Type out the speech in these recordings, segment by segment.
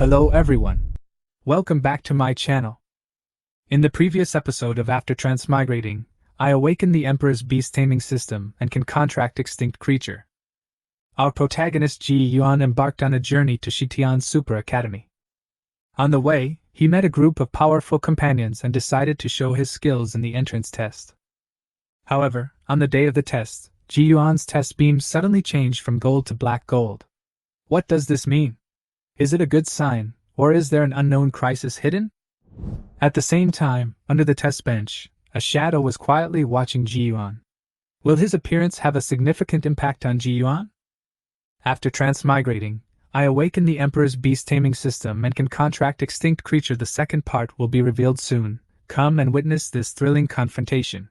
Hello everyone. Welcome back to my channel. In the previous episode of After Transmigrating, I awakened the Emperor's beast taming system and can contract extinct creature. Our protagonist Yuan embarked on a journey to Xitian's Super Academy. On the way, he met a group of powerful companions and decided to show his skills in the entrance test. However, on the day of the test, Yuan's test beam suddenly changed from gold to black gold. What does this mean? Is it a good sign, or is there an unknown crisis hidden? At the same time, under the test bench, a shadow was quietly watching Yuan. Will his appearance have a significant impact on Yuan? After transmigrating, I awaken the Emperor's beast taming system and can contract extinct creature. The second part will be revealed soon. Come and witness this thrilling confrontation.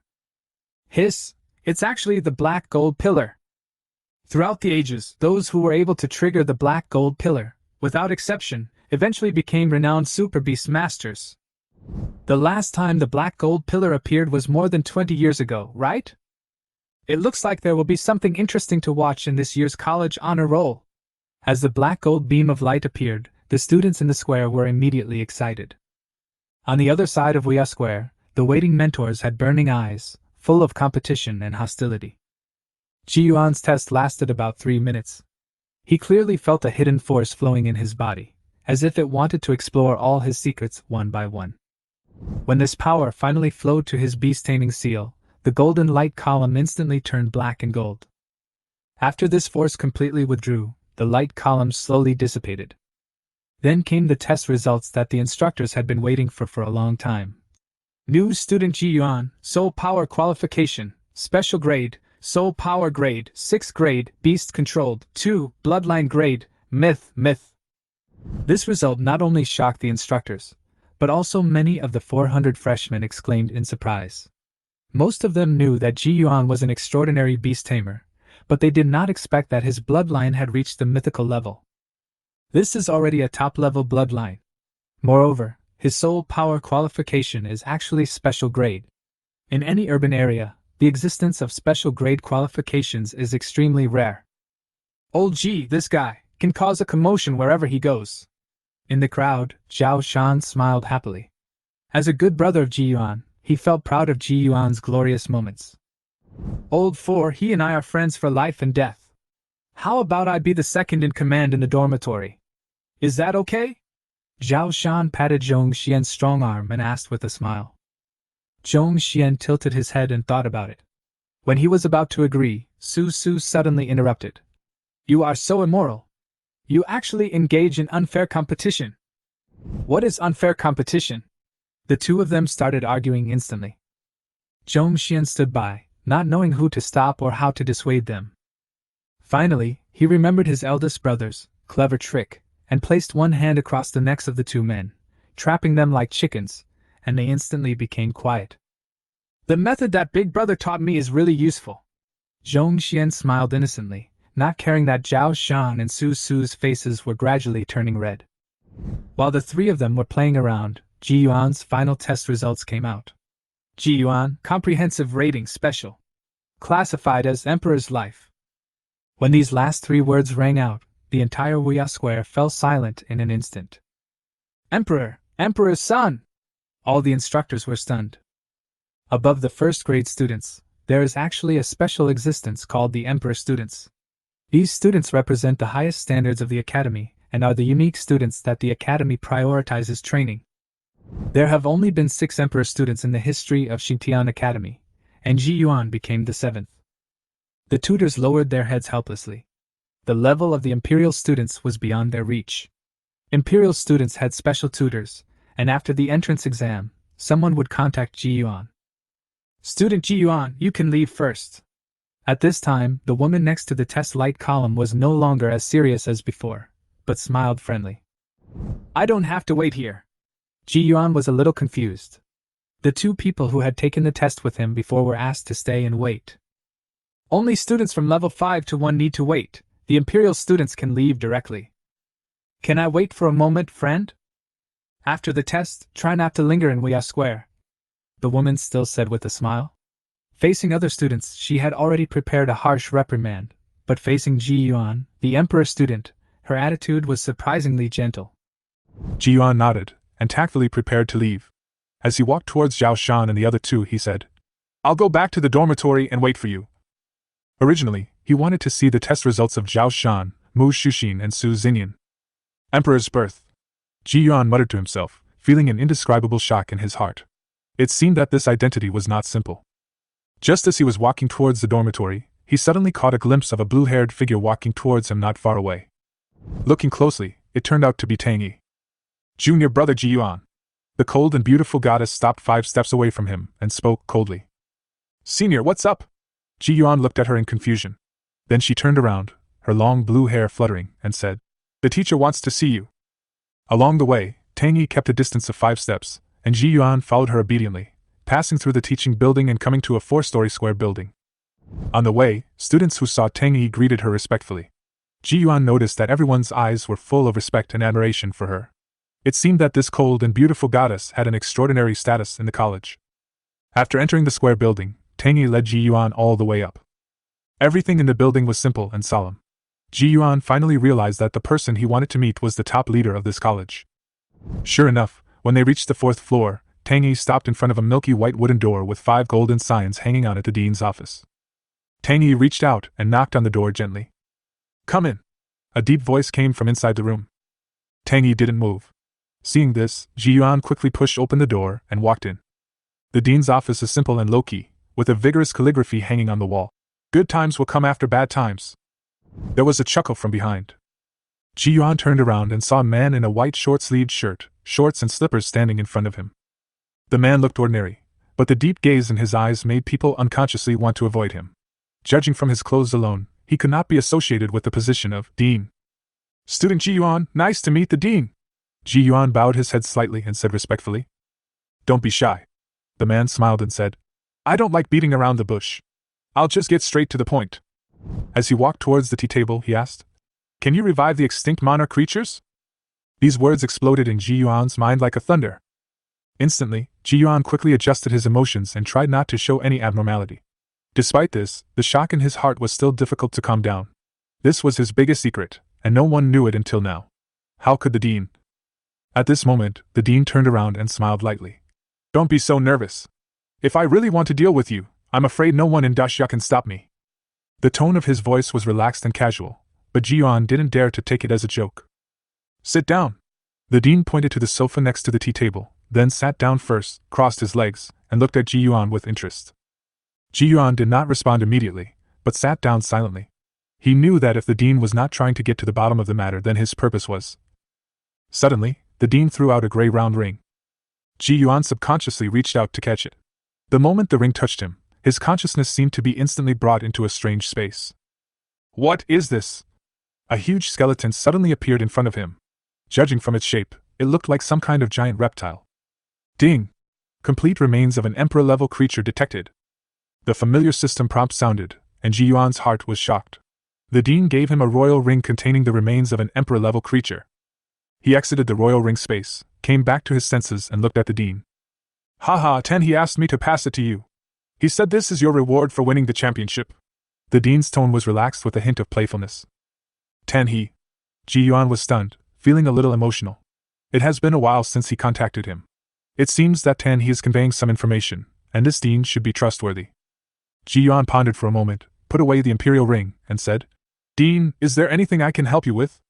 Hiss! It's actually the black gold pillar. Throughout the ages, those who were able to trigger the black gold pillar, without exception, eventually became renowned Super Beast Masters. The last time the Black Gold Pillar appeared was more than 20 years ago, right? It looks like there will be something interesting to watch in this year's college honor roll. As the black gold beam of light appeared, the students in the square were immediately excited. On the other side of Weia Square, the waiting mentors had burning eyes, full of competition and hostility. Yuan's test lasted about 3 minutes. He clearly felt a hidden force flowing in his body, as if it wanted to explore all his secrets one by one. When this power finally flowed to his beast-taming seal, the golden light column instantly turned black and gold. After this force completely withdrew, the light column slowly dissipated. Then came the test results that the instructors had been waiting for a long time. New student Yuan, Soul Power Qualification, Special Grade, Soul Power Grade, 6th Grade, Beast Controlled, 2, Bloodline Grade, Myth. This result not only shocked the instructors, but also many of the 400 freshmen exclaimed in surprise. Most of them knew that Yuan was an extraordinary beast tamer, but they did not expect that his bloodline had reached the mythical level. This is already a top-level bloodline. Moreover, his soul power qualification is actually special grade. In any urban area, the existence of special grade qualifications is extremely rare. Oh gee, this guy can cause a commotion wherever he goes. In the crowd, Zhao Shan smiled happily. As a good brother of Yuan, he felt proud of Yuan's glorious moments. Old 4, he and I are friends for life and death. How about I be the second in command in the dormitory? Is that okay? Zhao Shan patted Zhong Xian's strong arm and asked with a smile. Zhong Xian tilted his head and thought about it. When he was about to agree, Su suddenly interrupted. You are so immoral. You actually engage in unfair competition. What is unfair competition? The two of them started arguing instantly. Zhong Xian stood by, not knowing who to stop or how to dissuade them. Finally, he remembered his eldest brother's clever trick, and placed one hand across the necks of the two men, trapping them like chickens, and they instantly became quiet. The method that Big Brother taught me is really useful. Zhong Xian smiled innocently, not caring that Zhao Shan and Su's faces were gradually turning red. While the three of them were playing around, Yuan's final test results came out. Yuan, Comprehensive Rating Special. Classified as Emperor's Life. When these last 3 words rang out, the entire Weia Square fell silent in an instant. Emperor's son! All the instructors were stunned. Above the first grade students, there is actually a special existence called the Emperor students. These students represent the highest standards of the Academy and are the unique students that the Academy prioritizes training. There have only been 6 Emperor students in the history of Xitian Academy, and Yuan became the 7th. The tutors lowered their heads helplessly. The level of the Imperial students was beyond their reach. Imperial students had special tutors, and after the entrance exam, someone would contact Yuan. Student Yuan, you can leave first. At this time, the woman next to the test light column was no longer as serious as before, but smiled friendly. I don't have to wait here. Yuan was a little confused. The 2 people who had taken the test with him before were asked to stay and wait. Only students from level 5 to 1 need to wait. The Imperial students can leave directly. Can I wait for a moment, friend? After the test, try not to linger in Weia Square, the woman still said with a smile. Facing other students, she had already prepared a harsh reprimand, but facing Yuan, the Emperor student, her attitude was surprisingly gentle. Ji Yuan nodded, and tactfully prepared to leave. As he walked towards Zhao Shan and the other two, he said, "I'll go back to the dormitory and wait for you." Originally, he wanted to see the test results of Zhao Shan, Mu Shuxin, and Su Xinyan. Emperor's birth. Ji Yuan muttered to himself, feeling an indescribable shock in his heart. It seemed that this identity was not simple. Just as he was walking towards the dormitory, he suddenly caught a glimpse of a blue-haired figure walking towards him not far away. Looking closely, it turned out to be Tang Yi. "Junior brother Ji Yuan." The cold and beautiful goddess stopped 5 steps away from him and spoke coldly. "Senior, what's up?" Ji Yuan looked at her in confusion. Then she turned around, her long blue hair fluttering, and said, "The teacher wants to see you." Along the way, Tang Yi kept a distance of 5 steps, and Ji Yuan followed her obediently, passing through the teaching building and coming to a 4-story square building. On the way, students who saw Tang Yi greeted her respectfully. Ji Yuan noticed that everyone's eyes were full of respect and admiration for her. It seemed that this cold and beautiful goddess had an extraordinary status in the college. After entering the square building, Tang Yi led Ji Yuan all the way up. Everything in the building was simple and solemn. Ji Yuan finally realized that the person he wanted to meet was the top leader of this college. Sure enough, when they reached the 4th floor, Tang Yi stopped in front of a milky white wooden door with 5 golden signs hanging on at the dean's office. Tang Yi reached out and knocked on the door gently. "Come in." A deep voice came from inside the room. Tang Yi didn't move. Seeing this, Ji Yuan quickly pushed open the door and walked in. The dean's office is simple and low-key, with a vigorous calligraphy hanging on the wall. "Good times will come after bad times." There was a chuckle from behind. Ji Yuan turned around and saw a man in a white short-sleeved shirt, shorts and slippers standing in front of him. The man looked ordinary, but the deep gaze in his eyes made people unconsciously want to avoid him. Judging from his clothes alone, he could not be associated with the position of dean. "Student Ji Yuan, nice to meet the dean." Ji Yuan bowed his head slightly and said respectfully. "Don't be shy." The man smiled and said, "I don't like beating around the bush. I'll just get straight to the point." As he walked towards the tea table, he asked, "Can you revive the extinct monarch creatures?" These words exploded in Ji Yuan's mind like a thunder. Instantly, Ji Yuan quickly adjusted his emotions and tried not to show any abnormality. Despite this, the shock in his heart was still difficult to calm down. This was his biggest secret, and no one knew it until now. How could the dean? At this moment, the dean turned around and smiled lightly. "Don't be so nervous. If I really want to deal with you, I'm afraid no one in Dashya can stop me." The tone of his voice was relaxed and casual, but Ji Yuan didn't dare to take it as a joke. "Sit down." The dean pointed to the sofa next to the tea table, then sat down first, crossed his legs, and looked at Ji Yuan with interest. Ji Yuan did not respond immediately, but sat down silently. He knew that if the dean was not trying to get to the bottom of the matter, then his purpose was. Suddenly, the dean threw out a gray round ring. Ji Yuan subconsciously reached out to catch it. The moment the ring touched him, his consciousness seemed to be instantly brought into a strange space. "What is this?" A huge skeleton suddenly appeared in front of him. Judging from its shape, it looked like some kind of giant reptile. Ding! Complete remains of an emperor-level creature detected. The familiar system prompt sounded, and Ji Yuan's heart was shocked. The dean gave him a royal ring containing the remains of an emperor-level creature. He exited the royal ring space, came back to his senses and looked at the dean. "Haha, Ten, he asked me to pass it to you. He said this is your reward for winning the championship." The dean's tone was relaxed with a hint of playfulness. "Ten, he..." Ji Yuan was stunned, feeling a little emotional. It has been a while since he contacted him. It seems that Ten he is conveying some information, and this dean should be trustworthy. Ji Yuan pondered for a moment, put away the imperial ring, and said, "Dean, is there anything I can help you with?"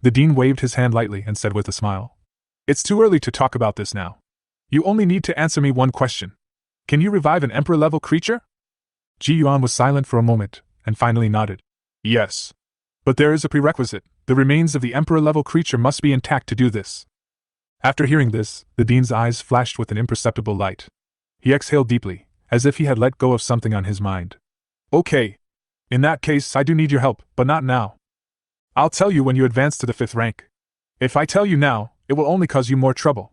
The dean waved his hand lightly and said with a smile, "It's too early to talk about this now. You only need to answer me one question. Can you revive an emperor-level creature?" Ji Yuan was silent for a moment, and finally nodded. "Yes. But there is a prerequisite. The remains of the emperor-level creature must be intact to do this." After hearing this, the dean's eyes flashed with an imperceptible light. He exhaled deeply, as if he had let go of something on his mind. "Okay. In that case, I do need your help, but not now. I'll tell you when you advance to the 5th rank. If I tell you now, it will only cause you more trouble.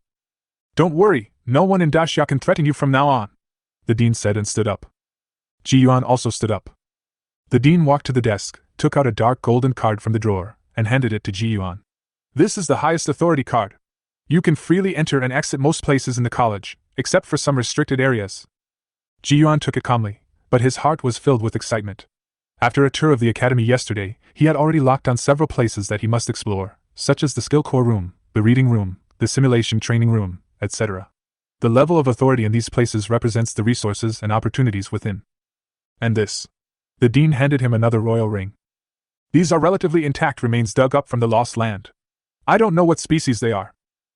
Don't worry, no one in Dashya can threaten you from now on," the dean said and stood up. Ji Yuan also stood up. The dean walked to the desk, took out a dark golden card from the drawer, and handed it to Ji Yuan. "This is the highest authority card. You can freely enter and exit most places in the college, except for some restricted areas." Ji Yuan took it calmly, but his heart was filled with excitement. After a tour of the academy yesterday, he had already locked on several places that he must explore, such as the skill core room, the reading room, the simulation training room, etc. The level of authority in these places represents the resources and opportunities within. And this. The dean handed him another royal ring. These are relatively intact remains dug up from the lost land. I don't know what species they are.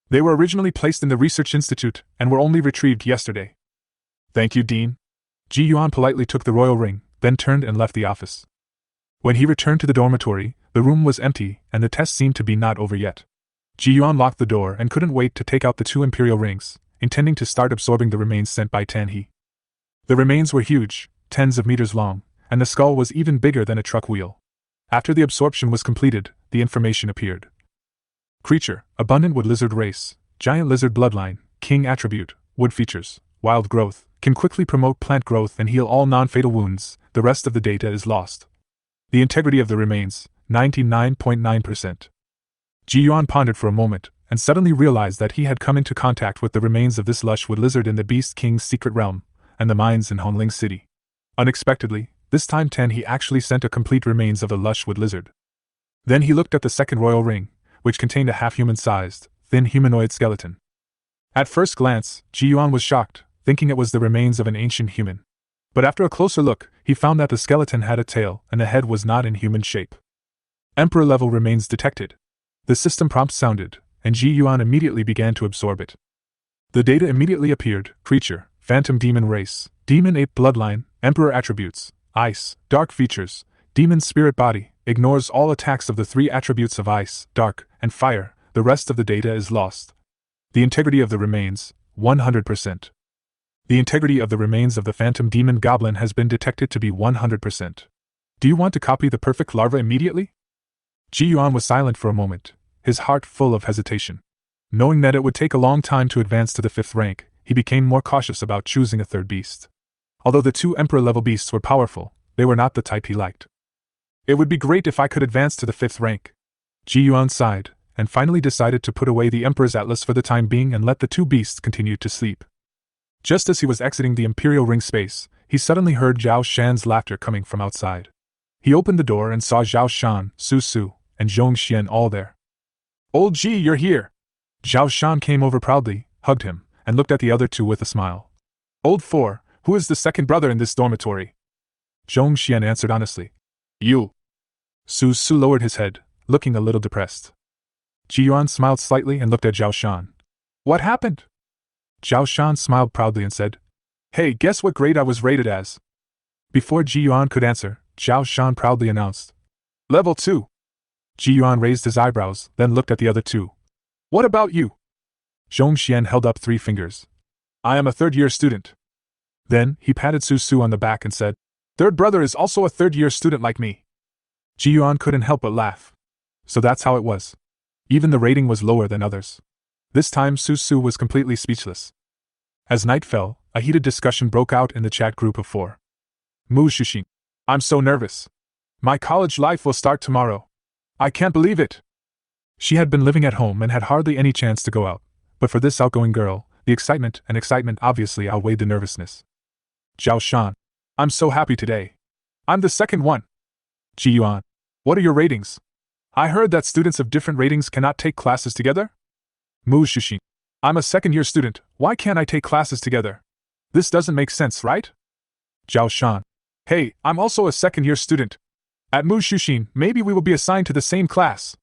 They were originally placed in the research institute and were only retrieved yesterday. Thank you, Dean. Ji Yuan politely took the royal ring, then turned and left the office. When he returned to the dormitory, the room was empty and the test seemed to be not over yet. Ji Yuan locked the door and couldn't wait to take out the 2 imperial rings, intending to start absorbing the remains sent by Tan He. The remains were huge, tens of meters long, and the skull was even bigger than a truck wheel. After the absorption was completed, the information appeared. Creature, abundant wood lizard race, giant lizard bloodline, king attribute, wood features, wild growth, can quickly promote plant growth and heal all non-fatal wounds. The rest of the data is lost. The integrity of the remains, 99.9%. Ji Yuan pondered for a moment, and suddenly realized that he had come into contact with the remains of this lush wood lizard in the Beast King's secret realm, and the mines in Honling City. Unexpectedly, this time Tan He actually sent a complete remains of the lush wood lizard. Then he looked at the second royal ring, which contained a half-human-sized, thin humanoid skeleton. At first glance, Ji Yuan was shocked, thinking it was the remains of an ancient human. But after a closer look, he found that the skeleton had a tail and the head was not in human shape. Emperor-level remains detected. The system prompt sounded, and Ji Yuan immediately began to absorb it. The data immediately appeared: creature, phantom demon race, demon ape bloodline, emperor attributes, ice, dark features, demon spirit body, ignores all attacks of the 3 attributes of ice, dark, and fire. The rest of the data is lost. The integrity of the remains, 100%. The integrity of the remains of the phantom demon goblin has been detected to be 100%. Do you want to copy the perfect larva immediately? Ji Yuan was silent for a moment, his heart full of hesitation. Knowing that it would take a long time to advance to the 5th rank, he became more cautious about choosing a 3rd beast. Although the 2 emperor-level beasts were powerful, they were not the type he liked. It would be great if I could advance to the 5th rank. Ji Yuan sighed, and finally decided to put away the Emperor's Atlas for the time being and let the 2 beasts continue to sleep. Just as he was exiting the Imperial Ring space, he suddenly heard Zhao Shan's laughter coming from outside. He opened the door and saw Zhao Shan, Su Su, and Zhong Xian all there. Old Ji, you're here! Zhao Shan came over proudly, hugged him, and looked at the other 2 with a smile. Old 4, who is the second brother in this dormitory? Zhong Xian answered honestly. You. Su Su lowered his head, looking a little depressed. Ji Yuan smiled slightly and looked at Zhao Shan. What happened? Zhao Shan smiled proudly and said, Hey, guess what grade I was rated as? Before Ji Yuan could answer, Zhao Shan proudly announced. Level 2. Ji Yuan raised his eyebrows, then looked at the other 2. What about you? Zhong Xian held up 3 fingers. I am a 3rd-year student. Then, he patted Su Su on the back and said, Third brother is also a 3rd-year student like me. Ji Yuan couldn't help but laugh. So that's how it was. Even the rating was lower than others. This time Su Su was completely speechless. As night fell, a heated discussion broke out in the chat group of 4. Mu Shuxing. I'm so nervous. My college life will start tomorrow. I can't believe it. She had been living at home and had hardly any chance to go out, but for this outgoing girl, the excitement obviously outweighed the nervousness. Zhao Shan. I'm so happy today. I'm the second one. Ji Yuan. What are your ratings? I heard that students of different ratings cannot take classes together? Mu Shuxing. I'm a 2nd-year student, why can't I take classes together? This doesn't make sense, right? Zhao Shan. Hey, I'm also a 2nd-year student. At Mu Shuxing, maybe we will be assigned to the same class.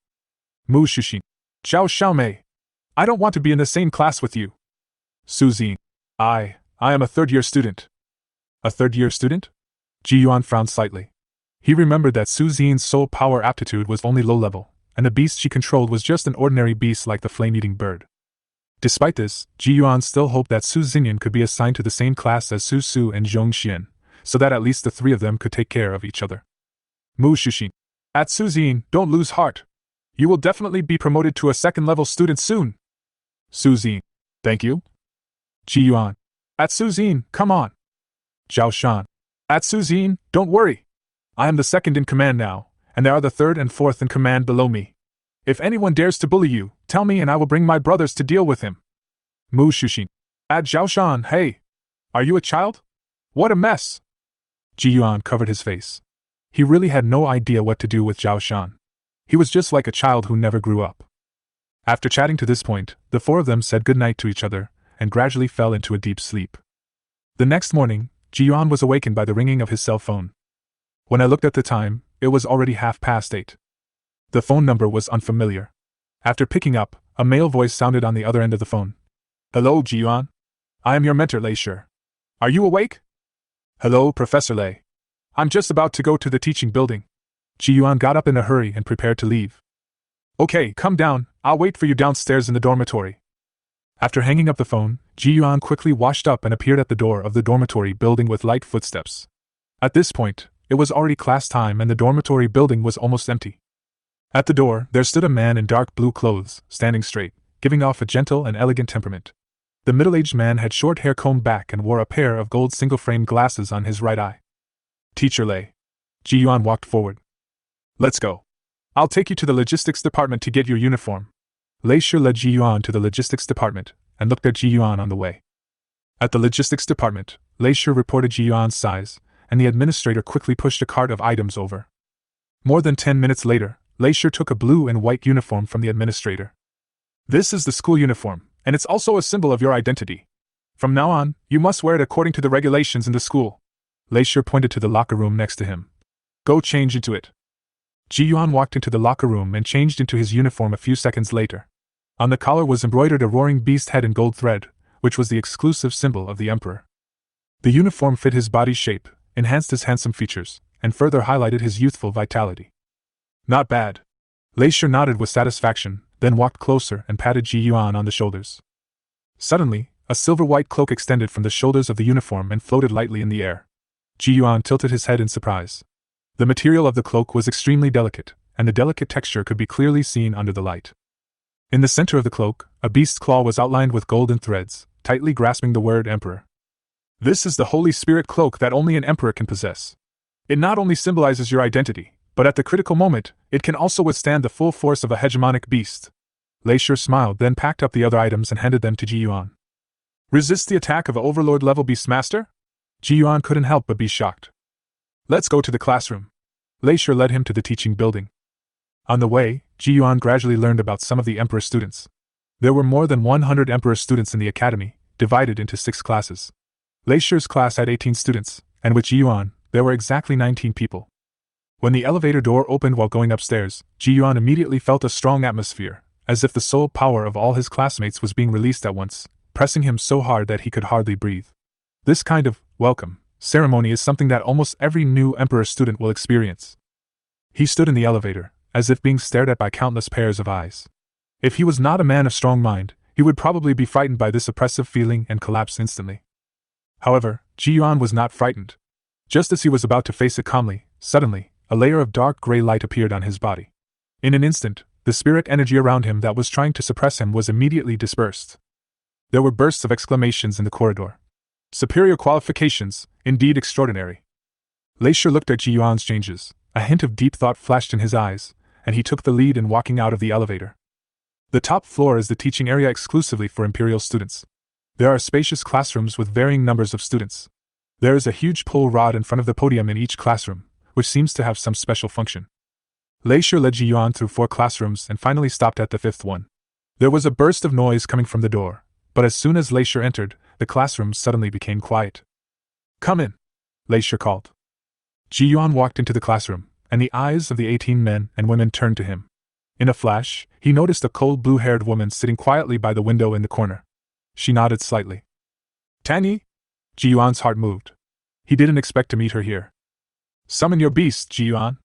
Mu Shuxing. Zhao Xiaomei. I don't want to be in the same class with you. Su Zing. I am a 3rd-year student. A 3rd-year student? Ji Yuan frowned slightly. He remembered that Su Zing's soul power aptitude was only low level, and the beast she controlled was just an ordinary beast like the flame-eating bird. Despite this, Ji Yuan still hoped that Su Xinyan could be assigned to the same class as Su Su and Zhong Xian, so that at least the 3 of them could take care of each other. Mu Shuxing. At Su Zing, don't lose heart. You will definitely be promoted to a 2nd-level student soon. Su Zing. Thank you. Ji Yuan. At Su Zing, come on. Zhao Shan. At Su Zing, don't worry. I am the 2nd in command now, and there are the 3rd and 4th in command below me. If anyone dares to bully you, tell me and I will bring my brothers to deal with him. Mu Shuxing. At Zhao Shan, hey! Are you a child? What a mess! Ji Yuan covered his face. He really had no idea what to do with Zhao Shan. He was just like a child who never grew up. After chatting to this point, the four of them said goodnight to each other, and gradually fell into a deep sleep. The next morning, Yuan was awakened by the ringing of his cell phone. When I looked at the time, it was already 8:30. The phone number was unfamiliar. After picking up, a male voice sounded on the other end of the phone. Hello, Yuan. I am your mentor, Lei Shi. Are you awake? Hello, Professor Lei. I'm just about to go to the teaching building. Yuan got up in a hurry and prepared to leave. Okay, come down, I'll wait for you downstairs in the dormitory. After hanging up the phone, Yuan quickly washed up and appeared at the door of the dormitory building with light footsteps. At this point, it was already class time and the dormitory building was almost empty. At the door, there stood a man in dark blue clothes, standing straight, giving off a gentle and elegant temperament. The middle-aged man had short hair combed back and wore a pair of gold single-frame glasses on his right eye. Teacher Lei. Yuan walked forward. Let's go. I'll take you to the logistics department to get your uniform. Lei Shi led Yuan to the logistics department, and looked at Yuan on the way. At the logistics department, Lei Shi reported Yuan's size, and the administrator quickly pushed a cart of items over. More than 10 minutes later, Lei Shi took a blue and white uniform from the administrator. This is the school uniform, and it's also a symbol of your identity. From now on, you must wear it according to the regulations in the school. Lei Shi pointed to the locker room next to him. Go change into it. Yuan walked into the locker room and changed into his uniform a few seconds later. On the collar was embroidered a roaring beast head in gold thread, which was the exclusive symbol of the emperor. The uniform fit his body shape, enhanced his handsome features, and further highlighted his youthful vitality. Not bad. Lei Shi nodded with satisfaction, then walked closer and patted Yuan on the shoulders. Suddenly, a silver-white cloak extended from the shoulders of the uniform and floated lightly in the air. Yuan tilted his head in surprise. The material of the cloak was extremely delicate, and the delicate texture could be clearly seen under the light. In the center of the cloak, a beast's claw was outlined with golden threads, tightly grasping the word Emperor. This is the Holy Spirit cloak that only an emperor can possess. It not only symbolizes your identity, but at the critical moment, it can also withstand the full force of a hegemonic beast. Lei Shi smiled, then packed up the other items and handed them to Yuan. Resist the attack of an overlord-level beastmaster? Yuan couldn't help but be shocked. Let's go to the classroom. Lei Shi led him to the teaching building. On the way, Yuan gradually learned about some of the emperor students. There were more than 100 emperor students in the academy, divided into 6 classes. Lei Shi's class had 18 students, and with Yuan, there were exactly 19 people. When the elevator door opened while going upstairs, Yuan immediately felt a strong atmosphere, as if the soul power of all his classmates was being released at once, pressing him so hard that he could hardly breathe. This kind of welcome ceremony is something that almost every new emperor student will experience. He stood in the elevator, as if being stared at by countless pairs of eyes. If he was not a man of strong mind, he would probably be frightened by this oppressive feeling and collapse instantly. However, Yuan was not frightened. Just as he was about to face it calmly, suddenly, a layer of dark gray light appeared on his body. In an instant, the spirit energy around him that was trying to suppress him was immediately dispersed. There were bursts of exclamations in the corridor. Superior qualifications, indeed extraordinary. Lei Shi looked at Yuan's changes, a hint of deep thought flashed in his eyes, and he took the lead in walking out of the elevator. The top floor is the teaching area exclusively for imperial students. There are spacious classrooms with varying numbers of students. There is a huge pull rod in front of the podium in each classroom, which seems to have some special function. Lei Shi led Yuan through 4 classrooms and finally stopped at the 5th one. There was a burst of noise coming from the door, but as soon as Lei Shi entered, the classroom suddenly became quiet. Come in, Lei Shi called. Yuan walked into the classroom, and the eyes of the 18 men and women turned to him. In a flash, he noticed a cold blue-haired woman sitting quietly by the window in the corner. She nodded slightly. Tanyi? Yuan's heart moved. He didn't expect to meet her here. Summon your beast, Yuan,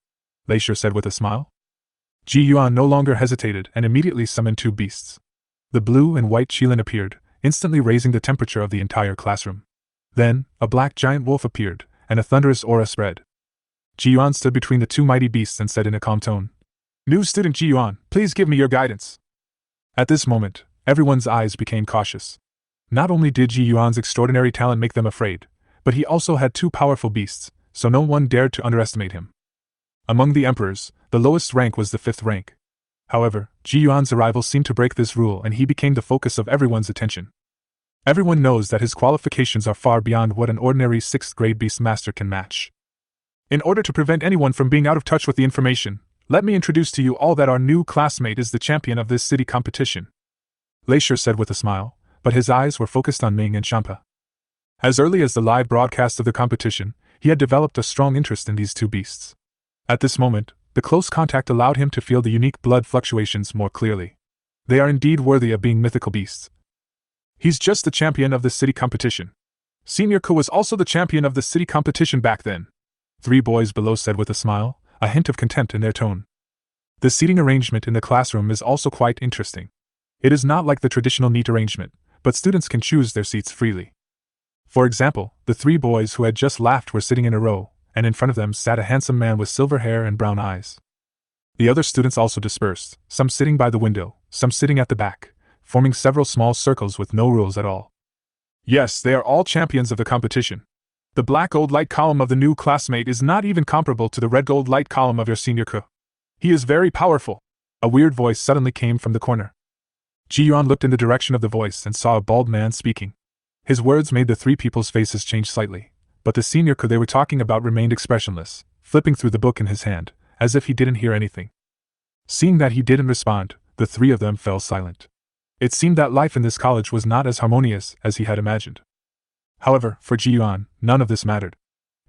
Lei Shi said with a smile. Yuan no longer hesitated and immediately summoned 2 beasts. The blue and white Qilin appeared, instantly raising the temperature of the entire classroom. Then, a black giant wolf appeared, and a thunderous aura spread. Yuan stood between the 2 mighty beasts and said in a calm tone, New student Yuan, please give me your guidance. At this moment, everyone's eyes became cautious. Not only did Yuan's extraordinary talent make them afraid, but he also had 2 powerful beasts, so no one dared to underestimate him. Among the emperors, the lowest rank was the 5th rank. However, Yuan's arrival seemed to break this rule and he became the focus of everyone's attention. Everyone knows that his qualifications are far beyond what an ordinary 6th grade beast master can match. In order to prevent anyone from being out of touch with the information, let me introduce to you all that our new classmate is the champion of this city competition, Leisure said with a smile, but his eyes were focused on Ming and Champa. As early as the live broadcast of the competition, he had developed a strong interest in these two beasts. At this moment, the close contact allowed him to feel the unique blood fluctuations more clearly. They are indeed worthy of being mythical beasts. He's just the champion of the city competition. Senior Ko was also the champion of the city competition back then, 3 boys below said with a smile, a hint of contempt in their tone. The seating arrangement in the classroom is also quite interesting. It is not like the traditional neat arrangement, but students can choose their seats freely. For example, the 3 boys who had just laughed were sitting in a row, and in front of them sat a handsome man with silver hair and brown eyes. The other students also dispersed, some sitting by the window, some sitting at the back, forming several small circles with no rules at all. Yes, they are all champions of the competition. The black gold light column of the new classmate is not even comparable to the red gold light column of your senior Ko. He is very powerful. A weird voice suddenly came from the corner. Yuan looked in the direction of the voice and saw a bald man speaking. His words made the 3 people's faces change slightly, but the senior Ko they were talking about remained expressionless, flipping through the book in his hand, as if he didn't hear anything. Seeing that he didn't respond, the 3 of them fell silent. It seemed that life in this college was not as harmonious as he had imagined. However, for Yuan, none of this mattered.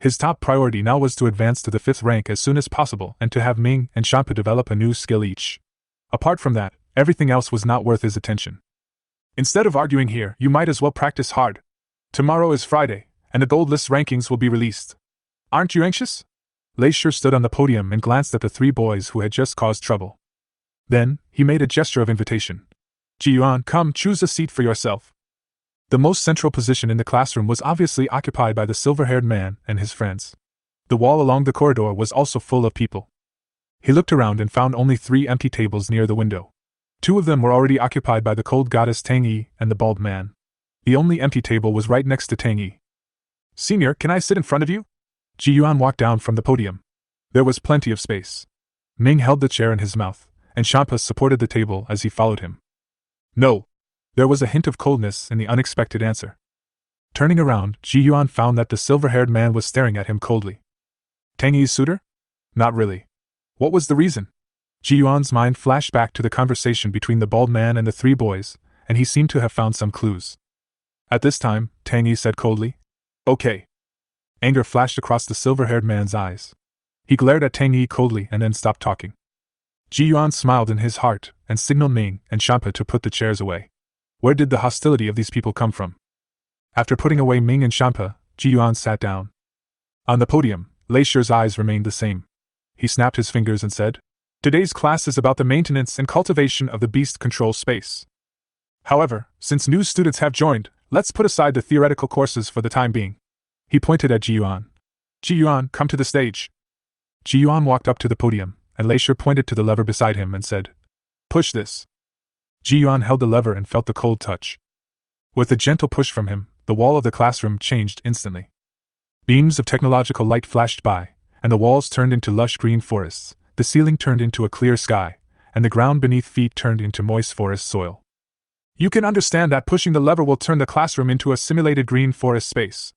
His top priority now was to advance to the 5th rank as soon as possible and to have Ming and Champa develop a new skill each. Apart from that, everything else was not worth his attention. Instead of arguing here, you might as well practice hard. Tomorrow is Friday, and the gold list rankings will be released. Aren't you anxious? Leisure stood on the podium and glanced at the 3 boys who had just caused trouble. Then, he made a gesture of invitation. Yuan, come, choose a seat for yourself. The most central position in the classroom was obviously occupied by the silver-haired man and his friends. The wall along the corridor was also full of people. He looked around and found only 3 empty tables near the window. 2 of them were already occupied by the cold goddess Tang Yi and the bald man. The only empty table was right next to Tang Yi. Senior, can I sit in front of you? Yuan walked down from the podium. There was plenty of space. Ming held the chair in his mouth, and Champa supported the table as he followed him. No. There was a hint of coldness in the unexpected answer. Turning around, Yuan found that the silver-haired man was staring at him coldly. Tang Yi's suitor? Not really. What was the reason? Yuan's mind flashed back to the conversation between the bald man and the 3 boys, and he seemed to have found some clues. At this time, Tang Yi said coldly, "Okay." Anger flashed across the silver-haired man's eyes. He glared at Tang Yi coldly and then stopped talking. Yuan smiled in his heart and signaled Ming and Champa to put the chairs away. Where did the hostility of these people come from? After putting away Ming and Champa, Yuan sat down. On the podium, Leisure's eyes remained the same. He snapped his fingers and said, "Today's class is about the maintenance and cultivation of the beast control space. However, since new students have joined, let's put aside the theoretical courses for the time being." He pointed at Yuan. "Yuan, come to the stage." Yuan walked up to the podium, and Leisure pointed to the lever beside him and said, "Push this." Yuan held the lever and felt the cold touch. With a gentle push from him, the wall of the classroom changed instantly. Beams of technological light flashed by, and the walls turned into lush green forests, the ceiling turned into a clear sky, and the ground beneath feet turned into moist forest soil. You can understand that pushing the lever will turn the classroom into a simulated green forest space.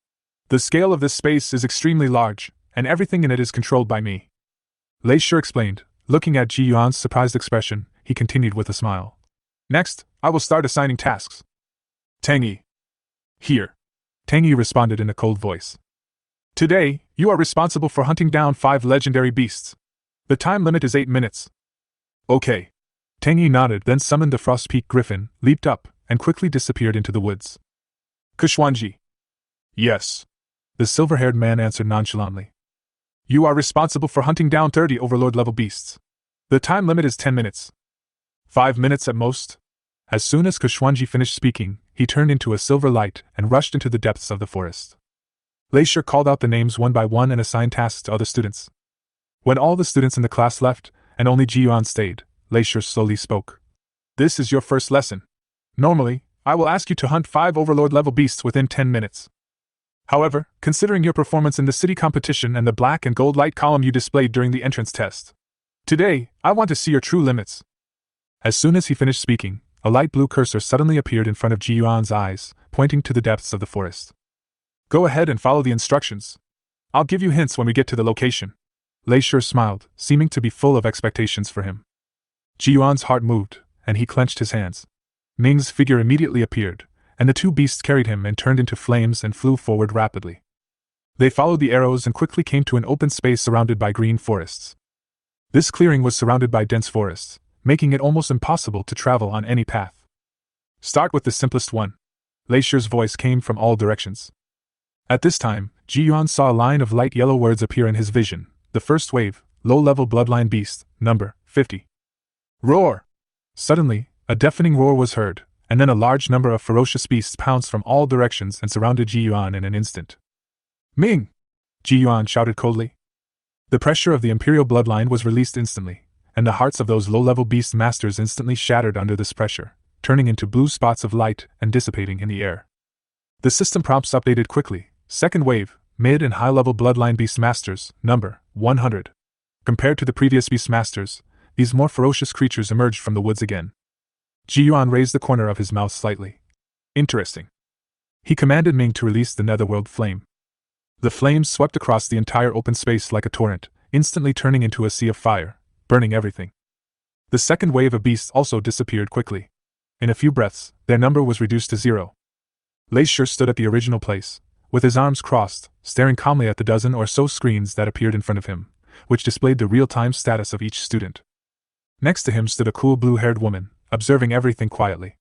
The scale of this space is extremely large, and everything in it is controlled by me. Leisure explained. Looking at Yuan's surprised expression, he continued with a smile. Next, I will start assigning tasks. Tang Yi. Here. Tang Yi responded in a cold voice. Today, you are responsible for hunting down 5 legendary beasts. The time limit is 8 minutes. Okay. Tang Yi nodded, then summoned the Frost Peak Griffin, leaped up, and quickly disappeared into the woods. Kushwanji. Yes. The silver-haired man answered nonchalantly. You are responsible for hunting down 30 Overlord-level beasts. The time limit is 10 minutes. 5 minutes at most. As soon as Kushwanji finished speaking, he turned into a silver light and rushed into the depths of the forest. Leisure called out the names one by one and assigned tasks to other students. When all the students in the class left, and only Yuan stayed, Leisure slowly spoke. This is your first lesson. Normally, I will ask you to hunt 5 Overlord-level beasts within 10 minutes. However, considering your performance in the city competition and the black and gold light column you displayed during the entrance test, today, I want to see your true limits. As soon as he finished speaking, a light blue cursor suddenly appeared in front of Yuan's eyes, pointing to the depths of the forest. Go ahead and follow the instructions. I'll give you hints when we get to the location. Lei Shi smiled, seeming to be full of expectations for him. Ji Yuan's heart moved, and he clenched his hands. Ming's figure immediately appeared, and the two beasts carried him and turned into flames and flew forward rapidly. They followed the arrows and quickly came to an open space surrounded by green forests. This clearing was surrounded by dense forests, making it almost impossible to travel on any path. Start with the simplest one. Lei Shi's voice came from all directions. At this time, Ji Yuan saw a line of light yellow words appear in his vision. The first wave, low-level bloodline beast, number 50. Roar! Suddenly, a deafening roar was heard, and then a large number of ferocious beasts pounced from all directions and surrounded Ji Yuan in an instant. Ming! Ji Yuan shouted coldly. The pressure of the imperial bloodline was released instantly, and the hearts of those low-level beast masters instantly shattered under this pressure, turning into blue spots of light and dissipating in the air. The system prompts updated quickly. Second wave, mid and high-level bloodline beast masters, number 100. Compared to the previous beast masters, these more ferocious creatures emerged from the woods again. Ji Yuan raised the corner of his mouth slightly. Interesting. He commanded Ming to release the netherworld flame. The flames swept across the entire open space like a torrent, instantly turning into a sea of fire, burning everything. The second wave of beasts also disappeared quickly. In a few breaths, their number was reduced to 0. Lei Shi stood at the original place, with his arms crossed, staring calmly at the dozen or so screens that appeared in front of him, which displayed the real-time status of each student. Next to him stood a cool blue-haired woman, observing everything quietly.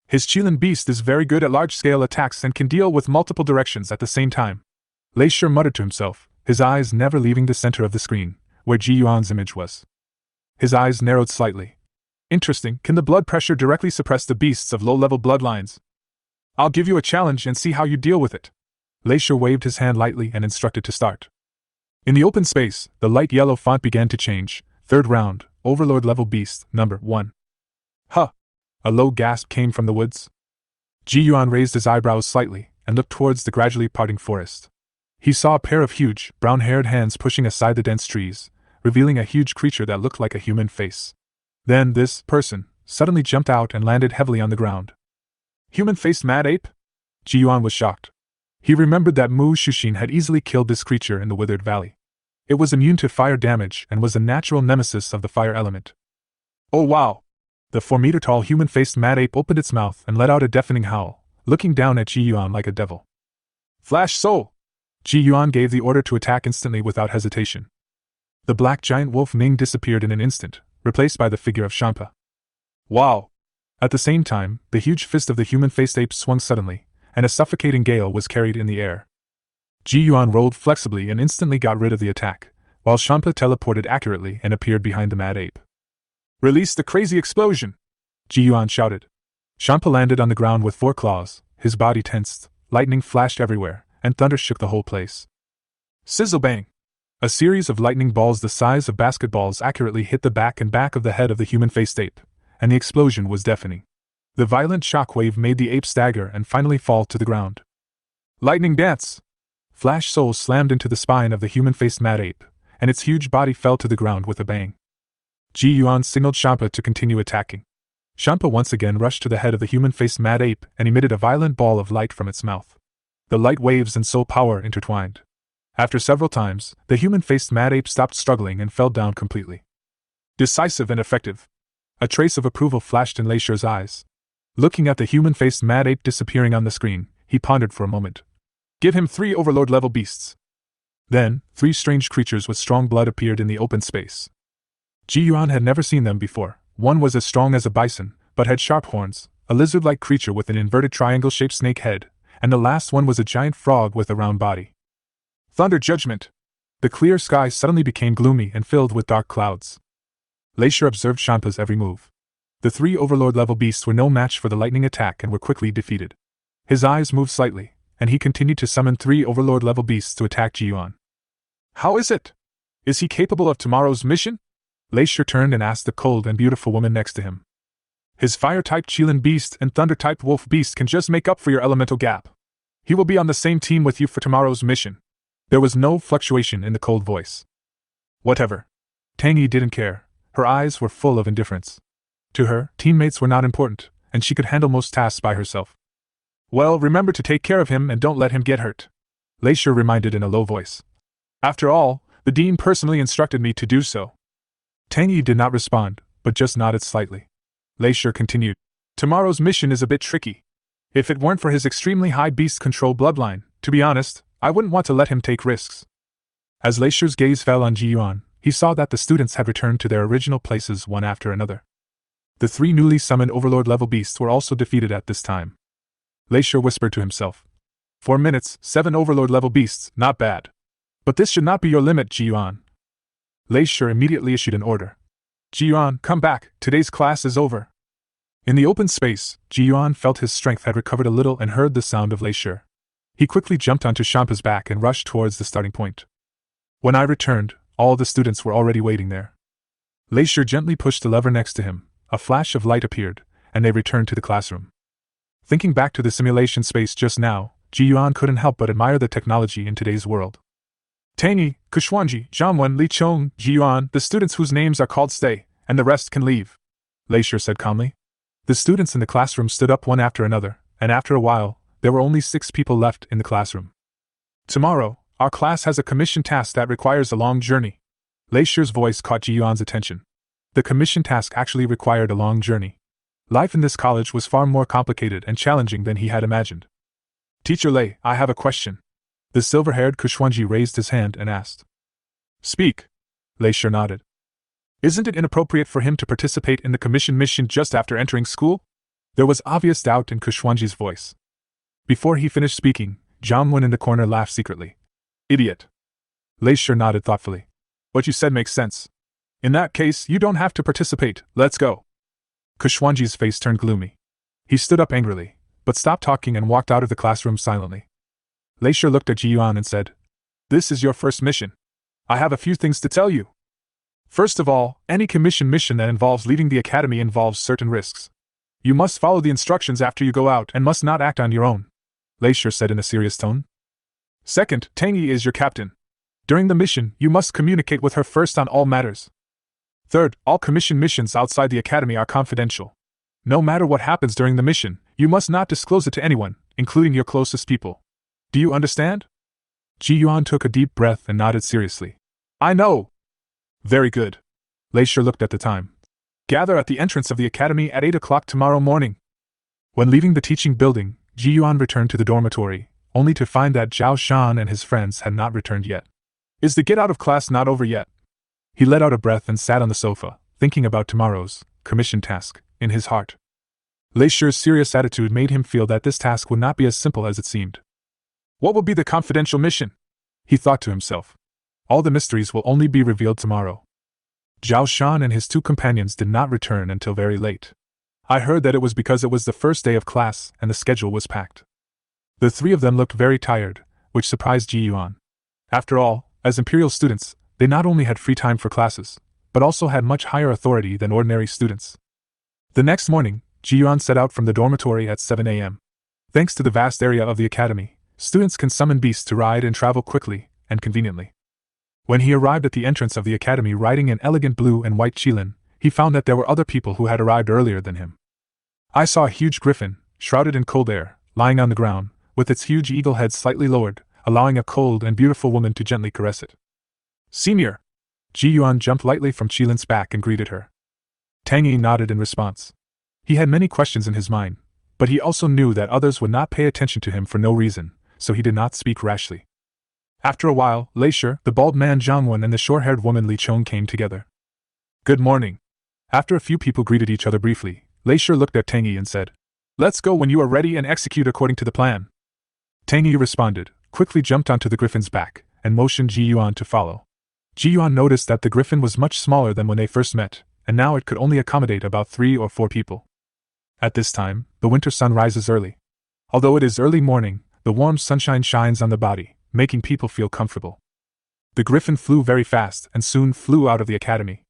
His Qilin beast is very good at large-scale attacks and can deal with multiple directions at the same time. Lei Shi muttered to himself, his eyes never leaving the center of the screen, where Ji Yuan's image was. His eyes narrowed slightly. Interesting, can the blood pressure directly suppress the beasts of low-level bloodlines? I'll give you a challenge and see how you deal with it. Lei Shi waved his hand lightly and instructed to start. In the open space, the light yellow font began to change. Third round, Overlord-level beast, number 1. Huh! A low gasp came from the woods. Ji Yuan raised his eyebrows slightly and looked towards the gradually parting forest. He saw a pair of huge, brown-haired hands pushing aside the dense trees, revealing a huge creature that looked like a human face. Then this person suddenly jumped out and landed heavily on the ground. Human-faced mad ape? Ji Yuan was shocked. He remembered that Mu Shushin had easily killed this creature in the Withered Valley. It was immune to fire damage and was a natural nemesis of the fire element. Oh wow! The 4-meter-tall human-faced mad ape opened its mouth and let out a deafening howl, looking down at Ji Yuan like a devil. Flash Soul! Ji Yuan gave the order to attack instantly without hesitation. The black giant wolf Ming disappeared in an instant, replaced by the figure of Shampa. Wow! At the same time, the huge fist of the human-faced ape swung suddenly, and a suffocating gale was carried in the air. Ji Yuan rolled flexibly and instantly got rid of the attack, while Shampa teleported accurately and appeared behind the mad ape. Release the crazy explosion! Ji Yuan shouted. Shampa landed on the ground with 4 claws, his body tensed, lightning flashed everywhere, and thunder shook the whole place. Sizzle bang! A series of lightning balls the size of basketballs accurately hit the back of the head of the human-faced ape, and the explosion was deafening. The violent shockwave made the ape stagger and finally fall to the ground. Lightning dance! Flash Soul slammed into the spine of the human-faced mad ape, and its huge body fell to the ground with a bang. Ji Yuan signaled Shampa to continue attacking. Shampa once again rushed to the head of the human-faced mad ape and emitted a violent ball of light from its mouth. The light waves and soul power intertwined. After several times, the human-faced mad ape stopped struggling and fell down completely. Decisive and effective. A trace of approval flashed in Lei Shi's eyes. Looking at the human-faced mad ape disappearing on the screen, he pondered for a moment. Give him 3 overlord-level beasts. Then, 3 strange creatures with strong blood appeared in the open space. Ji Yuan had never seen them before. One was as strong as a bison, but had sharp horns, a lizard-like creature with an inverted triangle-shaped snake head, and the last one was a giant frog with a round body. Thunder Judgment! The clear sky suddenly became gloomy and filled with dark clouds. Lei Shi observed Shampa's every move. The 3 overlord-level beasts were no match for the lightning attack and were quickly defeated. His eyes moved slightly, and he continued to summon 3 overlord-level beasts to attack Ji Yuan. How is it? Is he capable of tomorrow's mission? Lei Shi turned and asked the cold and beautiful woman next to him. His fire-type Qilin beast and thunder-type wolf beast can just make up for your elemental gap. He will be on the same team with you for tomorrow's mission. There was no fluctuation in the cold voice. Whatever. Tang Yi didn't care. Her eyes were full of indifference. To her, teammates were not important, and she could handle most tasks by herself. Well, remember to take care of him and don't let him get hurt, Lei Shi reminded in a low voice. After all, The dean personally instructed me to do so. Tang Yi did not respond, but just nodded slightly. Lei Shi continued. Tomorrow's mission is a bit tricky. If it weren't for his extremely high beast control bloodline, to be honest, I wouldn't want to let him take risks. As Lei Shi's gaze fell on Ji Yuan, he saw that the students had returned to their original places one after another. The 3 newly summoned Overlord-level beasts were also defeated at this time. Lei Shi whispered to himself. 4 minutes, 7 Overlord-level beasts, not bad. But this should not be your limit, Ji Yuan. Lei Shi immediately issued an order. Ji Yuan, come back, today's class is over. In the open space, Ji Yuan felt his strength had recovered a little and heard the sound of Lei Shi. He quickly jumped onto Shampa's back and rushed towards the starting point. When I returned, all the students were already waiting there. Lei Shi gently pushed the lever next to him, a flash of light appeared, and they returned to the classroom. Thinking back to the simulation space just now, Ji Yuan couldn't help but admire the technology in today's world. Tang Yi, Kuxuanji, Zhangwen, Li Chong, Ji Yuan, the students whose names are called stay, and the rest can leave, Lei Shi said calmly. The students in the classroom stood up one after another, and after a while, there were only 6 people left in the classroom. Tomorrow, our class has a commission task that requires a long journey. Lei Shi's voice caught Ji Yuan's attention. The commission task actually required a long journey. Life in this college was far more complicated and challenging than he had imagined. Teacher Lei, I have a question. The silver-haired Kuxuanji raised his hand and asked. Speak. Lei Shi nodded. Isn't it inappropriate for him to participate in the commission mission just after entering school? There was obvious doubt in Kuxuanji's voice. Before he finished speaking, Zhangwen in the corner laughed secretly. Idiot. Lei Shi nodded thoughtfully. What you said makes sense. In that case, you don't have to participate, let's go. Kuxuanji's face turned gloomy. He stood up angrily, but stopped talking and walked out of the classroom silently. Lei Shi looked at Ji Yuan and said, This is your first mission. I have a few things to tell you. First of all, any commission mission that involves leaving the academy involves certain risks. You must follow the instructions after you go out and must not act on your own, Lei Shi said in a serious tone. Second, Tang Yi is your captain. During the mission, you must communicate with her first on all matters. Third, all commission missions outside the academy are confidential. No matter what happens during the mission, you must not disclose it to anyone, including your closest people. Do you understand? Ji Yuan took a deep breath and nodded seriously. I know. Very good. Lei Shi looked at the time. Gather at the entrance of the academy at 8 o'clock tomorrow morning. When leaving the teaching building, Ji Yuan returned to the dormitory, only to find that Zhao Shan and his friends had not returned yet. Is the get out of class not over yet? He let out a breath and sat on the sofa, thinking about tomorrow's commission task in his heart. Lei Shi's serious attitude made him feel that this task would not be as simple as it seemed. What will be the confidential mission? He thought to himself. All the mysteries will only be revealed tomorrow. Zhao Shan and his 2 companions did not return until very late. I heard that it was because it was the first day of class and the schedule was packed. The 3 of them looked very tired, which surprised Ji Yuan. After all, as Imperial students, they not only had free time for classes, but also had much higher authority than ordinary students. The next morning, Ji Yuan set out from the dormitory at 7 a.m. Thanks to the vast area of the academy, students can summon beasts to ride and travel quickly and conveniently. When he arrived at the entrance of the academy riding an elegant blue and white qilin, he found that there were other people who had arrived earlier than him. I saw a huge griffin, shrouded in cold air, lying on the ground, with its huge eagle head slightly lowered, allowing a cold and beautiful woman to gently caress it. Senior! Ji Yuan jumped lightly from Qilin's back and greeted her. Tang Yi nodded in response. He had many questions in his mind, but he also knew that others would not pay attention to him for no reason, so he did not speak rashly. After a while, Lei Shi, the bald man Zhangwen and the short-haired woman Li Chong came together. Good morning. After a few people greeted each other briefly, Lei Shi looked at Tang Yi and said, Let's go when you are ready and execute according to the plan. Tang Yi responded, quickly jumped onto the griffin's back, and motioned Ji Yuan to follow. Ji Yuan noticed that the griffin was much smaller than when they first met, and now it could only accommodate about 3 or 4 people. At this time, the winter sun rises early. Although it is early morning, the warm sunshine shines on the body, making people feel comfortable. The griffin flew very fast and soon flew out of the academy.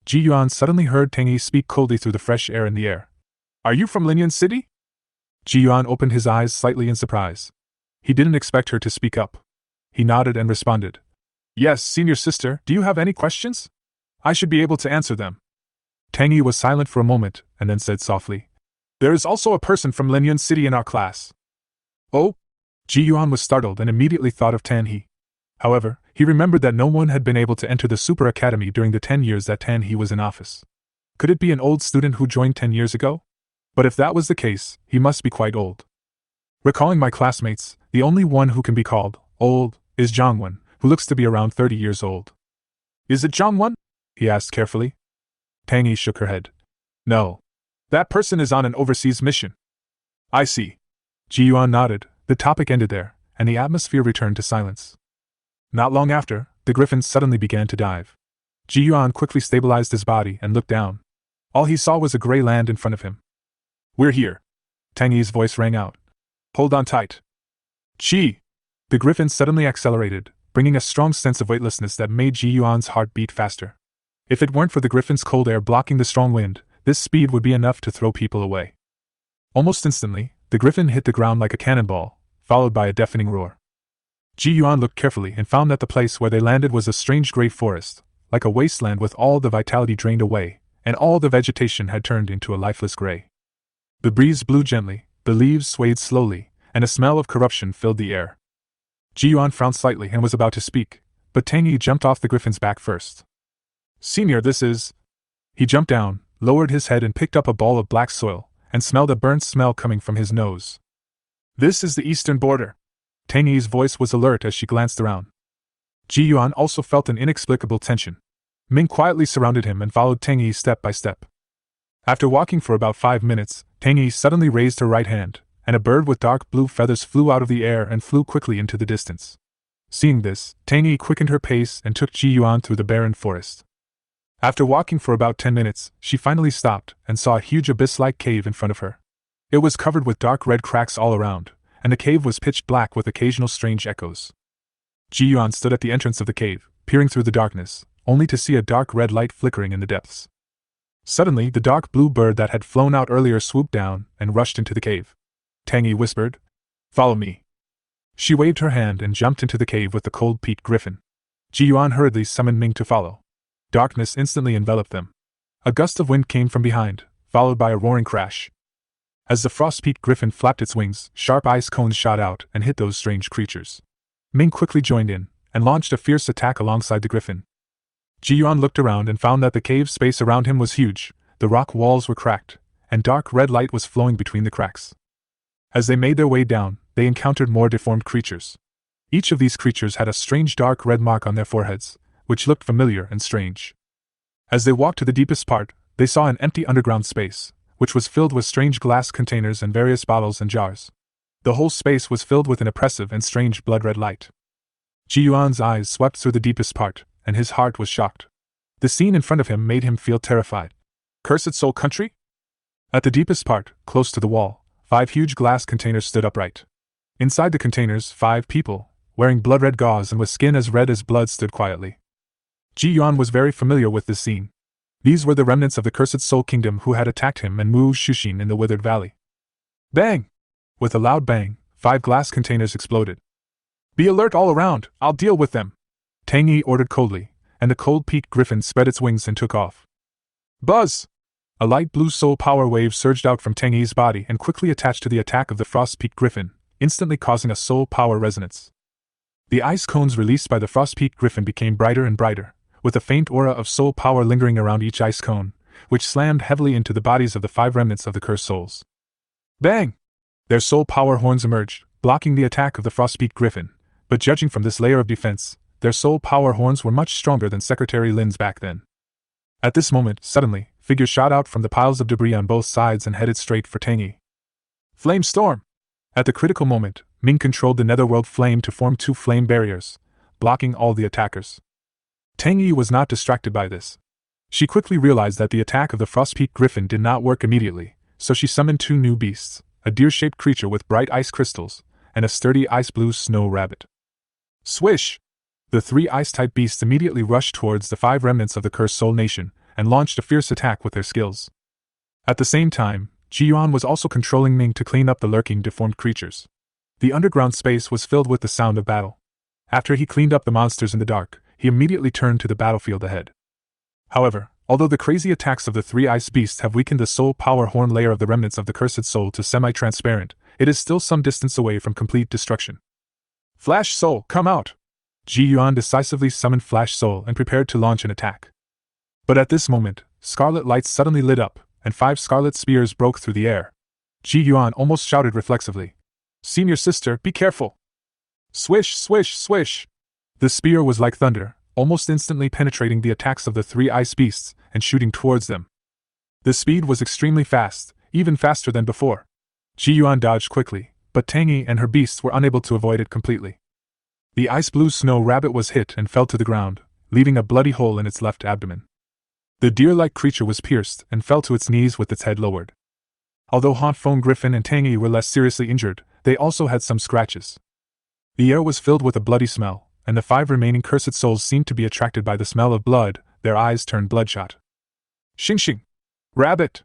Ji Yuan suddenly heard Tang Yi speak coldly through the fresh air in the air. Are you from Linyan City? Ji Yuan opened his eyes slightly in surprise. He didn't expect her to speak up. He nodded and responded. Yes, senior sister, do you have any questions? I should be able to answer them. Tang Yi was silent for a moment, and then said softly. There is also a person from Linyan City in our class. Oh? Ji Yuan was startled and immediately thought of Tan He. However, he remembered that no one had been able to enter the Super Academy during the 10 years that he was in office. Could it be an old student who joined 10 years ago? But if that was the case, he must be quite old. Recalling my classmates, the only one who can be called old is Yuan, who looks to be around 30 years old. Is it Yuan? He asked carefully. Tang Yi shook her head. No. That person is on an overseas mission. I see. Yuan nodded. The topic ended there, and the atmosphere returned to silence. Not long after, the griffin suddenly began to dive. Yuan quickly stabilized his body and looked down. All he saw was a gray land in front of him. We're here. Tang Yi's voice rang out. Hold on tight. Chi! The griffin suddenly accelerated, bringing a strong sense of weightlessness that made Yuan's heart beat faster. If it weren't for the griffin's cold air blocking the strong wind, this speed would be enough to throw people away. Almost instantly, the griffin hit the ground like a cannonball, followed by a deafening roar. Yuan looked carefully and found that the place where they landed was a strange gray forest, like a wasteland with all the vitality drained away, and all the vegetation had turned into a lifeless gray. The breeze blew gently, the leaves swayed slowly, and a smell of corruption filled the air. Yuan frowned slightly and was about to speak, but Tang Yi jumped off the griffin's back first. Senior, this is... He jumped down, lowered his head and picked up a ball of black soil, and smelled a burnt smell coming from his nose. This is the eastern border. Tang Yi's voice was alert as she glanced around. Yuan also felt an inexplicable tension. Ming quietly surrounded him and followed Tang Yi step by step. After walking for about 5 minutes, Tang Yi suddenly raised her right hand, and a bird with dark blue feathers flew out of the air and flew quickly into the distance. Seeing this, Tang Yi quickened her pace and took Yuan through the barren forest. After walking for about 10 minutes, she finally stopped and saw a huge abyss-like cave in front of her. It was covered with dark red cracks all around, and the cave was pitch black with occasional strange echoes. Yuan stood at the entrance of the cave, peering through the darkness, only to see a dark red light flickering in the depths. Suddenly, the dark blue bird that had flown out earlier swooped down and rushed into the cave. Tang Yi whispered, "Follow me." She waved her hand and jumped into the cave with the cold-peaked griffin. Yuan hurriedly summoned Ming to follow. Darkness instantly enveloped them. A gust of wind came from behind, followed by a roaring crash. As the frost-peaked griffin flapped its wings, sharp ice cones shot out and hit those strange creatures. Ming quickly joined in, and launched a fierce attack alongside the griffin. Yuan looked around and found that the cave space around him was huge, the rock walls were cracked, and dark red light was flowing between the cracks. As they made their way down, they encountered more deformed creatures. Each of these creatures had a strange dark red mark on their foreheads, which looked familiar and strange. As they walked to the deepest part, they saw an empty underground space, which was filled with strange glass containers and various bottles and jars. The whole space was filled with an oppressive and strange blood-red light. Yuan's eyes swept through the deepest part, and his heart was shocked. The scene in front of him made him feel terrified. Cursed Soul Country? At the deepest part, close to the wall, 5 huge glass containers stood upright. Inside the containers, 5 people, wearing blood-red gauze and with skin as red as blood, stood quietly. Yuan was very familiar with this scene. These were the remnants of the Cursed Soul Kingdom who had attacked him and Mu Shushin in the Withered Valley. Bang! With a loud bang, 5 glass containers exploded. Be alert all around, I'll deal with them, Tang Yi ordered coldly, and the cold-peaked griffin spread its wings and took off. Buzz! A light blue soul power wave surged out from Tang Yi's body and quickly attached to the attack of the frost-peaked griffin, instantly causing a soul power resonance. The ice cones released by the frost-peaked griffin became brighter and brighter, with a faint aura of soul power lingering around each ice cone, which slammed heavily into the bodies of the 5 remnants of the cursed souls. Bang! Their soul power horns emerged, blocking the attack of the frost-peaked griffin, but judging from this layer of defense, their soul power horns were much stronger than Secretary Lin's back then. At this moment, suddenly, figures shot out from the piles of debris on both sides and headed straight for Tang Yi. Flame Storm! At the critical moment, Ming controlled the netherworld flame to form 2 flame barriers, blocking all the attackers. Tang Yi was not distracted by this. She quickly realized that the attack of the frost-peaked griffin did not work immediately, so she summoned 2 new beasts, a deer-shaped creature with bright ice crystals, and a sturdy ice-blue snow rabbit. Swish! The 3 ice-type beasts immediately rushed towards the 5 remnants of the Cursed Soul Nation, and launched a fierce attack with their skills. At the same time, Yuan was also controlling Ming to clean up the lurking deformed creatures. The underground space was filled with the sound of battle. After he cleaned up the monsters in the dark, he immediately turned to the battlefield ahead. However, although the crazy attacks of the 3 ice beasts have weakened the soul power horn layer of the remnants of the Cursed Soul to semi-transparent, it is still some distance away from complete destruction. Flash Soul, come out! Ji Yuan decisively summoned Flash Soul and prepared to launch an attack. But at this moment, scarlet lights suddenly lit up, and 5 scarlet spears broke through the air. Ji Yuan almost shouted reflexively, "Senior sister, be careful!" Swish, swish, swish! The spear was like thunder, almost instantly penetrating the attacks of the 3 ice beasts and shooting towards them. The speed was extremely fast, even faster than before. Ji Yuan dodged quickly, but Tangy and her beasts were unable to avoid it completely. The ice blue snow rabbit was hit and fell to the ground, leaving a bloody hole in its left abdomen. The deer-like creature was pierced and fell to its knees with its head lowered. Although Haunt Foam Griffin and Tangy were less seriously injured, they also had some scratches. The air was filled with a bloody smell, and the 5 remaining cursed souls seemed to be attracted by the smell of blood. Their eyes turned bloodshot. Xing Xing! Rabbit!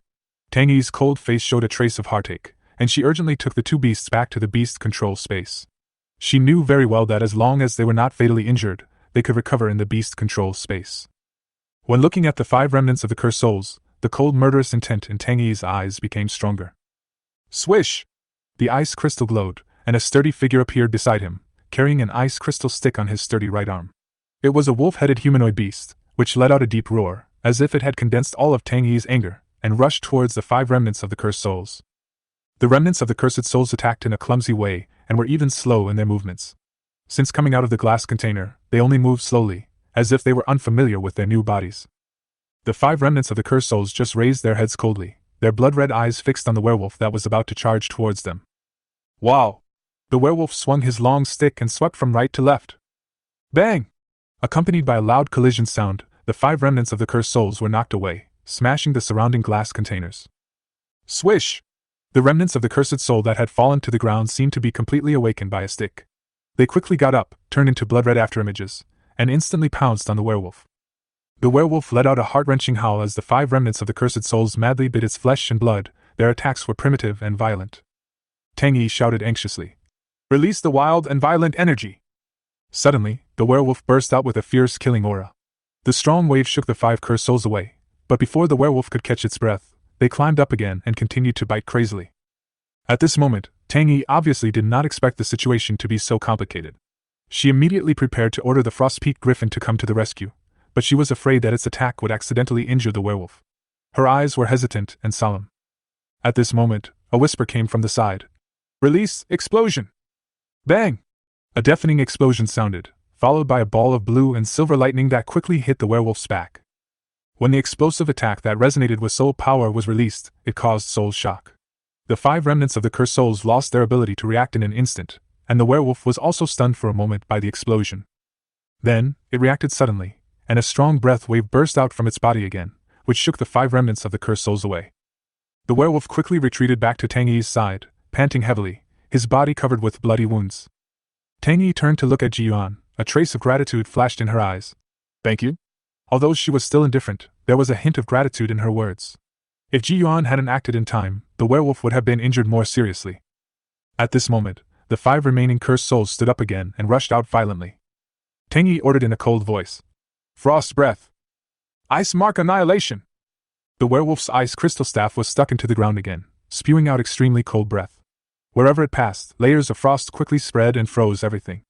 Tangy's cold face showed a trace of heartache, and she urgently took the 2 beasts back to the beast control space. She knew very well that as long as they were not fatally injured, they could recover in the beast control space. When looking at the 5 remnants of the cursed souls, the cold murderous intent in Tangy's eyes became stronger. Swish! The ice crystal glowed, and a sturdy figure appeared beside him, carrying an ice crystal stick on his sturdy right arm. It was a wolf-headed humanoid beast, which let out a deep roar, as if it had condensed all of Tangy's anger, and rushed towards the 5 remnants of the cursed souls. The remnants of the cursed souls attacked in a clumsy way, and were even slow in their movements. Since coming out of the glass container, they only moved slowly, as if they were unfamiliar with their new bodies. The 5 remnants of the cursed souls just raised their heads coldly, their blood-red eyes fixed on the werewolf that was about to charge towards them. Wow! The werewolf swung his long stick and swept from right to left. Bang! Accompanied by a loud collision sound, the 5 remnants of the cursed souls were knocked away, smashing the surrounding glass containers. Swish! The remnants of the cursed soul that had fallen to the ground seemed to be completely awakened by a stick. They quickly got up, turned into blood-red afterimages, and instantly pounced on the werewolf. The werewolf let out a heart-wrenching howl as the 5 remnants of the cursed souls madly bit its flesh and blood. Their attacks were primitive and violent. Tangy shouted anxiously, "Release the wild and violent energy!" Suddenly, the werewolf burst out with a fierce killing aura. The strong wave shook the 5 cursed souls away, but before the werewolf could catch its breath, they climbed up again and continued to bite crazily. At this moment, Tangy obviously did not expect the situation to be so complicated. She immediately prepared to order the Frostpeak Griffin to come to the rescue, but she was afraid that its attack would accidentally injure the werewolf. Her eyes were hesitant and solemn. At this moment, a whisper came from the side. "Release, explosion!" Bang! A deafening explosion sounded, followed by a ball of blue and silver lightning that quickly hit the werewolf's back. When the explosive attack that resonated with soul power was released, it caused soul shock. The 5 remnants of the cursed souls lost their ability to react in an instant, and the werewolf was also stunned for a moment by the explosion. Then, it reacted suddenly, and a strong breath wave burst out from its body again, which shook the 5 remnants of the cursed souls away. The werewolf quickly retreated back to Tangy's side, panting heavily, his body covered with bloody wounds. Tangy turned to look at Ji Yuan, a trace of gratitude flashed in her eyes. "Thank you?" Although she was still indifferent, there was a hint of gratitude in her words. If Ji Yuan hadn't acted in time, the werewolf would have been injured more seriously. At this moment, the 5 remaining cursed souls stood up again and rushed out violently. Tangy ordered in a cold voice, "Frost breath! Ice mark annihilation!" The werewolf's ice crystal staff was stuck into the ground again, spewing out extremely cold breath. Wherever it passed, layers of frost quickly spread and froze everything.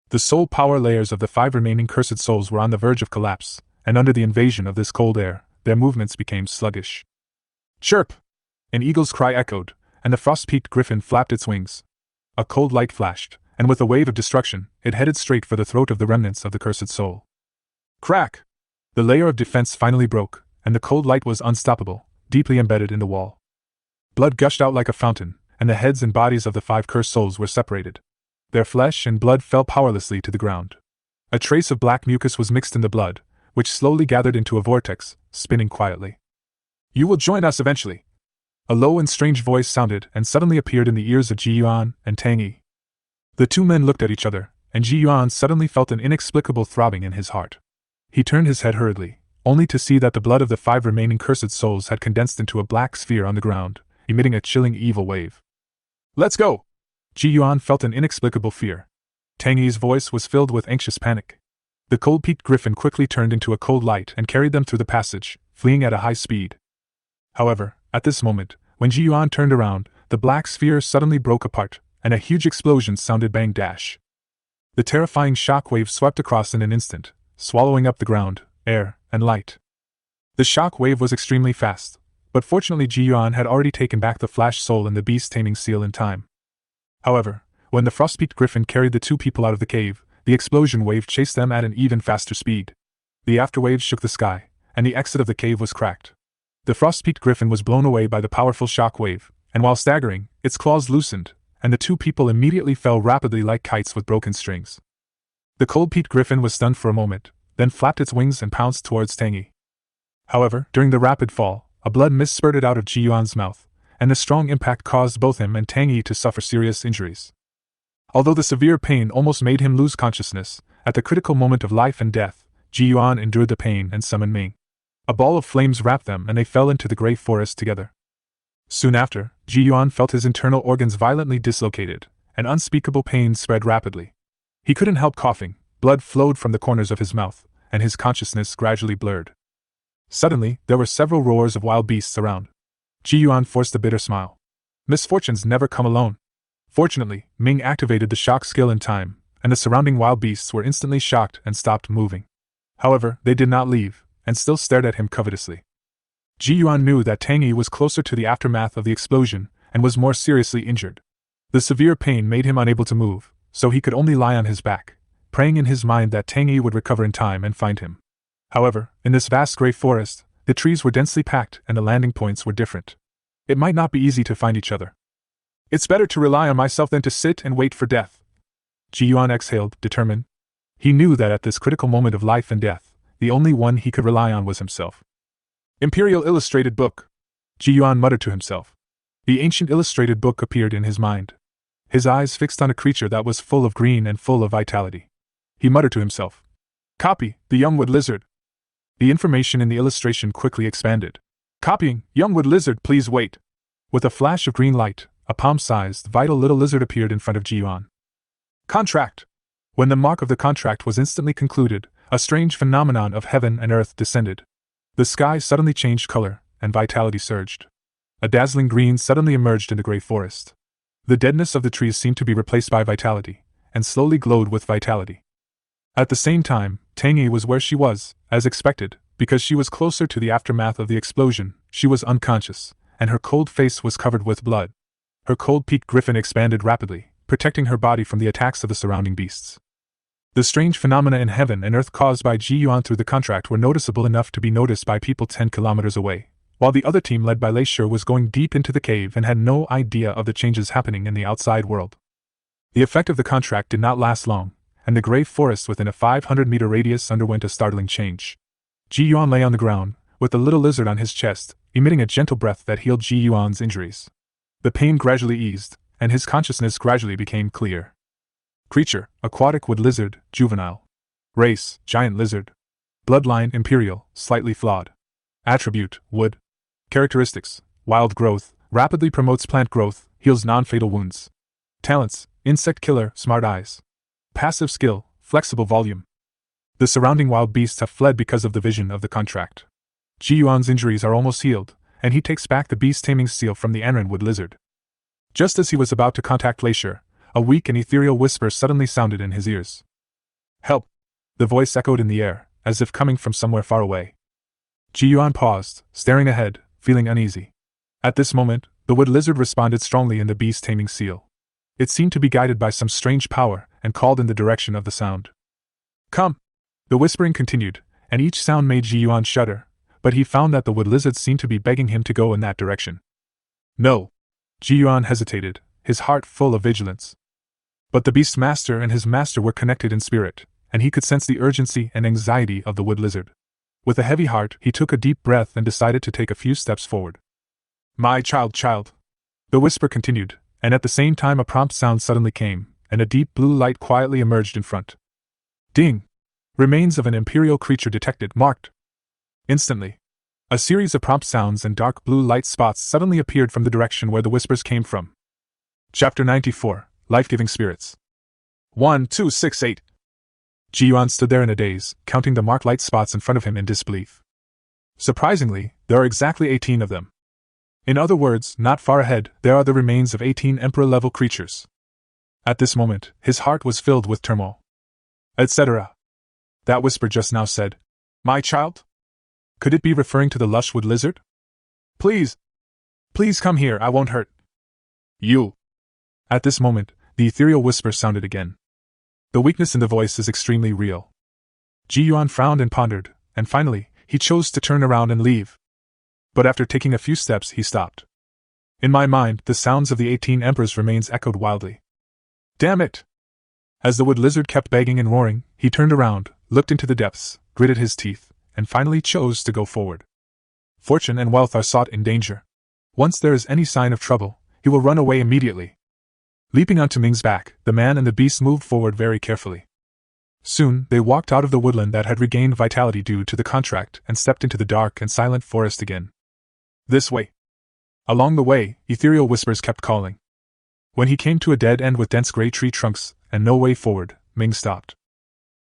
The soul power layers of the 5 remaining cursed souls were on the verge of collapse, and under the invasion of this cold air, their movements became sluggish. Chirp! An eagle's cry echoed, and the frost-peaked griffin flapped its wings. A cold light flashed, and with a wave of destruction, it headed straight for the throat of the remnants of the cursed soul. Crack! The layer of defense finally broke, and the cold light was unstoppable, deeply embedded in the wall. Blood gushed out like a fountain, and the heads and bodies of the 5 cursed souls were separated. Their flesh and blood fell powerlessly to the ground. A trace of black mucus was mixed in the blood, which slowly gathered into a vortex, spinning quietly. "You will join us eventually." A low and strange voice sounded and suddenly appeared in the ears of Ji Yuan and Tangy. The 2 men looked at each other, and Ji Yuan suddenly felt an inexplicable throbbing in his heart. He turned his head hurriedly, only to see that the blood of the 5 remaining cursed souls had condensed into a black sphere on the ground, emitting a chilling evil wave. "Let's go!" Ji Yuan felt an inexplicable fear. Tangy's voice was filled with anxious panic. The cold-peaked griffin quickly turned into a cold light and carried them through the passage, fleeing at a high speed. However, at this moment, when Ji Yuan turned around, the black sphere suddenly broke apart, and a huge explosion sounded bang dash. The terrifying shock wave swept across in an instant, swallowing up the ground, air, and light. The shock wave was extremely fast, but fortunately Yuan had already taken back the flash soul and the beast taming seal in time. However, when the frostpeak griffin carried the two people out of the cave, the explosion wave chased them at an even faster speed. The afterwaves shook the sky, and the exit of the cave was cracked. The frostpeak griffin was blown away by the powerful shock wave, and while staggering, its claws loosened, and the two people immediately fell rapidly like kites with broken strings. The cold peat griffin was stunned for a moment, then flapped its wings and pounced towards Tangy. However, during the rapid fall, a blood mist spurted out of Yuan's mouth, and the strong impact caused both him and Tangy to suffer serious injuries. Although the severe pain almost made him lose consciousness, at the critical moment of life and death, Yuan endured the pain and summoned Ming. A ball of flames wrapped them and they fell into the grey forest together. Soon after, Yuan felt his internal organs violently dislocated, and unspeakable pain spread rapidly. He couldn't help coughing, blood flowed from the corners of his mouth, and his consciousness gradually blurred. Suddenly, there were several roars of wild beasts around. Yuan forced a bitter smile. Misfortunes never come alone. Fortunately, Ming activated the shock skill in time, and the surrounding wild beasts were instantly shocked and stopped moving. However, they did not leave, and still stared at him covetously. Yuan knew that Tangy was closer to the aftermath of the explosion, and was more seriously injured. The severe pain made him unable to move, so he could only lie on his back, praying in his mind that Tangy would recover in time and find him. However, in this vast grey forest, the trees were densely packed and the landing points were different. It might not be easy to find each other. It's better to rely on myself than to sit and wait for death. Yuan exhaled, determined. He knew that at this critical moment of life and death, the only one he could rely on was himself. Imperial Illustrated Book, Yuan muttered to himself. The ancient illustrated book appeared in his mind. His eyes fixed on a creature that was full of green and full of vitality. He muttered to himself. Copy, the young wood lizard. The information in the illustration quickly expanded. Copying, young wood lizard, please wait. With a flash of green light, a palm-sized, vital little lizard appeared in front of Yuan. Contract. When the mark of the contract was instantly concluded, a strange phenomenon of heaven and earth descended. The sky suddenly changed color, and vitality surged. A dazzling green suddenly emerged in the grey forest. The deadness of the trees seemed to be replaced by vitality, and slowly glowed with vitality. At the same time, Tangy was where she was, as expected, because she was closer to the aftermath of the explosion. She was unconscious, and her cold face was covered with blood. Her cold-peaked griffin expanded rapidly, protecting her body from the attacks of the surrounding beasts. The strange phenomena in heaven and earth caused by Yuan through the contract were noticeable enough to be noticed by people 10 kilometers away, while the other team led by Lei Shi was going deep into the cave and had no idea of the changes happening in the outside world. The effect of the contract did not last long, and the grey forest within a 500-meter radius underwent a startling change. Yuan lay on the ground, with the little lizard on his chest, emitting a gentle breath that healed Yuan's injuries. The pain gradually eased, and his consciousness gradually became clear. Creature, aquatic wood lizard, juvenile. Race, giant lizard. Bloodline, imperial, slightly flawed. Attribute, wood. Characteristics, wild growth, rapidly promotes plant growth, heals non-fatal wounds. Talents, insect killer, smart eyes. Passive skill, flexible volume. The surrounding wild beasts have fled because of the vision of the contract. Yuan's injuries are almost healed, and he takes back the beast taming seal from the Anran wood lizard. Just as he was about to contact Lei Shi, a weak and ethereal whisper suddenly sounded in his ears. Help! The voice echoed in the air, as if coming from somewhere far away. Yuan paused, staring ahead, feeling uneasy. At this moment, the wood lizard responded strongly in the beast taming seal. It seemed to be guided by some strange power, and called in the direction of the sound. Come! The whispering continued, and each sound made Yuan shudder, but he found that the wood lizard seemed to be begging him to go in that direction. No! Yuan hesitated, his heart full of vigilance. But the beast master and his master were connected in spirit, and he could sense the urgency and anxiety of the wood lizard. With a heavy heart, he took a deep breath and decided to take a few steps forward. My child. The whisper continued, and at the same time a prompt sound suddenly came, and a deep blue light quietly emerged in front. Ding! Remains of an imperial creature detected, marked. Instantly, a series of prompt sounds and dark blue light spots suddenly appeared from the direction where the whispers came from. Chapter 94. Life-giving spirits. 1, 2, 6, 8. Yuan stood there in a daze, counting the marked light spots in front of him in disbelief. Surprisingly, there are exactly 18 of them. In other words, not far ahead, there are the remains of 18 Emperor-level creatures. At this moment, his heart was filled with turmoil. etc. That whisper just now said, "My child?" Could it be referring to the lushwood lizard? Please come here, I won't hurt you. At this moment, the ethereal whisper sounded again. The weakness in the voice is extremely real. Yuan frowned and pondered, and finally, he chose to turn around and leave. But after taking a few steps, he stopped. In my mind, the sounds of the 18 emperors remains echoed wildly. Damn it! As the wood lizard kept begging and roaring, he turned around, looked into the depths, gritted his teeth, and finally chose to go forward. Fortune and wealth are sought in danger. Once there is any sign of trouble, he will run away immediately. Leaping onto Ming's back, the man and the beast moved forward very carefully. Soon, they walked out of the woodland that had regained vitality due to the contract and stepped into the dark and silent forest again. This way. Along the way, ethereal whispers kept calling. When he came to a dead end with dense gray tree trunks and no way forward, Ming stopped.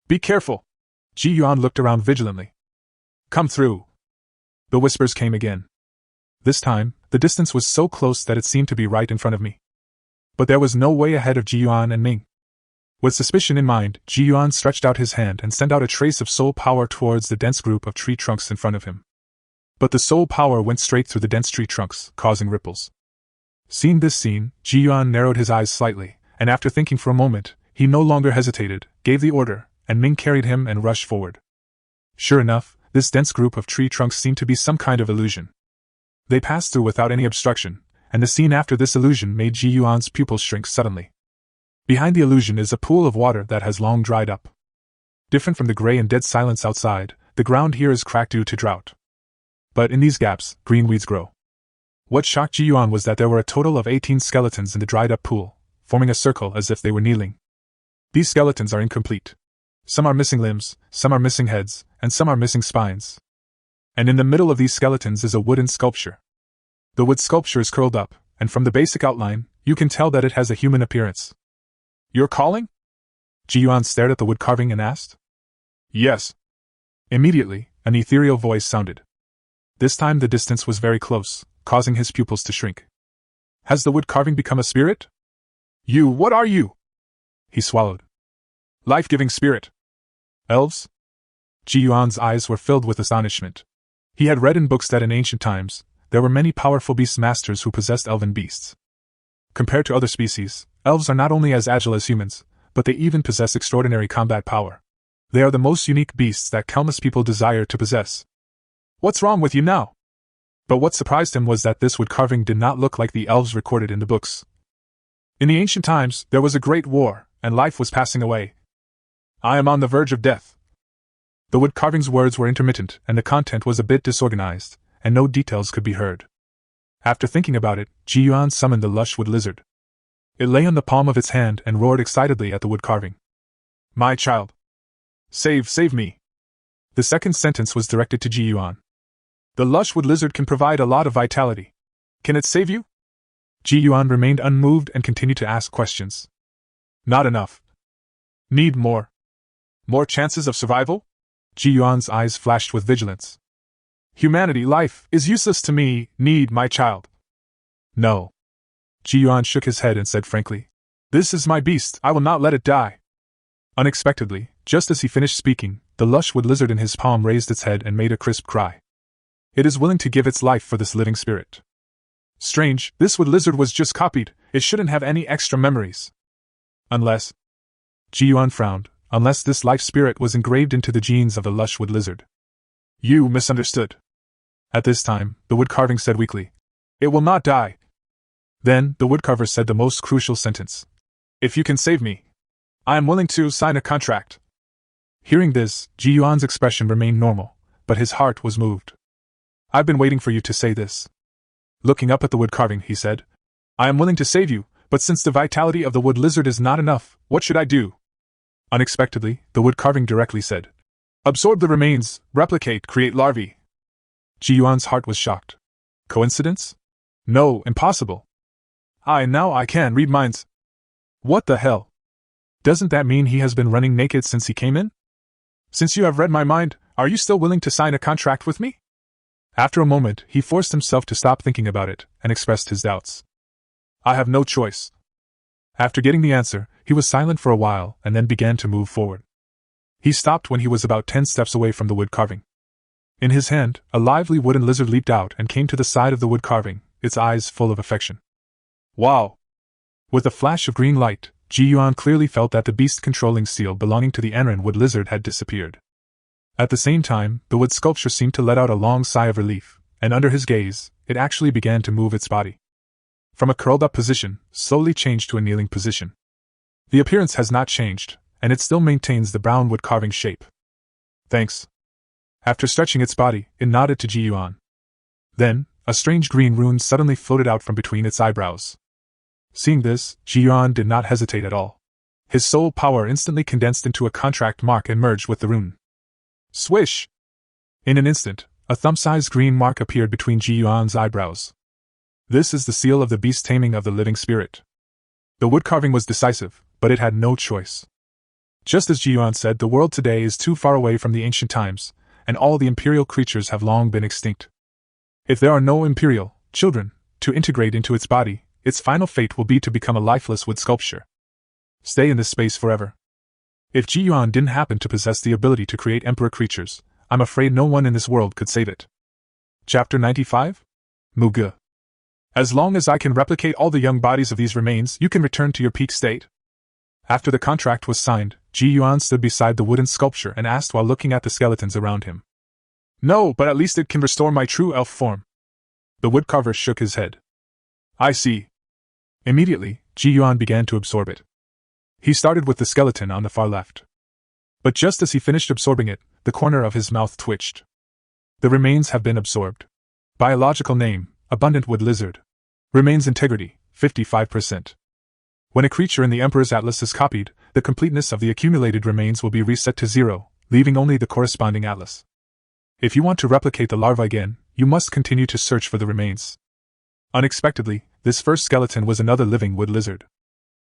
Be careful! Yuan looked around vigilantly. Come through! The whispers came again. This time, the distance was so close that it seemed to be right in front of me. But there was no way ahead of Yuan and Ming. With suspicion in mind, Yuan stretched out his hand and sent out a trace of soul power towards the dense group of tree trunks in front of him. But the soul power went straight through the dense tree trunks, causing ripples. Seeing this scene, Yuan narrowed his eyes slightly, and after thinking for a moment, he no longer hesitated, gave the order, and Ming carried him and rushed forward. Sure enough, this dense group of tree trunks seemed to be some kind of illusion. They passed through without any obstruction, and the scene after this illusion made Yuan's pupils shrink suddenly. Behind the illusion is a pool of water that has long dried up. Different from the gray and dead silence outside, the ground here is cracked due to drought. But in these gaps, green weeds grow. What shocked Yuan was that there were a total of 18 skeletons in the dried-up pool, forming a circle as if they were kneeling. These skeletons are incomplete. Some are missing limbs, some are missing heads, and some are missing spines. And in the middle of these skeletons is a wooden sculpture. The wood sculpture is curled up, and from the basic outline, you can tell that it has a human appearance. You're calling? Yuan stared at the wood carving and asked. Yes. Immediately, an ethereal voice sounded. This time the distance was very close, causing his pupils to shrink. Has the wood carving become a spirit? What are you? He swallowed. Life-giving spirit. Elves? Yuan's eyes were filled with astonishment. He had read in books that in ancient times, there were many powerful beast masters who possessed elven beasts. Compared to other species, elves are not only as agile as humans, but they even possess extraordinary combat power. They are the most unique beasts that countless people desire to possess. What's wrong with you now? But what surprised him was that this wood carving did not look like the elves recorded in the books. In the ancient times, there was a great war, and life was passing away. I am on the verge of death. The wood carving's words were intermittent, and the content was a bit disorganized, and no details could be heard. After thinking about it, Yuan summoned the lush wood lizard. It lay on the palm of its hand and roared excitedly at the wood carving. My child! Save me! The second sentence was directed to Yuan. The lush wood lizard can provide a lot of vitality. Can it save you? Yuan remained unmoved and continued to ask questions. Not enough. Need more. More chances of survival? Yuan's eyes flashed with vigilance. Humanity, life, is useless to me, need my child. No. Yuan shook his head and said frankly, This is my beast, I will not let it die. Unexpectedly, just as he finished speaking, the lush wood lizard in his palm raised its head and made a crisp cry. It is willing to give its life for this living spirit. Strange, this wood lizard was just copied, it shouldn't have any extra memories. Unless... Yuan frowned, unless this life spirit was engraved into the genes of the lush wood lizard. You misunderstood. At this time, the wood carving said weakly, It will not die. Then, the woodcarver said the most crucial sentence. If you can save me, I am willing to sign a contract. Hearing this, Yuan's expression remained normal, but his heart was moved. I've been waiting for you to say this. Looking up at the wood carving, he said, I am willing to save you, but since the vitality of the wood lizard is not enough, what should I do? Unexpectedly, the wood carving directly said, Absorb the remains, replicate, create larvae. Yuan's heart was shocked. Coincidence? No, impossible. Now I can read minds. What the hell? Doesn't that mean he has been running naked since he came in? Since you have read my mind, are you still willing to sign a contract with me? After a moment, he forced himself to stop thinking about it, and expressed his doubts. I have no choice. After getting the answer, he was silent for a while, and then began to move forward. He stopped when he was about 10 steps away from the wood carving. In his hand, a lively wooden lizard leaped out and came to the side of the wood carving, its eyes full of affection. Wow! With a flash of green light, Yuan clearly felt that the beast-controlling seal belonging to the Anran wood lizard had disappeared. At the same time, the wood sculpture seemed to let out a long sigh of relief, and under his gaze, it actually began to move its body. From a curled-up position, slowly changed to a kneeling position. The appearance has not changed, and it still maintains the brown wood carving shape. Thanks. After stretching its body, it nodded to Yuan. Then, a strange green rune suddenly floated out from between its eyebrows. Seeing this, Yuan did not hesitate at all. His soul power instantly condensed into a contract mark and merged with the rune. Swish! In an instant, a thumb-sized green mark appeared between Yuan's eyebrows. This is the seal of the beast taming of the living spirit. The wood carving was decisive, but it had no choice. Just as Yuan said, the world today is too far away from the ancient times, and all the imperial creatures have long been extinct. If there are no imperial children to integrate into its body, its final fate will be to become a lifeless wood sculpture. Stay in this space forever. If Yuan didn't happen to possess the ability to create emperor creatures, I'm afraid no one in this world could save it. Chapter 95? Manga. As long as I can replicate all the young bodies of these remains, you can return to your peak state. After the contract was signed, Yuan stood beside the wooden sculpture and asked while looking at the skeletons around him. No, but at least it can restore my true elf form. The woodcarver shook his head. I see. Immediately, Yuan began to absorb it. He started with the skeleton on the far left. But just as he finished absorbing it, the corner of his mouth twitched. The remains have been absorbed. Biological name, Abundant Wood Lizard. Remains integrity, 55%. When a creature in the Emperor's Atlas is copied, the completeness of the accumulated remains will be reset to 0, leaving only the corresponding atlas. If you want to replicate the larva again, you must continue to search for the remains. Unexpectedly, this first skeleton was another living wood lizard.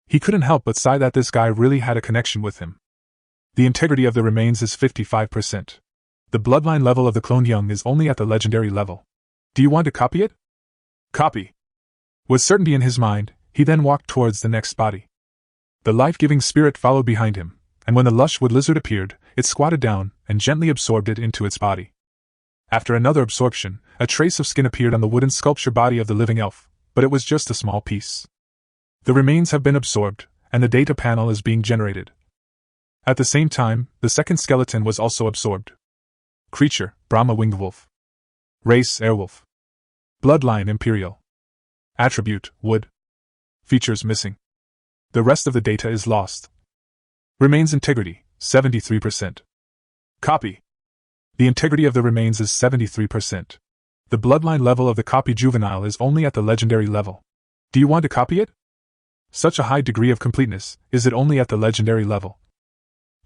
He couldn't help but sigh that this guy really had a connection with him. The integrity of the remains is 55%. The bloodline level of the cloned young is only at the legendary level. Do you want to copy it? Copy. With certainty in his mind, he then walked towards the next body. The life-giving spirit followed behind him, and when the lush wood lizard appeared, it squatted down and gently absorbed it into its body. After another absorption, a trace of skin appeared on the wooden sculpture body of the living elf, but it was just a small piece. The remains have been absorbed, and the data panel is being generated. At the same time, the second skeleton was also absorbed. Creature, Brahma winged wolf. Race, airwolf. Bloodline, imperial. Attribute, wood. Features missing. The rest of the data is lost. Remains integrity, 73%. Copy. The integrity of the remains is 73%. The bloodline level of the copy juvenile is only at the legendary level. Do you want to copy it? Such a high degree of completeness, is it only at the legendary level?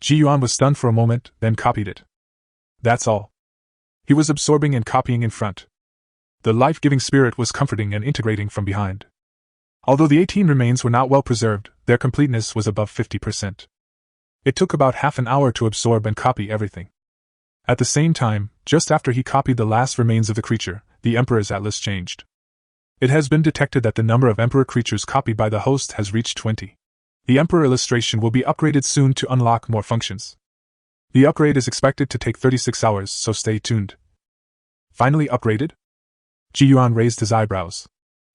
Yuan was stunned for a moment, then copied it. That's all. He was absorbing and copying in front. The life-giving spirit was comforting and integrating from behind. Although the 18 remains were not well preserved, their completeness was above 50%. It took about half an hour to absorb and copy everything. At the same time, just after he copied the last remains of the creature, the Emperor's Atlas changed. It has been detected that the number of Emperor creatures copied by the host has reached 20. The Emperor illustration will be upgraded soon to unlock more functions. The upgrade is expected to take 36 hours, so stay tuned. Finally upgraded? Yuan raised his eyebrows.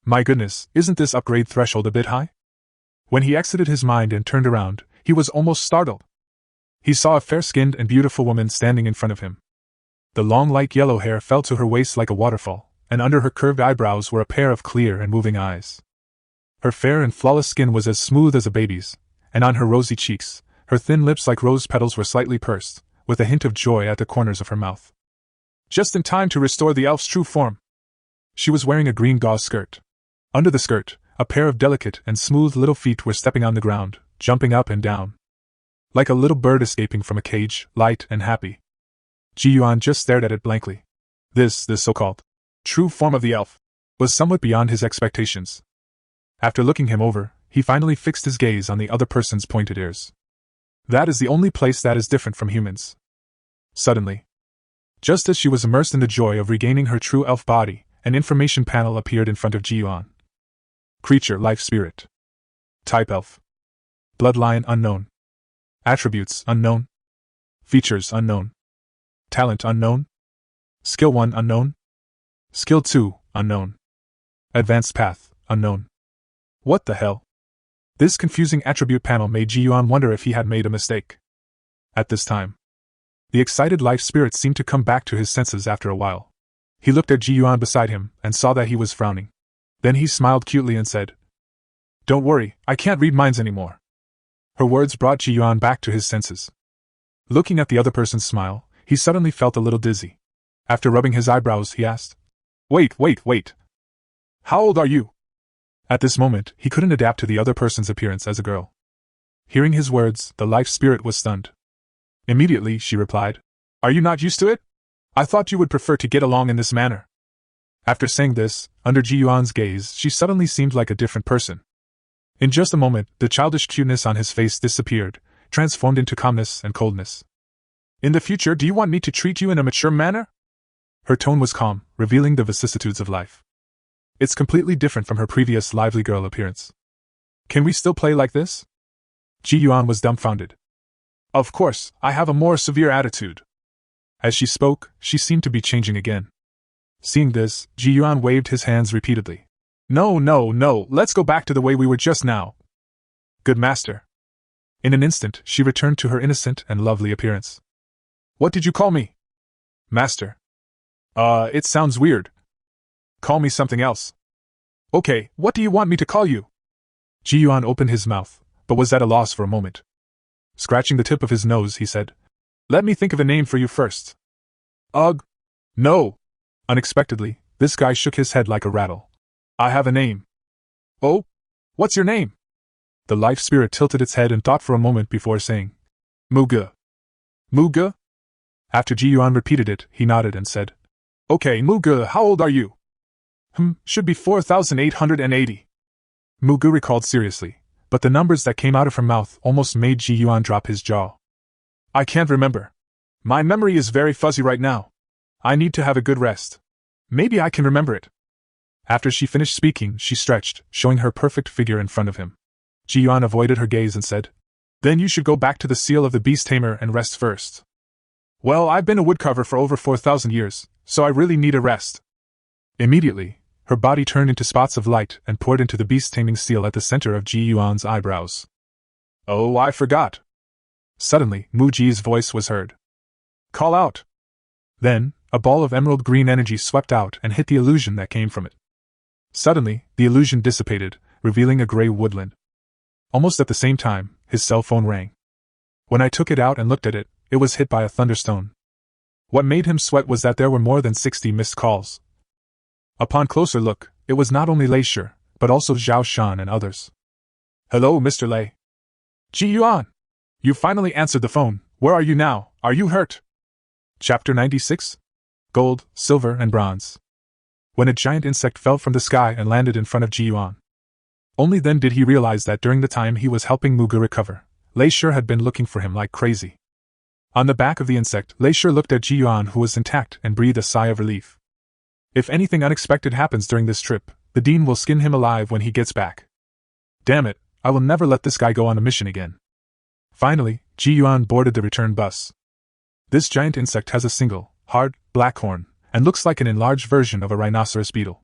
My goodness, isn't this upgrade threshold a bit high? When he exited his mind and turned around, he was almost startled. He saw a fair-skinned and beautiful woman standing in front of him. The long light yellow hair fell to her waist like a waterfall, and under her curved eyebrows were a pair of clear and moving eyes. Her fair and flawless skin was as smooth as a baby's, and on her rosy cheeks, her thin lips like rose petals were slightly pursed, with a hint of joy at the corners of her mouth. Just in time to restore the elf's true form. She was wearing a green gauze skirt. Under the skirt, a pair of delicate and smooth little feet were stepping on the ground, jumping up and down. Like a little bird escaping from a cage, light and happy. Yuan just stared at it blankly. This so-called true form of the elf was somewhat beyond his expectations. After looking him over, he finally fixed his gaze on the other person's pointed ears. That is the only place that is different from humans. Suddenly, just as she was immersed in the joy of regaining her true elf body, an information panel appeared in front of Yuan. Creature, life spirit. Type elf. Bloodline unknown. Attributes unknown. Features unknown. Talent unknown. Skill 1 unknown. Skill 2 unknown. Advanced path unknown. What the hell? This confusing attribute panel made Yuan wonder if he had made a mistake. At this time, the excited life spirit seemed to come back to his senses after a while. He looked at Yuan beside him and saw that he was frowning. Then he smiled cutely and said, "Don't worry, I can't read minds anymore." Her words brought Yuan back to his senses. Looking at the other person's smile, he suddenly felt a little dizzy. After rubbing his eyebrows, he asked, Wait. How old are you?" At this moment, he couldn't adapt to the other person's appearance as a girl. Hearing his words, the life spirit was stunned. Immediately, she replied, "Are you not used to it? I thought you would prefer to get along in this manner." After saying this, under Yuan's gaze, she suddenly seemed like a different person. In just a moment, the childish cuteness on his face disappeared, transformed into calmness and coldness. "In the future, do you want me to treat you in a mature manner?" Her tone was calm, revealing the vicissitudes of life. It's completely different from her previous lively girl appearance. "Can we still play like this?" Yuan was dumbfounded. "Of course, I have a more severe attitude." As she spoke, she seemed to be changing again. Seeing this, Yuan waved his hands repeatedly. No, let's go back to the way we were just now." "Good master." In an instant, she returned to her innocent and lovely appearance. "What did you call me?" "Master." It sounds weird." "Call me something else." "Okay, what do you want me to call you?" Yuan opened his mouth, but was at a loss for a moment. Scratching the tip of his nose, he said, "Let me think of a name for you first." "Ugh. No." Unexpectedly, this guy shook his head like a rattle. "I have a name." "Oh? What's your name?" The life spirit tilted its head and thought for a moment before saying, "Muga." "Muga?" After Yuan repeated it, he nodded and said, "Okay, Muga, how old are you?" Should be 4,880. Muga recalled seriously, but the numbers that came out of her mouth almost made Yuan drop his jaw. "I can't remember. My memory is very fuzzy right now. I need to have a good rest. Maybe I can remember it." After she finished speaking, she stretched, showing her perfect figure in front of him. Yuan avoided her gaze and said, "Then you should go back to the seal of the beast tamer and rest first." "Well, I've been a woodcarver for over 4,000 years, so I really need a rest." Immediately, her body turned into spots of light and poured into the beast-taming seal at the center of Yuan's eyebrows. "Oh, I forgot." Suddenly, Muji's voice was heard. "Call out." Then, a ball of emerald green energy swept out and hit the illusion that came from it. Suddenly, the illusion dissipated, revealing a gray woodland. Almost at the same time, his cell phone rang. When I took it out and looked at it, it was hit by a thunderstone. What made him sweat was that there were more than 60 missed calls. Upon closer look, it was not only Lei Shi, but also Zhao Shan and others. "Hello, Mr. Lei." "Yuan! You finally answered the phone. Where are you now? Are you hurt?" Chapter 96. Gold, Silver, and Bronze. When a giant insect fell from the sky and landed in front of Yuan. Only then did he realize that during the time he was helping Muga recover, Lei Shi had been looking for him like crazy. On the back of the insect, Lei Shi looked at Yuan, who was intact, and breathed a sigh of relief. If anything unexpected happens during this trip, the Dean will skin him alive when he gets back. Damn it, I will never let this guy go on a mission again. Finally, Yuan boarded the return bus. This giant insect has a single, hard, black horn, and looks like an enlarged version of a rhinoceros beetle.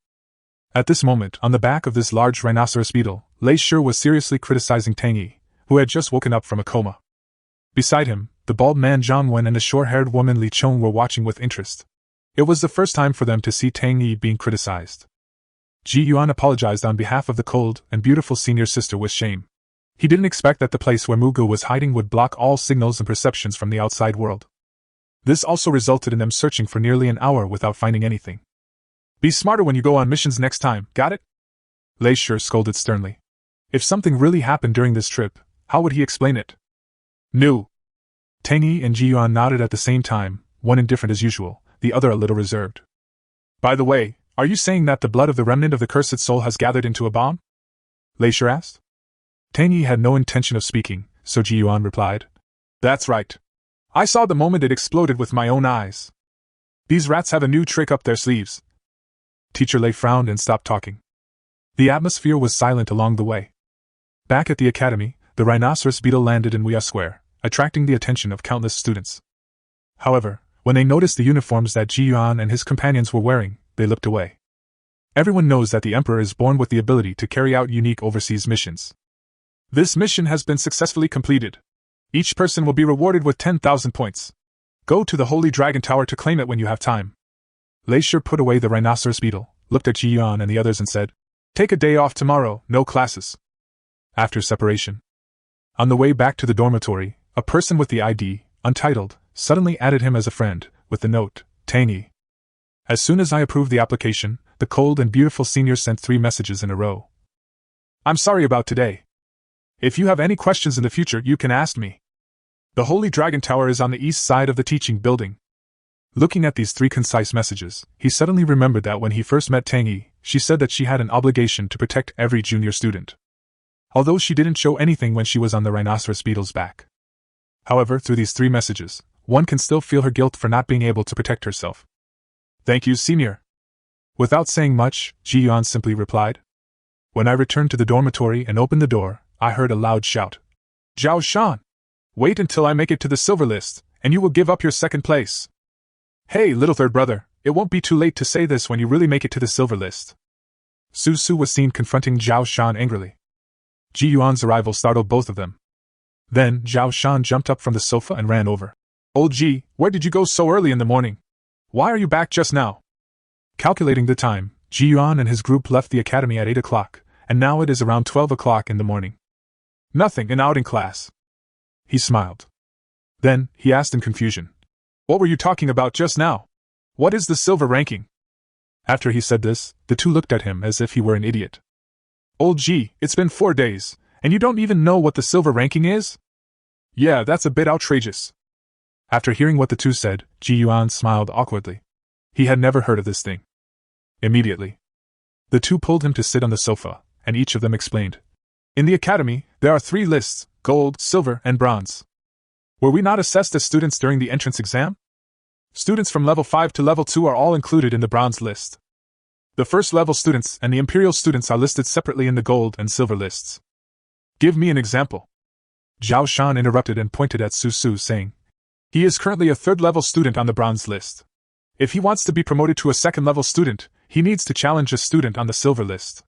At this moment, on the back of this large rhinoceros beetle, Lei Shi was seriously criticizing Tang Yi, who had just woken up from a coma. Beside him, the bald man Zhang Wen and the short-haired woman Li Chong were watching with interest. It was the first time for them to see Tang Yi being criticized. Yuan apologized on behalf of the cold and beautiful senior sister with shame. He didn't expect that the place where Muga was hiding would block all signals and perceptions from the outside world. This also resulted in them searching for nearly an hour without finding anything. "Be smarter when you go on missions next time, got it?" Lei Shi scolded sternly. If something really happened during this trip, how would he explain it? "No." Tang Yi and Yuan nodded at the same time, one indifferent as usual, the other a little reserved. "By the way, are you saying that the blood of the remnant of the cursed soul has gathered into a bomb?" Lei Shi asked. Tang Yi had no intention of speaking, so Yuan replied, "That's right. I saw the moment it exploded with my own eyes. These rats have a new trick up their sleeves." Teacher Lei frowned and stopped talking. The atmosphere was silent along the way. Back at the academy, the rhinoceros beetle landed in Weia Square, attracting the attention of countless students. However, when they noticed the uniforms that Yuan and his companions were wearing, they looked away. Everyone knows that the Emperor is born with the ability to carry out unique overseas missions. This mission has been successfully completed. Each person will be rewarded with 10,000 points. Go to the Holy Dragon Tower to claim it when you have time. Leisure put away the rhinoceros beetle, looked at Yuan and the others and said, "Take a day off tomorrow, no classes." After separation. On the way back to the dormitory, a person with the ID, Untitled, suddenly added him as a friend, with the note, Tangy. As soon as I approved the application, the cold and beautiful senior sent 3 messages in a row. "I'm sorry about today. If you have any questions in the future, you can ask me. The Holy Dragon Tower is on the east side of the teaching building." Looking at these 3 concise messages, he suddenly remembered that when he first met Tangy, she said that she had an obligation to protect every junior student. Although she didn't show anything when she was on the rhinoceros beetle's back. However, through these 3 messages, one can still feel her guilt for not being able to protect herself. "Thank you, senior." Without saying much, Yuan simply replied. When I returned to the dormitory and opened the door, I heard a loud shout. "Zhao Shan! Wait until I make it to the silver list, and you will give up your second place." "Hey, little third brother, it won't be too late to say this when you really make it to the silver list." Su Su was seen confronting Zhao Shan angrily. Yuan's arrival startled both of them. Then, Zhao Shan jumped up from the sofa and ran over. "Old Ji, where did you go so early in the morning? Why are you back just now?" Calculating the time, Yuan and his group left the academy at 8 o'clock, and now it is around 12 o'clock in the morning. "Nothing, an outing class." He smiled. Then, he asked in confusion. "What were you talking about just now? What is the silver ranking?" After he said this, the 2 looked at him as if he were an idiot. "Old Ji, it's been 4 days, and you don't even know what the silver ranking is? Yeah, that's a bit outrageous." After hearing what the 2 said, Yuan smiled awkwardly. He had never heard of this thing. Immediately, the 2 pulled him to sit on the sofa, and each of them explained. "In the academy, there are 3 lists, gold, silver, and bronze. Were we not assessed as students during the entrance exam? Students from level 5 to level 2 are all included in the bronze list. The first level students and the imperial students are listed separately in the gold and silver lists." "Give me an example." Zhao Shan interrupted and pointed at Su Su, saying, "He is currently a 3rd-level student on the bronze list. If he wants to be promoted to a 2nd-level student, he needs to challenge a student on the silver list.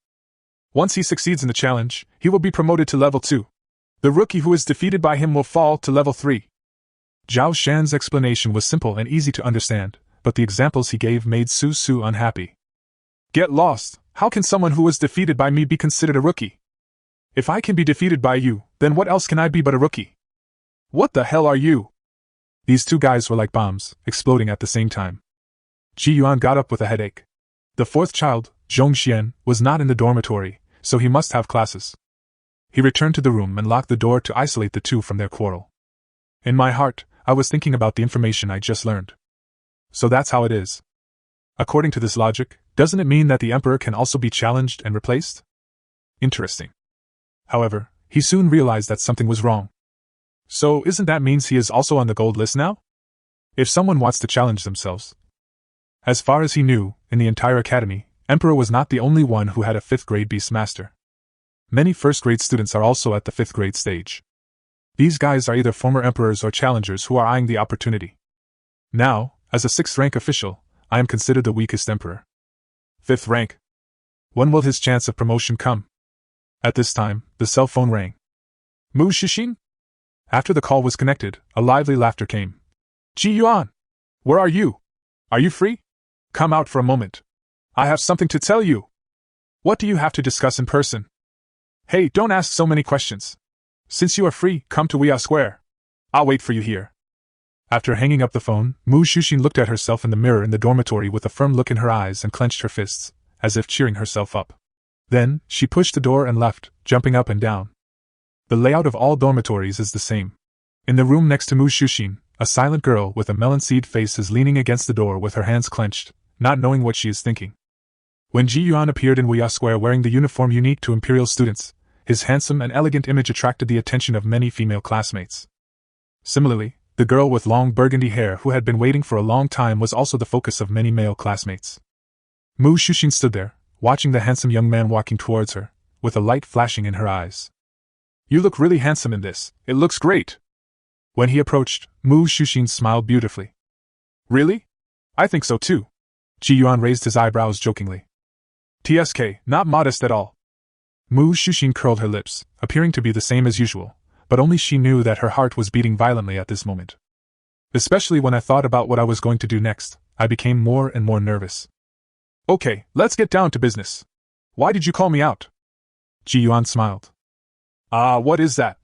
Once he succeeds in the challenge, he will be promoted to level 2. The rookie who is defeated by him will fall to level 3. Zhao Shan's explanation was simple and easy to understand, but the examples he gave made Su Su unhappy. "Get lost, how can someone who was defeated by me be considered a rookie? If I can be defeated by you, then what else can I be but a rookie? What the hell are you?" These 2 guys were like bombs, exploding at the same time. Yuan got up with a headache. The 4th child, Zhongxian, was not in the dormitory, so he must have classes. He returned to the room and locked the door to isolate the 2 from their quarrel. In my heart, I was thinking about the information I just learned. So that's how it is. According to this logic, doesn't it mean that the Emperor can also be challenged and replaced? Interesting. However, he soon realized that something was wrong. So isn't that means he is also on the gold list now? If someone wants to challenge themselves. As far as he knew, in the entire academy, Emperor was not the only one who had a 5th grade Beastmaster. Many 1st grade students are also at the 5th grade stage. These guys are either former emperors or challengers who are eyeing the opportunity. Now, as a 6th rank official, I am considered the weakest emperor. 5th rank. When will his chance of promotion come? At this time, the cell phone rang. "Mu Shishin?" After the call was connected, a lively laughter came. "Yuan! Where are you? Are you free? Come out for a moment. I have something to tell you." "What do you have to discuss in person?" "Hey, don't ask so many questions. Since you are free, come to Weia Square. I'll wait for you here." After hanging up the phone, Mu Shushin looked at herself in the mirror in the dormitory with a firm look in her eyes and clenched her fists, as if cheering herself up. Then, she pushed the door and left, jumping up and down. The layout of all dormitories is the same. In the room next to Mu Shushin, a silent girl with a melon seed face is leaning against the door with her hands clenched, not knowing what she is thinking. When Yuan appeared in Weia Square wearing the uniform unique to imperial students, his handsome and elegant image attracted the attention of many female classmates. Similarly, the girl with long burgundy hair who had been waiting for a long time was also the focus of many male classmates. Mu Shushin stood there, watching the handsome young man walking towards her, with a light flashing in her eyes. "You look really handsome in this, it looks great." When he approached, Mu Shushin smiled beautifully. Really? I think so too. Ji Yuan raised his eyebrows jokingly. TSK, not modest at all. Mu Xuxin curled her lips, appearing to be the same as usual, but only she knew that her heart was beating violently at this moment. Especially when I thought about what I was going to do next, I became more and more nervous. Okay, let's get down to business. Why did you call me out? Ji Yuan smiled. What is that?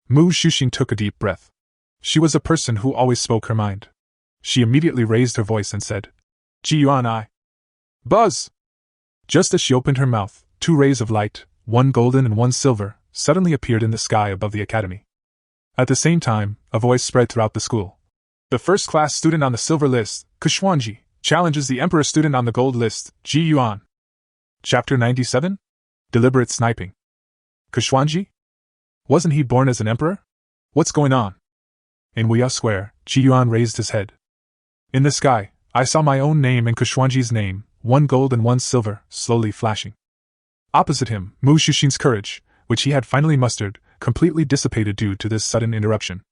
Mu Xuxin took a deep breath. She was a person who always spoke her mind. She immediately raised her voice and said, Ji Yuan, Buzz! Just as she opened her mouth, 2 rays of light, one golden and one silver, suddenly appeared in the sky above the academy. At the same time, a voice spread throughout the school. The first-class student on the silver list, Kushwanji, challenges the emperor student on the gold list, Ji Yuan. Chapter 97? Deliberate Sniping. Kushwanji? Wasn't he born as an emperor? What's going on? In Wuya Square, Ji Yuan raised his head. In the sky, I saw my own name and Kushwanji's name, 1 gold and 1 silver, slowly flashing. Opposite him, Mu Xuxin's courage, which he had finally mustered, completely dissipated due to this sudden interruption.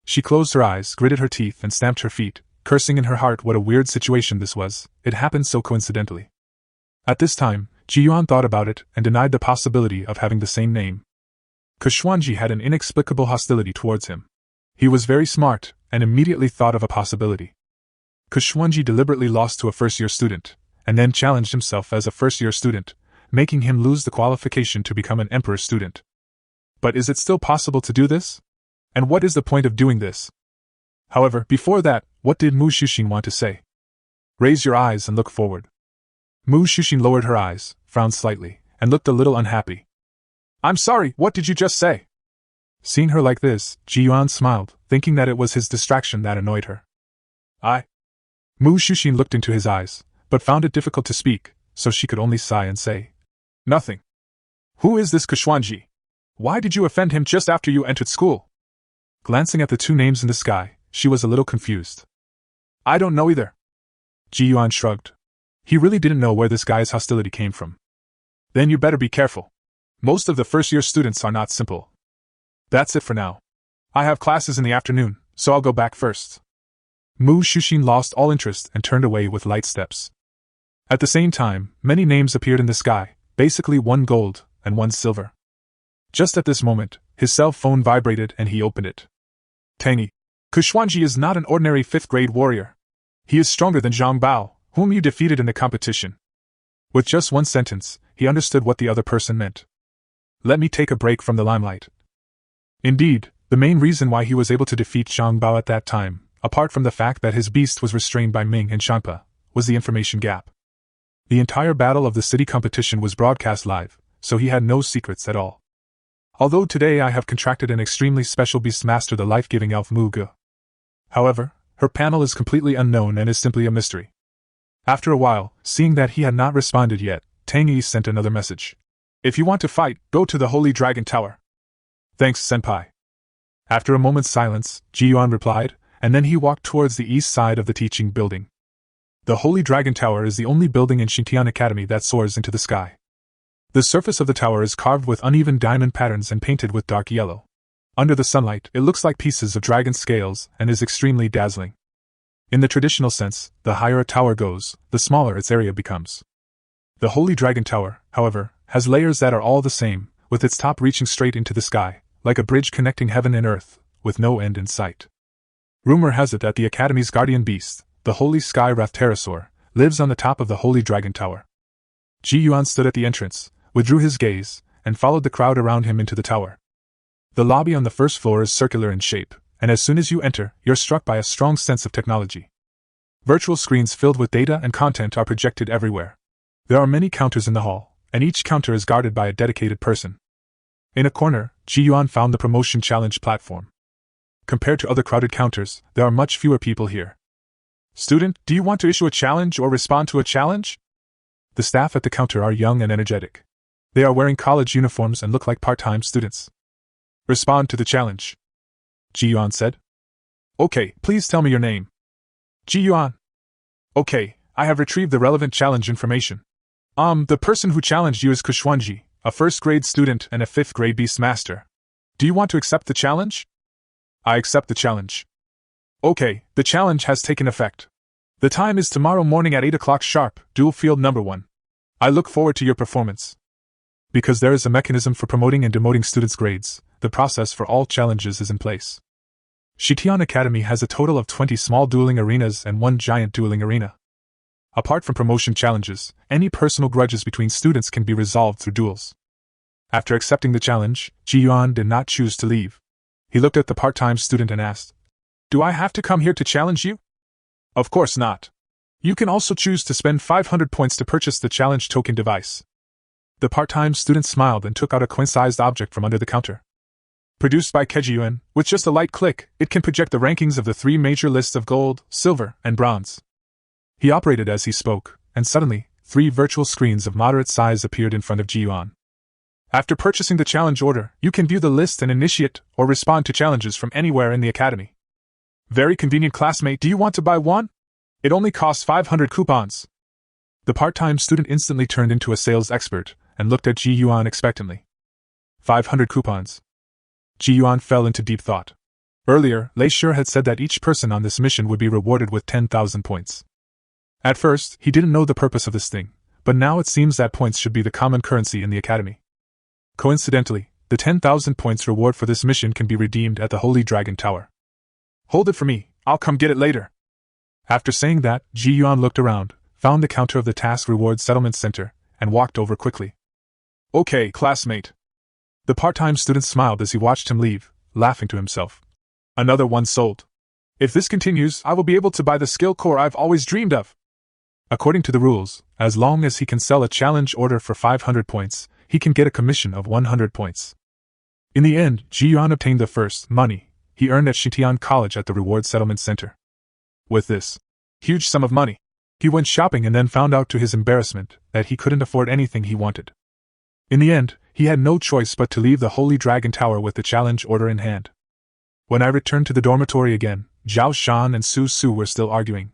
She closed her eyes, gritted her teeth, and stamped her feet, cursing in her heart what a weird situation this was. It happened so coincidentally. At this time, Ji Yuan thought about it and denied the possibility of having the same name. Kushwanji had an inexplicable hostility towards him. He was very smart, and immediately thought of a possibility. Kushwanji deliberately lost to a first-year student, and then challenged himself as a first-year student, making him lose the qualification to become an emperor student. But is it still possible to do this? And what is the point of doing this? However, before that, what did Mu Xuxin want to say? Raise your eyes and look forward. Mu Xuxin lowered her eyes, frowned slightly, and looked a little unhappy. I'm sorry, what did you just say? Seeing her like this, Ji Yuan smiled, thinking that it was his distraction that annoyed her. Mu Xuxin looked into his eyes, but found it difficult to speak, so she could only sigh and say, Nothing. Who is this Kushwanji? Why did you offend him just after you entered school? Glancing at the 2 names in the sky, she was a little confused. I don't know either. Ji Yuan shrugged. He really didn't know where this guy's hostility came from. Then you better be careful. Most of the first-year students are not simple. That's it for now. I have classes in the afternoon, so I'll go back first. Mu Xuxin lost all interest and turned away with light steps. At the same time, many names appeared in the sky, basically 1 gold and 1 silver. Just at this moment, his cell phone vibrated and he opened it. Tangy. Kushwanji is not an ordinary 5th-grade warrior. He is stronger than Zhang Bao, whom you defeated in the competition. With just 1 sentence, he understood what the other person meant. Let me take a break from the limelight. Indeed, the main reason why he was able to defeat Zhang Bao at that time, apart from the fact that his beast was restrained by Ming and Shanpa, was the information gap. The entire battle of the city competition was broadcast live, so he had no secrets at all. Although today I have contracted an extremely special beast master, the life-giving elf Muga. However, her panel is completely unknown and is simply a mystery. After a while, seeing that he had not responded yet, Tang Yi sent another message. If you want to fight, go to the Holy Dragon Tower. Thanks, senpai. After a moment's silence, Ji Yuan replied, and then he walked towards the east side of the teaching building. The Holy Dragon Tower is the only building in Xintian Academy that soars into the sky. The surface of the tower is carved with uneven diamond patterns and painted with dark yellow. Under the sunlight, it looks like pieces of dragon scales and is extremely dazzling. In the traditional sense, the higher a tower goes, the smaller its area becomes. The Holy Dragon Tower, however, has layers that are all the same, with its top reaching straight into the sky, like a bridge connecting heaven and earth, with no end in sight. Rumor has it that the Academy's guardian beast, the Holy Sky Wrath Pterosaur, lives on the top of the Holy Dragon Tower. Ji Yuan stood at the entrance, withdrew his gaze, and followed the crowd around him into the tower. The lobby on the first floor is circular in shape, and as soon as you enter, you're struck by a strong sense of technology. Virtual screens filled with data and content are projected everywhere. There are many counters in the hall, and each counter is guarded by a dedicated person. In a corner, Ji Yuan found the promotion challenge platform. Compared to other crowded counters, there are much fewer people here. Student, do you want to issue a challenge or respond to a challenge? The staff at the counter are young and energetic. They are wearing college uniforms and look like part-time students. Respond to the challenge, Ji Yuan said. Okay, please tell me your name. Ji Yuan. Okay, I have retrieved the relevant challenge information. The person who challenged you is Kushwanji, a first-grade student and a fifth-grade beast master. Do you want to accept the challenge? I accept the challenge. Okay, the challenge has taken effect. The time is tomorrow morning at 8 o'clock sharp, dual field number 1. I look forward to your performance. Because there is a mechanism for promoting and demoting students' grades, the process for all challenges is in place. Shitian Academy has a total of 20 small dueling arenas and 1 giant dueling arena. Apart from promotion challenges, any personal grudges between students can be resolved through duels. After accepting the challenge, Yuan did not choose to leave. He looked at the part-time student and asked, "Do I have to come here to challenge you?" "Of course not. You can also choose to spend 500 points to purchase the challenge token device." The part-time student smiled and took out a coin-sized object from under the counter. Produced by Yuan, with just a light click, it can project the rankings of the 3 major lists of gold, silver, and bronze. He operated as he spoke, and suddenly, 3 virtual screens of moderate size appeared in front of Yuan. After purchasing the challenge order, you can view the list and initiate or respond to challenges from anywhere in the academy. Very convenient, classmate. Do you want to buy one? It only costs 500 coupons. The part-time student instantly turned into a sales expert and looked at Yuan expectantly. 500 coupons. Yuan fell into deep thought. Earlier, Lei Shi had said that each person on this mission would be rewarded with 10,000 points. At first, he didn't know the purpose of this thing, but now it seems that points should be the common currency in the academy. Coincidentally, the 10,000 points reward for this mission can be redeemed at the Holy Dragon Tower. "Hold it for me, I'll come get it later." After saying that, Yuan looked around, found the counter of the Task Reward Settlement Center, and walked over quickly. "Okay, classmate." The part-time student smiled as he watched him leave, laughing to himself. "Another one sold. If this continues, I will be able to buy the skill core I've always dreamed of." According to the rules, as long as he can sell a challenge order for 500 points, he can get a commission of 100 points. In the end, Yuan obtained the first money he earned at Shitian College at the Reward Settlement Center. With this huge sum of money, he went shopping and then found out to his embarrassment that he couldn't afford anything he wanted. In the end, he had no choice but to leave the Holy Dragon Tower with the challenge order in hand. When I returned to the dormitory again, Zhao Shan and Su Su were still arguing.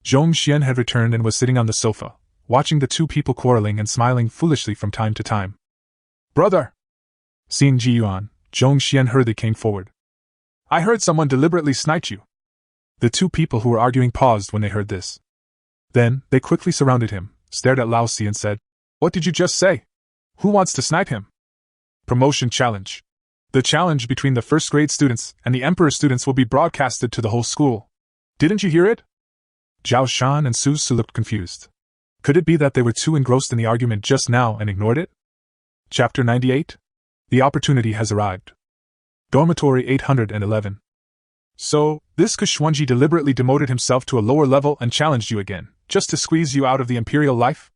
Zhong Xian had returned and was sitting on the sofa, watching the 2 people quarreling and smiling foolishly from time to time. "Brother!" Seeing Yuan, Zhong Xian hurriedly came forward. "I heard someone deliberately snipe you." The 2 people who were arguing paused when they heard this. Then, they quickly surrounded him, stared at Lao Si and said, "What did you just say? Who wants to snipe him?" "Promotion challenge. The challenge between the first-grade students and the Emperor students will be broadcasted to the whole school. Didn't you hear it?" Zhao Shan and Su Su looked confused. Could it be that they were too engrossed in the argument just now and ignored it? Chapter 98. The opportunity has arrived. Dormitory 811. "So, this Kushwanji deliberately demoted himself to a lower level and challenged you again, just to squeeze you out of the imperial life?"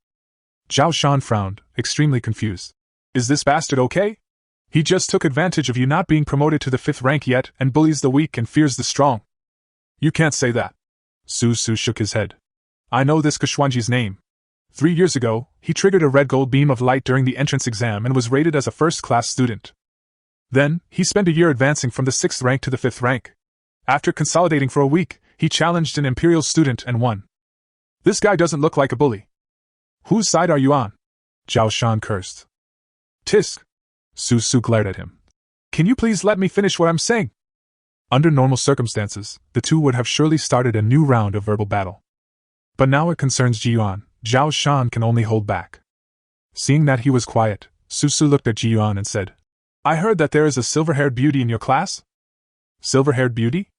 Zhao Shan frowned, extremely confused. "Is this bastard okay? He just took advantage of you not being promoted to the 5th rank yet and bullies the weak and fears the strong." "You can't say that." Su Su shook his head. "I know this Kushwanji's name. 3 years ago, he triggered a red-gold beam of light during the entrance exam and was rated as a first-class student. Then, he spent a year advancing from the 6th rank to the 5th rank. After consolidating for a week, he challenged an imperial student and won. This guy doesn't look like a bully. Whose side are you on?" Zhao Shan cursed. "Tisk!" Su Su glared at him. "Can you please let me finish what I'm saying?" Under normal circumstances, the 2 would have surely started a new round of verbal battle. But now it concerns Yuan. Zhao Shan can only hold back. Seeing that he was quiet, Su Su looked at Yuan and said, "I heard that there is a silver-haired beauty in your class?" "Silver-haired beauty?"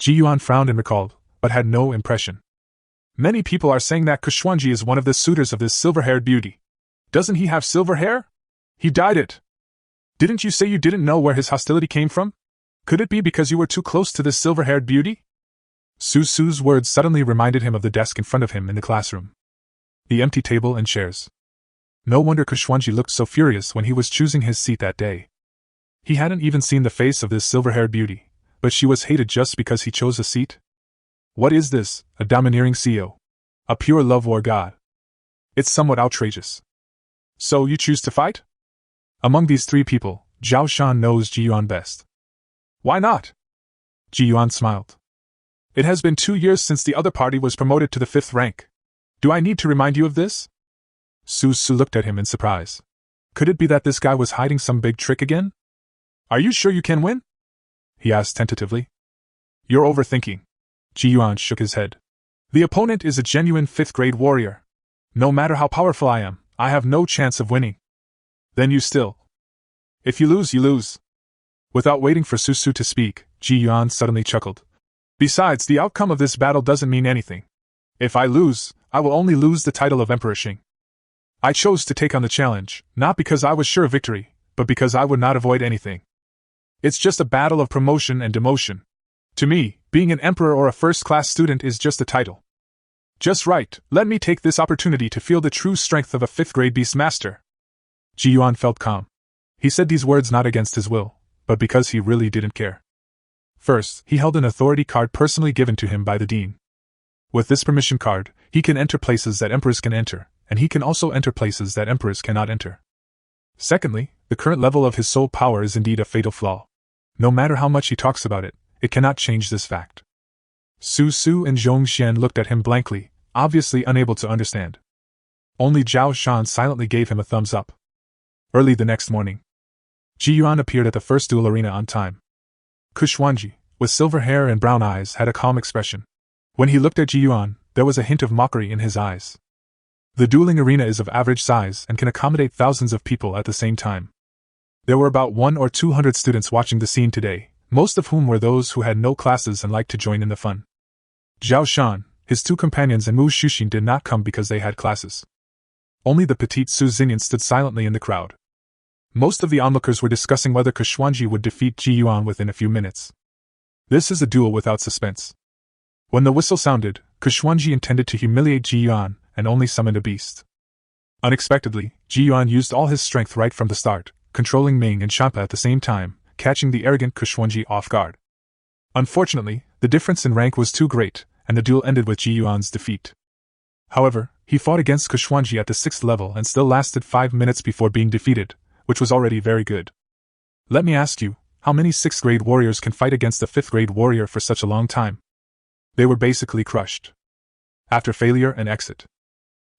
Yuan frowned and recalled, but had no impression. "Many people are saying that Kushwanji is one of the suitors of this silver-haired beauty. Doesn't he have silver hair? He dyed it. Didn't you say you didn't know where his hostility came from? Could it be because you were too close to this silver-haired beauty?" Su Su's words suddenly reminded him of the desk in front of him in the classroom. The empty table and chairs. No wonder Kushwanji looked so furious when he was choosing his seat that day. He hadn't even seen the face of this silver-haired beauty, but she was hated just because he chose a seat? What is this, a domineering CEO? A pure love war god? It's somewhat outrageous. "So you choose to fight?" Among these 3 people, Zhao Shan knows Yuan best. "Why not?" Yuan smiled. "It has been 2 years since the other party was promoted to the 5th rank. Do I need to remind you of this?" Su Su looked at him in surprise. Could it be that this guy was hiding some big trick again? "Are you sure you can win?" he asked tentatively. You're overthinking. Yuan shook his head. The opponent is a genuine 5th grade warrior. No matter how powerful I am, I have no chance of winning. Then you still. If you lose, you lose. Without waiting for Susu to speak, Yuan suddenly chuckled. Besides, the outcome of this battle doesn't mean anything. If I lose, I will only lose the title of Emperor Xing. I chose to take on the challenge, not because I was sure of victory, but because I would not avoid anything. It's just a battle of promotion and demotion. To me, being an emperor or a first-class student is just a title. Just right, let me take this opportunity to feel the true strength of a 5th grade beast master. Yuan felt calm. He said these words not against his will, but because he really didn't care. First, he held an authority card personally given to him by the dean. With this permission card, he can enter places that emperors can enter, and he can also enter places that emperors cannot enter. Secondly, the current level of his soul power is indeed a fatal flaw. No matter how much he talks about it, it cannot change this fact. Su Su and Zhong Xian looked at him blankly, obviously unable to understand. Only Zhao Shan silently gave him a thumbs up. Early the next morning, Yuan appeared at the first duel arena on time. Kushwanji, with silver hair and brown eyes, had a calm expression. When he looked at Yuan, there was a hint of mockery in his eyes. The dueling arena is of average size and can accommodate thousands of people at the same time. There were about 100 or 200 students watching the scene today, most of whom were those who had no classes and liked to join in the fun. Zhao Shan, his 2 companions and Mu Shushin did not come because they had classes. Only the petite Su Xinyan stood silently in the crowd. Most of the onlookers were discussing whether Kushwanji would defeat Yuan within a few minutes. This is a duel without suspense. When the whistle sounded, Kushwanji intended to humiliate Yuan and only summoned a beast. Unexpectedly, Yuan used all his strength right from the start, controlling Ming and Champa at the same time, catching the arrogant Kushwanji off guard. Unfortunately, the difference in rank was too great, and the duel ended with Yuan's defeat. However, he fought against Kushwanji at the 6th level and still lasted 5 minutes before being defeated, which was already very good. Let me ask you, how many 6th grade warriors can fight against a 5th grade warrior for such a long time? They were basically crushed. After failure and exit.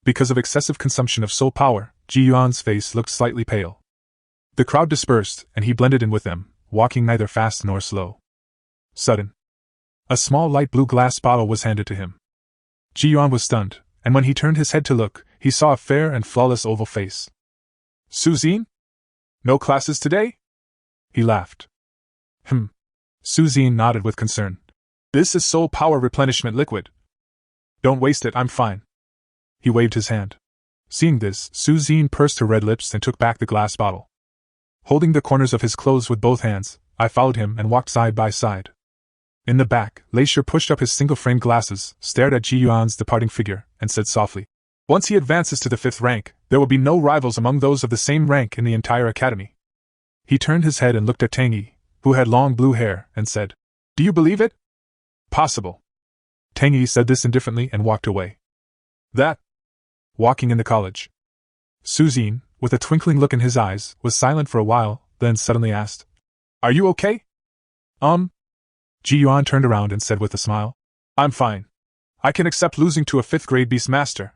Because of excessive consumption of soul power, Yuan's face looked slightly pale. The crowd dispersed, and he blended in with them, walking neither fast nor slow. Sudden. A small light blue glass bottle was handed to him. Yuan was stunned, and when he turned his head to look, he saw a fair and flawless oval face. Su Xin? No classes today? He laughed. Su Xin nodded with concern. This is soul power replenishment liquid. Don't waste it, I'm fine. He waved his hand. Seeing this, Su Xin pursed her red lips and took back the glass bottle. Holding the corners of his clothes with both hands, I followed him and walked side by side. In the back, Leisure pushed up his single-framed glasses, stared at Yuan's departing figure, and said softly, Once he advances to the 5th rank, there will be no rivals among those of the same rank in the entire academy. He turned his head and looked at Tang Yi, who had long blue hair, and said, Do you believe it? Possible. Tang Yi said this indifferently and walked away. That. Walking in the college. Su Xin, with a twinkling look in his eyes, was silent for a while, then suddenly asked, Are you okay? Yuan turned around and said with a smile, I'm fine. I can accept losing to a 5th grade beast master.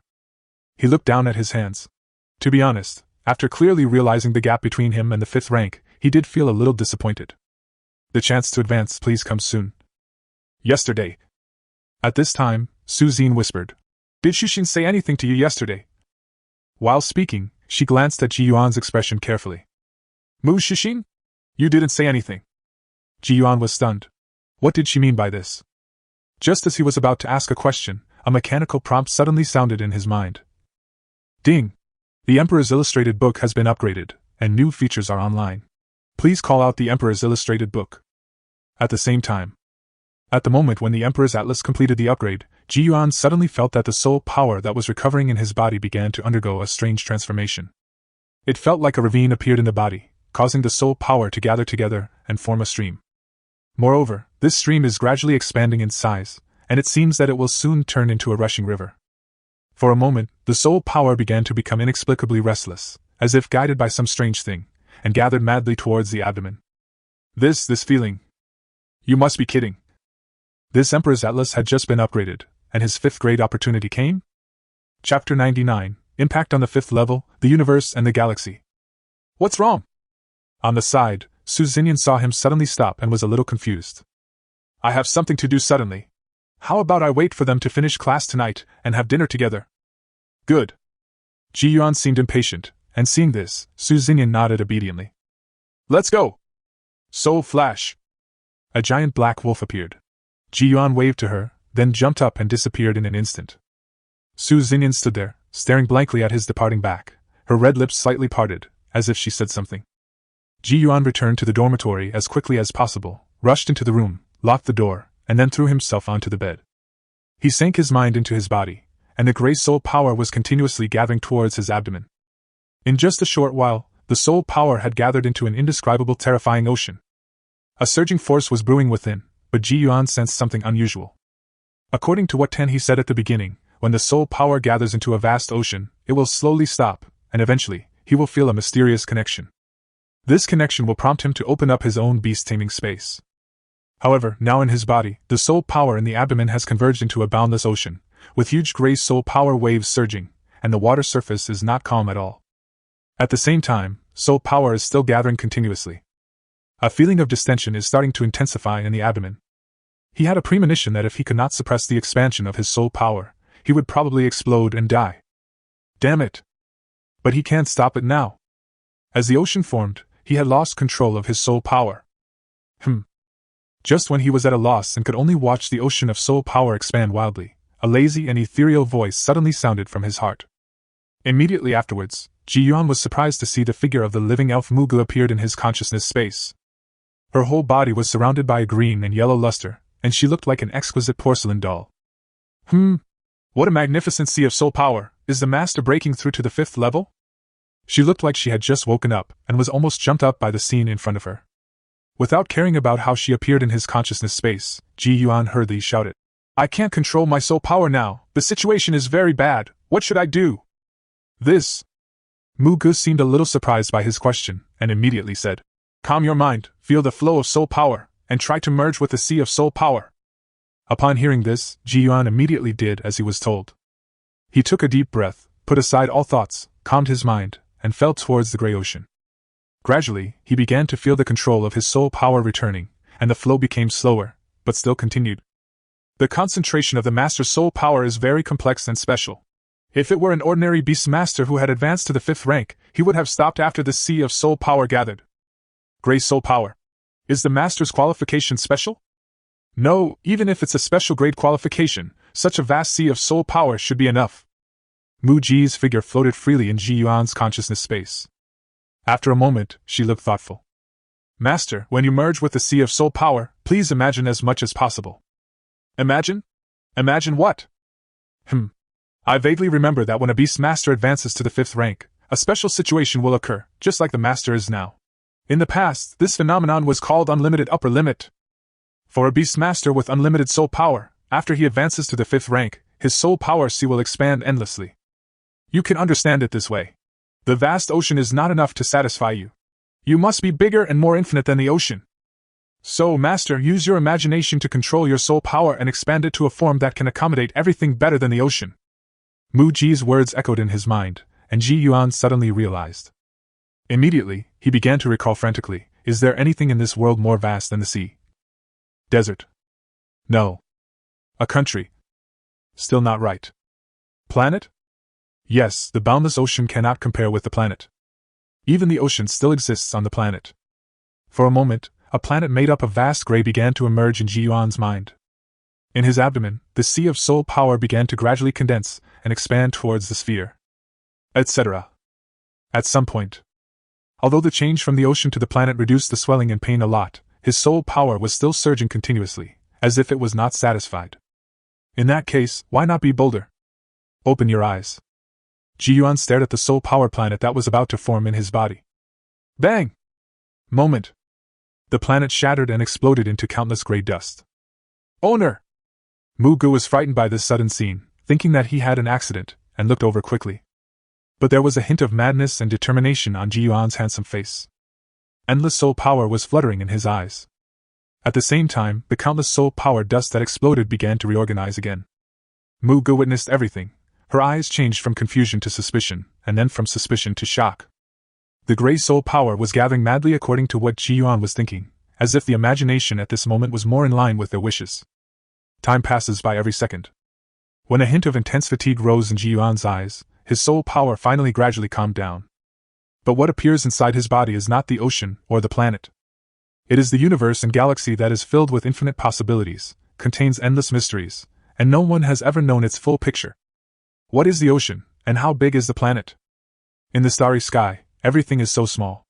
He looked down at his hands. To be honest, after clearly realizing the gap between him and the 5th rank, he did feel a little disappointed. The chance to advance please come soon. Yesterday. At this time, Su Xin whispered, Did Shushin say anything to you yesterday? While speaking, she glanced at Yuan's expression carefully. Mu Shushin? You didn't say anything. Yuan was stunned. What did she mean by this? Just as he was about to ask a question, a mechanical prompt suddenly sounded in his mind. Ding! The Emperor's Illustrated Book has been upgraded, and new features are online. Please call out the Emperor's Illustrated Book. At the same time. At the moment when the Emperor's Atlas completed the upgrade, Yuan suddenly felt that the soul power that was recovering in his body began to undergo a strange transformation. It felt like a ravine appeared in the body, causing the soul power to gather together and form a stream. Moreover, this stream is gradually expanding in size, and it seems that it will soon turn into a rushing river. For a moment, the soul power began to become inexplicably restless, as if guided by some strange thing, and gathered madly towards the abdomen. This feeling. You must be kidding. This Emperor's Atlas had just been upgraded, and his 5th grade opportunity came? Chapter 99, Impact on the 5th Level, the Universe and the Galaxy. What's wrong? On the side, Su Xinyan saw him suddenly stop and was a little confused. I have something to do suddenly. How about I wait for them to finish class tonight and have dinner together? Good. Ji Yuan seemed impatient, and seeing this, Su Xingyan nodded obediently. Let's go! Soul Flash! A giant black wolf appeared. Ji Yuan waved to her, then jumped up and disappeared in an instant. Su Xingyan stood there, staring blankly at his departing back, her red lips slightly parted, as if she said something. Ji Yuan returned to the dormitory as quickly as possible, rushed into the room, locked the door, and then threw himself onto the bed. He sank his mind into his body, and the gray soul power was continuously gathering towards his abdomen. In just a short while, the soul power had gathered into an indescribable, terrifying ocean. A surging force was brewing within, but Ji Yuan sensed something unusual. According to what Ten he said at the beginning, when the soul power gathers into a vast ocean, it will slowly stop, and eventually, he will feel a mysterious connection. This connection will prompt him to open up his own beast-taming space. However, now in his body, the soul power in the abdomen has converged into a boundless ocean, with huge gray soul power waves surging, and the water surface is not calm at all. At the same time, soul power is still gathering continuously. A feeling of distension is starting to intensify in the abdomen. He had a premonition that if he could not suppress the expansion of his soul power, he would probably explode and die. Damn it! But he can't stop it now. As the ocean formed, he had lost control of his soul power. Just when he was at a loss and could only watch the ocean of soul power expand wildly, a lazy and ethereal voice suddenly sounded from his heart. Immediately afterwards, Ji Yuan was surprised to see the figure of the living elf Mugu appeared in his consciousness space. Her whole body was surrounded by a green and yellow luster, and she looked like an exquisite porcelain doll. What a magnificent sea of soul power! Is the master breaking through to the 5th level? She looked like she had just woken up, and was almost jumped up by the scene in front of her. Without caring about how she appeared in his consciousness space, Ji Yuan hurriedly shouted, I can't control my soul power now, the situation is very bad, what should I do? This. Mugu seemed a little surprised by his question, and immediately said, Calm your mind, feel the flow of soul power, and try to merge with the sea of soul power. Upon hearing this, Ji Yuan immediately did as he was told. He took a deep breath, put aside all thoughts, calmed his mind, and fell towards the gray ocean. Gradually, he began to feel the control of his soul power returning, and the flow became slower, but still continued. The concentration of the master's soul power is very complex and special. If it were an ordinary beast master who had advanced to the 5th rank, he would have stopped after the sea of soul power gathered. Gray soul power. Is the master's qualification special? No, even if it's a special grade qualification, such a vast sea of soul power should be enough. Mu Ji's figure floated freely in Ji Yuan's consciousness space. After a moment, she looked thoughtful. Master, when you merge with the sea of soul power, please imagine as much as possible. Imagine? Imagine what? I vaguely remember that when a beast master advances to the 5th rank, a special situation will occur, just like the master is now. In the past, this phenomenon was called unlimited upper limit. For a beast master with unlimited soul power, after he advances to the 5th rank, his soul power sea will expand endlessly. You can understand it this way. The vast ocean is not enough to satisfy you. You must be bigger and more infinite than the ocean. So, Master, use your imagination to control your soul power and expand it to a form that can accommodate everything better than the ocean. Mu Ji's words echoed in his mind, and Ji Yuan suddenly realized. Immediately, he began to recall frantically, is there anything in this world more vast than the sea? Desert? No. A country? Still not right. Planet? Yes, the boundless ocean cannot compare with the planet. Even the ocean still exists on the planet. For a moment, a planet made up of vast gray began to emerge in Ji Yuan's mind. In his abdomen, the sea of soul power began to gradually condense and expand towards the sphere. Etc. At some point. Although the change from the ocean to the planet reduced the swelling and pain a lot, his soul power was still surging continuously, as if it was not satisfied. In that case, why not be bolder? Open your eyes. Ji Yuan stared at the soul power planet that was about to form in his body. Bang! Moment. The planet shattered and exploded into countless gray dust. Owner! Mugu was frightened by this sudden scene, thinking that he had an accident, and looked over quickly. But there was a hint of madness and determination on Ji Yuan's handsome face. Endless soul power was fluttering in his eyes. At the same time, the countless soul power dust that exploded began to reorganize again. Mugu witnessed everything. Her eyes changed from confusion to suspicion, and then from suspicion to shock. The gray soul power was gathering madly according to what Ji Yuan was thinking, as if the imagination at this moment was more in line with their wishes. Time passes by every second. When a hint of intense fatigue rose in Yuan's eyes, his soul power finally gradually calmed down. But what appears inside his body is not the ocean or the planet. It is the universe and galaxy that is filled with infinite possibilities, contains endless mysteries, and no one has ever known its full picture. What is the ocean, and how big is the planet? In the starry sky, everything is so small.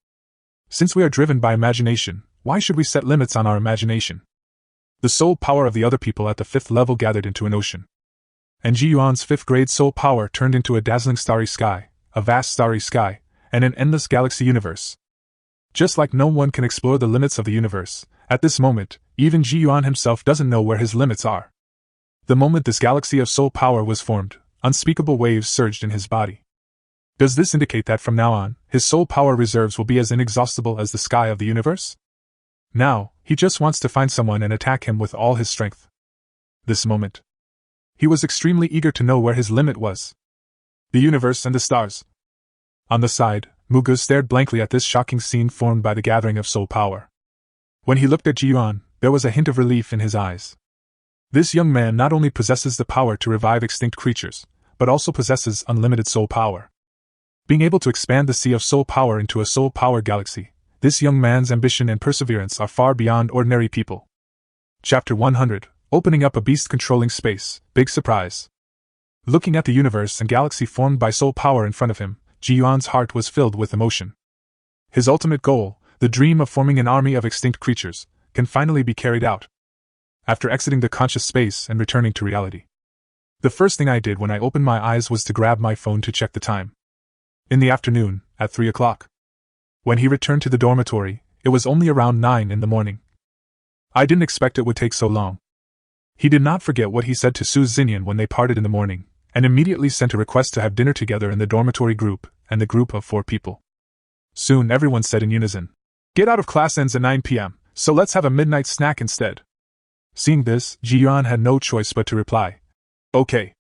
Since we are driven by imagination, why should we set limits on our imagination? The soul power of the other people at the 5th level gathered into an ocean. And Ji Yuan's 5th grade soul power turned into a dazzling starry sky, a vast starry sky, and an endless galaxy universe. Just like no one can explore the limits of the universe, at this moment, even Ji Yuan himself doesn't know where his limits are. The moment this galaxy of soul power was formed, unspeakable waves surged in his body. Does this indicate that from now on, his soul power reserves will be as inexhaustible as the sky of the universe? Now, he just wants to find someone and attack him with all his strength. This moment. He was extremely eager to know where his limit was. The universe and the stars. On the side, Manga stared blankly at this shocking scene formed by the gathering of soul power. When he looked at Ji Yuan, there was a hint of relief in his eyes. This young man not only possesses the power to revive extinct creatures, but also possesses unlimited soul power. Being able to expand the sea of soul power into a soul power galaxy, this young man's ambition and perseverance are far beyond ordinary people. Chapter 100, Opening up a beast-controlling space, big surprise. Looking at the universe and galaxy formed by soul power in front of him, Ji Yuan's heart was filled with emotion. His ultimate goal, the dream of forming an army of extinct creatures, can finally be carried out. After exiting the conscious space and returning to reality, the first thing I did when I opened my eyes was to grab my phone to check the time. In the afternoon, at 3 o'clock. When he returned to the dormitory, it was only around 9 in the morning. I didn't expect it would take so long. He did not forget what he said to Su Xinyan when they parted in the morning, and immediately sent a request to have dinner together in the dormitory group, and the group of 4 people. Soon everyone said in unison, "Get out of class ends at 9 p.m., so let's have a midnight snack instead." Seeing this, Ji Yuan had no choice but to reply, "Okay."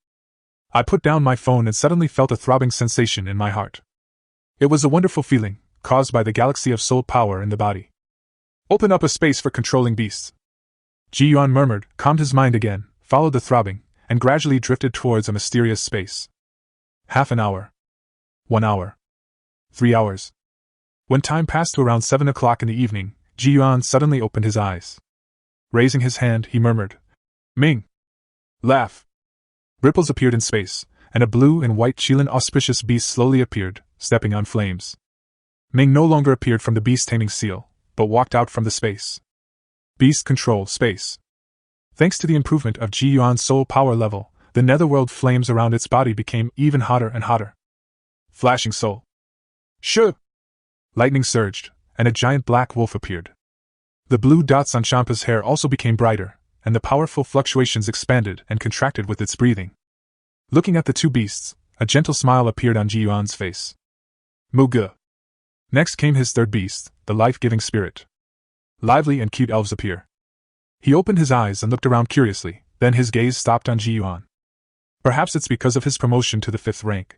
I put down my phone and suddenly felt a throbbing sensation in my heart. It was a wonderful feeling, caused by the galaxy of soul power in the body. "Open up a space for controlling beasts." Ji Yuan murmured, calmed his mind again, followed the throbbing, and gradually drifted towards a mysterious space. Half an hour. 1 hour. 3 hours. When time passed to around 7 o'clock in the evening, Ji Yuan suddenly opened his eyes. Raising his hand, he murmured, "Ming! Laugh!" Ripples appeared in space, and a blue and white Qilin auspicious beast slowly appeared, stepping on flames. Ming no longer appeared from the beast taming seal, but walked out from the space. Beast control space. Thanks to the improvement of Ji Yuan's soul power level, the netherworld flames around its body became even hotter and hotter. Flashing soul. Shoo! Lightning surged, and a giant black wolf appeared. The blue dots on Champa's hair also became brighter, and the powerful fluctuations expanded and contracted with its breathing. Looking at the 2 beasts, a gentle smile appeared on Ji Yuan's face. Manga. Next came his 3rd beast, the life-giving spirit. Lively and cute elves appear. He opened his eyes and looked around curiously, then his gaze stopped on Ji Yuan. Perhaps it's because of his promotion to the 5th rank.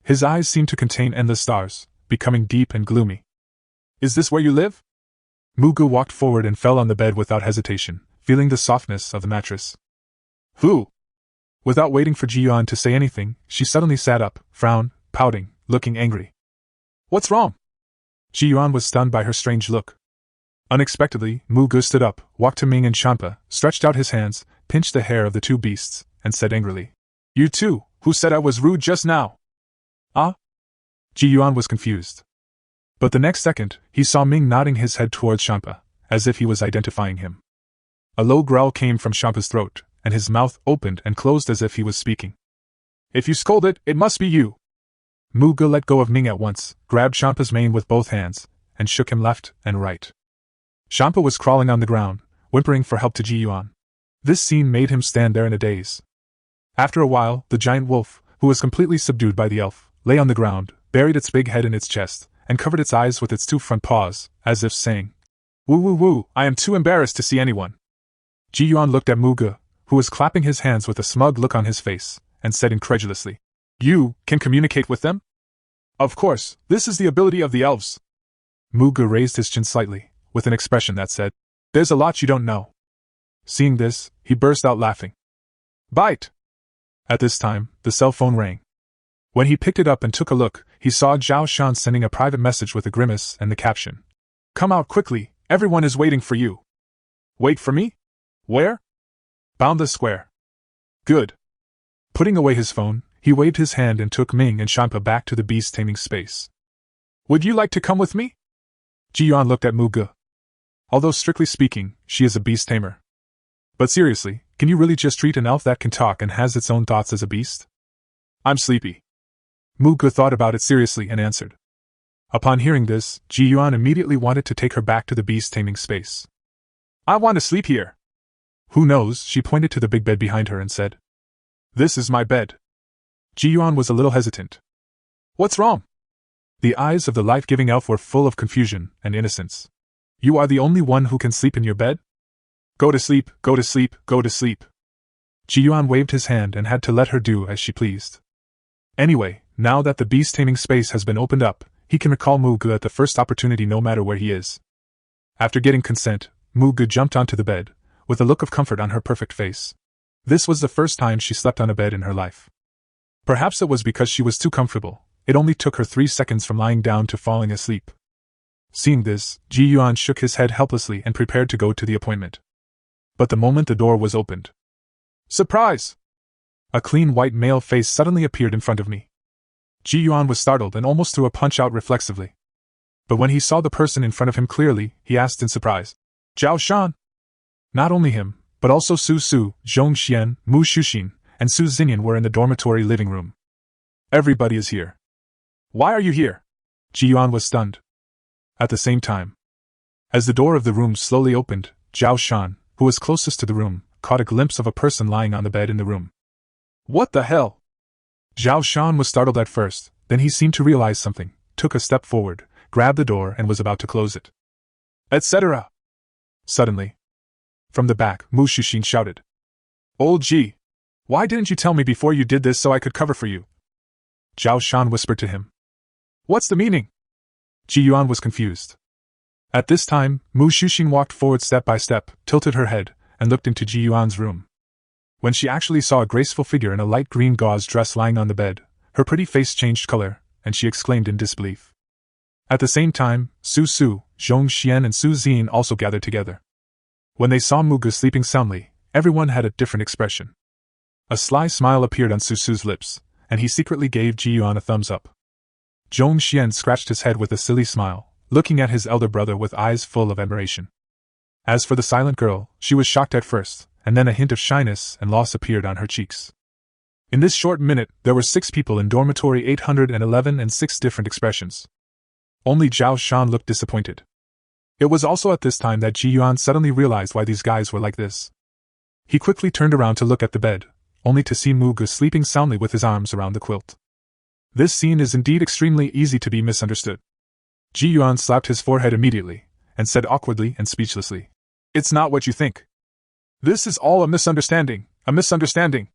His eyes seemed to contain endless stars, becoming deep and gloomy. "Is this where you live?" Manga walked forward and fell on the bed without hesitation, feeling the softness of the mattress. "Who?" Without waiting for Ji Yuan to say anything, she suddenly sat up, frowned, pouting, looking angry. "What's wrong?" Ji Yuan was stunned by her strange look. Unexpectedly, Manga stood up, walked to Ming and Champa, stretched out his hands, pinched the hair of the 2 beasts, and said angrily, "You two, who said I was rude just now?" "Ah?" Ji Yuan was confused. But the next second, he saw Ming nodding his head towards Champa, as if he was identifying him. A low growl came from Champa's throat, and his mouth opened and closed as if he was speaking. "If you scolded, it must be you." Manga let go of Ming at once, grabbed Champa's mane with both hands, and shook him left and right. Champa was crawling on the ground, whimpering for help to Ji Yuan. This scene made him stand there in a daze. After a while, the giant wolf, who was completely subdued by the elf, lay on the ground, buried its big head in its chest, and covered its eyes with its 2 front paws, as if saying, "Woo woo woo, I am too embarrassed to see anyone." Ji Yuan looked at Manga, who was clapping his hands with a smug look on his face, and said incredulously, "You can communicate with them?" "Of course, this is the ability of the elves." Manga raised his chin slightly, with an expression that said, "There's a lot you don't know." Seeing this, he burst out laughing. "Bite!" At this time, the cell phone rang. When he picked it up and took a look, he saw Zhao Shan sending a private message with a grimace and the caption, "Come out quickly, everyone is waiting for you." "Wait for me? Where?" "Boundless Square." "Good." Putting away his phone, he waved his hand and took Ming and Shanpa back to the beast taming space. "Would you like to come with me?" Yuan looked at Manga. Although strictly speaking, she is a beast tamer. But seriously, can you really just treat an elf that can talk and has its own thoughts as a beast? "I'm sleepy." Manga thought about it seriously and answered. Upon hearing this, Yuan immediately wanted to take her back to the beast taming space. "I want to sleep here." "Who knows?" She pointed to the big bed behind her and said. "This is my bed." Yuan was a little hesitant. "What's wrong?" The eyes of the life-giving elf were full of confusion and innocence. "You are the only one who can sleep in your bed?" "Go to sleep, go to sleep, go to sleep." Yuan waved his hand and had to let her do as she pleased. Anyway, now that the beast taming space has been opened up, he can recall Manga at the first opportunity no matter where he is. After getting consent, Manga jumped onto the bed, with a look of comfort on her perfect face. This was the first time she slept on a bed in her life. Perhaps it was because she was too comfortable, it only took her 3 seconds from lying down to falling asleep. Seeing this, Yuan shook his head helplessly and prepared to go to the appointment. But the moment the door was opened, surprise! A clean white male face suddenly appeared in front of me. Yuan was startled and almost threw a punch out reflexively. But when he saw the person in front of him clearly, he asked in surprise, "Zhao Shan?" Not only him, but also Su Su, Zhong Xian, Mu Shuxin, and Su Xinyan were in the dormitory living room. "Everybody is here." "Why are you here?" Yuan was stunned. At the same time, as the door of the room slowly opened, Zhao Shan, who was closest to the room, caught a glimpse of a person lying on the bed in the room. "What the hell?" Zhao Shan was startled at first, then he seemed to realize something, took a step forward, grabbed the door and was about to close it. Etc. Suddenly, from the back, Mu Shuxin shouted, "Old G! Why didn't you tell me before you did this so I could cover for you?" Zhao Shan whispered to him. "What's the meaning?" Yuan was confused. At this time, Mu Shuxin walked forward step by step, tilted her head, and looked into Yuan's room. When she actually saw a graceful figure in a light green gauze dress lying on the bed, her pretty face changed color, and she exclaimed in disbelief. At the same time, Su Su, Zhong Xian and Su Xinyan also gathered together. When they saw Manga sleeping soundly, everyone had a different expression. A sly smile appeared on Su Su's lips, and he secretly gave Yuan a thumbs up. Zhong Xian scratched his head with a silly smile, looking at his elder brother with eyes full of admiration. As for the silent girl, she was shocked at first, and then a hint of shyness and loss appeared on her cheeks. In this short minute, there were 6 people in dormitory 811 and 6 different expressions. Only Zhao Shan looked disappointed. It was also at this time that Yuan suddenly realized why these guys were like this. He quickly turned around to look at the bed, only to see Manga sleeping soundly with his arms around the quilt. This scene is indeed extremely easy to be misunderstood. Yuan slapped his forehead immediately, and said awkwardly and speechlessly, "It's not what you think. This is all a misunderstanding, a misunderstanding."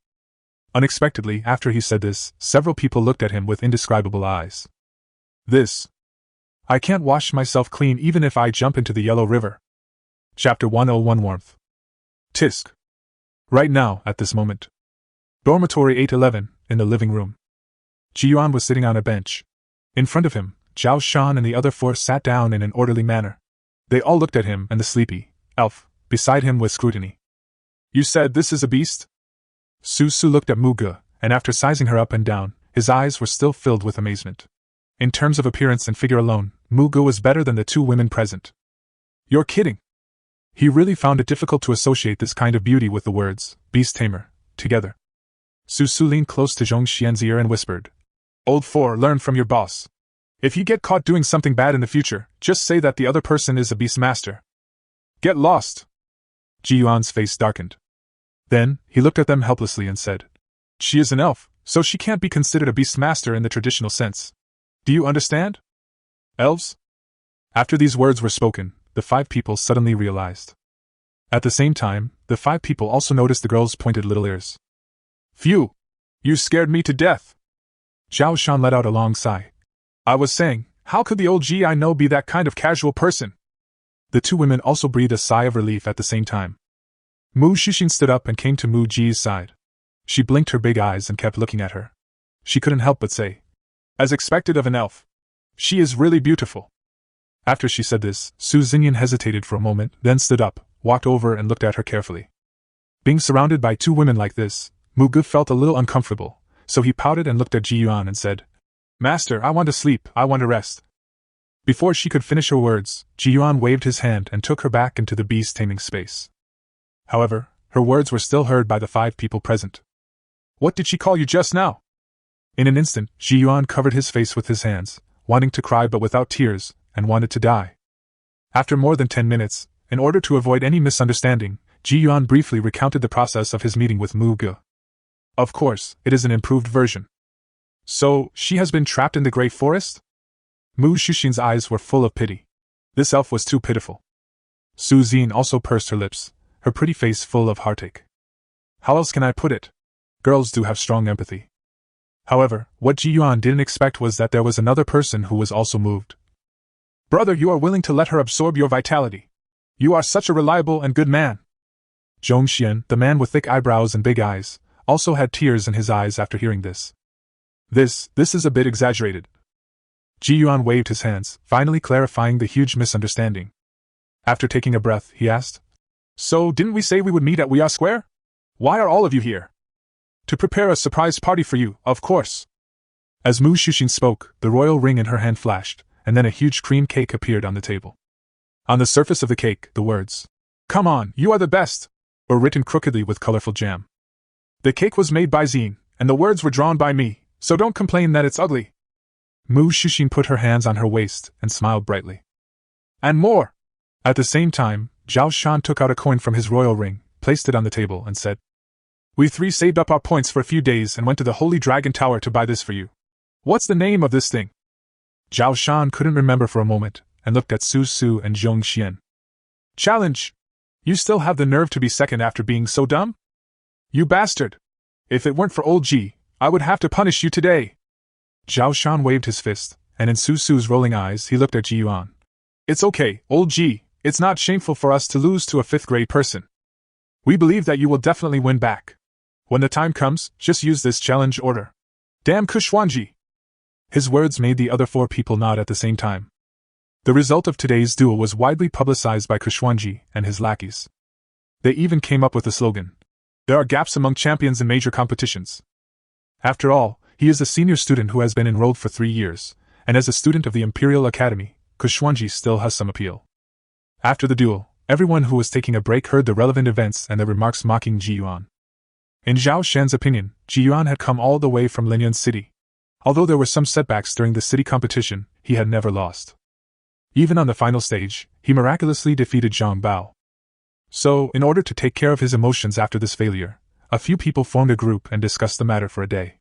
Unexpectedly, after he said this, several people looked at him with indescribable eyes. I can't wash myself clean even if I jump into the Yellow River. Chapter 101 Warmth. Tisk. Right now, at this moment. Dormitory 811, in the living room. Yuan was sitting on a bench. In front of him, Zhao Shan and the other 4 sat down in an orderly manner. They all looked at him and the sleepy elf beside him with scrutiny. "You said this is a beast?" Su Su looked at Manga, and after sizing her up and down, his eyes were still filled with amazement. In terms of appearance and figure alone, Manga was better than the 2 women present. "You're kidding!" He really found it difficult to associate this kind of beauty with the words, beast tamer, together. Su Su leaned close to Zhong Xian's ear and whispered, "Old 4, learn from your boss. If you get caught doing something bad in the future, just say that the other person is a beast master. Get lost." Yuan's face darkened. Then, he looked at them helplessly and said, "She is an elf, so she can't be considered a beast master in the traditional sense. Do you understand? Elves?" After these words were spoken, the 5 people suddenly realized. At the same time, the 5 people also noticed the girl's pointed little ears. "Phew! You scared me to death!" Zhao Shan let out a long sigh. "I was saying, how could the old G I know be that kind of casual person?" The two women also breathed a sigh of relief at the same time. Mu Shushin stood up and came to Mu Ji's side. She blinked her big eyes and kept looking at her. She couldn't help but say, "As expected of an elf. She is really beautiful." After she said this, Su Xinyan hesitated for a moment, then stood up, walked over and looked at her carefully. Being surrounded by two women like this, Mu Ge felt a little uncomfortable, so he pouted and looked at Ji Yuan and said, "Master, I want to sleep, I want to rest." Before she could finish her words, Ji Yuan waved his hand and took her back into the beast taming space. However, her words were still heard by the 5 people present. "What did she call you just now?" In an instant, Ji Yuan covered his face with his hands, wanting to cry but without tears, and wanted to die. After more than 10 minutes, in order to avoid any misunderstanding, Ji Yuan briefly recounted the process of his meeting with Mu Ge. Of course, it is an improved version. "So, she has been trapped in the Great Forest?" Mu Shushin's eyes were full of pity. This elf was too pitiful. Su Xin also pursed her lips, her pretty face full of heartache. How else can I put it? Girls do have strong empathy. However, what Ji Yuan didn't expect was that there was another person who was also moved. "Brother, you are willing to let her absorb your vitality. You are such a reliable and good man." Zhongxian, the man with thick eyebrows and big eyes, also had tears in his eyes after hearing this. This is a bit exaggerated." Ji Yuan waved his hands, finally clarifying the huge misunderstanding. After taking a breath, he asked, "So, didn't we say we would meet at Weia Square? Why are all of you here?" "To prepare a surprise party for you, of course." As Mu Shushin spoke, the royal ring in her hand flashed, and then a huge cream cake appeared on the table. On the surface of the cake, the words, "Come on, you are the best," were written crookedly with colorful jam. "The cake was made by Xin, and the words were drawn by me, so don't complain that it's ugly." Mu Shushin put her hands on her waist and smiled brightly. "And more!" At the same time, Zhao Shan took out a coin from his royal ring, placed it on the table, and said, "We 3 saved up our points for a few days and went to the Holy Dragon Tower to buy this for you. What's the name of this thing?" Zhao Shan couldn't remember for a moment, and looked at Su Su and Zhong Xian. "Challenge! You still have the nerve to be second after being so dumb? You bastard! If it weren't for old Ji, I would have to punish you today." Zhao Shan waved his fist, and in Su Su's rolling eyes he looked at Ji Yuan. "It's okay, old Ji, it's not shameful for us to lose to a 5th grade person. We believe that you will definitely win back. When the time comes, just use this challenge order. Damn Kushwanji!" His words made the other 4 people nod at the same time. The result of today's duel was widely publicized by Kushwanji and his lackeys. They even came up with the slogan, "There are gaps among champions in major competitions." After all, he is a senior student who has been enrolled for 3 years, and as a student of the Imperial Academy, Kushwanji still has some appeal. After the duel, everyone who was taking a break heard the relevant events and the remarks mocking Ji Yuan. In Zhao Shan's opinion, Ji Yuan had come all the way from Linyan City. Although there were some setbacks during the city competition, he had never lost. Even on the final stage, he miraculously defeated Zhang Bao. So, in order to take care of his emotions after this failure, a few people formed a group and discussed the matter for a day.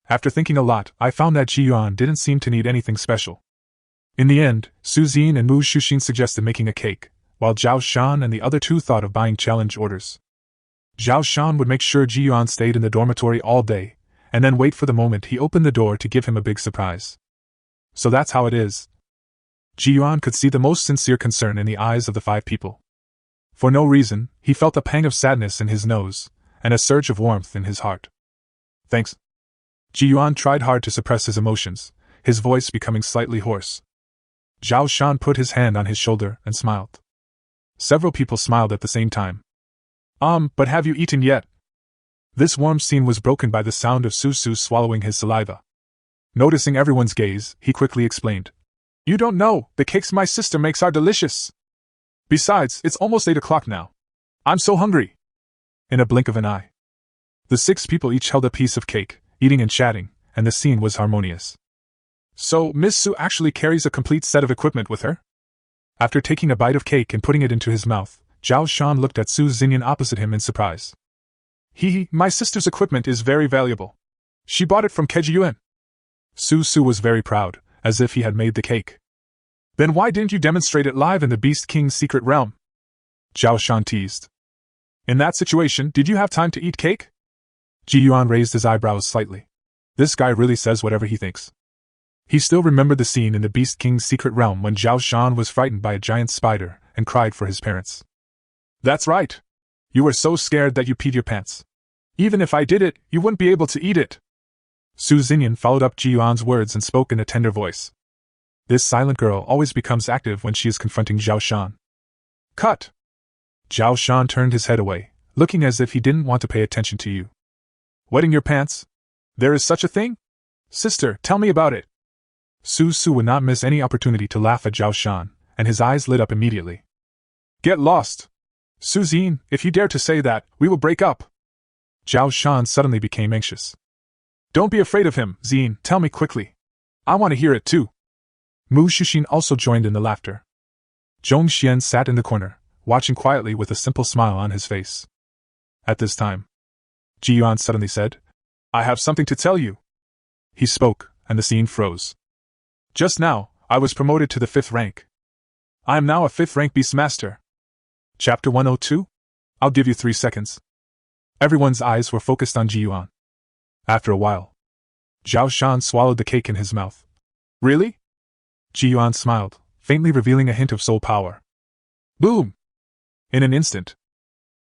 After thinking a lot, I found that Ji Yuan didn't seem to need anything special. In the end, Su Xin and Mu Shushin suggested making a cake, while Zhao Shan and the other 2 thought of buying challenge orders. Zhao Shan would make sure Ji Yuan stayed in the dormitory all day, and then wait for the moment he opened the door to give him a big surprise. So that's how it is. Ji Yuan could see the most sincere concern in the eyes of the 5 people. For no reason, he felt a pang of sadness in his nose, and a surge of warmth in his heart. "Thanks." Ji Yuan tried hard to suppress his emotions, his voice becoming slightly hoarse. Zhao Shan put his hand on his shoulder and smiled. Several people smiled at the same time. But have you eaten yet?" This warm scene was broken by the sound of Su Su swallowing his saliva. Noticing everyone's gaze, he quickly explained. "You don't know, the cakes my sister makes are delicious. Besides, it's almost 8 o'clock now. I'm so hungry." In a blink of an eye, the 6 people each held a piece of cake, eating and chatting, and the scene was harmonious. "So, Miss Su actually carries a complete set of equipment with her?" After taking a bite of cake and putting it into his mouth, Zhao Shan looked at Su Xinyan opposite him in surprise. My sister's equipment is very valuable. She bought it from Keji Yuan." Su Su was very proud, as if he had made the cake. "Then why didn't you demonstrate it live in the Beast King's secret realm?" Zhao Shan teased. "In that situation, did you have time to eat cake?" Ji Yuan raised his eyebrows slightly. This guy really says whatever he thinks. He still remembered the scene in the Beast King's secret realm when Zhao Shan was frightened by a giant spider, and cried for his parents. That's right. You were so scared that you peed your pants. Even if I did it, you wouldn't be able to eat it. Su Xinyan followed up Ji Yuan's words and spoke in a tender voice. This silent girl always becomes active when she is confronting Zhao Shan. Cut! Zhao Shan turned his head away, looking as if he didn't want to pay attention to you. Wetting your pants? There is such a thing? Sister, tell me about it. Su Su would not miss any opportunity to laugh at Zhao Shan, and his eyes lit up immediately. Get lost! Su Xin, if you dare to say that, we will break up. Zhao Shan suddenly became anxious. Don't be afraid of him, Xin, tell me quickly. I want to hear it too. Mu Shuxin also joined in the laughter. Zhong Xian sat in the corner, watching quietly with a simple smile on his face. At this time, Ji Yuan suddenly said, I have something to tell you. He spoke, and the scene froze. Just now, I was promoted to the 5th rank. I am now a 5th rank Beastmaster. Chapter 102? I'll give you 3 seconds. Everyone's eyes were focused on Ji Yuan. After a while, Zhao Shan swallowed the cake in his mouth. Really? Ji Yuan smiled, faintly revealing a hint of soul power. Boom! In an instant,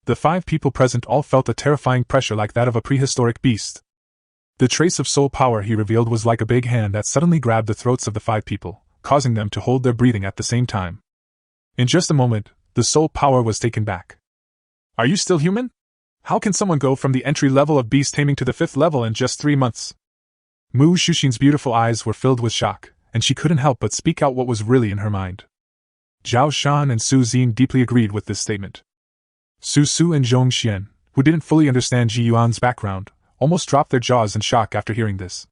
the 5 people present all felt a terrifying pressure like that of a prehistoric beast. The trace of soul power he revealed was like a big hand that suddenly grabbed the throats of the 5 people, causing them to hold their breathing at the same time. In just a moment, the soul power was taken back. Are you still human? How can someone go from the entry level of beast taming to the 5th level in just 3 months? Mu Shuxin's beautiful eyes were filled with shock, and she couldn't help but speak out what was really in her mind. Zhao Shan and Su Xin deeply agreed with this statement. Su Su and Zhong Xian, who didn't fully understand Ji Yuan's background, almost dropped their jaws in shock after hearing this.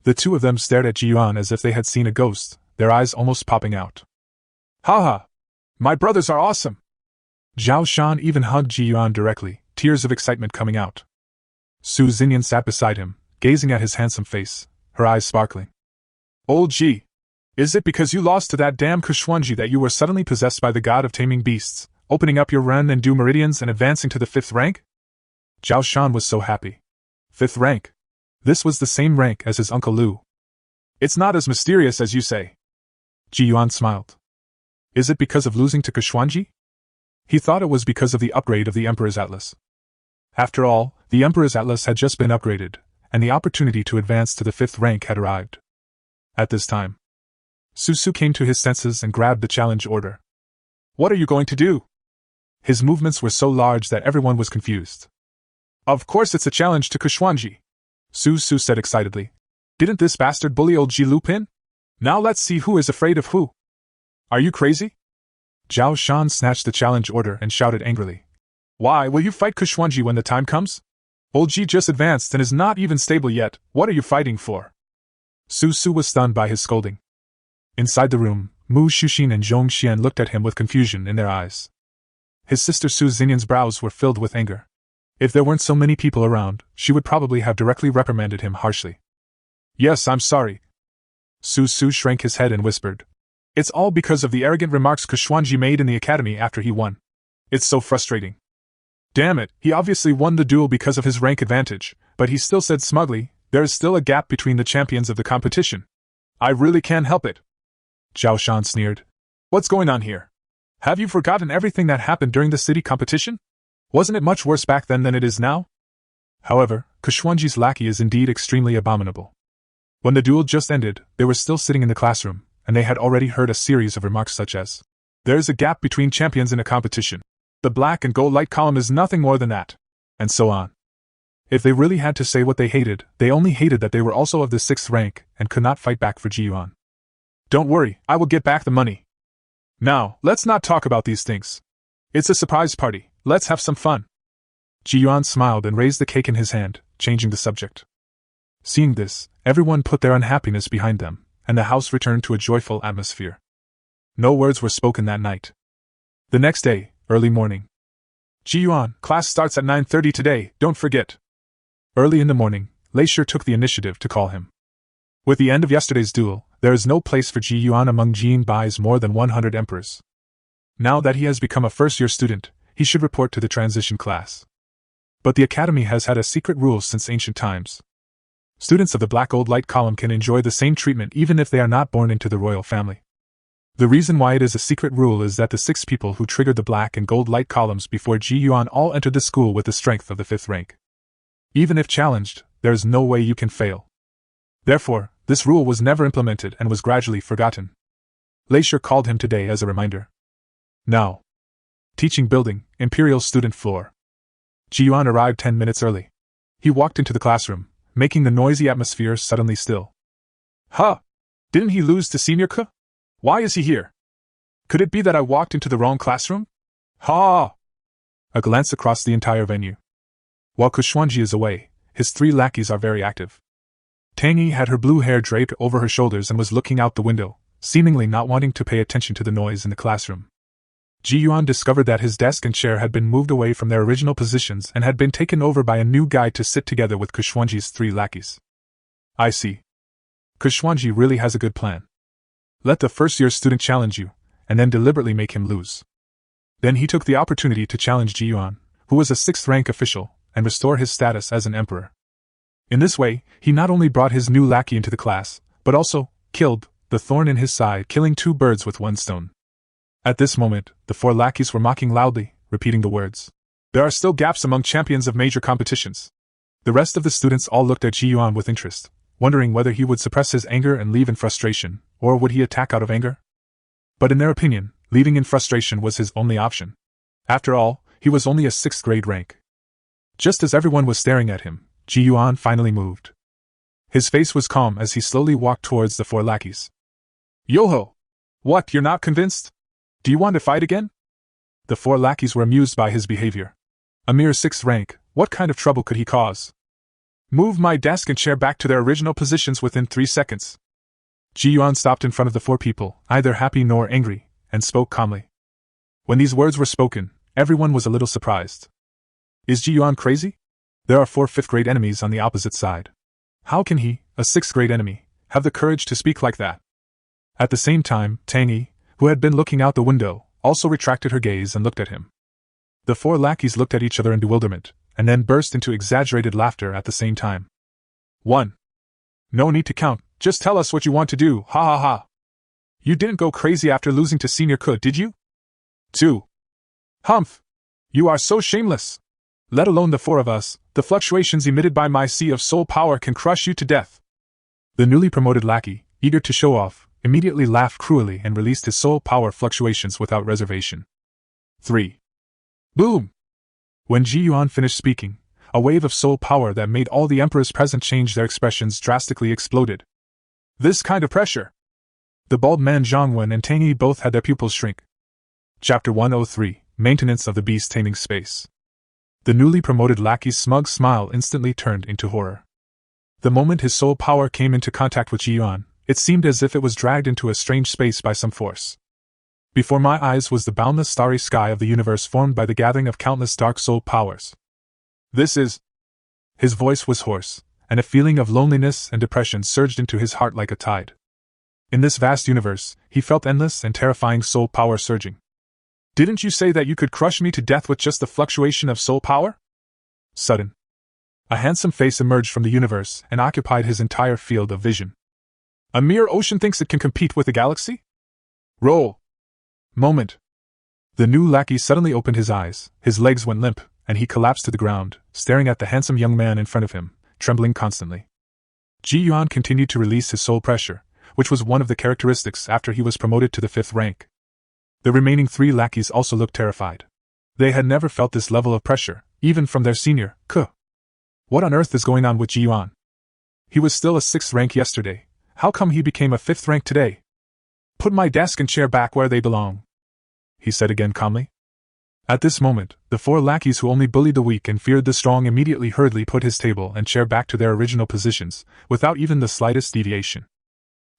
The two of them stared at Ji Yuan as if they had seen a ghost, their eyes almost popping out. Haha! My brothers are awesome! Zhao Shan even hugged Ji Yuan directly, tears of excitement coming out. Su Xinyan sat beside him, gazing at his handsome face, her eyes sparkling. Old Ji! Is it because you lost to that damn Kushwanji that you were suddenly possessed by the god of taming beasts, opening up your Ren and Du meridians and advancing to the 5th rank? Zhao Shan was so happy. 5th rank? This was the same rank as his uncle Lu. It's not as mysterious as you say. Ji Yuan smiled. Is it because of losing to Kushwanji? He thought it was because of the upgrade of the Emperor's Atlas. After all, the Emperor's Atlas had just been upgraded, and the opportunity to advance to the 5th rank had arrived. At this time, Su Su came to his senses and grabbed the challenge order. What are you going to do? His movements were so large that everyone was confused. Of course it's a challenge to Kushwanji, Su Su said excitedly. Didn't this bastard bully old Ji Lupin? Now let's see who is afraid of who. Are you crazy? Zhao Shan snatched the challenge order and shouted angrily. Why, will you fight Kushwanji when the time comes? Old Ji just advanced and is not even stable yet, what are you fighting for? Su Su was stunned by his scolding. Inside the room, Mu Shuxin and Zhong Xian looked at him with confusion in their eyes. His sister Su Xinyan's brows were filled with anger. If there weren't so many people around, she would probably have directly reprimanded him harshly. Yes, I'm sorry. Su Su shrank his head and whispered. It's all because of the arrogant remarks Kushwanji made in the academy after he won. It's so frustrating. Damn it, he obviously won the duel because of his rank advantage, but he still said smugly, there is still a gap between the champions of the competition. I really can't help it. Zhao Shan sneered. What's going on here? Have you forgotten everything that happened during the city competition? Wasn't it much worse back then than it is now? However, Kushwanji's lackey is indeed extremely abominable. When the duel just ended, they were still sitting in the classroom, and they had already heard a series of remarks such as, there is a gap between champions in a competition. The black and gold light column is nothing more than that. And so on. If they really had to say what they hated, they only hated that they were also of the 6th rank and could not fight back for Ji Yuan. Don't worry, I will get back the money. Now, let's not talk about these things. It's a surprise party, let's have some fun. Ji Yuan smiled and raised the cake in his hand, changing the subject. Seeing this, everyone put their unhappiness behind them, and the house returned to a joyful atmosphere. No words were spoken that night. The next day, early morning. Ji Yuan, class starts at 9:30 today, don't forget. Early in the morning, Lei Shi took the initiative to call him. With the end of yesterday's duel, there is no place for Ji Yuan among Jin Bai's more than 100 emperors. Now that he has become a first-year student, he should report to the transition class. But the academy has had a secret rule since ancient times. Students of the black gold light column can enjoy the same treatment even if they are not born into the royal family. The reason why it is a secret rule is that the 6 people who triggered the black and gold light columns before Yuan all entered the school with the strength of the 5th rank. Even if challenged, there is no way you can fail. Therefore, this rule was never implemented and was gradually forgotten. Leisure called him today as a reminder. Now. Teaching building, Imperial student floor. Yuan arrived 10 minutes early. He walked into the classroom, making the noisy atmosphere suddenly still. Huh! Didn't he lose to Senior Ke? Why is he here? Could it be that I walked into the wrong classroom? Ha! A glance across the entire venue. While Kushwanji is away, his 3 lackeys are very active. Tangy had her blue hair draped over her shoulders and was looking out the window, seemingly not wanting to pay attention to the noise in the classroom. Yuan discovered that his desk and chair had been moved away from their original positions and had been taken over by a new guy to sit together with Kushwanji's 3 lackeys. I see. Kushwanji really has a good plan. Let the first-year student challenge you, and then deliberately make him lose. Then he took the opportunity to challenge Yuan, who was a 6th-rank official, and restore his status as an emperor. In this way, he not only brought his new lackey into the class, but also killed the thorn in his side, killing 2 birds with 1 stone. At this moment, the 4 lackeys were mocking loudly, repeating the words. There are still gaps among champions of major competitions. The rest of the students all looked at Yuan with interest, wondering whether he would suppress his anger and leave in frustration, or would he attack out of anger? But in their opinion, leaving in frustration was his only option. After all, he was only a 6th grade rank. Just as everyone was staring at him, Yuan finally moved. His face was calm as he slowly walked towards the 4 lackeys. Yo-ho! What, you're not convinced? Do you want to fight again? The 4 lackeys were amused by his behavior. A mere 6th rank, what kind of trouble could he cause? Move my desk and chair back to their original positions within 3 seconds. Yuan stopped in front of the 4 people, neither happy nor angry, and spoke calmly. When these words were spoken, everyone was a little surprised. Is Yuan crazy? There are 4 5th-grade enemies on the opposite side. How can he, a 6th-grade enemy, have the courage to speak like that? At the same time, Tangy, who had been looking out the window, also retracted her gaze and looked at him. The 4 lackeys looked at each other in bewilderment, and then burst into exaggerated laughter at the same time. 1. No need to count, just tell us what you want to do, ha ha ha. You didn't go crazy after losing to Senior Ke, did you? 2. Humph! You are so shameless! Let alone the 4 of us, the fluctuations emitted by my sea of soul power can crush you to death. The newly promoted lackey, eager to show off, immediately laughed cruelly and released his soul power fluctuations without reservation. 3. Boom! When Yuan finished speaking, a wave of soul power that made all the emperors present change their expressions drastically exploded. This kind of pressure! The bald man Zhongwen and Tangy both had their pupils shrink. Chapter 103, Maintenance of the Beast Taming Space. The newly promoted lackey's smug smile instantly turned into horror. The moment his soul power came into contact with Yuan, it seemed as if it was dragged into a strange space by some force. Before my eyes was the boundless starry sky of the universe formed by the gathering of countless dark soul powers. This is... His voice was hoarse, and a feeling of loneliness and depression surged into his heart like a tide. In this vast universe, he felt endless and terrifying soul power surging. Didn't you say that you could crush me to death with just the fluctuation of soul power? Sudden. A handsome face emerged from the universe and occupied his entire field of vision. A mere ocean thinks it can compete with the galaxy? Roll! Moment. The new lackey suddenly opened his eyes, his legs went limp, and he collapsed to the ground, staring at the handsome young man in front of him, trembling constantly. Yuan continued to release his soul pressure, which was one of the characteristics after he was promoted to the 5th rank. The remaining 3 lackeys also looked terrified. They had never felt this level of pressure, even from their senior, Ke. What on earth is going on with Yuan? He was still a 6th rank yesterday. How come he became a 5th rank today? Put my desk and chair back where they belong, he said again calmly. At this moment, the 4 lackeys who only bullied the weak and feared the strong immediately hurriedly put his table and chair back to their original positions, without even the slightest deviation.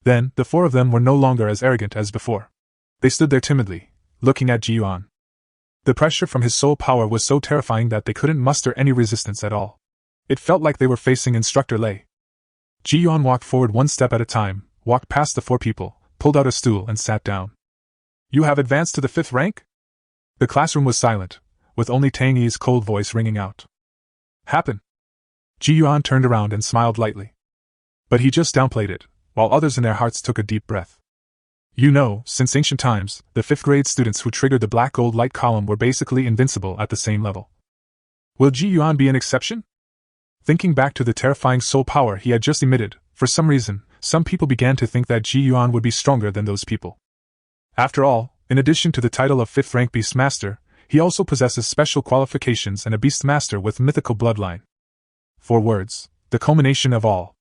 Then, the 4 of them were no longer as arrogant as before. They stood there timidly, looking at Yuan. The pressure from his soul power was so terrifying that they couldn't muster any resistance at all. It felt like they were facing Instructor Lei. Yuan walked forward 1 step at a time, walked past the 4 people, pulled out a stool and sat down. You have advanced to the 5th rank? The classroom was silent, with only Tangy's cold voice ringing out. Happen. Yuan turned around and smiled lightly. But he just downplayed it, while others in their hearts took a deep breath. You know, since ancient times, the 5th grade students who triggered the black gold light column were basically invincible at the same level. Will Ji Yuan be an exception? Thinking back to the terrifying soul power he had just emitted, for some reason, some people began to think that Ji Yuan would be stronger than those people. After all, in addition to the title of 5th rank Beast Master, he also possesses special qualifications and a Beast Master with mythical bloodline. 4 words, the culmination of all.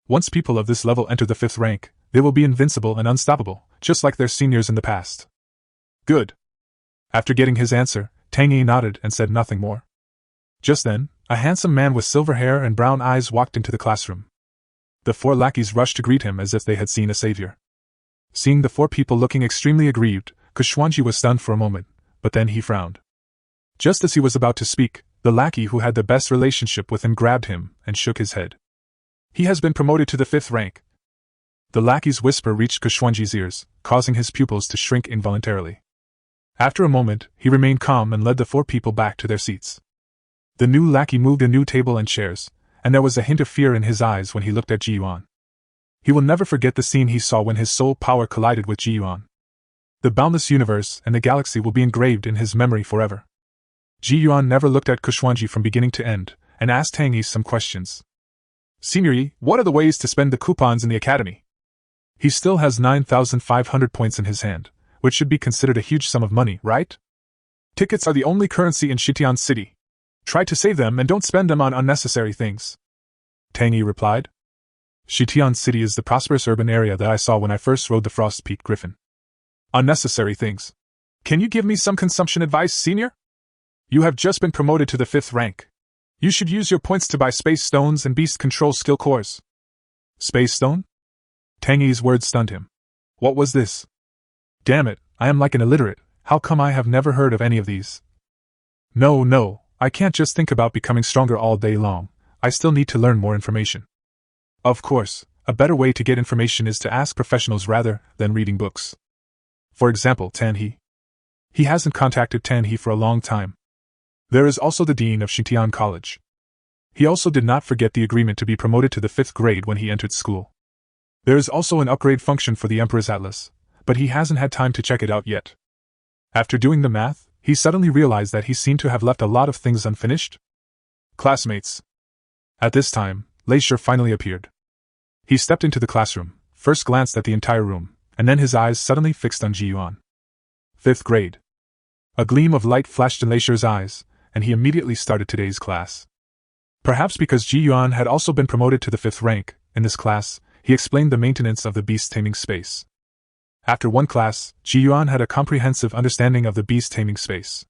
Once people of this level enter the 5th rank, they will be invincible and unstoppable, just like their seniors in the past. Good. After getting his answer, Tang Yi nodded and said nothing more. Just then, a handsome man with silver hair and brown eyes walked into the classroom. The 4 lackeys rushed to greet him as if they had seen a savior. Seeing the 4 people looking extremely aggrieved, Kushwanji was stunned for a moment, but then he frowned. Just as he was about to speak, the lackey who had the best relationship with him grabbed him and shook his head. He has been promoted to the 5th rank. The lackey's whisper reached Kushwanji's ears, causing his pupils to shrink involuntarily. After a moment, he remained calm and led the 4 people back to their seats. The new lackey moved a new table and chairs, and there was a hint of fear in his eyes when he looked at Ji Yuan. He will never forget the scene he saw when his soul power collided with Ji Yuan. The boundless universe and the galaxy will be engraved in his memory forever. Ji Yuan never looked at Kushwanji from beginning to end, and asked Tang Yi some questions. Senior Yi, what are the ways to spend the coupons in the academy? He still has 9,500 points in his hand, which should be considered a huge sum of money, right? Tickets are the only currency in Shitian City. Try to save them and don't spend them on unnecessary things. Tang Yi replied. Shitian City is the prosperous urban area that I saw when I first rode the Frost Peak Griffin. Unnecessary things. Can you give me some consumption advice, senior? You have just been promoted to the 5th rank. You should use your points to buy space stones and beast control skill cores. Space stone? Tang Yi's words stunned him. What was this? Damn it, I am like an illiterate. How come I have never heard of any of these? No, I can't just think about becoming stronger all day long. I still need to learn more information. Of course, a better way to get information is to ask professionals rather than reading books. For example, Tan He. He hasn't contacted Tan He for a long time. There is also the dean of Shitian College. He also did not forget the agreement to be promoted to the 5th grade when he entered school. There is also an upgrade function for the Emperor's Atlas, but he hasn't had time to check it out yet. After doing the math, he suddenly realized that he seemed to have left a lot of things unfinished. Classmates. At this time, Leisure finally appeared. He stepped into the classroom, first glanced at the entire room, and then his eyes suddenly fixed on Ji Yuan. 5th grade. A gleam of light flashed in Leisure's eyes, and he immediately started today's class. Perhaps because Ji Yuan had also been promoted to the 5th rank, in this class, he explained the maintenance of the beast taming space. After one class, Ji Yuan had a comprehensive understanding of the beast taming space.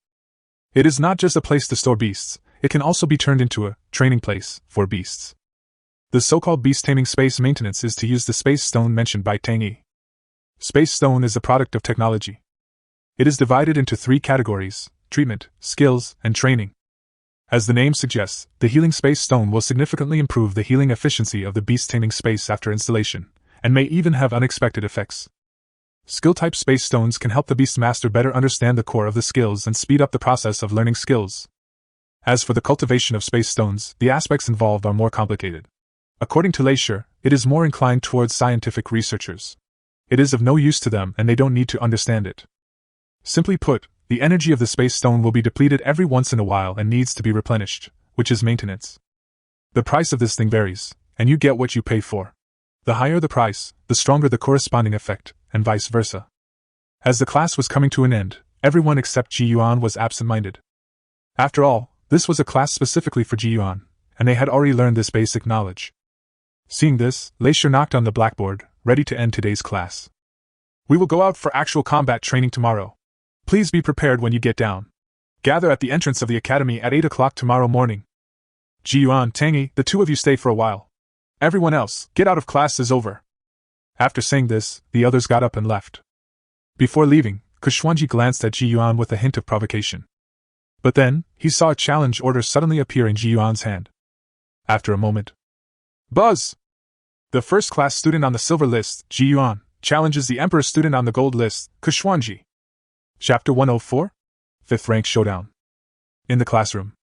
It is not just a place to store beasts, it can also be turned into a training place for beasts. The so-called beast taming space maintenance is to use the space stone mentioned by Tang Yi. Space stone is a product of technology. It is divided into 3 categories: treatment, skills, and training. As the name suggests, the healing space stone will significantly improve the healing efficiency of the beast taming space after installation, and may even have unexpected effects. Skill-type space stones can help the Beast Master better understand the core of the skills and speed up the process of learning skills. As for the cultivation of space stones, the aspects involved are more complicated. According to Leisure, it is more inclined towards scientific researchers. It is of no use to them and they don't need to understand it. Simply put, the energy of the space stone will be depleted every once in a while and needs to be replenished, which is maintenance. The price of this thing varies, and you get what you pay for. The higher the price, the stronger the corresponding effect, and vice versa. As the class was coming to an end, everyone except Ji Yuan was absent-minded. After all, this was a class specifically for Ji Yuan, and they had already learned this basic knowledge. Seeing this, Leisure knocked on the blackboard, ready to end today's class. We will go out for actual combat training tomorrow. Please be prepared when you get down. Gather at the entrance of the academy at 8 o'clock tomorrow morning. Ji Yuan, Tang Yi, the 2 of you stay for a while. Everyone else, get out of class is over. After saying this, the others got up and left. Before leaving, Kushwanji glanced at Ji Yuan with a hint of provocation. But then, he saw a challenge order suddenly appear in Ji Yuan's hand. After a moment. Buzz! The first-class student on the silver list, Ji Yuan, challenges the Emperor student on the gold list, Kushwanji. Chapter 104? 5th Rank Showdown. In the classroom.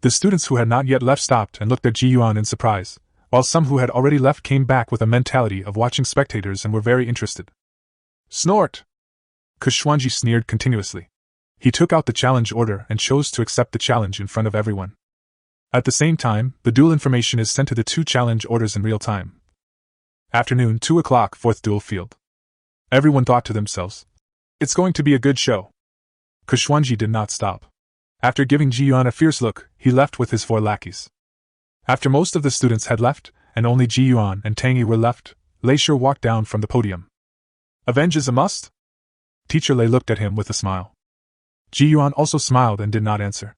The students who had not yet left stopped and looked at Ji Yuan in surprise, while some who had already left came back with a mentality of watching spectators and were very interested. Snort! Kushwanji sneered continuously. He took out the challenge order and chose to accept the challenge in front of everyone. At the same time, the duel information is sent to the two challenge orders in real time. Afternoon, 2 o'clock, 4th duel field. Everyone thought to themselves, it's going to be a good show. Kushwanji did not stop. After giving Ji Yuan a fierce look, he left with his 4 lackeys. After most of the students had left, and only Ji Yuan and Tang Yi were left, Lei Shi walked down from the podium. Avenge is a must? Teacher Lei looked at him with a smile. Ji Yuan also smiled and did not answer.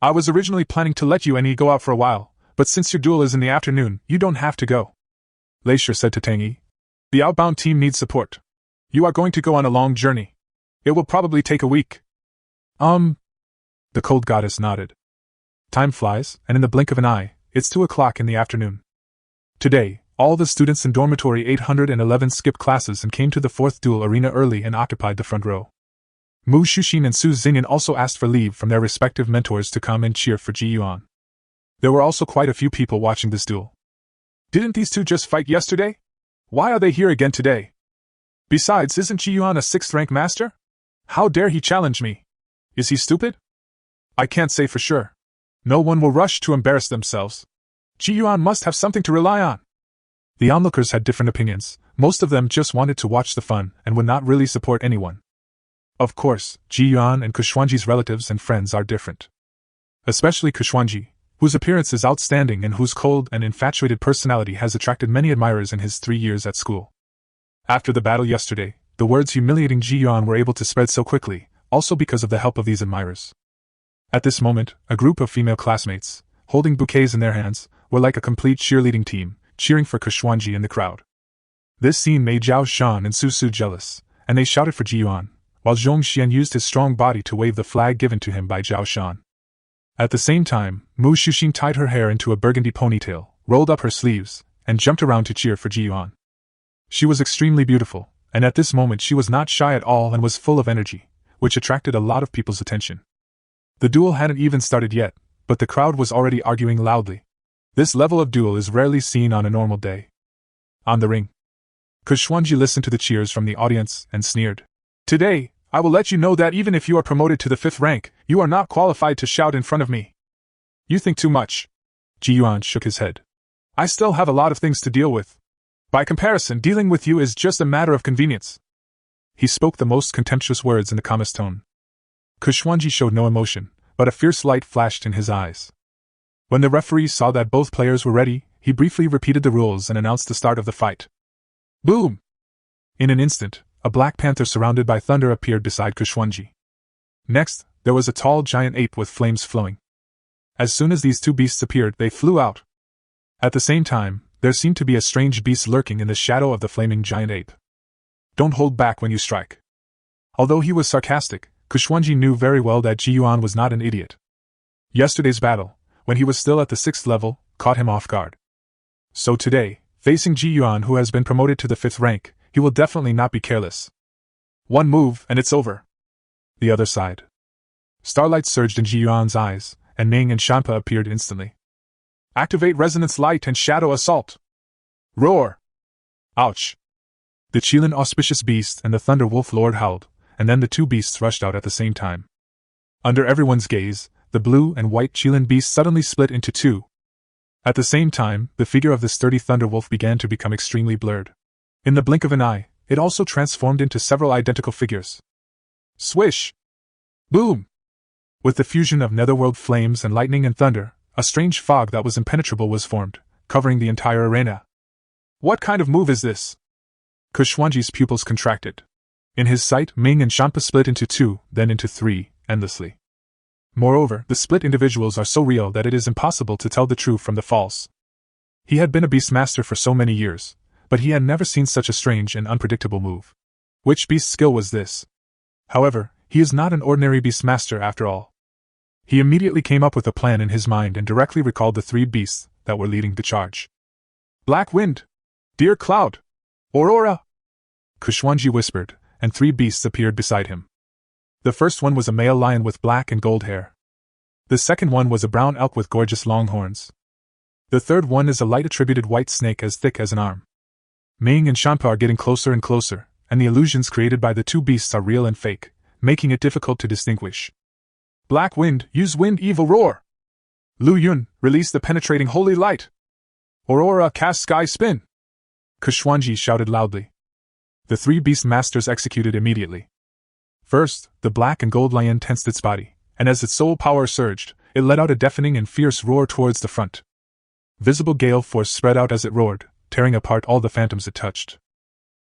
I was originally planning to let you and Yi go out for a while, but since your duel is in the afternoon, you don't have to go. Lei Shi said to Tang Yi. The outbound team needs support. You are going to go on a long journey. It will probably take a week. The cold goddess nodded. Time flies, and in the blink of an eye, it's 2 o'clock in the afternoon. Today, all the students in dormitory 811 skipped classes and came to the 4th duel arena early and occupied the front row. Mu Xuxin and Su Xingyan also asked for leave from their respective mentors to come and cheer for Ji Yuan. There were also quite a few people watching this duel. Didn't these two just fight yesterday? Why are they here again today? Besides, isn't Ji Yuan a 6th rank master? How dare he challenge me? Is he stupid? I can't say for sure. No one will rush to embarrass themselves. Ji Yuan must have something to rely on. The onlookers had different opinions. Most of them just wanted to watch the fun and would not really support anyone. Of course, Ji Yuan and Kushwanji's relatives and friends are different. Especially Kushwanji, whose appearance is outstanding and whose cold and infatuated personality has attracted many admirers in his 3 years at school. After the battle yesterday, the words humiliating Ji Yuan were able to spread so quickly, also because of the help of these admirers. At this moment, a group of female classmates, holding bouquets in their hands, were like a complete cheerleading team, cheering for Kushwanji in the crowd. This scene made Zhao Shan and Su Su jealous, and they shouted for Ji Yuan, while Zhong Xian used his strong body to wave the flag given to him by Zhao Shan. At the same time, Mu Xuxin tied her hair into a burgundy ponytail, rolled up her sleeves, and jumped around to cheer for Ji Yuan. She was extremely beautiful, and at this moment she was not shy at all and was full of energy, which attracted a lot of people's attention. The duel hadn't even started yet, but the crowd was already arguing loudly. This level of duel is rarely seen on a normal day. On the ring, Kushwanji listened to the cheers from the audience and sneered. Today, I will let you know that even if you are promoted to the 5th rank, you are not qualified to shout in front of me. You think too much. Ji Yuan shook his head. I still have a lot of things to deal with. By comparison, dealing with you is just a matter of convenience. He spoke the most contemptuous words in the calmest tone. Kushwanji showed no emotion, but a fierce light flashed in his eyes. When the referee saw that both players were ready, he briefly repeated the rules and announced the start of the fight. Boom! In an instant, a black panther surrounded by thunder appeared beside Kushwanji. Next, there was a tall giant ape with flames flowing. As soon as these two beasts appeared, they flew out. At the same time, there seemed to be a strange beast lurking in the shadow of the flaming giant ape. Don't hold back when you strike. Although he was sarcastic, Kushwanji knew very well that Ji Yuan was not an idiot. Yesterday's battle, when he was still at the 6th level, caught him off guard. So today, facing Ji Yuan who has been promoted to the 5th rank, he will definitely not be careless. One move and it's over. The other side. Starlight surged in Ji Yuan's eyes, and Ming and Shanpa appeared instantly. Activate Resonance Light and Shadow Assault! Roar! Ouch! The Qilin Auspicious Beast and the Thunder Wolf Lord howled, and then the two beasts rushed out at the same time. Under everyone's gaze, the blue and white Qilin beast suddenly split into two. At the same time, the figure of the sturdy Thunder Wolf began to become extremely blurred. In the blink of an eye, it also transformed into several identical figures. Swish! Boom! With the fusion of netherworld flames and lightning and thunder, a strange fog that was impenetrable was formed, covering the entire arena. What kind of move is this? Kushwanji's pupils contracted. In his sight, Ming and Shanpa split into two, then into three, endlessly. Moreover, the split individuals are so real that it is impossible to tell the true from the false. He had been a beastmaster for so many years, but he had never seen such a strange and unpredictable move. Which beast's skill was this? However, he is not an ordinary beastmaster after all. He immediately came up with a plan in his mind and directly recalled the three beasts that were leading the charge. Black Wind! Dear Cloud! Aurora! Kushwanji whispered, and three beasts appeared beside him. The first one was a male lion with black and gold hair. The second one was a brown elk with gorgeous long horns. The third one is a light attributed white snake as thick as an arm. Ming and Shanpa are getting closer and closer, and the illusions created by the two beasts are real and fake, making it difficult to distinguish. Black Wind, use Wind Evil Roar! Lu Yun, release the penetrating holy light! Aurora, cast Sky Spin! Kushwanji shouted loudly. The three beast masters executed immediately. First, the black and gold lion tensed its body, and as its soul power surged, it let out a deafening and fierce roar towards the front. Visible gale force spread out as it roared, tearing apart all the phantoms it touched.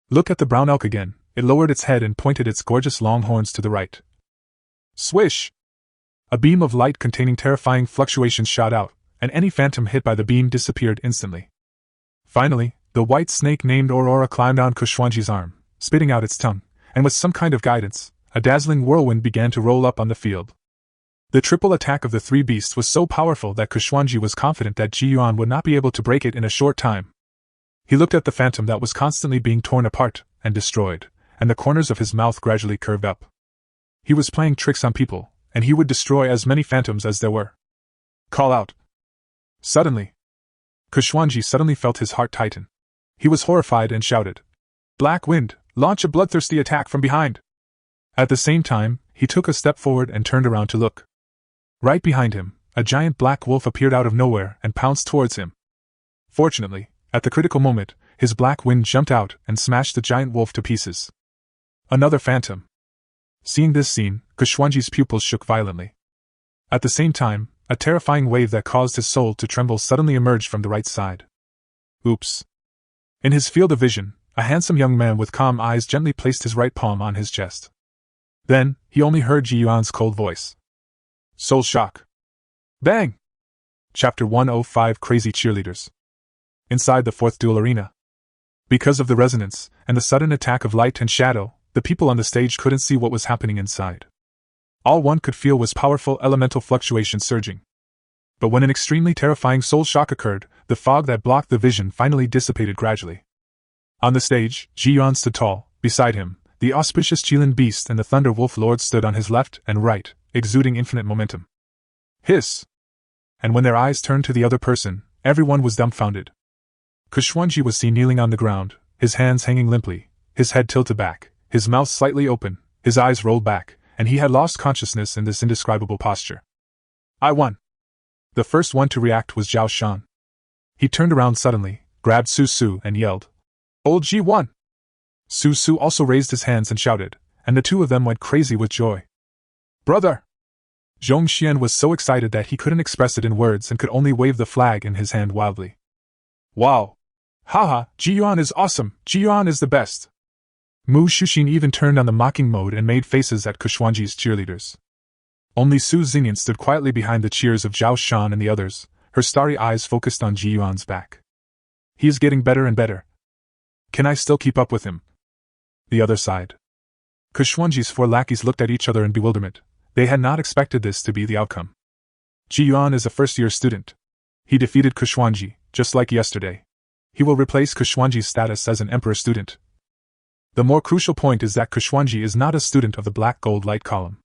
Look at the brown elk again. It lowered its head and pointed its gorgeous long horns to the right. Swish! A beam of light containing terrifying fluctuations shot out, and any phantom hit by the beam disappeared instantly. Finally, the white snake named Aurora climbed on Kushwanji's arm, spitting out its tongue, and with some kind of guidance, a dazzling whirlwind began to roll up on the field. The triple attack of the three beasts was so powerful that Kushwanji was confident that Ji Yuan would not be able to break it in a short time. He looked at the phantom that was constantly being torn apart and destroyed, and the corners of his mouth gradually curved up. He was playing tricks on people, and he would destroy as many phantoms as there were. Call out! Suddenly, Kushwanji suddenly felt his heart tighten. He was horrified and shouted, Black Wind, launch a bloodthirsty attack from behind! At the same time, he took a step forward and turned around to look. Right behind him, a giant black wolf appeared out of nowhere and pounced towards him. Fortunately, at the critical moment, his black wind jumped out and smashed the giant wolf to pieces. Another phantom. Seeing this scene, Kushwanji's pupils shook violently. At the same time, a terrifying wave that caused his soul to tremble suddenly emerged from the right side. Oops. In his field of vision, a handsome young man with calm eyes gently placed his right palm on his chest. Then, he only heard Ji Yuan's cold voice. Soul shock. Bang! Chapter 105 Crazy Cheerleaders. Inside the fourth duel arena. Because of the resonance, and the sudden attack of light and shadow, the people on the stage couldn't see what was happening inside. All one could feel was powerful elemental fluctuation surging. But when an extremely terrifying soul shock occurred, the fog that blocked the vision finally dissipated gradually. On the stage, Ji Yuan stood tall. Beside him, the auspicious Qilin beast and the Thunder Wolf Lord stood on his left and right, exuding infinite momentum. Hiss! And when their eyes turned to the other person, everyone was dumbfounded. Kushwanji was seen kneeling on the ground, his hands hanging limply, his head tilted back, his mouth slightly open, his eyes rolled back, and he had lost consciousness in this indescribable posture. I won! The first one to react was Zhao Shan. He turned around suddenly, grabbed Su Su and yelled, Old Ji won! Su Su also raised his hands and shouted, and the two of them went crazy with joy. Brother! Zhong Xian was so excited that he couldn't express it in words and could only wave the flag in his hand wildly. Wow! Haha, Ji Yuan is awesome, Ji Yuan is the best! Mu Shuxin even turned on the mocking mode and made faces at Kushwanji's cheerleaders. Only Su Xingyan stood quietly behind the cheers of Zhao Shan and the others, her starry eyes focused on Ji Yuan's back. He is getting better and better. Can I still keep up with him? The other side. Kushwanji's four lackeys looked at each other in bewilderment. They had not expected this to be the outcome. Ji Yuan is a first-year student. He defeated Kushwanji, just like yesterday. He will replace Kushwanji's status as an emperor student. The more crucial point is that Kushwanji is not a student of the Black Gold Light Column.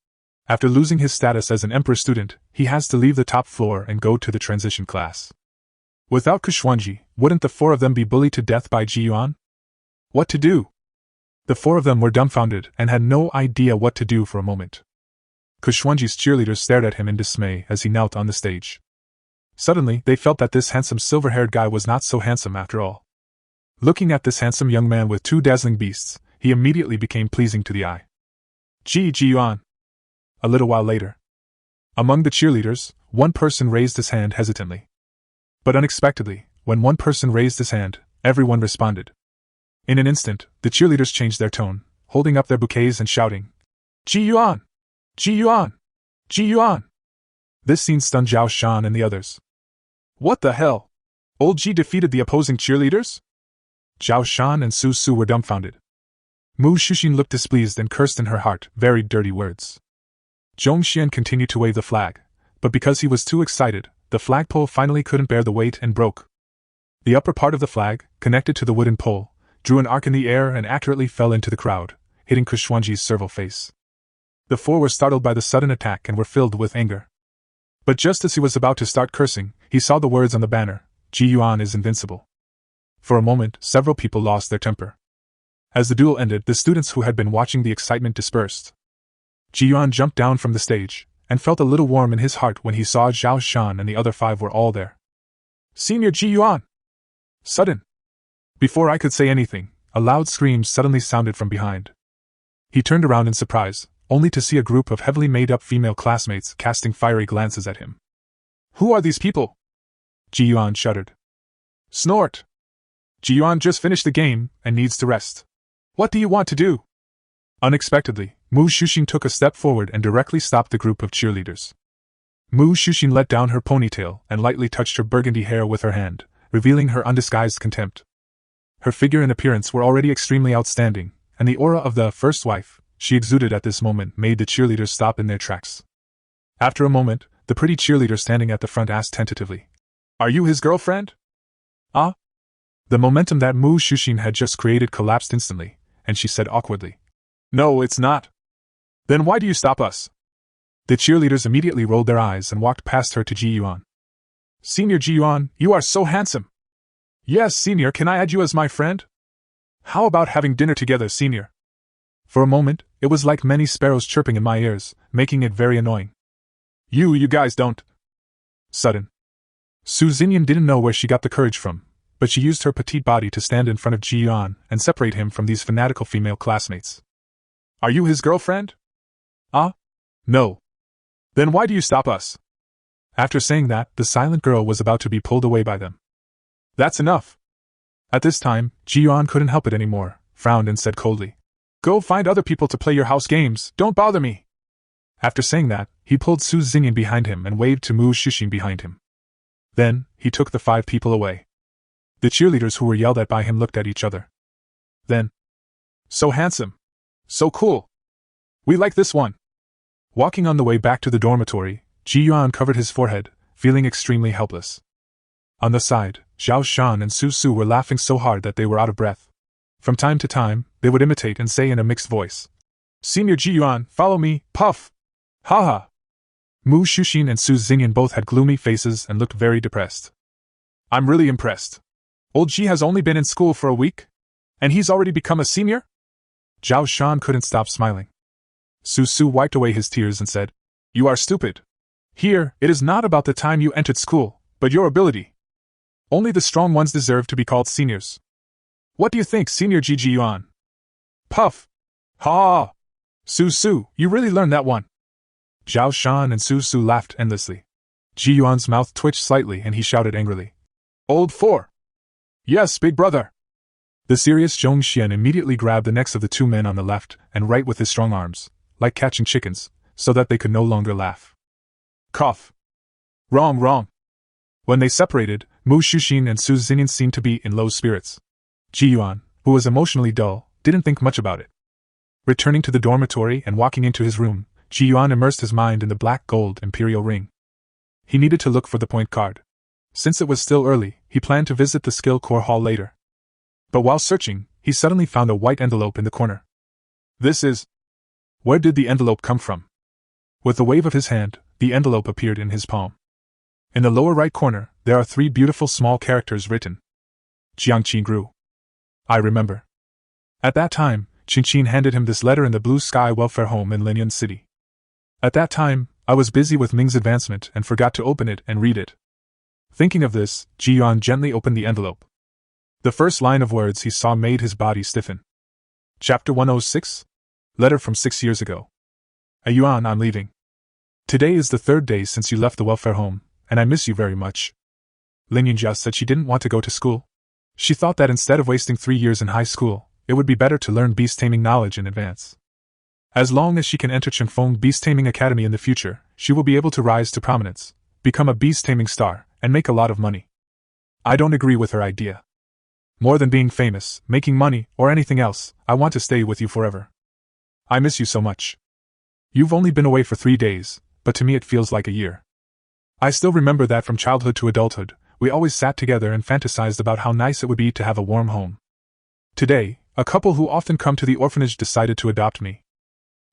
After losing his status as an emperor student, he has to leave the top floor and go to the transition class. Without Kushwanji, wouldn't the four of them be bullied to death by Ji Yuan? What to do? The four of them were dumbfounded and had no idea what to do for a moment. Kushwanji's cheerleaders stared at him in dismay as he knelt on the stage. Suddenly, they felt that this handsome silver-haired guy was not so handsome after all. Looking at this handsome young man with two dazzling beasts, he immediately became pleasing to the eye. Ji Yuan. A little while later. Among the cheerleaders, one person raised his hand hesitantly. But unexpectedly, when one person raised his hand, everyone responded. In an instant, the cheerleaders changed their tone, holding up their bouquets and shouting, Ji Yuan! Ji Yuan! Ji Yuan! This scene stunned Zhao Shan and the others. What the hell? Old Ji defeated the opposing cheerleaders? Zhao Shan and Su Su were dumbfounded. Mu Shuxin looked displeased and cursed in her heart very dirty words. Zhong Xian continued to wave the flag, but because he was too excited, the flagpole finally couldn't bear the weight and broke. The upper part of the flag, connected to the wooden pole, drew an arc in the air and accurately fell into the crowd, hitting Kushwanji's serval face. The four were startled by the sudden attack and were filled with anger. But just as he was about to start cursing, he saw the words on the banner, Ji Yuan is invincible. For a moment, several people lost their temper. As the duel ended, the students who had been watching the excitement dispersed. Yuan jumped down from the stage, and felt a little warm in his heart when he saw Zhao Shan and the other 5 were all there. Senior Yuan! Sudden! Before I could say anything, a loud scream suddenly sounded from behind. He turned around in surprise, only to see a group of heavily made-up female classmates casting fiery glances at him. Who are these people? Yuan shuddered. Snort! Yuan just finished the game, and needs to rest. What do you want to do? Unexpectedly, Mu Shuxing took a step forward and directly stopped the group of cheerleaders. Mu Shuxing let down her ponytail and lightly touched her burgundy hair with her hand, revealing her undisguised contempt. Her figure and appearance were already extremely outstanding, and the aura of the first wife she exuded at this moment made the cheerleaders stop in their tracks. After a moment, the pretty cheerleader standing at the front asked tentatively, Are you his girlfriend? Ah? The momentum that Mu Shuxing had just created collapsed instantly, and she said awkwardly, No, it's not. Then why do you stop us? The cheerleaders immediately rolled their eyes and walked past her to Yuan. Senior Yuan, you are so handsome. Yes, Senior, can I add you as my friend? How about having dinner together, Senior? For a moment, it was like many sparrows chirping in my ears, making it very annoying. You guys don't. Sudden. Su Xinyan didn't know where she got the courage from, but she used her petite body to stand in front of Yuan and separate him from these fanatical female classmates. Are you his girlfriend? Ah? No. Then why do you stop us? After saying that, the silent girl was about to be pulled away by them. That's enough. At this time, Yuan couldn't help it anymore, frowned and said coldly, Go find other people to play your house games, don't bother me. After saying that, he pulled Su Xinyan behind him and waved to Mu Shuxing behind him. Then, he took the 5 people away. The cheerleaders who were yelled at by him looked at each other. Then, so handsome. So cool. We like this one. Walking on the way back to the dormitory, Yuan covered his forehead, feeling extremely helpless. On the side, Zhao Shan and Su Su were laughing so hard that they were out of breath. From time to time, they would imitate and say in a mixed voice, Senior Yuan, follow me, puff! Ha ha! Mu Shuxing and Su Xinyan both had gloomy faces and looked very depressed. I'm really impressed. Old Ji has only been in school for a week? And he's already become a senior? Zhao Shan couldn't stop smiling. Su Su wiped away his tears and said, You are stupid. Here, it is not about the time you entered school, but your ability. Only the strong ones deserve to be called seniors. What do you think, Senior Yuan? Puff! Ha! Su Su, you really learned that one. Zhao Shan and Su Su laughed endlessly. Yuan's mouth twitched slightly and he shouted angrily, Old 4! Yes, big brother! The serious Zhong Xian immediately grabbed the necks of the 2 men on the left and right with his strong arms, like catching chickens, so that they could no longer laugh. Cough! Wrong! When they separated, Mu Shuxing and Su Xinyan seemed to be in low spirits. Yuan, who was emotionally dull, didn't think much about it. Returning to the dormitory and walking into his room, Yuan immersed his mind in the black gold imperial ring. He needed to look for the point card. Since it was still early, he planned to visit the skill core hall later. But while searching, he suddenly found a white envelope in the corner. This is... Where did the envelope come from? With a wave of his hand, the envelope appeared in his palm. In the lower right corner, there are 3 beautiful small characters written. Jiangqin grew. I remember. At that time, Qingqin handed him this letter in the Blue Sky Welfare Home in Linyan City. At that time, I was busy with Ming's advancement and forgot to open it and read it. Thinking of this, Yuan gently opened the envelope. The first line of words he saw made his body stiffen. Chapter 106? Letter from 6 years ago. Yuan, I'm leaving. Today is the 3rd day since you left the welfare home, and I miss you very much. Lin Yunjia said she didn't want to go to school. She thought that instead of wasting 3 years in high school, it would be better to learn beast taming knowledge in advance. As long as she can enter Chengfeng Beast Taming Academy in the future, she will be able to rise to prominence, become a beast taming star, and make a lot of money. I don't agree with her idea. More than being famous, making money, or anything else, I want to stay with you forever. I miss you so much. You've only been away for 3 days, but to me it feels like a year. I still remember that from childhood to adulthood, we always sat together and fantasized about how nice it would be to have a warm home. Today, a couple who often come to the orphanage decided to adopt me.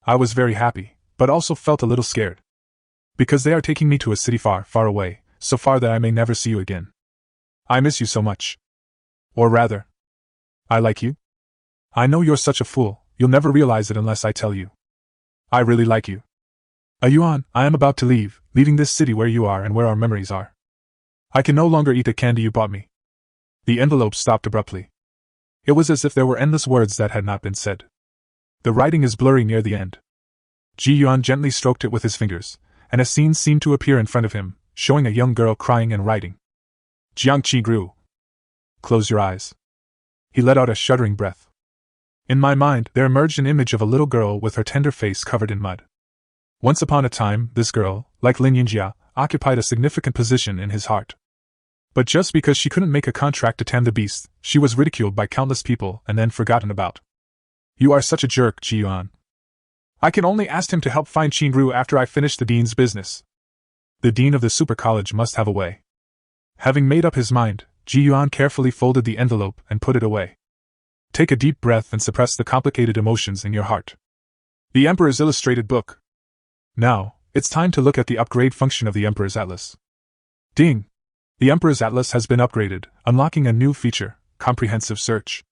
I was very happy, but also felt a little scared. Because they are taking me to a city far, far away, so far that I may never see you again. I miss you so much. Or rather, I like you. I know you're such a fool, you'll never realize it unless I tell you. I really like you. Yuan, I am about to leave, leaving this city where you are and where our memories are. I can no longer eat the candy you bought me. The envelope stopped abruptly. It was as if there were endless words that had not been said. The writing is blurry near the end. Yuan gently stroked it with his fingers, and a scene seemed to appear in front of him, showing a young girl crying and writing. Jiangqi grew. Close your eyes. He let out a shuddering breath. In my mind, there emerged an image of a little girl with her tender face covered in mud. Once upon a time, this girl, like Lin Yinjia, occupied a significant position in his heart. But just because she couldn't make a contract to tame the beast, she was ridiculed by countless people and then forgotten about. You are such a jerk, Yuan. I can only ask him to help find Qingru after I finish the dean's business. The dean of the super college must have a way. Having made up his mind, Yuan carefully folded the envelope and put it away. Take a deep breath and suppress the complicated emotions in your heart. The Emperor's Illustrated Book. Now, it's time to look at the upgrade function of the Emperor's Atlas. Ding! The Emperor's Atlas has been upgraded, unlocking a new feature, Comprehensive Search.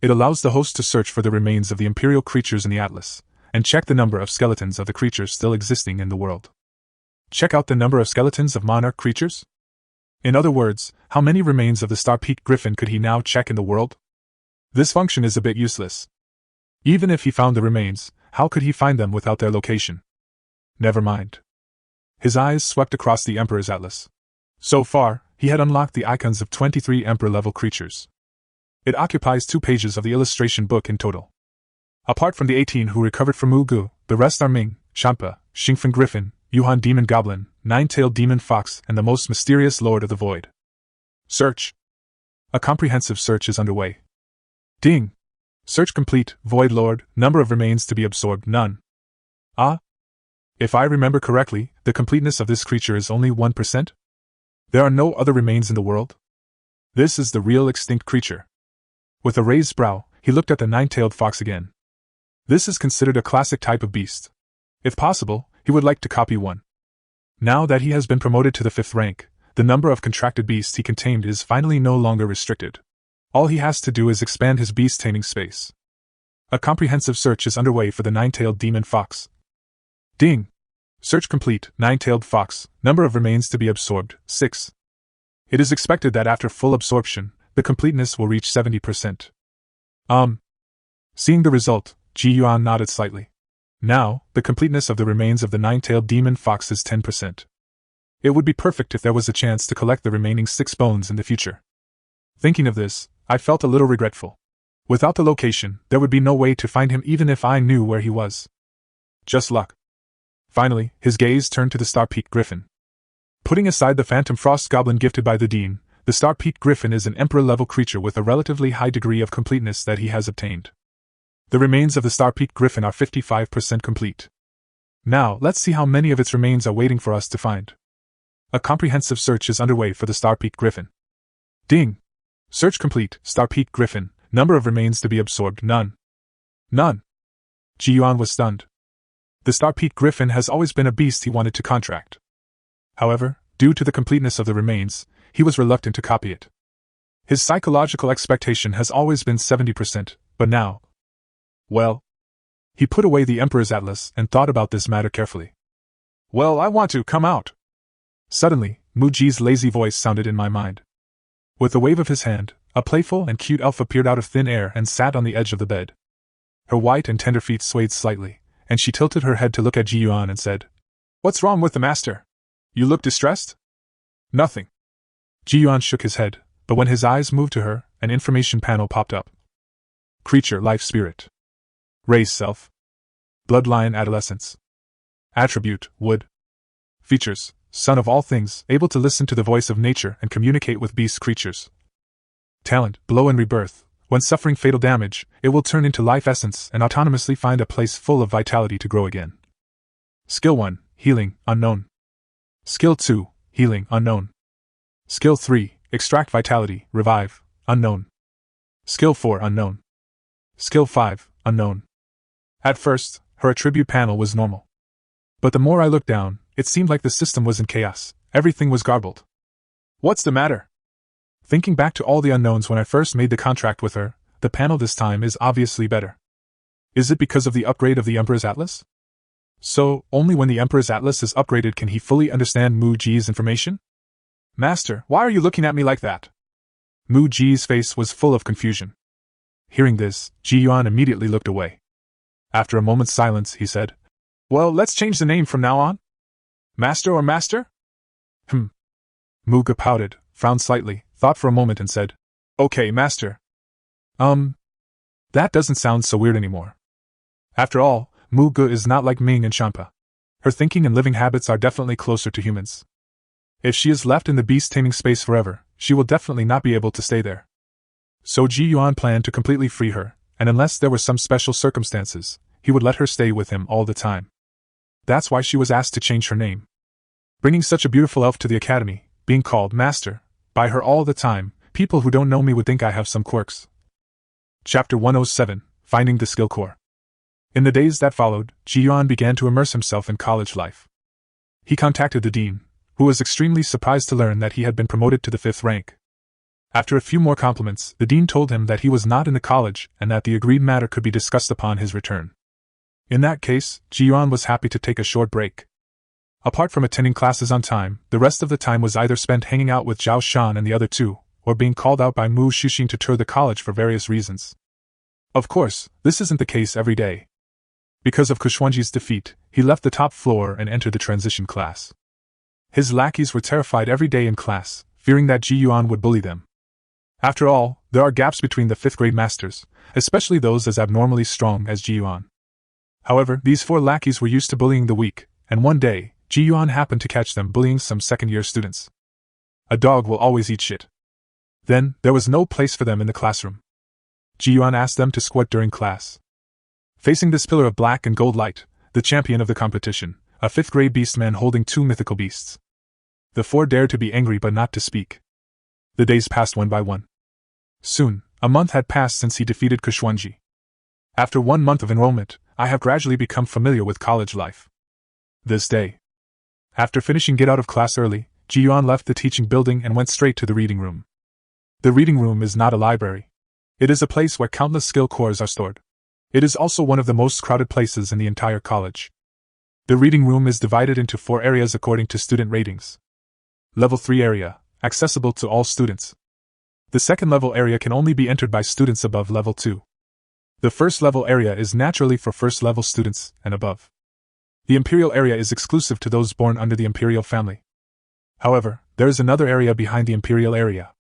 It allows the host to search for the remains of the Imperial creatures in the Atlas, and check the number of skeletons of the creatures still existing in the world. Check out the number of skeletons of monarch creatures? In other words, how many remains of the Star-Peaked Griffin could he now check in the world? This function is a bit useless. Even if he found the remains, how could he find them without their location? Never mind. His eyes swept across the Emperor's Atlas. So far, he had unlocked the icons of 23 Emperor-level creatures. It occupies 2 pages of the illustration book in total. Apart from the 18 who recovered from Mugu, the rest are Ming, Shampa, Xingfen Griffin, Yuan Demon Goblin, Nine-Tailed Demon Fox, and the most mysterious Lord of the Void. Search. A comprehensive search is underway. Ding! Search complete, Void Lord, number of remains to be absorbed, none. Ah? If I remember correctly, the completeness of this creature is only 1%? There are no other remains in the world? This is the real extinct creature. With a raised brow, he looked at the nine-tailed fox again. This is considered a classic type of beast. If possible, he would like to copy one. Now that he has been promoted to the 5th rank, the number of contracted beasts he can tame is finally no longer restricted. All he has to do is expand his beast taming space. A comprehensive search is underway for the nine-tailed demon fox. Ding! Search complete, nine-tailed fox, number of remains to be absorbed, 6. It is expected that after full absorption, the completeness will reach 70%. Seeing the result, Yuan nodded slightly. Now, the completeness of the remains of the nine-tailed demon fox is 10%. It would be perfect if there was a chance to collect the remaining 6 bones in the future. Thinking of this, I felt a little regretful. Without the location, there would be no way to find him even if I knew where he was. Just luck. Finally, his gaze turned to the Star-Peaked Griffin. Putting aside the Phantom Frost Goblin gifted by the Dean, the Star-Peaked Griffin is an Emperor-level creature with a relatively high degree of completeness that he has obtained. The remains of the Star-Peaked Griffin are 55% complete. Now, let's see how many of its remains are waiting for us to find. A comprehensive search is underway for the Star-Peaked Griffin. Ding! Search complete, Star-Peaked Griffin, number of remains to be absorbed, none. None! Yuan was stunned. The Star-Peaked Griffin has always been a beast he wanted to contract. However, due to the completeness of the remains, he was reluctant to copy it. His psychological expectation has always been 70%, but now... Well... He put away the Emperor's Atlas and thought about this matter carefully. Well, I want to come out. Suddenly, Muji's lazy voice sounded in my mind. With a wave of his hand, a playful and cute elf appeared out of thin air and sat on the edge of the bed. Her white and tender feet swayed slightly, and she tilted her head to look at Yuan and said, "What's wrong with the master? You look distressed?" "Nothing." Yuan shook his head, but when his eyes moved to her, an information panel popped up. Creature Life Spirit. Race Self. Bloodline Adolescence. Attribute Wood. Features Son of all things, able to listen to the voice of nature and communicate with beast creatures. Talent Blow and Rebirth. When suffering fatal damage, it will turn into life essence and autonomously find a place full of vitality to grow again. Skill 1, Healing, Unknown. Skill 2, Healing, Unknown. Skill 3, Extract Vitality, Revive, Unknown. Skill 4, Unknown. Skill 5, Unknown. At first, her attribute panel was normal. But the more I looked down, it seemed like the system was in chaos, everything was garbled. What's the matter? Thinking back to all the unknowns when I first made the contract with her, the panel this time is obviously better. Is it because of the upgrade of the Emperor's Atlas? So, only when the Emperor's Atlas is upgraded can he fully understand Mu Ji's information? Master, why are you looking at me like that? Mu Ji's face was full of confusion. Hearing this, Yuan immediately looked away. After a moment's silence, he said, Well, let's change the name from now on. Master or Master? Manga pouted, frowned slightly, thought for a moment and said, Okay, Master. That doesn't sound so weird anymore. After all, Manga is not like Ming and Champa. Her thinking and living habits are definitely closer to humans. If she is left in the beast-taming space forever, she will definitely not be able to stay there. So Yuan planned to completely free her, and unless there were some special circumstances, he would let her stay with him all the time. That's why she was asked to change her name. Bringing such a beautiful elf to the academy, being called Master by her all the time, people who don't know me would think I have some quirks. Chapter 107, Finding the Skill Core. In the days that followed, Yuan began to immerse himself in college life. He contacted the dean, who was extremely surprised to learn that he had been promoted to the 5th rank. After a few more compliments, the dean told him that he was not in the college and that the agreed matter could be discussed upon his return. In that case, Yuan was happy to take a short break. Apart from attending classes on time, the rest of the time was either spent hanging out with Zhao Shan and the other two, or being called out by Mu Shixing to tour the college for various reasons. Of course, this isn't the case every day. Because of Kushwanji's defeat, he left the top floor and entered the transition class. His lackeys were terrified every day in class, fearing that Yuan would bully them. After all, there are gaps between the 5th grade masters, especially those as abnormally strong as Yuan. However, these 4 lackeys were used to bullying the weak, and one day, Yuan happened to catch them bullying some second-year students. A dog will always eat shit. Then, there was no place for them in the classroom. Yuan asked them to squat during class. Facing this pillar of black and gold light, the champion of the competition, a 5th grade beastman holding 2 mythical beasts. The 4 dared to be angry but not to speak. The days passed one by one. Soon, a month had passed since he defeated Kushwanji. After 1 month of enrollment, I have gradually become familiar with college life. This day. After finishing get out of class early, Yuan left the teaching building and went straight to the reading room. The reading room is not a library. It is a place where countless skill cores are stored. It is also one of the most crowded places in the entire college. The reading room is divided into 4 areas according to student ratings. Level 3 area, accessible to all students. The second level area can only be entered by students above level 2. The first level area is naturally for first level students and above. The Imperial area is exclusive to those born under the Imperial family. However, there is another area behind the Imperial area.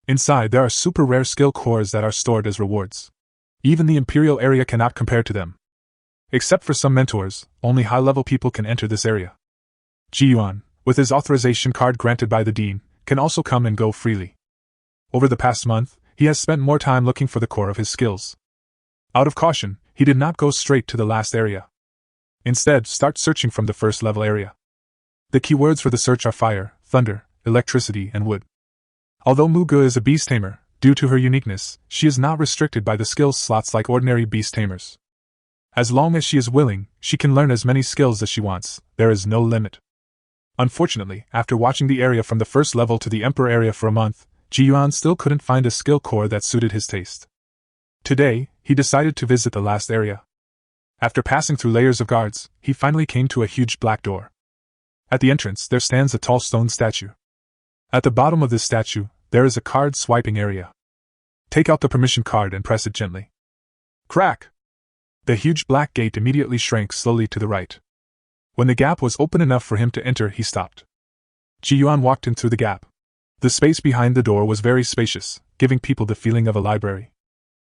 Inside there are super rare skill cores that are stored as rewards. Even the Imperial area cannot compare to them. Except for some mentors, only high-level people can enter this area. Yuan, with his authorization card granted by the dean, can also come and go freely. Over the past month, he has spent more time looking for the core of his skills. Out of caution, he did not go straight to the last area. Instead, start searching from the first level area. The keywords for the search are fire, thunder, electricity, and wood. Although Manga is a beast tamer, due to her uniqueness, she is not restricted by the skills slots like ordinary beast tamers. As long as she is willing, she can learn as many skills as she wants, there is no limit. Unfortunately, after watching the area from the first level to the Emperor area for a month, Yuan still couldn't find a skill core that suited his taste. Today, he decided to visit the last area. After passing through layers of guards, he finally came to a huge black door. At the entrance there stands a tall stone statue. At the bottom of this statue, there is a card swiping area. Take out the permission card and press it gently. Crack! The huge black gate immediately shrank slowly to the right. When the gap was open enough for him to enter, he stopped. Yuan walked in through the gap. The space behind the door was very spacious, giving people the feeling of a library.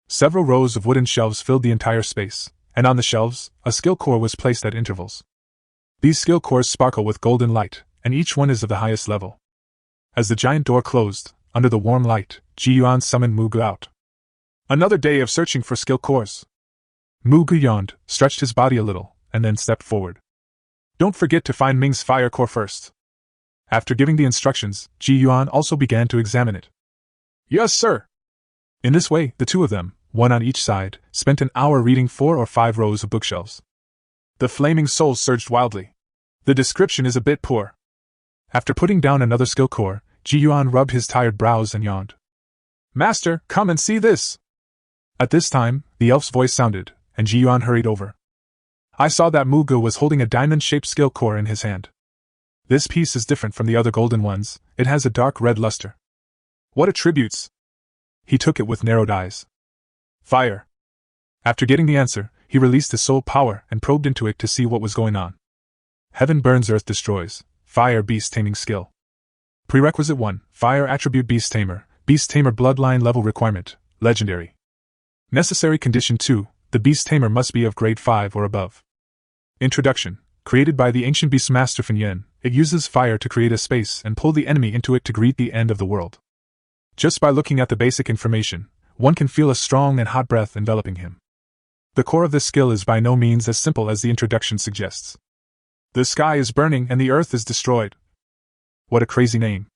Several rows of wooden shelves filled the entire space, and on the shelves, a skill core was placed at intervals. These skill cores sparkle with golden light, and each one is of the highest level. As the giant door closed, under the warm light, Yuan summoned Manga out. Another day of searching for skill cores. Manga yawned, stretched his body a little, and then stepped forward. Don't forget to find Ming's fire core first. After giving the instructions, Yuan also began to examine it. Yes, sir. In this way, the two of them, one on each side, spent an hour reading 4 or 5 rows of bookshelves. The flaming soul surged wildly. The description is a bit poor. After putting down another skill core, Yuan rubbed his tired brows and yawned. Master, come and see this! At this time, the elf's voice sounded, and Ji Yuan hurried over. I saw that Manga was holding a diamond-shaped skill core in his hand. This piece is different from the other golden ones, it has a dark red luster. What attributes? He took it with narrowed eyes. Fire. After getting the answer, he released his soul power and probed into it to see what was going on. Heaven burns, earth destroys. Fire beast taming skill. Prerequisite 1. Fire attribute beast tamer bloodline level requirement, legendary. Necessary condition 2. The beast tamer must be of grade 5 or above. Introduction. Created by the ancient beast master Yuan, it uses fire to create a space and pull the enemy into it to greet the end of the world. Just by looking at the basic information, one can feel a strong and hot breath enveloping him. The core of this skill is by no means as simple as the introduction suggests. The sky is burning and the earth is destroyed. What a crazy name.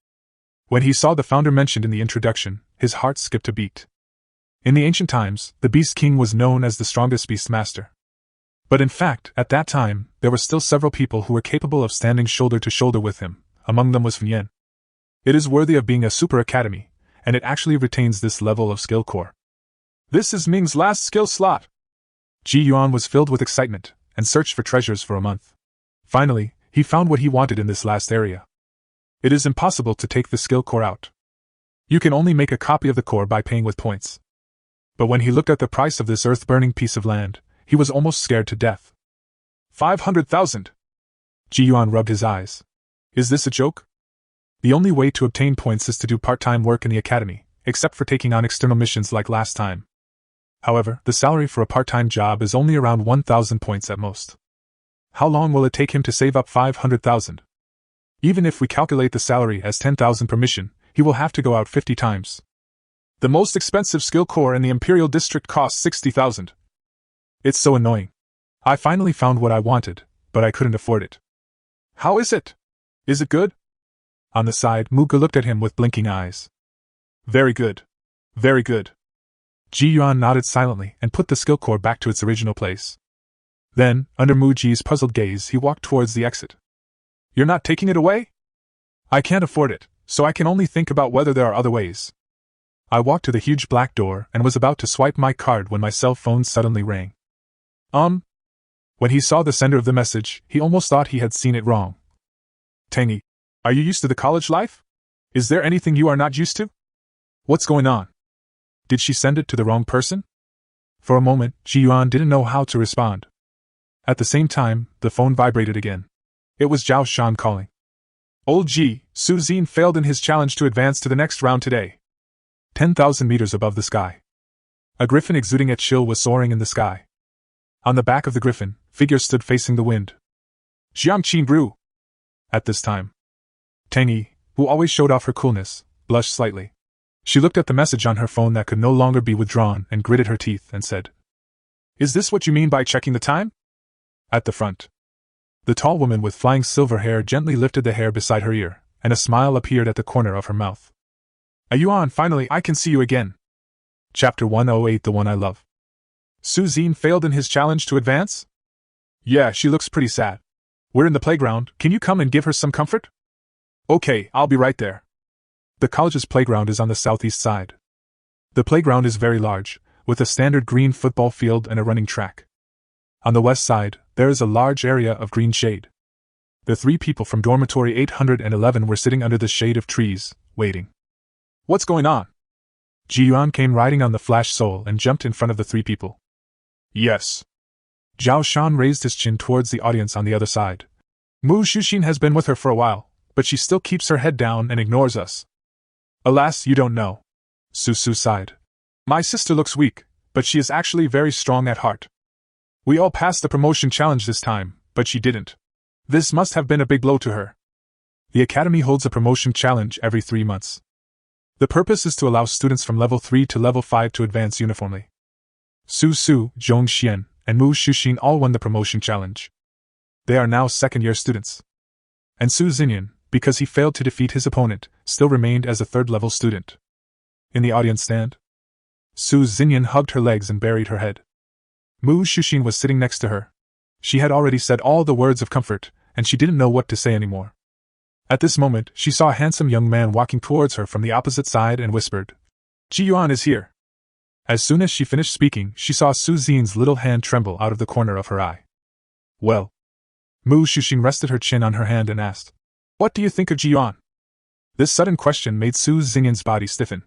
When he saw the founder mentioned in the introduction, his heart skipped a beat. In the ancient times, the Beast King was known as the strongest beast master. But in fact, at that time, there were still several people who were capable of standing shoulder to shoulder with him, among them was Yuan. It is worthy of being a super academy, and it actually retains this level of skill core. This is Ming's last skill slot. Ji Yuan was filled with excitement, and searched for treasures for a month. Finally, he found what he wanted in this last area. It is impossible to take the skill core out. You can only make a copy of the core by paying with points. But when he looked at the price of this earth-burning piece of land, he was almost scared to death. 500,000! Ji Yuan rubbed his eyes. Is this a joke? The only way to obtain points is to do part-time work in the academy, except for taking on external missions like last time. However, the salary for a part-time job is only around 1,000 points at most. How long will it take him to save up 500,000? Even if we calculate the salary as 10,000 per mission, he will have to go out 50 times. The most expensive skill core in the Imperial District costs 60,000. It's so annoying. I finally found what I wanted, but I couldn't afford it. How is it? Is it good? On the side, Manga looked at him with blinking eyes. Very good. Very good. Ji Yuan nodded silently and put the skill core back to its original place. Then, under Muji's puzzled gaze, he walked towards the exit. You're not taking it away? I can't afford it, so I can only think about whether there are other ways. I walked to the huge black door and was about to swipe my card when my cell phone suddenly rang. When he saw the sender of the message, he almost thought he had seen it wrong. Tangy, are you used to the college life? Is there anything you are not used to? What's going on? Did she send it to the wrong person? For a moment, Ji Yuan didn't know how to respond. At the same time, the phone vibrated again. It was Zhao Shan calling. Old Ji, Su Xin failed in his challenge to advance to the next round today. 10,000 meters above the sky. A griffin exuding a chill was soaring in the sky. On the back of the griffin, figures stood facing the wind. Jiang Qin grew. At this time, Tang Yi, who always showed off her coolness, blushed slightly. She looked at the message on her phone that could no longer be withdrawn and gritted her teeth and said, Is this what you mean by checking the time? At the front, the tall woman with flying silver hair gently lifted the hair beside her ear, and a smile appeared at the corner of her mouth. Yuan, finally I can see you again. Chapter 108, The One I Love. Su Xin failed in his challenge to advance? Yeah, she looks pretty sad. We're in the playground, can you come and give her some comfort? Okay, I'll be right there. The college's playground is on the southeast side. The playground is very large, with a standard green football field and a running track. On the west side, there is a large area of green shade. The 3 people from dormitory 811 were sitting under the shade of trees, waiting. What's going on? Ji Yuan came riding on the Flash Soul and jumped in front of the 3 people. Yes. Zhao Shan raised his chin towards the audience on the other side. Mu Shuxin has been with her for a while, but she still keeps her head down and ignores us. Alas, you don't know. Su sighed. My sister looks weak, but she is actually very strong at heart. We all passed the promotion challenge this time, but she didn't. This must have been a big blow to her. The academy holds a promotion challenge every 3 months. The purpose is to allow students from level 3 to level 5 to advance uniformly. Su, Zhong Xian, and Mu Shuxin all won the promotion challenge. They are now second-year students. And Su Xinyan, because he failed to defeat his opponent, still remained as a third-level student. In the audience stand, Su Xinyan hugged her legs and buried her head. Mu Shuxin was sitting next to her. She had already said all the words of comfort, and she didn't know what to say anymore. At this moment, she saw a handsome young man walking towards her from the opposite side and whispered, Ji Yuan is here. As soon as she finished speaking, she saw Su Xian's little hand tremble out of the corner of her eye. Well? Mu Xuxing rested her chin on her hand and asked, "What do you think of Yuan?" This sudden question made Su Xian's body stiffen.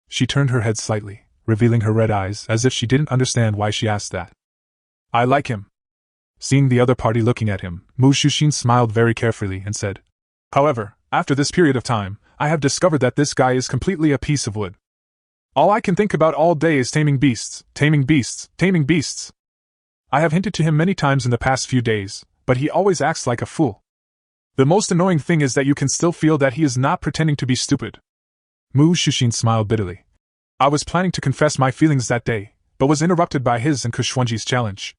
She turned her head slightly, revealing her red eyes as if she didn't understand why she asked that. "I like him." Seeing the other party looking at him, Mu Xuxing smiled very carefully and said, "However, after this period of time, I have discovered that this guy is completely a piece of wood. All I can think about all day is taming beasts, taming beasts, taming beasts. I have hinted to him many times in the past few days, but he always acts like a fool. The most annoying thing is that you can still feel that he is not pretending to be stupid." Mu Xuxing smiled bitterly. "I was planning to confess my feelings that day, but was interrupted by his and Kushwenji's challenge.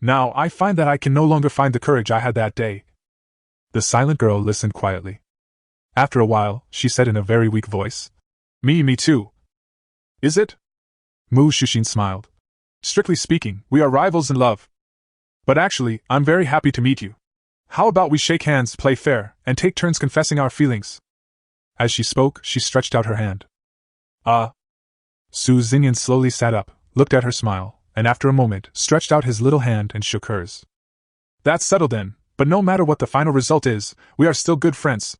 Now I find that I can no longer find the courage I had that day." The silent girl listened quietly. After a while, she said in a very weak voice, Me too. Is it?" Mu Xuxing smiled. "Strictly speaking, we are rivals in love. But actually, I'm very happy to meet you. How about we shake hands, play fair, and take turns confessing our feelings?" As she spoke, she stretched out her hand. Su Xinyan slowly sat up, looked at her, smiled, and after a moment, stretched out his little hand and shook hers. "That's settled then, but no matter what the final result is, we are still good friends."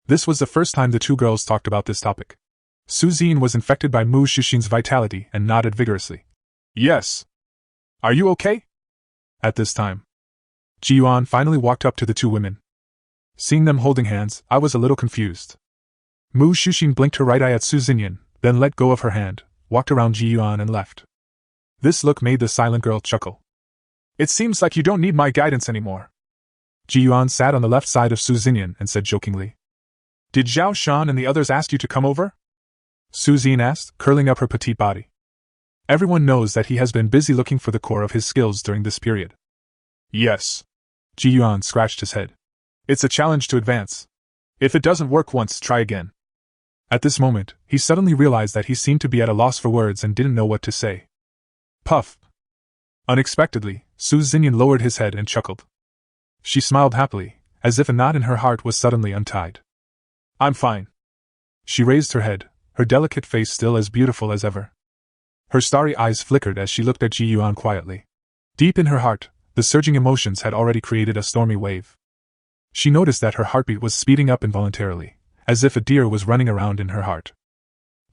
This was the first time the two girls talked about this topic. Su Xian was infected by Mu Xuxing's vitality and nodded vigorously. "Yes. Are you okay?" At this time, Yuan finally walked up to the two women. Seeing them holding hands, I was a little confused. Mu Xuxing blinked her right eye at Su Xinyan, then let go of her hand, walked around Yuan and left. This look made the silent girl chuckle. "It seems like you don't need my guidance anymore." Yuan sat on the left side of Su Xinyan and said jokingly, "Did Zhao Shan and the others ask you to come over?" Su Xian asked, curling up her petite body. Everyone knows that he has been busy looking for the core of his skills during this period. "Yes." Yuan scratched his head. "It's a challenge to advance. If it doesn't work once, try again." At this moment, he suddenly realized that he seemed to be at a loss for words and didn't know what to say. Puff. Unexpectedly, Su Xinyan lowered his head and chuckled. She smiled happily, as if a knot in her heart was suddenly untied. "I'm fine." She raised her head, her delicate face still as beautiful as ever. Her starry eyes flickered as she looked at Yuan quietly. Deep in her heart, the surging emotions had already created a stormy wave. She noticed that her heartbeat was speeding up involuntarily, as if a deer was running around in her heart.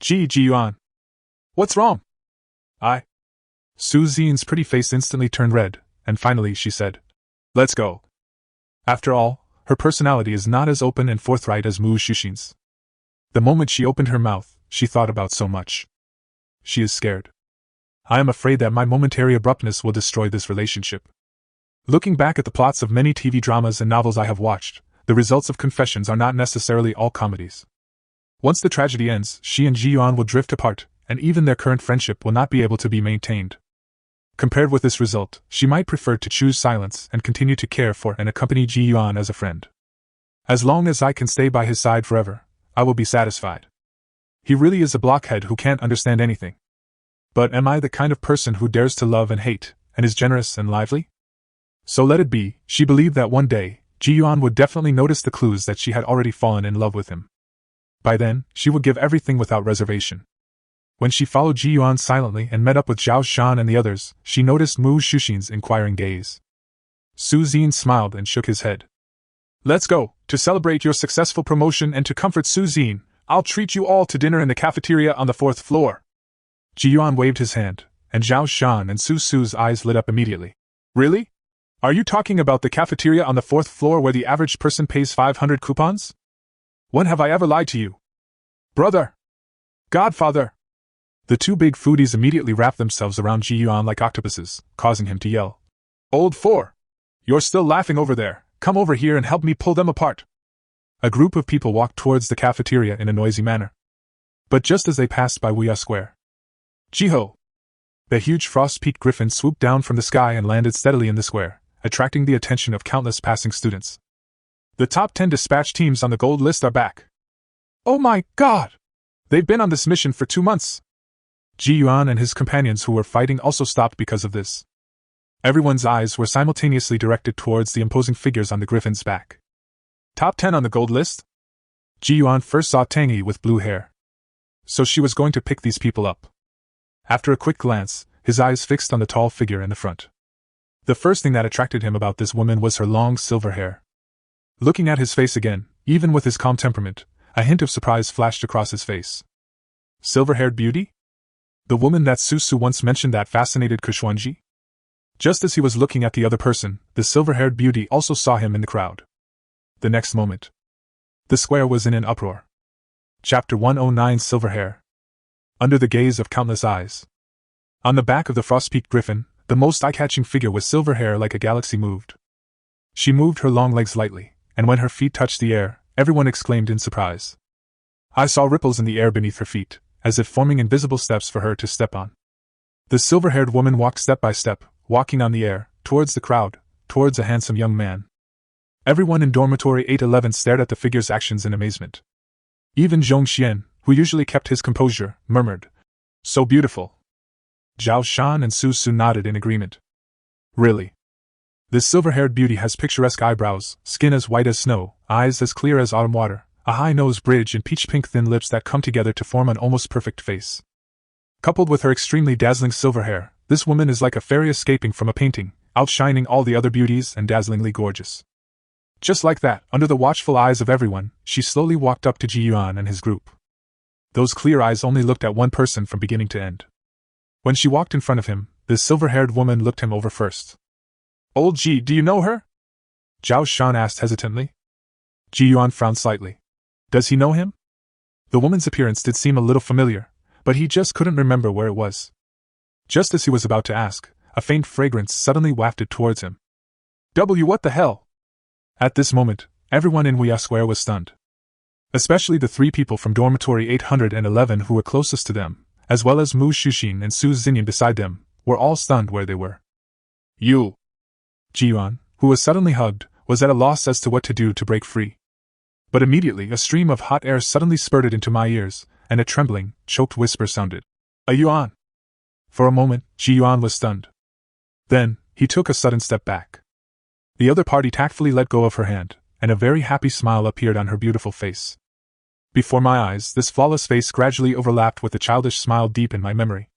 Yuan. What's wrong?" Su Xian's pretty face instantly turned red, and finally she said, "Let's go." After all, her personality is not as open and forthright as Mu Xuxing's. The moment she opened her mouth, she thought about so much. She is scared. I am afraid that my momentary abruptness will destroy this relationship. Looking back at the plots of many TV dramas and novels I have watched, the results of confessions are not necessarily all comedies. Once the tragedy ends, she and Yuan will drift apart, and even their current friendship will not be able to be maintained. Compared with this result, she might prefer to choose silence and continue to care for and accompany Yuan as a friend. As long as I can stay by his side forever, I will be satisfied. He really is a blockhead who can't understand anything. But am I the kind of person who dares to love and hate, and is generous and lively? So let it be. She believed that one day, Yuan would definitely notice the clues that she had already fallen in love with him. By then, she would give everything without reservation. When she followed Yuan silently and met up with Zhao Shan and the others, she noticed Mu Xuxing's inquiring gaze. Su Xian smiled and shook his head. "Let's go. To celebrate your successful promotion and to comfort Su Xian, I'll treat you all to dinner in the cafeteria on the 4th floor." Yuan waved his hand, and Zhao Shan and Su Su's eyes lit up immediately. "Really? Are you talking about the cafeteria on the 4th floor where the average person pays 500 coupons? When have I ever lied to you? Brother! Godfather!" The two big foodies immediately wrapped themselves around Yuan like octopuses, causing him to yell, "Old four! You're still laughing over there, come over here and help me pull them apart." A group of people walked towards the cafeteria in a noisy manner. But just as they passed by Wuya Square, Jiho! The huge frost-peaked griffin swooped down from the sky and landed steadily in the square, attracting the attention of countless passing students. "The top 10 dispatch teams on the gold list are back. Oh my God! They've been on this mission for 2 months. Yuan and his companions who were fighting also stopped because of this. Everyone's eyes were simultaneously directed towards the imposing figures on the griffin's back. Top 10 on the gold list? Yuan first saw Tangyi with blue hair. So she was going to pick these people up. After a quick glance, his eyes fixed on the tall figure in the front. The first thing that attracted him about this woman was her long silver hair. Looking at his face again, even with his calm temperament, a hint of surprise flashed across his face. Silver-haired beauty? The woman that Susu once mentioned that fascinated Kushwanji? Just as he was looking at the other person, the silver-haired beauty also saw him in the crowd. The next moment, the square was in an uproar. Chapter 109 Silver Hair. Under the gaze of countless eyes. On the back of the frost-peaked griffin, the most eye-catching figure with silver hair like a galaxy moved. She moved her long legs lightly, and when her feet touched the air, everyone exclaimed in surprise. I saw ripples in the air beneath her feet, as if forming invisible steps for her to step on. The silver-haired woman walked step by step, walking on the air, towards the crowd, towards a handsome young man. Everyone in dormitory 811 stared at the figure's actions in amazement. Even Zhong Xian, who usually kept his composure, murmured, "So beautiful." Zhao Shan and Su Su nodded in agreement. Really? This silver-haired beauty has picturesque eyebrows, skin as white as snow, eyes as clear as autumn water, a high nose bridge and peach-pink thin lips that come together to form an almost perfect face. Coupled with her extremely dazzling silver hair, this woman is like a fairy escaping from a painting, outshining all the other beauties and dazzlingly gorgeous. Just like that, under the watchful eyes of everyone, she slowly walked up to Ji Yuan and his group. Those clear eyes only looked at one person from beginning to end. When she walked in front of him, this silver-haired woman looked him over first. "Old Ji, do you know her?" Zhao Shan asked hesitantly. Ji Yuan frowned slightly. Does he know him? The woman's appearance did seem a little familiar, but he just couldn't remember where it was. Just as he was about to ask, a faint fragrance suddenly wafted towards him. What the hell? At this moment, everyone in Huya Square was stunned. Especially the three people from dormitory 811 who were closest to them, as well as Mu Shuxin and Su Xinyan beside them, were all stunned where they were. You! Ji Yuan, who was suddenly hugged, was at a loss as to what to do to break free. But immediately a stream of hot air suddenly spurted into my ears, and a trembling, choked whisper sounded. "A Yuan!" For a moment, Ji Yuan was stunned. Then, he took a sudden step back. The other party tactfully let go of her hand, and a very happy smile appeared on her beautiful face. Before my eyes, this flawless face gradually overlapped with a childish smile deep in my memory.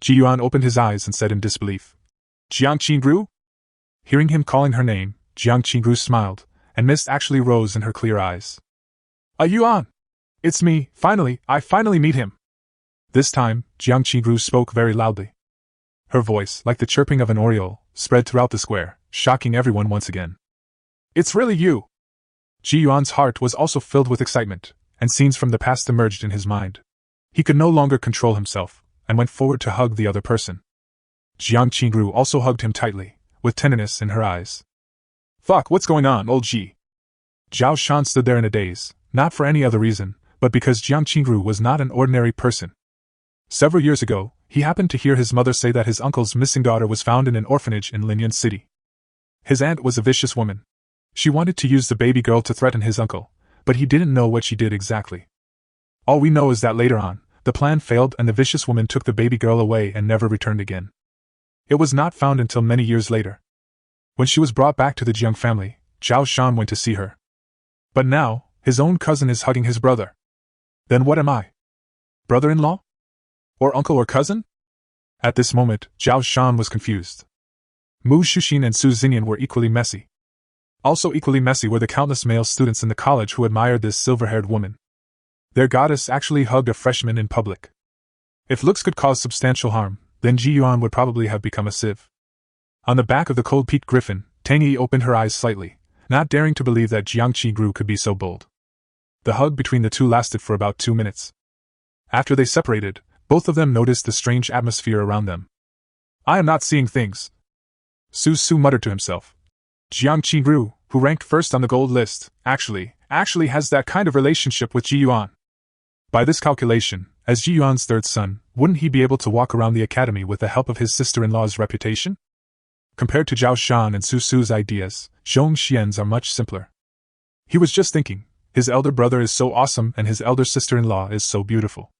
Ji Yuan opened his eyes and said in disbelief, "Jiang Qingru?" Hearing him calling her name, Jiang Qingru smiled, and mist actually rose in her clear eyes. "A Yuan! It's me, I finally meet him!" This time, Jiang Qingru spoke very loudly. Her voice, like the chirping of an oriole, spread throughout the square, shocking everyone once again. "It's really you!" Ji Yuan's heart was also filled with excitement, and scenes from the past emerged in his mind. He could no longer control himself, and went forward to hug the other person. Jiang Qingru also hugged him tightly, with tenderness in her eyes. "Fuck, what's going on, old Ji?" Zhao Shan stood there in a daze, not for any other reason, but because Jiang Qingru was not an ordinary person. Several years ago, he happened to hear his mother say that his uncle's missing daughter was found in an orphanage in Linyan City. His aunt was a vicious woman. She wanted to use the baby girl to threaten his uncle, but he didn't know what she did exactly. All we know is that later on, the plan failed and the vicious woman took the baby girl away and never returned again. It was not found until many years later. When she was brought back to the Jiang family, Zhao Shan went to see her. But now, his own cousin is hugging his brother. Then what am I? Brother-in-law? Or uncle or cousin? At this moment, Zhao Shan was confused. Mu Shuxin and Su Xinyan were equally messy. Also equally messy were the countless male students in the college who admired this silver-haired woman. Their goddess actually hugged a freshman in public. If looks could cause substantial harm, then Ji Yuan would probably have become a sieve. On the back of the cold-peaked griffin, Tang Yi opened her eyes slightly, not daring to believe that Jiang Qingru could be so bold. The hug between the two lasted for about 2 minutes. After they separated, both of them noticed the strange atmosphere around them. "I am not seeing things," Su Su muttered to himself. Jiang Qingru, who ranked first on the gold list, actually has that kind of relationship with Ji Yuan. By this calculation, as Ji Yuan's third son, wouldn't he be able to walk around the academy with the help of his sister-in-law's reputation? Compared to Zhao Shan and Su Su's ideas, Zhong Xian's are much simpler. He was just thinking, his elder brother is so awesome and his elder sister-in-law is so beautiful.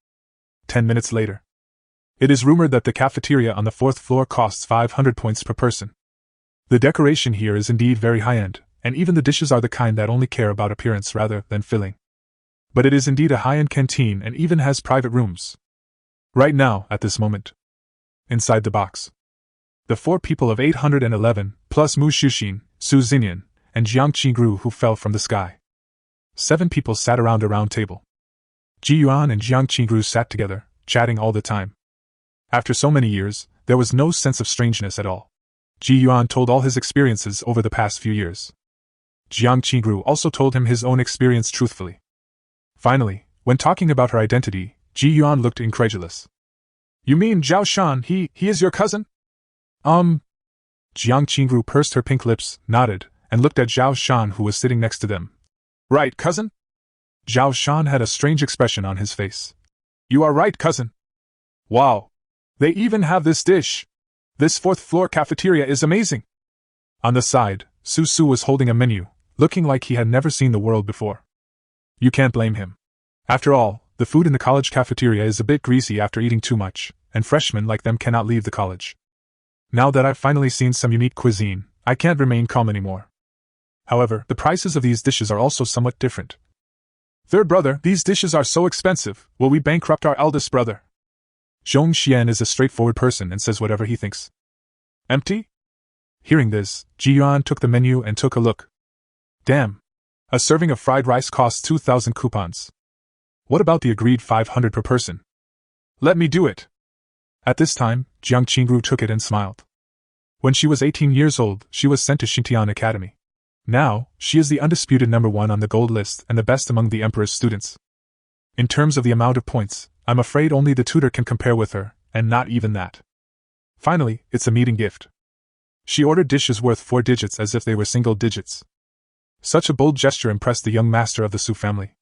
10 minutes later. It is rumored that the cafeteria on the 4th floor costs 500 points per person. The decoration here is indeed very high-end, and even the dishes are the kind that only care about appearance rather than filling. But it is indeed a high-end canteen and even has private rooms. Right now, at this moment. Inside the box. The 4 people of 811, plus Mu Xuxin, Su Xinyan, and Jiang Qingru who fell from the sky. 7 people sat around a round table. Ji Yuan and Jiang Qingru sat together, chatting all the time. After so many years, there was no sense of strangeness at all. Ji Yuan told all his experiences over the past few years. Jiang Qingru also told him his own experience truthfully. Finally, when talking about her identity, Ji Yuan looked incredulous. You mean Zhao Shan, he is your cousin? Jiang Qingru pursed her pink lips, nodded, and looked at Zhao Shan who was sitting next to them. Right, cousin? Zhao Shan had a strange expression on his face. You are right, cousin. Wow. They even have this dish. This 4th floor cafeteria is amazing. On the side, Su Su was holding a menu, looking like he had never seen the world before. You can't blame him. After all, the food in the college cafeteria is a bit greasy after eating too much, and freshmen like them cannot leave the college. Now that I've finally seen some unique cuisine, I can't remain calm anymore. However, the prices of these dishes are also somewhat different. Third brother, these dishes are so expensive, will we bankrupt our eldest brother? Zhong Xian is a straightforward person and says whatever he thinks. Empty? Hearing this, Ji Yuan took the menu and took a look. Damn. A serving of fried rice costs 2,000 coupons. What about the agreed 500 per person? Let me do it. At this time, Jiang Qingru took it and smiled. When she was 18 years old, she was sent to Xintian Academy. Now, she is the undisputed number 1 on the gold list and the best among the Emperor's students. In terms of the amount of points, I'm afraid only the tutor can compare with her, and not even that. Finally, it's a meeting gift. She ordered dishes worth 4 digits as if they were single digits. Such a bold gesture impressed the young master of the Su family.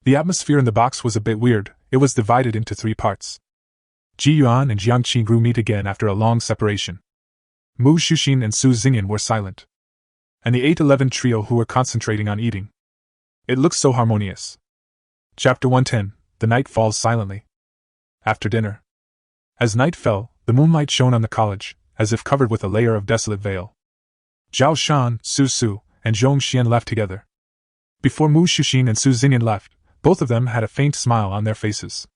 The atmosphere in the box was a bit weird. It was divided into 3 parts. Ji Yuan and Jiang Qingru meet again after a long separation. Mu Xuxin and Su Xinyan were silent. And the 811 trio who were concentrating on eating. It looks so harmonious. Chapter 110, The night falls silently. After dinner. As night fell, the moonlight shone on the college, as if covered with a layer of desolate veil. Zhao Shan, Su Su, and Zhong Xian left together. Before Mu Xuxin and Su Xinyan left, both of them had a faint smile on their faces.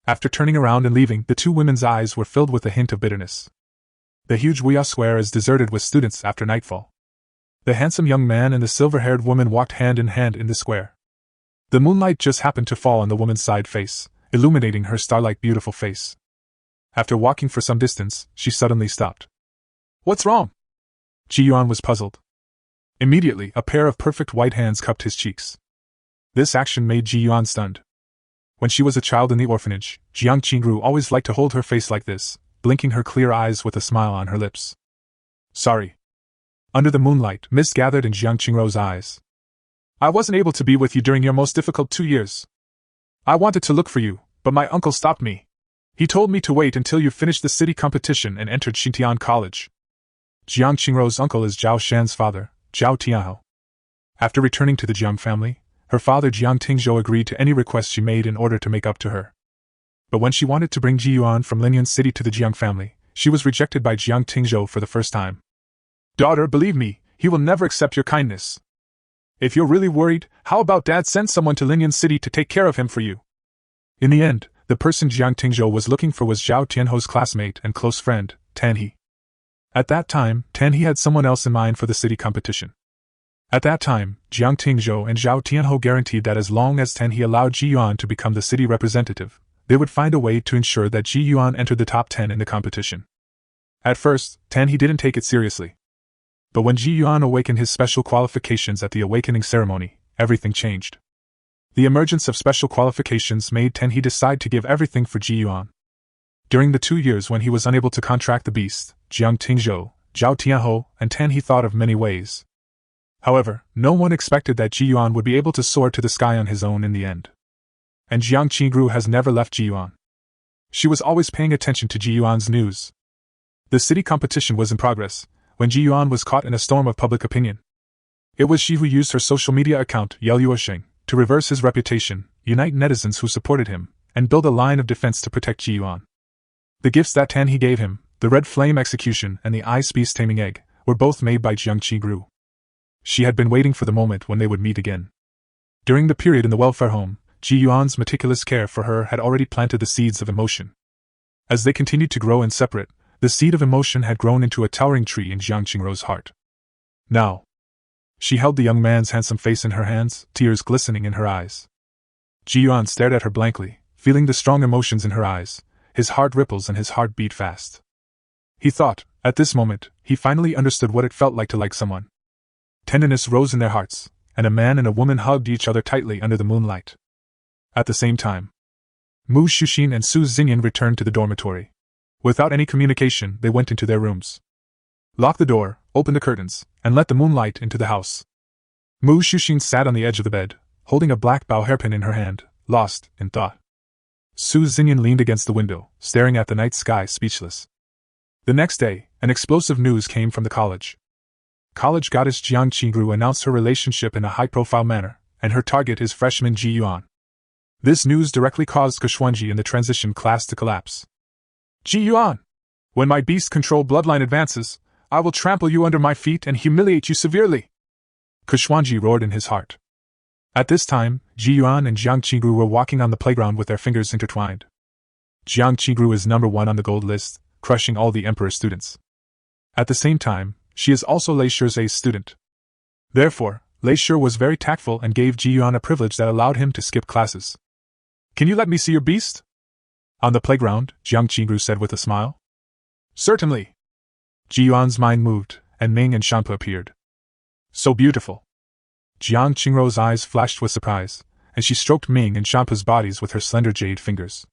After turning around and leaving, the 2 women's eyes were filled with a hint of bitterness. The huge Wuya Square is deserted with students after nightfall. The handsome young man and the silver-haired woman walked hand in hand in the square. The moonlight just happened to fall on the woman's side face, illuminating her star-like beautiful face. After walking for some distance, she suddenly stopped. What's wrong? Ji Yuan was puzzled. Immediately, a pair of perfect white hands cupped his cheeks. This action made Ji Yuan stunned. When she was a child in the orphanage, Jiang Qingru always liked to hold her face like this, blinking her clear eyes with a smile on her lips. Sorry. Under the moonlight, mist gathered in Jiang Qingru's eyes. I wasn't able to be with you during your most difficult 2 years. I wanted to look for you, but my uncle stopped me. He told me to wait until you finished the city competition and entered Xintian College. Jiang Qingru's uncle is Zhao Shan's father, Zhao Tianhou. After returning to the Jiang family, her father Jiang Tingzhou agreed to any request she made in order to make up to her. But when she wanted to bring Ji Yuan from Linyan City to the Jiang family, she was rejected by Jiang Tingzhou for the first time. Daughter, believe me, he will never accept your kindness. If you're really worried, how about Dad send someone to Linyan City to take care of him for you? In the end, the person Jiang Tingzhou was looking for was Zhao Tianhou's classmate and close friend, Tan He. At that time, Tan He had someone else in mind for the city competition. At that time, Jiang Tingzhou and Zhao Tianhou guaranteed that as long as Tan He allowed Ji Yuan to become the city representative, they would find a way to ensure that Ji Yuan entered the top 10 in the competition. At first, Tan He didn't take it seriously. But when Ji Yuan awakened his special qualifications at the awakening ceremony, everything changed. The emergence of special qualifications made Tan He decide to give everything for Ji Yuan. During the 2 years when he was unable to contract the beast, Jiang Tingzhou, Zhao Tianhou, and Tan He thought of many ways. However, no one expected that Ji Yuan would be able to soar to the sky on his own in the end. And Jiang Qingru has never left Ji Yuan. She was always paying attention to Ji Yuan's news. The city competition was in progress, when Ji Yuan was caught in a storm of public opinion. It was she who used her social media account, Yao Yuosheng, to reverse his reputation, unite netizens who supported him, and build a line of defense to protect Ji Yuan. The gifts that Tan He gave him, the red flame execution and the ice beast taming egg, were both made by Jiang Qingru. She had been waiting for the moment when they would meet again. During the period in the welfare home, Ji Yuan's meticulous care for her had already planted the seeds of emotion. As they continued to grow and separate, the seed of emotion had grown into a towering tree in Jiang Qingrou's heart. Now. She held the young man's handsome face in her hands, tears glistening in her eyes. Yuan stared at her blankly, feeling the strong emotions in her eyes. His heart ripples and his heart beat fast. He thought, at this moment, he finally understood what it felt like to like someone. Tenderness rose in their hearts, and a man and a woman hugged each other tightly under the moonlight. At the same time, Mu Shuxin and Su Xingyan returned to the dormitory. Without any communication, they went into their rooms. Locked the door, opened the curtains, and let the moonlight into the house. Mu Shuxin sat on the edge of the bed, holding a black bow hairpin in her hand, lost in thought. Su Xingyan leaned against the window, staring at the night sky speechless. The next day, an explosive news came from the college. College goddess Jiang Qingrou announced her relationship in a high-profile manner, and her target is freshman Ji Yuan. This news directly caused Guxuanji in the transition class to collapse. Ji Yuan! When my beast control bloodline advances, I will trample you under my feet and humiliate you severely! Guxuanji roared in his heart. At this time, Ji Yuan and Jiang Qingrou were walking on the playground with their fingers intertwined. Jiang Qingrou is number 1 on the gold list, crushing all the emperor's students. At the same time, she is also Lei Shi's ace student. Therefore, Lei Shi was very tactful and gave Ji Yuan a privilege that allowed him to skip classes. Can you let me see your beast? On the playground, Jiang Qingrou said with a smile. Certainly. Ji Yuan's mind moved, and Ming and Shampa appeared. So beautiful. Jiang Qingrou's eyes flashed with surprise, and she stroked Ming and Shampa's bodies with her slender jade fingers.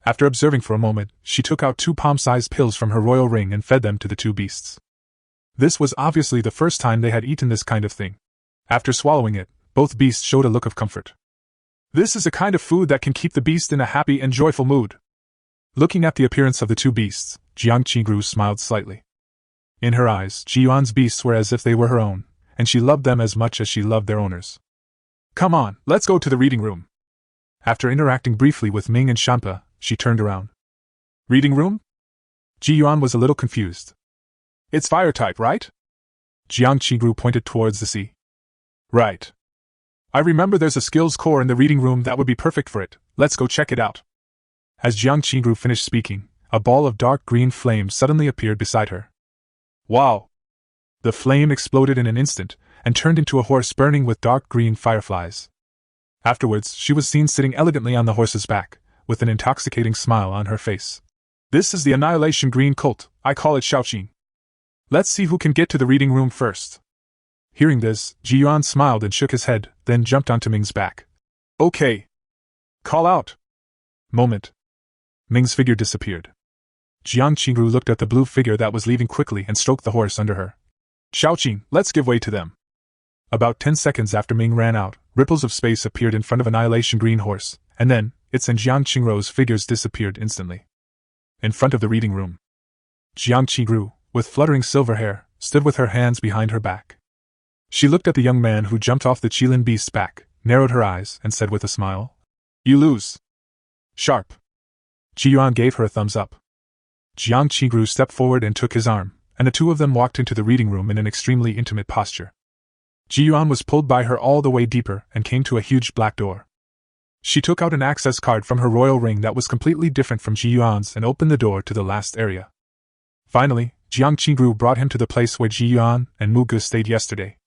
After observing for a moment, she took out 2 palm-sized pills from her royal ring and fed them to the 2 beasts. This was obviously the first time they had eaten this kind of thing. After swallowing it, both beasts showed a look of comfort. This is a kind of food that can keep the beast in a happy and joyful mood. Looking at the appearance of the 2 beasts, Jiang Qingrou smiled slightly. In her eyes, Ji Yuan's beasts were as if they were her own, and she loved them as much as she loved their owners. Come on, let's go to the reading room. After interacting briefly with Ming and Shampa, she turned around. Reading room? Ji Yuan was a little confused. It's fire type, right? Jiang Qingrou pointed towards the sea. Right. I remember there's a skills core in the reading room that would be perfect for it. Let's go check it out. As Jiang Qingrou finished speaking, a ball of dark green flame suddenly appeared beside her. Wow! The flame exploded in an instant, and turned into a horse burning with dark green fireflies. Afterwards, she was seen sitting elegantly on the horse's back, with an intoxicating smile on her face. This is the Annihilation Green Cult, I call it Shaoqing. Let's see who can get to the reading room first. Hearing this, Ji Yuan smiled and shook his head, then jumped onto Ming's back. Okay. Call out. Moment. Ming's figure disappeared. Jiang Qingrou looked at the blue figure that was leaving quickly and stroked the horse under her. Shaoqing, let's give way to them. About 10 seconds after Ming ran out, ripples of space appeared in front of Annihilation Green Horse, and then, its and Jiang Qingrou's figures disappeared instantly. In front of the reading room, Jiang Qingrou, with fluttering silver hair, stood with her hands behind her back. She looked at the young man who jumped off the Qilin beast's back, narrowed her eyes, and said with a smile, You lose. Sharp. Ji Yuan gave her a thumbs up. Jiang Qingrou stepped forward and took his arm, and the 2 of them walked into the reading room in an extremely intimate posture. Ji Yuan was pulled by her all the way deeper and came to a huge black door. She took out an access card from her royal ring that was completely different from Ji Yuan's and opened the door to the last area. Finally, Jiang Qingrou brought him to the place where Ji Yuan and Mu Ge stayed yesterday.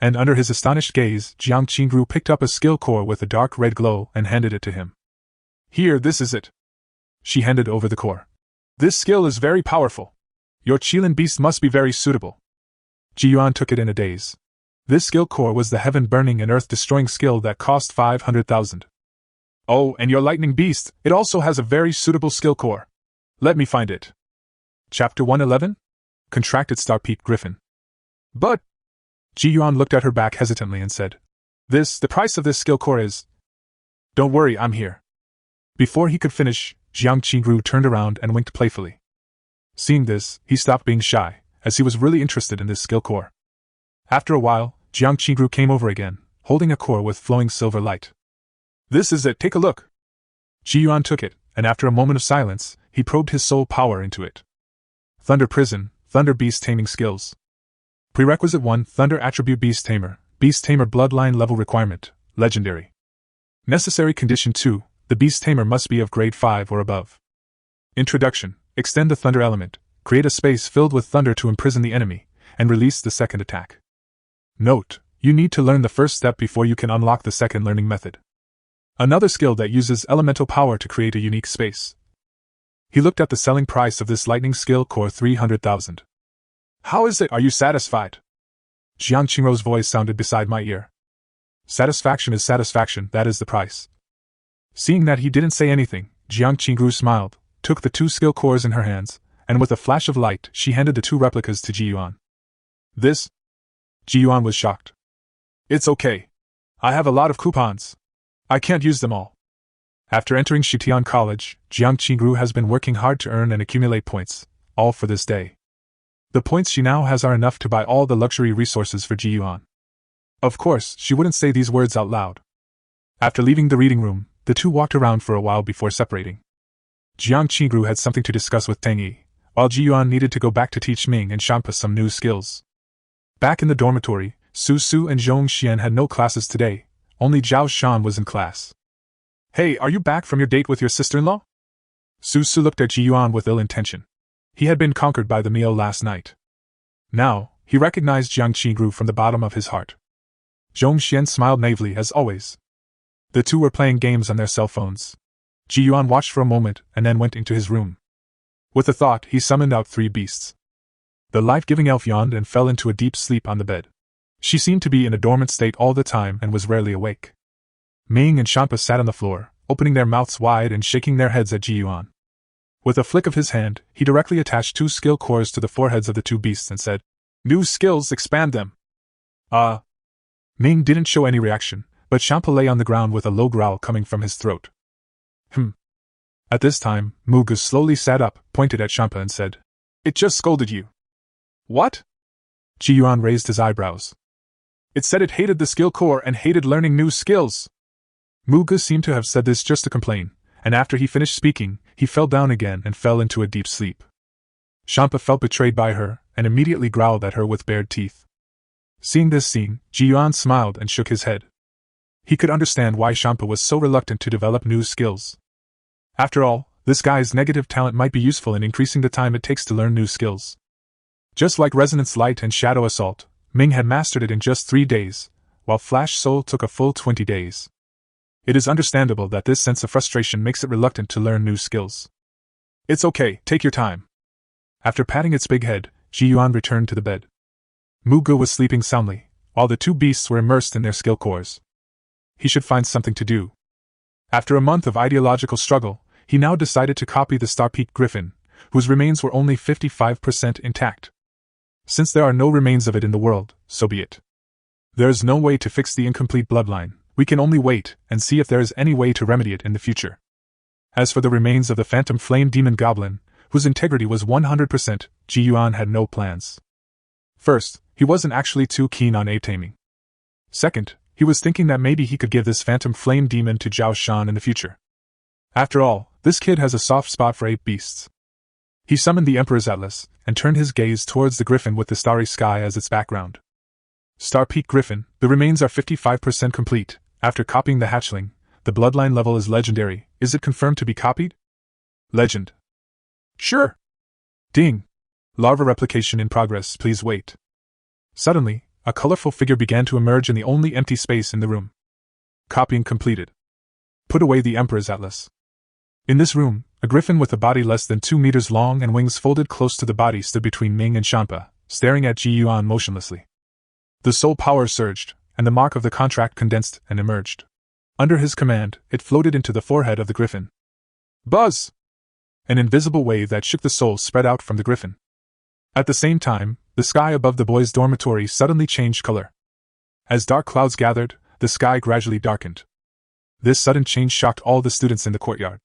And under his astonished gaze, Jiang Qingrou picked up a skill core with a dark red glow and handed it to him. Here, this is it. She handed over the core. This skill is very powerful. Your Qilin beast must be very suitable. Ji Yuan took it in a daze. This skill core was the heaven-burning and earth-destroying skill that cost 500,000. Oh, and your lightning beast, it also has a very suitable skill core. Let me find it. Chapter 111? Contracted Star-Peaked Griffin. But... Ji Yuan looked at her back hesitantly and said, The price of this skill core is... Don't worry, I'm here. Before he could finish, Jiang Qingrou turned around and winked playfully. Seeing this, he stopped being shy, as he was really interested in this skill core. After a while, Jiang Qingrou came over again, holding a core with flowing silver light. This is it, take a look. Ji Yuan took it, and after a moment of silence, he probed his soul power into it. Thunder Prison, Thunder Beast Taming Skills. Prerequisite 1, Thunder Attribute Beast Tamer Bloodline Level Requirement, Legendary. Necessary Condition 2, the Beast Tamer must be of grade 5 or above. Introduction: extend the thunder element, create a space filled with thunder to imprison the enemy, and release the second attack. Note: you need to learn the first step before you can unlock the second learning method. Another skill that uses elemental power to create a unique space. He looked at the selling price of this lightning skill core 300,000. How is it? Are you satisfied? Jiang Qingrou's voice sounded beside my ear. Satisfaction is satisfaction, that is the price. Seeing that he didn't say anything, Jiang Qingrou smiled, took the 2 skill cores in her hands, and with a flash of light she handed the 2 replicas to Yuan. This? Yuan was shocked. It's okay. I have a lot of coupons. I can't use them all. After entering Shitian College, Jiang Qingrou has been working hard to earn and accumulate points, all for this day. The points she now has are enough to buy all the luxury resources for Yuan. Of course, she wouldn't say these words out loud. After leaving the reading room, the 2 walked around for a while before separating. Jiang Qingrou had something to discuss with Tang Yi, while Yuan needed to go back to teach Ming and Shampa some new skills. Back in the dormitory, Su Su and Zhong Xian had no classes today, only Zhao Shan was in class. Hey, are you back from your date with your sister-in-law? Su Su looked at Yuan with ill intention. He had been conquered by the meal last night. Now, he recognized Jiang Qingrou from the bottom of his heart. Zhong Xian smiled naively as always. The 2 were playing games on their cell phones. Yuan watched for a moment and then went into his room. With a thought, he summoned out 3 beasts. The life-giving elf yawned and fell into a deep sleep on the bed. She seemed to be in a dormant state all the time and was rarely awake. Ming and Shampa sat on the floor, opening their mouths wide and shaking their heads at Yuan. With a flick of his hand, he directly attached 2 skill cores to the foreheads of the 2 beasts and said, "New skills, expand them." Ming didn't show any reaction, but Shampa lay on the ground with a low growl coming from his throat. At this time, Mugu slowly sat up, pointed at Shampa and said, "It just scolded you." "What?" Yuan raised his eyebrows. "It said it hated the skill core and hated learning new skills." Mugu seemed to have said this just to complain, and after he finished speaking, he fell down again and fell into a deep sleep. Shampa felt betrayed by her, and immediately growled at her with bared teeth. Seeing this scene, Yuan smiled and shook his head. He could understand why Shampa was so reluctant to develop new skills. After all, this guy's negative talent might be useful in increasing the time it takes to learn new skills. Just like Resonance Light and Shadow Assault, Ming had mastered it in just 3 days, while Flash Soul took a full 20 days. It is understandable that this sense of frustration makes it reluctant to learn new skills. "It's okay, take your time." After patting its big head, Yuan returned to the bed. Mugu was sleeping soundly, while the 2 beasts were immersed in their skill cores. He should find something to do. After a month of ideological struggle, he now decided to copy the Star-Peaked Griffin, whose remains were only 55% intact. Since there are no remains of it in the world, so be it. There is no way to fix the incomplete bloodline. We can only wait and see if there is any way to remedy it in the future. As for the remains of the Phantom Flame Demon Goblin, whose integrity was 100%, Yuan had no plans. First, he wasn't actually too keen on ape taming. Second, he was thinking that maybe he could give this Phantom Flame Demon to Zhao Shan in the future. After all, this kid has a soft spot for ape beasts. He summoned the Emperor's Atlas, and turned his gaze towards the griffin with the starry sky as its background. Star-Peaked Griffin, the remains are 55% complete. After copying the hatchling, the bloodline level is legendary. Is it confirmed to be copied? Legend. Sure. Ding. Larva replication in progress, please wait. Suddenly, a colorful figure began to emerge in the only empty space in the room. Copying completed. Put away the Emperor's Atlas. In this room, a griffin with a body less than 2 meters long and wings folded close to the body stood between Ming and Shampa, staring at Yuan motionlessly. The soul power surged, and the mark of the contract condensed and emerged. Under his command, it floated into the forehead of the griffin. Buzz! An invisible wave that shook the soul spread out from the griffin. At the same time, the sky above the boys' dormitory suddenly changed color. As dark clouds gathered, the sky gradually darkened. This sudden change shocked all the students in the courtyard.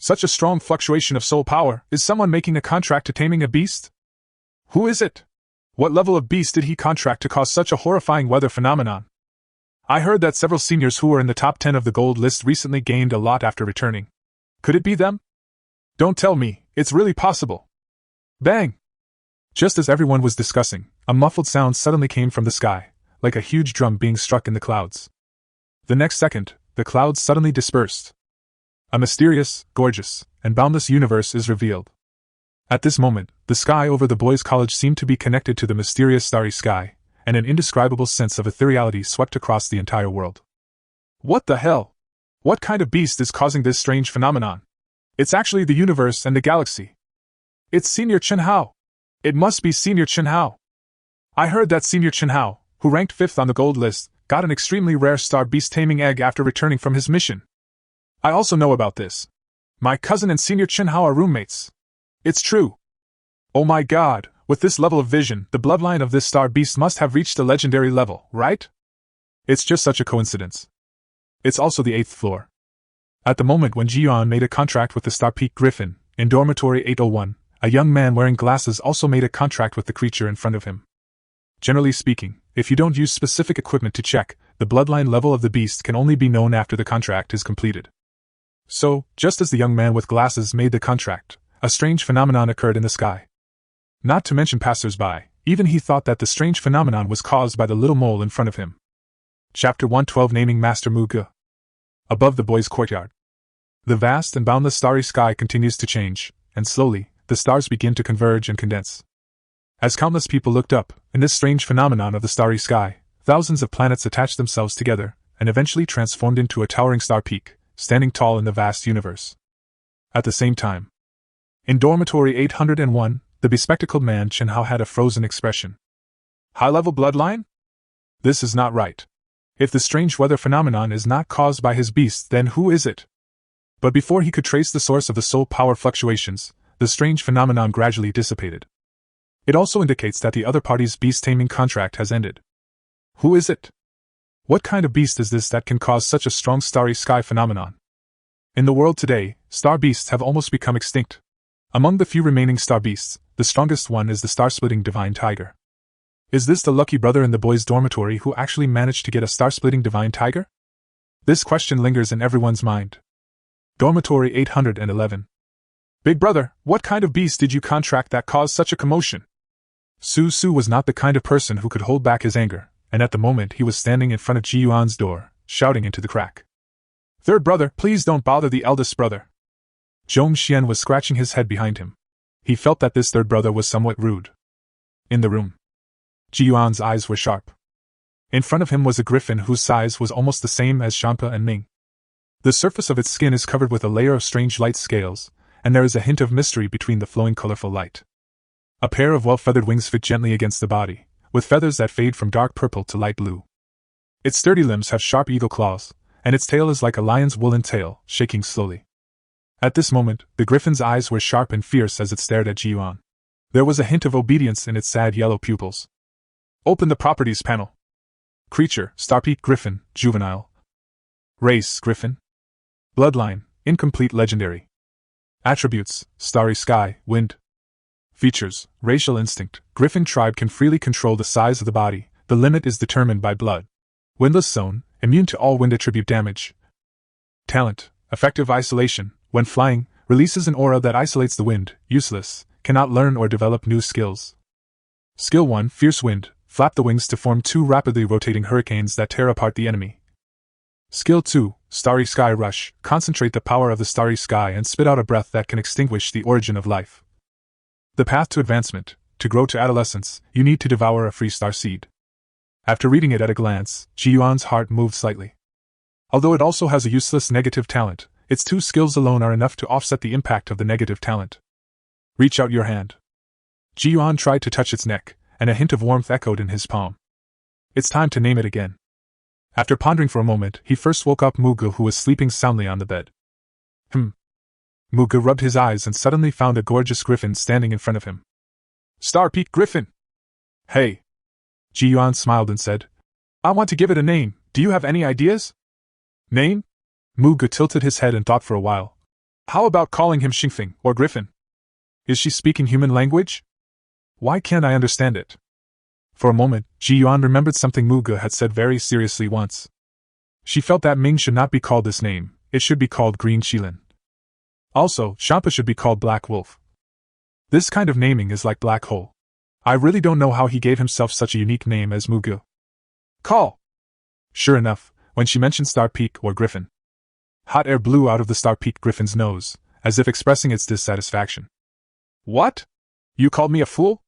Such a strong fluctuation of soul power, is someone making a contract to taming a beast? Who is it? What level of beast did he contract to cause such a horrifying weather phenomenon? I heard that several seniors who were in the top 10 of the gold list recently gained a lot after returning. Could it be them? Don't tell me, it's really possible. Bang! Just as everyone was discussing, a muffled sound suddenly came from the sky, like a huge drum being struck in the clouds. The next second, the clouds suddenly dispersed. A mysterious, gorgeous, and boundless universe is revealed. At this moment, the sky over the boys' college seemed to be connected to the mysterious starry sky, and an indescribable sense of ethereality swept across the entire world. What the hell? What kind of beast is causing this strange phenomenon? It's actually the universe and the galaxy. It's Senior Chen Hao. It must be Senior Chen Hao. I heard that Senior Chen Hao, who ranked 5th on the gold list, got an extremely rare star beast taming egg after returning from his mission. I also know about this. My cousin and Senior Chen Hao are roommates. It's true. Oh my god, with this level of vision, the bloodline of this star beast must have reached a legendary level, right? It's just such a coincidence. It's also the 8th floor. At the moment when Yuan made a contract with the Star Peak Griffin, in dormitory 801, a young man wearing glasses also made a contract with the creature in front of him. Generally speaking, if you don't use specific equipment to check, the bloodline level of the beast can only be known after the contract is completed. So, just as the young man with glasses made the contract, a strange phenomenon occurred in the sky. Not to mention passers-by, even he thought that the strange phenomenon was caused by the little mole in front of him. Chapter 112 Naming Master Manga. Above the boys' courtyard. The vast and boundless starry sky continues to change, and slowly, the stars begin to converge and condense. As countless people looked up, in this strange phenomenon of the starry sky, thousands of planets attached themselves together, and eventually transformed into a towering star peak, standing tall in the vast universe. At the same time, in dormitory 801, the bespectacled man Chen Hao had a frozen expression. High-level bloodline? This is not right. If the strange weather phenomenon is not caused by his beast, then who is it? But before he could trace the source of the soul power fluctuations, the strange phenomenon gradually dissipated. It also indicates that the other party's beast taming contract has ended. Who is it? What kind of beast is this that can cause such a strong starry sky phenomenon? In the world today, star beasts have almost become extinct. Among the few remaining star beasts, the strongest one is the star-splitting divine tiger. Is this the lucky brother in the boys' dormitory who actually managed to get a star-splitting divine tiger? This question lingers in everyone's mind. Dormitory 811. Big brother, what kind of beast did you contract that caused such a commotion? Su Su was not the kind of person who could hold back his anger, and at the moment he was standing in front of Ji Yuan's door, shouting into the crack. Third brother, please don't bother the eldest brother. Zhong Xian was scratching his head behind him. He felt that this third brother was somewhat rude. In the room, Ji Yuan's eyes were sharp. In front of him was a griffin whose size was almost the same as Shampa and Ming. The surface of its skin is covered with a layer of strange light scales, and there is a hint of mystery between the flowing colorful light. A pair of well-feathered wings fit gently against the body, with feathers that fade from dark purple to light blue. Its sturdy limbs have sharp eagle claws, and its tail is like a lion's woolen tail, shaking slowly. At this moment, the griffin's eyes were sharp and fierce as it stared at Ji Yuan. There was a hint of obedience in its sad yellow pupils. Open the properties panel. Creature, Starpeak Griffin, juvenile. Race, Griffin. Bloodline, incomplete legendary. Attributes, starry sky, wind. Features, racial instinct, Griffin tribe can freely control the size of the body, the limit is determined by blood. Windless zone, immune to all wind attribute damage. Talent, effective isolation, when flying, releases an aura that isolates the wind, useless, cannot learn or develop new skills. Skill 1, fierce wind, flap the wings to form 2 rapidly rotating hurricanes that tear apart the enemy. Skill 2, starry sky rush, concentrate the power of the starry sky and spit out a breath that can extinguish the origin of life. The path to advancement, to grow to adolescence, you need to devour a free star seed. After reading it at a glance, Ji Yuan's heart moved slightly. Although it also has a useless negative talent, its 2 skills alone are enough to offset the impact of the negative talent. Reach out your hand. Ji Yuan tried to touch its neck, and a hint of warmth echoed in his palm. It's time to name it again. After pondering for a moment, he first woke up Mugu, who was sleeping soundly on the bed. Mugu rubbed his eyes and suddenly found a gorgeous griffin standing in front of him. Starpeak Griffin! Hey! Ji Yuan smiled and said, I want to give it a name, do you have any ideas? Name? Mugu tilted his head and thought for a while. How about calling him Xingfeng, or Griffin? Is she speaking human language? Why can't I understand it? For a moment, Ji Yuan remembered something Mugu had said very seriously once. She felt that Ming should not be called this name, it should be called Green Qilin. Also, Shampa should be called Black Wolf. This kind of naming is like Black Hole. I really don't know how he gave himself such a unique name as Mugu. Call! Sure enough, when she mentioned Star Peak or Griffin. Hot air blew out of the star-peaked griffin's nose, as if expressing its dissatisfaction. What? You called me a fool?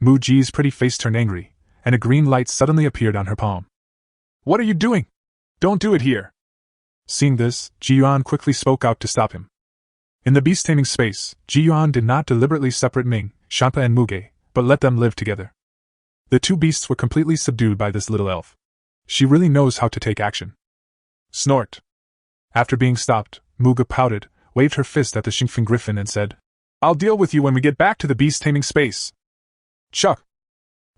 Mu Ji's pretty face turned angry, and a green light suddenly appeared on her palm. What are you doing? Don't do it here. Seeing this, Yuan quickly spoke out to stop him. In the beast-taming space, Yuan did not deliberately separate Ming, Shampa and Muge, but let them live together. The two beasts were completely subdued by this little elf. She really knows how to take action. Snort. After being stopped, Muge pouted, waved her fist at the Xingfeng griffin and said, I'll deal with you when we get back to the beast-taming space. Chuck!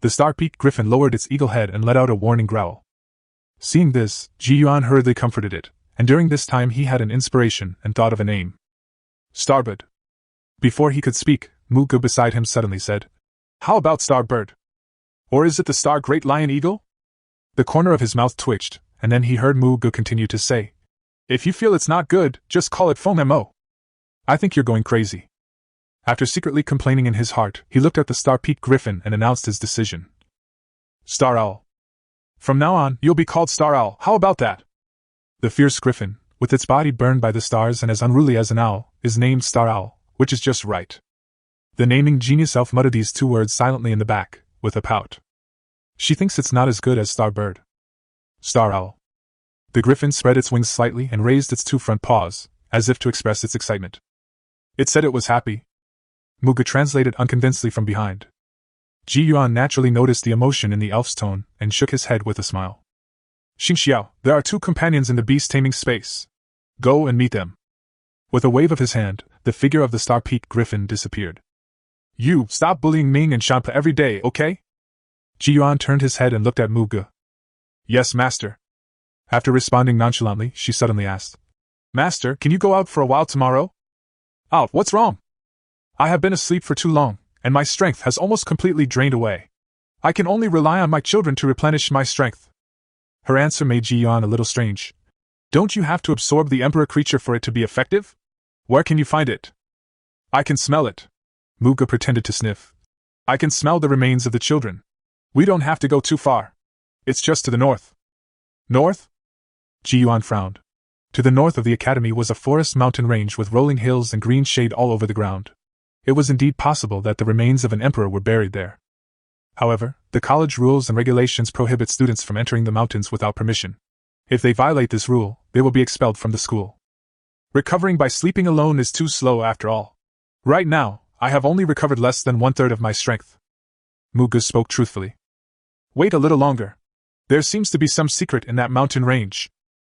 The star-peaked griffin lowered its eagle head and let out a warning growl. Seeing this, Yuan hurriedly comforted it, and during this time he had an inspiration and thought of a name. Starbird. Before he could speak, Muge beside him suddenly said, How about Starbird? Or is it the Star Great Lion Eagle? The corner of his mouth twitched, and then he heard Muge continue to say, If you feel it's not good, just call it Foam Mo. I think you're going crazy. After secretly complaining in his heart, he looked at the star-peaked griffin and announced his decision. Star Owl. From now on, you'll be called Star Owl, how about that? The fierce griffin, with its body burned by the stars and as unruly as an owl, is named Star Owl, which is just right. The naming genius elf muttered these two words silently in the back, with a pout. She thinks it's not as good as Starbird. Star Owl. The griffin spread its wings slightly and raised its two front paws, as if to express its excitement. It said it was happy. Muge translated unconvincedly from behind. Yuan naturally noticed the emotion in the elf's tone and shook his head with a smile. Xingxiao, there are two companions in the beast-taming space. Go and meet them. With a wave of his hand, the figure of the star-peaked griffin disappeared. You, stop bullying Ming and Shampa every day, okay? Yuan turned his head and looked at Muge. Yes, master. After responding nonchalantly, she suddenly asked, Master, can you go out for a while tomorrow? Out, what's wrong? I have been asleep for too long, and my strength has almost completely drained away. I can only rely on my children to replenish my strength. Her answer made Yuan a little strange. Don't you have to absorb the emperor creature for it to be effective? Where can you find it? I can smell it. Muge pretended to sniff. I can smell the remains of the children. We don't have to go too far. It's just to the north. North? Yuan frowned. To the north of the academy was a forest mountain range with rolling hills and green shade all over the ground. It was indeed possible that the remains of an emperor were buried there. However, the college rules and regulations prohibit students from entering the mountains without permission. If they violate this rule, they will be expelled from the school. Recovering by sleeping alone is too slow after all. Right now, I have only recovered less than 1/3 of my strength. Muge spoke truthfully. Wait a little longer. There seems to be some secret in that mountain range.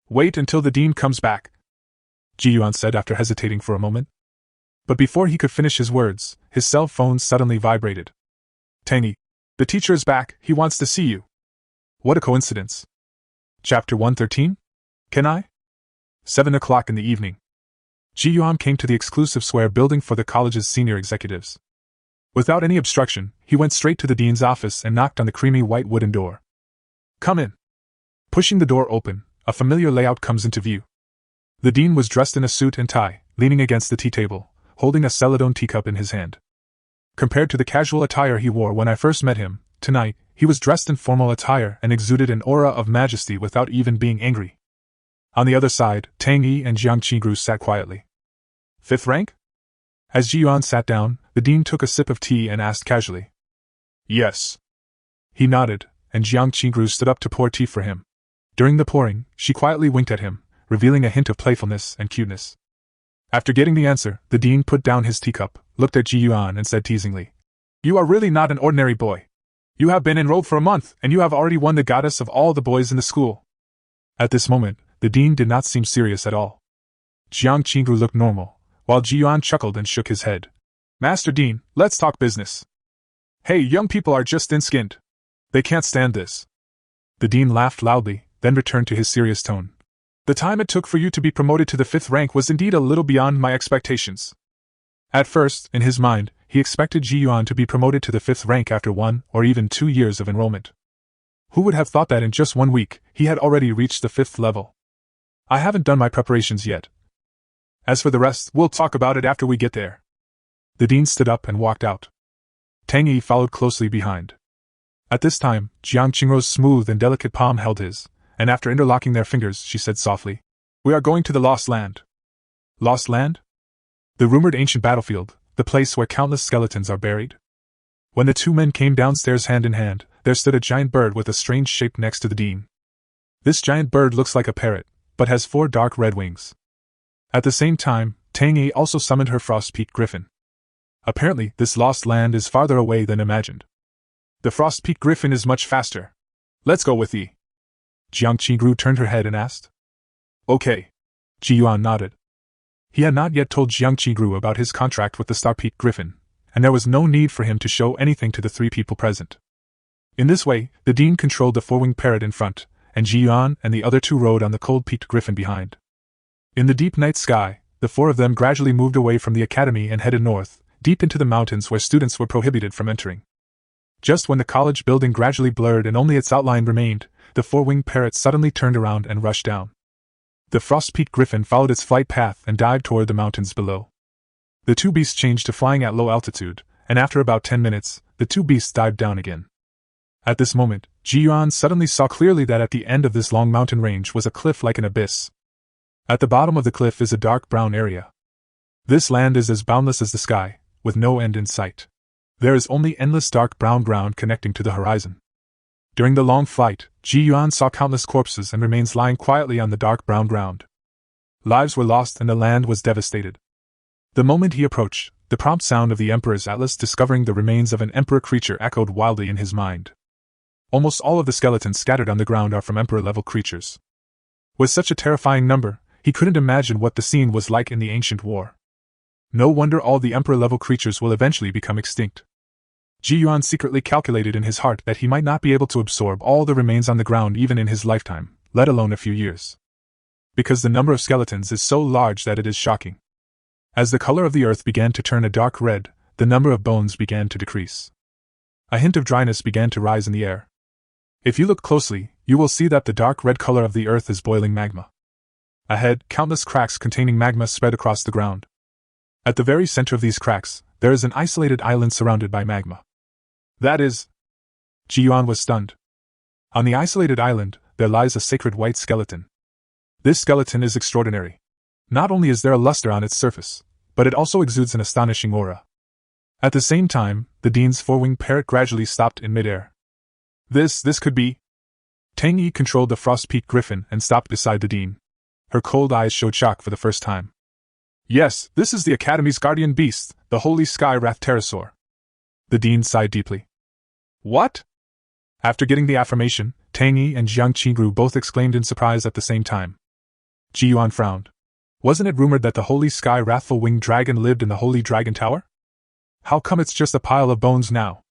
Wait until the dean comes back, Yuan said after hesitating for a moment. But before he could finish his words, his cell phone suddenly vibrated. Tangy, the teacher is back, he wants to see you. What a coincidence. Chapter 113? Can I? 7 o'clock in the evening. Yuan came to the exclusive square building for the college's senior executives. Without any obstruction, he went straight to the dean's office and knocked on the creamy white wooden door. Come in. Pushing the door open, a familiar layout comes into view. The dean was dressed in a suit and tie, leaning against the tea table, holding a Celadon teacup in his hand. Compared to the casual attire he wore when I first met him, tonight, he was dressed in formal attire and exuded an aura of majesty without even being angry. On the other side, Tang Yi and Jiang Qingru sat quietly. 5th rank? As Yuan sat down, the dean took a sip of tea and asked casually. Yes. He nodded, and Jiang Qingru stood up to pour tea for him. During the pouring, she quietly winked at him, revealing a hint of playfulness and cuteness. After getting the answer, the dean put down his teacup, looked at Yuan and said teasingly, You are really not an ordinary boy. You have been enrolled for a month, and you have already won the goddess of all the boys in the school. At this moment, the dean did not seem serious at all. Jiang Qingru looked normal, while Yuan chuckled and shook his head. Master Dean, let's talk business. Hey, young people are just thin-skinned. They can't stand this. The dean laughed loudly, then returned to his serious tone. The time it took for you to be promoted to the 5th rank was indeed a little beyond my expectations. At first, in his mind, he expected Yuan to be promoted to the 5th rank after 1 or even 2 years of enrollment. Who would have thought that in just 1 week, he had already reached the 5th level? I haven't done my preparations yet. As for the rest, we'll talk about it after we get there. The dean stood up and walked out. Tang Yi followed closely behind. At this time, Jiang Qingru's smooth and delicate palm held his, and after interlocking their fingers, she said softly, We are going to the Lost Land. Lost Land? The rumored ancient battlefield, the place where countless skeletons are buried? When the two men came downstairs hand in hand, there stood a giant bird with a strange shape next to the dean. This giant bird looks like a parrot, but has 4 dark red wings. At the same time, Tang Yi also summoned her Frost-Peak Griffin. Apparently, this lost land is farther away than imagined. The Frost-Peak Griffin is much faster. Let's go with Yi. Jiang Qigru turned her head and asked. Okay. Ji Yuan nodded. He had not yet told Jiang Qigru about his contract with the Star-Peak Griffin, and there was no need for him to show anything to the 3 people present. In this way, the dean controlled the 4-winged parrot in front, and Ji Yuan and the other 2 rode on the cold-peaked griffin behind. In the deep night sky, the 4 of them gradually moved away from the academy and headed north, deep into the mountains where students were prohibited from entering. Just when the college building gradually blurred and only its outline remained, the 4-winged parrot suddenly turned around and rushed down. The Frost-Peak Griffin followed its flight path and dived toward the mountains below. The 2 beasts changed to flying at low altitude, and after about 10 minutes, the 2 beasts dived down again. At this moment, Ji Yuan suddenly saw clearly that at the end of this long mountain range was a cliff like an abyss. At the bottom of the cliff is a dark brown area. This land is as boundless as the sky, with no end in sight. There is only endless dark brown ground connecting to the horizon. During the long flight, Ji Yuan saw countless corpses and remains lying quietly on the dark brown ground. Lives were lost and the land was devastated. The moment he approached, the prompt sound of the Emperor's Atlas discovering the remains of an Emperor creature echoed wildly in his mind. Almost all of the skeletons scattered on the ground are from Emperor-level creatures. With such a terrifying number, he couldn't imagine what the scene was like in the ancient war. No wonder all the Emperor-level creatures will eventually become extinct. Ji Yuan secretly calculated in his heart that he might not be able to absorb all the remains on the ground even in his lifetime, let alone a few years. Because the number of skeletons is so large that it is shocking. As the color of the earth began to turn a dark red, the number of bones began to decrease. A hint of dryness began to rise in the air. If you look closely, you will see that the dark red color of the earth is boiling magma. Ahead, countless cracks containing magma spread across the ground. At the very center of these cracks, there is an isolated island surrounded by magma. That is... Ji Yuan was stunned. On the isolated island, there lies a sacred white skeleton. This skeleton is extraordinary. Not only is there a luster on its surface, but it also exudes an astonishing aura. At the same time, the dean's 4-winged parrot gradually stopped in midair. This could be... Tang Yi controlled the Frost-Peak Griffin and stopped beside the dean. Her cold eyes showed shock for the first time. Yes, this is the Academy's guardian beast, the Holy Sky Wrath Pterosaur. The dean sighed deeply. What? After getting the affirmation, Tang Yi and Jiang Qigru both exclaimed in surprise at the same time. Ji Yuan frowned. Wasn't it rumored that the Holy Sky Wrathful Winged Dragon lived in the Holy Dragon Tower? How come it's just a pile of bones now?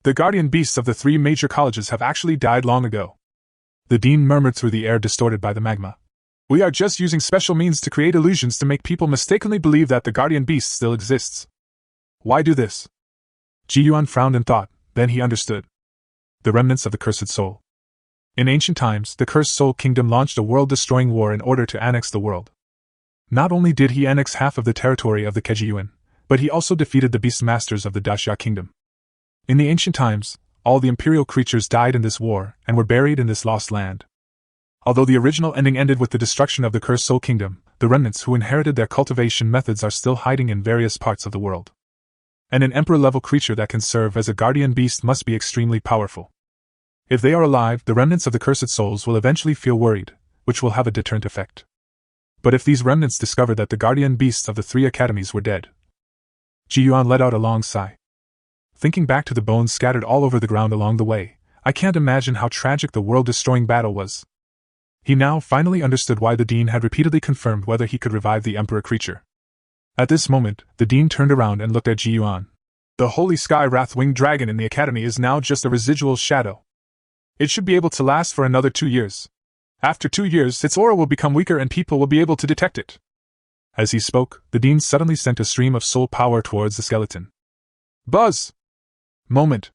The guardian beasts of the 3 major colleges have actually died long ago. The dean murmured through the air distorted by the magma. We are just using special means to create illusions to make people mistakenly believe that the guardian beast still exists. Why do this? Ji Yuan frowned in thought, then he understood. The remnants of the Cursed Soul. In ancient times, the Cursed Soul Kingdom launched a world-destroying war in order to annex the world. Not only did he annex half of the territory of the Yuan, but he also defeated the Beast Masters of the Daxia Kingdom. In the ancient times, all the imperial creatures died in this war and were buried in this lost land. Although the original ending ended with the destruction of the Cursed Soul Kingdom, the remnants who inherited their cultivation methods are still hiding in various parts of the world. And an emperor-level creature that can serve as a guardian beast must be extremely powerful. If they are alive, the remnants of the Cursed Souls will eventually feel worried, which will have a deterrent effect. But if these remnants discover that the guardian beasts of the 3 academies were dead... Ji Yuan let out a long sigh. Thinking back to the bones scattered all over the ground along the way, I can't imagine how tragic the world-destroying battle was. He now finally understood why the dean had repeatedly confirmed whether he could revive the emperor creature. At this moment, the dean turned around and looked at Ji Yuan. The Holy Sky Wrath-Winged Dragon in the academy is now just a residual shadow. It should be able to last for another 2 years. After 2 years, its aura will become weaker and people will be able to detect it. As he spoke, the dean suddenly sent a stream of soul power towards the skeleton. Buzz! Moment.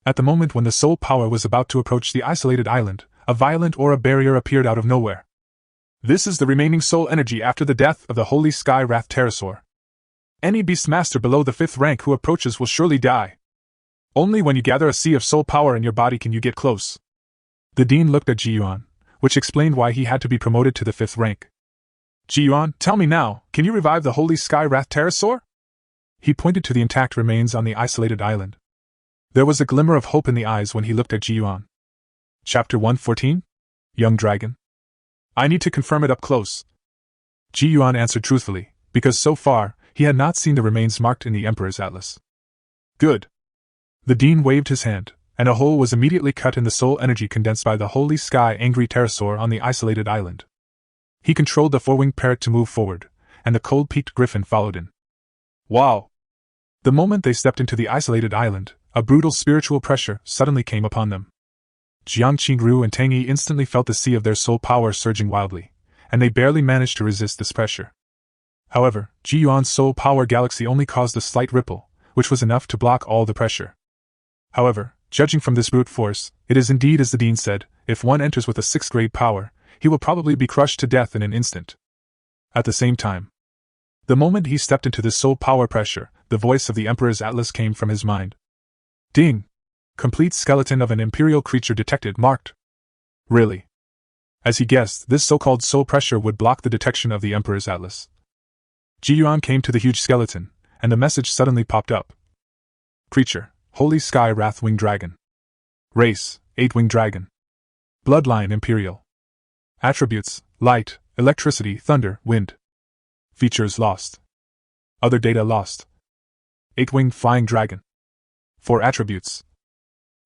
At the moment when the soul power was about to approach the isolated island, a violent aura barrier appeared out of nowhere. This is the remaining soul energy after the death of the Holy Sky Wrath Pterosaur. Any Beastmaster below the 5th rank who approaches will surely die. Only when you gather a sea of soul power in your body can you get close. The dean looked at Ji Yuan, which explained why he had to be promoted to the 5th rank, Yuan, tell me now, can you revive the Holy Sky Wrath Pterosaur? He pointed to the intact remains on the isolated island. There was a glimmer of hope in the eyes when he looked at Yuan. Chapter 114? Young Dragon. I need to confirm it up close. Yuan answered truthfully, because so far, he had not seen the remains marked in the Emperor's Atlas. Good. The Dean waved his hand, and a hole was immediately cut in the soul energy condensed by the Holy Sky Angry Pterosaur on the isolated island. He controlled the four-winged parrot to move forward, and the cold-peaked griffin followed in. Wow! The moment they stepped into the isolated island, a brutal spiritual pressure suddenly came upon them. Jiang Qingru and Tang Yi instantly felt the sea of their soul power surging wildly, and they barely managed to resist this pressure. However, Ji Yuan's soul power galaxy only caused a slight ripple, which was enough to block all the pressure. However, judging from this brute force, it is indeed as the Dean said, if one enters with a 6th grade power, he will probably be crushed to death in an instant. At the same time, the moment he stepped into this soul power pressure, the voice of the Emperor's Atlas came from his mind. Ding! Complete skeleton of an imperial creature detected marked. Really? As he guessed, this so-called soul pressure would block the detection of the Emperor's Atlas. Ji Yuan came to the huge skeleton, and the message suddenly popped up. Creature, Holy Sky Wrath-Winged Dragon. Race, 8-Winged Dragon. Bloodline Imperial. Attributes, Light, Electricity, Thunder, Wind. Features lost. Other data lost. 8-Winged Flying Dragon. 4 attributes.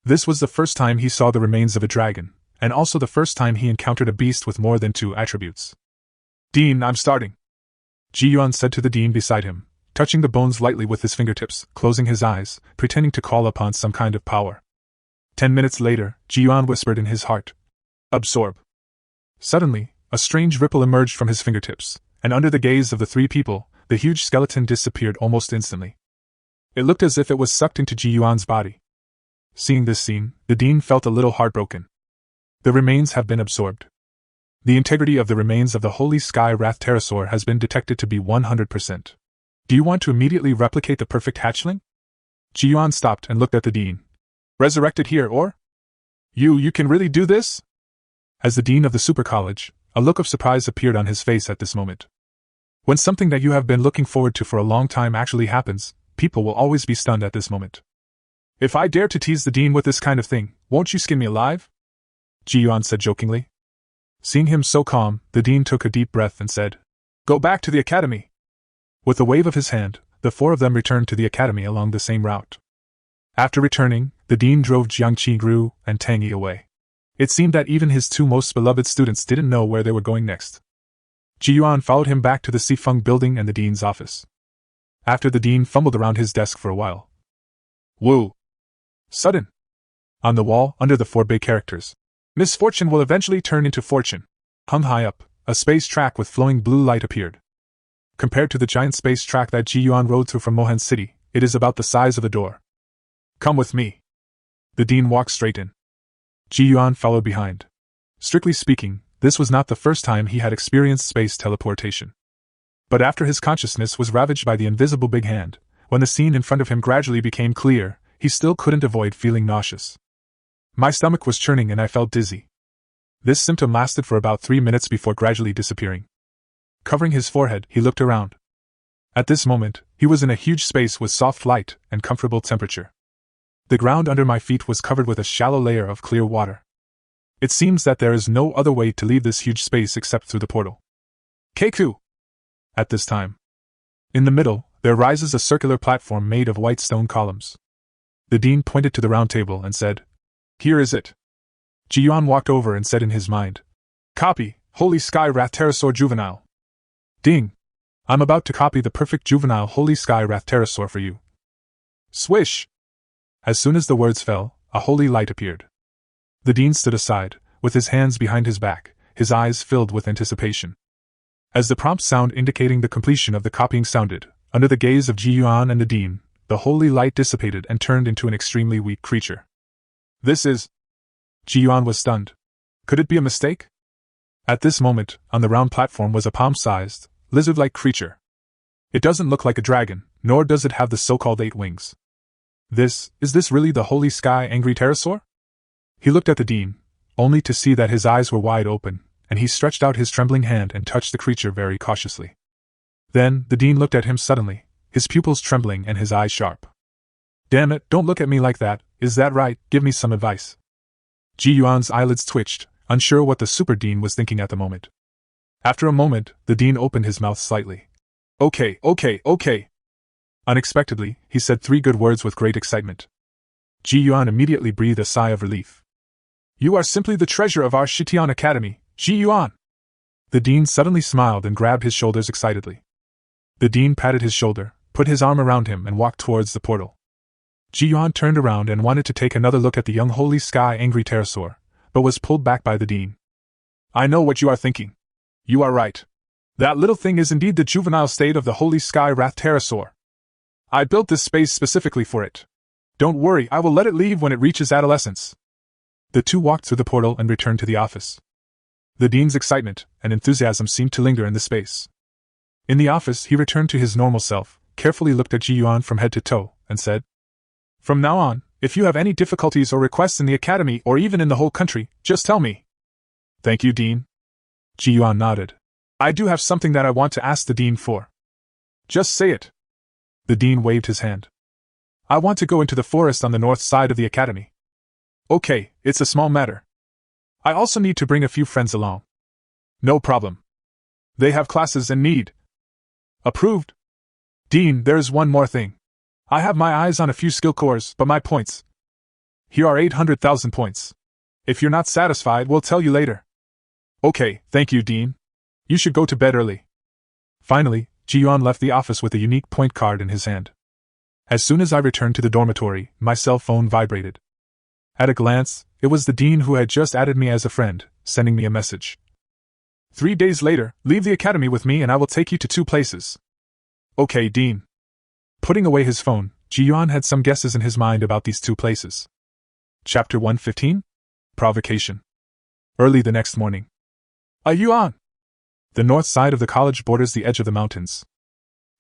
This was the first time he saw the remains of a dragon, and also the first time he encountered a beast with more than 2 attributes. Dean, I'm starting. Ji Yuan said to the Dean beside him, touching the bones lightly with his fingertips, closing his eyes, pretending to call upon some kind of power. 10 minutes later, Ji Yuan whispered in his heart. Absorb. Suddenly, a strange ripple emerged from his fingertips, and under the gaze of the 3 people, the huge skeleton disappeared almost instantly. It looked as if it was sucked into Ji Yuan's body. Seeing this scene, the Dean felt a little heartbroken. The remains have been absorbed. The integrity of the remains of the Holy Sky Wrath Pterosaur has been detected to be 100%. Do you want to immediately replicate the perfect hatchling? Ji Yuan stopped and looked at the Dean. Resurrected here, or? You can really do this? As the Dean of the Super College, a look of surprise appeared on his face at this moment. When something that you have been looking forward to for a long time actually happens, people will always be stunned at this moment. If I dare to tease the Dean with this kind of thing, won't you skin me alive? Ji Yuan said jokingly. Seeing him so calm, the Dean took a deep breath and said, Go back to the academy. With a wave of his hand, the 4 of them returned to the academy along the same route. After returning, the Dean drove Jiang Qingru and Tang Yi away. It seemed that even his 2 most beloved students didn't know where they were going next. Ji Yuan followed him back to the Sifeng building and the Dean's office. After the Dean fumbled around his desk for a while. Woo! Sudden. On the wall, under the 4 big characters. Misfortune will eventually turn into fortune. Hung high up, a space track with flowing blue light appeared. Compared to the giant space track that Ji Yuan rode through from Mohan City, it is about the size of a door. Come with me. The Dean walked straight in. Ji Yuan followed behind. Strictly speaking, this was not the first time he had experienced space teleportation. But after his consciousness was ravaged by the invisible big hand, when the scene in front of him gradually became clear, he still couldn't avoid feeling nauseous. My stomach was churning and I felt dizzy. This symptom lasted for about 3 minutes before gradually disappearing. Covering his forehead, he looked around. At this moment, he was in a huge space with soft light and comfortable temperature. The ground under my feet was covered with a shallow layer of clear water. It seems that there is no other way to leave this huge space except through the portal. Keiku! At this time. In the middle, there rises a circular platform made of white stone columns. The Dean pointed to the round table and said, Here is it. Ji Yuan walked over and said in his mind, Copy, Holy Sky Wrath Pterosaur Juvenile. Ding! I'm about to copy the perfect juvenile Holy Sky Wrath Pterosaur for you. Swish! As soon as the words fell, a holy light appeared. The Dean stood aside, with his hands behind his back, his eyes filled with anticipation. As the prompt sound indicating the completion of the copying sounded, under the gaze of Ji Yuan and the Dean, the holy light dissipated and turned into an extremely weak creature. This is... Ji Yuan was stunned. Could it be a mistake? At this moment, on the round platform was a palm-sized, lizard-like creature. It doesn't look like a dragon, nor does it have the so-called 8 wings. Is this really the Holy Sky Angry Pterosaur? He looked at the Dean, only to see that his eyes were wide open, and he stretched out his trembling hand and touched the creature very cautiously. Then, the dean looked at him suddenly, his pupils trembling and his eyes sharp. "Damn it, don't look at me like that, is that right? Give me some advice." Ji Yuan's eyelids twitched, unsure what the super dean was thinking at the moment. After a moment, the dean opened his mouth slightly. Okay. Unexpectedly, he said 3 good words with great excitement. Ji Yuan immediately breathed a sigh of relief. "You are simply the treasure of our Shitian Academy, Ji Yuan!" The dean suddenly smiled and grabbed his shoulders excitedly. The dean patted his shoulder, put his arm around him and walked towards the portal. Ji Yuan turned around and wanted to take another look at the young Holy Sky Angry Pterosaur, but was pulled back by the dean. "I know what you are thinking. You are right. That little thing is indeed the juvenile state of the Holy Sky Wrath Pterosaur. I built this space specifically for it. Don't worry, I will let it leave when it reaches adolescence." The two walked through the portal and returned to the office. The dean's excitement and enthusiasm seemed to linger in the space. In the office, he returned to his normal self, carefully looked at Ji Yuan from head to toe, and said, "From now on, if you have any difficulties or requests in the academy or even in the whole country, just tell me." "Thank you, Dean." Ji Yuan nodded. "I do have something that I want to ask the Dean for." "Just say it." The Dean waved his hand. "I want to go into the forest on the north side of the academy." "Okay, it's a small matter. I also need to bring a few friends along." "No problem. They have classes and need." "Approved." "Dean, there's one more thing. I have my eyes on a few skill cores, but my points. Here are 800,000 points. If you're not satisfied, we'll tell you later." "Okay, thank you, Dean. You should go to bed early." Finally, Ji Yuan left the office with a unique point card in his hand. As soon as I returned to the dormitory, my cell phone vibrated. At a glance, it was the Dean who had just added me as a friend, sending me a message. 3 days later, leave the academy with me and I will take you to 2 places. Okay, Dean. Putting away his phone, Ji Yuan had some guesses in his mind about these 2 places. Chapter 115? Provocation. Early the next morning. Yuan! The north side of the college borders the edge of the mountains.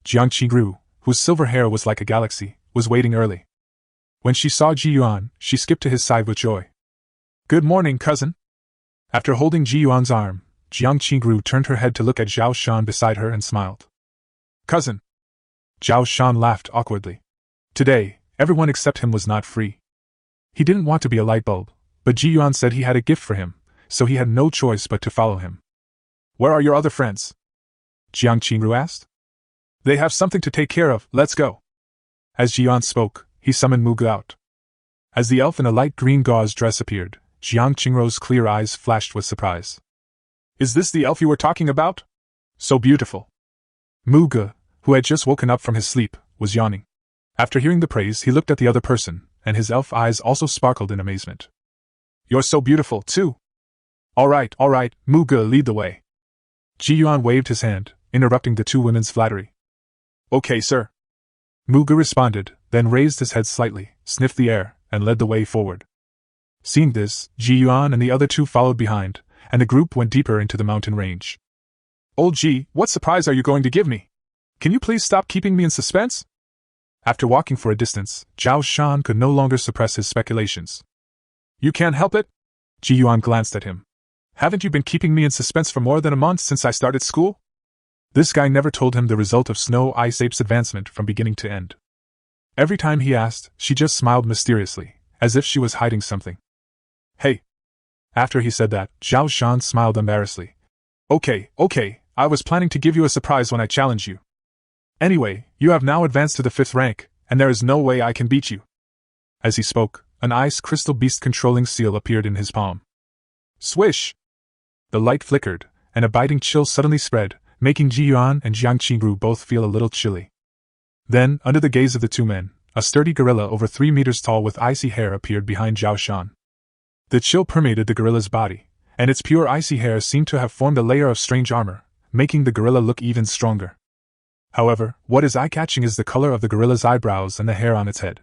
Jiang Qigru, whose silver hair was like a galaxy, was waiting early. When she saw Ji Yuan, she skipped to his side with joy. "Good morning, cousin." After holding Ji Yuan's arm, Jiang Qigru turned her head to look at Zhao Shan beside her and smiled. "Cousin." Zhao Shan laughed awkwardly. Today, everyone except him was not free. He didn't want to be a light bulb, but Ji Yuan said he had a gift for him, so he had no choice but to follow him. "Where are your other friends?" Jiang Qingru asked. "They have something to take care of, let's go." As Ji Yuan spoke, he summoned Manga out. As the elf in a light green gauze dress appeared, Jiang Qingru's clear eyes flashed with surprise. "Is this the elf you were talking about? So beautiful." Manga, who had just woken up from his sleep, was yawning. After hearing the praise, he looked at the other person, and his elf eyes also sparkled in amazement. "You're so beautiful, too." All right, Manga, lead the way." Ji Yuan waved his hand, interrupting the 2 women's flattery. "Okay, sir." Manga responded, then raised his head slightly, sniffed the air, and led the way forward. Seeing this, Ji Yuan and the other 2 followed behind, and the group went deeper into the mountain range. "Old Ji, what surprise are you going to give me? Can you please stop keeping me in suspense?" After walking for a distance, Zhao Shan could no longer suppress his speculations. "You can't help it?" Ji Yuan glanced at him. "Haven't you been keeping me in suspense for more than a month since I started school?" This guy never told him the result of Snow Ice Ape's advancement from beginning to end. Every time he asked, she just smiled mysteriously, as if she was hiding something. "Hey." After he said that, Zhao Shan smiled embarrassedly. Okay, I was planning to give you a surprise when I challenge you. Anyway, you have now advanced to the 5th rank, and there is no way I can beat you." As he spoke, an ice crystal beast controlling seal appeared in his palm. Swish! The light flickered, and a biting chill suddenly spread, making Ji Yuan and Jiang Qingru both feel a little chilly. Then, under the gaze of the 2 men, a sturdy gorilla over 3 meters tall with icy hair appeared behind Zhao Shan. The chill permeated the gorilla's body, and its pure icy hair seemed to have formed a layer of strange armor, making the gorilla look even stronger. However, what is eye-catching is the color of the gorilla's eyebrows and the hair on its head.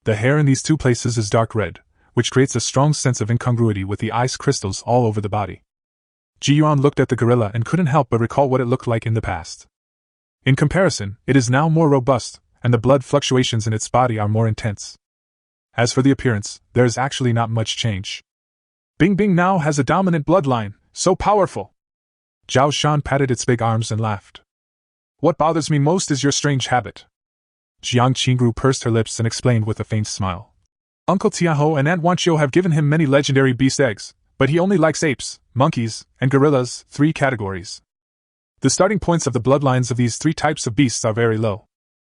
The hair in these 2 places is dark red, which creates a strong sense of incongruity with the ice crystals all over the body. Ji Yuan looked at the gorilla and couldn't help but recall what it looked like in the past. In comparison, it is now more robust, and the blood fluctuations in its body are more intense. As for the appearance, there is actually not much change. Bing Bing now has a dominant bloodline, So powerful! Zhao Shan patted its big arms and laughed. What bothers me most is your strange habit. Jiang Qingru pursed her lips and explained with a faint smile. Uncle Tiaho and Aunt Wanqiu have given him many legendary beast eggs, but he only likes apes, monkeys, and gorillas, 3 categories. The starting points of the bloodlines of these 3 types of beasts are very low.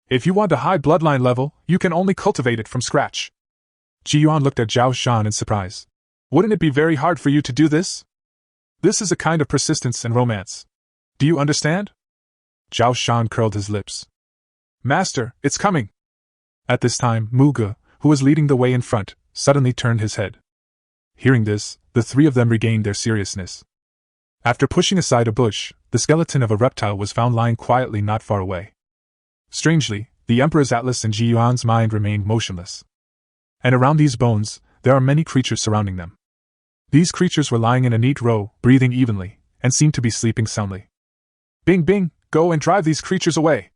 If you want a high bloodline level, you can only cultivate it from scratch. Ji Yuan looked at Zhao Shan in surprise. Wouldn't it be very hard for you to do this? This is a kind of persistence and romance. Do you understand? Zhao Shan curled his lips. Master, it's coming! At this time, Manga, who was leading the way in front, suddenly turned his head. Hearing this, the 3 of them regained their seriousness. After pushing aside a bush, the skeleton of a reptile was found lying quietly not far away. Strangely, the Emperor's Atlas and Ji Yuan's mind remained motionless. And around these bones, there are many creatures surrounding them. These creatures were lying in a neat row, breathing evenly, and seemed to be sleeping soundly. Bing Bing, go and drive these creatures away!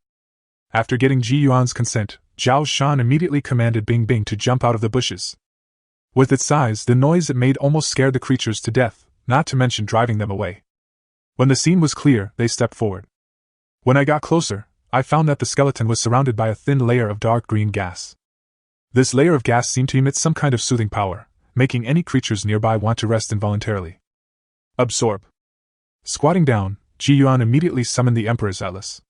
After getting Ji Yuan's consent, Zhao Shan immediately commanded Bing Bing to jump out of the bushes. With its size, the noise it made almost scared the creatures to death, not to mention driving them away. When the scene was clear, they stepped forward. When I got closer, I found that the skeleton was surrounded by a thin layer of dark green gas. This layer of gas seemed to emit some kind of soothing power, making any creatures nearby want to rest involuntarily. Absorb. Squatting down, Ji Yuan immediately summoned the Emperor's Atlas.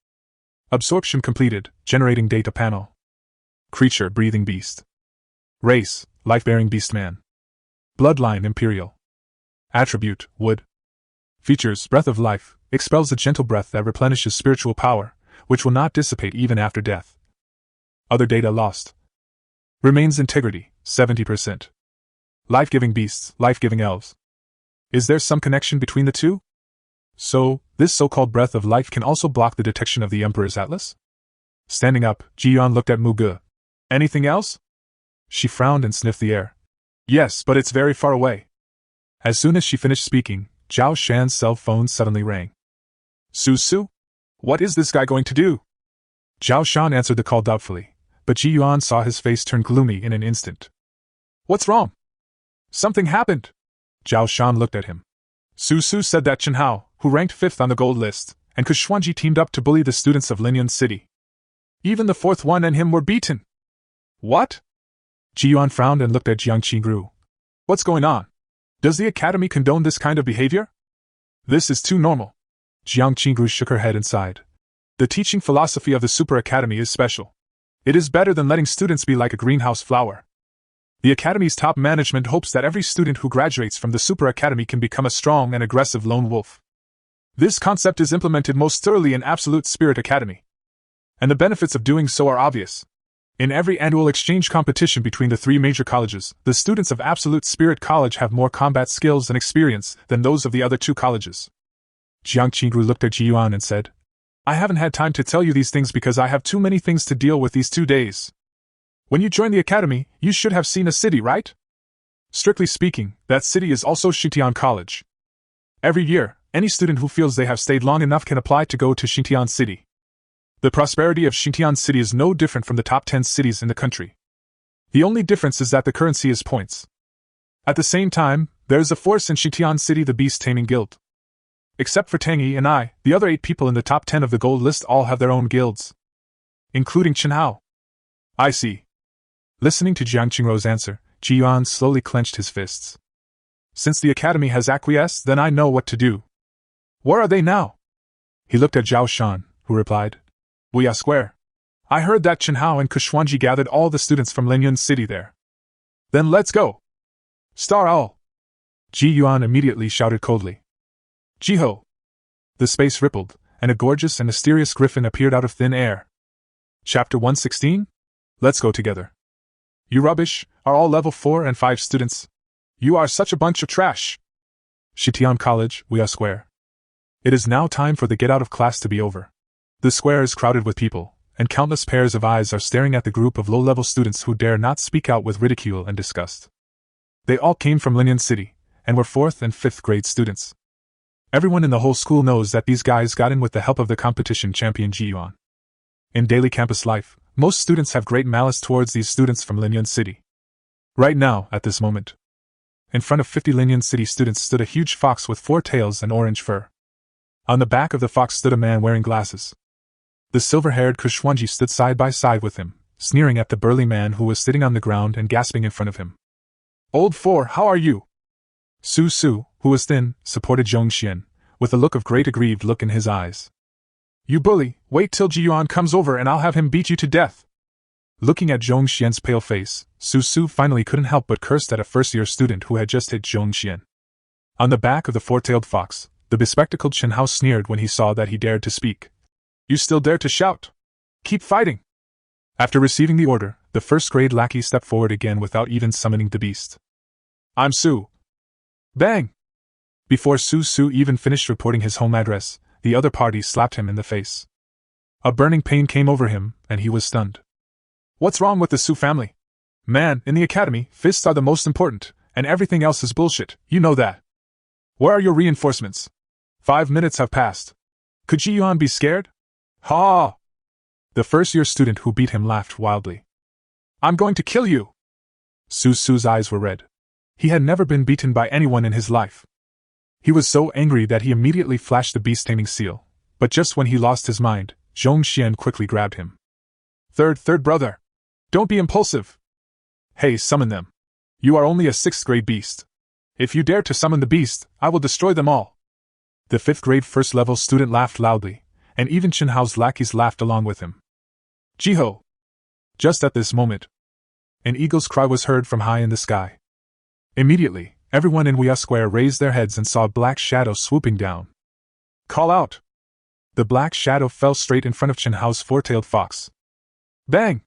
Absorption completed, generating data panel. Creature, breathing beast. Race, life-bearing beast man. Bloodline, imperial. Attribute, wood. Features, breath of life, expels a gentle breath that replenishes spiritual power, which will not dissipate even after death. Other data lost. Remains integrity, 70%. Life-giving beasts, life-giving elves. Is there some connection between the two? So, this so-called breath of life can also block the detection of the Emperor's Atlas? Standing up, Ji Yuan looked at Manga. Anything else? She frowned and sniffed the air. Yes, but it's very far away. As soon as she finished speaking, Zhao Shan's cell phone suddenly rang. Su? What is this guy going to do? Zhao Shan answered the call doubtfully, but Ji Yuan saw his face turn gloomy in an instant. What's wrong? Something happened. Zhao Shan looked at him. Su said that Chen Hao, who ranked 5th on the gold list, and Kushwanji teamed up to bully the students of Linyun City. Even the 4th one and him were beaten. What? Ji Yuan frowned and looked at Jiang Qingru. What's going on? Does the academy condone this kind of behavior? This is too normal. Jiang Qingru shook her head and sighed. The teaching philosophy of the Super Academy is special. It is better than letting students be like a greenhouse flower. The Academy's top management hopes that every student who graduates from the Super Academy can become a strong and aggressive lone wolf. This concept is implemented most thoroughly in Absolute Spirit Academy. And the benefits of doing so are obvious. In every annual exchange competition between the 3 major colleges, the students of Absolute Spirit College have more combat skills and experience than those of the other 2 colleges. Jiang Qingru looked at Ji Yuan and said, I haven't had time to tell you these things because I have too many things to deal with these 2 days. When you joined the academy, you should have seen a city, right? Strictly speaking, that city is also Xintian College. Every year, any student who feels they have stayed long enough can apply to go to Xintian City. The prosperity of Xintian City is no different from the top 10 cities in the country. The only difference is that the currency is points. At the same time, there is a force in Xintian City, the Beast Taming Guild. Except for Tangyi and I, the other 8 people in the top 10 of the gold list all have their own guilds. Including Chen Hao. I see. Listening to Jiang Qingru's answer, Ji Yuan slowly clenched his fists. Since the academy has acquiesced, then I know what to do. Where are they now? He looked at Zhao Shan, who replied, We are square. I heard that Chen Hao and Kushwanji gathered all the students from Linyun City there. Then let's go. Star Owl. Ji Yuan immediately shouted coldly. Jiho. The space rippled, and a gorgeous and mysterious griffin appeared out of thin air. Chapter 116? Let's go together. You rubbish, are all level 4 and 5 students. You are such a bunch of trash. Xintian College, we are square. It is now time for the get out of class to be over. The square is crowded with people, and countless pairs of eyes are staring at the group of low-level students who dare not speak out with ridicule and disgust. They all came from Linyun City, and were 4th and 5th grade students. Everyone in the whole school knows that these guys got in with the help of the competition champion Ji Yuan. In daily campus life, most students have great malice towards these students from Linyun City. Right now, at this moment. in front of 50 Linyan City students stood a huge fox with 4 tails and orange fur. On the back of the fox stood a man wearing glasses. The silver-haired Kushwanji stood side by side with him, sneering at the burly man who was sitting on the ground and gasping in front of him. "Old Four, how are you?" Su Su, who was thin, supported Zhongxian, with a look of great aggrieved look in his eyes. "You bully, wait till Ji Yuan comes over and I'll have him beat you to death." Looking at Zhongxian's pale face, Su Su finally couldn't help but cursed at a first-year student who had just hit Zhongxian. On the back of the four-tailed fox, the bespectacled Chen Hao sneered when he saw that he dared to speak. "You still dare to shout? Keep fighting!" After receiving the order, the first-grade lackey stepped forward again without even summoning the beast. "I'm Su." Bang! Before Su Su even finished reporting his home address, the other party slapped him in the face. A burning pain came over him, and he was stunned. "What's wrong with the Su family? Man, in the academy, fists are the most important, and everything else is bullshit, you know that. Where are your reinforcements? 5 minutes have passed. Could Ji Yuan be scared? Ha!" The first-year student who beat him laughed wildly. "I'm going to kill you!" Su Su's eyes were red. He had never been beaten by anyone in his life. He was so angry that he immediately flashed the beast-taming seal, but just when he lost his mind, Zhongxian quickly grabbed him. Third brother! Don't be impulsive! Hey, summon them! You are only a 6th-grade beast. If you dare to summon the beast, I will destroy them all!" The 5th-grade first-level student laughed loudly, and even Chen Hao's lackeys laughed along with him. "Jiho!" Just at this moment, an eagle's cry was heard from high in the sky. Immediately, everyone in Huya Square raised their heads and saw a black shadow swooping down. "Call out!" The black shadow fell straight in front of Chen Hao's four-tailed fox. Bang!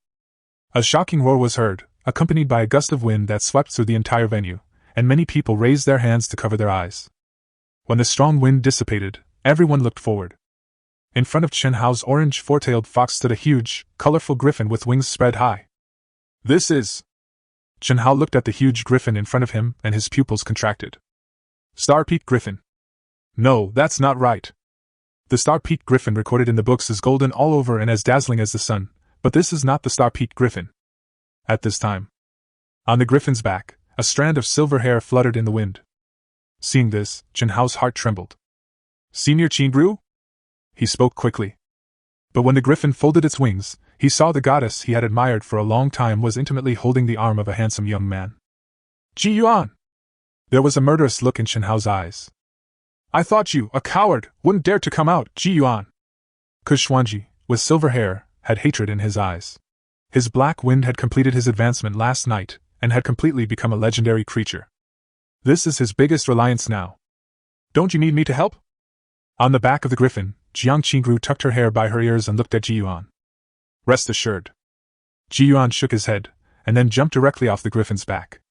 A shocking roar was heard, accompanied by a gust of wind that swept through the entire venue, and many people raised their hands to cover their eyes. When the strong wind dissipated, everyone looked forward. In front of Chen Hao's orange four-tailed fox stood a huge, colorful griffin with wings spread high. "This is..." Chen Hao looked at the huge griffin in front of him and his pupils contracted. "Star Peak Griffin. No, that's not right. The Star Peak Griffin recorded in the books is golden all over and as dazzling as the sun, but this is not the Star Peak Griffin." At this time, on the griffin's back, a strand of silver hair fluttered in the wind. Seeing this, Chen Hao's heart trembled. "Senior Qingru?" He spoke quickly. But when the griffin folded its wings, he saw the goddess he had admired for a long time was intimately holding the arm of a handsome young man. "Ji Yuan!" There was a murderous look in Chen Hao's eyes. "I thought you, a coward, wouldn't dare to come out, Ji Yuan." Kushwanji, with silver hair, had hatred in his eyes. His black wind had completed his advancement last night, and had completely become a legendary creature. This is his biggest reliance now. "Don't you need me to help?" On the back of the griffin, Jiang Qingru tucked her hair by her ears and looked at Ji Yuan. "Rest assured." Ji Yuan shook his head, and then jumped directly off the griffin's back.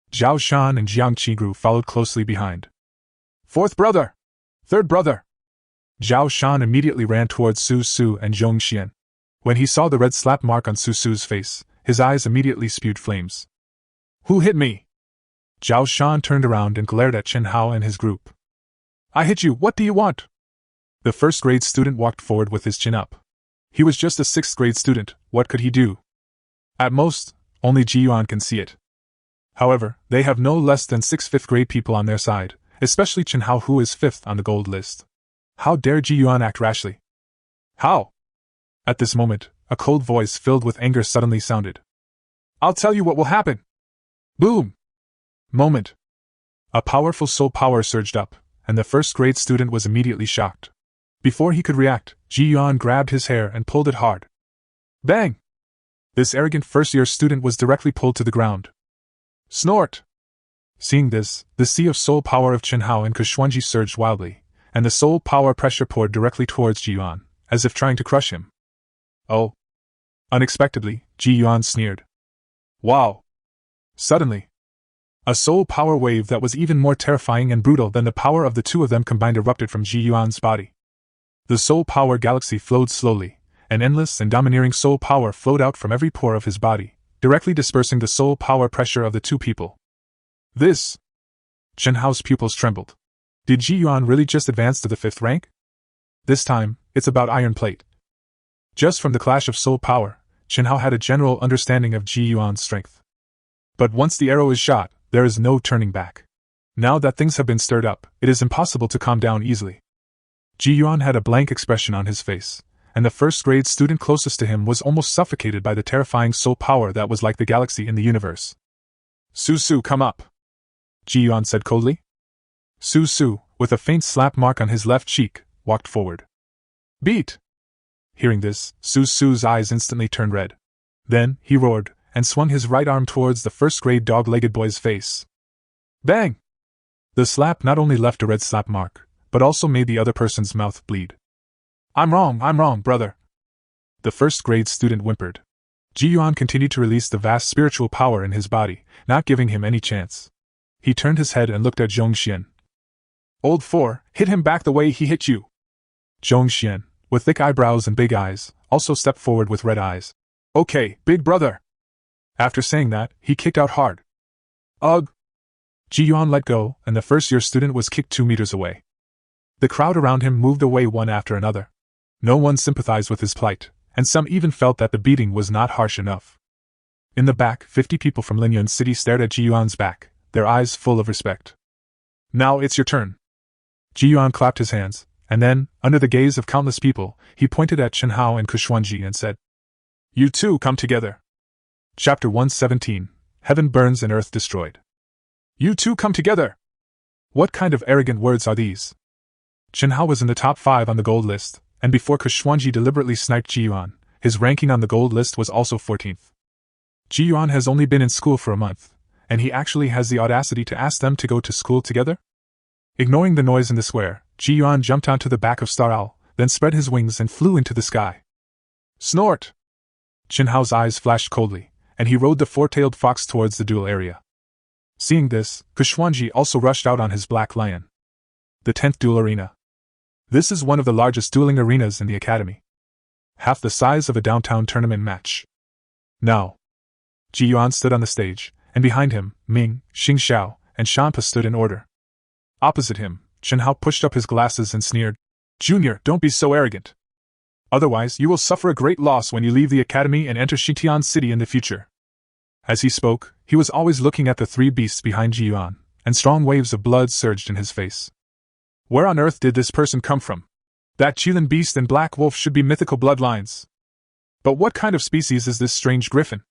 Zhao Shan and Jiang Qingru followed closely behind. "Fourth brother! Third brother!" Zhao Shan immediately ran towards Su Su and Zhongxian. When he saw the red slap mark on Su Su's face, his eyes immediately spewed flames. "Who hit me?" Zhao Shan turned around and glared at Chen Hao and his group. "I hit you, what do you want?" The first-grade student walked forward with his chin up. He was just a 6th-grade student, what could he do? At most, only Ji Yuan can see it. However, they have no less than 6 5th-grade people on their side, especially Chen Hao who is 5th on the gold list. How dare Ji Yuan act rashly? How? At this moment, a cold voice filled with anger suddenly sounded. "I'll tell you what will happen!" Boom! Moment. A powerful soul power surged up, and the first-grade student was immediately shocked. Before he could react, Ji Yuan grabbed his hair and pulled it hard. Bang! This arrogant first-year student was directly pulled to the ground. Snort! Seeing this, the sea of soul power of Chen Hao and Kushwanji surged wildly, and the soul power pressure poured directly towards Ji Yuan, as if trying to crush him. Oh! Unexpectedly, Ji Yuan sneered. Wow! Suddenly, a soul power wave that was even more terrifying and brutal than the power of the two of them combined erupted from Ji Yuan's body. The soul power galaxy flowed slowly, and endless and domineering soul power flowed out from every pore of his body, directly dispersing the soul power pressure of the two people. This! Chen Hao's pupils trembled. Did Ji Yuan really just advance to the 5th rank? This time, it's about iron plate. Just from the clash of soul power, Chen Hao had a general understanding of Ji Yuan's strength. But once the arrow is shot, There is no turning back. Now that things have been stirred up, it is impossible to calm down easily. Yuan had a blank expression on his face, and the first-grade student closest to him was almost suffocated by the terrifying soul power that was like the galaxy in the universe. Su, come up, Yuan said coldly. Su, with a faint slap mark on his left cheek, walked forward. Beat! Hearing this, Su's eyes instantly turned red. Then, he roared, and swung his right arm towards the first-grade dog-legged boy's face. Bang! The slap not only left a red slap mark, but also made the other person's mouth bleed. I'm wrong, brother. The first-grade student whimpered. Yuan continued to release the vast spiritual power in his body, not giving him any chance. He turned his head and looked at Zhongxian. Old Four, hit him back the way he hit you. Zhongxian, with thick eyebrows and big eyes, also stepped forward with red eyes. Okay, big brother. After saying that, he kicked out hard. Ugh! Yuan let go, and the first-year student was kicked 2 meters away. The crowd around him moved away one after another. No one sympathized with his plight, and some even felt that the beating was not harsh enough. In the back, 50 people from Linyun City stared at Yuan's back, their eyes full of respect. Now it's your turn. Yuan clapped his hands, and then, under the gaze of countless people, he pointed at Chen Hao and Kuxuanji and said, You two come together. Chapter 117, Heaven Burns and Earth Destroyed. You two come together! What kind of arrogant words are these? Chen Hao was in the top 5 on the gold list, and before Kuxuanji deliberately sniped Yuan, his ranking on the gold list was also 14th. Yuan has only been in school for a month, and he actually has the audacity to ask them to go to school together? Ignoring the noise in the square, Yuan jumped onto the back of Star Owl, then spread his wings and flew into the sky. Snort! Chen Hao's eyes flashed coldly, and he rode the 4-tailed fox towards the duel area. Seeing this, Kuxuanji also rushed out on his black lion. The 10th duel arena. This is one of the largest dueling arenas in the academy. Half the size of a downtown tournament match. Now, Yuan stood on the stage, and behind him, Ming, Xingxiao, and Shanpa stood in order. Opposite him, Chen Hao pushed up his glasses and sneered, Junior, don't be so arrogant. Otherwise, you will suffer a great loss when you leave the academy and enter Xitian City in the future. As he spoke, he was always looking at the 3 beasts behind Yuan, and strong waves of blood surged in his face. Where on earth did this person come from? That Qilin beast and black wolf should be mythical bloodlines. But what kind of species is this strange griffin?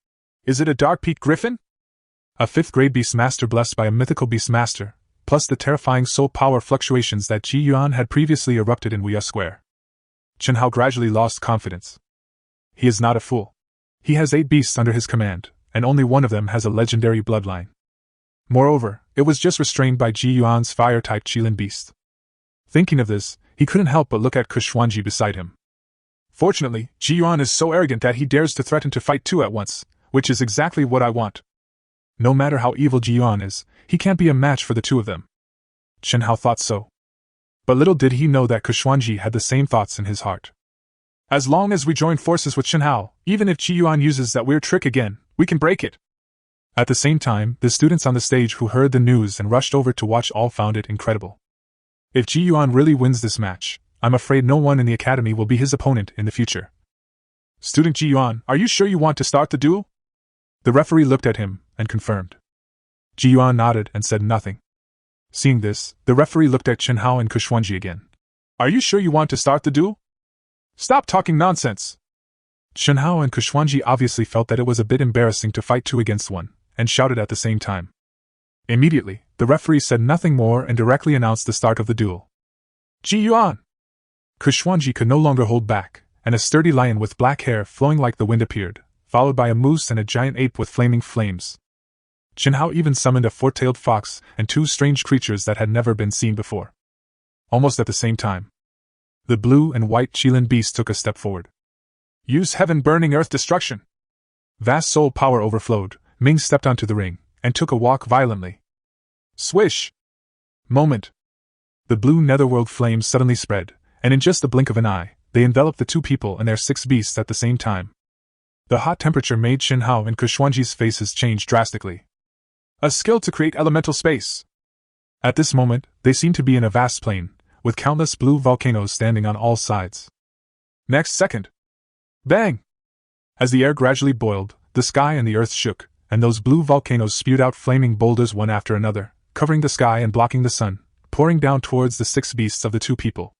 Is it a dark-peaked griffin? A 5th-grade beast master blessed by a mythical beast master, plus the terrifying soul power fluctuations that Yuan had previously erupted in Wuya Square. Chen Hao gradually lost confidence. He is not a fool. He has 8 beasts under his command, and only one of them has a legendary bloodline. Moreover, it was just restrained by Yuan's fire-type Qilin beast. Thinking of this, he couldn't help but look at Kuxuanji beside him. Fortunately, Yuan is so arrogant that he dares to threaten to fight 2 at once, which is exactly what I want. No matter how evil Yuan is, he can't be a match for the 2 of them. Chen Hao thought so. But little did he know that Kuxuanji had the same thoughts in his heart. As long as we join forces with Chen Hao, even if Yuan uses that weird trick again, we can break it. At the same time, the students on the stage who heard the news and rushed over to watch all found it incredible. If Yuan really wins this match, I'm afraid no one in the academy will be his opponent in the future. Student Yuan, are you sure you want to start the duel? The referee looked at him and confirmed. Yuan nodded and said nothing. Seeing this, the referee looked at Chen Hao and Kuxuanji again. Are you sure you want to start the duel? Stop talking nonsense! Chen Hao and Kuxuanji obviously felt that it was a bit embarrassing to fight 2 against 1, and shouted at the same time. Immediately, the referee said nothing more and directly announced the start of the duel. Yuan! Kuxuanji could no longer hold back, and a sturdy lion with black hair flowing like the wind appeared, followed by a moose and a giant ape with flaming flames. Chen Hao even summoned a 4-tailed fox and 2 strange creatures that had never been seen before. Almost at the same time, the blue and white Qilin beast took a step forward. Use heaven-burning earth destruction! Vast soul power overflowed. Ming stepped onto the ring and took a walk violently. Swish! Moment. The blue netherworld flames suddenly spread, and in just the blink of an eye, they enveloped the 2 people and their 6 beasts at the same time. The hot temperature made Chen Hao and Kuxuanji's faces change drastically. A skill to create elemental space. At this moment, they seemed to be in a vast plain, with countless blue volcanoes standing on all sides. Next second. Bang! As the air gradually boiled, the sky and the earth shook, and those blue volcanoes spewed out flaming boulders one after another, covering the sky and blocking the sun, pouring down towards the 6 beasts of the 2 people.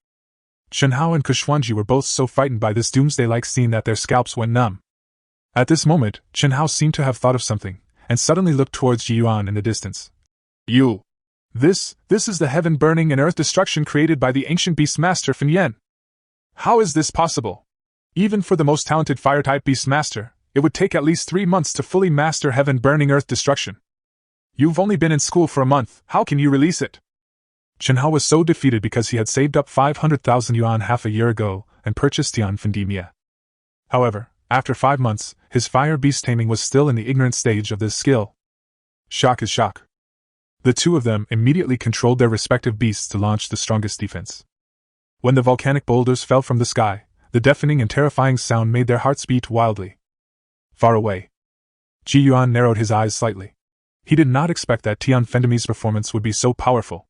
Chen Hao and Kushwanji were both so frightened by this doomsday-like scene that their scalps went numb. At this moment, Chen Hao seemed to have thought of something, and suddenly looked towards Yuan in the distance. You! This is the heaven burning and earth destruction created by the ancient beast master Fin Yan. How is this possible? Even for the most talented fire-type beast master, it would take at least 3 months to fully master heaven burning earth destruction. You've only been in school for a month, how can you release it? Chen Hao was so defeated because he had saved up 500,000 yuan half a year ago and purchased Tian Fendemia. However, after 5 months, his fire beast taming was still in the ignorant stage of this skill. Shock is shock. The 2 of them immediately controlled their respective beasts to launch the strongest defense. When the volcanic boulders fell from the sky, the deafening and terrifying sound made their hearts beat wildly. Far away, Ji Yuan narrowed his eyes slightly. He did not expect that Tian Fendemi's performance would be so powerful.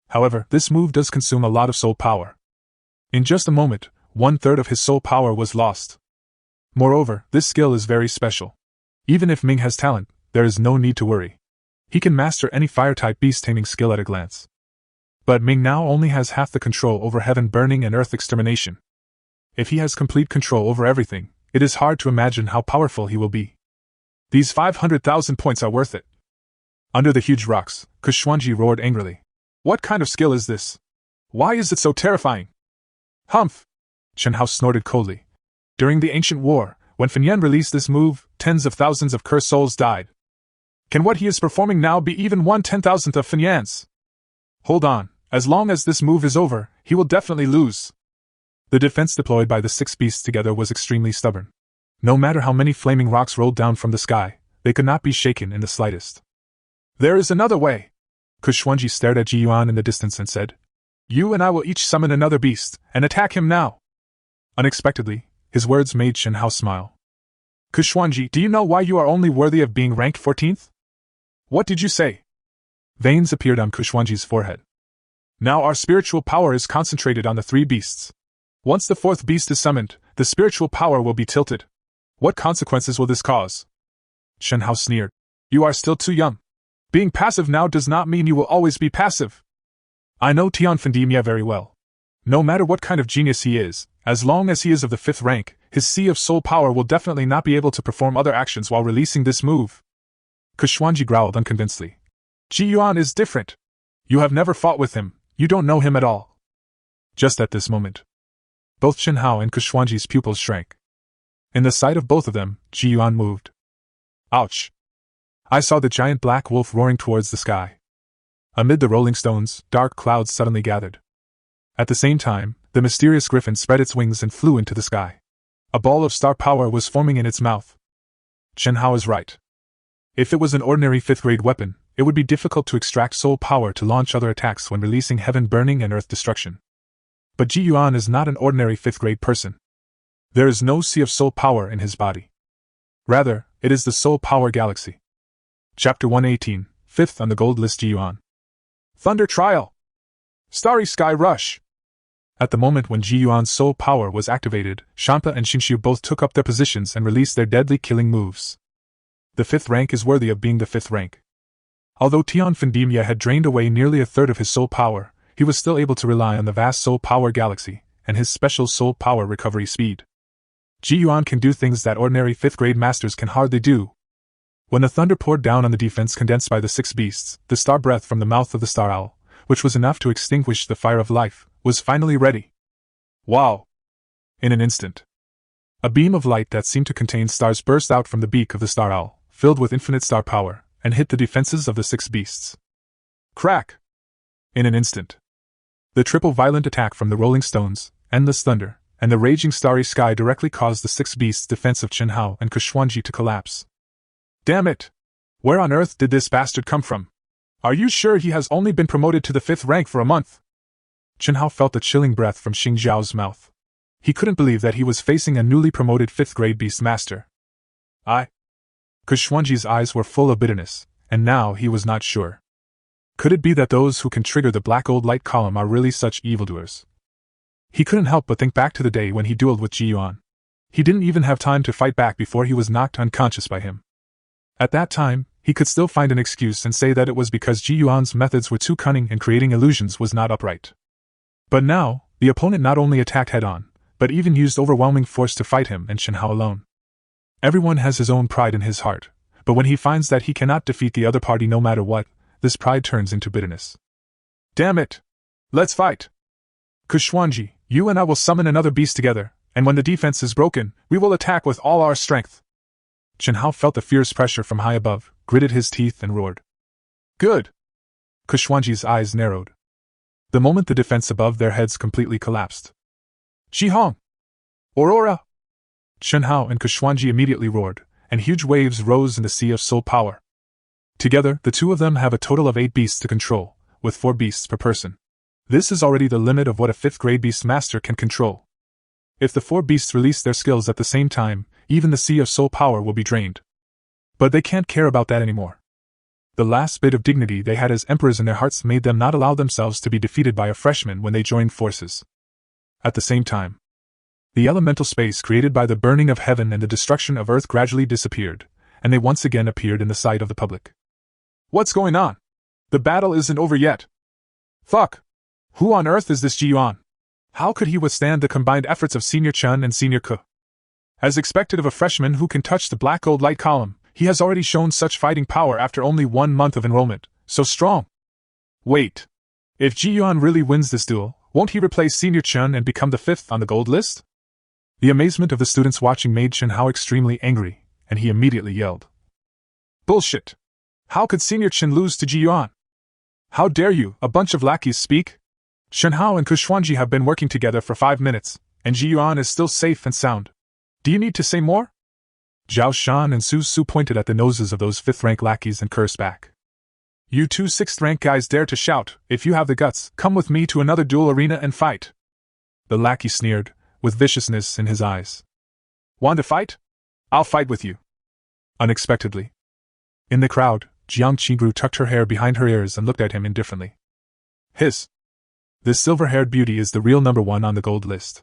However, this move does consume a lot of soul power. In just a moment, 1/3 of his soul power was lost. Moreover, this skill is very special. Even if Ming has talent, there is no need to worry. He can master any fire-type beast taming skill at a glance. But Ming now only has half the control over heaven burning and earth extermination. If he has complete control over everything, it is hard to imagine how powerful he will be. These 500,000 points are worth it. Under the huge rocks, Kushwanji roared angrily. What kind of skill is this? Why is it so terrifying? Humph! Chen Hao snorted coldly. During the ancient war, when Fin Yan released this move, tens of thousands of cursed souls died. Can what he is performing now be even 1/10,000th of Fin Yan's? Hold on, as long as this move is over, he will definitely lose. The defense deployed by the 6 beasts together was extremely stubborn. No matter how many flaming rocks rolled down from the sky, they could not be shaken in the slightest. There is another way! Kushwanji stared at Ji Yuan in the distance and said, You and I will each summon another beast, and attack him now! Unexpectedly, his words made Chen Hao smile. Kushwanji, do you know why you are only worthy of being ranked 14th? What did you say? Veins appeared on Kushwanji's forehead. Now our spiritual power is concentrated on the 3 beasts. Once the 4th beast is summoned, the spiritual power will be tilted. What consequences will this cause? Chen Hao sneered. You are still too young. Being passive now does not mean you will always be passive. I know Tian Fendemia very well. No matter what kind of genius he is, as long as he is of the 5th rank, his sea of soul power will definitely not be able to perform other actions while releasing this move. Kushwanji growled unconvincedly. Ji Yuan is different. You have never fought with him, you don't know him at all. Just at this moment, both Chen Hao and Kushwanji's pupils shrank. In the sight of both of them, Ji Yuan moved. Ouch! I saw the giant black wolf roaring towards the sky. Amid the rolling stones, dark clouds suddenly gathered. At the same time, the mysterious griffin spread its wings and flew into the sky. A ball of star power was forming in its mouth. Chen Hao is right. If it was an ordinary 5th-grade weapon, it would be difficult to extract soul power to launch other attacks when releasing heaven burning and earth destruction. But Ji Yuan is not an ordinary 5th-grade person. There is no sea of soul power in his body. Rather, it is the soul power galaxy. Chapter 118, 5th on the gold list. Ji Yuan. Thunder Trial! Starry Sky Rush! At the moment when Ji Yuan's soul power was activated, Shampa and Xingxiu both took up their positions and released their deadly killing moves. The 5th rank is worthy of being the 5th rank. Although Tian Fendemia had drained away nearly 1/3 of his soul power, he was still able to rely on the vast soul power galaxy and his special soul power recovery speed. Ji Yuan can do things that ordinary 5th-grade masters can hardly do. When the thunder poured down on the defense condensed by the 6 beasts, the star breath from the mouth of the star owl, which was enough to extinguish the fire of life, was finally ready. Wow! In an instant, a beam of light that seemed to contain stars burst out from the beak of the star owl, filled with infinite star power, and hit the defenses of the 6 beasts. Crack! In an instant, the triple violent attack from the rolling stones, endless thunder, and the raging starry sky directly caused the 6 beasts' defense of Chen Hao and Kushwanji to collapse. Damn it! Where on earth did this bastard come from? Are you sure he has only been promoted to the 5th rank for a month? Chen Hao felt the chilling breath from Xing Zhao's mouth. He couldn't believe that he was facing a newly promoted 5th-grade beast master. Kushwanji's eyes were full of bitterness, and now he was not sure. Could it be that those who can trigger the black old light column are really such evildoers? He couldn't help but think back to the day when he dueled with Ji Yuan. He didn't even have time to fight back before he was knocked unconscious by him. At that time, he could still find an excuse and say that it was because Ji Yuan's methods were too cunning and creating illusions was not upright. But now, the opponent not only attacked head-on, but even used overwhelming force to fight him and Chen Hao alone. Everyone has his own pride in his heart, but when he finds that he cannot defeat the other party no matter what, this pride turns into bitterness. Damn it! Let's fight! Kushwanji, you and I will summon another beast together, and when the defense is broken, we will attack with all our strength. Chen Hao felt the fierce pressure from high above, gritted his teeth and roared. Good! Kushwanji's eyes narrowed. The moment the defense above their heads completely collapsed. Jihong! Aurora! Chen Hao and Kushwanji immediately roared, and huge waves rose in the sea of soul power. Together, the two of them have a total of 8 beasts to control, with 4 beasts per person. This is already the limit of what a 5th-grade beast master can control. If the 4 beasts release their skills at the same time, even the sea of soul power will be drained. But they can't care about that anymore. The last bit of dignity they had as emperors in their hearts made them not allow themselves to be defeated by a freshman when they joined forces. At the same time, the elemental space created by the burning of heaven and the destruction of earth gradually disappeared, and they once again appeared in the sight of the public. What's going on? The battle isn't over yet. Fuck! Who on earth is this Ji Yuan? How could he withstand the combined efforts of Senior Chen and Senior Ke? As expected of a freshman who can touch the black gold light column, he has already shown such fighting power after only 1 month of enrollment, so strong. Wait. If Ji Yuan really wins this duel, won't he replace Senior Chen and become the 5th on the gold list? The amazement of the students watching made Chen Hao extremely angry, and he immediately yelled. Bullshit! How could Senior Chen lose to Ji Yuan? How dare you, a bunch of lackeys, speak? Chen Hao and Kushwanji have been working together for 5 minutes, and Ji Yuan is still safe and sound. Do you need to say more? Zhao Shan and Su Su pointed at the noses of those 5th-rank lackeys and cursed back. You 2 6th-rank guys dare to shout, if you have the guts, come with me to another duel arena and fight. The lackey sneered, with viciousness in his eyes. Want to fight? I'll fight with you. Unexpectedly. In the crowd, Jiang Qigru tucked her hair behind her ears and looked at him indifferently. This silver-haired beauty is the real number 1 on the gold list.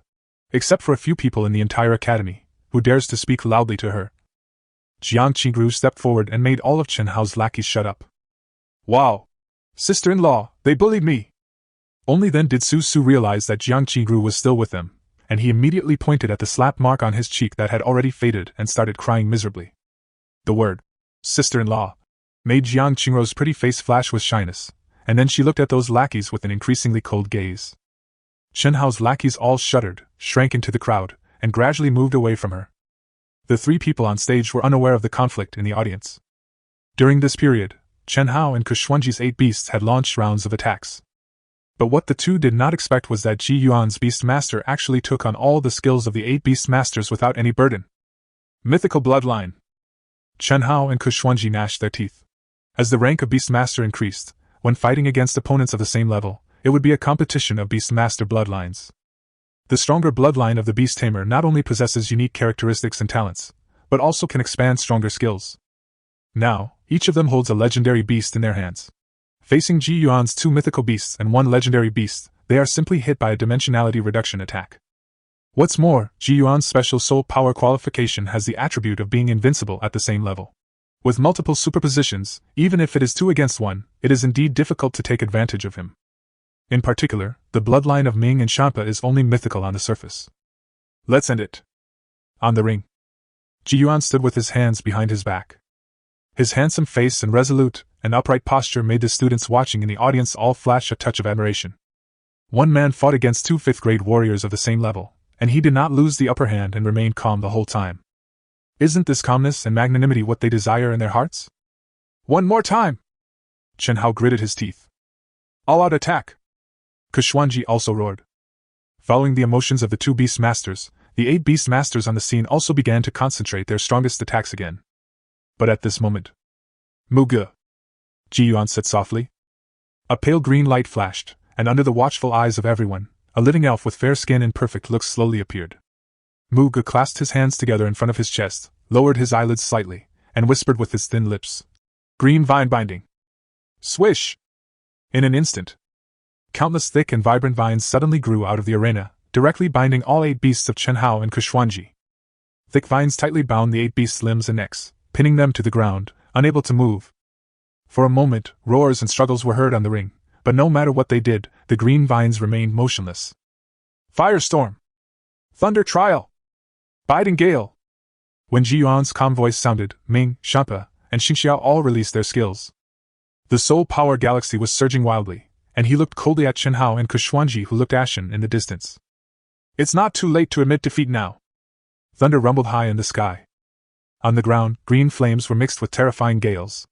Except for a few people in the entire academy, who dares to speak loudly to her. Jiang Qigru stepped forward and made all of Chen Hao's lackeys shut up. Wow! Sister-in-law, they bullied me! Only then did Su Su realize that Jiang Qigru was still with them, and he immediately pointed at the slap mark on his cheek that had already faded and started crying miserably. The word, sister-in-law, made Jiang Qingruo's pretty face flash with shyness, and then she looked at those lackeys with an increasingly cold gaze. Chen Hao's lackeys all shuddered, shrank into the crowd, and gradually moved away from her. The 3 people on stage were unaware of the conflict in the audience. During this period, Chen Hao and Kushwanji's 8 beasts had launched rounds of attacks. But what the 2 did not expect was that Ji Yuan's Beast Master actually took on all the skills of the 8 Beast Masters without any burden. Mythical bloodline. Chen Hao and Kushwanji gnashed their teeth. As the rank of Beast Master increased, when fighting against opponents of the same level, it would be a competition of Beast Master bloodlines. The stronger bloodline of the Beast Tamer not only possesses unique characteristics and talents, but also can expand stronger skills. Now, each of them holds a legendary beast in their hands. Facing Ji Yuan's 2 mythical beasts and 1 legendary beast, they are simply hit by a dimensionality reduction attack. What's more, Ji Yuan's special soul power qualification has the attribute of being invincible at the same level. With multiple superpositions, even if it is 2 against 1, it is indeed difficult to take advantage of him. In particular, the bloodline of Ming and Champa is only mythical on the surface. Let's end it. On the ring, Ji Yuan stood with his hands behind his back. His handsome face and resolute and upright posture made the students watching in the audience all flash a touch of admiration. One man fought against 2 5th-grade warriors of the same level, and he did not lose the upper hand and remained calm the whole time. Isn't this calmness and magnanimity what they desire in their hearts? One more time! Chen Hao gritted his teeth. All-out attack! Kushwanji also roared. Following the emotions of the 2 Beast Masters, the 8 Beast Masters on the scene also began to concentrate their strongest attacks again. But at this moment, Muge, Ji Yuan said softly. A pale green light flashed, and under the watchful eyes of everyone, a living elf with fair skin and perfect looks slowly appeared. Muge clasped his hands together in front of his chest, lowered his eyelids slightly, and whispered with his thin lips. Green vine binding. Swish! In an instant, countless thick and vibrant vines suddenly grew out of the arena, directly binding all 8 beasts of Chen Hao and Kushwanji. Thick vines tightly bound the 8 beasts' limbs and necks, pinning them to the ground, unable to move. For a moment, roars and struggles were heard on the ring, but no matter what they did, the green vines remained motionless. Firestorm! Thunder Trial! Biting Gale! When Ji Yuan's calm voice sounded, Ming, Shampa, and Xingxiao all released their skills. The soul power galaxy was surging wildly, and he looked coldly at Chen Hao and Kuxuanji, who looked ashen in the distance. It's not too late to admit defeat now. Thunder rumbled high in the sky. On the ground, green flames were mixed with terrifying gales.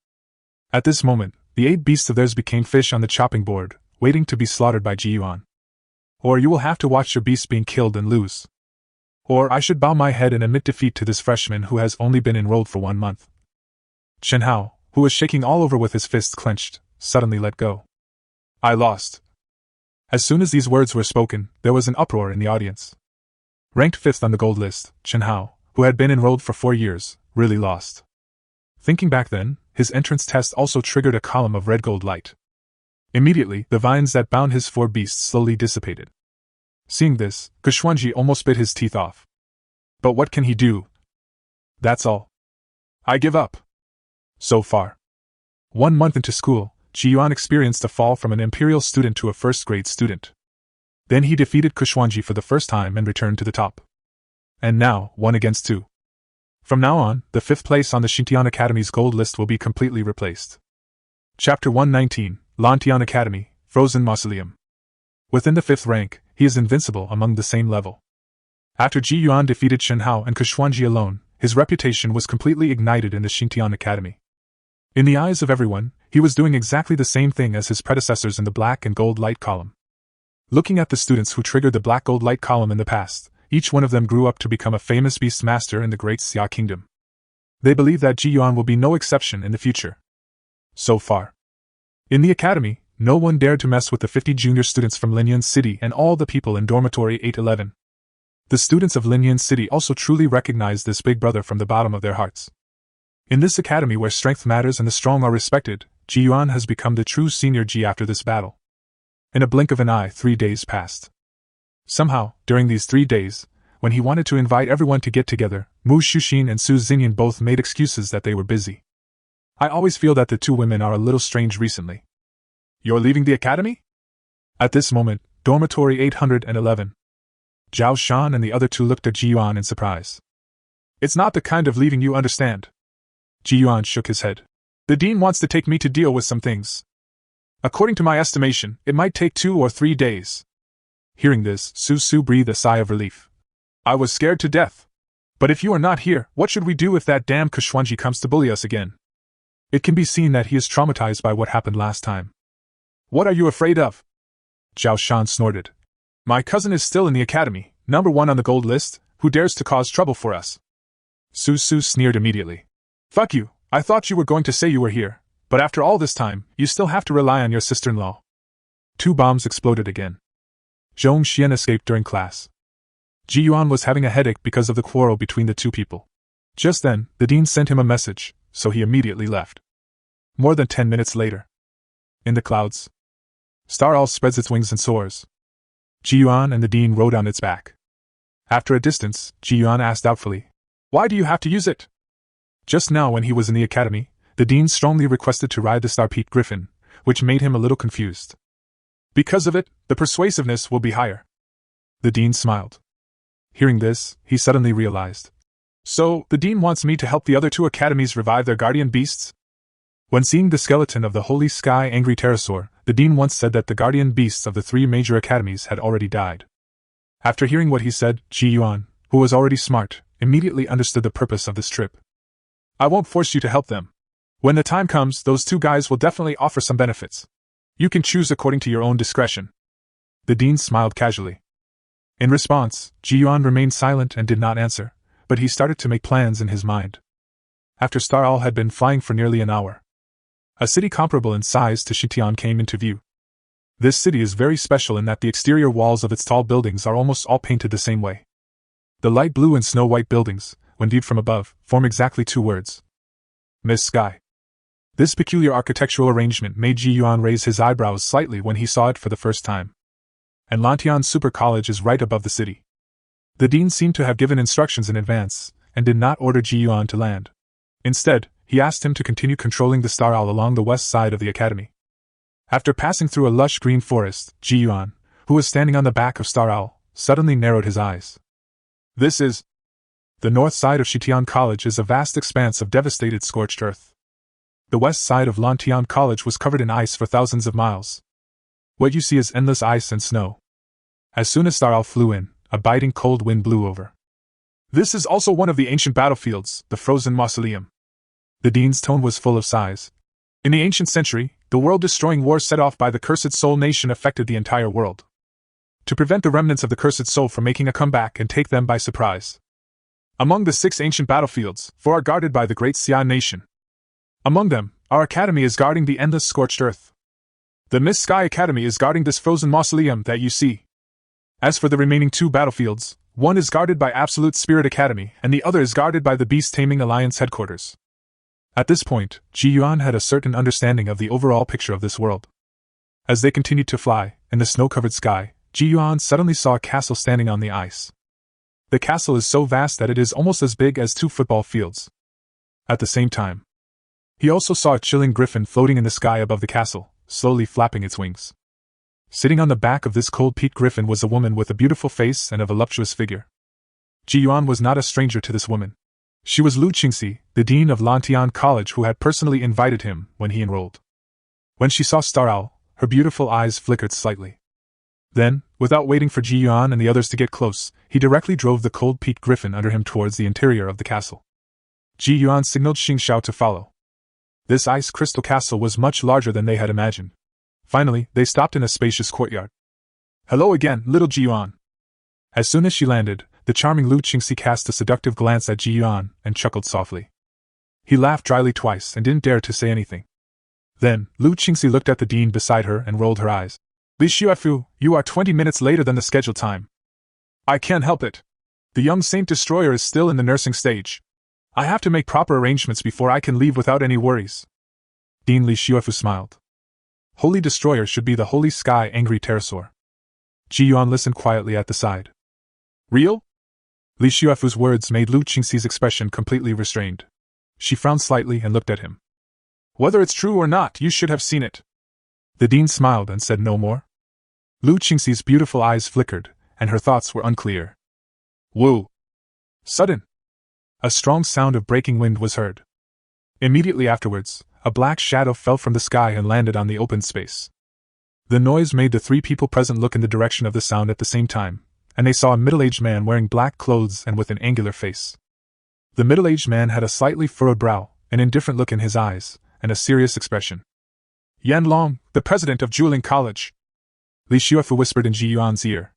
At this moment, the 8 beasts of theirs became fish on the chopping board, waiting to be slaughtered by Ji Yuan. Or you will have to watch your beasts being killed and lose. Or I should bow my head and admit defeat to this freshman who has only been enrolled for 1 month. Chen Hao, who was shaking all over with his fists clenched, suddenly let go. I lost. As soon as these words were spoken, there was an uproar in the audience. Ranked 5th on the gold list, Chen Hao, who had been enrolled for 4 years, really lost. Thinking back then, his entrance test also triggered a column of red-gold light. Immediately, the vines that bound his 4 beasts slowly dissipated. Seeing this, Kuxuanji almost bit his teeth off. But what can he do? That's all. I give up. So far. 1 month into school, Ji Yuan experienced a fall from an imperial student to a first-grade student. Then he defeated Kuxuanji for the first time and returned to the top. And now, 1 against 2. From now on, the 5th place on the Xintian Academy's gold list will be completely replaced. Chapter 119, Lantian Academy, Frozen Mausoleum. Within the 5th rank, he is invincible among the same level. After Ji Yuan defeated Chen Hao and Kuxuanji alone, his reputation was completely ignited in the Xintian Academy. In the eyes of everyone, he was doing exactly the same thing as his predecessors in the black and gold light column. Looking at the students who triggered the black-gold light column in the past, each one of them grew up to become a famous beast master in the Great Xia Kingdom. They believe that Ji Yuan will be no exception in the future. So far. In the academy, no one dared to mess with the 50 junior students from Linyan City and all the people in dormitory 811. The students of Linyan City also truly recognized this big brother from the bottom of their hearts. In this academy where strength matters and the strong are respected, Ji Yuan has become the true senior Ji after this battle. In a blink of an eye, 3 days passed. Somehow, during these 3 days, when he wanted to invite everyone to get together, Mu Shuxin and Su Xingyan both made excuses that they were busy. I always feel that the 2 women are a little strange recently. You're leaving the academy? At this moment, dormitory 811. Zhao Shan and the other 2 looked at Ji Yuan in surprise. It's not the kind of leaving you understand. Ji Yuan shook his head. The dean wants to take me to deal with some things. According to my estimation, it might take 2 or 3 days. Hearing this, Su breathed a sigh of relief. I was scared to death. But if you are not here, what should we do if that damn Kuxuanji comes to bully us again? It can be seen that he is traumatized by what happened last time. What are you afraid of? Zhao Shan snorted. My cousin is still in the academy, number 1 on the gold list, who dares to cause trouble for us? Su sneered immediately. Fuck you, I thought you were going to say you were here, but after all this time, you still have to rely on your sister-in-law. 2 bombs exploded again. Zhong Xian escaped during class. Ji Yuan was having a headache because of the quarrel between the 2 people. Just then, the dean sent him a message, so he immediately left. More than 10 minutes later. In the clouds. Star Owl spreads its wings and soars. Ji Yuan and the dean rode on its back. After a distance, Ji Yuan asked doubtfully, Why do you have to use it? Just now when he was in the academy, the dean strongly requested to ride the Star-Peaked Griffin, which made him a little confused. Because of it, the persuasiveness will be higher. The dean smiled. Hearing this, he suddenly realized. So, the dean wants me to help the other 2 academies revive their guardian beasts? When seeing the skeleton of the Holy Sky Angry Pterosaur, the dean once said that the guardian beasts of the 3 major academies had already died. After hearing what he said, Ji Yuan, who was already smart, immediately understood the purpose of this trip. I won't force you to help them. When the time comes, those 2 guys will definitely offer some benefits. You can choose according to your own discretion. The dean smiled casually. In response, Ji Yuan remained silent and did not answer, but he started to make plans in his mind. After Star Owl had been flying for nearly an hour, a city comparable in size to Xintian came into view. This city is very special in that the exterior walls of its tall buildings are almost all painted the same way. The light blue and snow-white buildings, when viewed from above, form exactly 2 words. Miss Sky. This peculiar architectural arrangement made Ji Yuan raise his eyebrows slightly when he saw it for the first time. And Lantian Super College is right above the city. The dean seemed to have given instructions in advance, and did not order Ji Yuan to land. Instead, he he asked him to continue controlling the Star Owl along the west side of the academy. After passing through a lush green forest, Yuan, who was standing on the back of Star Owl, suddenly narrowed his eyes. This is... The north side of Shitian College is a vast expanse of devastated scorched earth. The west side of Lantian College was covered in ice for thousands of miles. What you see is endless ice and snow. As soon as Star Owl flew in, a biting cold wind blew over. This is also one of the ancient battlefields, the frozen mausoleum. The dean's tone was full of sighs. In the ancient century, the world-destroying war set off by the Cursed Soul Nation affected the entire world. To prevent the remnants of the Cursed Soul from making a comeback and take them by surprise. Among the 6 ancient battlefields, 4 are guarded by the Great Xia Nation. Among them, our academy is guarding the endless scorched earth. The Mist Sky Academy is guarding this frozen mausoleum that you see. As for the remaining 2 battlefields, one is guarded by Absolute Spirit Academy and the other is guarded by the Beast Taming Alliance headquarters. At this point, Yuan had a certain understanding of the overall picture of this world. As they continued to fly, in the snow-covered sky, Yuan suddenly saw a castle standing on the ice. The castle is so vast that it is almost as big as 2 football fields. At the same time, he also saw a chilling griffin floating in the sky above the castle, slowly flapping its wings. Sitting on the back of this cold-peaked griffin was a woman with a beautiful face and a voluptuous figure. Yuan was not a stranger to this woman. She was Lu Qingxi, the dean of Lantian College, who had personally invited him when he enrolled. When she saw Star Owl, her beautiful eyes flickered slightly. Then, without waiting for Yuan and the others to get close, he directly drove the cold-peaked griffin under him towards the interior of the castle. Yuan signaled Xing Xiao to follow. This ice crystal castle was much larger than they had imagined. Finally, they stopped in a spacious courtyard. "Hello again, little Yuan." As soon as she landed, the charming Lu Qingxi cast a seductive glance at Yuan and chuckled softly. He laughed dryly twice and didn't dare to say anything. Then, Lu Qingxi looked at the dean beside her and rolled her eyes. "Li Xuefu, you are 20 minutes later than the scheduled time." "I can't help it. The young Saint Destroyer is still in the nursing stage. I have to make proper arrangements before I can leave without any worries." Dean Li Xuefu smiled. Holy Destroyer should be the Holy Sky Angry Pterosaur. Yuan listened quietly at the side. "Real?" Li Xuefu's words made Lu Qingxi's expression completely restrained. She frowned slightly and looked at him. "Whether it's true or not, you should have seen it." The dean smiled and said no more. Lu Qingxi's beautiful eyes flickered, and her thoughts were unclear. Woo! Sudden! A strong sound of breaking wind was heard. Immediately afterwards, a black shadow fell from the sky and landed on the open space. The noise made the 3 people present look in the direction of the sound at the same time, and they saw a middle-aged man wearing black clothes and with an angular face. The middle-aged man had a slightly furrowed brow, an indifferent look in his eyes, and a serious expression. "Yan Long, the president of Juling College." Li Xuefu whispered in Yuan's ear.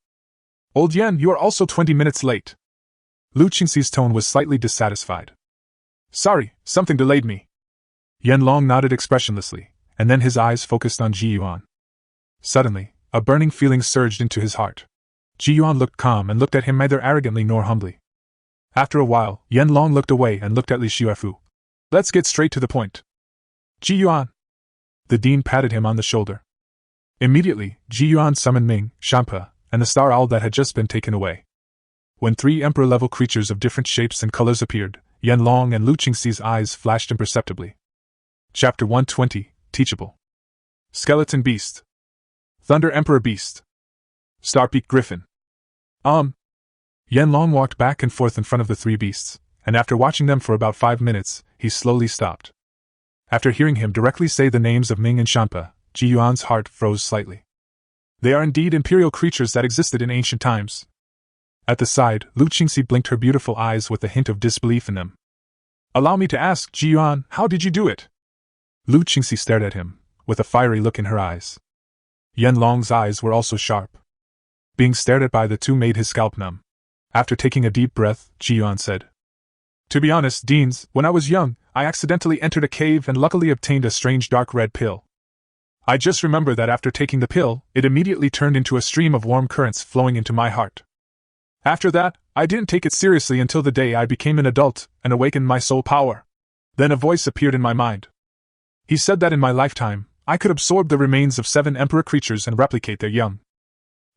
"Old Yan, you are also 20 minutes late." Lu Qingxi's tone was slightly dissatisfied. "Sorry, something delayed me." Yan Long nodded expressionlessly, and then his eyes focused on Yuan. Suddenly, a burning feeling surged into his heart. Yuan looked calm and looked at him neither arrogantly nor humbly. After a while, Yan Long looked away and looked at Li Xuefu. "Let's get straight to the point." "Yuan." The dean patted him on the shoulder. Immediately, Yuan summoned Ming, Shampa, and the Star Owl that had just been taken away. When 3 Emperor-level creatures of different shapes and colors appeared, Yan Long and Lu Qingxi's eyes flashed imperceptibly. Chapter 120, Teachable. Skeleton Beast. Thunder Emperor Beast. Starpeak Griffin. Yan Long walked back and forth in front of the 3 beasts, and after watching them for about 5 minutes, he slowly stopped. After hearing him directly say the names of Ming and Shampa, Yuan's heart froze slightly. They are indeed imperial creatures that existed in ancient times. At the side, Lu Qingxi blinked her beautiful eyes with a hint of disbelief in them. "Allow me to ask, Yuan, how did you do it?" Lu Qingxi stared at him, with a fiery look in her eyes. Yan Long's eyes were also sharp. Being stared at by the 2 made his scalp numb. After taking a deep breath, Yuan said, "To be honest, Deans, when I was young, I accidentally entered a cave and luckily obtained a strange dark red pill. I just remember that after taking the pill, it immediately turned into a stream of warm currents flowing into my heart. After that, I didn't take it seriously until the day I became an adult and awakened my soul power. Then a voice appeared in my mind. He said that in my lifetime, I could absorb the remains of 7 emperor creatures and replicate their young.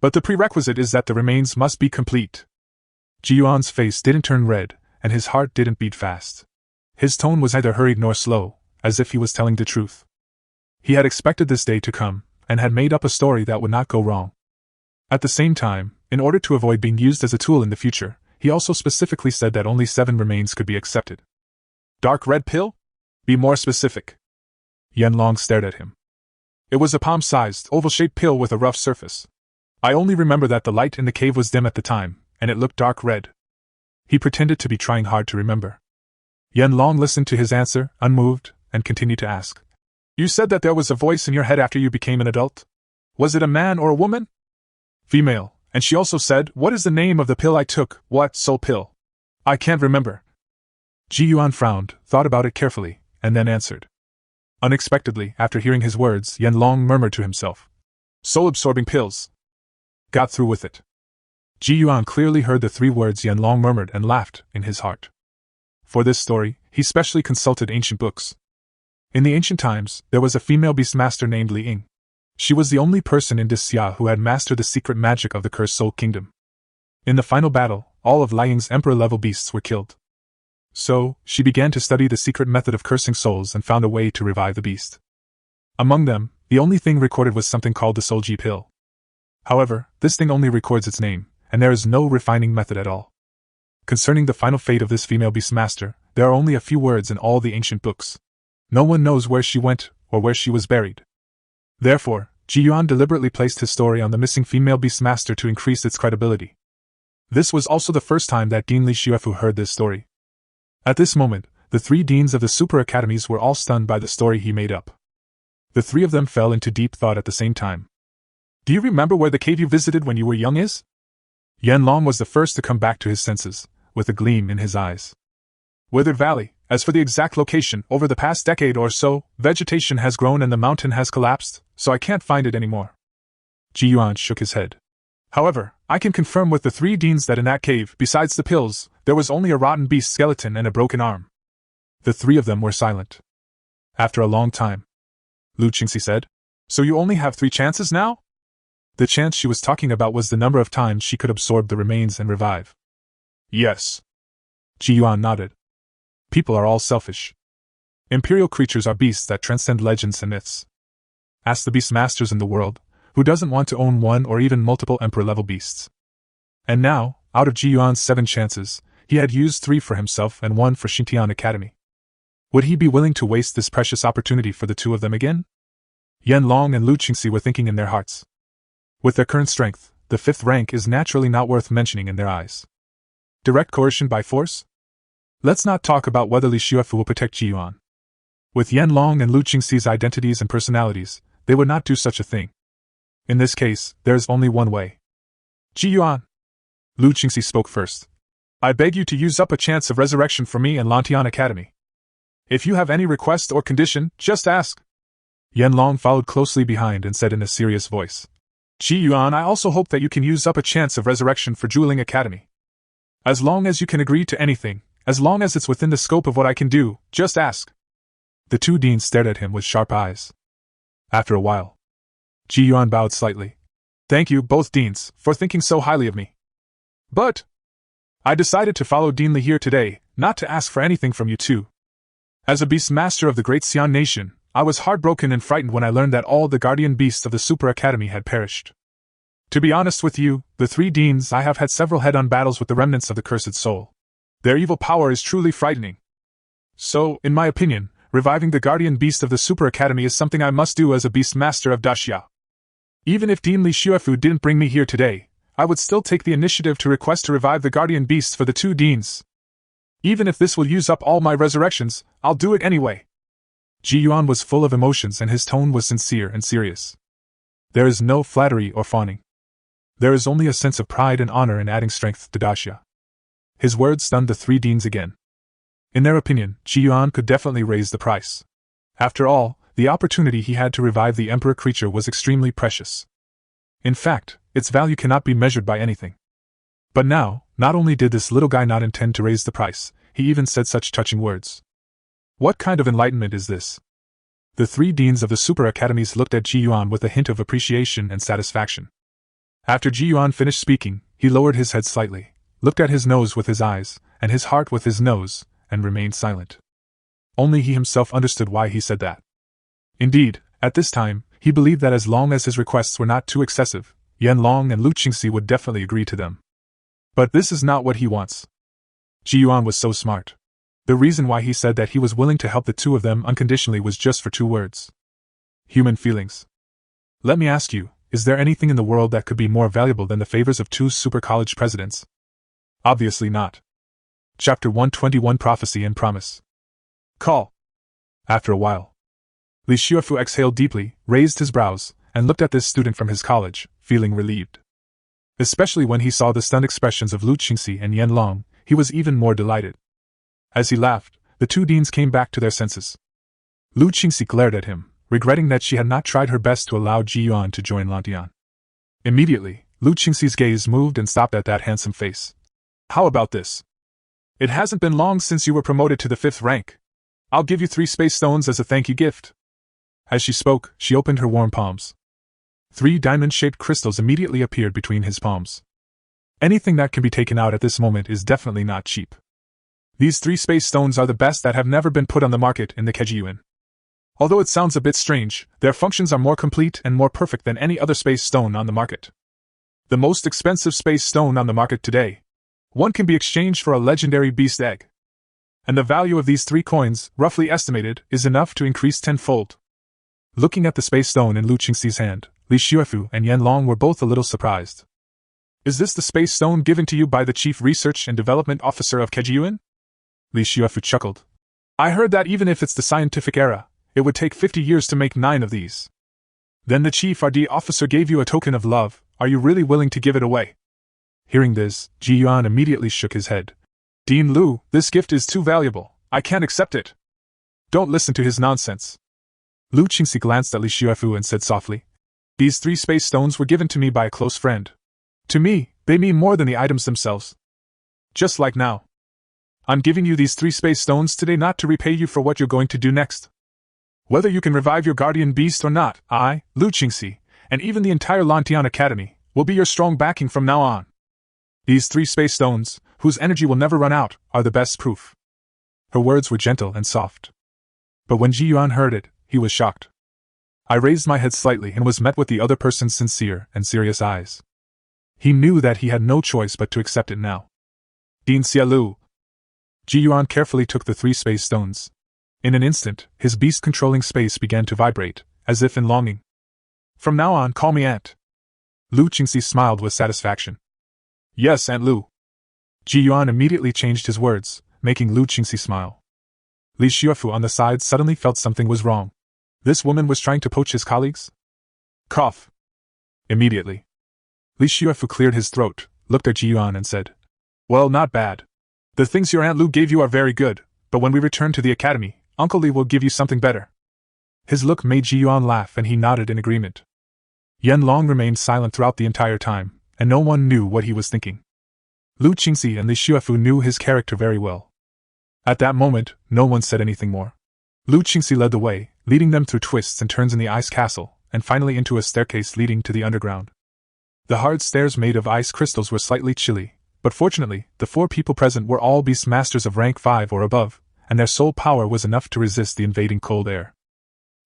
But the prerequisite is that the remains must be complete." Yuan's face didn't turn red, and his heart didn't beat fast. His tone was neither hurried nor slow, as if he was telling the truth. He had expected this day to come, and had made up a story that would not go wrong. At the same time, in order to avoid being used as a tool in the future, he also specifically said that only 7 remains could be accepted. Dark red pill? Be more specific. Yanlong stared at him. It was a palm-sized, oval-shaped pill with a rough surface. I only remember that the light in the cave was dim at the time, and it looked dark red. He pretended to be trying hard to remember. Yanlong listened to his answer, unmoved, and continued to ask. You said that there was a voice in your head after you became an adult? Was it a man or a woman? Female, and she also said, what is the name of the pill I took? What, soul pill? I can't remember. Ji Yuan frowned, thought about it carefully, and then answered. Unexpectedly, after hearing his words, Yanlong murmured to himself. Soul-absorbing pills. Got through with it. Ji Yuan clearly heard the 3 words Yanlong murmured and laughed in his heart. For this story, he specially consulted ancient books. In the ancient times, there was a female beastmaster named Li Ying. She was the only person in Xia who had mastered the secret magic of the Cursed Soul Kingdom. In the final battle, all of Li Ying's emperor-level beasts were killed. So, she began to study the secret method of cursing souls and found a way to revive the beast. Among them, the only thing recorded was something called the Soul Ji pill. However, this thing only records its name, and there is no refining method at all. Concerning the final fate of this female beastmaster, there are only a few words in all the ancient books. No one knows where she went, or where she was buried. Therefore, Ji Yuan deliberately placed his story on the missing female beastmaster to increase its credibility. This was also the first time that Dean Li Xuefu heard this story. At this moment, the 3 deans of the super academies were all stunned by the story he made up. The 3 of them fell into deep thought at the same time. Do you remember where the cave you visited when you were young is? Yanlong was the first to come back to his senses, with a gleam in his eyes. Withered Valley. As for the exact location, over the past decade or so, vegetation has grown and the mountain has collapsed, so I can't find it anymore. Ji Yuan shook his head. However, I can confirm with the 3 deans that in that cave, besides the pills, there was only a rotten beast skeleton and a broken arm. The 3 of them were silent. After a long time, Lu Qingxi said, So you only have 3 chances now? The chance she was talking about was the number of times she could absorb the remains and revive. Yes. Ji Yuan nodded. People are all selfish. Imperial creatures are beasts that transcend legends and myths. Ask the beast masters in the world, who doesn't want to own 1 or even multiple emperor-level beasts. And now, out of Ji Yuan's 7 chances, he had used 3 for himself and 1 for Xintian Academy. Would he be willing to waste this precious opportunity for the 2 of them again? Yanlong and Lu Qingxi were thinking in their hearts. With their current strength, the 5th rank is naturally not worth mentioning in their eyes. Direct coercion by force? Let's not talk about whether Li Xuefu will protect Ji Yuan. With Yanlong and Lu Qingxi's identities and personalities, they would not do such a thing. In this case, there is only one way. Ji Yuan. Lu Qingxi spoke first. I beg you to use up a chance of resurrection for me and Lantian Academy. If you have any request or condition, just ask. Yanlong followed closely behind and said in a serious voice. Ji Yuan, I also hope that you can use up a chance of resurrection for Juling Academy. As long as you can agree to anything, as long as it's within the scope of what I can do, just ask. The 2 deans stared at him with sharp eyes. After a while, Ji Yuan bowed slightly. Thank you, both deans, for thinking so highly of me. But I decided to follow Dean Li here today, not to ask for anything from you two. As a beast master of the great Xian nation, I was heartbroken and frightened when I learned that all the guardian beasts of the Super Academy had perished. To be honest with you, the 3 deans, I have had several head-on battles with the remnants of the Cursed Soul. Their evil power is truly frightening. So, in my opinion, reviving the guardian beast of the Super Academy is something I must do as a beast master of Daxia. Even if Dean Li Xuefu didn't bring me here today, I would still take the initiative to request to revive the guardian beasts for the 2 deans. Even if this will use up all my resurrections, I'll do it anyway. Ji Yuan was full of emotions and his tone was sincere and serious. There is no flattery or fawning. There is only a sense of pride and honor in adding strength to Daxia. His words stunned the 3 deans again. In their opinion, Ji Yuan could definitely raise the price. After all, the opportunity he had to revive the emperor creature was extremely precious. In fact, its value cannot be measured by anything. But now, not only did this little guy not intend to raise the price, he even said such touching words. What kind of enlightenment is this? The 3 deans of the Super Academies looked at Ji Yuan with a hint of appreciation and satisfaction. After Ji Yuan finished speaking, he lowered his head slightly, looked at his nose with his eyes, and his heart with his nose, and remained silent. only he himself understood why he said that. Indeed, at this time, he believed that as long as his requests were not too excessive, Yanlong and Lu Qingxi would definitely agree to them. But this is not what he wants. Yuan was so smart. The reason why he said that he was willing to help the two of them unconditionally was just for 2 words. Human feelings. Let me ask you, is there anything in the world that could be more valuable than the favors of 2 super college presidents? Obviously not. Chapter 121 Prophecy and Promise. Call. After a while, Li Xuefu exhaled deeply, raised his brows, and looked at this student from his college, feeling relieved. Especially when he saw the stunned expressions of Lu Qingxi and Yanlong, he was even more delighted. As he laughed, the 2 deans came back to their senses. Lu Qingxi glared at him, regretting that she had not tried her best to allow Yuan to join Lantian. Immediately, Lu Qingxi's gaze moved and stopped at that handsome face. How about this? It hasn't been long since you were promoted to the 5th rank. I'll give you 3 space stones as a thank you gift. As she spoke, she opened her warm palms. 3 diamond-shaped crystals immediately appeared between his palms. Anything that can be taken out at this moment is definitely not cheap. These 3 space stones are the best that have never been put on the market in the Yuan. Although it sounds a bit strange, their functions are more complete and more perfect than any other space stone on the market. The most expensive space stone on the market today. One can be exchanged for a legendary beast egg. And the value of these 3 coins, roughly estimated, is enough to increase 10-fold. Looking at the space stone in Lu Qingxi's hand, Li Xuefu and Yanlong were both a little surprised. Is this the space stone given to you by the Chief Research and Development Officer of Yuan? Li Xuefu chuckled. I heard that even if it's the scientific era, it would take 50 years to make 9 of these. Then the Chief RD officer gave you a token of love. Are you really willing to give it away? Hearing this, Yuan immediately shook his head. Dean Lu, this gift is too valuable. I can't accept it. Don't listen to his nonsense. Lu Qingxi glanced at Li Xuefu and said softly, These 3 space stones were given to me by a close friend. To me, they mean more than the items themselves. Just like now. I'm giving you these 3 space stones today not to repay you for what you're going to do next. Whether you can revive your guardian beast or not, I, Lu Qingxi, and even the entire Lantian Academy, will be your strong backing from now on. These 3 space stones, whose energy will never run out, are the best proof. Her words were gentle and soft. But when Yuan heard it, he was shocked. I raised my head slightly and was met with the other person's sincere and serious eyes. He knew that he had no choice but to accept it now. Dean Xiaolu. Yuan carefully took the 3 space stones. In an instant, his beast-controlling space began to vibrate, as if in longing. From now on, call me Aunt. Lu Qingxi smiled with satisfaction. Yes, Aunt Lu. Yuan immediately changed his words, making Lu Qingxi smile. Li Xuefu on the side suddenly felt something was wrong. This woman was trying to poach his colleagues? Cough. Immediately. Li Xuefu cleared his throat, looked at Yuan and said, Well, not bad. The things your Aunt Lu gave you are very good, but when we return to the academy, Uncle Li will give you something better. His look made Yuan laugh and he nodded in agreement. Yanlong remained silent throughout the entire time, and no one knew what he was thinking. Lu Qingxi and Li Xuefu knew his character very well. At that moment, no one said anything more. Lu Qingxi led the way, leading them through twists and turns in the ice castle, and finally into a staircase leading to the underground. The hard stairs made of ice crystals were slightly chilly, but fortunately, the 4 people present were all beast masters of rank 5 or above, and their soul power was enough to resist the invading cold air.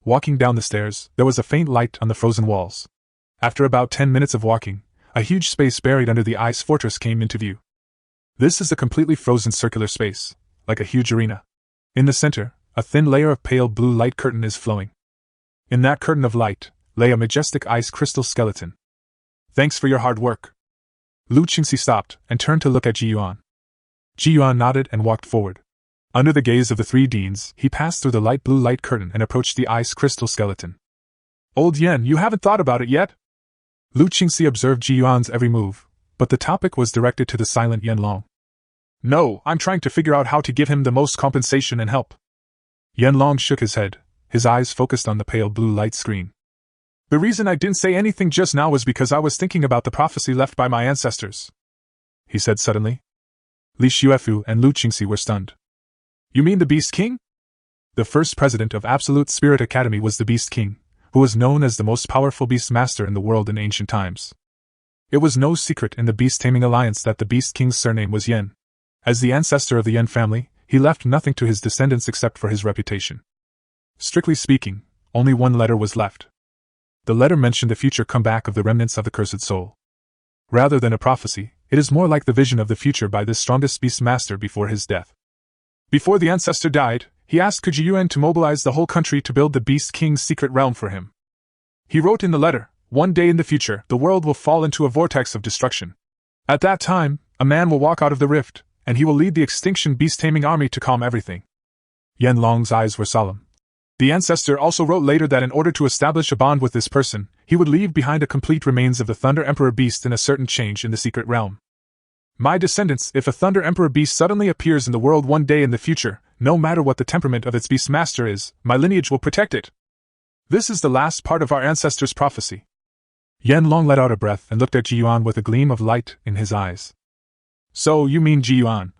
Walking down the stairs, there was a faint light on the frozen walls. After about 10 minutes of walking, a huge space buried under the ice fortress came into view. This is a completely frozen circular space, like a huge arena. In the center, a thin layer of pale blue light curtain is flowing. In that curtain of light, lay a majestic ice crystal skeleton. Thanks for your hard work. Lu Qingxi stopped and turned to look at Yuan. Yuan nodded and walked forward. Under the gaze of the 3 deans, he passed through the light blue light curtain and approached the ice crystal skeleton. Old Yen, you haven't thought about it yet? Lu Qingxi observed Yuan's every move, but the topic was directed to the silent Yanlong. No, I'm trying to figure out how to give him the most compensation and help. Yanlong shook his head, his eyes focused on the pale blue light screen. The reason I didn't say anything just now was because I was thinking about the prophecy left by my ancestors, he said suddenly. Li Xuefu and Lu Qingxi were stunned. You mean the Beast King? The first president of Absolute Spirit Academy was the Beast King, who was known as the most powerful beast master in the world in ancient times. It was no secret in the beast-taming alliance that the Beast King's surname was Yen. As the ancestor of the Yen family, he he left nothing to his descendants except for his reputation. Strictly speaking, only one letter was left. The letter mentioned the future comeback of the remnants of the cursed soul. Rather than a prophecy, it is more like the vision of the future by this strongest beast master before his death. Before the ancestor died, he asked Yuan to mobilize the whole country to build the Beast King's secret realm for him. He wrote in the letter, "One day in the future, the world will fall into a vortex of destruction. At that time, a man will walk out of the rift, and he will lead the extinction beast-taming army to calm everything." Yanlong's eyes were solemn. The ancestor also wrote later that in order to establish a bond with this person, he would leave behind a complete remains of the Thunder Emperor Beast and a certain change in the secret realm. My descendants, if a Thunder Emperor Beast suddenly appears in the world one day in the future, no matter what the temperament of its beast master is, my lineage will protect it. This is the last part of our ancestor's prophecy. Yanlong let out a breath and looked at Yuan with a gleam of light in his eyes. So you mean Yuan?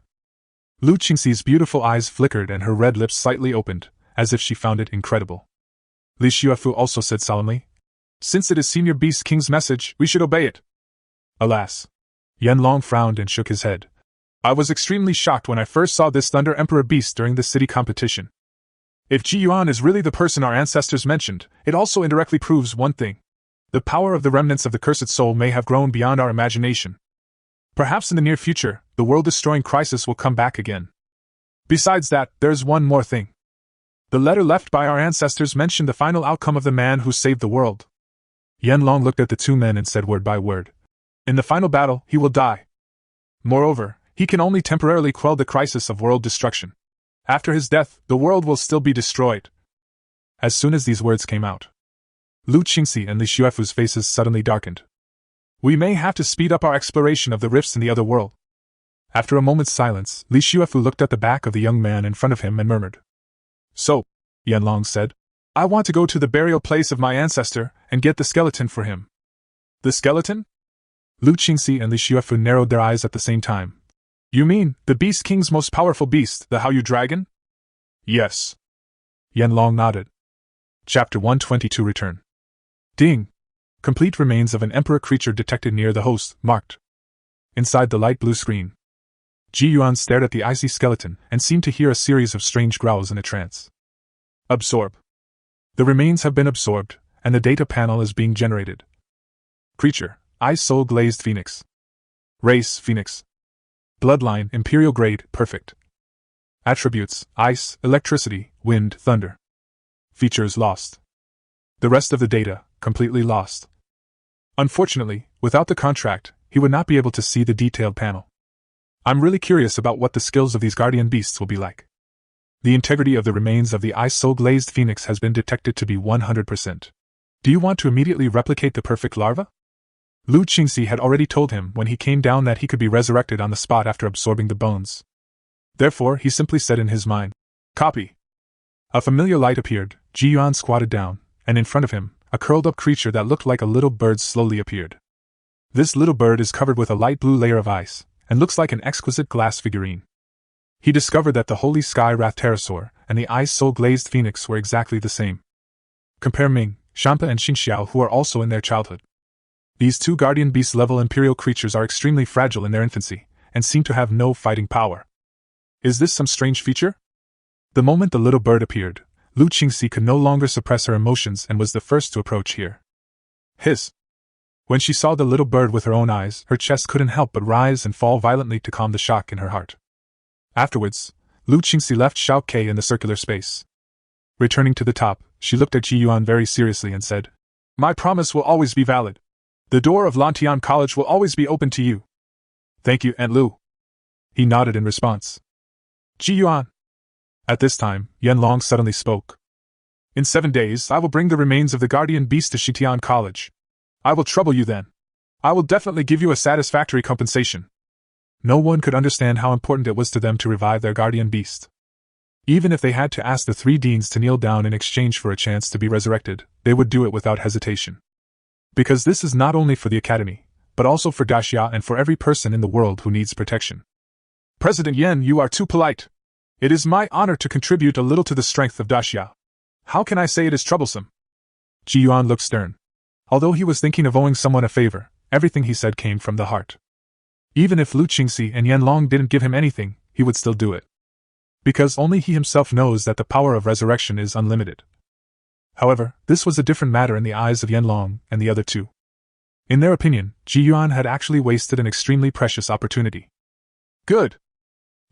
Lu Qingxi's beautiful eyes flickered and her red lips slightly opened, as if she found it incredible. Li Xuefu also said solemnly, "Since it is Senior Beast King's message, we should obey it." Alas. Yanlong frowned and shook his head. "I was extremely shocked when I first saw this Thunder Emperor Beast during the city competition. If Yuan is really the person our ancestors mentioned, it also indirectly proves one thing. The power of the remnants of the cursed soul may have grown beyond our imagination. Perhaps in the near future, the world-destroying crisis will come back again. Besides that, there's one more thing. The letter left by our ancestors mentioned the final outcome of the man who saved the world." Yanlong looked at the two men and said word by word, "In the final battle, he will die. Moreover, he can only temporarily quell the crisis of world destruction. After his death, the world will still be destroyed." As soon as these words came out, Lu Qingxi and Li Xuefu's faces suddenly darkened. "We may have to speed up our exploration of the rifts in the other world." After a moment's silence, Li Xuefu looked at the back of the young man in front of him and murmured. "So," Yanlong said, "I want to go to the burial place of my ancestor and get the skeleton for him." "The skeleton?" Lu Qingxi and Li Xuefu narrowed their eyes at the same time. "You mean, the Beast King's most powerful beast, the Haoyu dragon?" "Yes." Yanlong nodded. Chapter 122 Return. Ding! Complete remains of an emperor creature detected near the host, marked. Inside the light blue screen, Yuan stared at the icy skeleton and seemed to hear a series of strange growls in a trance. Absorb. The remains have been absorbed, and the data panel is being generated. Creature, Ice Soul Glazed Phoenix. Race, Phoenix. Bloodline, Imperial Grade, Perfect. Attributes, Ice, Electricity, Wind, Thunder. Features lost. The rest of the data, completely lost. Unfortunately, without the contract, he would not be able to see the detailed panel. I'm really curious about what the skills of these guardian beasts will be like. The integrity of the remains of the Ice Soul Glazed Phoenix has been detected to be 100%. Do you want to immediately replicate the perfect larva? Lu Qingxi had already told him when he came down that he could be resurrected on the spot after absorbing the bones. Therefore, he simply said in his mind, "Copy." A familiar light appeared, Yuan squatted down, and in front of him, a curled-up creature that looked like a little bird slowly appeared. This little bird is covered with a light blue layer of ice, and looks like an exquisite glass figurine. He discovered that the Holy Sky Wrath Pterosaur and the Ice Soul Glazed Phoenix were exactly the same. Compare Ming, Shampa and Xingxiao, who are also in their childhood. These two guardian beast-level imperial creatures are extremely fragile in their infancy, and seem to have no fighting power. Is this some strange feature? The moment the little bird appeared, Lu Qingxi could no longer suppress her emotions and was the first to approach here. Hiss! When she saw the little bird with her own eyes, her chest couldn't help but rise and fall violently to calm the shock in her heart. Afterwards, Lu Qingxi left Shao Ke in the circular space. Returning to the top, she looked at Yuan very seriously and said, "My promise will always be valid. The door of Lantian College will always be open to you." "Thank you, Aunt Lu." He nodded in response. Yuan. At this time, Yanlong suddenly spoke. "In 7 days, I will bring the remains of the guardian beast to Shitian College. I will trouble you then. I will definitely give you a satisfactory compensation." No one could understand how important it was to them to revive their guardian beast. Even if they had to ask the 3 deans to kneel down in exchange for a chance to be resurrected, they would do it without hesitation. Because this is not only for the academy, but also for Daxia and for every person in the world who needs protection. "President Yen, you are too polite. It is my honor to contribute a little to the strength of Daxia. How can I say it is troublesome?" Yuan looked stern. Although he was thinking of owing someone a favor, everything he said came from the heart. Even if Lu Qingxi and Yanlong didn't give him anything, he would still do it. because only he himself knows that the power of resurrection is unlimited. However, this was a different matter in the eyes of Yanlong and the other two. In their opinion, Yuan had actually wasted an extremely precious opportunity. Good!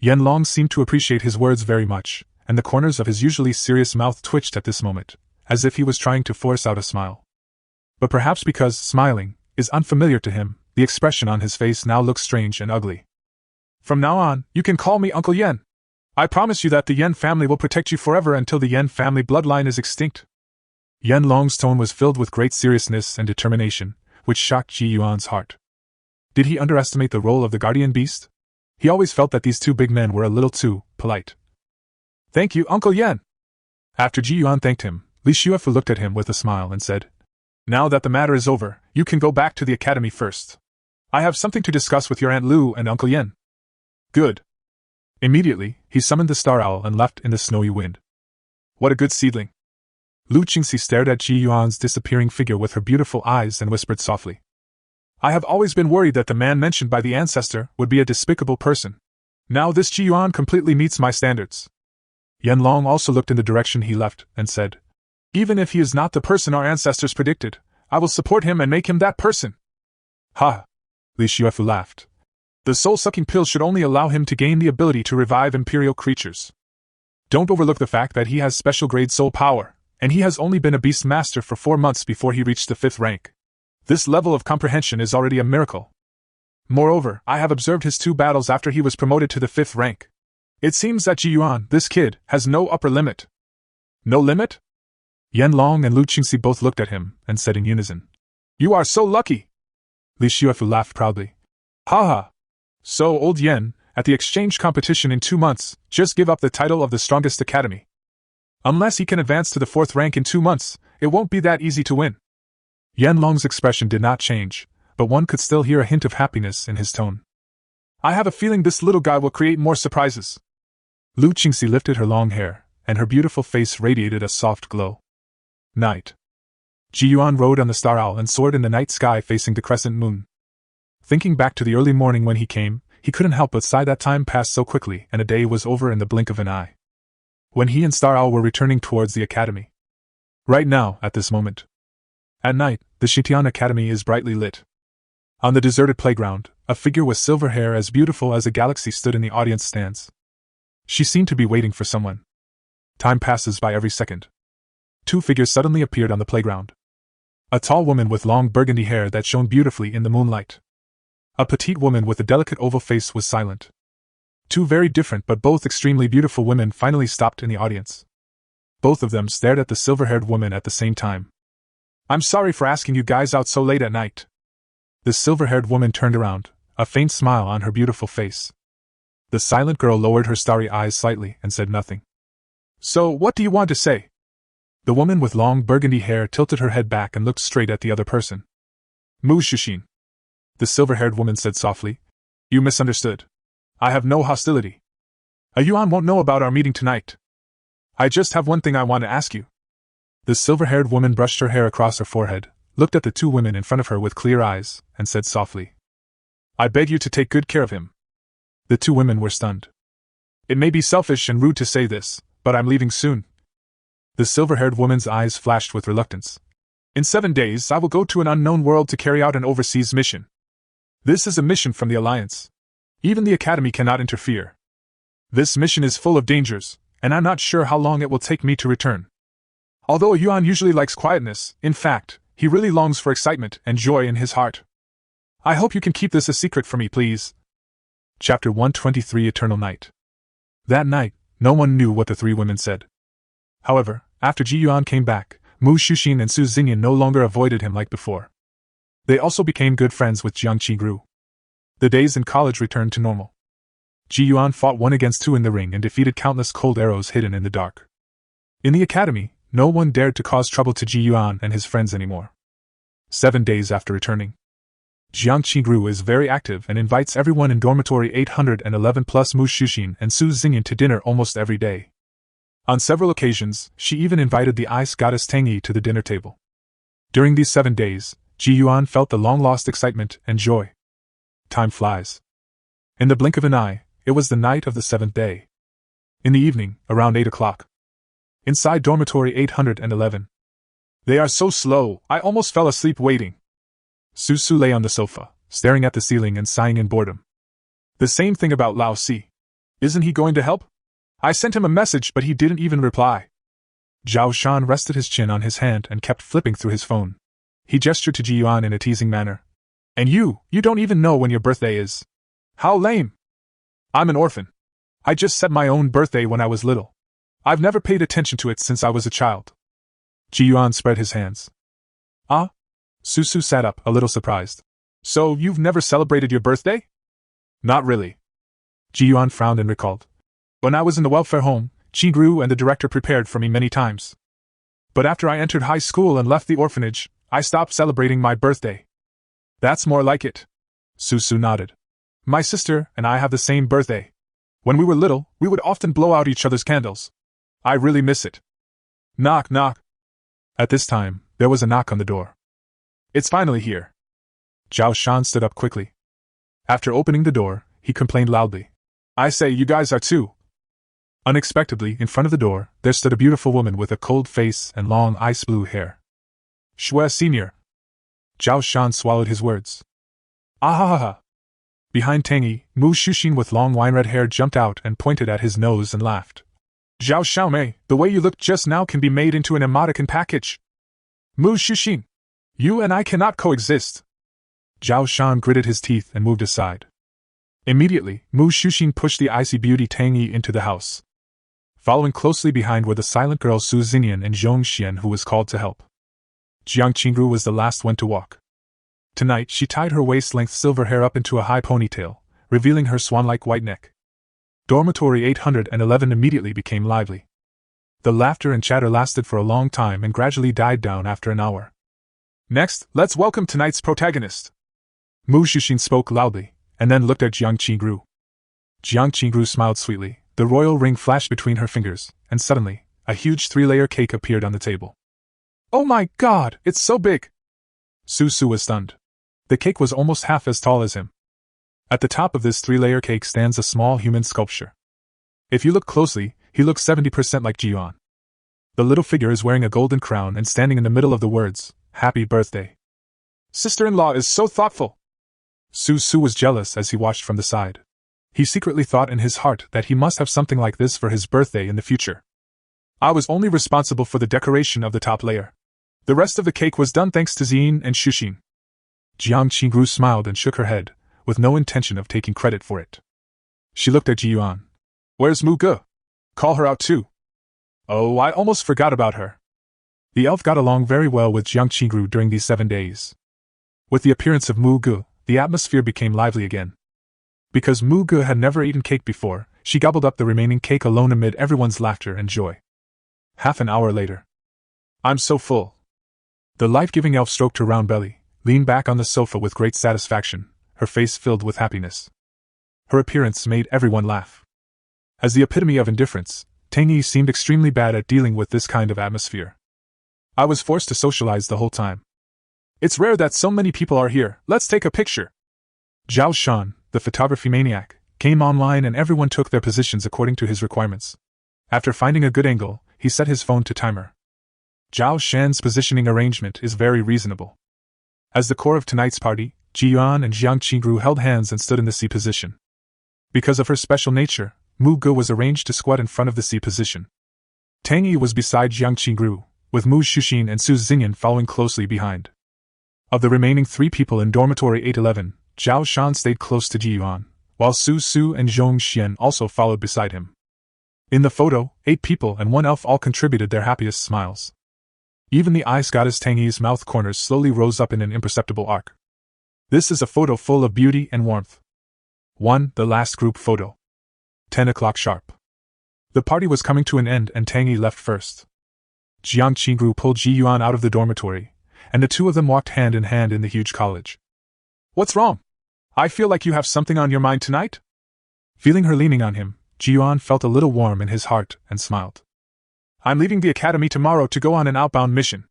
Yanlong seemed to appreciate his words very much, and the corners of his usually serious mouth twitched at this moment, as if he was trying to force out a smile. But perhaps because smiling is unfamiliar to him, the expression on his face now looks strange and ugly. From now on, you can call me Uncle Yen. I promise you that the Yen family will protect you forever until the Yen family bloodline is extinct. Yanlong's tone was filled with great seriousness and determination, which shocked Ji Yuan's heart. Did he underestimate the role of the guardian beast? He always felt that these two big men were a little too polite. Thank you, Uncle Yen. After Ji Yuan thanked him, Li Xuefu looked at him with a smile and said, Now that the matter is over, you can go back to the academy first. I have something to discuss with your Aunt Lu and Uncle Yen. Good. Immediately, he summoned the star owl and left in the snowy wind. What a good seedling. Lu Qingxi stared at Ji Yuan's disappearing figure with her beautiful eyes and whispered softly. I have always been worried that the man mentioned by the ancestor would be a despicable person. Now this Ji Yuan completely meets my standards. Yanlong also looked in the direction he left, and said, Even if he is not the person our ancestors predicted, I will support him and make him that person. Ha! Li Xuefu laughed. The soul-sucking pill should only allow him to gain the ability to revive imperial creatures. Don't overlook the fact that he has special-grade soul power, and he has only been a beast master for 4 months before he reached the 5th rank. This level of comprehension is already a miracle. Moreover, I have observed his 2 battles after he was promoted to the 5th rank. It seems that Ji Yuan, this kid, has no upper limit. No limit? Yanlong and Lu Qingxi both looked at him and said in unison, You are so lucky! Li Xuefu laughed proudly. Ha ha! So, old Yen, at the exchange competition in 2 months, just give up the title of the strongest academy. Unless he can advance to the 4th rank in 2 months, it won't be that easy to win. Yanlong's expression did not change, but one could still hear a hint of happiness in his tone. I have a feeling this little guy will create more surprises. Lu Qingxi lifted her long hair, and her beautiful face radiated a soft glow. Night. Ji Yuan rode on the star owl and soared in the night sky facing the crescent moon. Thinking back to the early morning when he came, he couldn't help but sigh that time passed so quickly and a day was over in the blink of an eye. When he and Star Owl were returning towards the academy. Right now, at this moment. At night, the Xitian Academy is brightly lit. On the deserted playground, a figure with silver hair as beautiful as a galaxy stood in the audience stands. She seemed to be waiting for someone. Time passes by every second. 2 figures suddenly appeared on the playground. A tall woman with long burgundy hair that shone beautifully in the moonlight. A petite woman with a delicate oval face was silent. 2 very different but both extremely beautiful women finally stopped in the audience. Both of them stared at the silver-haired woman at the same time. I'm sorry for asking you guys out so late at night. The silver-haired woman turned around, a faint smile on her beautiful face. The silent girl lowered her starry eyes slightly and said nothing. So, what do you want to say? The woman with long burgundy hair tilted her head back and looked straight at the other person. Mu Shushin. The silver-haired woman said softly. You misunderstood. I have no hostility. A Yuan won't know about our meeting tonight. I just have one thing I want to ask you. The silver-haired woman brushed her hair across her forehead, looked at the 2 women in front of her with clear eyes, and said softly. I beg you to take good care of him. The 2 women were stunned. It may be selfish and rude to say this, but I'm leaving soon. The silver-haired woman's eyes flashed with reluctance. In 7 days I will go to an unknown world to carry out an overseas mission. This is a mission from the Alliance. Even the Academy cannot interfere. This mission is full of dangers, and I'm not sure how long it will take me to return. Although a Yuan usually likes quietness, in fact, he really longs for excitement and joy in his heart. I hope you can keep this a secret for me, please. Chapter 123 Eternal Night. That night, no one knew what the 3 women said. However, after Ji Yuan came back, Mu Shushin and Su Xingyan no longer avoided him like before. They also became good friends with Jiang Qigru. The days in college returned to normal. Ji Yuan fought 1 against 2 in the ring and defeated countless cold arrows hidden in the dark. In the academy, no one dared to cause trouble to Ji Yuan and his friends anymore. 7 days after returning, Jiang Qigru is very active and invites everyone in dormitory 811 plus Mu Shushin and Su Xingyan to dinner almost every day. On several occasions, she even invited the ice goddess Tangyi to the dinner table. During these 7 days, Ji Yuan felt the long-lost excitement and joy. Time flies. In the blink of an eye, it was the night of the 7th day. In the evening, around 8 o'clock. Inside dormitory 811. They are so slow, I almost fell asleep waiting. Susu lay on the sofa, staring at the ceiling and sighing in boredom. The same thing about Lao Si. Isn't he going to help? I sent him a message but he didn't even reply. Zhao Shan rested his chin on his hand and kept flipping through his phone. He gestured to Ji Yuan in a teasing manner. And you don't even know when your birthday is. How lame. I'm an orphan. I just set my own birthday when I was little. I've never paid attention to it since I was a child. Ji Yuan spread his hands. Ah? Susu sat up, a little surprised. So you've never celebrated your birthday? Not really. Ji Yuan frowned and recalled. When I was in the welfare home, Qigru and the director prepared for me many times. But after I entered high school and left the orphanage, I stopped celebrating my birthday. That's more like it. Susu nodded. My sister and I have the same birthday. When we were little, we would often blow out each other's candles. I really miss it. Knock, knock. At this time, there was a knock on the door. It's finally here. Zhao Shan stood up quickly. After opening the door, he complained loudly. I say, you guys are too. Unexpectedly, in front of the door, there stood a beautiful woman with a cold face and long ice blue hair. Shui Senior. Zhao Shan swallowed his words. Ahahaha. Behind Tangy, Mu Xuxin with long wine-red hair jumped out and pointed at his nose and laughed. Zhao Xiaomei, the way you looked just now can be made into an emoticon package. Mu Xuxin. You and I cannot coexist. Zhao Shan gritted his teeth and moved aside. Immediately, Mu Xuxin pushed the icy beauty Tangyi into the house. Following closely behind were the silent girls Su Xinyan and Zhong Xian, who was called to help. Jiang Qingru was the last one to walk. Tonight she tied her waist-length silver hair up into a high ponytail, revealing her swan-like white neck. Dormitory 811 immediately became lively. The laughter and chatter lasted for a long time and gradually died down after an hour. Next, let's welcome tonight's protagonist. Mu Xuxin spoke loudly, and then looked at Jiang Qingru. Jiang Qingru smiled sweetly, the royal ring flashed between her fingers, and suddenly, a huge 3-layer cake appeared on the table. Oh my god, it's so big! Susu was stunned. The cake was almost half as tall as him. At the top of this 3-layer cake stands a small human sculpture. If you look closely, he looks 70% like Ji Yuan. The little figure is wearing a golden crown and standing in the middle of the words, Happy Birthday. Sister-in-law is so thoughtful! Susu was jealous as he watched from the side. He secretly thought in his heart that he must have something like this for his birthday in the future. I was only responsible for the decoration of the top layer. The rest of the cake was done thanks to Xin and Xuxin. Jiang Qingru smiled and shook her head, with no intention of taking credit for it. She looked at Ji Yuan. Where's Mu Ge? Call her out too. Oh, I almost forgot about her. The elf got along very well with Jiang Qingru during these 7 days. With the appearance of Mu Ge, the atmosphere became lively again. Because Mu Ge had never eaten cake before, she gobbled up the remaining cake alone amid everyone's laughter and joy. Half an hour later. I'm so full. The life-giving elf stroked her round belly, leaned back on the sofa with great satisfaction, her face filled with happiness. Her appearance made everyone laugh. As the epitome of indifference, Tangyi seemed extremely bad at dealing with this kind of atmosphere. I was forced to socialize the whole time. It's rare that so many people are here, let's take a picture. Zhao Shan, the photography maniac, came online and everyone took their positions according to his requirements. After finding a good angle, he set his phone to timer. Zhao Shan's positioning arrangement is very reasonable. As the core of tonight's party, Ji Yuan and Jiang Qingru held hands and stood in the C position. Because of her special nature, Mu Ge was arranged to squat in front of the C position. Tangyi was beside Jiang Qingru, with Mu Xuxin and Su Xinyan following closely behind. Of the remaining 3 people in dormitory 811, Zhao Shan stayed close to Ji Yuan, while Su Su and Zhong Xian also followed beside him. In the photo, 8 people and 1 elf all contributed their happiest smiles. Even the ice goddess Tangyi's mouth corners slowly rose up in an imperceptible arc. This is a photo full of beauty and warmth. 1. The last group photo. 10 o'clock sharp. The party was coming to an end and Tangyi left first. Jiang Qingru pulled Ji Yuan out of the dormitory, and the two of them walked hand in hand in the huge college. What's wrong? I feel like you have something on your mind tonight? Feeling her leaning on him, Ji Yuan felt a little warm in his heart and smiled. I'm leaving the academy tomorrow to go on an outbound mission.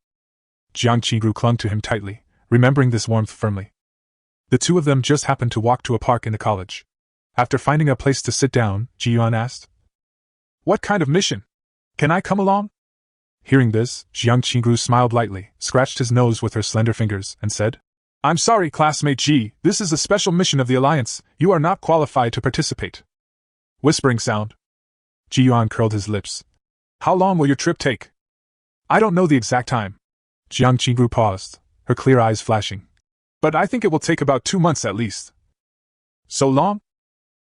Jiang Qingru clung to him tightly, remembering this warmth firmly. The two of them just happened to walk to a park in the college. After finding a place to sit down, Ji Yuan asked, What kind of mission? Can I come along? Hearing this, Jiang Qingru smiled lightly, scratched his nose with her slender fingers, and said, I'm sorry, classmate Ji, this is a special mission of the Alliance, you are not qualified to participate. Whispering sound. Ji Yuan curled his lips. How long will your trip take? I don't know the exact time. Jiang Qingru paused, her clear eyes flashing. But I think it will take about 2 months at least. So long?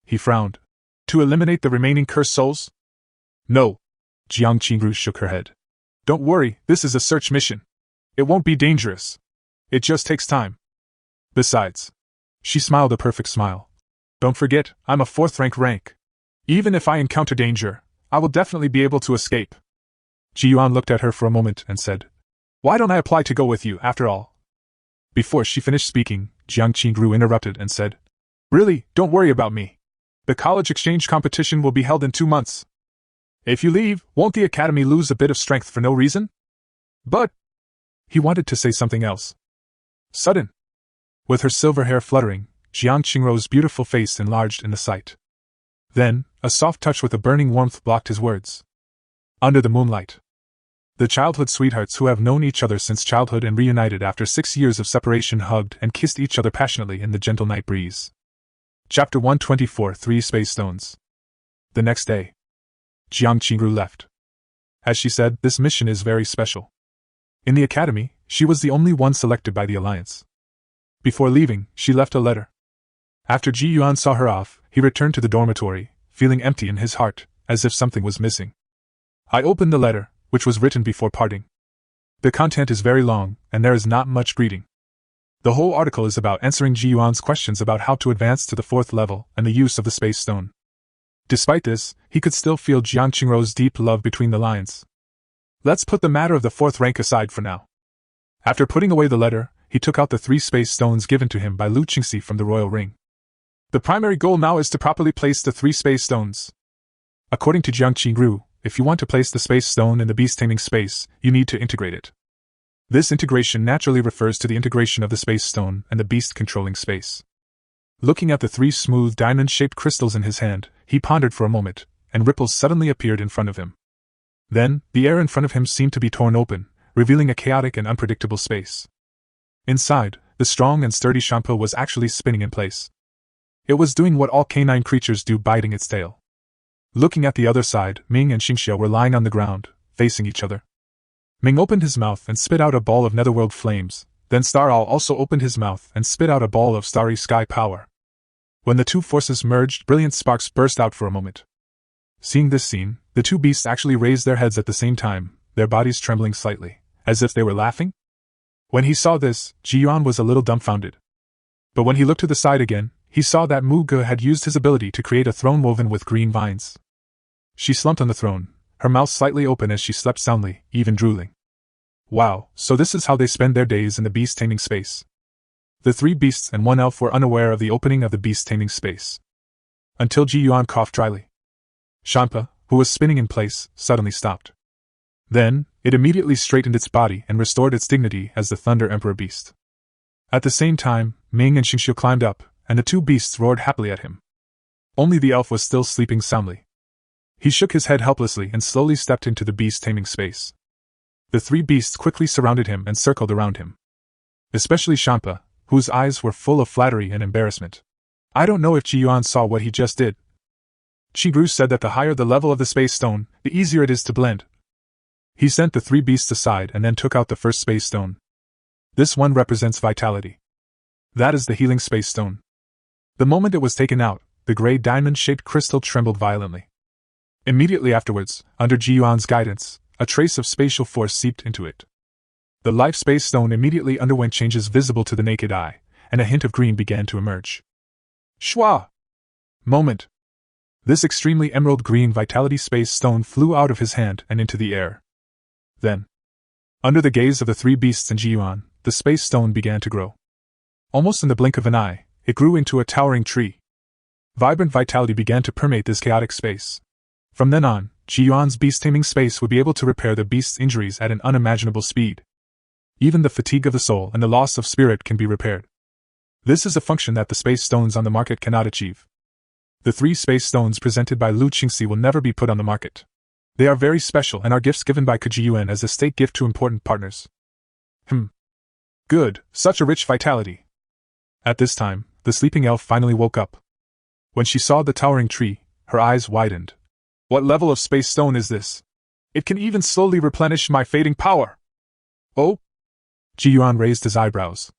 He frowned. To eliminate the remaining cursed souls? No. Jiang Qingru shook her head. Don't worry, this is a search mission. It won't be dangerous. It just takes time. Besides, she smiled a perfect smile. Don't forget, I'm a 4th rank. Even if I encounter danger, I will definitely be able to escape. Ji Yuan looked at her for a moment and said, Why don't I apply to go with you, after all? Before she finished speaking, Jiang Qingru interrupted and said, Really, don't worry about me. The college exchange competition will be held in 2 months. If you leave, won't the academy lose a bit of strength for no reason? But he wanted to say something else. Sudden. With her silver hair fluttering, Jiang Qingru's beautiful face enlarged in the sight. Then, a soft touch with a burning warmth blocked his words. Under the moonlight. The childhood sweethearts who have known each other since childhood and reunited after 6 years of separation hugged and kissed each other passionately in the gentle night breeze. Chapter 124 3 Space Stones. The next day, Jiang Qingru left. As she said, this mission is very special. In the academy, she was the only one selected by the Alliance. Before leaving, she left a letter. After Ji Yuan saw her off, he returned to the dormitory, feeling empty in his heart, as if something was missing. I opened the letter, which was written before parting. The content is very long, and there is not much greeting. The whole article is about answering Ji Yuan's questions about how to advance to the 4th level and the use of the Space Stone. Despite this, he could still feel Jiang Qingru's deep love between the lines. Let's put the matter of the 4th rank aside for now. After putting away the letter, he took out the 3 space stones given to him by Lu Qingxi from the royal ring. The primary goal now is to properly place the 3 space stones. According to Jiang Qingru, if you want to place the space stone in the beast-taming space, you need to integrate it. This integration naturally refers to the integration of the space stone and the beast-controlling space. Looking at the 3 smooth diamond-shaped crystals in his hand, he pondered for a moment, and ripples suddenly appeared in front of him. Then, the air in front of him seemed to be torn open, revealing a chaotic and unpredictable space. Inside, the strong and sturdy Shampa was actually spinning in place. It was doing what all canine creatures do, biting its tail. Looking at the other side, Ming and Xingxia were lying on the ground, facing each other. Ming opened his mouth and spit out a ball of netherworld flames, then Star Owl also opened his mouth and spit out a ball of starry sky power. When the 2 forces merged, brilliant sparks burst out for a moment. Seeing this scene, the 2 beasts actually raised their heads at the same time, their bodies trembling slightly, as if they were laughing. When he saw this, Ji Yuan was a little dumbfounded. But when he looked to the side again, he saw that Mu Ge had used his ability to create a throne woven with green vines. She slumped on the throne, her mouth slightly open as she slept soundly, even drooling. Wow, so this is how they spend their days in the beast-taming space. The 3 beasts and 1 elf were unaware of the opening of the beast-taming space. Until Ji Yuan coughed dryly. Shampa, who was spinning in place, suddenly stopped. Then, it immediately straightened its body and restored its dignity as the Thunder Emperor beast. At the same time, Ming and Xingxiu climbed up, and the 2 beasts roared happily at him. Only the elf was still sleeping soundly. He shook his head helplessly and slowly stepped into the beast-taming space. The 3 beasts quickly surrounded him and circled around him. Especially Shampa, whose eyes were full of flattery and embarrassment. I don't know if Ji Yuan saw what he just did. Qingru said that the higher the level of the space stone, the easier it is to blend. He sent the 3 beasts aside and then took out the first space stone. This one represents vitality. That is the healing space stone. The moment it was taken out, the gray diamond-shaped crystal trembled violently. Immediately afterwards, under Ji Yuan's guidance, a trace of spatial force seeped into it. The life space stone immediately underwent changes visible to the naked eye, and a hint of green began to emerge. Shwa! Moment! This extremely emerald green vitality space stone flew out of his hand and into the air. Then, under the gaze of the 3 beasts and Ji Yuan, the space stone began to grow. Almost in the blink of an eye, it grew into a towering tree. Vibrant vitality began to permeate this chaotic space. From then on, Ji Yuan's beast-taming space would be able to repair the beast's injuries at an unimaginable speed. Even the fatigue of the soul and the loss of spirit can be repaired. This is a function that the space stones on the market cannot achieve. The 3 space stones presented by Lu Qingxi will never be put on the market. They are very special and are gifts given by Yuan as a state gift to important partners. Good, such a rich vitality. At this time, the sleeping elf finally woke up. When she saw the towering tree, her eyes widened. What level of space stone is this? It can even slowly replenish my fading power. Oh? Yuan raised his eyebrows.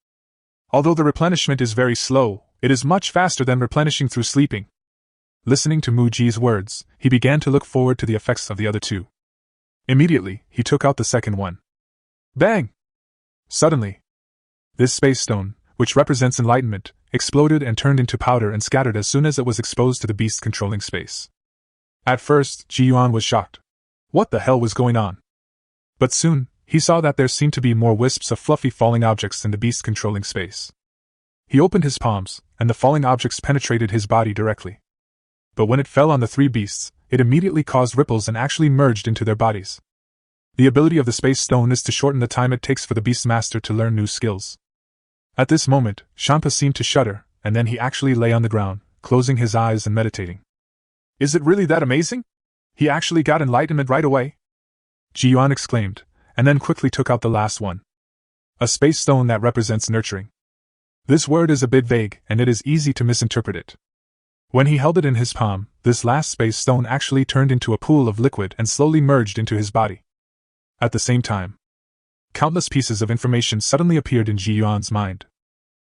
Although the replenishment is very slow, it is much faster than replenishing through sleeping. Listening to Muji's words, he began to look forward to the effects of the other 2. Immediately, he took out the second one. Bang! Suddenly, this space stone, which represents enlightenment, exploded and turned into powder and scattered as soon as it was exposed to the beast controlling space. At first, Yuan was shocked. What the hell was going on? But soon, he saw that there seemed to be more wisps of fluffy falling objects in the beast controlling space. He opened his palms, and the falling objects penetrated his body directly. But when it fell on the 3 beasts, it immediately caused ripples and actually merged into their bodies. The ability of the space stone is to shorten the time it takes for the beast master to learn new skills. At this moment, Champa seemed to shudder, and then he actually lay on the ground, closing his eyes and meditating. Is it really that amazing? He actually got enlightenment right away? Yuan exclaimed, and then quickly took out the last one. A space stone that represents nurturing. This word is a bit vague, and it is easy to misinterpret it. When he held it in his palm, this last space stone actually turned into a pool of liquid and slowly merged into his body. At the same time, countless pieces of information suddenly appeared in Yuan's mind.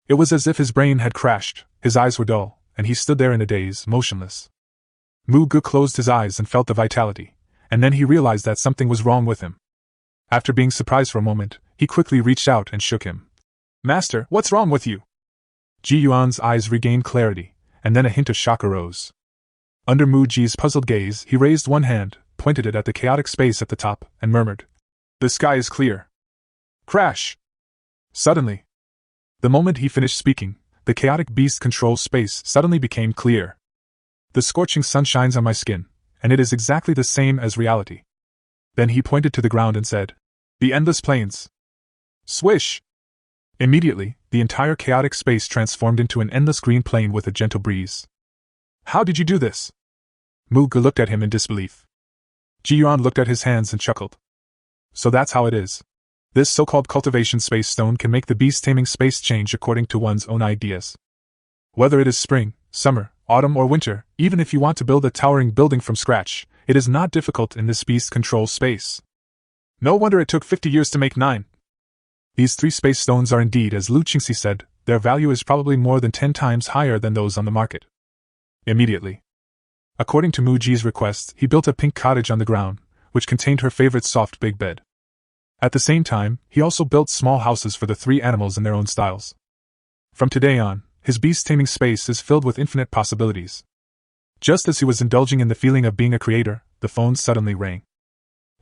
It was as if his brain had crashed, his eyes were dull, and he stood there in a daze, motionless. Mu Ge closed his eyes and felt the vitality, and then he realized that something was wrong with him. After being surprised for a moment, he quickly reached out and shook him. Master, what's wrong with you? Yuan's eyes regained clarity, and then a hint of shock arose. Under Muji's puzzled gaze, he raised one hand, pointed it at the chaotic space at the top, and murmured, "The sky is clear." Crash! Suddenly, the moment he finished speaking, the chaotic beast control space suddenly became clear. The scorching sun shines on my skin, and it is exactly the same as reality. Then he pointed to the ground and said, "The endless plains." Swish! Immediately, the entire chaotic space transformed into an endless green plain with a gentle breeze. How did you do this? Mu Ge looked at him in disbelief. Yuan looked at his hands and chuckled. So that's how it is. This so-called cultivation space stone can make the beast taming space change according to one's own ideas. Whether it is spring, summer, autumn or winter, even if you want to build a towering building from scratch, it is not difficult in this beast control space. No wonder it took 50 years to make 9. These 3 space stones are indeed, as Lu Qingxi said, their value is probably more than 10 times higher than those on the market. Immediately, according to Muji's request, he built a pink cottage on the ground, which contained her favorite soft big bed. At the same time, he also built small houses for the 3 animals in their own styles. From today on, his beast taming space is filled with infinite possibilities. Just as he was indulging in the feeling of being a creator, the phone suddenly rang.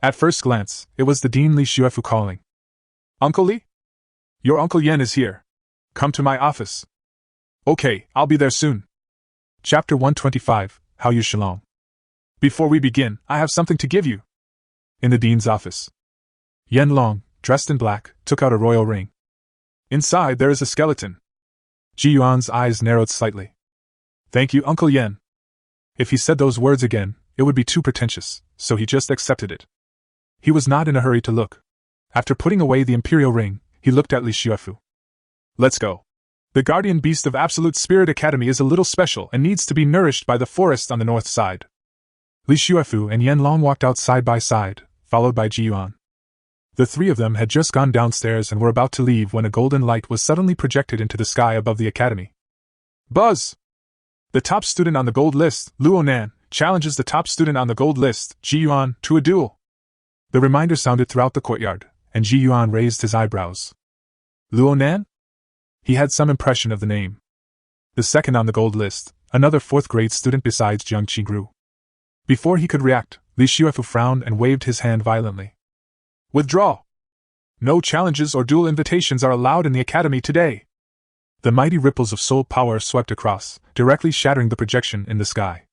At first glance, it was the Dean Li Xuefu calling. Uncle Li? Your Uncle Yan is here. Come to my office. Okay, I'll be there soon. Chapter 125, How You Shalong. Before we begin, I have something to give you. In the Dean's office, Yan Long, dressed in black, took out a royal ring. Inside there is a skeleton. Yuan's eyes narrowed slightly. Thank you, Uncle Yan. If he said those words again, it would be too pretentious, so he just accepted it. He was not in a hurry to look. After putting away the imperial ring, he looked at Li Xuefu. Let's go. The guardian beast of Absolute Spirit Academy is a little special and needs to be nourished by the forest on the north side. Li Xuefu and Yan Long walked out side by side, followed by Yuan. The 3 of them had just gone downstairs and were about to leave when a golden light was suddenly projected into the sky above the academy. Buzz! The top student on the gold list, Luo Nan, challenges the top student on the gold list, Yuan, to a duel. The reminder sounded throughout the courtyard, and Yuan raised his eyebrows. Luo Nan? He had some impression of the name. The second on the gold list, another 4th grade student besides Jiang Qigru. Before he could react, Li Xuefu frowned and waved his hand violently. Withdraw! No challenges or duel invitations are allowed in the academy today. The mighty ripples of soul power swept across, directly shattering the projection in the sky.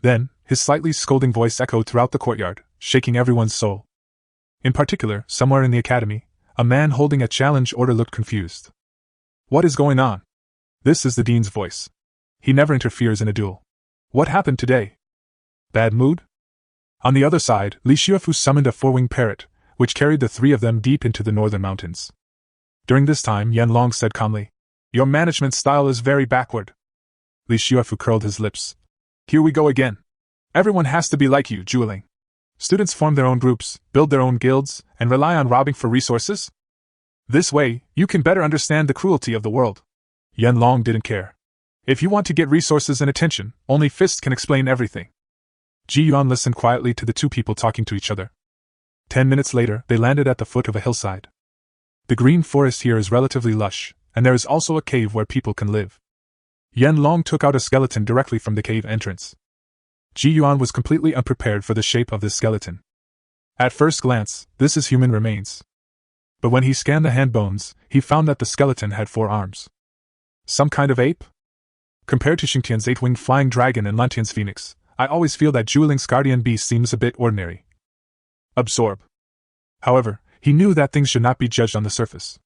Then, his slightly scolding voice echoed throughout the courtyard, shaking everyone's soul. In particular, somewhere in the academy, a man holding a challenge order looked confused. What is going on? This is the dean's voice. He never interferes in a duel. What happened today? Bad mood? On the other side, Li Xiufu summoned a four-winged parrot, which carried the three of them deep into the northern mountains. During this time, Yan Long said calmly, "Your management style is very backward." Li Xiufu curled his lips. "Here we go again. Everyone has to be like you, Zhuling. Students form their own groups, build their own guilds, and rely on robbing for resources? This way, you can better understand the cruelty of the world." Yan Long didn't care. If you want to get resources and attention, only fists can explain everything. Ji Yuan listened quietly to the two people talking to each other. 10 minutes later, they landed at the foot of a hillside. The green forest here is relatively lush, and there is also a cave where people can live. Yan Long took out a skeleton directly from the cave entrance. Ji Yuan was completely unprepared for the shape of this skeleton. At first glance, this is human remains. But when he scanned the hand bones, he found that the skeleton had 4 arms. Some kind of ape? Compared to Xingtian's 8-winged flying dragon and Lantian's phoenix, I always feel that Zhuling's guardian beast seems a bit ordinary. Absorb. However, he knew that things should not be judged on the surface.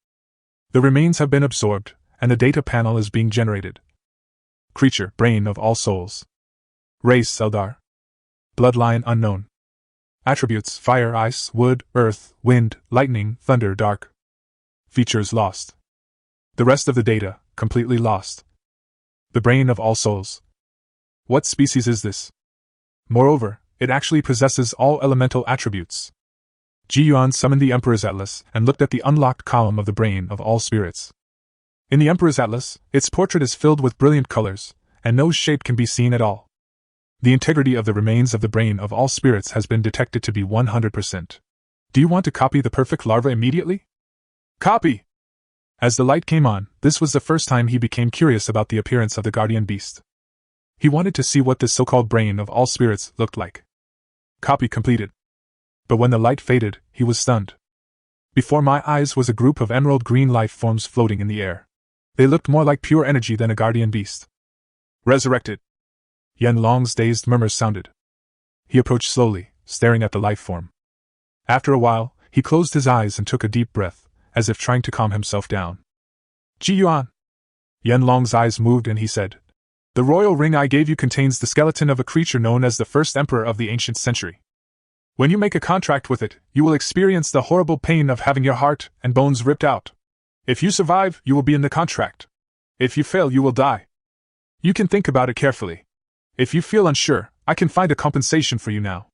The remains have been absorbed, and the data panel is being generated. Creature, brain of all souls. Race, Eldar. Bloodline unknown. Attributes, fire, ice, wood, earth, wind, lightning, thunder, dark. Features lost. The rest of the data, completely lost. The brain of all souls. What species is this? Moreover, it actually possesses all elemental attributes. Ji Yuan summoned the Emperor's Atlas and looked at the unlocked column of the brain of all spirits. In the Emperor's Atlas, its portrait is filled with brilliant colors, and no shape can be seen at all. The integrity of the remains of the brain of all spirits has been detected to be 100%. Do you want to copy the perfect larva immediately? Copy! As the light came on, this was the first time he became curious about the appearance of the guardian beast. He wanted to see what this so-called brain of all spirits looked like. Copy completed. But when the light faded, he was stunned. Before my eyes was a group of emerald green life forms floating in the air. They looked more like pure energy than a guardian beast. Resurrected. Yan Long's dazed murmurs sounded. He approached slowly, staring at the life form. After a while, he closed his eyes and took a deep breath, as if trying to calm himself down. Ji Yuan. Yan Long's eyes moved and he said, "The royal ring I gave you contains the skeleton of a creature known as the first emperor of the ancient century. When you make a contract with it, you will experience the horrible pain of having your heart and bones ripped out. If you survive, you will be in the contract. If you fail, you will die. You can think about it carefully. If you feel unsure, I can find a compensation for you now."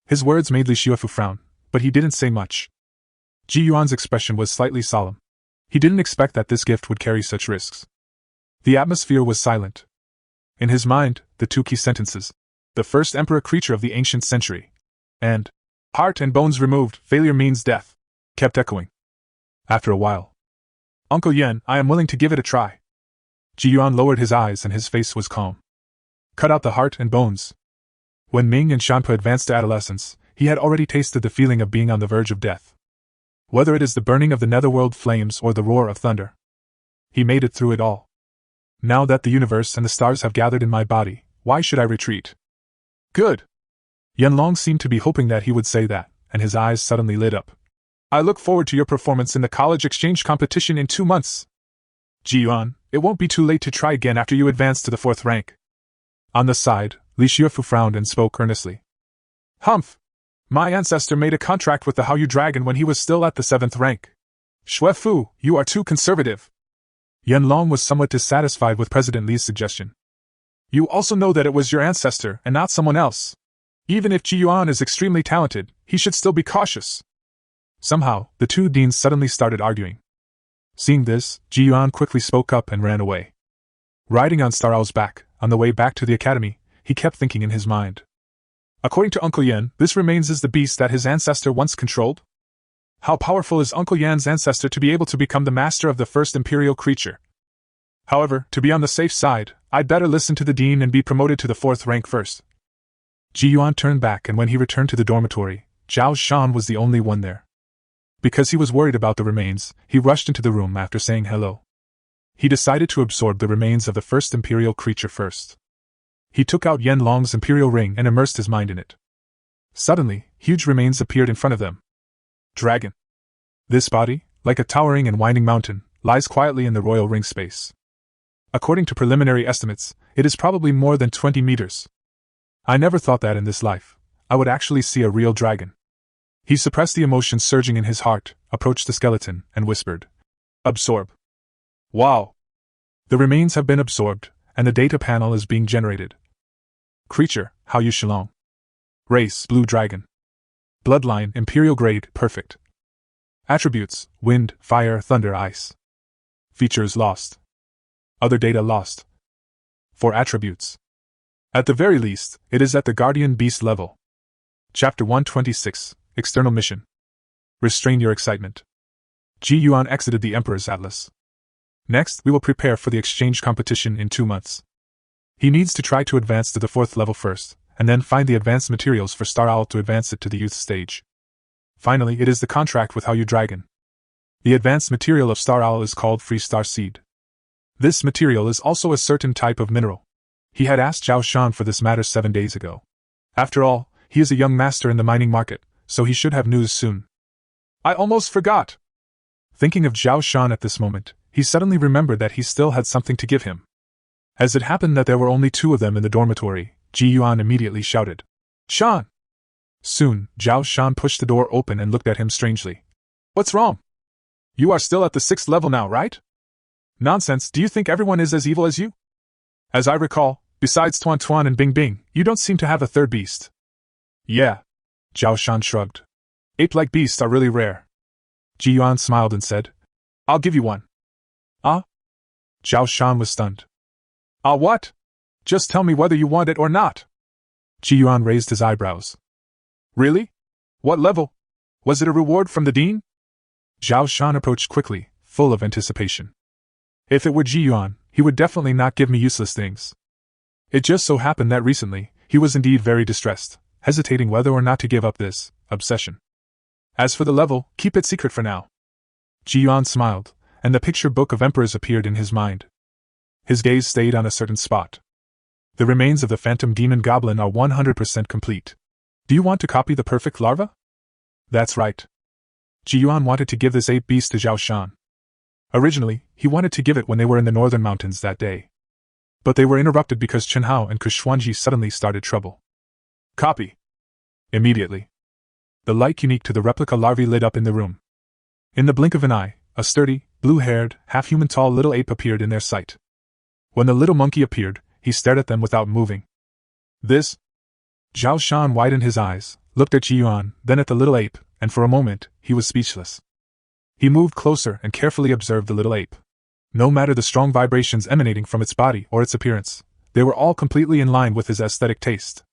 His words made Li Xiufu frown, but he didn't say much. Ji Yuan's expression was slightly solemn. He didn't expect that this gift would carry such risks. The atmosphere was silent. In his mind, the two key sentences, "the first emperor creature of the ancient century," and "heart and bones removed, failure means death," kept echoing. After a while, "Uncle Yan, I am willing to give it a try." Ji Yuan lowered his eyes and his face was calm. Cut out the heart and bones. When Ming and Shanpa advanced to adolescence, he had already tasted the feeling of being on the verge of death. Whether it is the burning of the netherworld flames or the roar of thunder, he made it through it all. Now that the universe and the stars have gathered in my body, why should I retreat? Good! Yan Long seemed to be hoping that he would say that, and his eyes suddenly lit up. "I look forward to your performance in the college exchange competition in 2 months. Ji Yuan, it won't be too late to try again after you advance to the 4th rank. On the side, Li Xiufu frowned and spoke earnestly. "Humph! My ancestor made a contract with the Haoyu dragon when he was still at the 7th rank. Xue Fu, you are too conservative." Yan Long was somewhat dissatisfied with President Li's suggestion. "You also know that it was your ancestor and not someone else. Even if Ji Yuan is extremely talented, he should still be cautious." Somehow, the two deans suddenly started arguing. Seeing this, Ji Yuan quickly spoke up and ran away. Riding on Star Owl's back, on the way back to the academy, he kept thinking in his mind. According to Uncle Yan, this remains is the beast that his ancestor once controlled? How powerful is Uncle Yan's ancestor to be able to become the master of the first imperial creature? However, to be on the safe side, I'd better listen to the dean and be promoted to the 4th rank first. Ji Yuan turned back, and when he returned to the dormitory, Zhao Shan was the only one there. Because he was worried about the remains, he rushed into the room after saying hello. He decided to absorb the remains of the first imperial creature first. He took out Yan Long's imperial ring and immersed his mind in it. Suddenly, huge remains appeared in front of them. Dragon. This body, like a towering and winding mountain, lies quietly in the royal ring space. According to preliminary estimates, it is probably more than 20 meters. I never thought that in this life I would actually see a real dragon. He suppressed the emotion surging in his heart, approached the skeleton, and whispered, "Absorb." Wow! The remains have been absorbed, and the data panel is being generated. Creature, Hao Yu Shilong. Race, Blue Dragon. Bloodline, Imperial Grade, Perfect. Attributes, Wind, Fire, Thunder, Ice. Features lost. Other data lost. 4 attributes. At the very least, it is at the Guardian Beast level. Chapter 126, External Mission. Restrain your excitement. Ji Yuan exited the Emperor's Atlas. Next, we will prepare for the exchange competition in 2 months. He needs to try to advance to the 4th level first, and then find the advanced materials for Star Owl to advance it to the youth stage. Finally, it is the contract with Hao Yu Dragon. The advanced material of Star Owl is called Free Star Seed. This material is also a certain type of mineral. He had asked Zhao Shan for this matter 7 days ago. After all, he is a young master in the mining market, so he should have news soon. I almost forgot! Thinking of Zhao Shan at this moment, he suddenly remembered that he still had something to give him. As it happened that there were only 2 of them in the dormitory, Ji Yuan immediately shouted, "Shan!" Soon, Zhao Shan pushed the door open and looked at him strangely. "What's wrong? You are still at the 6th level now, right? Nonsense, do you think everyone is as evil as you? As I recall, besides Tuan Tuan and Bing Bing, you don't seem to have a 3rd beast." "Yeah." Zhao Shan shrugged. "Ape-like beasts are really rare." Ji Yuan smiled and said, "I'll give you one." "Ah?" Zhao Shan was stunned. "Ah, what? Just tell me whether you want it or not." Ji Yuan raised his eyebrows. "Really? What level? Was it a reward from the Dean?" Zhao Shan approached quickly, full of anticipation. "If it were Ji Yuan, he would definitely not give me useless things." It just so happened that recently, he was indeed very distressed, hesitating whether or not to give up this obsession. "As for the level, keep it secret for now." Ji Yuan smiled, and the picture book of emperors appeared in his mind. His gaze stayed on a certain spot. The remains of the phantom demon goblin are 100% complete. Do you want to copy the perfect larva? That's right. Ji Yuan wanted to give this ape beast to Zhao Shan. Originally, he wanted to give it when they were in the northern mountains that day. But they were interrupted because Chen Hao and Kushwanji suddenly started trouble. Copy. Immediately. The light unique to the replica larvae lit up in the room. In the blink of an eye, a sturdy, blue-haired, half-human tall little ape appeared in their sight. When the little monkey appeared, he stared at them without moving. This? Zhao Shan widened his eyes, looked at Ji Yuan, then at the little ape, and for a moment, he was speechless. He moved closer and carefully observed the little ape. No matter the strong vibrations emanating from its body or its appearance, they were all completely in line with his aesthetic taste.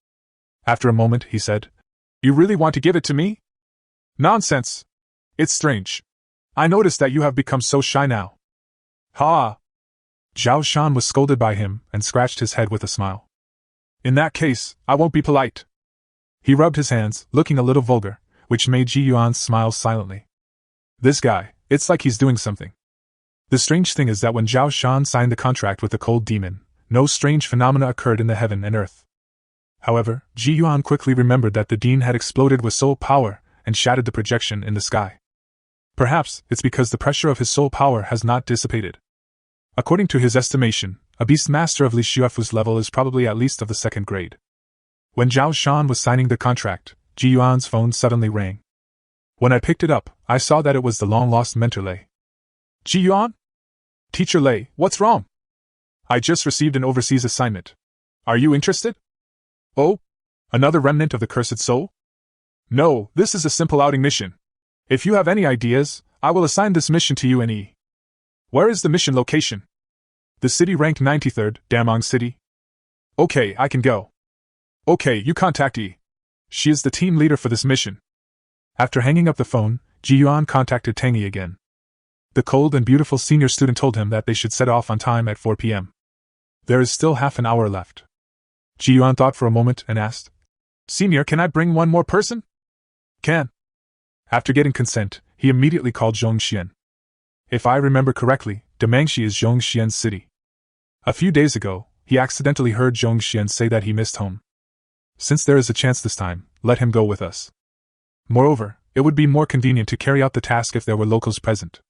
After a moment, he said, "You really want to give it to me?" "Nonsense! It's strange. I noticed that you have become so shy now." "Ha!" Zhao Shan was scolded by him and scratched his head with a smile. "In that case, I won't be polite." He rubbed his hands, looking a little vulgar, which made Ji Yuan smile silently. This guy, it's like he's doing something. The strange thing is that when Zhao Shan signed the contract with the cold demon, no strange phenomena occurred in the heaven and earth. However, Ji Yuan quickly remembered that the Dean had exploded with soul power and shattered the projection in the sky. Perhaps it's because the pressure of his soul power has not dissipated. According to his estimation, a beast master of Li Xuefu's level is probably at least of the 2nd grade. When Zhao Shan was signing the contract, Ji Yuan's phone suddenly rang. When I picked it up, I saw that it was the long-lost mentor Lei. "Ji Yuan? Teacher Lei, what's wrong? I just received an overseas assignment. Are you interested?" "Oh? Another remnant of the cursed soul?" "No, this is a simple outing mission. If you have any ideas, I will assign this mission to you and E. Where is the mission location?" "The city ranked 93rd, Damong City." "Okay, I can go." "Okay, you contact E. She is the team leader for this mission." After hanging up the phone, Ji Yuan contacted Tangi again. The cold and beautiful senior student told him that they should set off on time at 4 p.m. There is still half an hour left. Ji Yuan thought for a moment and asked, "Senior, can I bring one more person?" "Can." After getting consent, he immediately called Zhongxian. If I remember correctly, Damangshi is Zhongxian's city. A few days ago, he accidentally heard Zhongxian say that he missed home. Since there is a chance this time, let him go with us. Moreover, it would be more convenient to carry out the task if there were locals present.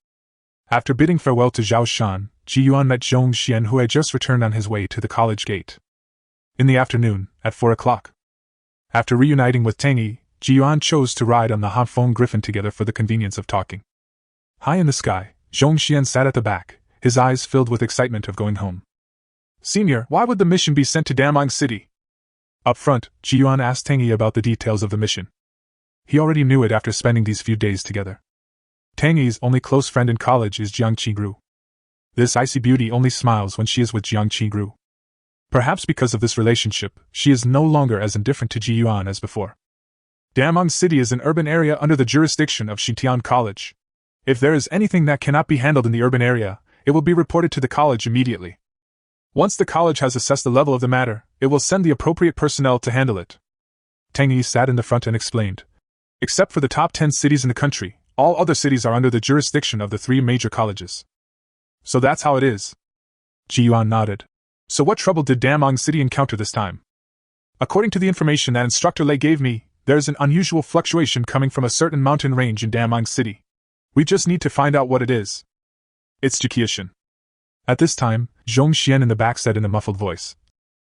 After bidding farewell to Zhao Shan, Ji Yuan met Zhong Xian, who had just returned on his way to the college gate. In the afternoon, at 4 o'clock. After reuniting with Tang Yi, Ji Yuan chose to ride on the Hanfeng Griffin together for the convenience of talking. High in the sky, Zhong Xian sat at the back, his eyes filled with excitement of going home. Senior, why would the mission be sent to Damang City? Up front, Ji Yuan asked Tang Yi about the details of the mission. He already knew it after spending these few days together. Tang Yi's only close friend in college is Jiang Qigru. This icy beauty only smiles when she is with Jiang Qigru. Perhaps because of this relationship, she is no longer as indifferent to Ji Yuan as before. Damang City is an urban area under the jurisdiction of Xintian College. If there is anything that cannot be handled in the urban area, it will be reported to the college immediately. Once the college has assessed the level of the matter, it will send the appropriate personnel to handle it. Tang Yi sat in the front and explained. Except for the top 10 cities in the country, all other cities are under the jurisdiction of the 3 major colleges. So that's how it is. Ji Yuan nodded. So what trouble did Damang City encounter this time? According to the information that Instructor Lei gave me, there is an unusual fluctuation coming from a certain mountain range in Damang City. We just need to find out what it is. It's Jiqiashan. At this time, Zhong Xian in the back said in a muffled voice.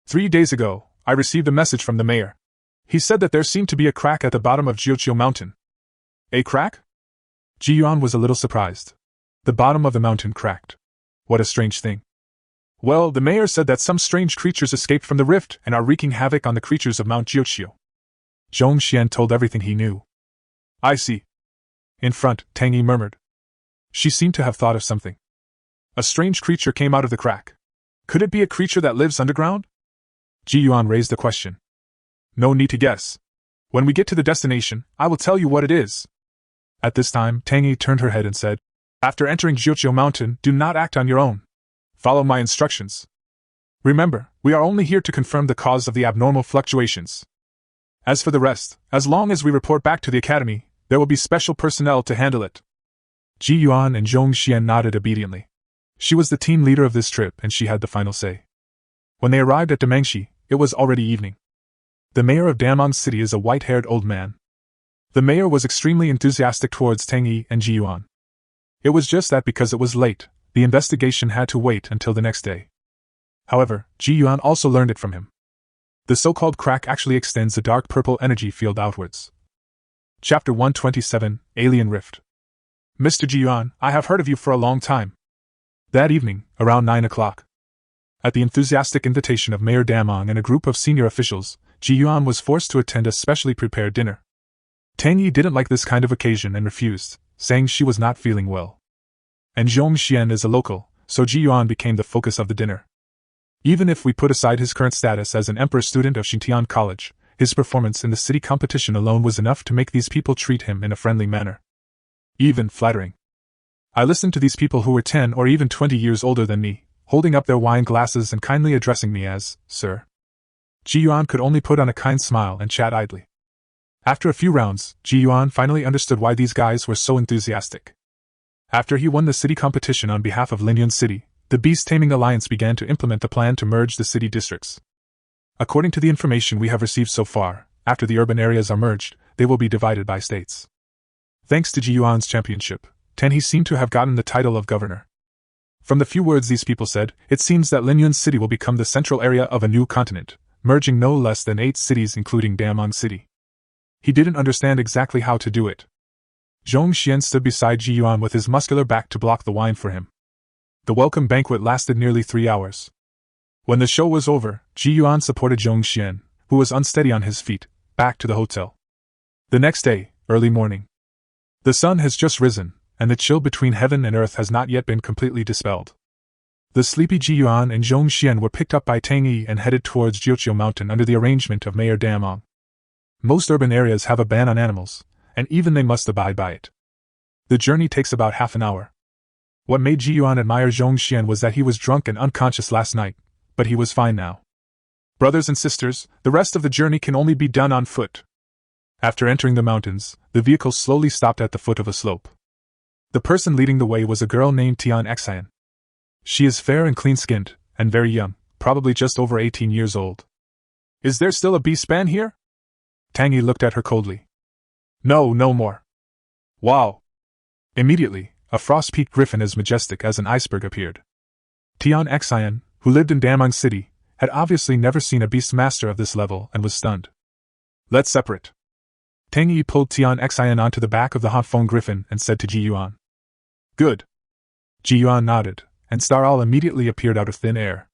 3 days ago, I received a message from the mayor. He said that there seemed to be a crack at the bottom of Jiuqiu Mountain. A crack? Ji Yuan was a little surprised. The bottom of the mountain cracked. What a strange thing. Well, the mayor said that some strange creatures escaped from the rift and are wreaking havoc on the creatures of Mount Jiuqiu. Zhong Xian told everything he knew. I see. In front, Tang Yi murmured. She seemed to have thought of something. A strange creature came out of the crack. Could it be a creature that lives underground? Ji Yuan raised a question. No need to guess. When we get to the destination, I will tell you what it is. At this time, Tang Yi turned her head and said, After entering Jiuqiu Mountain, do not act on your own. Follow my instructions. Remember, we are only here to confirm the cause of the abnormal fluctuations. As for the rest, as long as we report back to the academy, there will be special personnel to handle it. Ji Yuan and Zhong Xian nodded obediently. She was the team leader of this trip and she had the final say. When they arrived at Damangshi, it was already evening. The mayor of Damang City is a white-haired old man. The mayor was extremely enthusiastic towards Tang Yi and Ji Yuan. It was just that because it was late, the investigation had to wait until the next day. However, Ji Yuan also learned it from him. The so-called crack actually extends a dark purple energy field outwards. Chapter 127, Alien Rift. Mr. Ji Yuan, I have heard of you for a long time. That evening, around 9 o'clock. At the enthusiastic invitation of Mayor Damang and a group of senior officials, Ji Yuan was forced to attend a specially prepared dinner. Tang Yi didn't like this kind of occasion and refused, saying she was not feeling well. And Zhong Xian is a local, so Ji Yuan became the focus of the dinner. Even if we put aside his current status as an emperor student of Xintian College, his performance in the city competition alone was enough to make these people treat him in a friendly manner. Even flattering. I listened to these people who were 10 or even 20 years older than me, holding up their wine glasses and kindly addressing me as, Sir. Ji Yuan could only put on a kind smile and chat idly. After a few rounds, Ji Yuan finally understood why these guys were so enthusiastic. After he won the city competition on behalf of Linyun City, the Beast Taming Alliance began to implement the plan to merge the city districts. According to the information we have received so far, after the urban areas are merged, they will be divided by states. Thanks to Ji Yuan's championship, Tenhe seemed to have gotten the title of governor. From the few words these people said, it seems that Linyun City will become the central area of a new continent, merging no less than 8 cities including Damang City. He didn't understand exactly how to do it. Zhong Xian stood beside Ji Yuan with his muscular back to block the wine for him. The welcome banquet lasted nearly 3 hours. When the show was over, Ji Yuan supported Zhong Xian, who was unsteady on his feet, back to the hotel. The next day, early morning. The sun has just risen, and the chill between heaven and earth has not yet been completely dispelled. The sleepy Ji Yuan and Zhong Xian were picked up by Tang Yi and headed towards Jiuqiu Mountain under the arrangement of Mayor Damang. Most urban areas have a ban on animals, and even they must abide by it. The journey takes about half an hour. What made Ji Yuan admire Zhong Xian was that he was drunk and unconscious last night, but he was fine now. Brothers and sisters, the rest of the journey can only be done on foot. After entering the mountains, the vehicle slowly stopped at the foot of a slope. The person leading the way was a girl named Tian Xian. She is fair and clean-skinned, and very young, probably just over 18 years old. Is there still a bee-span here? Tang Yi looked at her coldly. No, no more. Wow! Immediately, a frost-peaked griffin as majestic as an iceberg appeared. Tian Xian, who lived in Damang City, had obviously never seen a beast master of this level and was stunned. Let's separate. Tang Yi pulled Tian Xian onto the back of the Hanfeng Griffin and said to Ji Yuan. Good. Ji Yuan nodded, and Star Owl immediately appeared out of thin air.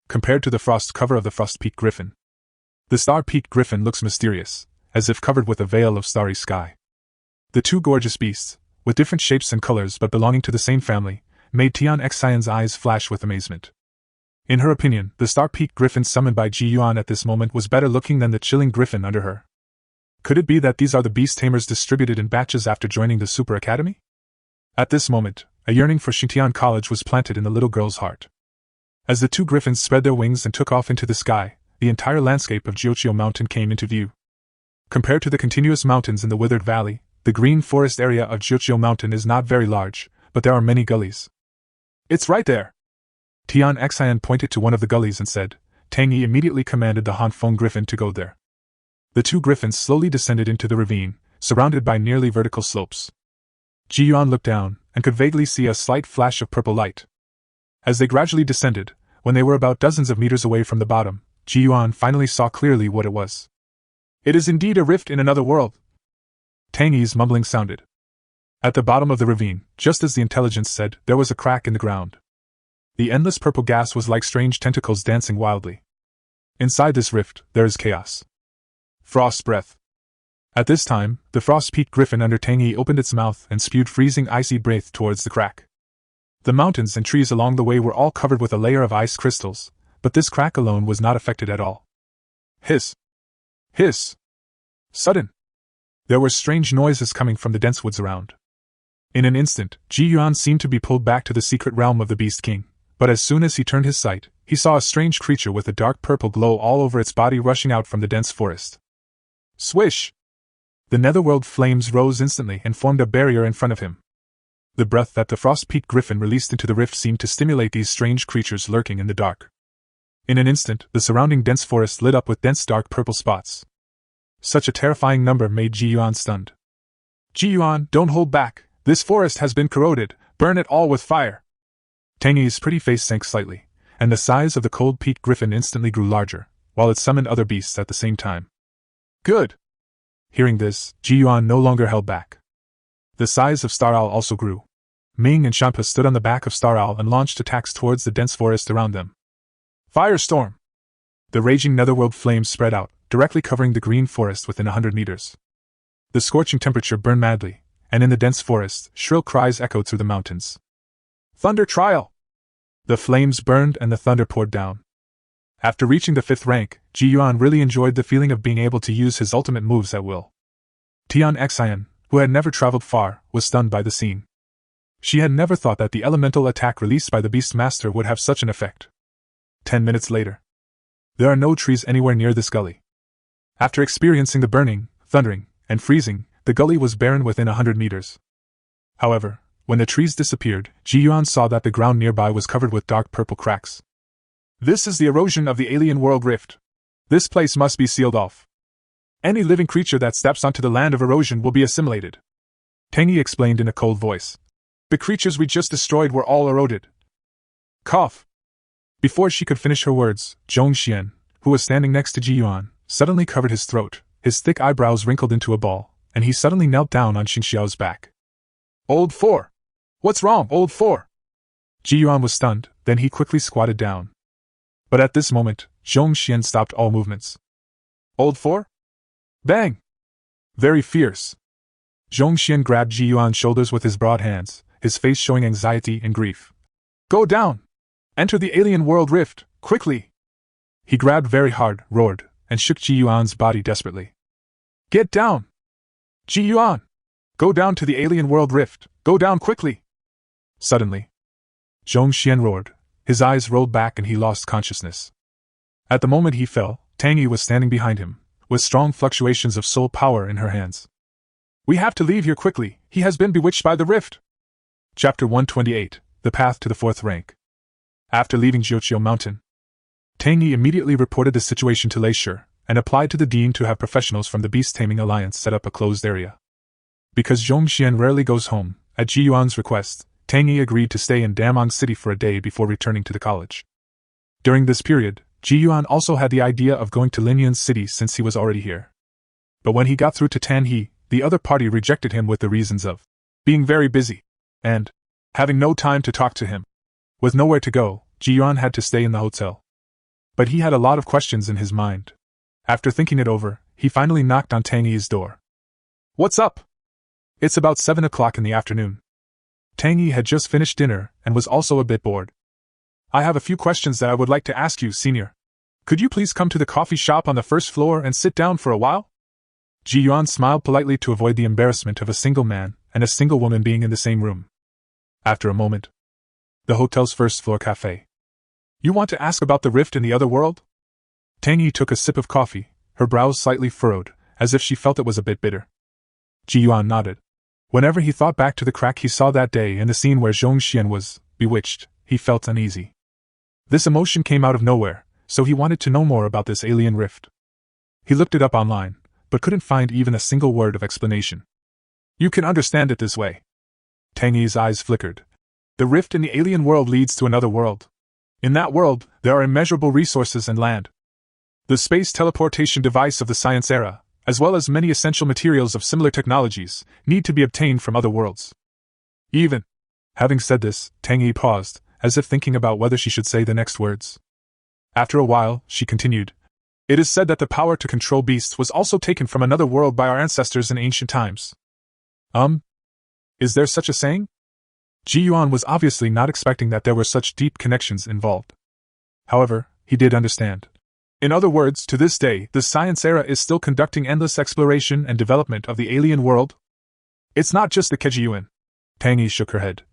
Compared to the frost cover of the Frost Peak Griffin, the Star Peak Griffin looks mysterious, as if covered with a veil of starry sky. The two gorgeous beasts, with different shapes and colors but belonging to the same family, made Tian Xian's eyes flash with amazement. In her opinion, the Star Peak Griffin summoned by Ji Yuan at this moment was better looking than the chilling griffin under her. Could it be that these are the beast tamers distributed in batches after joining the Super Academy? At this moment, a yearning for Xingtian College was planted in the little girl's heart. As the two griffins spread their wings and took off into the sky, the entire landscape of Jiuqiu Mountain came into view. Compared to the continuous mountains in the withered valley, the green forest area of Jiuqiu Mountain is not very large, but there are many gullies. It's right there! Tian Xian pointed to one of the gullies and said. Tang Yi immediately commanded the Hanfeng Griffin to go there. The two griffins slowly descended into the ravine, surrounded by nearly vertical slopes. Ji Yuan looked down, and could vaguely see a slight flash of purple light. As they gradually descended, when they were about dozens of meters away from the bottom, Ji Yuan finally saw clearly what it was. It is indeed a rift in another world. Tang Yi's mumbling sounded. At the bottom of the ravine, just as the intelligence said, there was a crack in the ground. The endless purple gas was like strange tentacles dancing wildly. Inside this rift, there is chaos. Frost breath. At this time, the Frost Peak Griffin under Tang Yi opened its mouth and spewed freezing icy breath towards the crack. The mountains and trees along the way were all covered with a layer of ice crystals, but this crack alone was not affected at all. Hiss! Hiss! Sudden! There were strange noises coming from the dense woods around. In an instant, Ji Yuan seemed to be pulled back to the secret realm of the Beast King, but as soon as he turned his sight, he saw a strange creature with a dark purple glow all over its body rushing out from the dense forest. Swish! The netherworld flames rose instantly and formed a barrier in front of him. The breath that the Frost Peak Griffin released into the rift seemed to stimulate these strange creatures lurking in the dark. In an instant, the surrounding dense forest lit up with dense dark purple spots. Such a terrifying number made Ji Yuan stunned. Ji Yuan, don't hold back, this forest has been corroded, burn it all with fire! Tang Yi's pretty face sank slightly, and the size of the cold peak griffin instantly grew larger, while it summoned other beasts at the same time. Good! Hearing this, Ji Yuan no longer held back. The size of Star Owl also grew. Ming and Shampa stood on the back of Star Owl and launched attacks towards the dense forest around them. Firestorm! The raging netherworld flames spread out, directly covering the green forest within 100 meters. The scorching temperature burned madly, and in the dense forest, shrill cries echoed through the mountains. Thunder trial! The flames burned and the thunder poured down. After reaching the 5th rank, Ji Yuan really enjoyed the feeling of being able to use his ultimate moves at will. Tian Xian, who had never traveled far, was stunned by the scene. She had never thought that the elemental attack released by the Beast Master would have such an effect. 10 minutes later. There are no trees anywhere near this gully. After experiencing the burning, thundering, and freezing, the gully was barren within 100 meters. However, when the trees disappeared, Ji Yuan saw that the ground nearby was covered with dark purple cracks. This is the erosion of the alien world rift. This place must be sealed off. Any living creature that steps onto the land of erosion will be assimilated. Tang Yi explained in a cold voice. The creatures we just destroyed were all eroded. Cough! Before she could finish her words, Zhongxian, who was standing next to Ji Yuan, suddenly covered his throat, his thick eyebrows wrinkled into a ball, and he suddenly knelt down on Xingxiao's back. Old Four! What's wrong, Old Four? Ji Yuan was stunned, then he quickly squatted down. But at this moment, Zhongxian stopped all movements. Old Four? Bang! Very fierce. Zhongxian grabbed Ji Yuan's shoulders with his broad hands, his face showing anxiety and grief. Go down! Enter the alien world rift, quickly! He grabbed very hard, roared, and shook Ji Yuan's body desperately. Get down! Ji Yuan! Go down to the alien world rift, go down quickly! Suddenly, Zhongxian roared, his eyes rolled back and he lost consciousness. At the moment he fell, Tang Yi was standing behind him, with strong fluctuations of soul power in her hands. We have to leave here quickly, he has been bewitched by the rift! Chapter 128, The Path to the 4th Rank. After leaving Jiuqiu Mountain, Tang Yi immediately reported the situation to Lei Shi, and applied to the dean to have professionals from the Beast Taming Alliance set up a closed area. Because Zhongxian rarely goes home, at Ji Yuan's request, Tang Yi agreed to stay in Damong City for a day before returning to the college. During this period, Yuan also had the idea of going to Linyun's city since he was already here. But when he got through to Tan He, the other party rejected him with the reasons of being very busy and having no time to talk to him. With nowhere to go, Yuan had to stay in the hotel. But he had a lot of questions in his mind. After thinking it over, he finally knocked on Tang Yi's door. "What's up?" "It's about 7 o'clock in the afternoon." Tang Yi had just finished dinner and was also a bit bored. "I have a few questions that I would like to ask you, senior. Could you please come to the coffee shop on the first floor and sit down for a while?" Yuan smiled politely to avoid the embarrassment of a single man and a single woman being in the same room. After a moment, the hotel's first-floor cafe. "You want to ask about the rift in the other world?" Tang Yi took a sip of coffee, her brows slightly furrowed, as if she felt it was a bit bitter. Yuan nodded. Whenever he thought back to the crack he saw that day and the scene where Zhong Xian was bewitched, he felt uneasy. This emotion came out of nowhere, so he wanted to know more about this alien rift. He looked it up online, but couldn't find even a single word of explanation. "You can understand it this way." Tang Yi's eyes flickered. "The rift in the alien world leads to another world. In that world, there are immeasurable resources and land. The space teleportation device of the science era, as well as many essential materials of similar technologies, need to be obtained from other worlds. Even." Having said this, Tang Yi paused, as if thinking about whether she should say the next words. After a while, she continued, "It is said that the power to control beasts was also taken from another world by our ancestors in ancient times." Is there such a saying?" Yuan was obviously not expecting that there were such deep connections involved. However, he did understand. "In other words, to this day, the science era is still conducting endless exploration and development of the alien world? It's not just the Yuan." Tang Yi shook her head.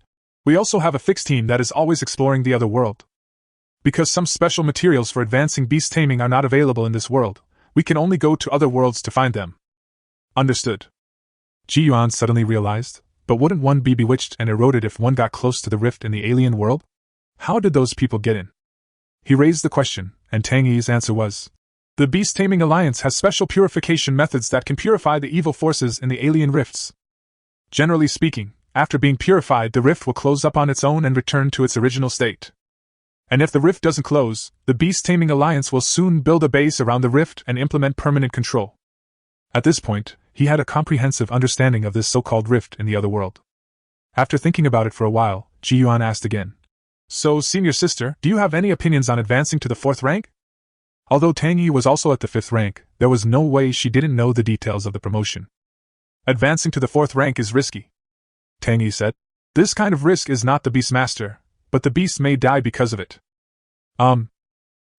"We also have a fixed team that is always exploring the other world. Because some special materials for advancing beast taming are not available in this world, we can only go to other worlds to find them." "Understood." Yuan suddenly realized, but wouldn't one be bewitched and eroded if one got close to the rift in the alien world? How did those people get in? He raised the question, and Tang Yi's answer was, "The Beast Taming Alliance has special purification methods that can purify the evil forces in the alien rifts. Generally speaking, after being purified, the rift will close up on its own and return to its original state. And if the rift doesn't close, the Beast Taming Alliance will soon build a base around the rift and implement permanent control." At this point, he had a comprehensive understanding of this so-called rift in the other world. After thinking about it for a while, Yuan asked again, "So, senior sister, do you have any opinions on advancing to the 4th rank?" Although Tang Yi was also at the 5th rank, there was no way she didn't know the details of the promotion. "Advancing to the 4th rank is risky," Tang Yi said. "This kind of risk is not the Beastmaster, but the beast may die because of it."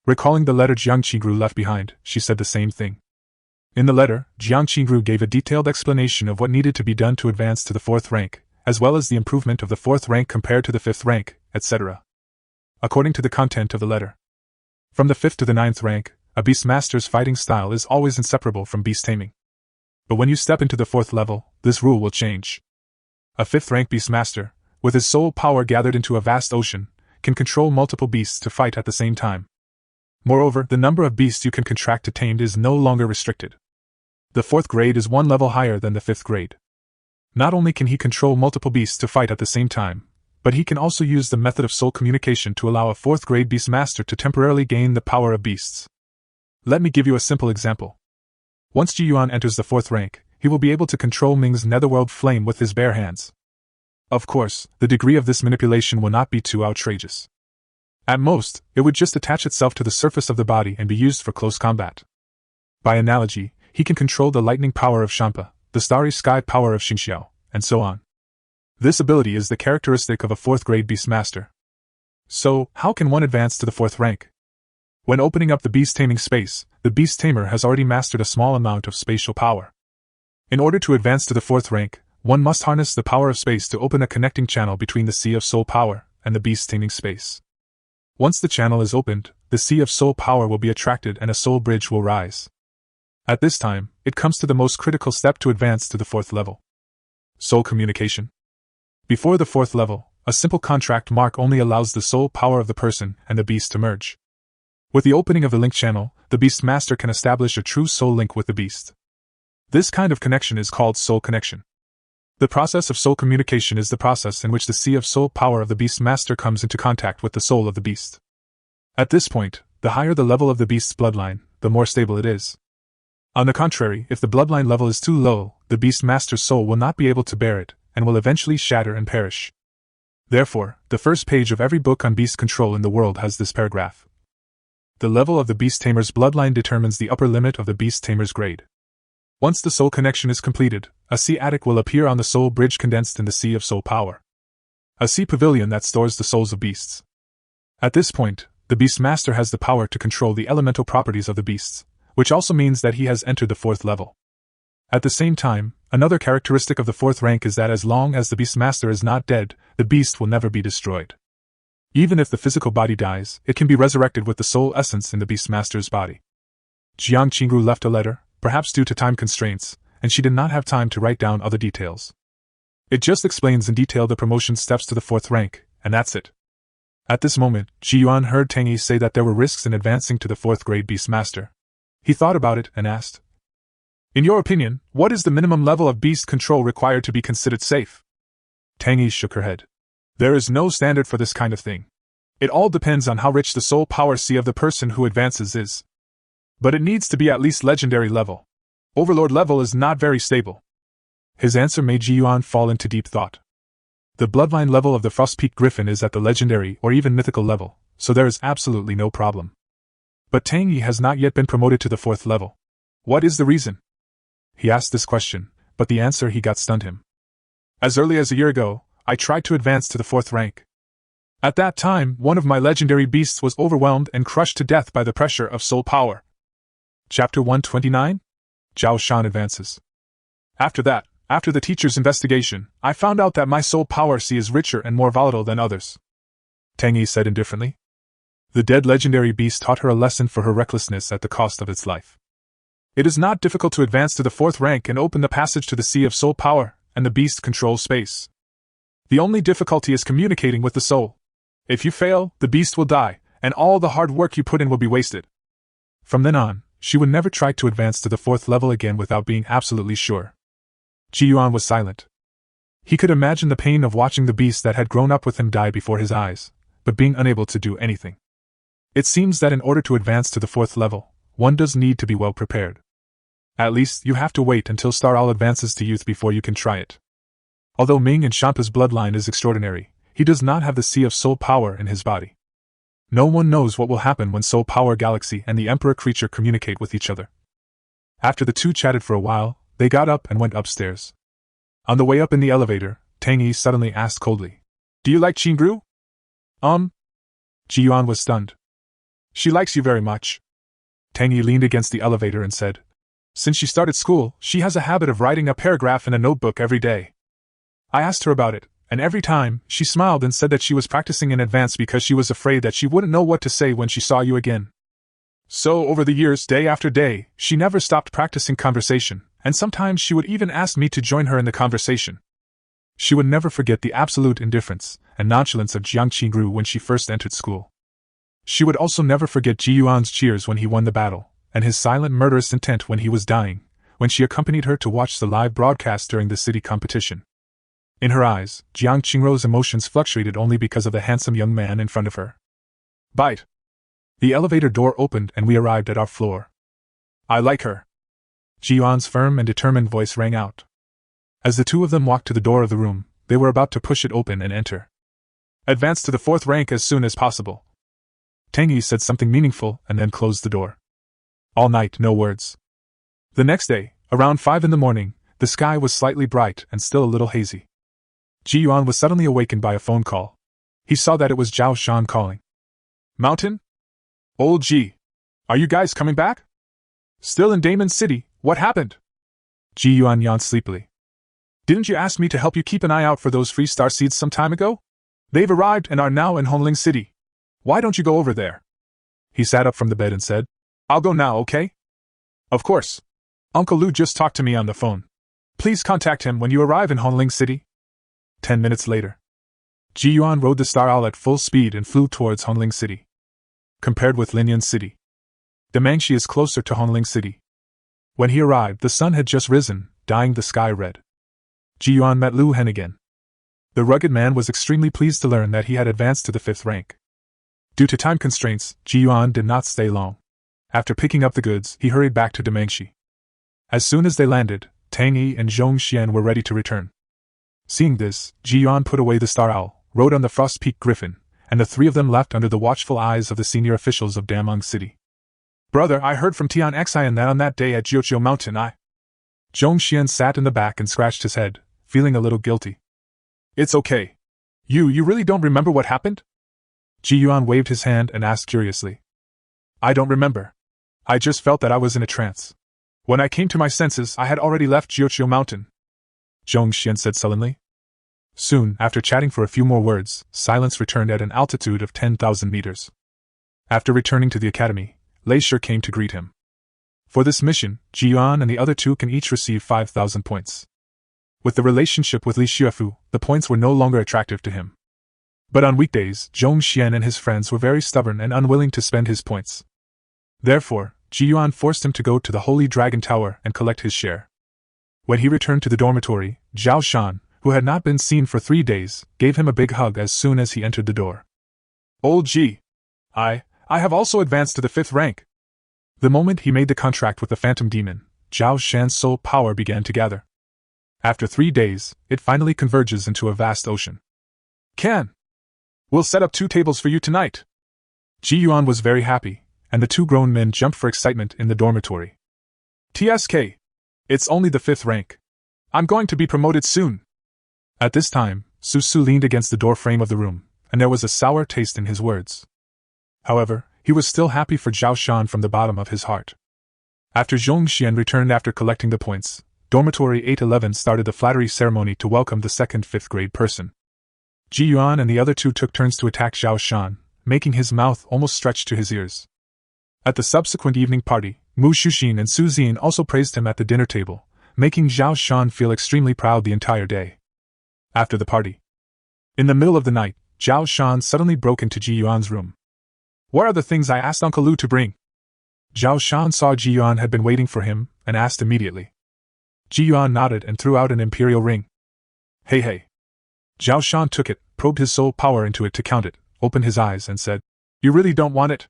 Recalling the letter Jiang Qingru left behind, she said the same thing. In the letter, Jiang Qingru gave a detailed explanation of what needed to be done to advance to the 4th rank, as well as the improvement of the 4th rank compared to the 5th rank, etc. According to the content of the letter, from the 5th to the 9th rank, a Beastmaster's fighting style is always inseparable from beast taming. But when you step into the 4th level, this rule will change. A 5th rank Beastmaster, with his soul power gathered into a vast ocean, can control multiple beasts to fight at the same time. Moreover, the number of beasts you can contract to tamed is no longer restricted. The 4th grade is one level higher than the 5th grade. Not only can he control multiple beasts to fight at the same time, but he can also use the method of soul communication to allow a 4th grade Beastmaster to temporarily gain the power of beasts. Let me give you a simple example. Once Yuan enters the 4th rank, he will be able to control Ming's netherworld flame with his bare hands. Of course, the degree of this manipulation will not be too outrageous. At most, it would just attach itself to the surface of the body and be used for close combat. By analogy, he can control the lightning power of Shampa, the starry sky power of Xingxiao, and so on. This ability is the characteristic of a 4th grade Beastmaster. So, how can one advance to the 4th rank? When opening up the beast taming space, the beast tamer has already mastered a small amount of spatial power. In order to advance to the 4th rank, one must harness the power of space to open a connecting channel between the Sea of Soul Power and the beast taming space. Once the channel is opened, the Sea of Soul Power will be attracted and a soul bridge will rise. At this time, it comes to the most critical step to advance to the 4th level. Soul communication. Before the 4th level, a simple contract mark only allows the soul power of the person and the beast to merge. With the opening of the link channel, the Beastmaster can establish a true soul link with the beast. This kind of connection is called soul connection. The process of soul communication is the process in which the sea of soul power of the beast master comes into contact with the soul of the beast. At this point, the higher the level of the beast's bloodline, the more stable it is. On the contrary, if the bloodline level is too low, the beast master's soul will not be able to bear it, and will eventually shatter and perish. Therefore, the first page of every book on beast control in the world has this paragraph. The level of the beast tamer's bloodline determines the upper limit of the beast tamer's grade. Once the soul connection is completed, a sea attic will appear on the soul bridge condensed in the sea of soul power. A sea pavilion that stores the souls of beasts. At this point, the beast master has the power to control the elemental properties of the beasts, which also means that he has entered the fourth level. At the same time, another characteristic of the fourth rank is that as long as the beast master is not dead, the beast will never be destroyed. Even if the physical body dies, it can be resurrected with the soul essence in the beast master's body. Jiang Qingru left a letter, perhaps due to time constraints, and she did not have time to write down other details. It just explains in detail the promotion steps to the fourth rank, and that's it. At this moment, Yuan heard Tang Yi say that there were risks in advancing to the fourth grade beast master. He thought about it and asked, "In your opinion, what is the minimum level of beast control required to be considered safe?" Tang Yi shook her head. "There is no standard for this kind of thing. It all depends on how rich the soul power sea of the person who advances is. But it needs to be at least legendary level. Overlord level is not very stable." His answer made Yuan fall into deep thought. The bloodline level of the Frostpeak Griffin is at the legendary or even mythical level, so there is absolutely no problem. But Tang Yi has not yet been promoted to the fourth level. What is the reason? He asked this question, but the answer he got stunned him. "As early as a year ago, I tried to advance to the fourth rank. At that time, one of my legendary beasts was overwhelmed and crushed to death by the pressure of soul power." Chapter 129? Zhao Shan advances. After that, after the teacher's investigation, I found out that my soul power sea is richer and more volatile than others. Tang Yi said indifferently. The dead legendary beast taught her a lesson for her recklessness at the cost of its life. It is not difficult to advance to the fourth rank and open the passage to the sea of soul power, and the beast controls space. The only difficulty is communicating with the soul. If you fail, the beast will die, and all the hard work you put in will be wasted. From then on, she would never try to advance to the fourth level again without being absolutely sure. Yuan was silent. He could imagine the pain of watching the beast that had grown up with him die before his eyes, but being unable to do anything. It seems that in order to advance to the fourth level, one does need to be well prepared. At least, you have to wait until Star All advances to youth before you can try it. Although Ming and Shampa's bloodline is extraordinary, he does not have the sea of soul power in his body. No one knows what will happen when Soul Power Galaxy and the Emperor creature communicate with each other. After the two chatted for a while, they got up and went upstairs. On the way up in the elevator, Tang Yi suddenly asked coldly, "Do you like Qingru?" Yuan was stunned. "She likes you very much." Tang Yi leaned against the elevator and said, "Since she started school, she has a habit of writing a paragraph in a notebook every day. I asked her about it, and every time, she smiled and said that she was practicing in advance because she was afraid that she wouldn't know what to say when she saw you again. So, over the years, day after day, she never stopped practicing conversation, and sometimes she would even ask me to join her in the conversation. She would never forget the absolute indifference and nonchalance of Jiang Qingru when she first entered school. She would also never forget Ji Yuan's cheers when he won the battle, and his silent murderous intent when he was dying, when she accompanied her to watch the live broadcast during the city competition. In her eyes, Jiang Qingru's emotions fluctuated only because of the handsome young man in front of her. Bite. The elevator door opened and we arrived at our floor. "I like her." Ji Yuan's firm and determined voice rang out. As the two of them walked to the door of the room, they were about to push it open and enter. "Advance to the fourth rank as soon as possible." Tang Yi said something meaningful and then closed the door. All night, no words. The next day, around 5 in the morning, the sky was slightly bright and still a little hazy. Ji Yuan was suddenly awakened by a phone call. He saw that it was Zhao Shan calling. "Mountain? Old Ji. Are you guys coming back? Still in Damon City, what happened?" Ji Yuan yawned sleepily. "Didn't you ask me to help you keep an eye out for those free star seeds some time ago? They've arrived and are now in Honling City. Why don't you go over there?" He sat up from the bed and said, "I'll go now, okay?" "Of course. Uncle Lu just talked to me on the phone. Please contact him when you arrive in Honling City." 10 minutes later. Ji Yuan rode the Star Owl at full speed and flew towards Honling City. Compared with Linyan City, Demangshi is closer to Honling City. When he arrived, the sun had just risen, dyeing the sky red. Ji Yuan met Lu Hen again. The rugged man was extremely pleased to learn that he had advanced to the 5th rank. Due to time constraints, Ji Yuan did not stay long. After picking up the goods, he hurried back to Demangshi. As soon as they landed, Tang Yi and Zhong Xian were ready to return. Seeing this, Ji Yuan put away the Star Owl, rode on the Frost Peak Griffin, and the three of them left under the watchful eyes of the senior officials of Damong City. Brother, I heard from Tian Xian that on that day at Jiuqiu Mountain Zhong Xian sat in the back and scratched his head, feeling a little guilty. It's okay. You really don't remember what happened? Ji Yuan waved his hand and asked curiously. I don't remember. I just felt that I was in a trance. When I came to my senses, I had already left Jiuqiu Mountain, Zhong Xian said sullenly. Soon, after chatting for a few more words, silence returned at an altitude of 10,000 meters. After returning to the academy, Lei Shi came to greet him. For this mission, Ji Yuan and the other two can each receive 5,000 points. With the relationship with Li Xuefu, the points were no longer attractive to him. But on weekdays, Zhong Xian and his friends were very stubborn and unwilling to spend his points. Therefore, Ji Yuan forced him to go to the Holy Dragon Tower and collect his share. When he returned to the dormitory, Zhao Shan, who had not been seen for 3 days, gave him a big hug as soon as he entered the door. Old Ji, I have also advanced to the 5th rank. The moment he made the contract with the Phantom Demon, Zhao Shan's soul power began to gather. After 3 days, it finally converges into a vast ocean. We'll set up 2 tables for you tonight. Ji Yuan was very happy, and the 2 grown men jumped for excitement in the dormitory. TSK. It's only the 5th rank. I'm going to be promoted soon. At this time, Su Su leaned against the door frame of the room, and there was a sour taste in his words. However, he was still happy for Zhao Shan from the bottom of his heart. After Zhong Xian returned after collecting the points, Dormitory 811 started the flattery ceremony to welcome the second 5th grade person. Ji Yuan and the other 2 took turns to attack Zhao Shan, making his mouth almost stretch to his ears. At the subsequent evening party, Mu Shuxin and Su Zian also praised him at the dinner table, making Zhao Shan feel extremely proud the entire day. After the party, in the middle of the night, Zhao Shan suddenly broke into Ji Yuan's room. What are the things I asked Uncle Lu to bring? Zhao Shan saw Ji Yuan had been waiting for him, and asked immediately. Ji Yuan nodded and threw out an imperial ring. Hey. Zhao Shan took it, probed his soul power into it to count it, opened his eyes and said, You really don't want it?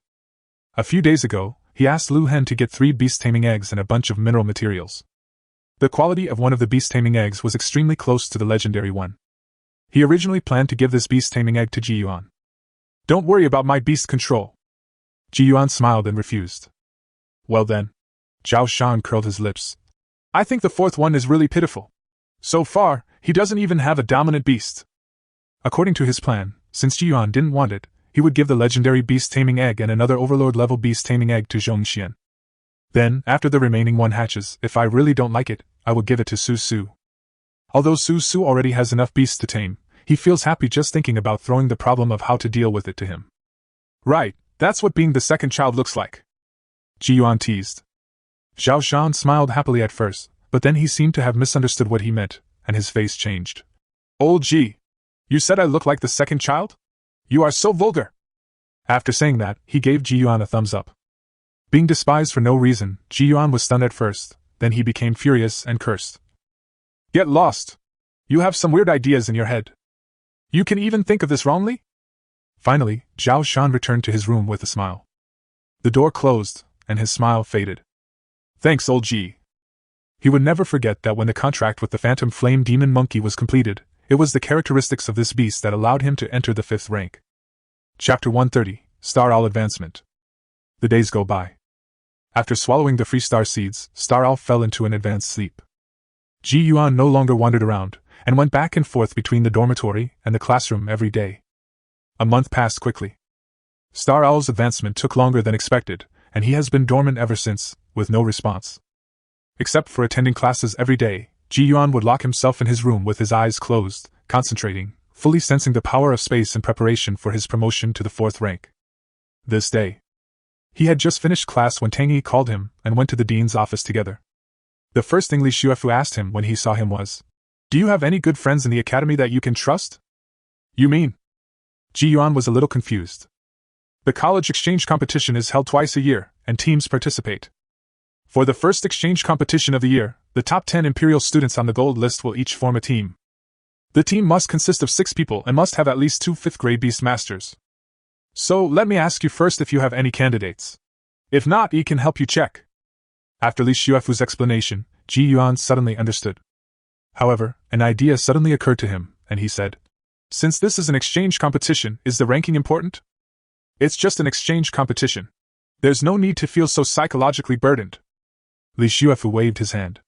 A few days ago, he asked Lu Hen to get 3 beast-taming eggs and a bunch of mineral materials. The quality of one of the beast-taming eggs was extremely close to the legendary one. He originally planned to give this beast-taming egg to Ji Yuan. Don't worry about my beast control. Ji Yuan smiled and refused. Well then. Zhao Shan curled his lips. I think the 4th one is really pitiful. So far, he doesn't even have a dominant beast. According to his plan, since Ji Yuan didn't want it, he would give the legendary beast-taming egg and another overlord-level beast-taming egg to Zhong Xian. Then, after the remaining one hatches, if I really don't like it, I will give it to Su Su. Although Su Su already has enough beasts to tame, he feels happy just thinking about throwing the problem of how to deal with it to him. Right, that's what being the second child looks like. Ji Yuan teased. Zhao Shan smiled happily at first, but then he seemed to have misunderstood what he meant, and his face changed. Old Ji, you said I look like the second child? You are so vulgar. After saying that, he gave Ji Yuan a thumbs up. Being despised for no reason, Ji Yuan was stunned at first, then he became furious and cursed. Get lost. You have some weird ideas in your head. You can even think of this wrongly? Finally, Zhao Shan returned to his room with a smile. The door closed, and his smile faded. Thanks, old Ji. He would never forget that when the contract with the Phantom Flame Demon Monkey was completed, it was the characteristics of this beast that allowed him to enter the 5th rank. Chapter 130, Star Owl Advancement. The days go by. After swallowing the free star seeds, Star Owl fell into an advanced sleep. Ji Yuan no longer wandered around, and went back and forth between the dormitory and the classroom every day. A month passed quickly. Star Owl's advancement took longer than expected, and he has been dormant ever since, with no response. Except for attending classes every day, Ji Yuan would lock himself in his room with his eyes closed, concentrating, fully sensing the power of space in preparation for his promotion to the 4th rank. This day, he had just finished class when Tang Yi called him and went to the dean's office together. The first thing Li Xuefu asked him when he saw him was, Do you have any good friends in the academy that you can trust? You mean? Ji Yuan was a little confused. The college exchange competition is held twice a year, and teams participate. For the first exchange competition of the year, The top 10 Imperial students on the gold list will each form a team. The team must consist of 6 people and must have at least 2 5th-grade Beastmasters. So, let me ask you first if you have any candidates. If not, I can help you check. After Li Xuefu's explanation, Ji Yuan suddenly understood. However, an idea suddenly occurred to him, and he said, "Since this is an exchange competition, is the ranking important?" "It's just an exchange competition. There's no need to feel so psychologically burdened." Li Xuefu waved his hand.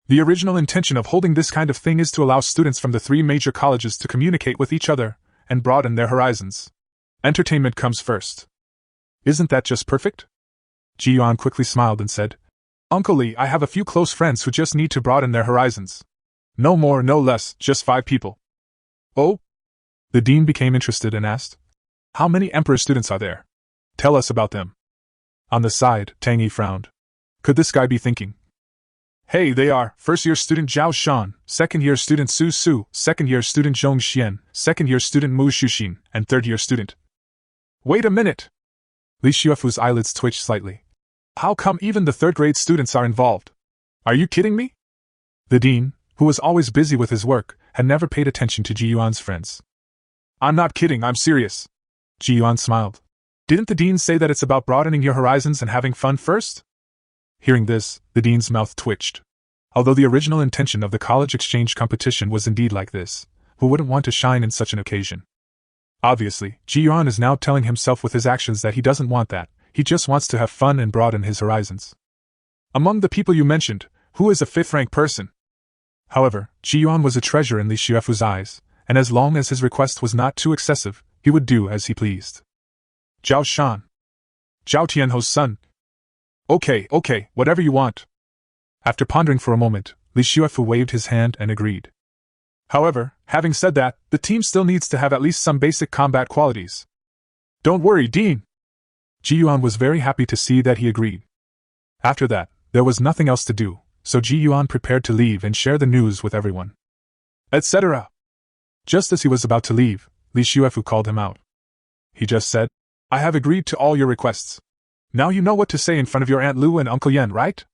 "The original intention of holding this kind of thing is to allow students from the 3 major colleges to communicate with each other and broaden their horizons. Entertainment comes first. Isn't that just perfect?" Ji Yuan quickly smiled and said, "Uncle Li, I have a few close friends who just need to broaden their horizons. No more, no less, just 5 people." "Oh?" The dean became interested and asked, "How many Emperor students are there? Tell us about them." On the side, Tang Yi frowned. Could this guy be thinking? "Hey, they are, first-year student Zhao Shan, second-year student Su Su, second-year student Zhong Xian, second-year student Mu Xuxin, and third-year student." "Wait a minute!" Li Xuefu's eyelids twitched slightly. "How come even the third-grade students are involved? Are you kidding me?" The dean, who was always busy with his work, had never paid attention to Ji Yuan's friends. "I'm not kidding, I'm serious." Ji Yuan smiled. "Didn't the dean say that it's about broadening your horizons and having fun first?" Hearing this, the dean's mouth twitched. Although the original intention of the college exchange competition was indeed like this, who wouldn't want to shine in such an occasion? Obviously, Ji Yuan is now telling himself with his actions that he doesn't want that, he just wants to have fun and broaden his horizons. "Among the people you mentioned, who is a 5th-rank person?" However, Ji Yuan was a treasure in Li Xuefu's eyes, and as long as his request was not too excessive, he would do as he pleased. "Zhao Shan. Zhao Tianho's son." Okay, whatever you want." After pondering for a moment, Li Xuefu waved his hand and agreed. "However, having said that, the team still needs to have at least some basic combat qualities." "Don't worry, Dean." Ji Yuan was very happy to see that he agreed. After that, there was nothing else to do, so Ji Yuan prepared to leave and share the news with everyone. Etc. Just as he was about to leave, Li Xuefu called him out. He just said, "I have agreed to all your requests. Now you know what to say in front of your Aunt Lu and Uncle Yan, right?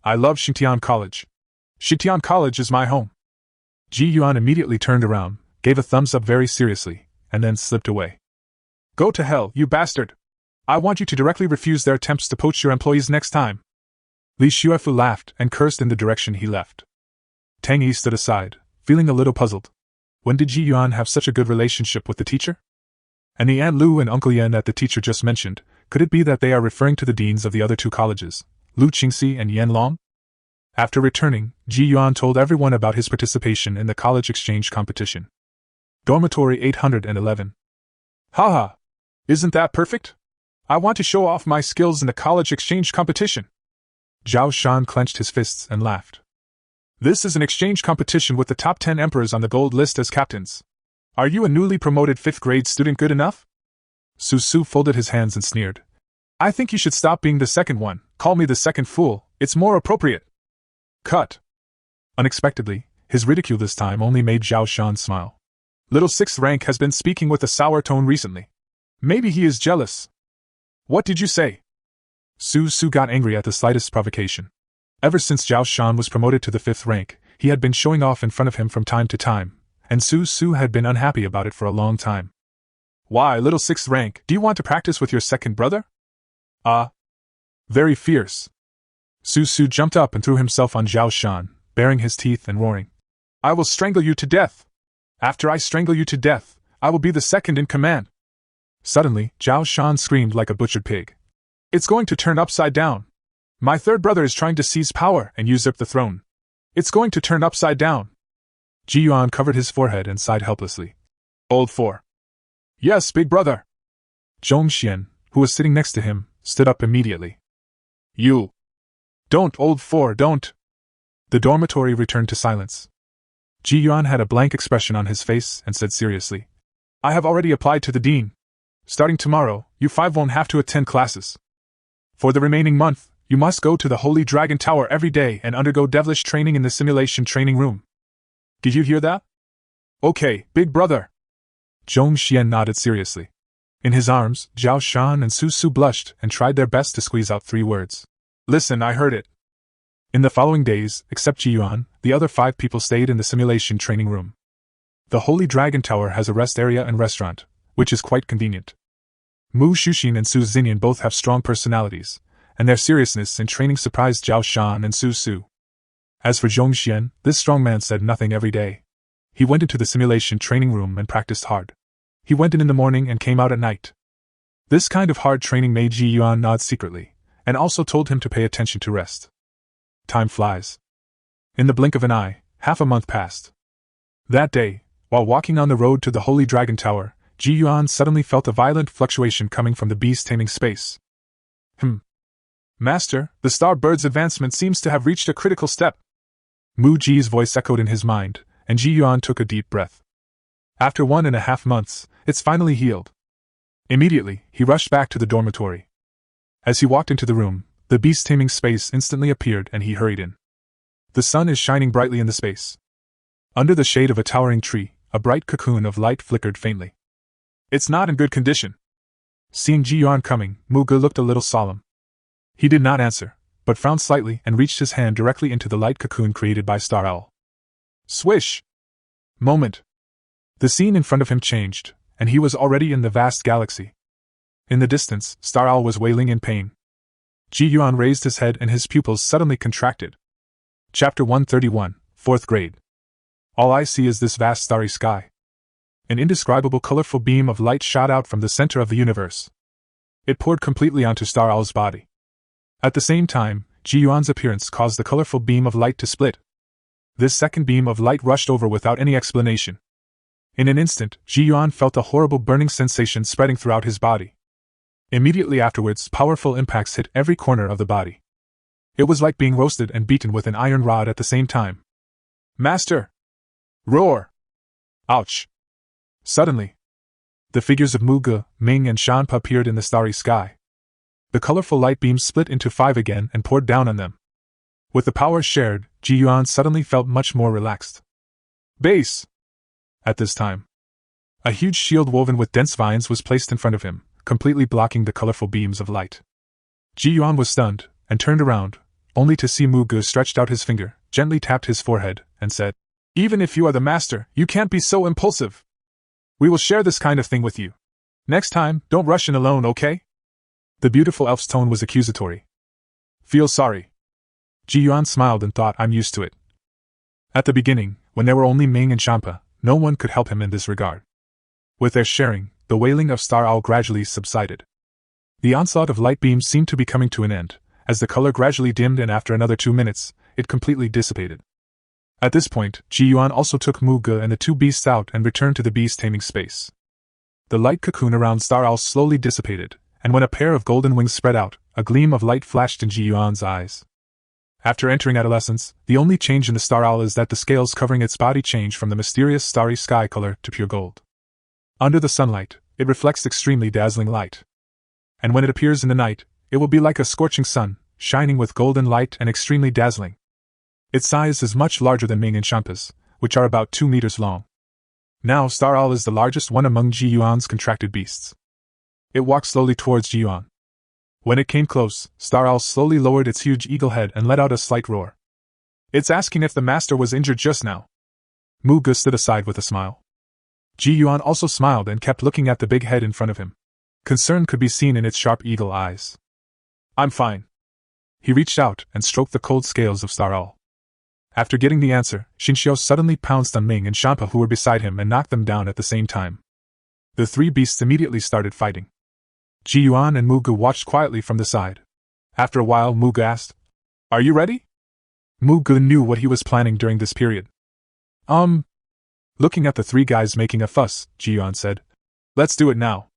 I love Xingtian College. Xingtian College is my home." Ji Yuan immediately turned around, gave a thumbs up very seriously, and then slipped away. "Go to hell, you bastard! I want you to directly refuse their attempts to poach your employees next time." Li Xuefu laughed and cursed in the direction he left. Tang Yi stood aside, feeling a little puzzled. When did Ji Yuan have such a good relationship with the teacher? And the Aunt Lu and Uncle Yan that the teacher just mentioned, could it be that they are referring to the deans of the other 2 colleges, Lu Qingxi and Yan Long? After returning, Ji Yuan told everyone about his participation in the college exchange competition. Dormitory 811. Haha! Isn't that perfect? I want to show off my skills in the college exchange competition. Zhao Shan clenched his fists and laughed. This is an exchange competition with the top 10 emperors on the gold list as captains. Are you a newly promoted 5th-grade student good enough? Su Su folded his hands and sneered. I think you should stop being the second one, call me the second fool, it's more appropriate. Cut. Unexpectedly, his ridicule this time only made Zhao Shan smile. Little 6th rank has been speaking with a sour tone recently. Maybe he is jealous. What did you say? Su Su got angry at the slightest provocation. Ever since Zhao Shan was promoted to the 5th rank, he had been showing off in front of him from time to time, and Su Su had been unhappy about it for a long time. Why, little 6th rank, do you want to practice with your second brother? Very fierce. Su Su jumped up and threw himself on Zhao Shan, baring his teeth and roaring. I will strangle you to death. After I strangle you to death, I will be the second in command. Suddenly, Zhao Shan screamed like a butchered pig. It's going to turn upside down. My third brother is trying to seize power and usurp the throne. It's going to turn upside down. Ji Yuan covered his forehead and sighed helplessly. Old 4. Yes, big brother. Zhong Xian, who was sitting next to him, stood up immediately. You. Don't, old 4, don't. The dormitory returned to silence. Ji Yuan had a blank expression on his face and said seriously. I have already applied to the dean. Starting tomorrow, you 5 won't have to attend classes. For the remaining month, you must go to the Holy Dragon Tower every day and undergo devilish training in the simulation training room. Did you hear that? Okay, big brother. Zhong Xian nodded seriously. In his arms, Zhao Shan and Su Su blushed and tried their best to squeeze out 3 words. Listen, I heard it. In the following days, except Yuan, the other 5 people stayed in the simulation training room. The Holy Dragon Tower has a rest area and restaurant, which is quite convenient. Mu Xuxin and Su Xinian both have strong personalities, and their seriousness in training surprised Zhao Shan and Su Su. As for Zhong Xian, this strong man said nothing every day. He went into the simulation training room and practiced hard. He went in the morning and came out at night. This kind of hard training made Ji Yuan nod secretly, and also told him to pay attention to rest. Time flies. In the blink of an eye, half a month passed. That day, while walking on the road to the Holy Dragon Tower, Ji Yuan suddenly felt a violent fluctuation coming from the beast-taming space. Master, the star bird's advancement seems to have reached a critical step. Mu Ji's voice echoed in his mind, and Ji Yuan took a deep breath. After 1.5 months, it's finally healed. Immediately, he rushed back to the dormitory. As he walked into the room, the beast-taming space instantly appeared and he hurried in. The sun is shining brightly in the space. Under the shade of a towering tree, a bright cocoon of light flickered faintly. It's not in good condition. Seeing Ji Yuan coming, Mu Ge looked a little solemn. He did not answer, but frowned slightly and reached his hand directly into the light cocoon created by Star Owl. Swish! Moment. The scene in front of him changed, and he was already in the vast galaxy. In the distance, Star Owl was wailing in pain. Ji Yuan raised his head and his pupils suddenly contracted. Chapter 131, 4th grade. All I see is this vast starry sky. An indescribable colorful beam of light shot out from the center of the universe. It poured completely onto Star Owl's body. At the same time, Ji Yuan's appearance caused the colorful beam of light to split. This second beam of light rushed over without any explanation. In an instant, Ji Yuan felt a horrible burning sensation spreading throughout his body. Immediately afterwards, powerful impacts hit every corner of the body. It was like being roasted and beaten with an iron rod at the same time. Master! Roar! Ouch! Suddenly, the figures of Mu Ge, Ming and Shanpa appeared in the starry sky. The colorful light beams split into 5 again and poured down on them. With the power shared, Ji Yuan suddenly felt much more relaxed. Base! At this time, a huge shield woven with dense vines was placed in front of him, completely blocking the colorful beams of light. Ji Yuan was stunned, and turned around, only to see Mu Ge stretched out his finger, gently tapped his forehead, and said, Even if you are the master, you can't be so impulsive. We will share this kind of thing with you. Next time, don't rush in alone, okay? The beautiful elf's tone was accusatory. Feel sorry. Ji Yuan smiled and thought, I'm used to it. At the beginning, when there were only Ming and Shanpa, no one could help him in this regard. With their sharing, the wailing of Star Owl gradually subsided. The onslaught of light beams seemed to be coming to an end, as the color gradually dimmed and after another 2 minutes, it completely dissipated. At this point, Ji Yuan also took Mu Ge and the 2 beasts out and returned to the beast-taming space. The light cocoon around Star Owl slowly dissipated, and when a pair of golden wings spread out, a gleam of light flashed in Ji Yuan's eyes. After entering adolescence, the only change in the Star Owl is that the scales covering its body change from the mysterious starry sky color to pure gold. Under the sunlight, it reflects extremely dazzling light. And when it appears in the night, it will be like a scorching sun, shining with golden light and extremely dazzling. Its size is much larger than Ming and Shampa's, which are about 2 meters long. Now Star Owl is the largest one among Ji Yuan's contracted beasts. It walked slowly towards Ji Yuan. When it came close, Star Owl slowly lowered its huge eagle head and let out a slight roar. It's asking if the master was injured just now. Mu Ge stood aside with a smile. Ji Yuan also smiled and kept looking at the big head in front of him. Concern could be seen in its sharp eagle eyes. I'm fine. He reached out and stroked the cold scales of Star Owl. After getting the answer, Xinxiu suddenly pounced on Ming and Shanpa who were beside him and knocked them down at the same time. The 3 beasts immediately started fighting. Ji Yuan and Mu Ge watched quietly from the side. After a while, Mu Ge asked, Are you ready? Mu Ge knew what he was planning during this period. Looking at the 3 guys making a fuss, Ji Yuan said, Let's do it now.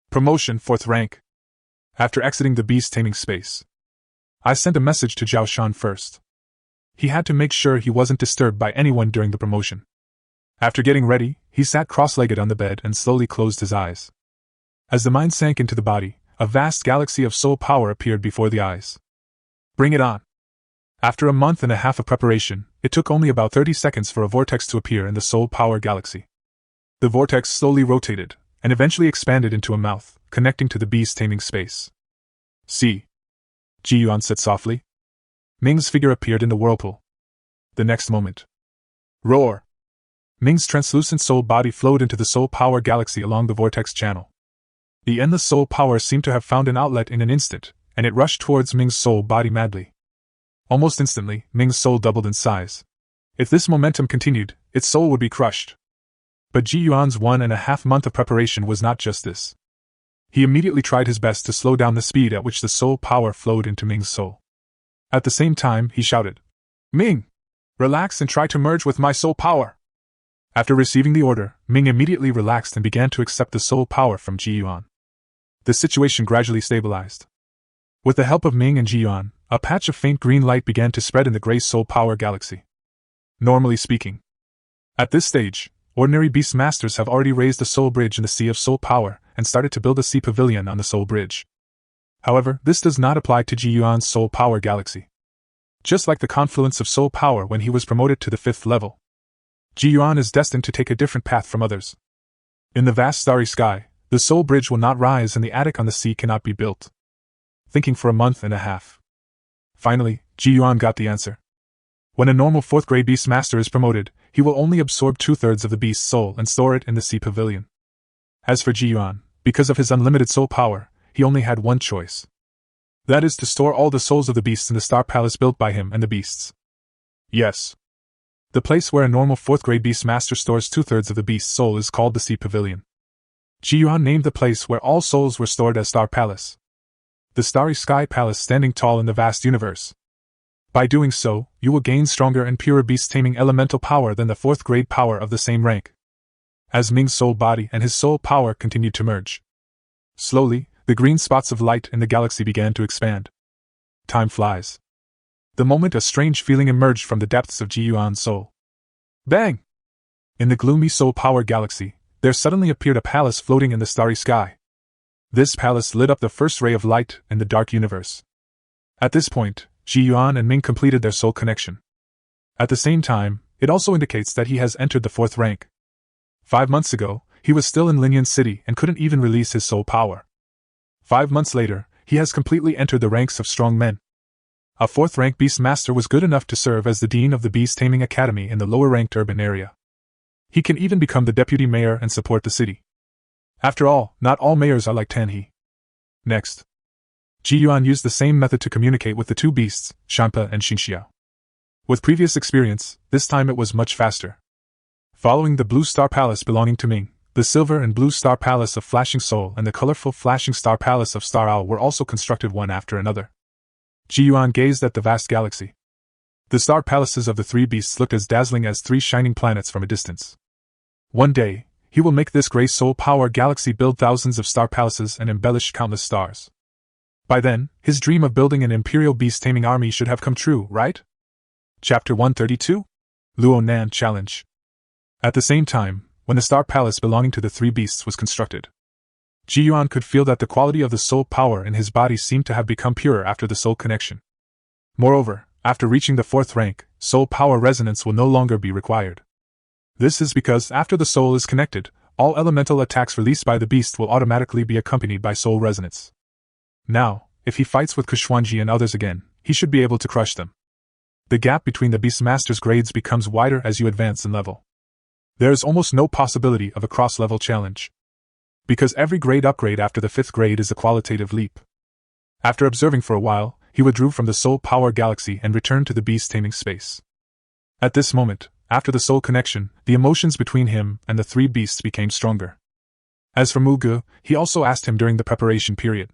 Promotion 4th rank. After exiting the beast-taming space, I sent a message to Zhao Shan first. He had to make sure he wasn't disturbed by anyone during the promotion. After getting ready, he sat cross-legged on the bed and slowly closed his eyes. As the mind sank into the body, a vast galaxy of soul power appeared before the eyes. Bring it on. After a month and a half of preparation, it took only about 30 seconds for a vortex to appear in the soul power galaxy. The vortex slowly rotated, and eventually expanded into a mouth, connecting to the beast-taming space. See, Ji Yuan said softly. Ming's figure appeared in the whirlpool. The next moment. Roar! Ming's translucent soul body flowed into the soul power galaxy along the vortex channel. The endless soul power seemed to have found an outlet in an instant, and it rushed towards Ming's soul body madly. Almost instantly, Ming's soul doubled in size. If this momentum continued, its soul would be crushed. But Ji Yuan's 1.5 month of preparation was not just this. He immediately tried his best to slow down the speed at which the soul power flowed into Ming's soul. At the same time, he shouted, "Ming! Relax and try to merge with my soul power!" After receiving the order, Ming immediately relaxed and began to accept the soul power from Ji Yuan. The situation gradually stabilized. With the help of Ming and Ji Yuan, a patch of faint green light began to spread in the gray soul power galaxy. Normally speaking, at this stage, ordinary beast masters have already raised a soul bridge in the sea of soul power and started to build a sea pavilion on the soul bridge. However, this does not apply to Ji Yuan's soul power galaxy. Just like the confluence of soul power when he was promoted to the 5th level, Ji Yuan is destined to take a different path from others. In the vast starry sky, the soul bridge will not rise and the attic on the sea cannot be built. Thinking for a month and a half. Finally, Ji Yuan got the answer. When a normal 4th grade beast master is promoted, he will only absorb 2/3 of the beast's soul and store it in the sea pavilion. As for Ji Yuan, because of his unlimited soul power, he only had one choice. That is to store all the souls of the beasts in the star palace built by him and the beasts. Yes. The place where a normal 4th grade beast master stores 2/3 of the beast's soul is called the sea pavilion. Ji Yuan named the place where all souls were stored as Star Palace. The starry sky palace standing tall in the vast universe. By doing so, you will gain stronger and purer beast-taming elemental power than the 4th grade power of the same rank. As Ming's soul body and his soul power continued to merge. Slowly, the green spots of light in the galaxy began to expand. Time flies. The moment a strange feeling emerged from the depths of Ji Yuan's soul. Bang! In the gloomy soul power galaxy, there suddenly appeared a palace floating in the starry sky. This palace lit up the first ray of light in the dark universe. At this point, Ji Yuan and Ming completed their soul connection. At the same time, it also indicates that he has entered the 4th rank. 5 months ago, he was still in Linyan City and couldn't even release his soul power. 5 months later, he has completely entered the ranks of strong men. A 4th rank beast master was good enough to serve as the dean of the Beast Taming Academy in the lower ranked urban area. He can even become the deputy mayor and support the city. After all, not all mayors are like Tanhe. Next, Ji Yuan used the same method to communicate with the 2 beasts, Shanpa and Xingxiao. With previous experience, this time it was much faster. Following the blue star palace belonging to Ming, the silver and blue star palace of Flashing Soul and the colorful flashing star palace of Star Owl were also constructed one after another. Ji Yuan gazed at the vast galaxy. The star palaces of the 3 beasts looked as dazzling as 3 shining planets from a distance. One day, he will make this gray soul power galaxy build thousands of star palaces and embellish countless stars. By then, his dream of building an imperial beast-taming army should have come true, right? Chapter 132? Luo Nan Challenge. At the same time, when the star palace belonging to the 3 beasts was constructed, Ji Yuan could feel that the quality of the soul power in his body seemed to have become purer after the soul connection. Moreover, after reaching the 4th rank, soul power resonance will no longer be required. This is because after the soul is connected, all elemental attacks released by the beast will automatically be accompanied by soul resonance. Now, if he fights with Kushwanji and others again, he should be able to crush them. The gap between the Beastmaster's grades becomes wider as you advance in level. There is almost no possibility of a cross-level challenge. Because every grade upgrade after the 5th grade is a qualitative leap. After observing for a while, he withdrew from the soul power galaxy and returned to the beast-taming space. At this moment, after the soul connection, the emotions between him and the 3 beasts became stronger. As for Muge, he also asked him during the preparation period.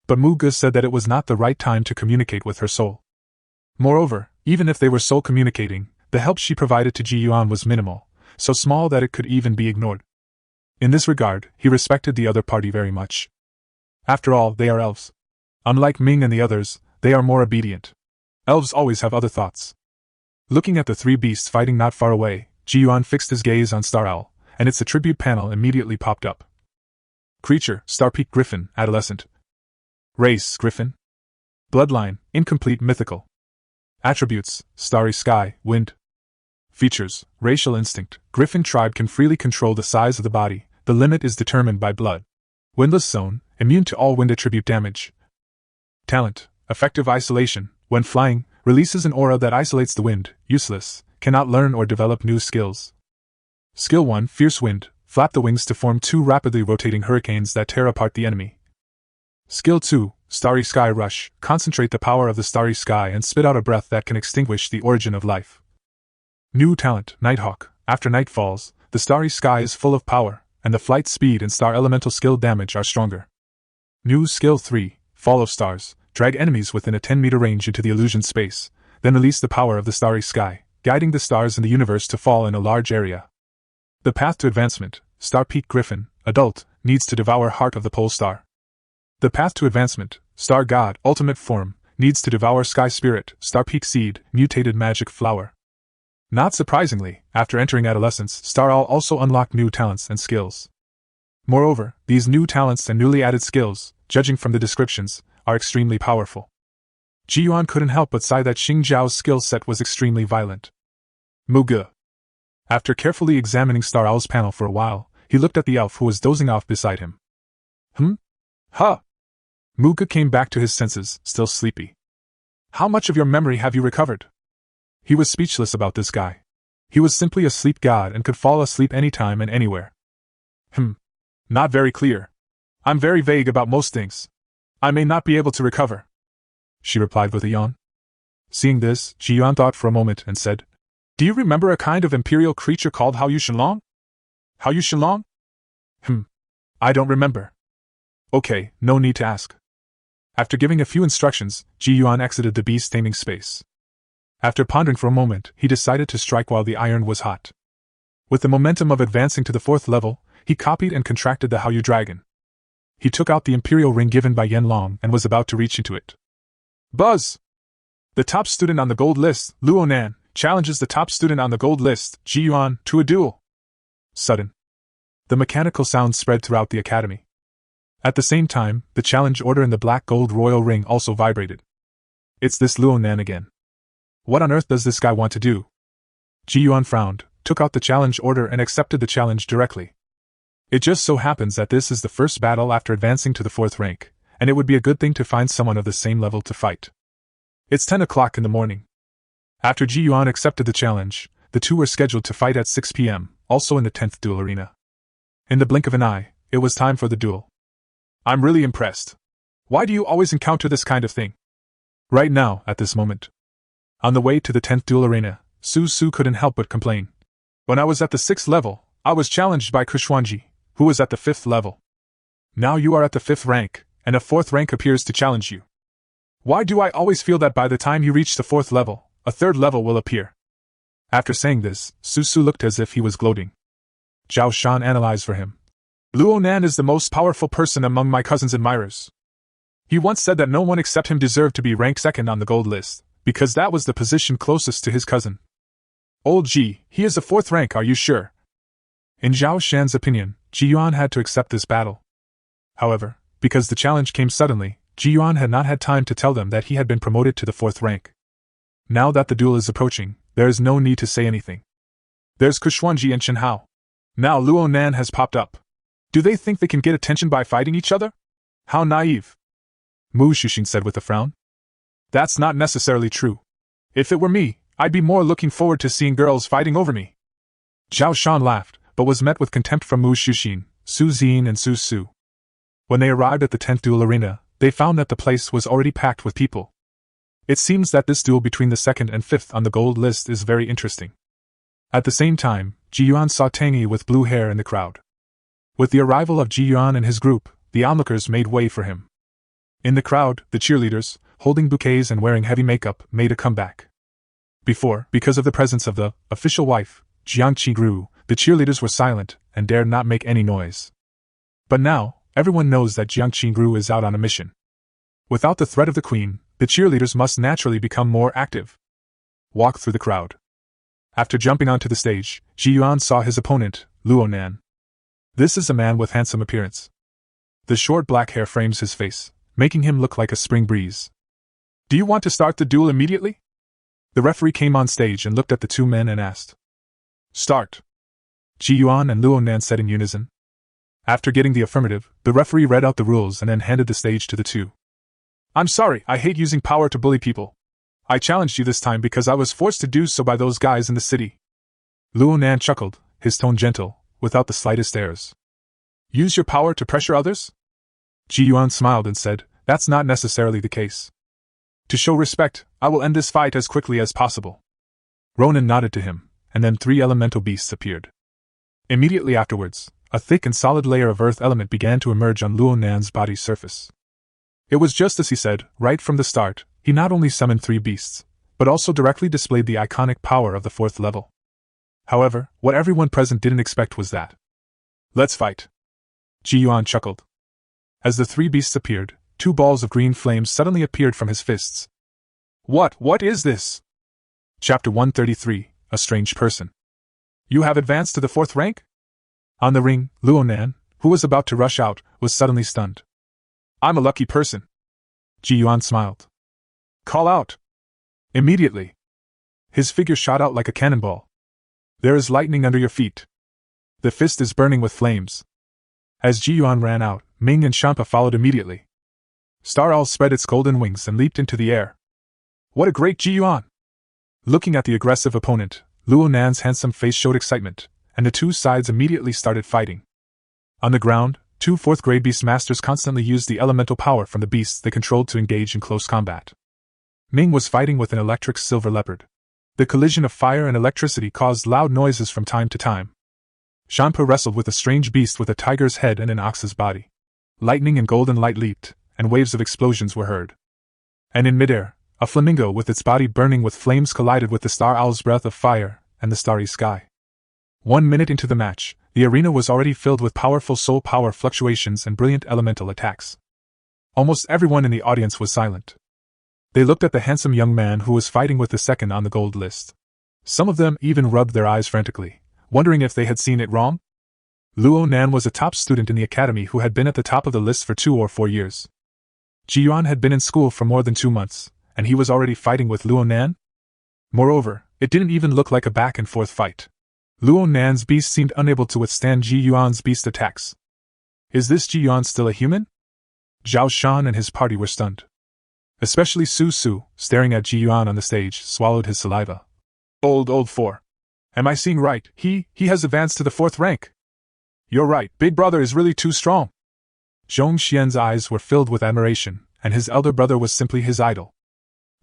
But Muge said that it was not the right time to communicate with her soul. Moreover, even if they were soul communicating, the help she provided to Ji Yuan was minimal, so small that it could even be ignored. In this regard, he respected the other party very much. After all, they are elves. Unlike Ming and the others, they are more obedient. Elves always have other thoughts. Looking at the 3 beasts fighting not far away, Ji Yuan fixed his gaze on Star Owl, and its attribute panel immediately popped up. Creature, Star Peak Griffin, Adolescent. Race, Griffin. Bloodline, Incomplete Mythical. Attributes, Starry Sky, Wind. Features, Racial Instinct, Griffin tribe can freely control the size of the body, the limit is determined by blood. Windless Zone, immune to all wind attribute damage. Talent, Effective Isolation, when flying, Releases an aura that isolates the wind, useless, cannot learn or develop new skills. Skill 1, Fierce Wind, flap the wings to form 2 rapidly rotating hurricanes that tear apart the enemy. Skill 2, Starry Sky Rush, concentrate the power of the starry sky and spit out a breath that can extinguish the origin of life. New talent, Nighthawk, after night falls, the starry sky is full of power, and the flight speed and star elemental skill damage are stronger. New skill 3, Fall of Stars, drag enemies within a 10-meter range into the illusion space, then release the power of the starry sky, guiding the stars in the universe to fall in a large area. The path to advancement, Star Peak Griffin, adult, needs to devour Heart of the Pole Star. The path to advancement, Star God, ultimate form, needs to devour Sky Spirit, Star Peak Seed, mutated magic flower. Not surprisingly, after entering adolescence, Star All also unlocked new talents and skills. Moreover, these new talents and newly added skills, judging from the descriptions, are extremely powerful. Yuan couldn't help but sigh that Xing Zhao's skill set was extremely violent. Manga. After carefully examining Star Owl's panel for a while, he looked at the elf who was dozing off beside him. Huh! Manga came back to his senses, still sleepy. How much of your memory have you recovered? He was speechless about this guy. He was simply a sleep god and could fall asleep anytime and anywhere. Not very clear. I'm very vague about most things. I may not be able to recover, she replied with a yawn. Seeing this, Yuan thought for a moment and said, Do you remember a kind of imperial creature called Hao Yu Shenlong? Hao Yu Shenlong? I don't remember. Okay, no need to ask. After giving a few instructions, Yuan exited the beast taming space. After pondering for a moment, he decided to strike while the iron was hot. With the momentum of advancing to the 4th level, he copied and contracted the Hao Yu dragon. He took out the imperial ring given by Yen Long and was about to reach into it. Buzz! The top student on the gold list, Luo Nan, challenges the top student on the gold list, Yuan, to a duel. Sudden. The mechanical sound spread throughout the academy. At the same time, the challenge order in the black gold royal ring also vibrated. It's this Luo Nan again. What on earth does this guy want to do? Yuan frowned, took out the challenge order and accepted the challenge directly. It just so happens that this is the first battle after advancing to the 4th rank, and it would be a good thing to find someone of the same level to fight. It's 10 o'clock in the morning. After Yuan accepted the challenge, the two were scheduled to fight at 6 p.m., also in the 10th duel arena. In the blink of an eye, it was time for the duel. I'm really impressed. Why do you always encounter this kind of thing? Right now, at this moment. On the way to the 10th duel arena, Su couldn't help but complain. When I was at the 6th level, I was challenged by Kushwanji, who was at the 5th level. Now you are at the 5th rank, and a 4th rank appears to challenge you. Why do I always feel that by the time you reach the 4th level, a 3rd level will appear? After saying this, Su looked as if he was gloating. Zhao Shan analyzed for him. Luo Nan is the most powerful person among my cousin's admirers. He once said that no one except him deserved to be ranked 2nd on the gold list, because that was the position closest to his cousin. Old Ji, he is a 4th rank, are you sure? In Zhao Shan's opinion, Yuan had to accept this battle. However, because the challenge came suddenly, Yuan had not had time to tell them that he had been promoted to the 4th rank. Now that the duel is approaching, there is no need to say anything. There's Kushwanji and Chen Hao. Now Luo Nan has popped up. Do they think they can get attention by fighting each other? How naive. Mu Shuxing said with a frown. That's not necessarily true. If it were me, I'd be more looking forward to seeing girls fighting over me. Zhao Shan laughed, but was met with contempt from Mu Shuxing, Su Xin and Su. When they arrived at the 10th duel arena, they found that the place was already packed with people. It seems that this duel between the 2nd and 5th on the gold list is very interesting. At the same time, Yuan saw Tangy with blue hair in the crowd. With the arrival of Yuan and his group, the onlookers made way for him. In the crowd, the cheerleaders, holding bouquets and wearing heavy makeup, made a comeback. Before, because of the presence of the official wife, Jiang Qigru, the cheerleaders were silent and dared not make any noise. But now, everyone knows that Jiang Qigru is out on a mission. Without the threat of the queen, the cheerleaders must naturally become more active. Walk through the crowd. After jumping onto the stage, Yuan saw his opponent, Luo Nan. This is a man with handsome appearance. The short black hair frames his face, making him look like a spring breeze. Do you want to start the duel immediately? The referee came on stage and looked at the two men and asked. Start. Yuan and Luo Nan said in unison. After getting the affirmative, the referee read out the rules and then handed the stage to the two. I'm sorry, I hate using power to bully people. I challenged you this time because I was forced to do so by those guys in the city. Luo Nan chuckled, his tone gentle, without the slightest airs. Use your power to pressure others? Ji Yuan smiled and said, That's not necessarily the case. To show respect, I will end this fight as quickly as possible. Ronan nodded to him, and then 3 elemental beasts appeared. Immediately afterwards, a thick and solid layer of earth element began to emerge on Luo Nan's body's surface. It was just as he said, right from the start. He not only summoned 3 beasts, but also directly displayed the iconic power of the 4th level. However, what everyone present didn't expect was that. Let's fight. Ji Yuan chuckled. As the 3 beasts appeared, 2 balls of green flames suddenly appeared from his fists. What is this? Chapter 133, A Strange Person. You have advanced to the 4th rank? On the ring, Luo Nan, who was about to rush out, was suddenly stunned. I'm a lucky person. Ji Yuan smiled. Call out. Immediately. His figure shot out like a cannonball. There is lightning under your feet. The fist is burning with flames. As Ji Yuan ran out, Ming and Champa followed immediately. Star Owl spread its golden wings and leaped into the air. What a great Ji Yuan! Looking at the aggressive opponent, Luo Nan's handsome face showed excitement, and the 2 sides immediately started fighting. On the ground, 2 4th-grade beast masters constantly used the elemental power from the beasts they controlled to engage in close combat. Ming was fighting with an electric silver leopard. The collision of fire and electricity caused loud noises from time to time. Champa wrestled with a strange beast with a tiger's head and an ox's body. Lightning and golden light leaped, and waves of explosions were heard. And in midair, a flamingo with its body burning with flames collided with the Star Owl's breath of fire and the starry sky. 1 minute into the match, the arena was already filled with powerful soul power fluctuations and brilliant elemental attacks. Almost everyone in the audience was silent. They looked at the handsome young man who was fighting with the second on the gold list. Some of them even rubbed their eyes frantically, wondering if they had seen it wrong. Luo Nan was a top student in the academy who had been at the top of the list for 2 or 4 years. Ji Yuan had been in school for more than 2 months, and he was already fighting with Luo Nan? Moreover, it didn't even look like a back-and-forth fight. Luo Nan's beast seemed unable to withstand Ji Yuan's beast attacks. Is this Ji Yuan still a human? Zhao Shan and his party were stunned. Especially Su Su, staring at Ji Yuan on the stage, swallowed his saliva. Old 4. Am I seeing right? He has advanced to the 4th rank. You're right, Big Brother is really too strong. Zhong Xian's eyes were filled with admiration, and his elder brother was simply his idol.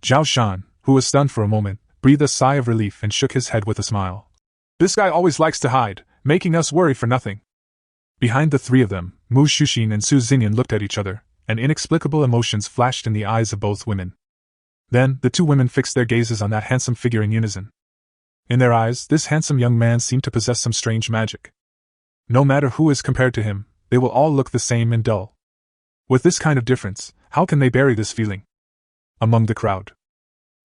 Zhao Shan, who was stunned for a moment, breathed a sigh of relief and shook his head with a smile. This guy always likes to hide, making us worry for nothing. Behind the 3 of them, Mu Shuxin and Su Xinyan looked at each other, and inexplicable emotions flashed in the eyes of both women. Then, the 2 women fixed their gazes on that handsome figure in unison. In their eyes, this handsome young man seemed to possess some strange magic. No matter who is compared to him, they will all look the same and dull. With this kind of difference, how can they bury this feeling? Among the crowd,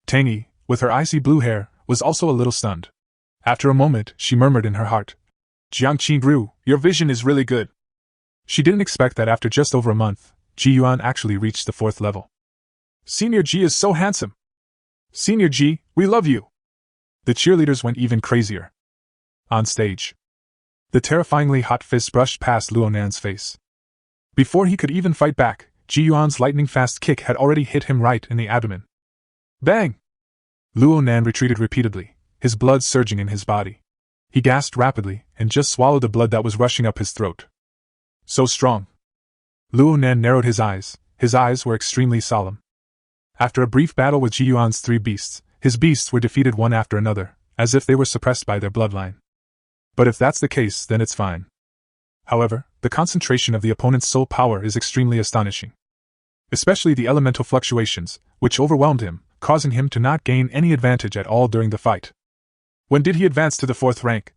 Tangy, with her icy blue hair, was also a little stunned. After a moment, she murmured in her heart, Jiang Qingru, your vision is really good. She didn't expect that after just over a month, Ji Yuan actually reached the 4th level. Senior Ji is so handsome. Senior Ji, we love you. The cheerleaders went even crazier. On stage, the terrifyingly hot fist brushed past Luo Nan's face. Before he could even fight back, Ji Yuan's lightning-fast kick had already hit him right in the abdomen. Bang! Luo Nan retreated repeatedly, his blood surging in his body. He gasped rapidly and just swallowed the blood that was rushing up his throat. So strong. Luo Nan narrowed his eyes were extremely solemn. After a brief battle with Ji Yuan's 3 beasts, his beasts were defeated one after another, as if they were suppressed by their bloodline. But if that's the case, then it's fine. However, the concentration of the opponent's soul power is extremely astonishing. Especially the elemental fluctuations, which overwhelmed him, causing him to not gain any advantage at all during the fight. When did he advance to the 4th rank?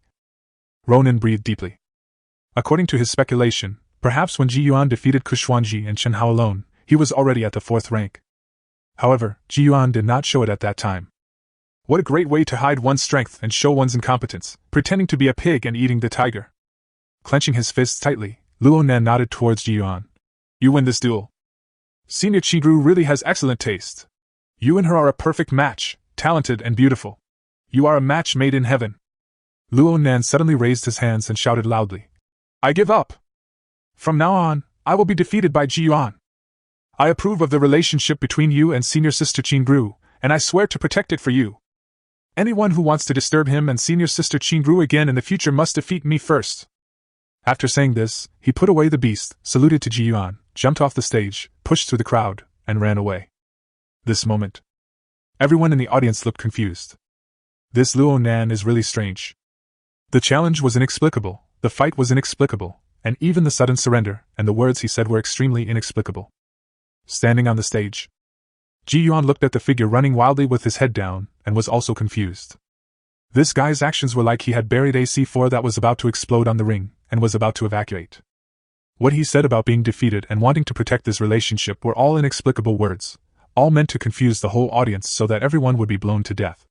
Ronan breathed deeply. According to his speculation, perhaps when Ji Yuan defeated Kuxuanji and Chen Hao alone, he was already at the 4th rank. However, Ji Yuan did not show it at that time. What a great way to hide one's strength and show one's incompetence, pretending to be a pig and eating the tiger. Clenching his fists tightly, Luo Nan nodded towards Ji Yuan. You win this duel. Senior Qigru really has excellent taste. You and her are a perfect match, talented and beautiful. You are a match made in heaven. Luo Nan suddenly raised his hands and shouted loudly. I give up. From now on, I will be defeated by Ji Yuan. I approve of the relationship between you and senior sister Qingru, and I swear to protect it for you. Anyone who wants to disturb him and senior sister Qingru again in the future must defeat me first. After saying this, he put away the beast, saluted to Ji Yuan, jumped off the stage, pushed through the crowd, and ran away. This moment, everyone in the audience looked confused. This Luo Nan is really strange. The challenge was inexplicable, the fight was inexplicable, and even the sudden surrender and the words he said were extremely inexplicable. Standing on the stage, Ji Yuan looked at the figure running wildly with his head down, and was also confused. This guy's actions were like he had buried a C4 that was about to explode on the ring, and was about to evacuate. What he said about being defeated and wanting to protect this relationship were all inexplicable words, all meant to confuse the whole audience so that everyone would be blown to death.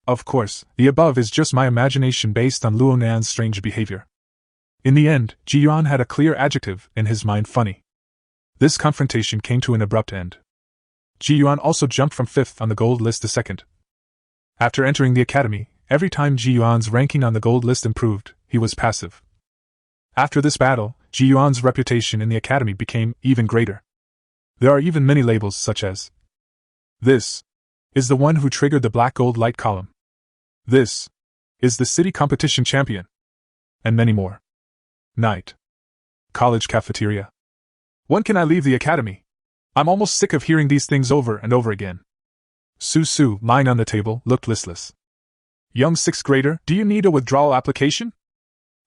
Of course, the above is just my imagination based on Luo Nan's strange behavior. In the end, Ji Yuan had a clear adjective in his mind: funny. This confrontation came to an abrupt end. Ji Yuan also jumped from 5th on the gold list to 2nd. After entering the academy, every time Ji Yuan's ranking on the gold list improved, he was passive. After this battle, Ji Yuan's reputation in the academy became even greater. There are even many labels such as, "This is the one who triggered the black gold light column. This is the city competition champion," and many more. Night. College cafeteria. When can I leave the academy? I'm almost sick of hearing these things over and over again. Su, lying on the table, looked listless. Young 6th grader, do you need a withdrawal application?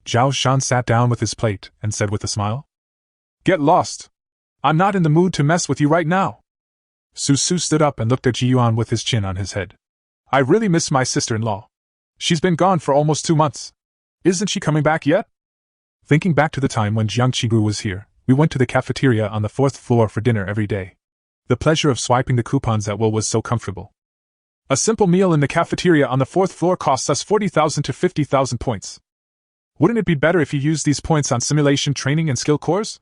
Zhao Shan sat down with his plate and said with a smile. Get lost. I'm not in the mood to mess with you right now. Su stood up and looked at Ji Yuan with his chin on his head. I really miss my sister-in-law. She's been gone for almost 2 months. Isn't she coming back yet? Thinking back to the time when Jiang Qigru was here, we went to the cafeteria on the 4th floor for dinner every day. The pleasure of swiping the coupons at will was so comfortable. A simple meal in the cafeteria on the 4th floor costs us 40,000 to 50,000 points. Wouldn't it be better if you used these points on simulation training and skill cores?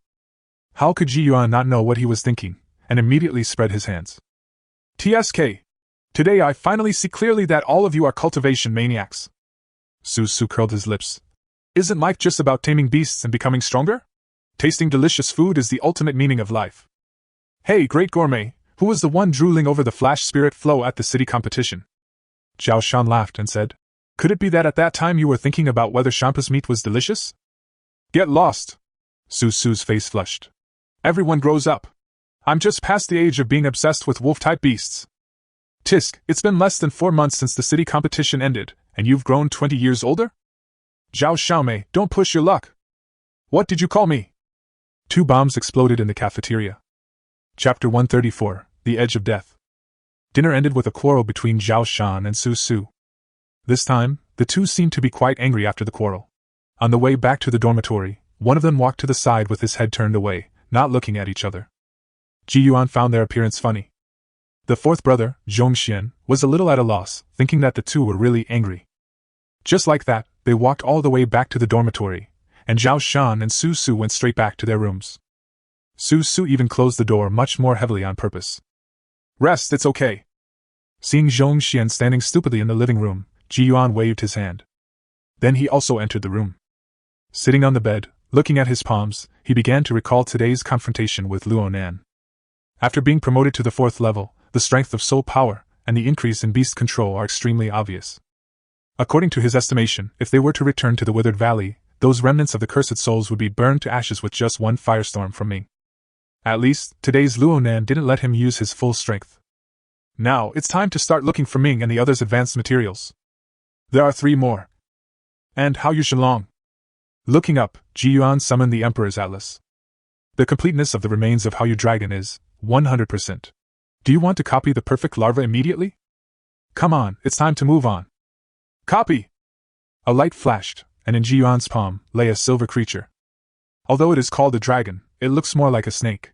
How could Ji Yuan not know what he was thinking, and immediately spread his hands. TSK. Today I finally see clearly that all of you are cultivation maniacs. Su curled his lips. Isn't life just about taming beasts and becoming stronger? Tasting delicious food is the ultimate meaning of life. Hey, great gourmet, who was the one drooling over the flash spirit flow at the city competition? Zhao Shan laughed and said, Could it be that at that time you were thinking about whether Shampa's meat was delicious? Get lost. Su's face flushed. Everyone grows up. I'm just past the age of being obsessed with wolf-type beasts. Tisk, it's been less than 4 months since the city competition ended, and you've grown 20 years older? Zhao Xiaomei, don't push your luck. What did you call me? 2 bombs exploded in the cafeteria. Chapter 134, The Edge of Death. Dinner ended with a quarrel between Zhao Shan and Su. This time, the two seemed to be quite angry after the quarrel. On the way back to the dormitory, one of them walked to the side with his head turned away, not looking at each other. Ji Yuan found their appearance funny. The 4th brother, Zhongxian, was a little at a loss, thinking that the two were really angry. Just like that, they walked all the way back to the dormitory, and Zhao Shan and Su went straight back to their rooms. Su even closed the door much more heavily on purpose. Rest, it's okay. Seeing Zhongxian standing stupidly in the living room, Ji Yuan waved his hand. Then he also entered the room. Sitting on the bed, looking at his palms, he began to recall today's confrontation with Luo Nan. After being promoted to the 4th level, the strength of soul power and the increase in beast control are extremely obvious. According to his estimation, if they were to return to the Withered Valley, those remnants of the cursed souls would be burned to ashes with just one firestorm from Ming. At least, today's Luo Nan didn't let him use his full strength. Now, it's time to start looking for Ming and the others' advanced materials. There are 3 more. And Hao Yu Shalong. Looking up, Ji Yuan summoned the Emperor's Atlas. The completeness of the remains of Hao Yu Dragon is 100%. Do you want to copy the perfect larva immediately? Come on, it's time to move on. Copy! A light flashed, and in Ji Yuan's palm lay a silver creature. Although it is called a dragon, it looks more like a snake.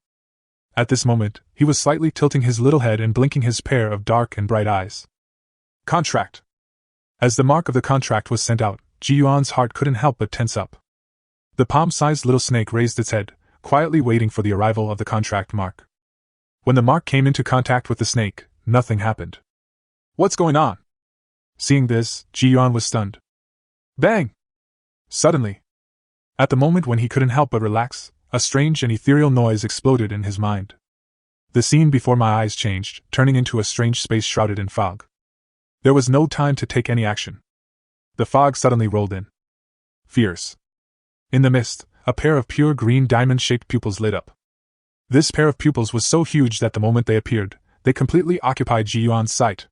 At this moment, he was slightly tilting his little head and blinking his pair of dark and bright eyes. Contract. As the mark of the contract was sent out, Ji Yuan's heart couldn't help but tense up. The palm-sized little snake raised its head, quietly waiting for the arrival of the contract mark. When the mark came into contact with the snake, nothing happened. What's going on? Seeing this, Ji Yuan was stunned. Bang! Suddenly, at the moment when he couldn't help but relax, a strange and ethereal noise exploded in his mind. The scene before my eyes changed, turning into a strange space shrouded in fog. There was no time to take any action. The fog suddenly rolled in. Fierce. In the mist, a pair of pure green diamond-shaped pupils lit up. This pair of pupils was so huge that the moment they appeared, they completely occupied Ji Yuan's sight.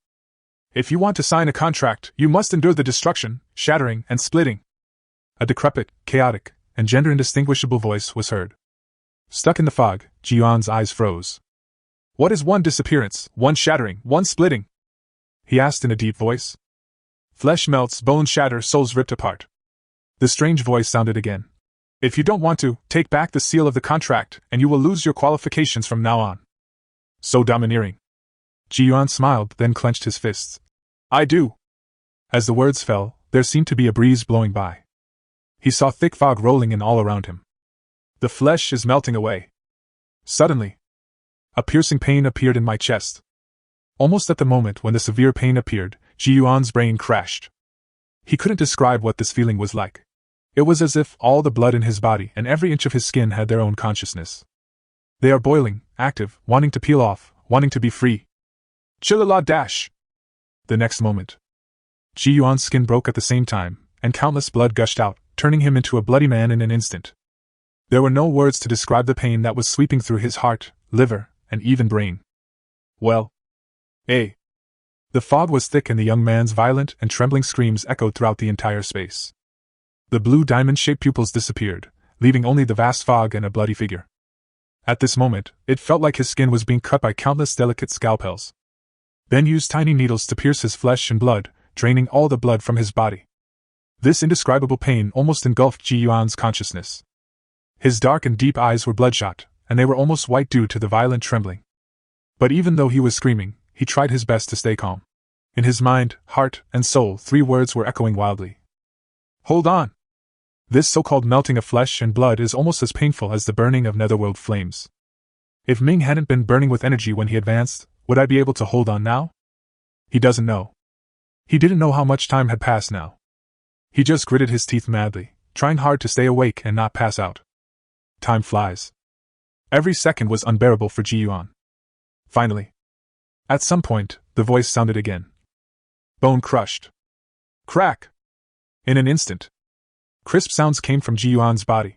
If you want to sign a contract, you must endure the destruction, shattering, and splitting. A decrepit, chaotic, and gender-indistinguishable voice was heard. Stuck in the fog, Ji Yuan's eyes froze. What is one disappearance, one shattering, one splitting? He asked in a deep voice. Flesh melts, bones shatter, souls ripped apart. The strange voice sounded again. If you don't want to, take back the seal of the contract, and you will lose your qualifications from now on. So domineering. Ji Yuan smiled, then clenched his fists. I do. As the words fell, there seemed to be a breeze blowing by. He saw thick fog rolling in all around him. The flesh is melting away. Suddenly, a piercing pain appeared in my chest. Almost at the moment when the severe pain appeared, Ji Yuan's brain crashed. He couldn't describe what this feeling was like. It was as if all the blood in his body and every inch of his skin had their own consciousness. They are boiling, active, wanting to peel off, wanting to be free. Chilala dash! The next moment, Ji Yuan's skin broke at the same time, and countless blood gushed out, turning him into a bloody man in an instant. There were no words to describe the pain that was sweeping through his heart, liver, and even brain. Well. The fog was thick and the young man's violent and trembling screams echoed throughout the entire space. The blue diamond-shaped pupils disappeared, leaving only the vast fog and a bloody figure. At this moment, it felt like his skin was being cut by countless delicate scalpels. Then used tiny needles to pierce his flesh and blood, draining all the blood from his body. This indescribable pain almost engulfed Ji Yuan's consciousness. His dark and deep eyes were bloodshot, and they were almost white due to the violent trembling. But even though he was screaming, he tried his best to stay calm. In his mind, heart, and soul, 3 words were echoing wildly. Hold on! This so-called melting of flesh and blood is almost as painful as the burning of netherworld flames. If Ming hadn't been burning with energy when he advanced, would I be able to hold on now? He doesn't know. He didn't know how much time had passed now. He just gritted his teeth madly, trying hard to stay awake and not pass out. Time flies. Every second was unbearable for Ji Yuan. Finally. At some point, the voice sounded again. Bone crushed. Crack! In an instant, crisp sounds came from Ji Yuan's body.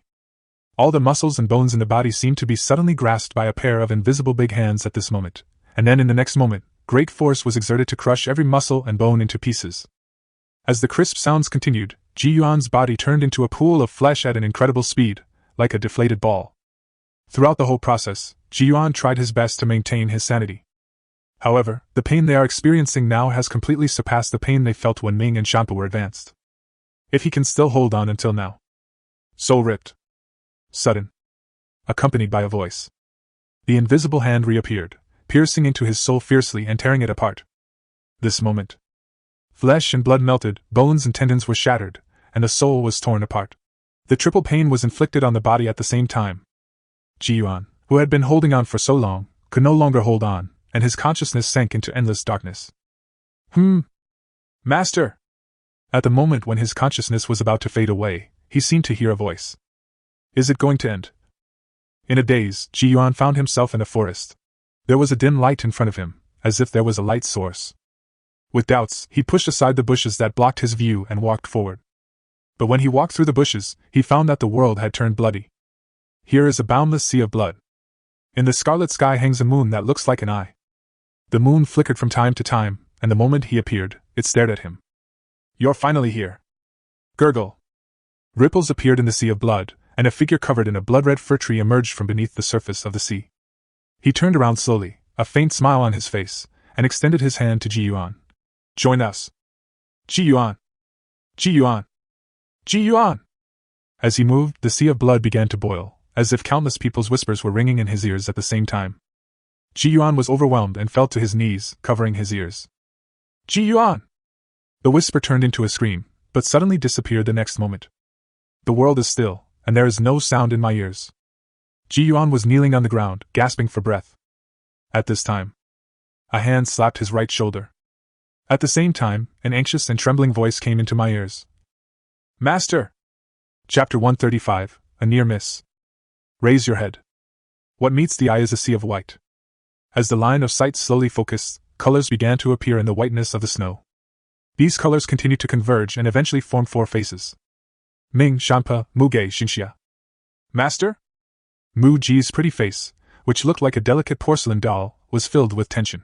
All the muscles and bones in the body seemed to be suddenly grasped by a pair of invisible big hands at this moment, and then in the next moment, great force was exerted to crush every muscle and bone into pieces. As the crisp sounds continued, Ji Yuan's body turned into a pool of flesh at an incredible speed, like a deflated ball. Throughout the whole process, Ji Yuan tried his best to maintain his sanity. However, the pain they are experiencing now has completely surpassed the pain they felt when Ming and Shanpa were advanced. If he can still hold on until now. Soul ripped. Sudden. Accompanied by a voice. The invisible hand reappeared, piercing into his soul fiercely and tearing it apart. This moment. Flesh and blood melted, bones and tendons were shattered, and the soul was torn apart. The triple pain was inflicted on the body at the same time. Ji Yuan, who had been holding on for so long, could no longer hold on, and his consciousness sank into endless darkness. Master! At the moment when his consciousness was about to fade away, he seemed to hear a voice. Is it going to end? In a daze, Ji Yuan found himself in a forest. There was a dim light in front of him, as if there was a light source. With doubts, he pushed aside the bushes that blocked his view and walked forward. But when he walked through the bushes, he found that the world had turned bloody. Here is a boundless sea of blood. In the scarlet sky hangs a moon that looks like an eye. The moon flickered from time to time, and the moment he appeared, it stared at him. You're finally here. Gurgle. Ripples appeared in the sea of blood, and a figure covered in a blood-red fir tree emerged from beneath the surface of the sea. He turned around slowly, a faint smile on his face, and extended his hand to Ji Yuan. Join us. Ji Yuan. Ji Yuan. Ji Yuan. As he moved, the sea of blood began to boil, as if countless people's whispers were ringing in his ears at the same time. Ji Yuan was overwhelmed and fell to his knees, covering his ears. Ji Yuan! The whisper turned into a scream, but suddenly disappeared the next moment. The world is still, and there is no sound in my ears. Ji Yuan was kneeling on the ground, gasping for breath. At this time, a hand slapped his right shoulder. At the same time, an anxious and trembling voice came into my ears. Master! Chapter 135, A Near Miss. Raise your head. What meets the eye is a sea of white. As the line of sight slowly focused, colors began to appear in the whiteness of the snow. These colors continued to converge and eventually formed 4 faces. Ming, Shanpa, Muge, Xinxia. Master? Mu Ji's pretty face, which looked like a delicate porcelain doll, was filled with tension.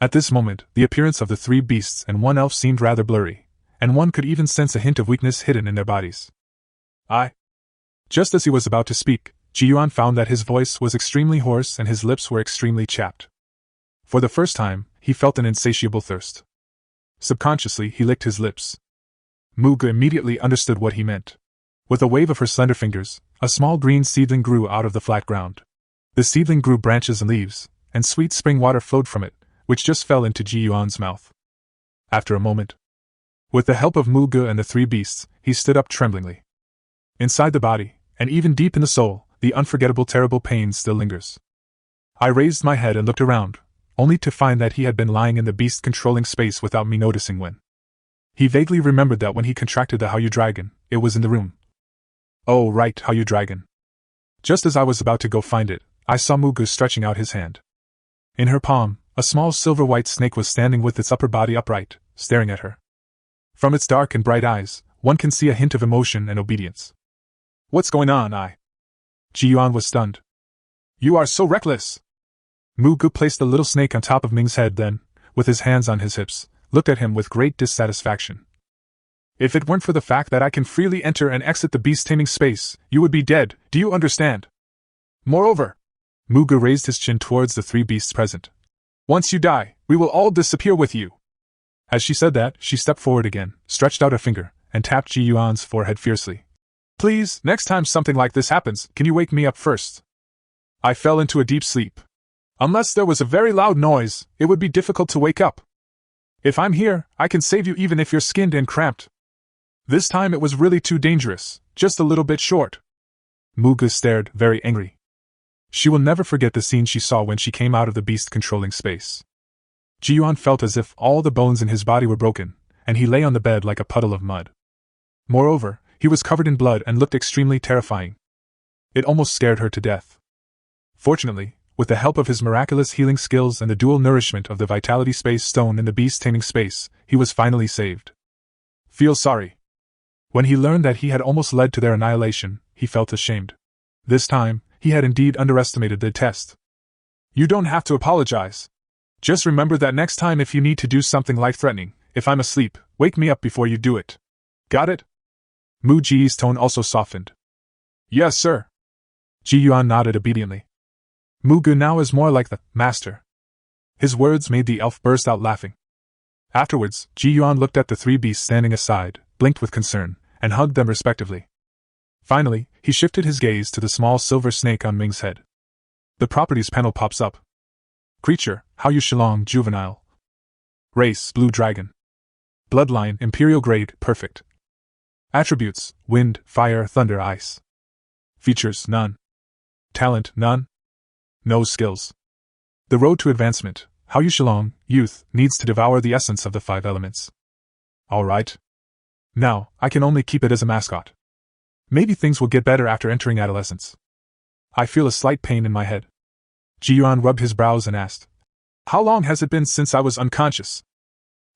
At this moment, the appearance of the 3 beasts and 1 elf seemed rather blurry, and one could even sense a hint of weakness hidden in their bodies. Just as he was about to speak, Yuan found that his voice was extremely hoarse and his lips were extremely chapped. For the first time, he felt an insatiable thirst. Subconsciously, he licked his lips. Muge immediately understood what he meant. With a wave of her slender fingers, a small green seedling grew out of the flat ground. The seedling grew branches and leaves, and sweet spring water flowed from it, which just fell into Yuan's mouth. After a moment, with the help of Muge and the 3 beasts, he stood up tremblingly. Inside the body, and even deep in the soul, the unforgettable terrible pain still lingers. I raised my head and looked around, only to find that he had been lying in the beast controlling space without me noticing when. He vaguely remembered that when he contracted the Hao Dragon, it was in the room. Oh right, Hao Dragon. Just as I was about to go find it, I saw Muge stretching out his hand. In her palm, a small silver-white snake was standing with its upper body upright, staring at her. From its dark and bright eyes, one can see a hint of emotion and obedience. What's going on? Yuan was stunned. You are so reckless! Muge placed the little snake on top of Ming's head then, with his hands on his hips, looked at him with great dissatisfaction. If it weren't for the fact that I can freely enter and exit the beast-taming space, you would be dead, do you understand? Moreover, Muge raised his chin towards the 3 beasts present. Once you die, we will all disappear with you. As she said that, she stepped forward again, stretched out a finger, and tapped Yuan's forehead fiercely. Please, next time something like this happens, can you wake me up first? I fell into a deep sleep. Unless there was a very loud noise, it would be difficult to wake up. If I'm here, I can save you even if you're skinned and cramped. This time it was really too dangerous, just a little bit short. Muge stared, very angry. She will never forget the scene she saw when she came out of the beast-controlling space. Yuan felt as if all the bones in his body were broken, and he lay on the bed like a puddle of mud. Moreover, he was covered in blood and looked extremely terrifying. It almost scared her to death. Fortunately, with the help of his miraculous healing skills and the dual nourishment of the Vitality Space Stone in the beast-taming space, he was finally saved. Feel sorry. When he learned that he had almost led to their annihilation, he felt ashamed. This time, he had indeed underestimated the test. You don't have to apologize. Just remember that next time if you need to do something life-threatening, if I'm asleep, wake me up before you do it. Got it? Mu Ji's tone also softened. Yes, sir. Yuan nodded obediently. Muge now is more like the master. His words made the elf burst out laughing. Afterwards, Yuan looked at the 3 beasts standing aside, blinked with concern, and hugged them respectively. Finally, he shifted his gaze to the small silver snake on Ming's head. The properties panel pops up. Creature, Hao Shilong, juvenile. Race, blue dragon. Bloodline, imperial grade, perfect. Attributes, wind, fire, thunder, ice. Features, none. Talent, none. No skills. The road to advancement, Hao Shilong, youth, needs to devour the essence of the 5 elements. Alright. Now, I can only keep it as a mascot. Maybe things will get better after entering adolescence. I feel a slight pain in my head. Yuan rubbed his brows and asked, How long has it been since I was unconscious?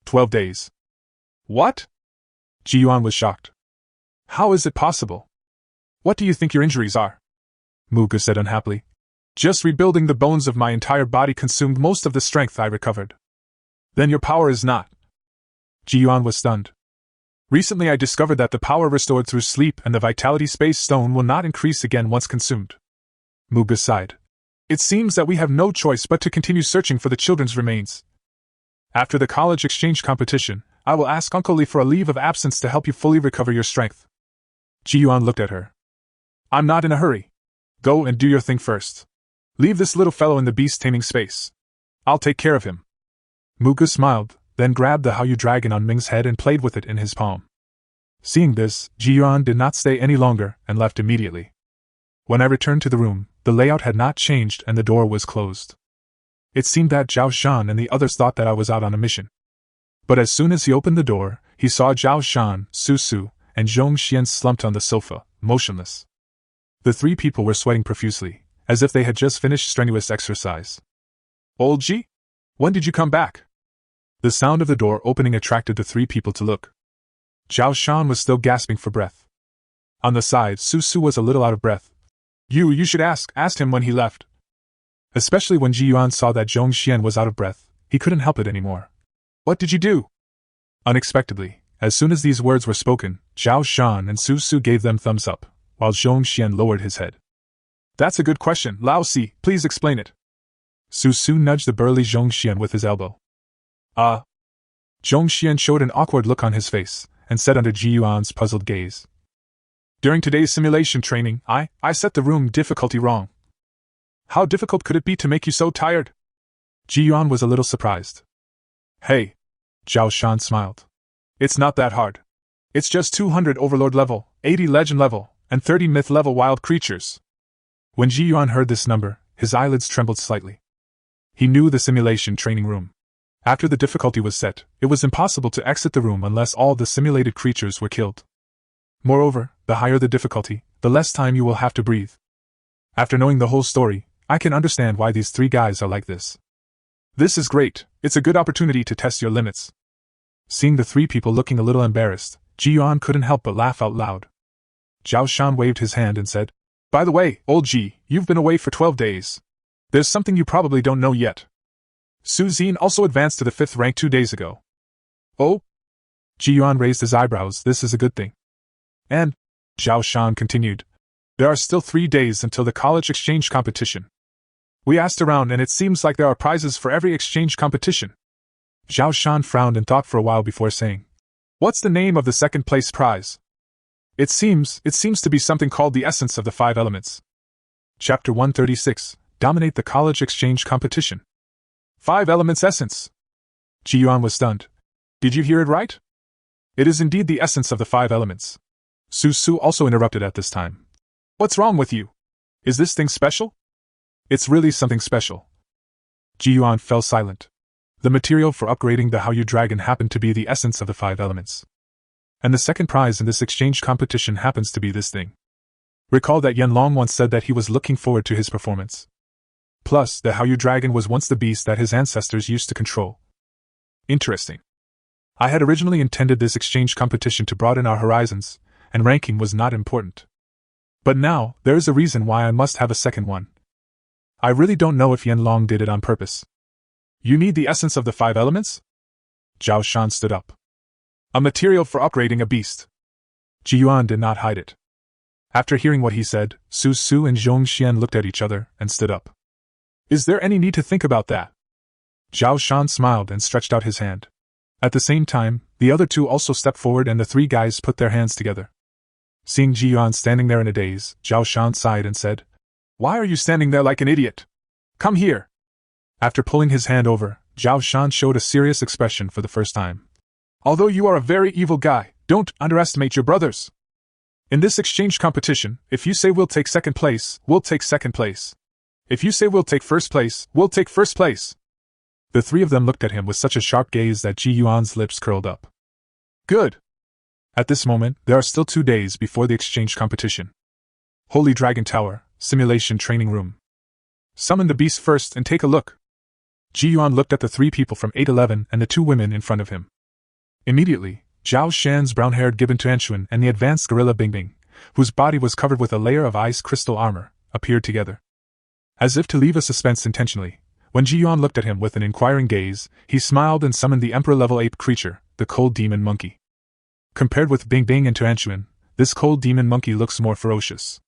12 days. What? Yuan was shocked. How is it possible? What do you think your injuries are? Muge said unhappily. Just rebuilding the bones of my entire body consumed most of the strength I recovered. Then your power is not. Yuan was stunned. Recently I discovered that the power restored through sleep and the Vitality Space Stone will not increase again once consumed. Muge sighed. It seems that we have no choice but to continue searching for the children's remains. After the college exchange competition, I will ask Uncle Lee for a leave of absence to help you fully recover your strength. Yuan looked at her. I'm not in a hurry. Go and do your thing first. Leave this little fellow in the beast-taming space. I'll take care of him. Muge smiled, then grabbed the Hao Dragon on Ming's head and played with it in his palm. Seeing this, Yuan did not stay any longer and left immediately. When I returned to the room, the layout had not changed and the door was closed. It seemed that Zhao Shan and the others thought that I was out on a mission. But as soon as he opened the door, he saw Zhao Shan, Su Su, and Zhong Xian slumped on the sofa, motionless. The 3 people were sweating profusely, as if they had just finished strenuous exercise. Old G? When did you come back? The sound of the door opening attracted the three people to look. Zhao Shan was still gasping for breath. On the side, Su Su was a little out of breath. You should asked him when he left. Especially when Ji Yuan saw that Zhong Xian was out of breath, he couldn't help it anymore. What did you do? Unexpectedly, as soon as these words were spoken, Zhao Shan and Su Su gave them thumbs up, while Zhong Xian lowered his head. That's a good question, Lao Si, please explain it. Su Su nudged the burly Zhong Xian with his elbow. Zhong Xian showed an awkward look on his face, and said under Ji Yuan's puzzled gaze. During today's simulation training, I set the room difficulty wrong. How difficult could it be to make you so tired? Ji Yuan was a little surprised. Hey, Zhao Shan smiled. It's not that hard. It's just 200 Overlord level, 80 Legend level, and 30 Myth level wild creatures. When Ji Yuan heard this number, his eyelids trembled slightly. He knew the simulation training room. After the difficulty was set, it was impossible to exit the room unless all the simulated creatures were killed. Moreover, the higher the difficulty, the less time you will have to breathe. After knowing the whole story, I can understand why these three guys are like this. This is great, it's a good opportunity to test your limits. Seeing the three people looking a little embarrassed, Ji Yuan couldn't help but laugh out loud. Zhao Shan waved his hand and said, By the way, old Ji, you've been away for 12 days. There's something you probably don't know yet. Su Xin also advanced to the 5th rank 2 days ago. Oh? Ji Yuan raised his eyebrows, this is a good thing. And, Zhao Shan continued, there are still 3 days until the college exchange competition. We asked around and it seems like there are prizes for every exchange competition. Zhao Shan frowned and thought for a while before saying, What's the name of the second place prize? It seems to be something called the Essence of the 5 Elements. Chapter 136, Dominate the College Exchange Competition. 5 Elements Essence. Ji Yuan was stunned. Did you hear it right? It is indeed the essence of the 5 elements. Su Su also interrupted at this time. What's wrong with you? Is this thing special? It's really something special. Ji Yuan fell silent. The material for upgrading the Haoyu Dragon happened to be the essence of the 5 elements. And the second prize in this exchange competition happens to be this thing. Recall that Yan Long once said that he was looking forward to his performance. Plus, the Haoyu Dragon was once the beast that his ancestors used to control. Interesting. I had originally intended this exchange competition to broaden our horizons, and ranking was not important. But now, there is a reason why I must have a second one. I really don't know if Yan Long did it on purpose. You need the essence of the 5 elements? Zhao Shan stood up. A material for upgrading a beast. Ji Yuan did not hide it. After hearing what he said, Su Su and Zhong Xian looked at each other and stood up. Is there any need to think about that? Zhao Shan smiled and stretched out his hand. At the same time, the other two also stepped forward and the 3 guys put their hands together. Seeing Ji Yuan standing there in a daze, Zhao Shan sighed and said, Why are you standing there like an idiot? Come here. After pulling his hand over, Zhao Shan showed a serious expression for the first time. Although you are a very evil guy, don't underestimate your brothers. In this exchange competition, if you say we'll take second place, we'll take second place. If you say we'll take first place, we'll take first place. The 3 of them looked at him with such a sharp gaze that Ji Yuan's lips curled up. Good. At this moment, there are still 2 days before the exchange competition. Holy Dragon Tower, Simulation Training Room. Summon the beast first and take a look. Ji Yuan looked at the 3 people from 811 and the 2 women in front of him. Immediately, Zhao Shan's brown-haired gibbon Tuanchuan and the advanced gorilla Bingbing, whose body was covered with a layer of ice crystal armor, appeared together. As if to leave a suspense intentionally, when Ji Yuan looked at him with an inquiring gaze, he smiled and summoned the emperor-level ape creature, the cold demon monkey. Compared with Bingbing and Tuanchuan, this cold demon monkey looks more ferocious.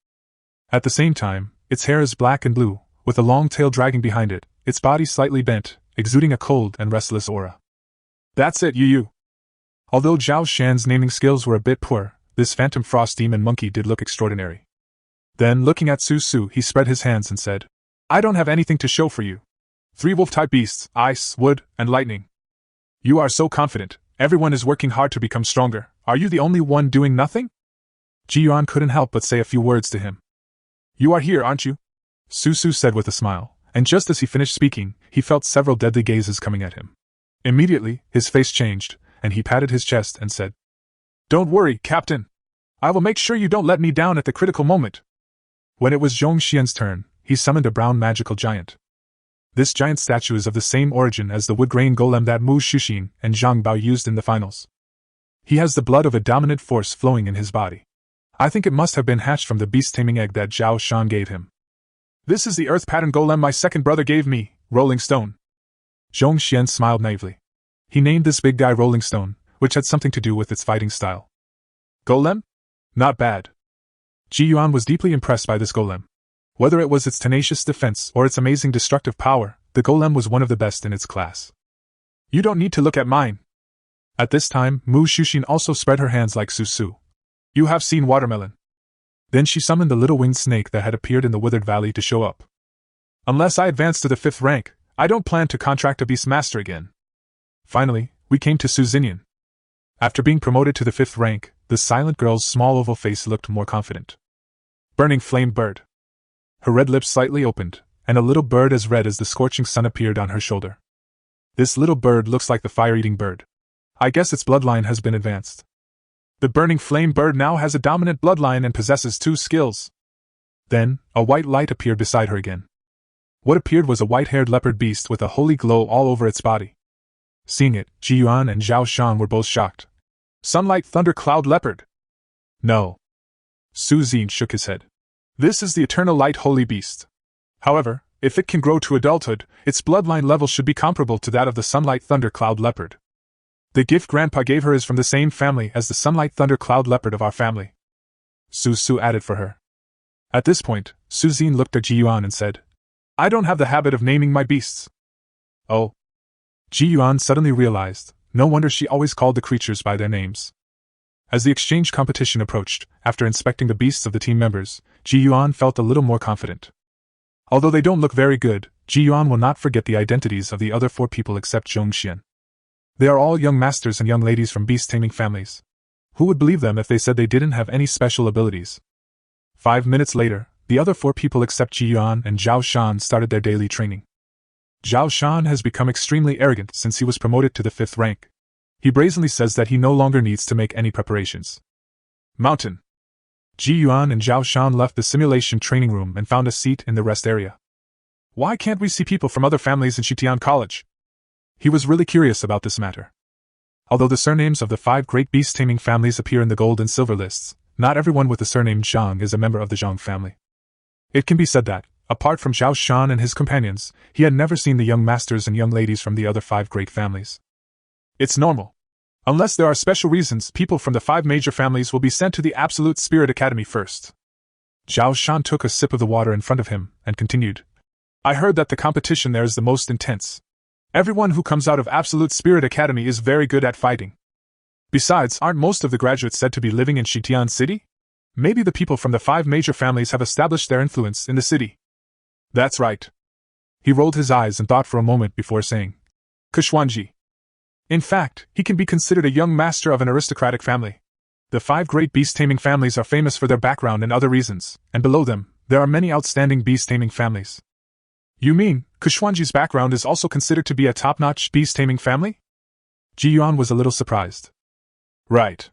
At the same time, its hair is black and blue, with a long tail dragging behind it, its body slightly bent, exuding a cold and restless aura. That's it, you. Although Zhao Shan's naming skills were a bit poor, this phantom frost demon monkey did look extraordinary. Then, looking at Su Su, he spread his hands and said, I don't have anything to show for you. 3 wolf-type beasts, ice, wood, and lightning. You are so confident, everyone is working hard to become stronger, are you the only one doing nothing? Ji Yuan couldn't help but say a few words to him. You are here, aren't you? Su Su said with a smile, and just as he finished speaking, he felt several deadly gazes coming at him. Immediately, his face changed, and he patted his chest and said, Don't worry, Captain. I will make sure you don't let me down at the critical moment. When it was Zhong Xian's turn, he summoned a brown magical giant. This giant statue is of the same origin as the wood grain golem that Mu Xuxin and Zhang Bao used in the finals. He has the blood of a dominant force flowing in his body. I think it must have been hatched from the beast-taming egg that Zhao Shan gave him. This is the earth pattern golem my second brother gave me, Rolling Stone. Zhong Xian smiled naively. He named this big guy Rolling Stone, which had something to do with its fighting style. Golem? Not bad. Ji Yuan was deeply impressed by this golem. Whether it was its tenacious defense or its amazing destructive power, the golem was one of the best in its class. You don't need to look at mine. At this time, Mu Xuxin also spread her hands like Su. You have seen watermelon. Then she summoned the little winged snake that had appeared in the withered valley to show up. Unless I advance to the 5th rank, I don't plan to contract a beast master again. Finally, we came to Su Xinyan. After being promoted to the 5th rank, the silent girl's small oval face looked more confident. Burning flame bird. Her red lips slightly opened, and a little bird as red as the scorching sun appeared on her shoulder. This little bird looks like the fire-eating bird. I guess its bloodline has been advanced. The burning flame bird now has a dominant bloodline and possesses 2 skills. Then, a white light appeared beside her again. What appeared was a white-haired leopard beast with a holy glow all over its body. Seeing it, Ji Yuan and Zhao Shan were both shocked. Sunlight Thunder Cloud Leopard? No. Su Xin shook his head. This is the Eternal Light Holy Beast. However, if it can grow to adulthood, its bloodline level should be comparable to that of the Sunlight Thunder Cloud Leopard. The gift Grandpa gave her is from the same family as the Sunlight Thunder Cloud Leopard of our family. Su added for her. At this point, Su Xin looked at Ji Yuan and said, I don't have the habit of naming my beasts. Oh. Ji Yuan suddenly realized, no wonder she always called the creatures by their names. As the exchange competition approached, after inspecting the beasts of the team members, Ji Yuan felt a little more confident. Although they don't look very good, Ji Yuan will not forget the identities of the other 4 people except Zhong Xian. They are all young masters and young ladies from beast-taming families. Who would believe them if they said they didn't have any special abilities? 5 minutes later, the other 4 people except Ji Yuan and Zhao Shan started their daily training. Zhao Shan has become extremely arrogant since he was promoted to the 5th rank. He brazenly says that he no longer needs to make any preparations. Mountain. Ji Yuan and Zhao Shan left the simulation training room and found a seat in the rest area. Why can't we see people from other families in Shitian College? He was really curious about this matter. Although the surnames of the 5 great beast-taming families appear in the gold and silver lists, not everyone with the surname Zhang is a member of the Zhang family. It can be said that, apart from Zhao Shan and his companions, he had never seen the young masters and young ladies from the other 5 great families. It's normal. Unless there are special reasons, people from the 5 major families will be sent to the Absolute Spirit Academy first. Zhao Shan took a sip of the water in front of him, and continued. I heard that the competition there is the most intense. Everyone who comes out of Absolute Spirit Academy is very good at fighting. Besides, aren't most of the graduates said to be living in Shitian City? Maybe the people from the 5 major families have established their influence in the city. That's right. He rolled his eyes and thought for a moment before saying, Kushwanji. In fact, he can be considered a young master of an aristocratic family. The 5 great beast-taming families are famous for their background and other reasons, and below them, there are many outstanding beast-taming families. You mean, Kushwanji's background is also considered to be a top-notch beast-taming family? Ji Yuan was a little surprised. Right.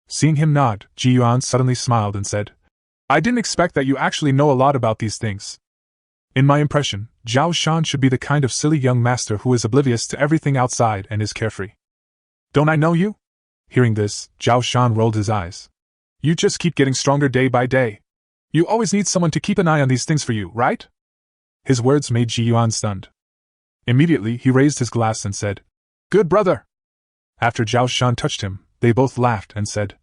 Seeing him nod, Ji Yuan suddenly smiled and said, I didn't expect that you actually know a lot about these things. In my impression, Zhao Shan should be the kind of silly young master who is oblivious to everything outside and is carefree. Don't I know you? Hearing this, Zhao Shan rolled his eyes. You just keep getting stronger day by day. You always need someone to keep an eye on these things for you, right? His words made Ji Yuan stunned. Immediately he raised his glass and said, Good brother! After Zhao Shan touched him, they both laughed and said,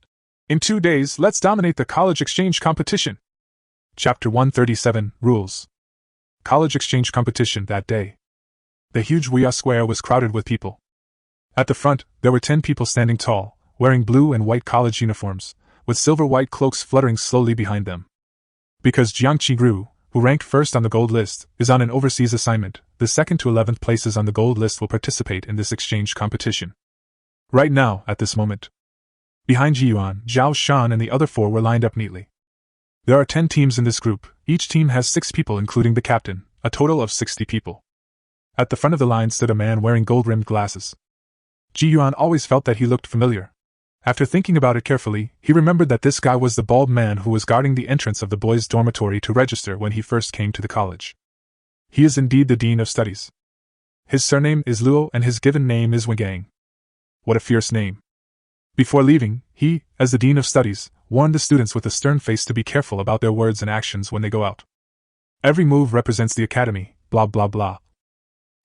In 2 days, let's dominate the college exchange competition. Chapter 137, Rules. College exchange competition that day. The huge Wuya Square was crowded with people. At the front, there were 10 people standing tall, wearing blue and white college uniforms, with silver-white cloaks fluttering slowly behind them. Because Jiang Qigru, who ranked first on the gold list, is on an overseas assignment, the 2nd to 11th places on the gold list will participate in this exchange competition. Right now, at this moment. Behind Ji Yuan, Zhao Shan and the other 4 were lined up neatly. There are 10 teams in this group, each team has 6 people including the captain, a total of 60 people. At the front of the line stood a man wearing gold-rimmed glasses. Ji Yuan always felt that he looked familiar. After thinking about it carefully, he remembered that this guy was the bald man who was guarding the entrance of the boys' dormitory to register when he first came to the college. He is indeed the Dean of Studies. His surname is Luo and his given name is Wengang. What a fierce name. Before leaving, he, as the Dean of Studies, warned the students with a stern face to be careful about their words and actions when they go out. Every move represents the academy, blah blah blah.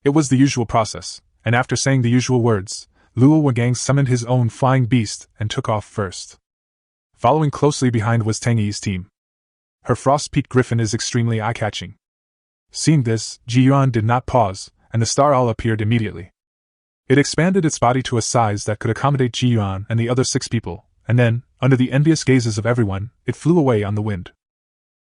It was the usual process, and after saying the usual words, Luo Wengang summoned his own flying beast and took off first. Following closely behind was Tang Yi's team. Her frost-peaked griffin is extremely eye-catching. Seeing this, Yuan did not pause, and the star owl appeared immediately. It expanded its body to a size that could accommodate Yuan and the other 6 people, and then, under the envious gazes of everyone, it flew away on the wind.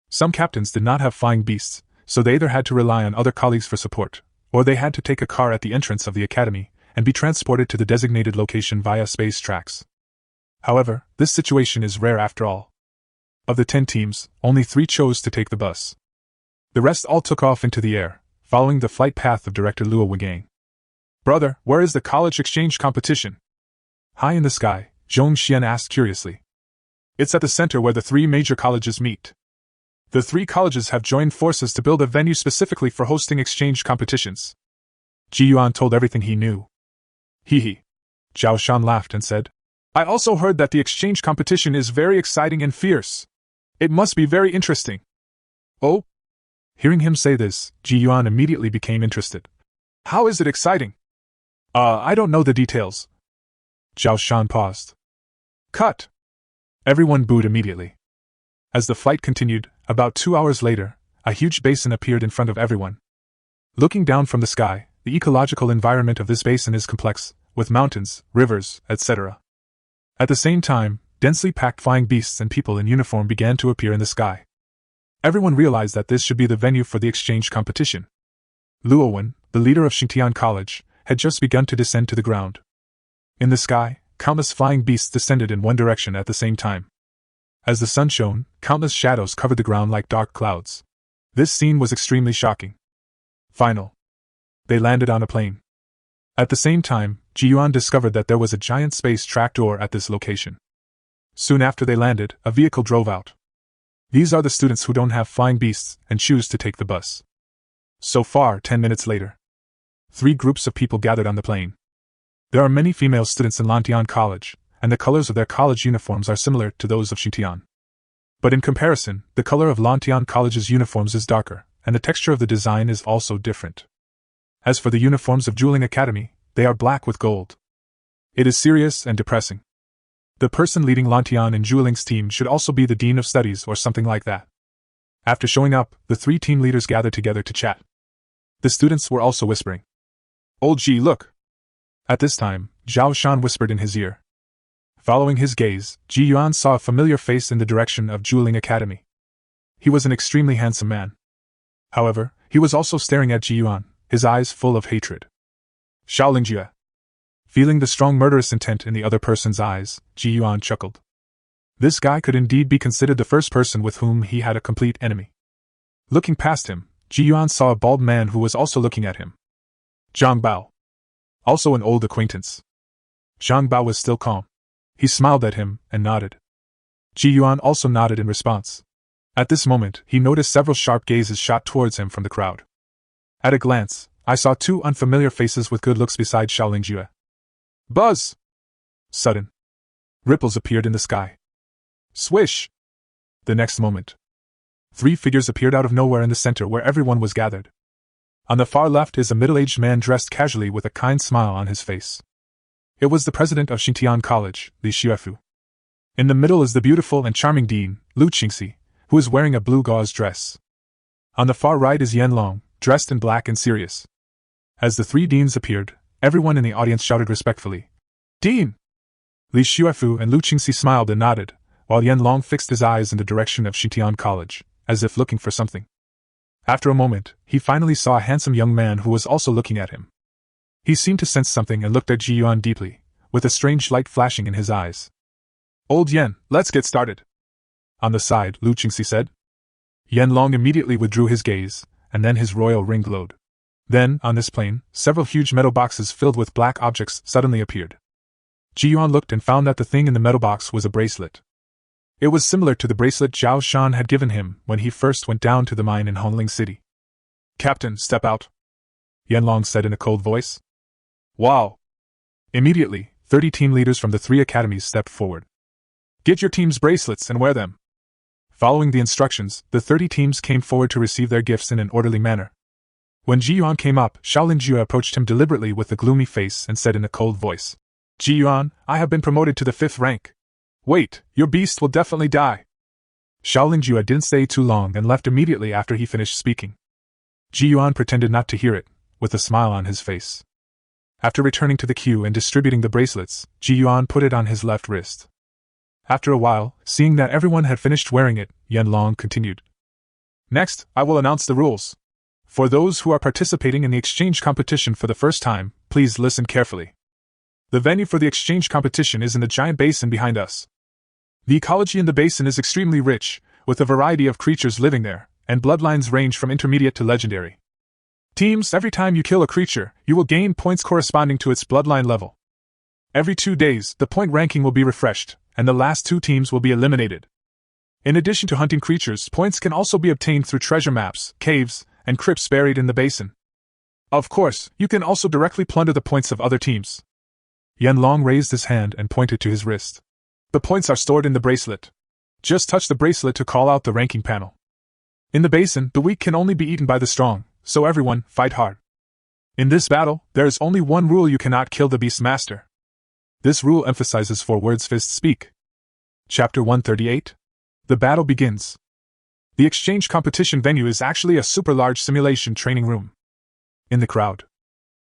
Some captains did not have flying beasts, so they either had to rely on other colleagues for support, or they had to take a car at the entrance of the academy and be transported to the designated location via space tracks. However, this situation is rare after all. Of the 10 teams, only 3 chose to take the bus. The rest all took off into the air, following the flight path of Director Luo Wengang. "Brother, where is the college exchange competition?" High in the sky, Zhong Xian asked curiously. "It's at the center where the 3 major colleges meet. The 3 colleges have joined forces to build a venue specifically for hosting exchange competitions." Yuan told everything he knew. Hee. Zhao Shan laughed and said, "I also heard that the exchange competition is very exciting and fierce. It must be very interesting." "Oh?" Hearing him say this, Yuan immediately became interested. "How is it exciting?" I don't know the details." Zhao Shan paused. "Cut!" Everyone booed immediately. As the flight continued, about 2 hours later, a huge basin appeared in front of everyone. Looking down from the sky, the ecological environment of this basin is complex, with mountains, rivers, etc. At the same time, densely packed flying beasts and people in uniform began to appear in the sky. Everyone realized that this should be the venue for the exchange competition. Luowen, the leader of Xingtian College, had just begun to descend to the ground. In the sky, countless flying beasts descended in one direction at the same time. As the sun shone, countless shadows covered the ground like dark clouds. This scene was extremely shocking. Final. They landed on a plain. At the same time, Yuan discovered that there was a giant space trapdoor at this location. Soon after they landed, a vehicle drove out. These are the students who don't have flying beasts and choose to take the bus. So far, 10 minutes later, 3 groups of people gathered on the plain. There are many female students in Lantian College, and the colors of their college uniforms are similar to those of Xingtian. But in comparison, the color of Lantian College's uniforms is darker, and the texture of the design is also different. As for the uniforms of Dueling Academy, they are black with gold. It is serious and depressing. The person leading Lantian in Dueling's team should also be the Dean of Studies or something like that. After showing up, the 3 team leaders gathered together to chat. The students were also whispering. "Old Ji, look!" At this time, Zhao Shan whispered in his ear. Following his gaze, Yuan saw a familiar face in the direction of Dueling Academy. He was an extremely handsome man. However, he was also staring at Yuan, his eyes full of hatred. "Xiaolingjie." Feeling the strong murderous intent in the other person's eyes, Yuan chuckled. This guy could indeed be considered the first person with whom he had a complete enemy. Looking past him, Yuan saw a bald man who was also looking at him. Zhang Bao. Also an old acquaintance. Zhang Bao was still calm. He smiled at him and nodded. Yuan also nodded in response. At this moment, he noticed several sharp gazes shot towards him from the crowd. At a glance, I saw 2 unfamiliar faces with good looks beside Xiaolingjie. Buzz! Sudden. Ripples appeared in the sky. Swish! The next moment, 3 figures appeared out of nowhere in the center where everyone was gathered. On the far left is a middle-aged man dressed casually with a kind smile on his face. It was the president of Xingtian College, Li Xuefu. In the middle is the beautiful and charming dean, Lu Qingxi, who is wearing a blue gauze dress. On the far right is Yan Long, dressed in black and serious. As the 3 deans appeared, everyone in the audience shouted respectfully, "Dean!" Li Xuefu and Lu Qingxi smiled and nodded, while Yan Long fixed his eyes in the direction of Xingtian College, as if looking for something. After a moment, he finally saw a handsome young man who was also looking at him. He seemed to sense something and looked at Yuan deeply, with a strange light flashing in his eyes. "Old Yan, let's get started." On the side, Lu Qingxi said. Yan Long immediately withdrew his gaze, and then his royal ring glowed. Then, on this plain, several huge metal boxes filled with black objects suddenly appeared. Yuan looked and found that the thing in the metal box was a bracelet. It was similar to the bracelet Zhao Shan had given him when he first went down to the mine in Hongling City. Captain, step out, Yanlong said in a cold voice. Wow. Immediately, 30 team leaders from the 3 academies stepped forward. Get your team's bracelets and wear them. Following the instructions, the 30 teams came forward to receive their gifts in an orderly manner. When Ji Yuan came up, Shaolin Jue approached him deliberately with a gloomy face and said in a cold voice, Ji Yuan, I have been promoted to the 5th rank. Wait, your beast will definitely die. Shaolin Jue didn't stay too long and left immediately after he finished speaking. Ji Yuan pretended not to hear it, with a smile on his face. After returning to the queue and distributing the bracelets, Ji Yuan put it on his left wrist. After a while, seeing that everyone had finished wearing it, Yanlong continued. Next, I will announce the rules. For those who are participating in the exchange competition for the first time, please listen carefully. The venue for the exchange competition is in the giant basin behind us. The ecology in the basin is extremely rich, with a variety of creatures living there, and bloodlines range from intermediate to legendary. Teams, every time you kill a creature, you will gain points corresponding to its bloodline level. Every 2 days, the point ranking will be refreshed, and the last 2 teams will be eliminated. In addition to hunting creatures, points can also be obtained through treasure maps, caves, and crypts buried in the basin. Of course, you can also directly plunder the points of other teams. Yanlong raised his hand and pointed to his wrist. The points are stored in the bracelet. Just touch the bracelet to call out the ranking panel. In the basin, the weak can only be eaten by the strong, so everyone, fight hard. In this battle, there is only one rule: you cannot kill the beast master. This rule emphasizes 4 words fists speak. Chapter 138. The battle begins. The exchange competition venue is actually a super large simulation training room. In the crowd,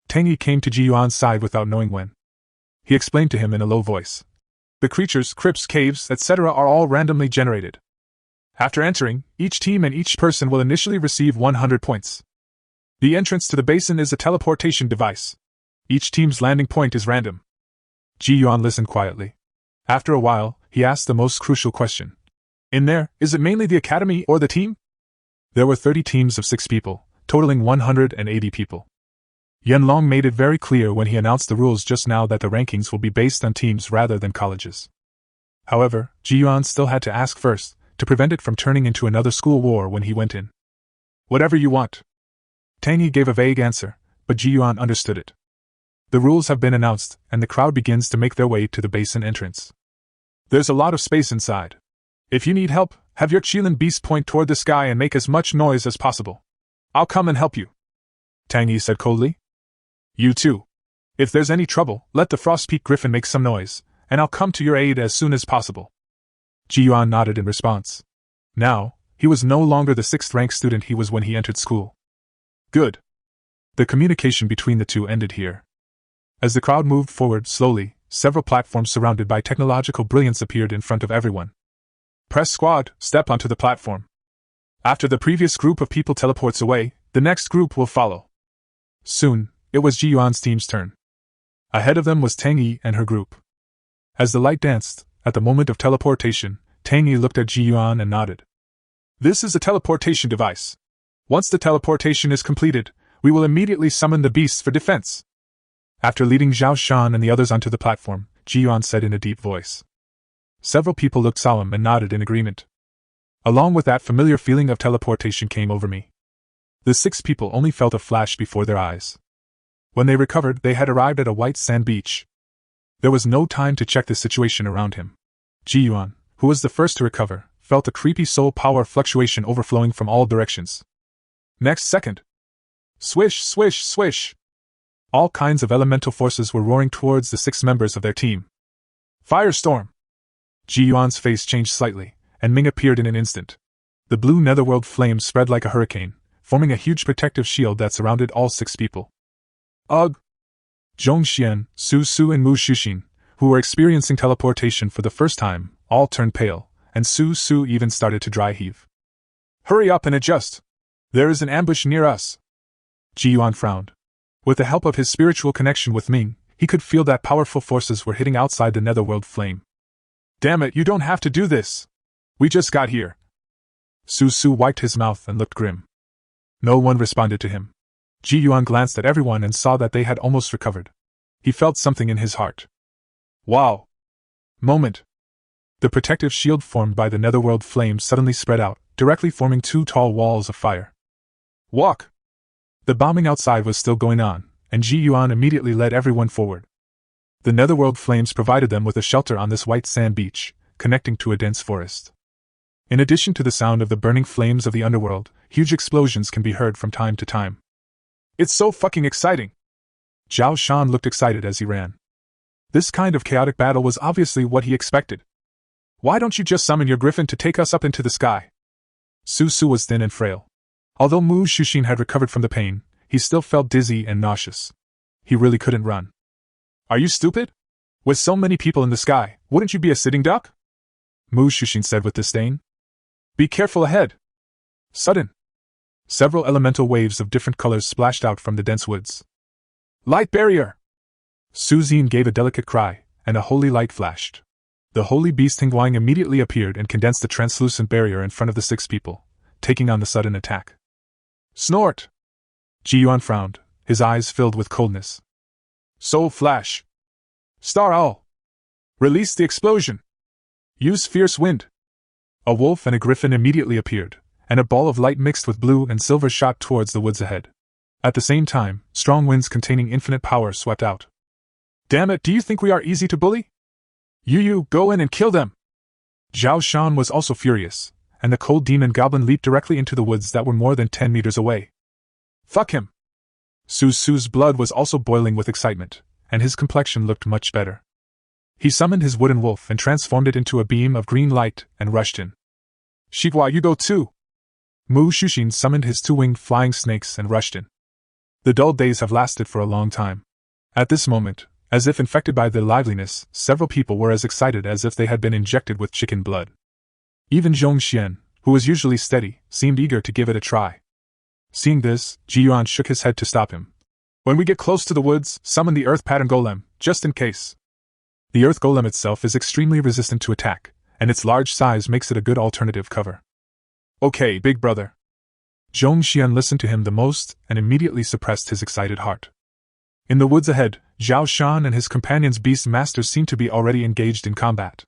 Tang Yi came to Ji Yuan's side without knowing when. He explained to him in a low voice. The creatures, crypts, caves, etc. are all randomly generated. After entering, each team and each person will initially receive 100 points. The entrance to the basin is a teleportation device. Each team's landing point is random. Ji Yuan listened quietly. After a while, he asked the most crucial question. In there, is it mainly the academy or the team? There were 30 teams of 6 people, totaling 180 people. Yanlong made it very clear when he announced the rules just now that the rankings will be based on teams rather than colleges. However, Ji Yuan still had to ask first, to prevent it from turning into another school war when he went in. Whatever you want. Tang Yi gave a vague answer, but Ji Yuan understood it. The rules have been announced, and the crowd begins to make their way to the basin entrance. There's a lot of space inside. If you need help, have your Qilin beast point toward the sky and make as much noise as possible. I'll come and help you. Tang Yi said coldly. You too. If there's any trouble, let the Frostpeak Griffin make some noise, and I'll come to your aid as soon as possible. Ji Yuan nodded in response. Now, he was no longer the 6th rank student he was when he entered school. Good. The communication between the two ended here. As the crowd moved forward slowly, several platforms surrounded by technological brilliance appeared in front of everyone. Press squad, step onto the platform. After the previous group of people teleports away, the next group will follow. Soon, it was Ji Yuan's team's turn. Ahead of them was Tang Yi and her group. As the light danced, at the moment of teleportation, Tang Yi looked at Ji Yuan and nodded. This is a teleportation device. Once the teleportation is completed, we will immediately summon the beasts for defense. After leading Zhao Shan and the others onto the platform, Ji Yuan said in a deep voice. Several people looked solemn and nodded in agreement. Along with that familiar feeling of teleportation came over me. The 6 people only felt a flash before their eyes. When they recovered, they had arrived at a white sand beach. There was no time to check the situation around him. Ji Yuan, who was the first to recover, felt a creepy soul power fluctuation overflowing from all directions. Next second. Swish, swish, swish. All kinds of elemental forces were roaring towards the 6 members of their team. Firestorm! Ji Yuan's face changed slightly, and Ming appeared in an instant. The blue netherworld flame spread like a hurricane, forming a huge protective shield that surrounded all 6 people. Ugh! Zhong Xian, Su Su and Mu Xuxin, who were experiencing teleportation for the first time, all turned pale, and Su Su even started to dry heave. Hurry up and adjust! There is an ambush near us! Ji Yuan frowned. With the help of his spiritual connection with Ming, he could feel that powerful forces were hitting outside the netherworld flame. Damn it, you don't have to do this! We just got here. Su Su wiped his mouth and looked grim. No one responded to him. Ji Yuan glanced at everyone and saw that they had almost recovered. He felt something in his heart. Wow! Moment! The protective shield formed by the netherworld flame suddenly spread out, directly forming 2 tall walls of fire. Walk! The bombing outside was still going on, and Ji Yuan immediately led everyone forward. The netherworld flames provided them with a shelter on this white sand beach, connecting to a dense forest. In addition to the sound of the burning flames of the underworld, huge explosions can be heard from time to time. It's so fucking exciting! Zhao Shan looked excited as he ran. This kind of chaotic battle was obviously what he expected. Why don't you just summon your griffin to take us up into the sky? Su Su was thin and frail. Although Mu Shushin had recovered from the pain, he still felt dizzy and nauseous. He really couldn't run. Are you stupid? With so many people in the sky, wouldn't you be a sitting duck? Mu Shushin said with disdain. Be careful ahead. Sudden. Several elemental waves of different colors splashed out from the dense woods. Light barrier! Su Xin gave a delicate cry, and a holy light flashed. The holy beast Hingguang immediately appeared and condensed the translucent barrier in front of the 6 people, taking on the sudden attack. Snort! Ji Yuan frowned, his eyes filled with coldness. Soul Flash! Star Owl! Release the explosion! Use Fierce Wind! A wolf and a griffin immediately appeared, and a ball of light mixed with blue and silver shot towards the woods ahead. At the same time, strong winds containing infinite power swept out. Damn it, do you think we are easy to bully? You, go in and kill them! Zhao Shan was also furious, and the cold demon goblin leaped directly into the woods that were more than 10 meters away. Fuck him! Su Su's blood was also boiling with excitement, and his complexion looked much better. He summoned his wooden wolf and transformed it into a beam of green light and rushed in. Shihua, you go too! Mu Shushin summoned his 2-winged flying snakes and rushed in. The dull days have lasted for a long time. At this moment, as if infected by their liveliness, several people were as excited as if they had been injected with chicken blood. Even Zhong Xian, who was usually steady, seemed eager to give it a try. Seeing this, Ji Yuan shook his head to stop him. When we get close to the woods, summon the earth pattern golem, just in case. The earth golem itself is extremely resistant to attack, and its large size makes it a good alternative cover. Okay, big brother. Zhong Xian listened to him the most and immediately suppressed his excited heart. In the woods ahead, Zhao Shan and his companions' beast masters seemed to be already engaged in combat.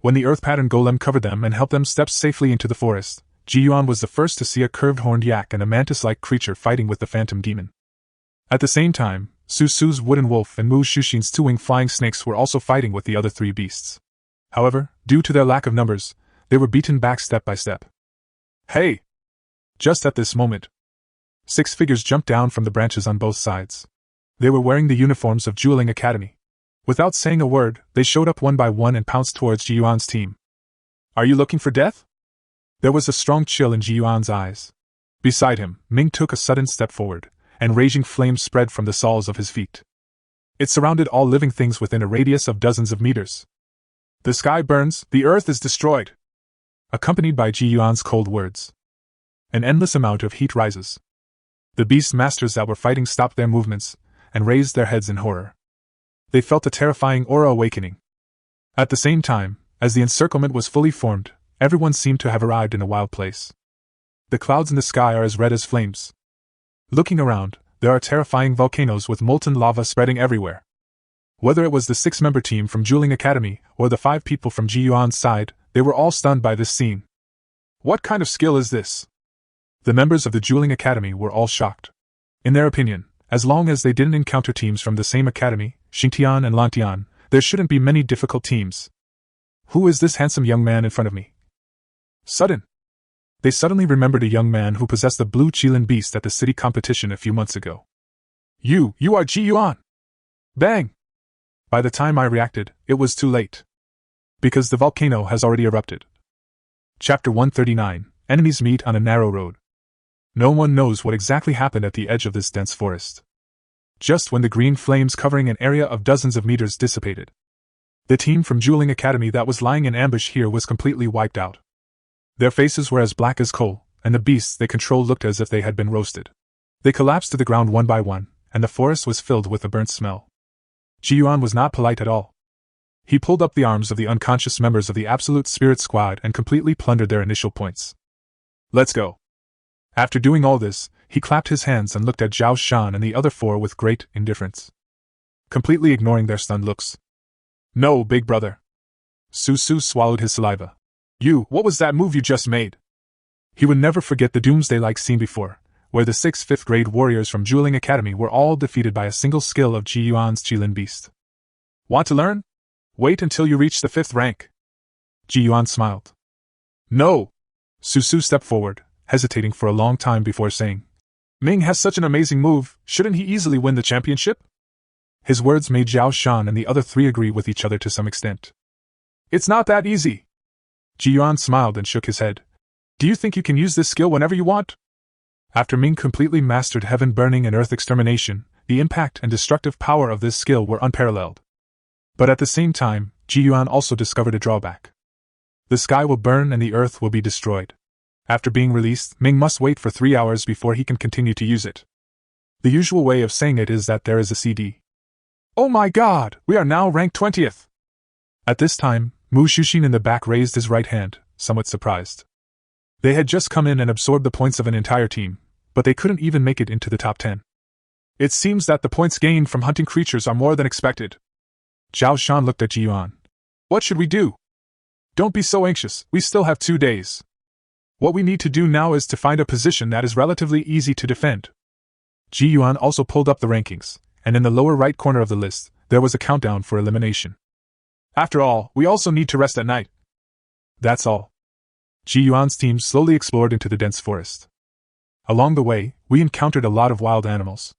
When the earth pattern golem covered them and helped them step safely into the forest, Ji Yuan was the first to see a curved horned yak and a mantis-like creature fighting with the phantom demon. At the same time, Su Su's wooden wolf and Mu Shushin's 2-winged flying snakes were also fighting with the other 3 beasts. However, due to their lack of numbers, they were beaten back step by step. Hey! Just at this moment, 6 figures jumped down from the branches on both sides. They were wearing the uniforms of Dueling Academy. Without saying a word, they showed up one by one and pounced towards Ji Yuan's team. Are you looking for death? There was a strong chill in Ji Yuan's eyes. Beside him, Ming took a sudden step forward, and raging flames spread from the soles of his feet. It surrounded all living things within a radius of dozens of meters. The sky burns, the earth is destroyed. Accompanied by Ji Yuan's cold words. An endless amount of heat rises. The beast masters that were fighting stopped their movements, and raised their heads in horror. They felt a terrifying aura awakening. At the same time, as the encirclement was fully formed, everyone seemed to have arrived in a wild place. The clouds in the sky are as red as flames. Looking around, there are terrifying volcanoes with molten lava spreading everywhere. Whether it was the 6-member team from Dueling Academy or the 5 people from Ji Yuan's side, they were all stunned by this scene. What kind of skill is this? The members of the Dueling Academy were all shocked. In their opinion, as long as they didn't encounter teams from the same academy, Xingtian and Lantian, there shouldn't be many difficult teams. Who is this handsome young man in front of me? They suddenly remembered a young man who possessed the blue Qilin beast at the city competition a few months ago. You are Ji Yuan! Bang! By the time I reacted, it was too late. Because the volcano has already erupted. Chapter 139, Enemies Meet on a Narrow Road. No one knows what exactly happened at the edge of this dense forest. Just when the green flames covering an area of dozens of meters dissipated, the team from Dueling Academy that was lying in ambush here was completely wiped out. Their faces were as black as coal, and the beasts they controlled looked as if they had been roasted. They collapsed to the ground one by one, and the forest was filled with a burnt smell. Ji Yuan was not polite at all. He pulled up the arms of the unconscious members of the Absolute Spirit Squad and completely plundered their initial points. Let's go. After doing all this, he clapped his hands and looked at Zhao Shan and the other 4 with great indifference, completely ignoring their stunned looks. No, big brother. Su Su swallowed his saliva. What was that move you just made? He would never forget the doomsday-like scene before, where the 6 5th-grade warriors from Dueling Academy were all defeated by a single skill of Ji Yuan's Qilin Beast. Want to learn? Wait until you reach the 5th rank. Ji Yuan smiled. No! Su Su stepped forward, hesitating for a long time before saying, Ming has such an amazing move, shouldn't he easily win the championship? His words made Zhao Shan and the other 3 agree with each other to some extent. It's not that easy. Ji Yuan smiled and shook his head. Do you think you can use this skill whenever you want? After Ming completely mastered Heaven Burning and Earth Extermination, the impact and destructive power of this skill were unparalleled. But at the same time, Ji Yuan also discovered a drawback. The sky will burn and the earth will be destroyed. After being released, Ming must wait for 3 hours before he can continue to use it. The usual way of saying it is that there is a CD. Oh my god, we are now ranked 20th! At this time, Mu Shushin in the back raised his right hand, somewhat surprised. They had just come in and absorbed the points of an entire team, but they couldn't even make it into the top 10. It seems that the points gained from hunting creatures are more than expected. Zhao Shan looked at Ji Yuan. What should we do? Don't be so anxious, we still have 2 days. What we need to do now is to find a position that is relatively easy to defend. Ji Yuan also pulled up the rankings, and in the lower right corner of the list, there was a countdown for elimination. After all, we also need to rest at night. That's all. Ji Yuan's team slowly explored into the dense forest. Along the way, we encountered a lot of wild animals.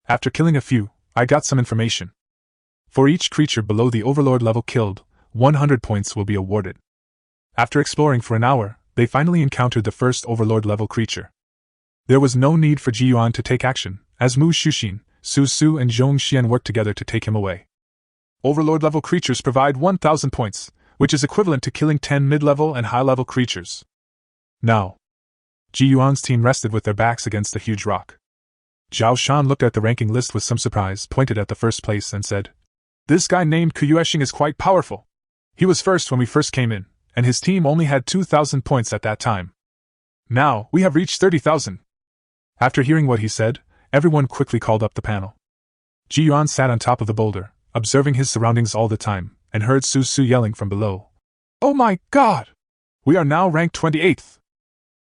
After killing a few, I got some information. For each creature below the Overlord level killed, 100 points will be awarded. After exploring for an hour, they finally encountered the first Overlord level creature. There was no need for Ji Yuan to take action, as Mu Shushin, Su Su and Zhong Xian worked together to take him away. Overlord level creatures provide 1,000 points, which is equivalent to killing 10 mid-level and high-level creatures. Now, Ji Yuan's team rested with their backs against a huge rock. Zhao Shan looked at the ranking list with some surprise, pointed at the first place and said, This guy named Kuyueshing is quite powerful. He was first when we first came in, and his team only had 2,000 points at that time. Now, we have reached 30,000. After hearing what he said, everyone quickly called up the panel. Ji Yuan sat on top of the boulder, observing his surroundings all the time, and heard Su Su yelling from below. Oh my god! We are now ranked 28th!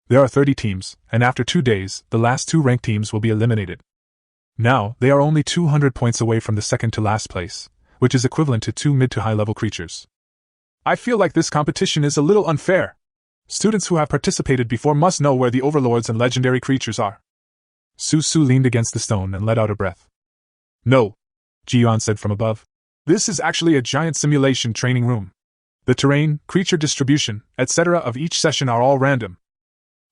There are 30 teams, and after 2 days, the last 2 ranked teams will be eliminated. Now, they are only 200 points away from the second to last place, which is equivalent to 2 mid to high level creatures. I feel like this competition is a little unfair. Students who have participated before must know where the overlords and legendary creatures are. Su Su leaned against the stone and let out a breath. No, Ji Yuan said from above. This is actually a giant simulation training room. The terrain, creature distribution, etc. of each session are all random.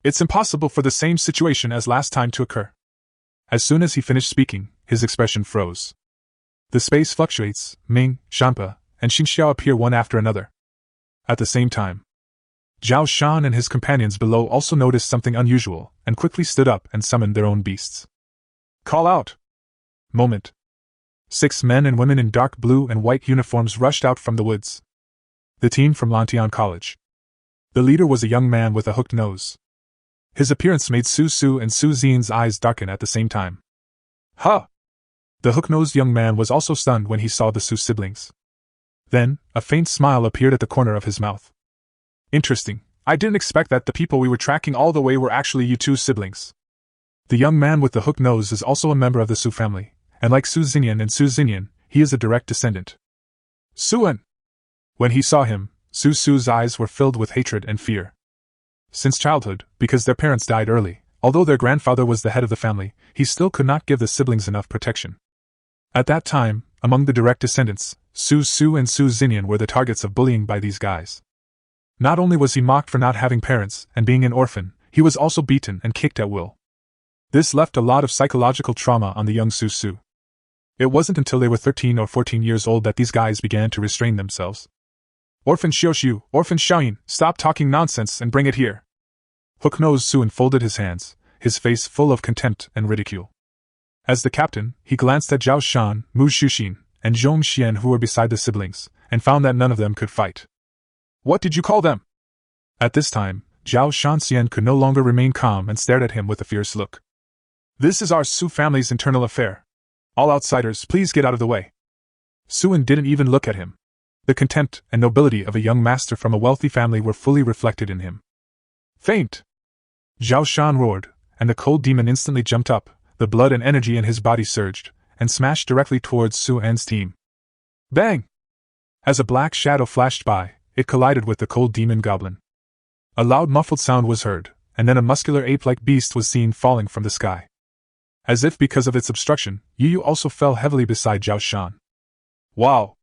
It's impossible for the same situation as last time to occur. As soon as he finished speaking, his expression froze. The space fluctuates, Ming, Shanpa, and Xingxiao appear one after another. At the same time, Zhao Shan and his companions below also noticed something unusual, and quickly stood up and summoned their own beasts. Call out! Moment. 6 men and women in dark blue and white uniforms rushed out from the woods. The team from Lantian College. The leader was a young man with a hooked nose. His appearance made Su Su and Su Xian's eyes darken at the same time. Huh! The hook-nosed young man was also stunned when he saw the Su siblings. Then, a faint smile appeared at the corner of his mouth. Interesting, I didn't expect that the people we were tracking all the way were actually you 2 siblings. The young man with the hooked nose is also a member of the Su family, and like Su Xinyan and Su Xinyan, he is a direct descendant. Suan! When he saw him, Su Su's eyes were filled with hatred and fear. Since childhood, because their parents died early, although their grandfather was the head of the family, he still could not give the siblings enough protection. At that time, among the direct descendants, Su Su and Su Xinyan were the targets of bullying by these guys. Not only was he mocked for not having parents and being an orphan, he was also beaten and kicked at will. This left a lot of psychological trauma on the young Su Su. It wasn't until they were 13 or 14 years old that these guys began to restrain themselves. Orphan Xiaoshu, Orphan Xiaoyin, stop talking nonsense and bring it here. Hook-nosed Suan folded his hands, his face full of contempt and ridicule. As the captain, he glanced at Zhao Shan, Mu Shushin, and Zhong Xian who were beside the siblings, and found that none of them could fight. What did you call them? At this time, Zhao Shanxian could no longer remain calm and stared at him with a fierce look. This is our Su family's internal affair. All outsiders, please get out of the way. Suan didn't even look at him. The contempt and nobility of a young master from a wealthy family were fully reflected in him. Faint! Zhao Shan roared, and the cold demon instantly jumped up, the blood and energy in his body surged, and smashed directly towards Su-An's team. Bang! As a black shadow flashed by, it collided with the cold demon goblin. A loud muffled sound was heard, and then a muscular ape-like beast was seen falling from the sky. As if because of its obstruction, Yu also fell heavily beside Zhao Shan. Wow!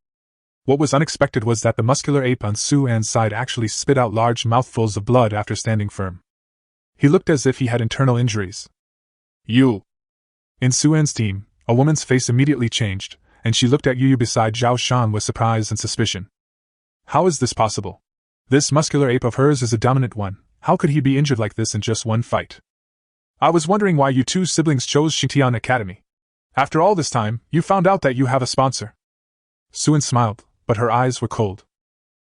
What was unexpected was that the muscular ape on Su-An's side actually spit out large mouthfuls of blood after standing firm. He looked as if he had internal injuries. Yu! In Su-An's team, a woman's face immediately changed, and she looked at Yu beside Zhao Shan with surprise and suspicion. How is this possible? This muscular ape of hers is a dominant one. How could he be injured like this in just one fight? I was wondering why you two siblings chose Xingtian Academy. After all this time, you found out that you have a sponsor. Su-An smiled, but her eyes were cold.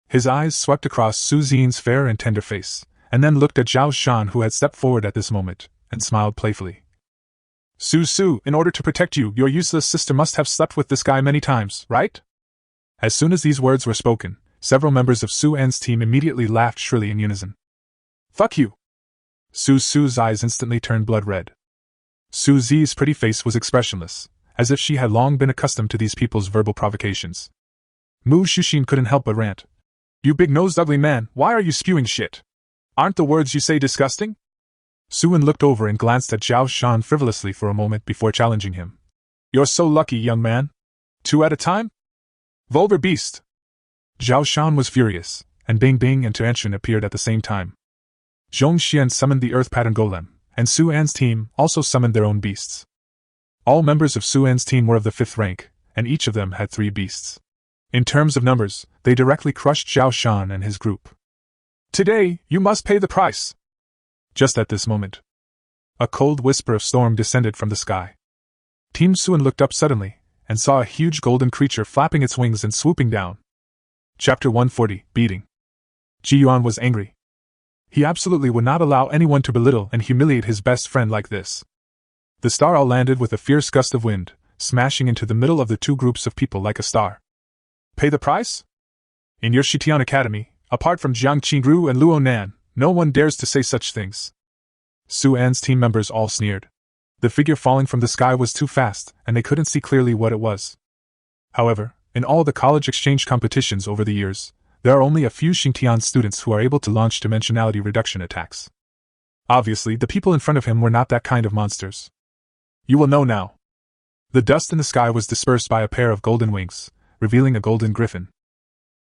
His eyes swept across Su Xian's fair and tender face, and then looked at Zhao Shan, who had stepped forward at this moment, and smiled playfully. Su, in order to protect you, your useless sister must have slept with this guy many times, right? As soon as these words were spoken, several members of Su-An's team immediately laughed shrilly in unison. Fuck you! Su's eyes instantly turned blood red. Su Zi's pretty face was expressionless, as if she had long been accustomed to these people's verbal provocations. Mu Shushin couldn't help but rant. You big-nosed ugly man, why are you spewing shit? Aren't the words you say disgusting? Su-An looked over and glanced at Zhao Shan frivolously for a moment before challenging him. You're so lucky, young man. 2 at a time? Vulgar beast! Zhao Shan was furious, and Bing Bing and Tianxun appeared at the same time. Zhong Xian summoned the Earth Pattern Golem, and Su-An's team also summoned their own beasts. All members of Su-An's team were of the 5th rank, and each of them had 3 beasts. In terms of numbers, they directly crushed Zhao Shan and his group. Today, you must pay the price! Just at this moment, a cold whisper of storm descended from the sky. Team Su-An looked up suddenly, and saw a huge golden creature flapping its wings and swooping down. Chapter 140, Beating. Yuan was angry. He absolutely would not allow anyone to belittle and humiliate his best friend like this. The star all landed with a fierce gust of wind, smashing into the middle of the 2 groups of people like a star. Pay the price? In your Xingtian Academy, apart from Jiang Qingru and Luo Nan, no one dares to say such things. Su-An's team members all sneered. The figure falling from the sky was too fast, and they couldn't see clearly what it was. However, in all the college exchange competitions over the years, there are only a few Xingtian students who are able to launch dimensionality reduction attacks. Obviously, the people in front of him were not that kind of monsters. You will know now. The dust in the sky was dispersed by a pair of golden wings, revealing a golden griffin.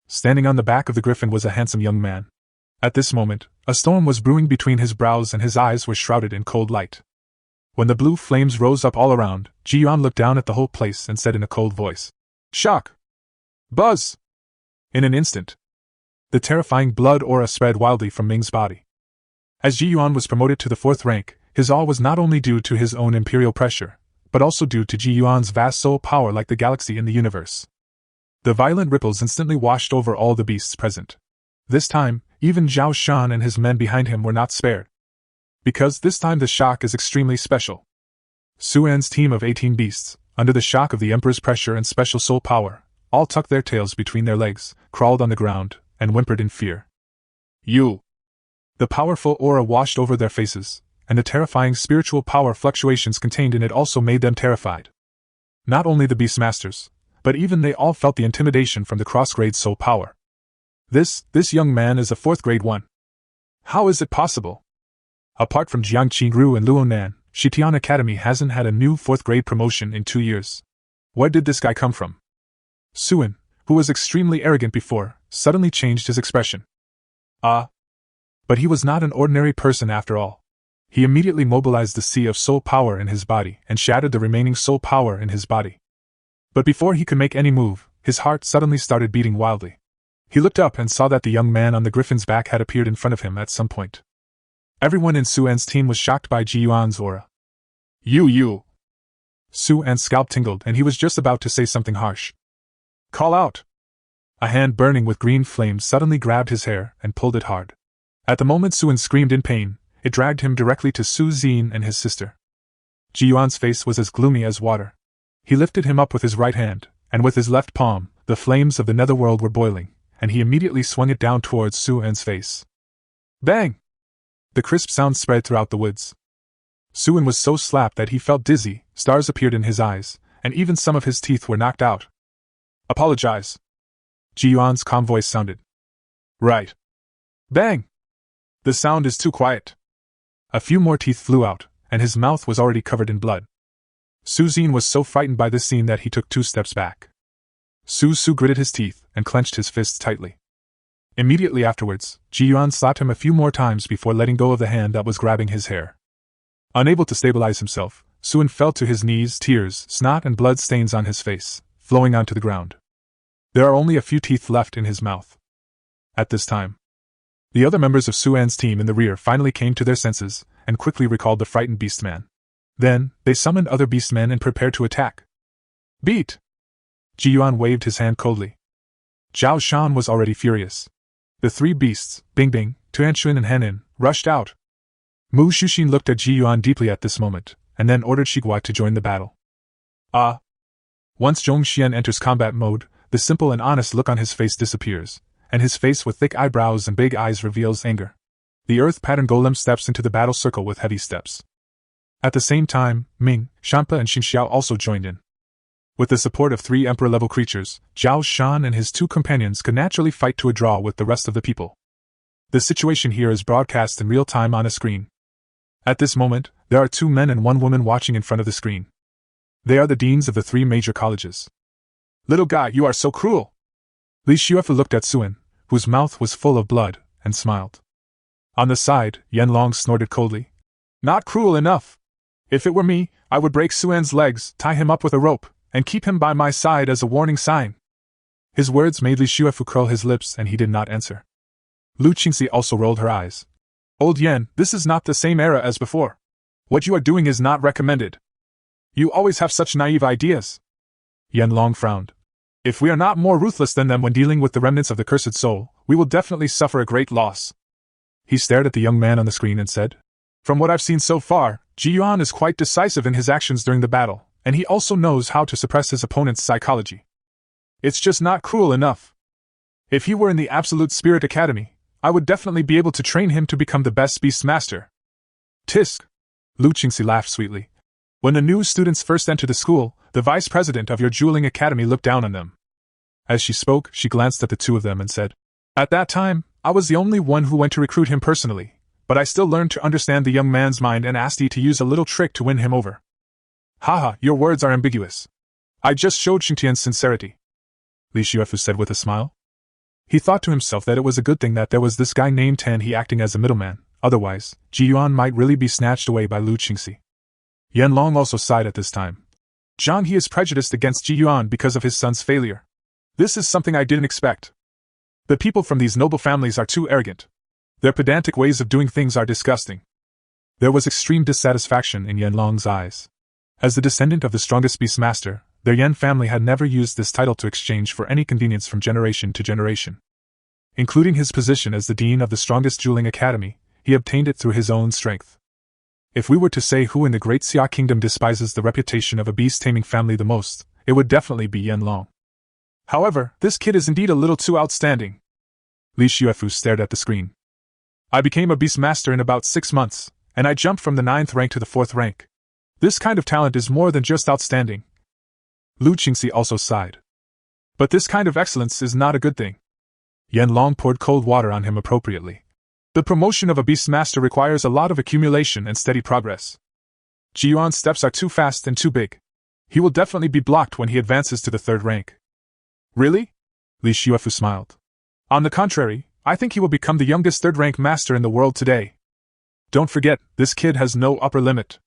Standing on the back of the griffin was a handsome young man. At this moment, a storm was brewing between his brows and his eyes were shrouded in cold light. When the blue flames rose up all around, Yuan looked down at the whole place and said in a cold voice, Shock! Buzz! In an instant, the terrifying blood aura spread wildly from Ming's body. As Yuan was promoted to the 4th rank, his awe was not only due to his own imperial pressure, but also due to Yuan's vast soul power like the galaxy in the universe. The violent ripples instantly washed over all the beasts present. This time, even Zhao Shan and his men behind him were not spared. Because this time the shock is extremely special. Su-An's team of 18 beasts, under the shock of the Emperor's pressure and special soul power, all tucked their tails between their legs, crawled on the ground, and whimpered in fear. You! The powerful aura washed over their faces, and the terrifying spiritual power fluctuations contained in it also made them terrified. Not only the Beastmasters, but even they all felt the intimidation from the cross-grade soul power. This young man is a 4th grade one. How is it possible? Apart from Jiang Qingru and Luo Nan, Xingtian Academy hasn't had a new 4th grade promotion in 2 years. Where did this guy come from? Su-An, who was extremely arrogant before, suddenly changed his expression. But he was not an ordinary person after all. He immediately mobilized the sea of soul power in his body and shattered the remaining soul power in his body. But before he could make any move, his heart suddenly started beating wildly. He looked up and saw that the young man on the griffin's back had appeared in front of him at some point. Everyone in Su-An's team was shocked by Yuan's aura. You! Su-An's scalp tingled and he was just about to say something harsh. Call out! A hand burning with green flames suddenly grabbed his hair and pulled it hard. At the moment Su-An screamed in pain, it dragged him directly to Su Xin and his sister. Yuan's face was as gloomy as water. He lifted him up with his right hand, and with his left palm, the flames of the netherworld were boiling, and he immediately swung it down towards Su-An's face. Bang! The crisp sound spread throughout the woods. Suin was so slapped that he felt dizzy, stars appeared in his eyes, and even some of his teeth were knocked out. Apologize. Ji Yuan's calm voice sounded. Right. Bang! The sound is too quiet. A few more teeth flew out, and his mouth was already covered in blood. Su Xin was so frightened by this scene that he took 2 steps back. Su gritted his teeth and clenched his fists tightly. Immediately afterwards, Ji Yuan slapped him a few more times before letting go of the hand that was grabbing his hair. Unable to stabilize himself, Suin fell to his knees, tears, snot and blood stains on his face, flowing onto the ground. There are only a few teeth left in his mouth. At this time, the other members of Suan's team in the rear finally came to their senses and quickly recalled the frightened beastman. Then, they summoned other beastmen and prepared to attack. Beat! Ji Yuan waved his hand coldly. Zhao Shan was already furious. The 3 beasts, Bing Bing, Tuanxuan and Henin, rushed out. Mu Shuxin looked at Ji Yuan deeply at this moment, and then ordered Shiguai to join the battle. Once Zhong Xian enters combat mode, the simple and honest look on his face disappears, and his face with thick eyebrows and big eyes reveals anger. The earth pattern golem steps into the battle circle with heavy steps. At the same time, Ming, Shampa and Xinxiao also joined in. With the support of 3 emperor-level creatures, Zhao Shan and his 2 companions could naturally fight to a draw with the rest of the people. The situation here is broadcast in real time on a screen. At this moment, there are 2 men and 1 woman watching in front of the screen. They are the deans of the 3 major colleges. Little guy, you are so cruel! Li Xuefu looked at Suin, whose mouth was full of blood, and smiled. On the side, Yanlong snorted coldly. Not cruel enough! If it were me, I would break Suan's legs, tie him up with a rope, and keep him by my side as a warning sign. His words made Li Xuefu curl his lips and he did not answer. Lu Qingxi also rolled her eyes. Old Yan, this is not the same era as before. What you are doing is not recommended. You always have such naive ideas. Yanlong frowned. If we are not more ruthless than them when dealing with the remnants of the cursed soul, we will definitely suffer a great loss. He stared at the young man on the screen and said, From what I've seen so far, Ji Yuan is quite decisive in his actions during the battle, and he also knows how to suppress his opponent's psychology. It's just not cruel enough. If he were in the Absolute Spirit Academy, I would definitely be able to train him to become the best beast master. Tisk! Lu Qingxi laughed sweetly. When the new students first enter the school, the vice president of your Dueling Academy looked down on them. As she spoke, she glanced at the 2 of them and said, At that time, I was the only one who went to recruit him personally, but I still learned to understand the young man's mind and asked you to use a little trick to win him over. Haha, your words are ambiguous. I just showed Xingtian's sincerity. Li Xuefu said with a smile. He thought to himself that it was a good thing that there was this guy named Tan He acting as a middleman, otherwise, Ji Yuan might really be snatched away by Lu Qingxi. Yanlong also sighed at this time. Zhang He is prejudiced against Ji Yuan because of his son's failure. This is something I didn't expect. The people from these noble families are too arrogant. Their pedantic ways of doing things are disgusting. There was extreme dissatisfaction in Yanlong's eyes. As the descendant of the strongest beastmaster, their Yan family had never used this title to exchange for any convenience from generation to generation. Including his position as the dean of the strongest Dueling Academy, he obtained it through his own strength. If we were to say who in the Great Xia Kingdom despises the reputation of a beast-taming family the most, it would definitely be Yanlong. However, this kid is indeed a little too outstanding. Li Xuefu stared at the screen. I became a beastmaster in about 6 months, and I jumped from the 9th rank to the 4th rank. This kind of talent is more than just outstanding. Lu Qingxi also sighed. But this kind of excellence is not a good thing. Yanlong poured cold water on him appropriately. The promotion of a beastmaster requires a lot of accumulation and steady progress. Ji Yuan's steps are too fast and too big. He will definitely be blocked when he advances to the 3rd rank. Really? Li Xuefu smiled. On the contrary, I think he will become the youngest 3rd rank master in the world today. Don't forget, this kid has no upper limit.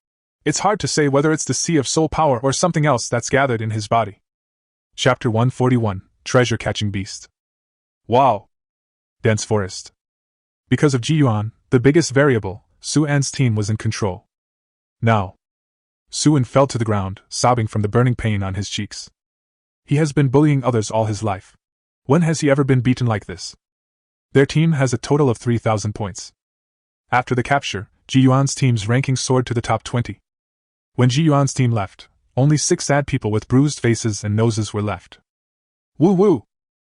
It's hard to say whether it's the sea of soul power or something else that's gathered in his body. Chapter 141, Treasure Catching Beast. Wow! Dense forest. Because of Ji Yuan, the biggest variable, Su-An's team was in control. Now. Su-An fell to the ground, sobbing from the burning pain on his cheeks. He has been bullying others all his life. When has he ever been beaten like this? Their team has a total of 3,000 points. After the capture, Ji Yuan's team's ranking soared to the top 20. When Ji Yuan's team left, only 6 sad people with bruised faces and noses were left. Woo woo!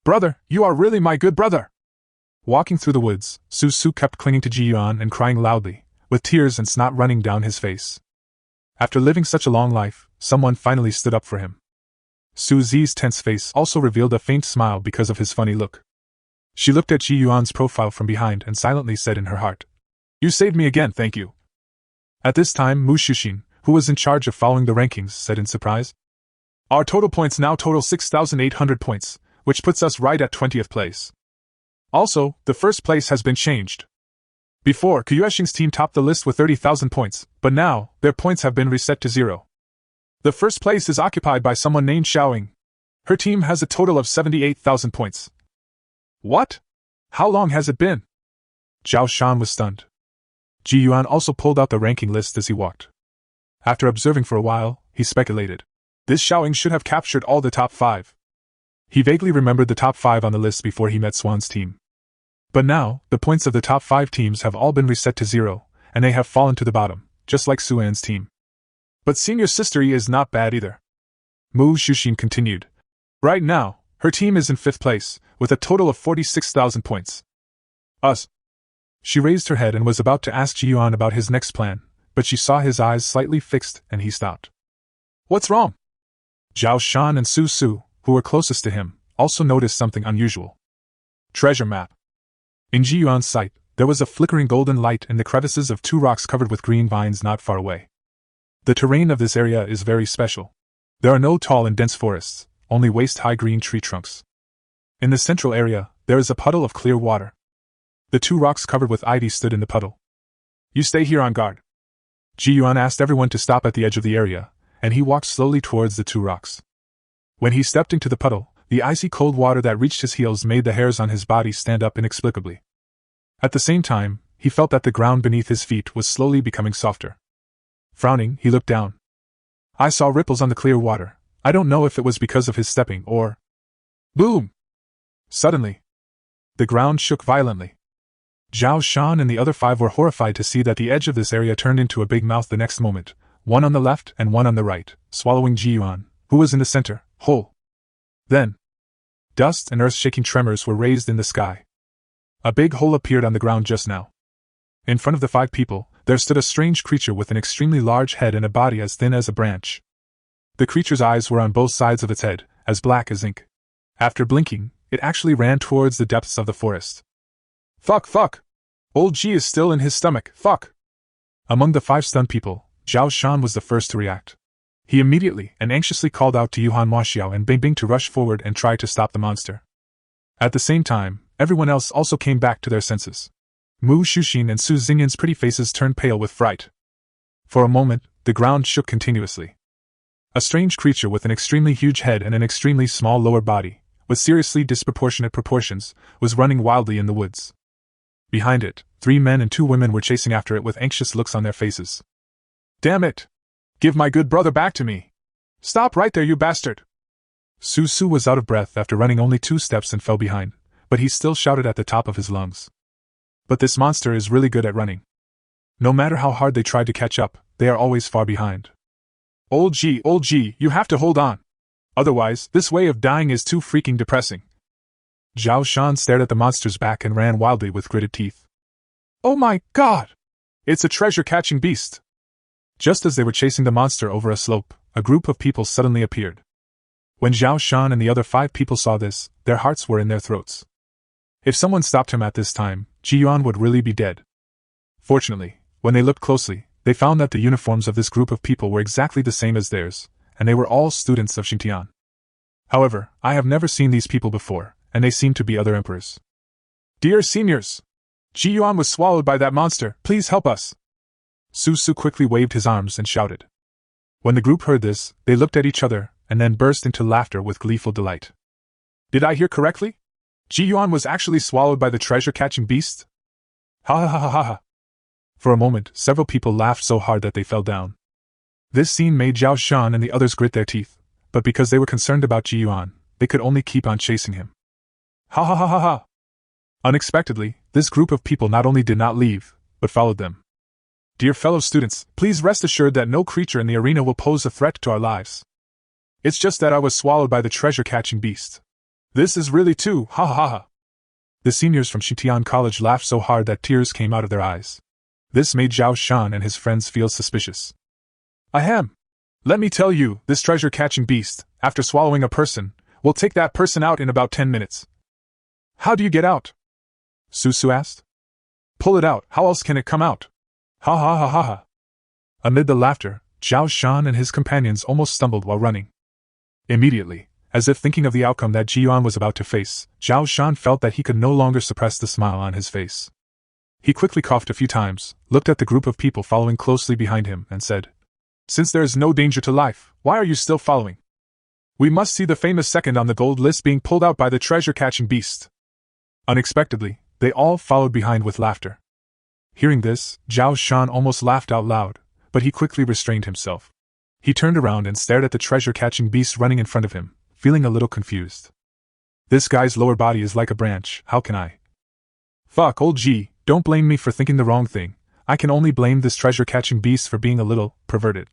Brother, you are really my good brother! Walking through the woods, Su kept clinging to Ji Yuan and crying loudly, with tears and snot running down his face. After living such a long life, someone finally stood up for him. Su Zi's tense face also revealed a faint smile because of his funny look. She looked at Ji Yuan's profile from behind and silently said in her heart, "You saved me again, thank you." At this time, Mu Shushin, who was in charge of following the rankings, said in surprise, "Our total points now total 6,800 points, which puts us right at 20th place. Also, the first place has been changed. Before, Kuyueshing's team topped the list with 30,000 points, but now, their points have been reset to 0. The first place is occupied by someone named Xiaoying. Her team has a total of 78,000 points." "What? How long has it been?" Zhao Shan was stunned. Ji Yuan also pulled out the ranking list as he walked. After observing for a while, he speculated, "This Xiaoying should have captured all the top 5. He vaguely remembered the top 5 on the list before he met Swan's team. But now, the points of the top 5 teams have all been reset to 0, and they have fallen to the bottom, just like Suan's team. But senior sister Yi is not bad either." Mu Shushin continued. "Right now, her team is in 5th place, with a total of 46,000 points. Us." She raised her head and was about to ask Ji Yuan about his next plan, but she saw his eyes slightly fixed and he stopped. "What's wrong?" Zhao Shan and Su Su, who were closest to him, also noticed something unusual. Treasure map. In Ji Yuan's sight, there was a flickering golden light in the crevices of 2 rocks covered with green vines not far away. The terrain of this area is very special. There are no tall and dense forests, only waist-high green tree trunks. In the central area, there is a puddle of clear water. The 2 rocks covered with ivy stood in the puddle. "You stay here on guard." Ji Yuan asked everyone to stop at the edge of the area, and he walked slowly towards the 2 rocks. When he stepped into the puddle, the icy cold water that reached his heels made the hairs on his body stand up inexplicably. At the same time, he felt that the ground beneath his feet was slowly becoming softer. Frowning, he looked down. "I saw ripples on the clear water. I don't know if it was because of his stepping or—" Boom! Suddenly, the ground shook violently. Zhao Shan and the other 5 were horrified to see that the edge of this area turned into a big mouth the next moment, one on the left and one on the right, swallowing Ji Yuan, who was in the center, whole. Then, dust and earth-shaking tremors were raised in the sky. A big hole appeared on the ground just now. In front of the 5 people, there stood a strange creature with an extremely large head and a body as thin as a branch. The creature's eyes were on both sides of its head, as black as ink. After blinking, it actually ran towards the depths of the forest. Fuck! Old G is still in his stomach, fuck! Among the 5 stunned people, Zhao Shan was the first to react. He immediately and anxiously called out to Yuhan Maxiao and Bing Bing to rush forward and try to stop the monster. At the same time, everyone else also came back to their senses. Mu Shushin and Su Xingyan's pretty faces turned pale with fright. For a moment, the ground shook continuously. A strange creature with an extremely huge head and an extremely small lower body, with seriously disproportionate proportions, was running wildly in the woods. Behind it, 3 men and 2 women were chasing after it with anxious looks on their faces. "Damn it! Give my good brother back to me! Stop right there, you bastard!" Su Su was out of breath after running only 2 steps and fell behind, but he still shouted at the top of his lungs. But this monster is really good at running. No matter how hard they try to catch up, they are always far behind. Old G, you have to hold on. Otherwise, this way of dying is too freaking depressing." Zhao Shan stared at the monster's back and ran wildly with gritted teeth. "Oh my god! It's a treasure-catching beast!" Just as they were chasing the monster over a slope, a group of people suddenly appeared. When Zhao Shan and the other 5 people saw this, their hearts were in their throats. If someone stopped him at this time, Ji Yuan would really be dead. Fortunately, when they looked closely, they found that the uniforms of this group of people were exactly the same as theirs, and they were all students of Xingtian. However, I have never seen these people before, and they seem to be other emperors. "Dear seniors! Ji Yuan was swallowed by that monster, please help us!" Su Su quickly waved his arms and shouted. When the group heard this, they looked at each other, and then burst into laughter with gleeful delight. "Did I hear correctly? Ji Yuan was actually swallowed by the treasure-catching beast? Ha ha ha ha ha!" For a moment, several people laughed so hard that they fell down. This scene made Zhao Shan and the others grit their teeth, but because they were concerned about Ji Yuan, they could only keep on chasing him. Ha ha ha ha ha! Unexpectedly, this group of people not only did not leave, but followed them. "Dear fellow students, please rest assured that no creature in the arena will pose a threat to our lives. It's just that I was swallowed by the treasure-catching beast. This is really too, ha ha ha ha!" The seniors from Xingtian College laughed so hard that tears came out of their eyes. This made Zhao Shan and his friends feel suspicious. Ahem. Let me tell you, this treasure-catching beast, after swallowing a person, will take that person out in about 10 minutes. How do you get out? Susu asked. Pull it out, how else can it come out? Ha ha ha ha ha. Amid the laughter, Zhao Shan and his companions almost stumbled while running. Immediately, as if thinking of the outcome that Yuan was about to face, Zhao Shan felt that he could no longer suppress the smile on his face. He quickly coughed a few times, looked at the group of people following closely behind him, and said, Since there is no danger to life, why are you still following? We must see the famous second on the gold list being pulled out by the treasure-catching beast. Unexpectedly, they all followed behind with laughter. Hearing this, Zhao Shan almost laughed out loud, but he quickly restrained himself. He turned around and stared at the treasure-catching beast running in front of him, feeling a little confused. This guy's lower body is like a branch, how can I? Fuck, old G, don't blame me for thinking the wrong thing. I can only blame this treasure-catching beast for being a little perverted.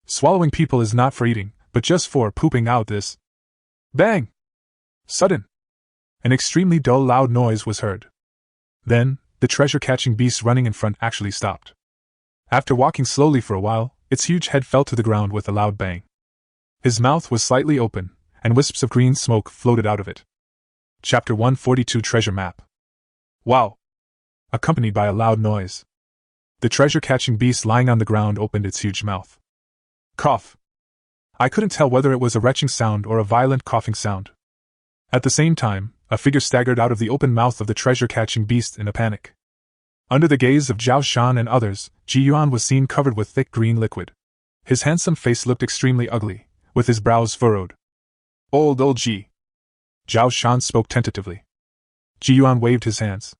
Swallowing people is not for eating, but just for pooping out this. Bang! Sudden. An extremely dull loud noise was heard. Then, the treasure-catching beast running in front actually stopped. After walking slowly for a while, its huge head fell to the ground with a loud bang. His mouth was slightly open, and wisps of green smoke floated out of it. Chapter 142 Treasure Map. Wow! Accompanied by a loud noise. The treasure-catching beast lying on the ground opened its huge mouth. Cough! I couldn't tell whether it was a retching sound or a violent coughing sound. At the same time, a figure staggered out of the open mouth of the treasure-catching beast in a panic. Under the gaze of Zhao Shan and others, Ji Yuan was seen covered with thick green liquid. His handsome face looked extremely ugly, with his brows furrowed. Old Ji. Zhao Shan spoke tentatively. Ji Yuan waved his hands.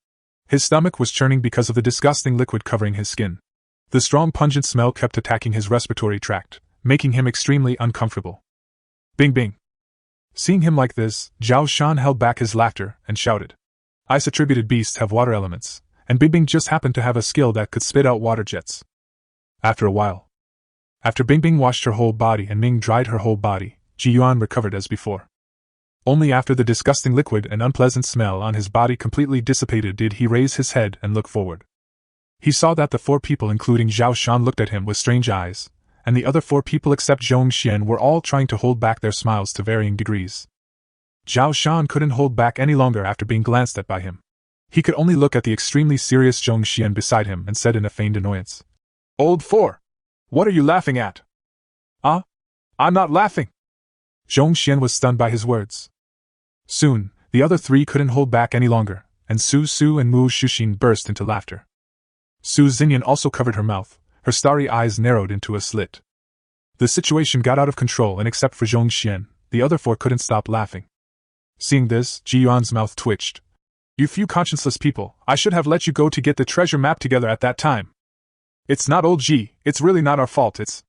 His stomach was churning because of the disgusting liquid covering his skin. The strong pungent smell kept attacking his respiratory tract, making him extremely uncomfortable. Bing bing. Seeing him like this, Zhao Shan held back his laughter and shouted. Ice-attributed beasts have water elements, and Bing Bing just happened to have a skill that could spit out water jets. After a while. After Bing Bing washed her whole body and Ming dried her whole body, Ji Yuan recovered as before. Only after the disgusting liquid and unpleasant smell on his body completely dissipated did he raise his head and look forward. He saw that the 4 people including Zhao Shan looked at him with strange eyes, and the other 4 people except Zhong Xian were all trying to hold back their smiles to varying degrees. Zhao Shan couldn't hold back any longer after being glanced at by him. He could only look at the extremely serious Zhong Xian beside him and said in a feigned annoyance, Old 4! What are you laughing at? I'm not laughing! Zhong Xian was stunned by his words. Soon, the other 3 couldn't hold back any longer, and Su Su and Mu Shuxin burst into laughter. Su Xinyan also covered her mouth, her starry eyes narrowed into a slit. The situation got out of control, and except for Zhong Xian, the other 4 couldn't stop laughing. Seeing this, Ji Yuan's mouth twitched. You few conscienceless people, I should have let you go to get the treasure map together at that time. It's not old Ji, it's really not our fault, it's...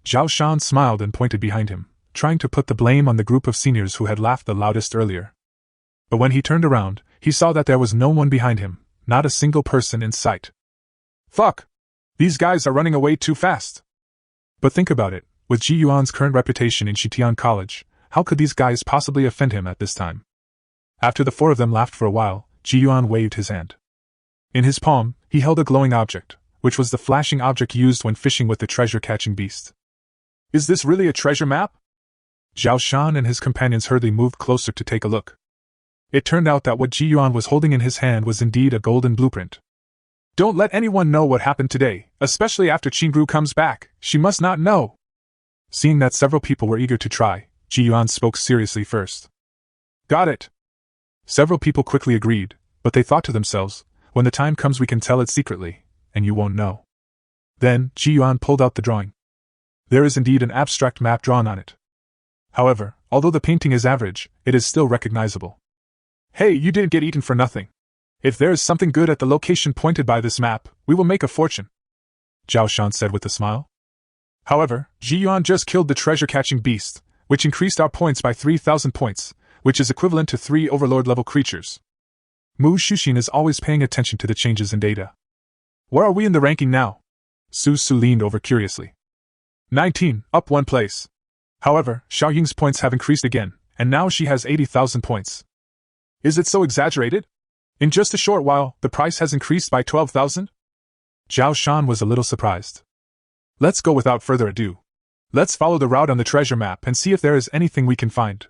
Zhao Shan smiled and pointed behind him, trying to put the blame on the group of seniors who had laughed the loudest earlier. But when he turned around, he saw that there was no one behind him, not a single person in sight. Fuck! These guys are running away too fast! But think about it, with Ji Yuan's current reputation in Shitian College, how could these guys possibly offend him at this time? After the 4 of them laughed for a while, Ji Yuan waved his hand. In his palm, he held a glowing object, which was the flashing object used when fishing with the treasure-catching beast. Is this really a treasure map? Zhao Shan and his companions hurriedly moved closer to take a look. It turned out that what Ji Yuan was holding in his hand was indeed a golden blueprint. Don't let anyone know what happened today, especially after Qingru comes back, she must not know. Seeing that several people were eager to try, Ji Yuan spoke seriously first. Got it. Several people quickly agreed, but they thought to themselves, when the time comes we can tell it secretly, and you won't know. Then, Ji Yuan pulled out the drawing. There is indeed an abstract map drawn on it. However, although the painting is average, it is still recognizable. Hey, you didn't get eaten for nothing. If there is something good at the location pointed by this map, we will make a fortune, Zhao Shan said with a smile. However, Ji Yuan just killed the treasure-catching beast, which increased our points by 3,000 points, which is equivalent to 3 Overlord-level creatures. Mu Shuxin is always paying attention to the changes in data. Where are we in the ranking now? Su Su leaned over curiously. 19, up 1 place. However, Xiao Ying's points have increased again, and now she has 80,000 points. Is it so exaggerated? In just a short while, the price has increased by 12,000? Zhao Shan was a little surprised. Let's go without further ado. Let's follow the route on the treasure map and see if there is anything we can find.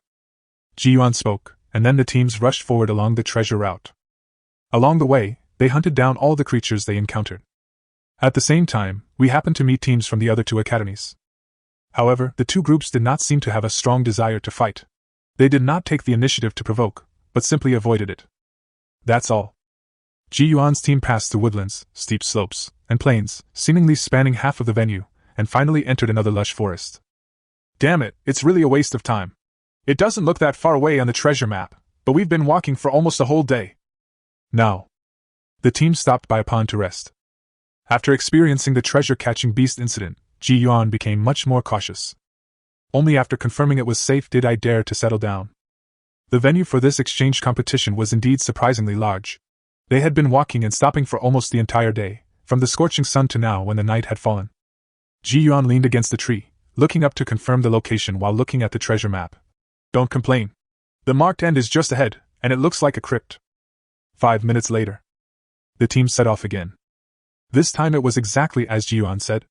Yuan spoke, and then the teams rushed forward along the treasure route. Along the way, they hunted down all the creatures they encountered. At the same time, we happened to meet teams from the other two academies. However, the two groups did not seem to have a strong desire to fight. They did not take the initiative to provoke, but simply avoided it. That's all. Yuan's team passed through woodlands, steep slopes, and plains, seemingly spanning half of the venue, and finally entered another lush forest. Damn it, it's really a waste of time. It doesn't look that far away on the treasure map, but we've been walking for almost a whole day. Now. The team stopped by a pond to rest. After experiencing the treasure-catching beast incident, Yuan became much more cautious. Only after confirming it was safe did I dare to settle down. The venue for this exchange competition was indeed surprisingly large. They had been walking and stopping for almost the entire day, from the scorching sun to now when the night had fallen. Yuan leaned against the tree, looking up to confirm the location while looking at the treasure map. Don't complain. The marked end is just ahead, and it looks like a crypt. 5 minutes later. The team set off again. This time it was exactly as Yuan said.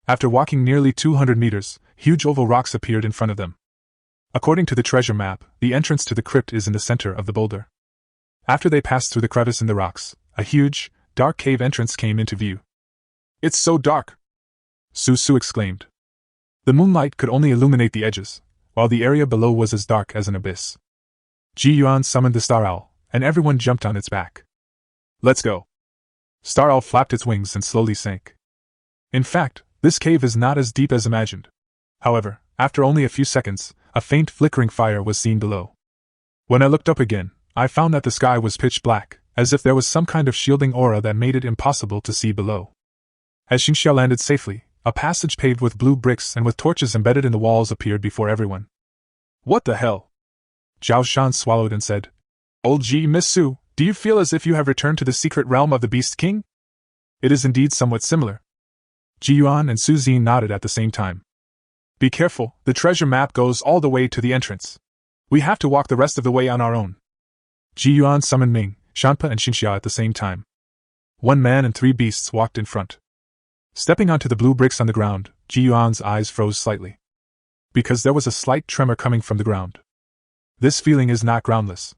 After walking nearly 200 meters, huge oval rocks appeared in front of them. According to the treasure map, the entrance to the crypt is in the center of the boulder. After they passed through the crevice in the rocks, a huge, dark cave entrance came into view. It's so dark! Su exclaimed. The moonlight could only illuminate the edges, while the area below was as dark as an abyss. Yuan summoned the star owl, and everyone jumped on its back. Let's go! Star owl flapped its wings and slowly sank. In fact, this cave is not as deep as imagined. However, after only a few seconds, a faint flickering fire was seen below. When I looked up again, I found that the sky was pitch black, as if there was some kind of shielding aura that made it impossible to see below. As Xingxia landed safely, a passage paved with blue bricks and with torches embedded in the walls appeared before everyone. What the hell? Zhao Shan swallowed and said, Old Miss Su, do you feel as if you have returned to the secret realm of the Beast King? It is indeed somewhat similar. Yuan and Su Xin nodded at the same time. Be careful, the treasure map goes all the way to the entrance. We have to walk the rest of the way on our own. Yuan summoned Ming, Shanpa and Xingxia at the same time. 1 man and 3 beasts walked in front. Stepping onto the blue bricks on the ground, Yuan's eyes froze slightly. Because there was a slight tremor coming from the ground. This feeling is not groundless.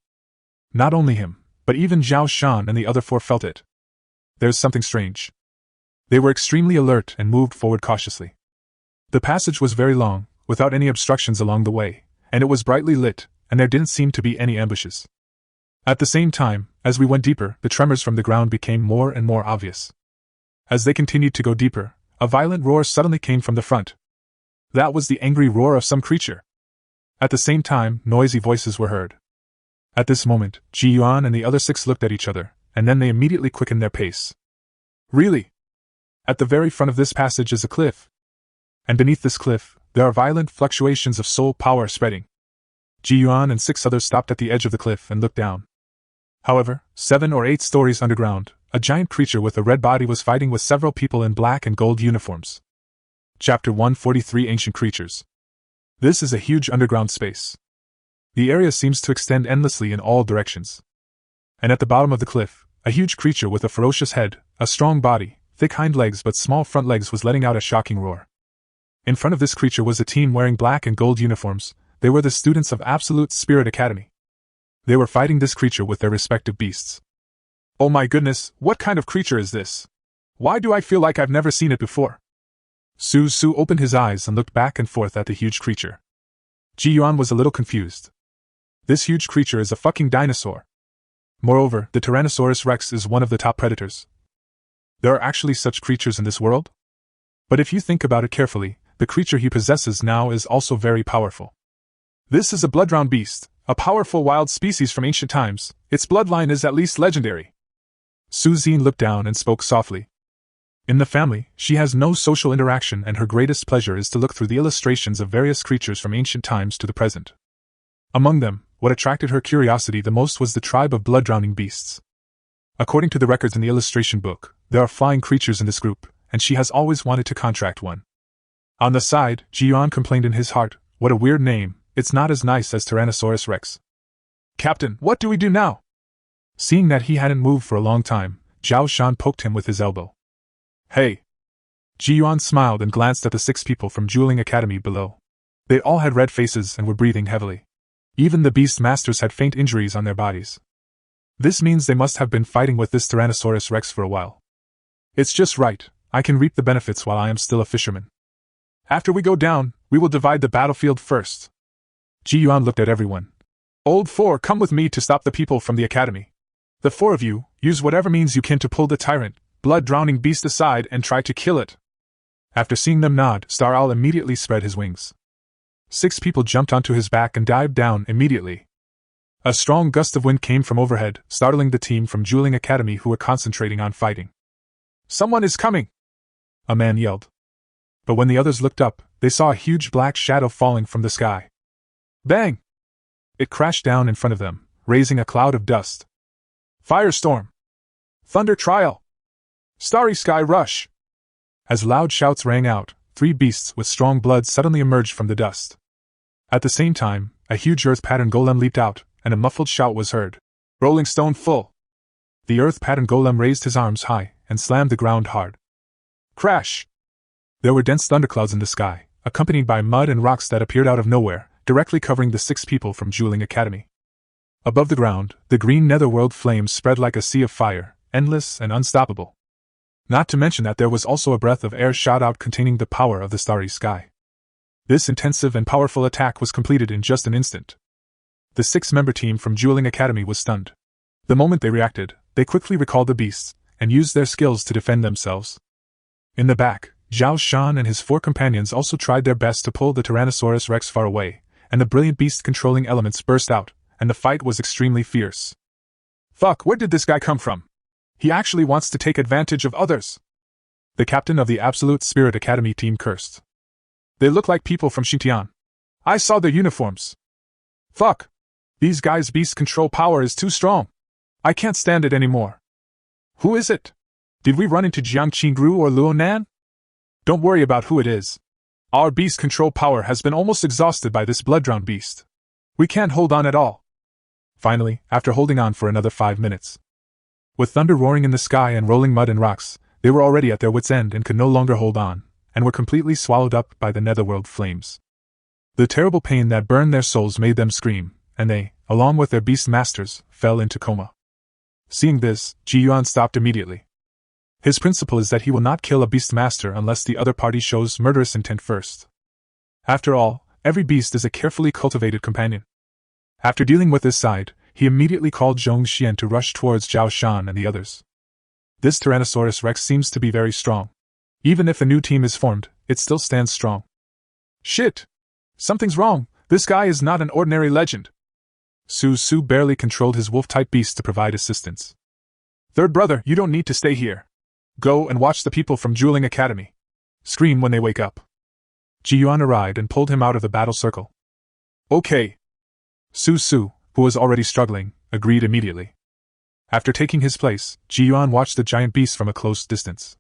Not only him, but even Zhao Shan and the other 4 felt it. There's something strange. They were extremely alert and moved forward cautiously. The passage was very long, without any obstructions along the way, and it was brightly lit, and there didn't seem to be any ambushes. At the same time, as we went deeper, the tremors from the ground became more and more obvious. As they continued to go deeper, a violent roar suddenly came from the front. That was the angry roar of some creature. At the same time, noisy voices were heard. At this moment, Yuan and the other 6 looked at each other, and then they immediately quickened their pace. Really? At the very front of this passage is a cliff. And beneath this cliff, there are violent fluctuations of soul power spreading. Yuan and 6 others stopped at the edge of the cliff and looked down. However, 7 or 8 stories underground, a giant creature with a red body was fighting with several people in black and gold uniforms. Chapter 143 Ancient Creatures. This is a huge underground space. The area seems to extend endlessly in all directions. And at the bottom of the cliff, a huge creature with a ferocious head, a strong body, thick hind legs but small front legs was letting out a shocking roar. In front of this creature was a team wearing black and gold uniforms. They were the students of Absolute Spirit Academy. They were fighting this creature with their respective beasts. Oh my goodness, what kind of creature is this? Why do I feel like I've never seen it before? Su opened his eyes and looked back and forth at the huge creature. Yuan was a little confused. This huge creature is a fucking dinosaur. Moreover, the Tyrannosaurus Rex is one of the top predators. There are actually such creatures in this world? But if you think about it carefully, the creature he possesses now is also very powerful. This is a bloodround beast, a powerful wild species from ancient times. Its bloodline is at least legendary. Su Xin looked down and spoke softly. In the family, she has no social interaction and her greatest pleasure is to look through the illustrations of various creatures from ancient times to the present. Among them, what attracted her curiosity the most was the tribe of blood-drowning beasts. According to the records in the illustration book, there are flying creatures in this group, and she has always wanted to contract one. On the side, Yuan complained in his heart, what a weird name, it's not as nice as Tyrannosaurus Rex. Captain, what do we do now? Seeing that he hadn't moved for a long time, Zhao Shan poked him with his elbow. Hey! Ji Yuan smiled and glanced at the 6 people from Dueling Academy below. They all had red faces and were breathing heavily. Even the beast masters had faint injuries on their bodies. This means they must have been fighting with this Tyrannosaurus Rex for a while. It's just right, I can reap the benefits while I am still a fisherman. After we go down, we will divide the battlefield first. Ji Yuan looked at everyone. Old 4, come with me to stop the people from the academy. The 4 of you, use whatever means you can to pull the tyrant, blood-drowning beast aside and try to kill it. After seeing them nod, Star Owl immediately spread his wings. 6 people jumped onto his back and dived down immediately. A strong gust of wind came from overhead, startling the team from Dueling Academy who were concentrating on fighting. Someone is coming! A man yelled. But when the others looked up, they saw a huge black shadow falling from the sky. Bang! It crashed down in front of them, raising a cloud of dust. Firestorm! Thunder trial! Starry sky rush! As loud shouts rang out, 3 beasts with strong blood suddenly emerged from the dust. At the same time, a huge earth pattern golem leaped out, and a muffled shout was heard. Rolling stone full! The earth pattern golem raised his arms high and slammed the ground hard. Crash! There were dense thunderclouds in the sky, accompanied by mud and rocks that appeared out of nowhere, directly covering the 6 people from Dueling Academy. Above the ground, the green netherworld flames spread like a sea of fire, endless and unstoppable. Not to mention that there was also a breath of air shot out containing the power of the starry sky. This intensive and powerful attack was completed in just an instant. The 6-member team from Dueling Academy was stunned. The moment they reacted, they quickly recalled the beasts, and used their skills to defend themselves. In the back, Zhao Shan and his 4 companions also tried their best to pull the Tyrannosaurus Rex far away, and the brilliant beast-controlling elements burst out, and the fight was extremely fierce. Fuck, where did this guy come from? He actually wants to take advantage of others! The captain of the Absolute Spirit Academy team cursed. They look like people from Xintian. I saw their uniforms. Fuck! These guys' beast control power is too strong. I can't stand it anymore. Who is it? Did we run into Jiang Qingru or Luonan? Don't worry about who it is. Our beast control power has been almost exhausted by this blood-drowned beast. We can't hold on at all. Finally, after holding on for another 5 minutes. With thunder roaring in the sky and rolling mud and rocks, they were already at their wits' end and could no longer hold on, and were completely swallowed up by the netherworld flames. The terrible pain that burned their souls made them scream, and they, along with their beast masters, fell into coma. Seeing this, Ji Yuan stopped immediately. His principle is that he will not kill a beast master unless the other party shows murderous intent first. After all, every beast is a carefully cultivated companion. After dealing with this side, he immediately called Zhong Xian to rush towards Zhao Shan and the others. This Tyrannosaurus Rex seems to be very strong. Even if a new team is formed, it still stands strong. Shit! Something's wrong, this guy is not an ordinary legend. Su barely controlled his wolf-type beast to provide assistance. Third brother, you don't need to stay here. Go and watch the people from Dueling Academy. Scream when they wake up. Ji Yuan arrived and pulled him out of the battle circle. Okay. Su, who was already struggling, agreed immediately. After taking his place, Ji Yuan watched the giant beast from a close distance.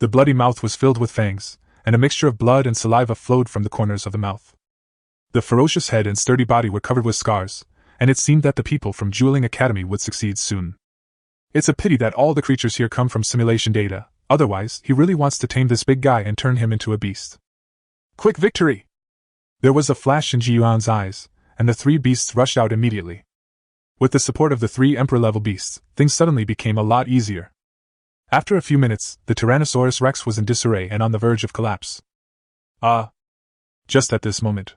The bloody mouth was filled with fangs, and a mixture of blood and saliva flowed from the corners of the mouth. The ferocious head and sturdy body were covered with scars, and it seemed that the people from Dueling Academy would succeed soon. It's a pity that all the creatures here come from simulation data, otherwise he really wants to tame this big guy and turn him into a beast. Quick victory! There was a flash in Ji Yuan's eyes, and the 3 beasts rushed out immediately. With the support of the 3 Emperor-level beasts, things suddenly became a lot easier. After a few minutes, the Tyrannosaurus Rex was in disarray and on the verge of collapse. Just at this moment,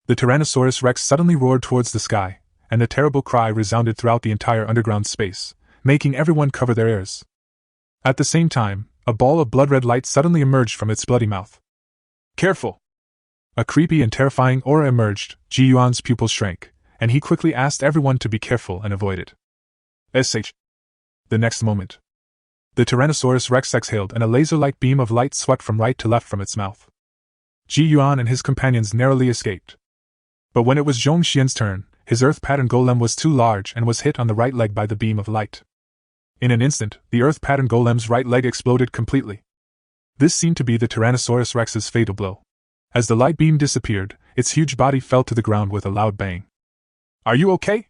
the Tyrannosaurus Rex suddenly roared towards the sky, and a terrible cry resounded throughout the entire underground space, making everyone cover their ears. At the same time, a ball of blood-red light suddenly emerged from its bloody mouth. Careful! A creepy and terrifying aura emerged. Ji Yuan's pupils shrank, and he quickly asked everyone to be careful and avoid it. The next moment, the Tyrannosaurus Rex exhaled and a laser-like beam of light swept from right to left from its mouth. Ji Yuan and his companions narrowly escaped. But when it was Zhong Xian's turn, his earth pattern golem was too large and was hit on the right leg by the beam of light. In an instant, the earth pattern golem's right leg exploded completely. This seemed to be the Tyrannosaurus Rex's fatal blow. As the light beam disappeared, its huge body fell to the ground with a loud bang. Are you okay?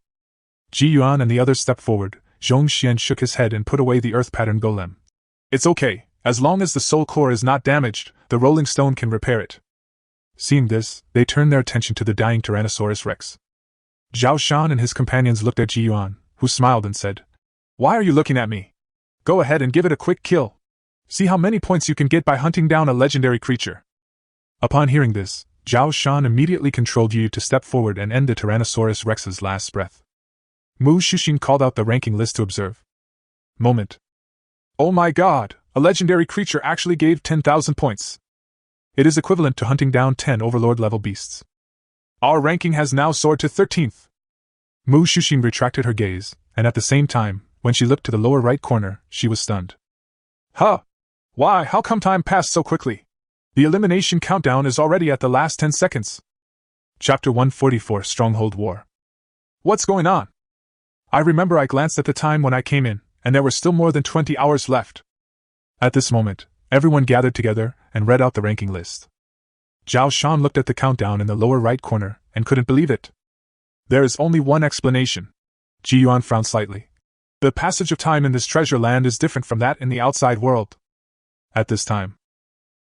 Ji Yuan and the others stepped forward. Zhong Xian shook his head and put away the earth pattern golem. It's okay, As long as the soul core is not damaged, the rolling stone can repair it. Seeing this, they turned their attention to the dying Tyrannosaurus Rex. Zhao Shan and his companions looked at Yuan, who smiled and said, "Why are you looking at me? Go ahead and give it a quick kill. See how many points you can get by hunting down a legendary creature." Upon hearing this, Zhao Shan immediately controlled Yu to step forward and end the Tyrannosaurus Rex's last breath. Mu Shushin called out the ranking list to observe. Moment. Oh my god, a legendary creature actually gave 10,000 points. It is equivalent to hunting down 10 Overlord-level beasts. Our ranking has now soared to 13th. Mu Shushin retracted her gaze, and at the same time, when she looked to the lower right corner, she was stunned. Huh! Why, how come time passed so quickly? The elimination countdown is already at the last 10 seconds. Chapter 144 Stronghold War. What's going on? I remember I glanced at the time when I came in, and there were still more than 20 hours left. At this moment, everyone gathered together and read out the ranking list. Zhao Shan looked at the countdown in the lower right corner and couldn't believe it. There is only one explanation. Ji Yuan frowned slightly. The passage of time in this treasure land is different from that in the outside world. At this time,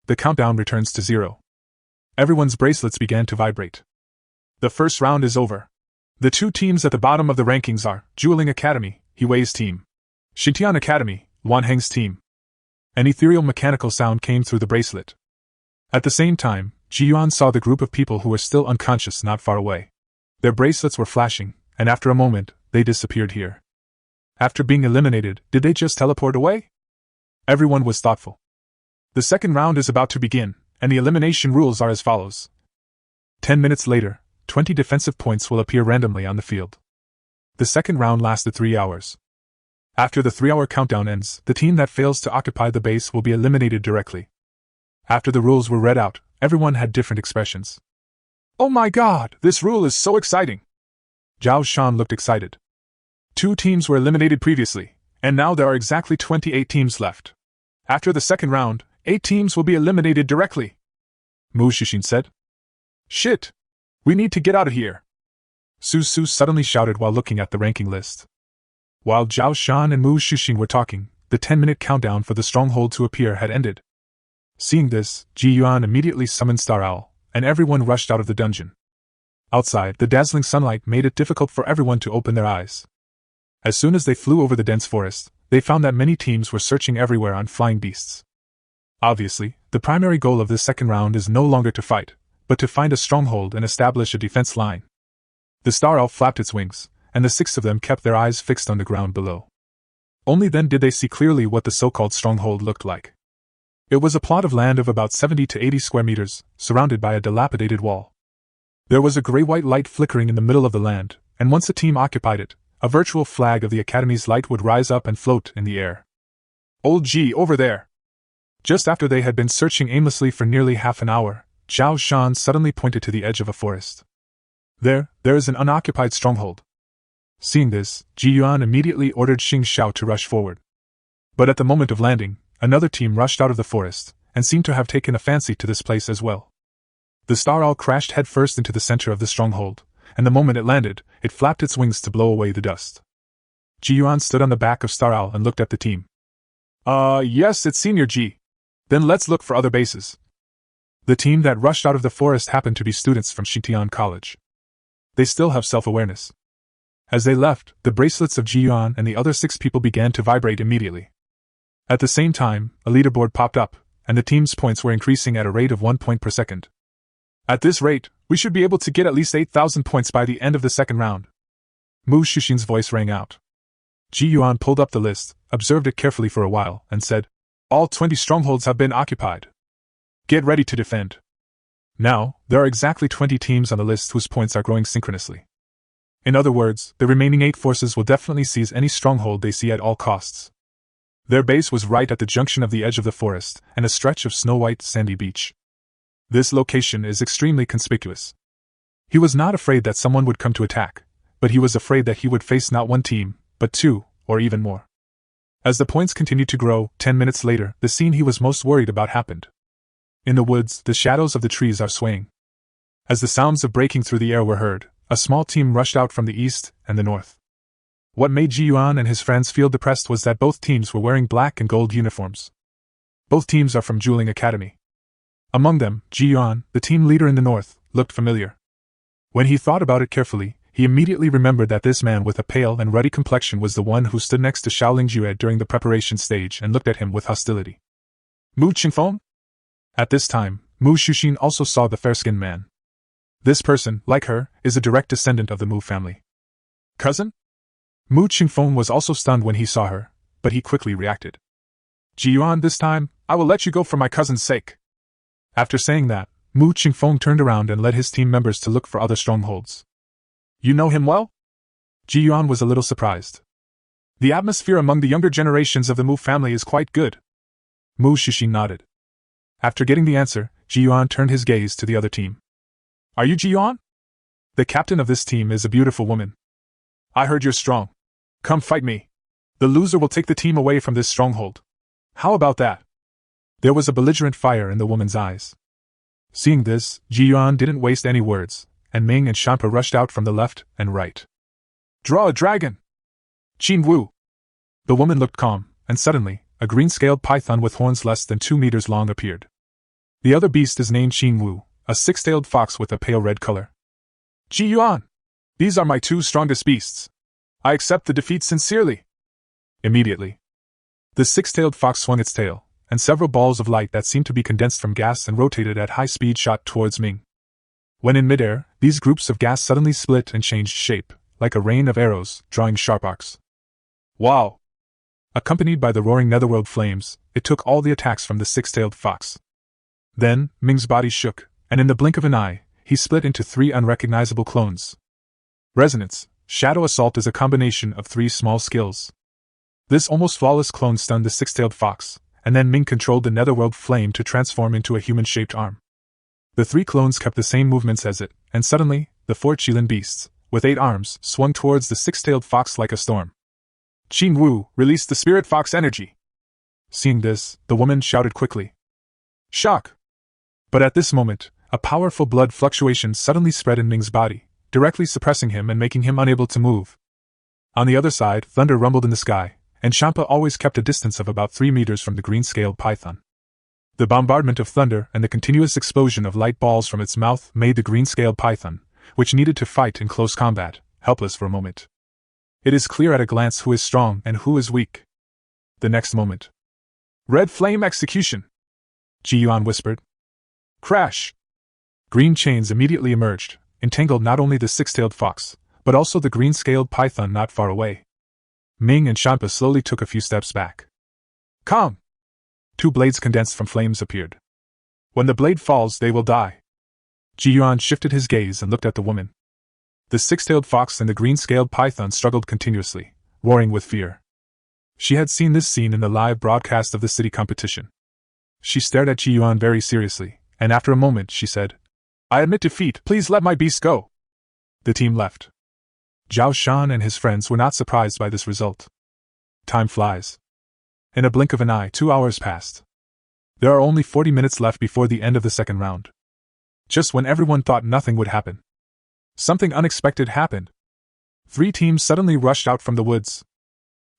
the countdown returns to 0. Everyone's bracelets began to vibrate. The first round is over. The two teams at the bottom of the rankings are Jeweling Academy, Hiwei's team, Xintian Academy, Wanheng's team. An ethereal mechanical sound came through the bracelet. At the same time, Ji Yuan saw the group of people who were still unconscious not far away. Their bracelets were flashing, and after a moment, they disappeared here. After being eliminated, did they just teleport away? Everyone was thoughtful. The second round is about to begin, and the elimination rules are as follows. 10 minutes later, 20 defensive points will appear randomly on the field. The second round lasted 3 hours. After the 3-hour countdown ends, the team that fails to occupy the base will be eliminated directly. After the rules were read out, everyone had different expressions. Oh my god, this rule is so exciting! Zhao Shan looked excited. 2 teams were eliminated previously, and now there are exactly 28 teams left. After the second round, 8 teams will be eliminated directly. Mu Shushin said. Shit! We need to get out of here! Su Su suddenly shouted while looking at the ranking list. While Zhao Shan and Mu Shushin were talking, the 10-minute countdown for the stronghold to appear had ended. Seeing this, Ji Yuan immediately summoned Star Owl, and everyone rushed out of the dungeon. Outside, the dazzling sunlight made it difficult for everyone to open their eyes. As soon as they flew over the dense forest, they found that many teams were searching everywhere on flying beasts. Obviously, the primary goal of this second round is no longer to fight, but to find a stronghold and establish a defense line. The Star Owl flapped its wings, and the 6 of them kept their eyes fixed on the ground below. Only then did they see clearly what the so-called stronghold looked like. It was a plot of land of about 70 to 80 square meters, surrounded by a dilapidated wall. There was a gray-white light flickering in the middle of the land, and once a team occupied it, a virtual flag of the Academy's light would rise up and float in the air. Old G, over there! Just after they had been searching aimlessly for nearly half an hour, Zhao Shan suddenly pointed to the edge of a forest. There is an unoccupied stronghold. Seeing this, Ji Yuan immediately ordered Xing Xiao to rush forward. But at the moment of landing, another team rushed out of the forest, and seemed to have taken a fancy to this place as well. The Star Owl crashed headfirst into the center of the stronghold, and the moment it landed, it flapped its wings to blow away the dust. Ji Yuan stood on the back of Star Owl and looked at the team. Yes, it's Senior Ji. Then let's look for other bases. The team that rushed out of the forest happened to be students from Xintian College. They still have self-awareness. As they left, the bracelets of Ji Yuan and the other 6 people began to vibrate immediately. At the same time, a leaderboard popped up, and the team's points were increasing at a rate of 1 point per second. At this rate, we should be able to get at least 8,000 points by the end of the second round. Mu Shushin's voice rang out. Ji Yuan pulled up the list, observed it carefully for a while, and said, All 20 strongholds have been occupied. Get ready to defend. Now, there are exactly 20 teams on the list whose points are growing synchronously. In other words, the remaining 8 forces will definitely seize any stronghold they see at all costs. Their base was right at the junction of the edge of the forest and a stretch of snow-white sandy beach. This location is extremely conspicuous. He was not afraid that someone would come to attack, but he was afraid that he would face not 1 team, but 2, or even more. As the points continued to grow, 10 minutes later, the scene he was most worried about happened. In the woods, the shadows of the trees are swaying. As the sounds of breaking through the air were heard, a small team rushed out from the east and the north. What made Ji Yuan and his friends feel depressed was that both teams were wearing black and gold uniforms. Both teams are from Juling Academy. Among them, Yuan, the team leader in the north, looked familiar. When he thought about it carefully, he immediately remembered that this man with a pale and ruddy complexion was the one who stood next to Shaolin Jue during the preparation stage and looked at him with hostility. Mu Qingfeng? At this time, Mu Xuxin also saw the fair-skinned man. This person, like her, is a direct descendant of the Mu family. Cousin? Mu Qingfeng was also stunned when he saw her, but he quickly reacted. Yuan, this time, I will let you go for my cousin's sake. After saying that, Mu Qingfeng turned around and led his team members to look for other strongholds. You know him well? Yuan was a little surprised. The atmosphere among the younger generations of the Mu family is quite good. Mu Xuxin nodded. After getting the answer, Yuan turned his gaze to the other team. Are you Yuan? The captain of this team is a beautiful woman. I heard you're strong. Come fight me. The loser will take the team away from this stronghold. How about that? There was a belligerent fire in the woman's eyes. Seeing this, Yuan didn't waste any words, and Ming and Shampa rushed out from the left and right. Draw a dragon! Qin Wu! The woman looked calm, and suddenly, a green-scaled python with horns less than 2 meters long appeared. The other beast is named Qin Wu, a six-tailed fox with a pale red color. Yuan! These are my 2 strongest beasts. I accept the defeat sincerely. Immediately, the six-tailed fox swung its tail, and several balls of light that seemed to be condensed from gas and rotated at high speed shot towards Ming. When in midair, these groups of gas suddenly split and changed shape, like a rain of arrows, drawing sharp arcs. Wow! Accompanied by the roaring netherworld flames, it took all the attacks from the six-tailed fox. Then, Ming's body shook, and in the blink of an eye, he split into 3 unrecognizable clones. Resonance, Shadow Assault is a combination of 3 small skills. This almost flawless clone stunned the six-tailed fox, and then Ming controlled the netherworld flame to transform into a human-shaped arm. The 3 clones kept the same movements as it, and suddenly, the 4 Qilin beasts, with 8 arms, swung towards the six-tailed fox like a storm. Qin Wu, release the spirit fox energy! Seeing this, the woman shouted quickly. Shock! But at this moment, a powerful blood fluctuation suddenly spread in Ming's body, directly suppressing him and making him unable to move. On the other side, thunder rumbled in the sky, and Shampa always kept a distance of about 3 meters from the green-scaled python. The bombardment of thunder and the continuous explosion of light balls from its mouth made the green-scaled python, which needed to fight in close combat, helpless for a moment. It is clear at a glance who is strong and who is weak. The next moment. Red flame execution! Yuan whispered. Crash! Green chains immediately emerged, entangled not only the six-tailed fox, but also the green-scaled python not far away. Ming and Shampa slowly took a few steps back. Calm! 2 blades condensed from flames appeared. When the blade falls, they will die. Yuan shifted his gaze and looked at the woman. The six-tailed fox and the green-scaled python struggled continuously, roaring with fear. She had seen this scene in the live broadcast of the city competition. She stared at Yuan very seriously, and after a moment she said, I admit defeat, please let my beast go. The team left. Zhao Shan and his friends were not surprised by this result. Time flies. In a blink of an eye, 2 hours passed. There are only 40 minutes left before the end of the second round. Just when everyone thought nothing would happen, something unexpected happened. 3 teams suddenly rushed out from the woods.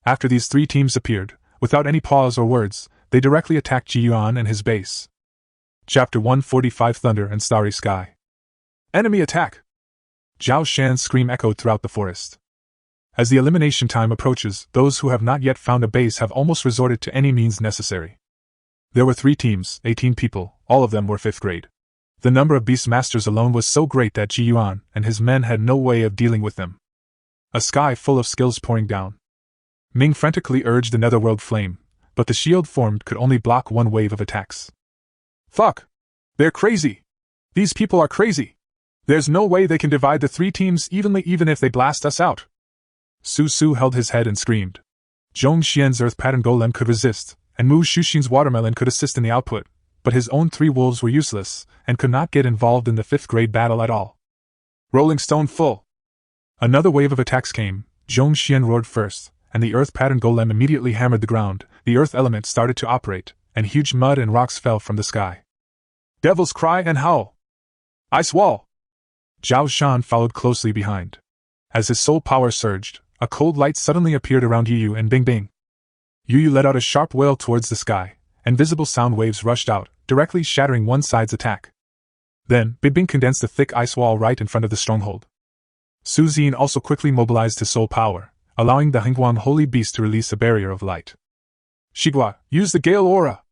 After these 3 teams appeared, without any pause or words, they directly attacked Yuan and his base. Chapter 145 Thunder and Starry Sky. Enemy attack! Zhao Shan's scream echoed throughout the forest. As the elimination time approaches, those who have not yet found a base have almost resorted to any means necessary. There were 3 teams, 18 people, all of them were 5th grade. The number of Beastmasters alone was so great that Yuan and his men had no way of dealing with them. A sky full of skills pouring down. Ming frantically urged the netherworld flame, but the shield formed could only block 1 wave of attacks. Fuck! They're crazy! These people are crazy! There's no way they can divide the 3 teams evenly even if they blast us out! Su Su held his head and screamed. Zhong Xian's earth pattern golem could resist, and Mu Xuxin's watermelon could assist in the output, but his own 3 wolves were useless, and could not get involved in the 5th grade battle at all. Rolling stone full! Another wave of attacks came. Zhong Xian roared first, and the earth pattern golem immediately hammered the ground. The earth element started to operate, and huge mud and rocks fell from the sky. Devil's cry and howl! Ice wall! Zhao Shan followed closely behind. As his soul power surged, a cold light suddenly appeared around Yu and Bing Bing. Yu let out a sharp wail towards the sky, and visible sound waves rushed out, directly shattering one side's attack. Then, Bibing condensed a thick ice wall right in front of the stronghold. Su Xin also quickly mobilized his soul power, allowing the Hengguang holy beast to release a barrier of light. Shigua, use the Gale Aura!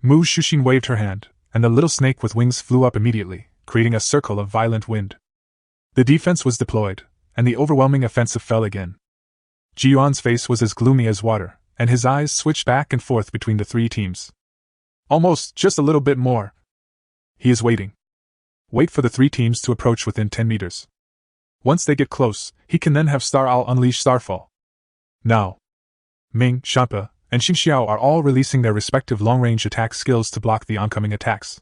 Mu Shuxin waved her hand, and the little snake with wings flew up immediately, creating a circle of violent wind. The defense was deployed, and the overwhelming offensive fell again. Ji Yuan's face was as gloomy as water, and his eyes switched back and forth between the three teams. Almost, just a little bit more. He is waiting. Wait for the three teams to approach within 10 meters. Once they get close, he can then have Star Owl unleash Starfall. Now, Ming, Shampa, and Xingxiao are all releasing their respective long-range attack skills to block the oncoming attacks.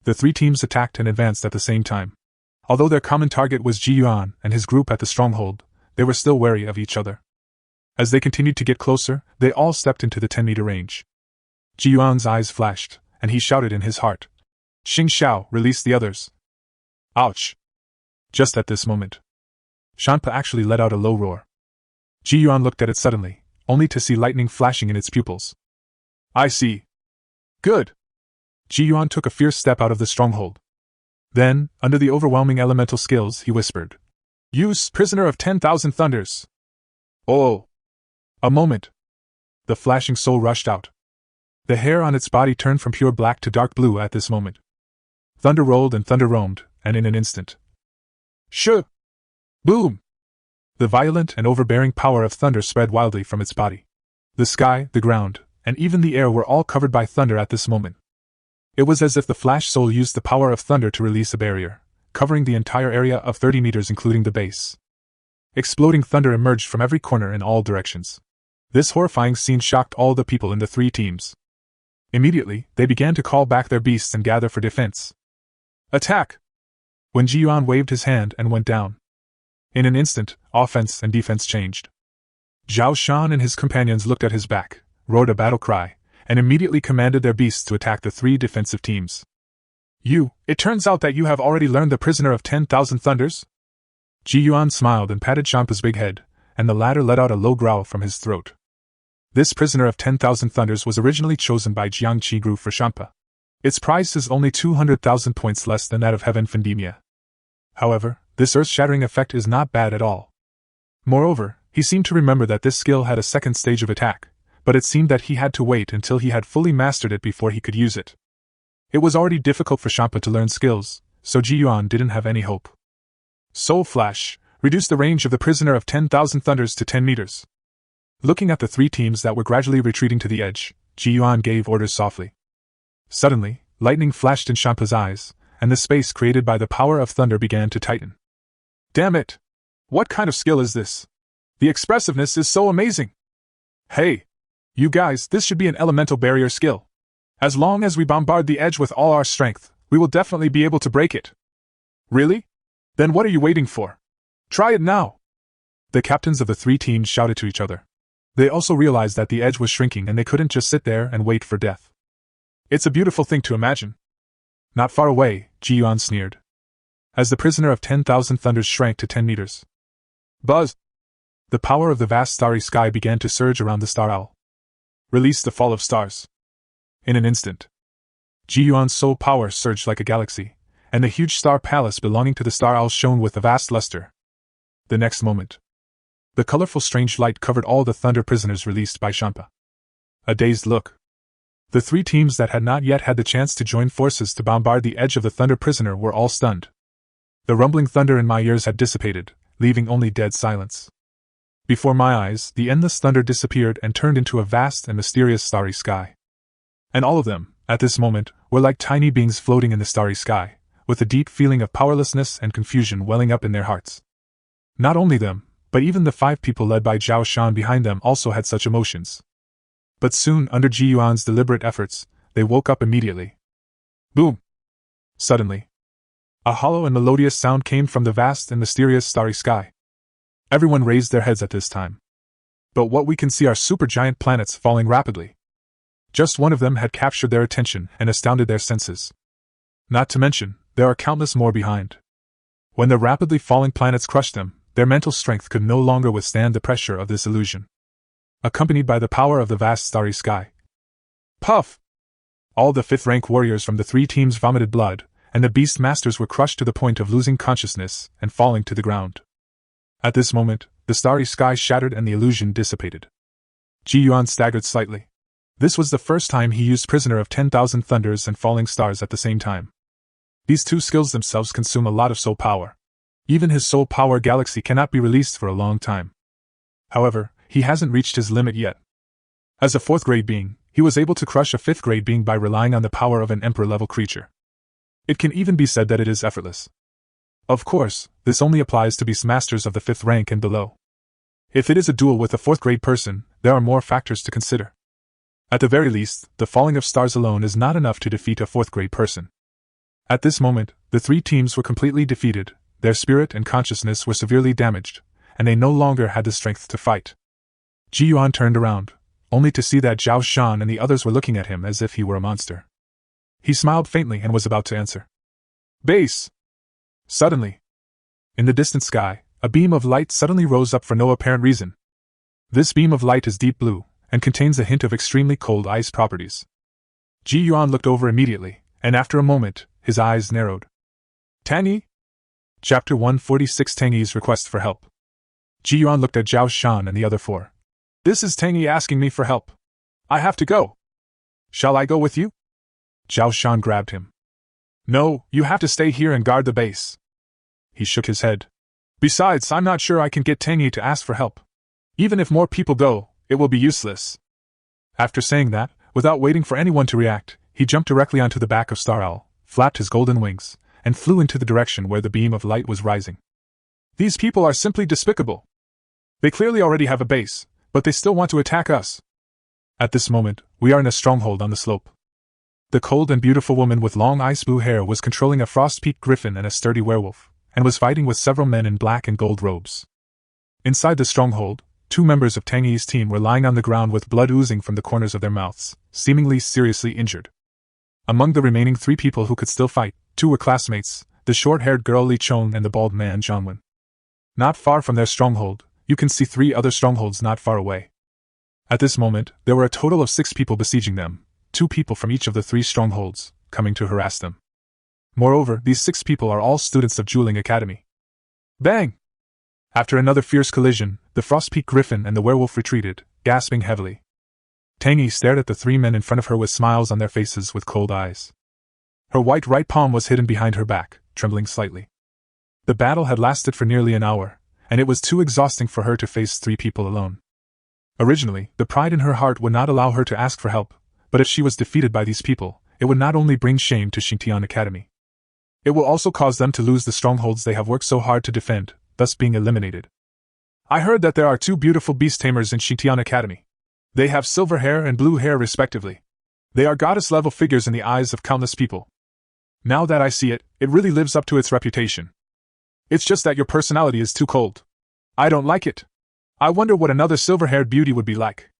The three teams attacked and advanced at the same time. Although their common target was Ji Yuan and his group at the stronghold, they were still wary of each other. As they continued to get closer, they all stepped into the 10-meter range. Ji Yuan's eyes flashed, and he shouted in his heart, "Xingxiao, release the others!" Ouch! Just at this moment, Shanpa actually let out a low roar. Ji Yuan looked at it suddenly, only to see lightning flashing in its pupils. I see. Good! Ji Yuan took a fierce step out of the stronghold. Then, under the overwhelming elemental skills, he whispered, "Use Prisoner of 10,000 Thunders!" Oh! A moment. The flashing soul rushed out. The hair on its body turned from pure black to dark blue at this moment. Thunder rolled and thunder roamed, and in an instant. Shoo! Boom! The violent and overbearing power of thunder spread wildly from its body. The sky, the ground, and even the air were all covered by thunder at this moment. It was as if the Flash Soul used the power of thunder to release a barrier, covering the entire area of 30 meters including the base. Exploding thunder emerged from every corner in all directions. This horrifying scene shocked all the people in the three teams. Immediately, they began to call back their beasts and gather for defense. Attack! When Ji Yuan waved his hand and went down. In an instant, offense and defense changed. Zhao Shan and his companions looked at his back, roared a battle cry, and immediately commanded their beasts to attack the three defensive teams. It turns out that you have already learned the Prisoner of 10,000 Thunders? Ji Yuan smiled and patted Shampa's big head, and the latter let out a low growl from his throat. This Prisoner of 10,000 Thunders was originally chosen by Jiangqi Group for Shampa. Its price is only 200,000 points less than that of Heaven Fendemia. However, this earth-shattering effect is not bad at all. Moreover, he seemed to remember that this skill had a second stage of attack, but it seemed that he had to wait until he had fully mastered it before he could use it. It was already difficult for Shampa to learn skills, so Ji Yuan didn't have any hope. Soul Flash, reduce the range of the Prisoner of 10,000 Thunders to 10 meters. Looking at the three teams that were gradually retreating to the edge, Ji Yuan gave orders softly. Suddenly, lightning flashed in Shampa's eyes, and the space created by the power of thunder began to tighten. Damn it! What kind of skill is this? The expressiveness is so amazing! Hey! You guys, this should be an elemental barrier skill. As long as we bombard the edge with all our strength, we will definitely be able to break it. Really? Then what are you waiting for? Try it now! The captains of the three teams shouted to each other. They also realized that the edge was shrinking and they couldn't just sit there and wait for death. It's a beautiful thing to imagine. Not far away, Ji Yuan sneered. As the Prisoner of 10,000 Thunders shrank to 10 meters. Buzz! The power of the vast starry sky began to surge around the Star Owl. Release the fall of stars. In an instant, Ji Yuan's soul power surged like a galaxy, and the huge star palace belonging to the Star Owl shone with a vast luster. The next moment, the colorful strange light covered all the thunder prisoners released by Shampa. A dazed look. The three teams that had not yet had the chance to join forces to bombard the edge of the thunder prisoner were all stunned. The rumbling thunder in my ears had dissipated, leaving only dead silence. Before my eyes, the endless thunder disappeared and turned into a vast and mysterious starry sky. And all of them, at this moment, were like tiny beings floating in the starry sky, with a deep feeling of powerlessness and confusion welling up in their hearts. Not only them, but even the 5 people led by Zhao Shan behind them also had such emotions. But soon, under Ji Yuan's deliberate efforts, they woke up immediately. Boom! Suddenly, a hollow and melodious sound came from the vast and mysterious starry sky. Everyone raised their heads at this time. But what we can see are supergiant planets falling rapidly. Just one of them had captured their attention and astounded their senses. Not to mention, there are countless more behind. When the rapidly falling planets crushed them, their mental strength could no longer withstand the pressure of this illusion. Accompanied by the power of the vast starry sky. Puff! All the 5th rank warriors from the 3 teams vomited blood, and the beast masters were crushed to the point of losing consciousness and falling to the ground. At this moment, the starry sky shattered and the illusion dissipated. Yuan staggered slightly. This was the first time he used Prisoner of 10,000 Thunders and Falling Stars at the same time. These 2 skills themselves consume a lot of soul power. Even his soul power galaxy cannot be released for a long time. However, he hasn't reached his limit yet. As a 4th grade being, he was able to crush a 5th grade being by relying on the power of an Emperor-level creature. It can even be said that it is effortless. Of course, this only applies to beast masters of the 5th rank and below. If it is a duel with a 4th grade person, there are more factors to consider. At the very least, the falling of stars alone is not enough to defeat a 4th grade person. At this moment, the 3 teams were completely defeated, their spirit and consciousness were severely damaged, and they no longer had the strength to fight. Yuan turned around, only to see that Zhao Shan and the others were looking at him as if he were a monster. He smiled faintly and was about to answer. Base! Suddenly, in the distant sky, a beam of light suddenly rose up for no apparent reason. This beam of light is deep blue, and contains a hint of extremely cold ice properties. Yuan looked over immediately, and after a moment, his eyes narrowed. Tangi? Chapter 146 Tangi's Request for Help. Yuan looked at Zhao Shan and the other 4. This is Tangi asking me for help. I have to go. Shall I go with you? Zhao Shan grabbed him. No, you have to stay here and guard the base. He shook his head. Besides, I'm not sure I can get Tangi to ask for help. Even if more people go, it will be useless. After saying that, without waiting for anyone to react, he jumped directly onto the back of Star Owl, flapped his golden wings, and flew into the direction where the beam of light was rising. These people are simply despicable. They clearly already have a base, but they still want to attack us. At this moment, we are in a stronghold on the slope. The cold and beautiful woman with long ice blue hair was controlling a frost-peaked griffin and a sturdy werewolf, and was fighting with several men in black and gold robes. Inside the stronghold, 2 members of Tangi's team were lying on the ground with blood oozing from the corners of their mouths, seemingly seriously injured. Among the remaining 3 people who could still fight, 2 were classmates, the short-haired girl Li Chong and the bald man Zhangwen. Not far from their stronghold, you can see 3 other strongholds not far away. At this moment, there were a total of 6 people besieging them, 2 people from each of the 3 strongholds, coming to harass them. Moreover, these 6 people are all students of Dueling Academy. Bang! After another fierce collision, the Frostpeak Griffin and the werewolf retreated, gasping heavily. Tangi stared at the 3 men in front of her with smiles on their faces with cold eyes. Her white right palm was hidden behind her back, trembling slightly. The battle had lasted for nearly an hour, and it was too exhausting for her to face 3 people alone. Originally, the pride in her heart would not allow her to ask for help, but if she was defeated by these people, it would not only bring shame to Xingtian Academy. It will also cause them to lose the strongholds they have worked so hard to defend, thus being eliminated. I heard that there are 2 beautiful beast tamers in Xingtian Academy. They have silver hair and blue hair respectively. They are goddess-level figures in the eyes of countless people. Now that I see it, it really lives up to its reputation. It's just that your personality is too cold. I don't like it. I wonder what another silver-haired beauty would be like.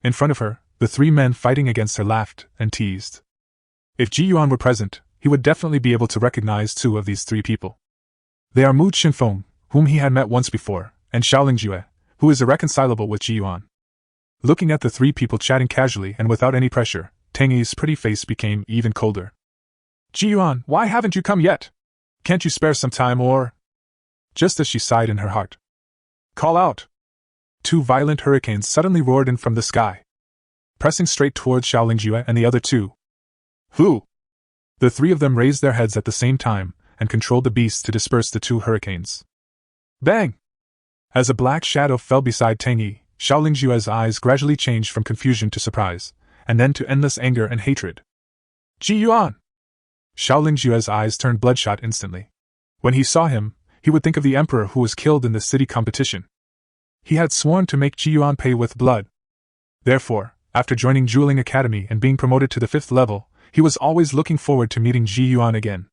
In front of her, the 3 men fighting against her laughed and teased. If Yuan were present, he would definitely be able to recognize 2 of these 3 people. They are Mu Qinfeng, whom he had met once before, and Xiaoling Jue, who is irreconcilable with Yuan. Looking at the 3 people chatting casually and without any pressure, Tangi's pretty face became even colder. Yuan, why haven't you come yet? Can't you spare some time or… Just as she sighed in her heart. Call out! 2 violent hurricanes suddenly roared in from the sky, pressing straight towards Xiaoling Jue and the other 2. Who? The 3 of them raised their heads at the same time, and controlled the beasts to disperse the 2 hurricanes. Bang! As a black shadow fell beside Tangi, Xiaoling Jue's eyes gradually changed from confusion to surprise, and then to endless anger and hatred. Yuan! Xiaoling Jue's eyes turned bloodshot instantly. When he saw him, he would think of the emperor who was killed in the city competition. He had sworn to make Yuan pay with blood. Therefore, after joining Dueling Academy and being promoted to the 5th level, he was always looking forward to meeting Yuan again.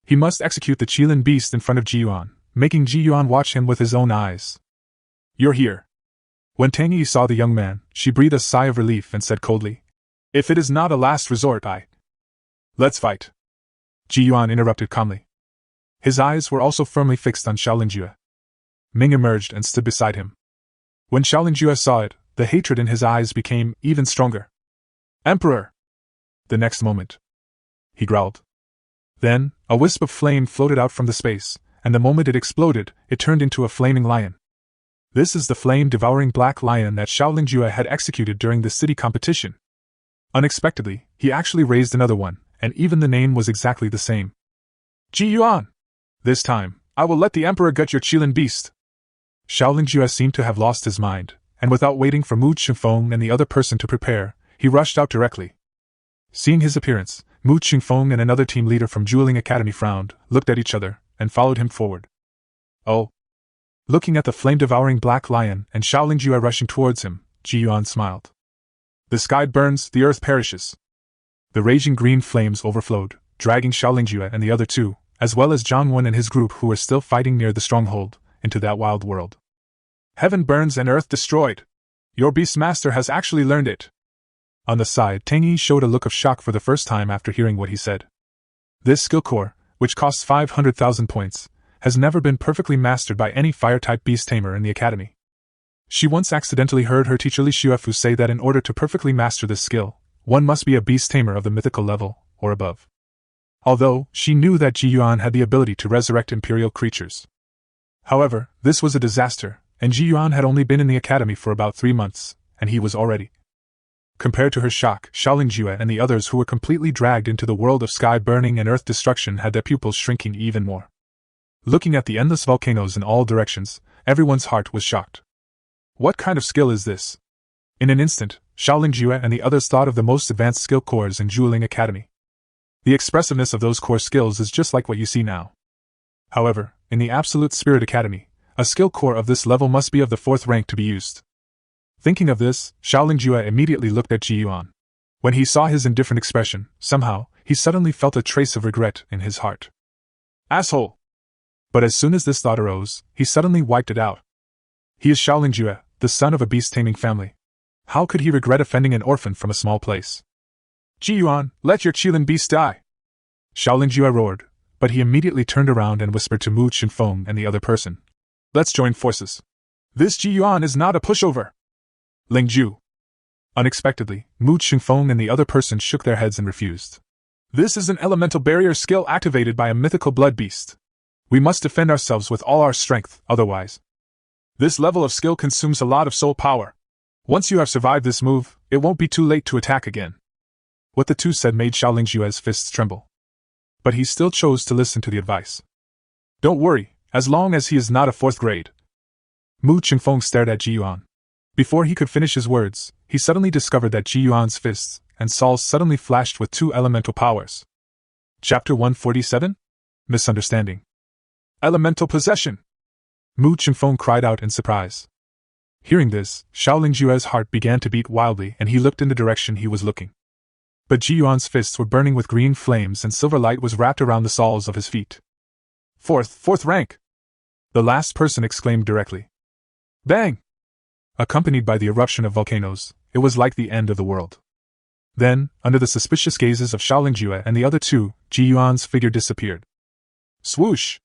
He must execute the Qilin beast in front of Yuan, making Yuan watch him with his own eyes. You're here. When Tangi saw the young man, she breathed a sigh of relief and said coldly, If it is not a last resort, Let's fight. Yuan interrupted calmly. His eyes were also firmly fixed on Xiaoling Jue. Ming emerged and stood beside him. When Xiaoling Jue saw it, the hatred in his eyes became even stronger. Emperor! The next moment, he growled. Then, a wisp of flame floated out from the space, and the moment it exploded, it turned into a flaming lion. This is the flame-devouring black lion that Xiaoling Jue had executed during the city competition. Unexpectedly, he actually raised another one, and even the name was exactly the same. Ji Yuan! This time, I will let the Emperor gut your Qilin beast! Xiaoling Jue seemed to have lost his mind, and without waiting for Mu Qingfeng and the other person to prepare, he rushed out directly. Seeing his appearance, Mu Qingfeng and another team leader from Dueling Academy frowned, looked at each other, and followed him forward. Oh! Looking at the flame-devouring black lion and Xiaoling Jue rushing towards him, Ji Yuan smiled. The sky burns, the earth perishes. The raging green flames overflowed, dragging Xiaoling Jue and the other two, as well as Zhang Wen and his group who were still fighting near the stronghold, into that wild world. Heaven burns and earth destroyed. Your Beastmaster has actually learned it. On the side, Tang Yi showed a look of shock for the first time after hearing what he said. This skill core, which costs 500,000 points, has never been perfectly mastered by any fire-type beast tamer in the academy. She once accidentally heard her teacher Li Xuefu say that in order to perfectly master this skill, one must be a beast tamer of the mythical level, or above. Although, she knew that Ji Yuan had the ability to resurrect imperial creatures. However, this was a disaster, and Ji Yuan had only been in the academy for about 3 months, and he was already. Compared to her shock, Xiaoling Jue and the others who were completely dragged into the world of sky burning and earth destruction had their pupils shrinking even more. Looking at the endless volcanoes in all directions, everyone's heart was shocked. What kind of skill is this? In an instant, Xiaoling Jue and the others thought of the most advanced skill cores in Dueling Academy. The expressiveness of those core skills is just like what you see now. However, in the Absolute Spirit Academy, a skill core of this level must be of the 4th rank to be used. Thinking of this, Xiaoling Jue immediately looked at Ji Yuan. When he saw his indifferent expression, somehow, he suddenly felt a trace of regret in his heart. Asshole! But as soon as this thought arose, he suddenly wiped it out. He is Xiaoling Jue, the son of a beast-taming family. How could he regret offending an orphan from a small place? Ji Yuan, let your Qilin beast die! Xiaoling Jue roared, but he immediately turned around and whispered to Mu Qingfeng and the other person. Let's join forces. This Ji Yuan is not a pushover! Ling Ju. Unexpectedly, Mu Qingfeng and the other person shook their heads and refused. This is an elemental barrier skill activated by a mythical blood beast. We must defend ourselves with all our strength, otherwise. This level of skill consumes a lot of soul power. Once you have survived this move, it won't be too late to attack again. What the two said made Xiaoling Jue's fists tremble. But he still chose to listen to the advice. Don't worry, as long as he is not a 4th grade. Mu Qingfeng stared at Ji Yuan. Before he could finish his words, he suddenly discovered that Ji Yuan's fists and saws suddenly flashed with 2 elemental powers. Chapter 147? Misunderstanding. Elemental possession! Mu Qingfeng cried out in surprise. Hearing this, Xiaoling Jue's heart began to beat wildly and he looked in the direction he was looking. But Ji Yuan's fists were burning with green flames and silver light was wrapped around the soles of his feet. Fourth rank! The last person exclaimed directly. Bang! Accompanied by the eruption of volcanoes, it was like the end of the world. Then, under the suspicious gazes of Xiaoling Jue and the other two, Ji Yuan's figure disappeared. Swoosh!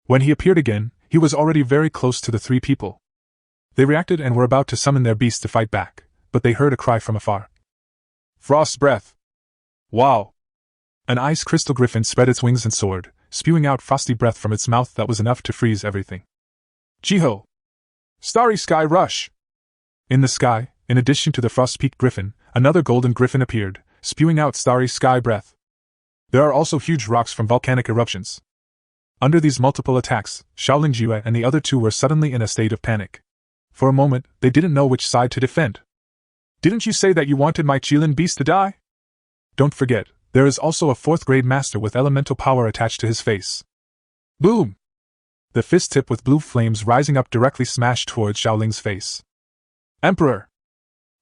When he appeared again, he was already very close to the 3 people. They reacted and were about to summon their beast to fight back, but they heard a cry from afar. Frost breath! Wow! An ice crystal griffin spread its wings and soared, spewing out frosty breath from its mouth that was enough to freeze everything. Jiho! Starry Sky Rush! In the sky, in addition to the frost-peaked griffin, another golden griffin appeared, spewing out starry sky breath. There are also huge rocks from volcanic eruptions. Under these multiple attacks, Xiaoling Jue and the other 2 were suddenly in a state of panic. For a moment, they didn't know which side to defend. Didn't you say that you wanted my Qilin beast to die? Don't forget, there is also a 4th grade master with elemental power attached to his face. Boom! The fist tip with blue flames rising up directly smashed towards Xiaoling's face. Emperor!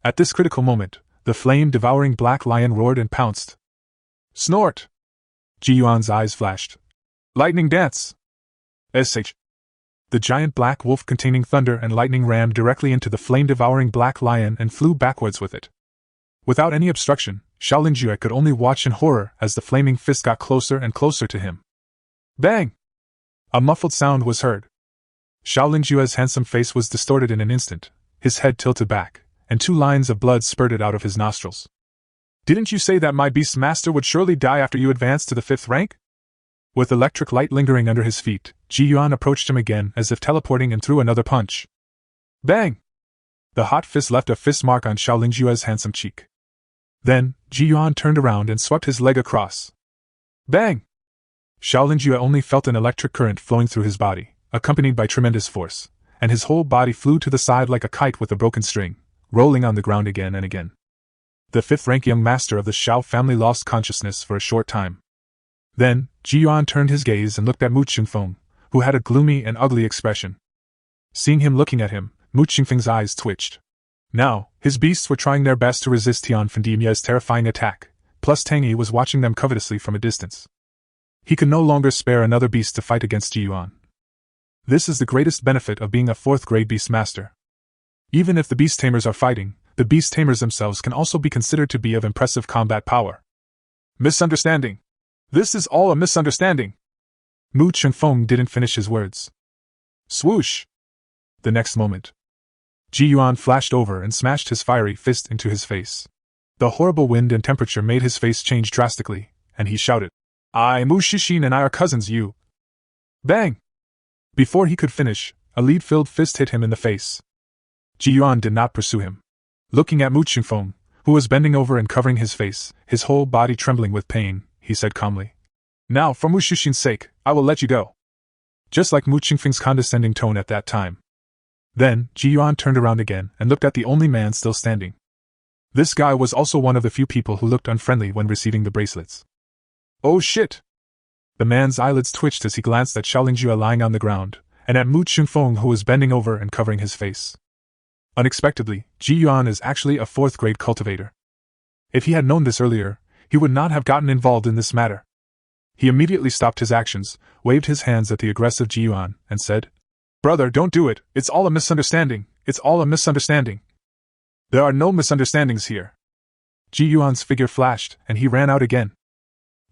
At this critical moment, the flame-devouring black lion roared and pounced. Snort! Ji Yuan's eyes flashed. Lightning dance! SH. The giant black wolf containing thunder and lightning rammed directly into the flame-devouring black lion and flew backwards with it. Without any obstruction, Xiaoling Jue could only watch in horror as the flaming fist got closer and closer to him. Bang! A muffled sound was heard. Xiaoling Jue's handsome face was distorted in an instant, his head tilted back, and 2 lines of blood spurted out of his nostrils. Didn't you say that my beast master would surely die after you advanced to the 5th rank? With electric light lingering under his feet, Yuan approached him again as if teleporting and threw another punch. Bang! The hot fist left a fist mark on Xiaolingjue's handsome cheek. Then, Yuan turned around and swept his leg across. Bang! Xiaolingjue only felt an electric current flowing through his body, accompanied by tremendous force, and his whole body flew to the side like a kite with a broken string, rolling on the ground again and again. The 5th-rank young master of the Xiao family lost consciousness for a short time. Then, Yuan turned his gaze and looked at Mu Qingfeng, who had a gloomy and ugly expression. Seeing him looking at him, Mu Qingfeng's eyes twitched. Now, his beasts were trying their best to resist Tian Fendimia's terrifying attack, plus Tang Yi was watching them covetously from a distance. He could no longer spare another beast to fight against Yuan. This is the greatest benefit of being a 4th-grade beast master. Even if the beast tamers are fighting, the beast tamers themselves can also be considered to be of impressive combat power. Misunderstanding. This is all a misunderstanding. Mu Qingfeng didn't finish his words. Swoosh! The next moment, Yuan flashed over and smashed his fiery fist into his face. The horrible wind and temperature made his face change drastically, and he shouted, Mu Shixin and I are cousins, you. Bang! Before he could finish, a lead-filled fist hit him in the face. Yuan did not pursue him. Looking at Mu Qingfeng, who was bending over and covering his face, his whole body trembling with pain, he said calmly, Now, for Mu Shixin's sake, I will let you go. Just like Mu Qingfeng's condescending tone at that time. Then, Yuan turned around again and looked at the only man still standing. This guy was also one of the few people who looked unfriendly when receiving the bracelets. Oh shit! The man's eyelids twitched as he glanced at Xiaolingjue lying on the ground, and at Mu Qingfeng who was bending over and covering his face. Unexpectedly, Yuan is actually a 4th-grade cultivator. If he had known this earlier, he would not have gotten involved in this matter. He immediately stopped his actions, waved his hands at the aggressive Yuan, and said, Brother, don't do it, it's all a misunderstanding, it's all a misunderstanding. There are no misunderstandings here. Yuan's figure flashed, and he ran out again.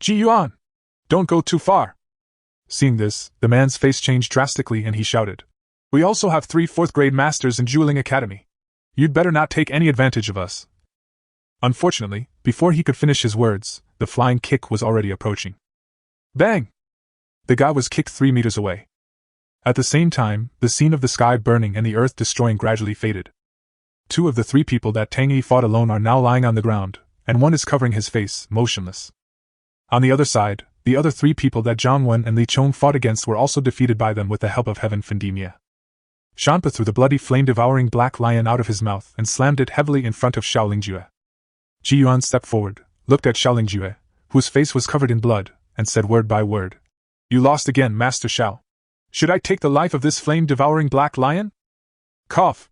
Yuan! Don't go too far! Seeing this, the man's face changed drastically and he shouted, We also have 3 4th-grade masters in Dueling Academy. You'd better not take any advantage of us. Unfortunately, before he could finish his words, the flying kick was already approaching. Bang! The guy was kicked 3 meters away. At the same time, the scene of the sky burning and the earth destroying gradually faded. 2 of the 3 people that Tang Yi fought alone are now lying on the ground, and one is covering his face, motionless. On the other side, the other 3 people that Zhang Wen and Li Chong fought against were also defeated by them with the help of Heaven Fendimia. Shanpa threw the bloody flame-devouring black lion out of his mouth and slammed it heavily in front of Xiaolingjue. Yuan stepped forward, looked at Xiaolingjue, whose face was covered in blood, and said word by word, You lost again, Master Xiao. Should I take the life of this flame-devouring black lion? Cough!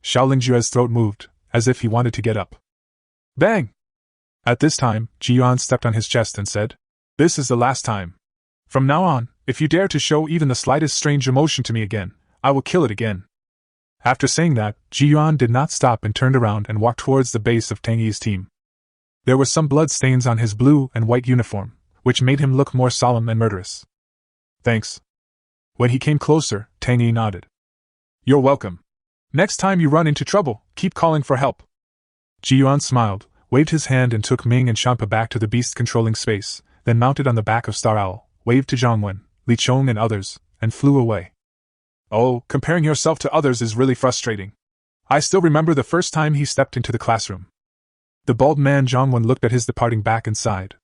Xiaolingjue's throat moved, as if he wanted to get up. Bang! At this time, Yuan stepped on his chest and said, This is the last time. From now on, if you dare to show even the slightest strange emotion to me again, I will kill it again. After saying that, Yuan did not stop and turned around and walked towards the base of Tang Yi's team. There were some blood stains on his blue and white uniform, which made him look more solemn and murderous. Thanks. When he came closer, Tang Yi nodded. You're welcome. Next time you run into trouble, keep calling for help. Yuan smiled, waved his hand and took Ming and Shampa back to the beast-controlling space, then mounted on the back of Star Owl, waved to Zhangwen, Li Chong and others, and flew away. Oh, comparing yourself to others is really frustrating. I still remember the first time he stepped into the classroom. The bald man Zhangwen looked at his departing back and sighed.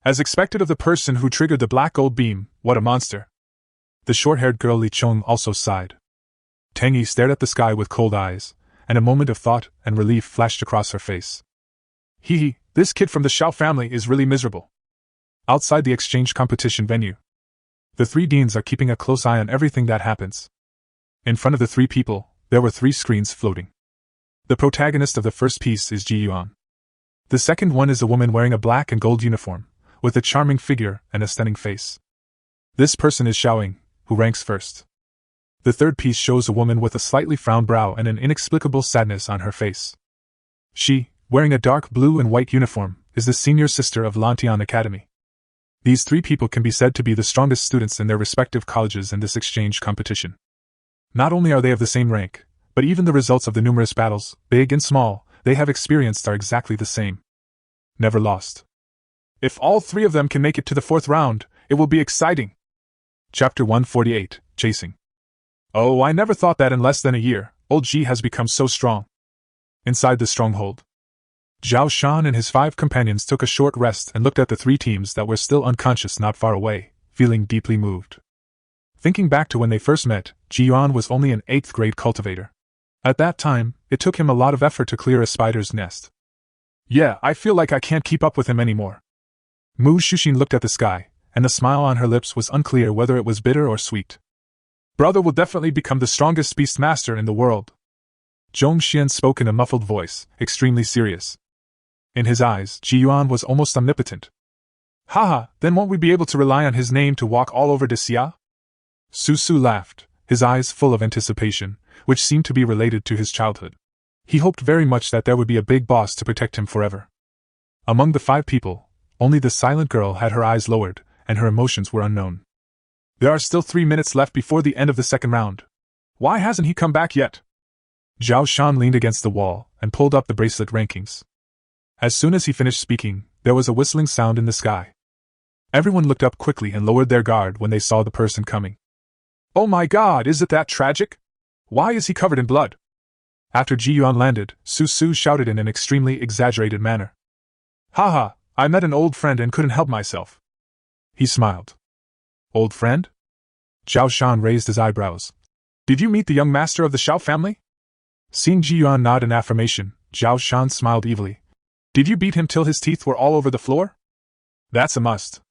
As expected of the person who triggered the black gold beam, what a monster. The short-haired girl Li Chong also sighed. Tang Yi stared at the sky with cold eyes, and a moment of thought and relief flashed across her face. Hee, this kid from the Xiao family is really miserable. Outside the exchange competition venue, the 3 deans are keeping a close eye on everything that happens. In front of the 3 people, there were 3 screens floating. The protagonist of the first piece is Yuan. The second one is a woman wearing a black and gold uniform, with a charming figure and a stunning face. This person is Xiaoying, who ranks first. The third piece shows a woman with a slightly frowned brow and an inexplicable sadness on her face. She, wearing a dark blue and white uniform, is the senior sister of Lantian Academy. These 3 people can be said to be the strongest students in their respective colleges in this exchange competition. Not only are they of the same rank, but even the results of the numerous battles, big and small, they have experienced are exactly the same. never lost. If all three of them can make it to the fourth round, it will be exciting. Chapter 148, Chasing. Oh, I never thought that in less than a year, old Ji has become so strong. Inside the stronghold, Zhao Shan and his 5 companions took a short rest and looked at the 3 teams that were still unconscious not far away, feeling deeply moved. Thinking back to when they first met, Yuan was only an 8th grade cultivator. At that time, it took him a lot of effort to clear a spider's nest. Yeah, I feel like I can't keep up with him anymore. Mu Shushin looked at the sky, and the smile on her lips was unclear whether it was bitter or sweet. Brother will definitely become the strongest beast master in the world. Zhong Xian spoke in a muffled voice, extremely serious. In his eyes, Yuan was almost omnipotent. Haha, then won't we be able to rely on his name to walk all over Xia? Su Su laughed, his eyes full of anticipation, which seemed to be related to his childhood. He hoped very much that there would be a big boss to protect him forever. Among the 5 people, only the silent girl had her eyes lowered, and her emotions were unknown. There are still 3 minutes left before the end of the second round. Why hasn't he come back yet? Zhao Shan leaned against the wall and pulled up the bracelet rankings. As soon as he finished speaking, there was a whistling sound in the sky. Everyone looked up quickly and lowered their guard when they saw the person coming. Oh my god, is it that tragic? Why is he covered in blood? After Ji Yuan landed, Su Su shouted in an extremely exaggerated manner. Haha, I met an old friend and couldn't help myself. He smiled. Old friend? Zhao Shan raised his eyebrows. Did you meet the young master of the Xiao family? Seeing Ji Yuan nod in affirmation, Zhao Shan smiled evilly. Did you beat him till his teeth were all over the floor? That's a must.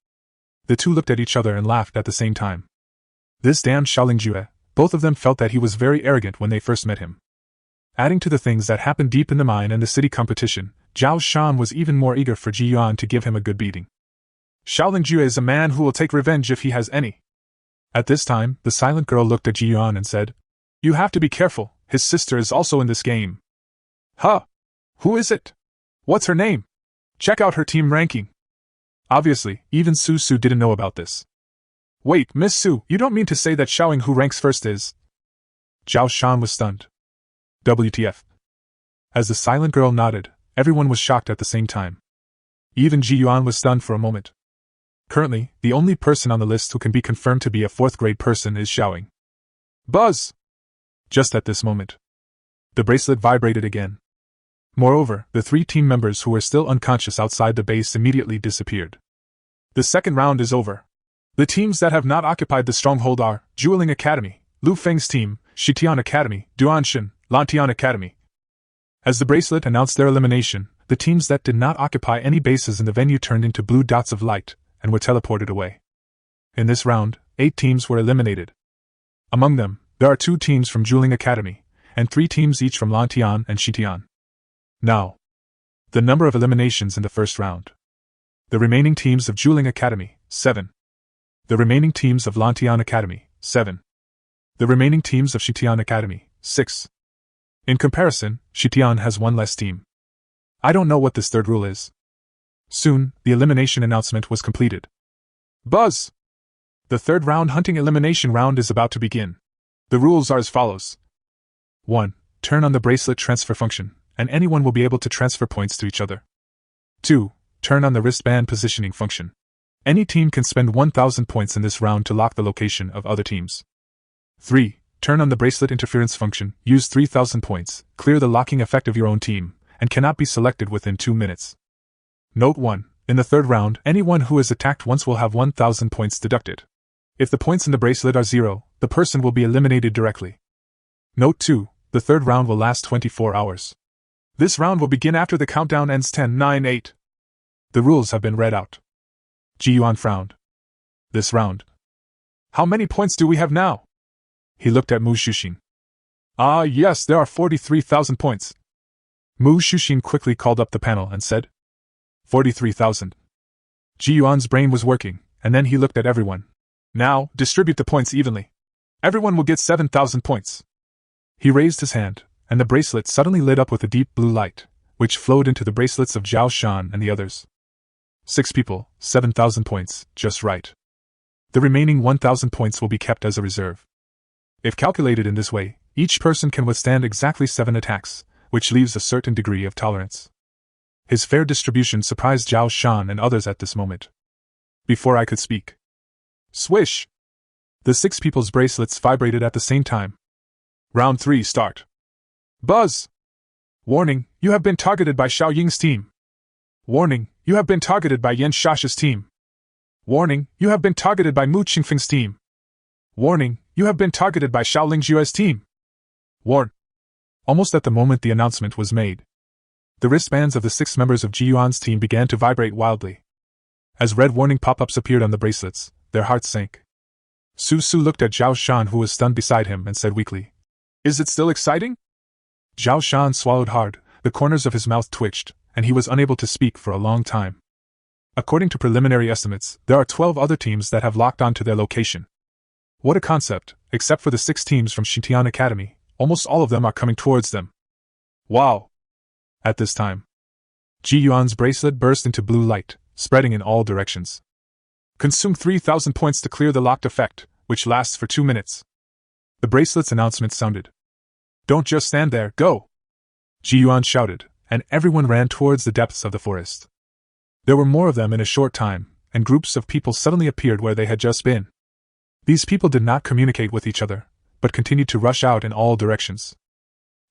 The two looked at each other and laughed at the same time. This damned Xiaolingjue, both of them felt that he was very arrogant when they first met him. Adding to the things that happened deep in the mine and the city competition, Zhao Shan was even more eager for Ji Yuan to give him a good beating. Xiaolingjue is a man who will take revenge if he has any. At this time, the silent girl looked at Ji Yuan and said, You have to be careful, his sister is also in this game. Huh? Who is it? What's her name? Check out her team ranking. Obviously, even Su Su didn't know about this. Wait, Miss Su, you don't mean to say that Xiaoying who ranks first is? Zhao Shan was stunned. WTF. As the silent girl nodded, everyone was shocked at the same time. Even Ji Yuan was stunned for a moment. Currently, the only person on the list who can be confirmed to be a 4th grade person is Xiaoying. Buzz! Just at this moment, the bracelet vibrated again. Moreover, the 3 team members who were still unconscious outside the base immediately disappeared. The second round is over. The teams that have not occupied the stronghold are Juling Academy, Lu Feng's team, Shitian Academy, Duanshan, Lantian Academy. As the bracelet announced their elimination, the teams that did not occupy any bases in the venue turned into blue dots of light and were teleported away. In this round, 8 teams were eliminated. Among them, there are 2 teams from Juling Academy, and 3 teams each from Lantian and Shitian. Now, the number of eliminations in the first round. The remaining teams of Juling Academy, 7. The remaining teams of Lantian Academy, 7. The remaining teams of Shitian Academy, 6. In comparison, Shitian has 1 less team. I don't know what this third rule is. Soon, the elimination announcement was completed. Buzz! The third round hunting elimination round is about to begin. The rules are as follows. 1. Turn on the bracelet transfer function, and anyone will be able to transfer points to each other. 2. Turn on the wristband positioning function. Any team can spend 1,000 points in this round to lock the location of other teams. 3. Turn on the bracelet interference function, use 3,000 points, clear the locking effect of your own team, and cannot be selected within 2 minutes. Note 1. In the third round, anyone who is attacked once will have 1,000 points deducted. If the points in the bracelet are 0, the person will be eliminated directly. Note 2. The third round will last 24 hours. This round will begin after the countdown ends 10, 9, 8. The rules have been read out. Ji Yuan frowned. This round. How many points do we have now? He looked at Mu Shushin. Ah yes, there are 43,000 points. Mu Shushin quickly called up the panel and said, 43,000. Ji Yuan's brain was working, and then he looked at everyone. Now, distribute the points evenly. Everyone will get 7,000 points. He raised his hand, and the bracelet suddenly lit up with a deep blue light, which flowed into the bracelets of Zhao Shan and the others. 6 people, 7,000 points, just right. The remaining 1,000 points will be kept as a reserve. If calculated in this way, each person can withstand exactly 7 attacks, which leaves a certain degree of tolerance. His fair distribution surprised Zhao Shan and others at this moment. Before I could speak. Swish! The 6 people's bracelets vibrated at the same time. Round 3 start. Buzz! Warning, you have been targeted by Xiao Ying's team. Warning, you have been targeted by Yan Shasha's team. Warning, you have been targeted by Mu Qingfeng's team. Warning, you have been targeted by Xiao Lingjue's team. Warn! Almost at the moment the announcement was made, the wristbands of the 6 members of Ji Yuan's team began to vibrate wildly. As red warning pop-ups appeared on the bracelets, their hearts sank. Su Su looked at Zhao Shan, who was stunned beside him, and said weakly, "Is it still exciting?" Zhao Shan swallowed hard, the corners of his mouth twitched, and he was unable to speak for a long time. According to preliminary estimates, there are 12 other teams that have locked on to their location. What a concept! Except for the 6 teams from Xintian Academy, almost all of them are coming towards them. Wow! At this time, Ji Yuan's bracelet burst into blue light, spreading in all directions. Consume 3,000 points to clear the locked effect, which lasts for 2 minutes. The bracelet's announcement sounded. Don't just stand there, go! Ji Yuan shouted, and everyone ran towards the depths of the forest. There were more of them in a short time, and groups of people suddenly appeared where they had just been. These people did not communicate with each other, but continued to rush out in all directions.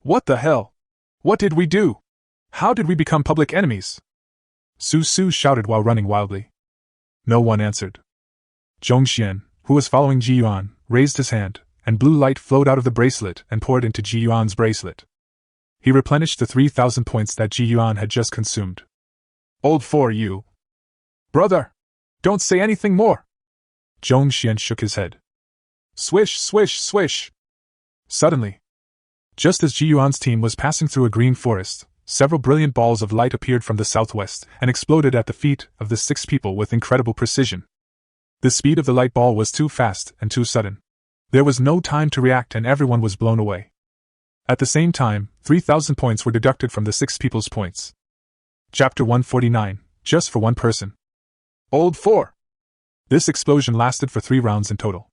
What the hell? What did we do? How did we become public enemies? Su Su shouted while running wildly. No one answered. Zhongxian, who was following Ji Yuan, raised his hand, and blue light flowed out of the bracelet and poured into Ji Yuan's bracelet. He replenished the 3,000 points that Ji Yuan had just consumed. Old for you. Brother! Don't say anything more! Zhongxian shook his head. Swish, swish, swish! Suddenly, just as Ji Yuan's team was passing through a green forest, several brilliant balls of light appeared from the southwest and exploded at the feet of the 6 people with incredible precision. The speed of the light ball was too fast and too sudden. There was no time to react and everyone was blown away. At the same time, 3,000 points were deducted from the 6 people's points. Chapter 149, just for one person. Old 4! This explosion lasted for 3 rounds in total.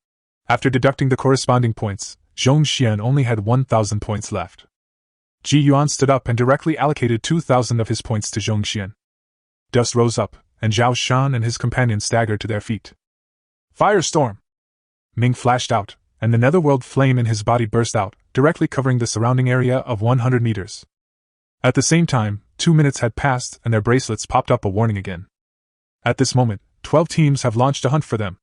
After deducting the corresponding points, Zhongxian only had 1,000 points left. Ji Yuan stood up and directly allocated 2,000 of his points to Zhongxian. Dust rose up, and Zhao Shan and his companions staggered to their feet. Firestorm! Ming flashed out, and the netherworld flame in his body burst out, directly covering the surrounding area of 100 meters. At the same time, 2 minutes had passed and their bracelets popped up a warning again. At this moment, 12 teams have launched a hunt for them.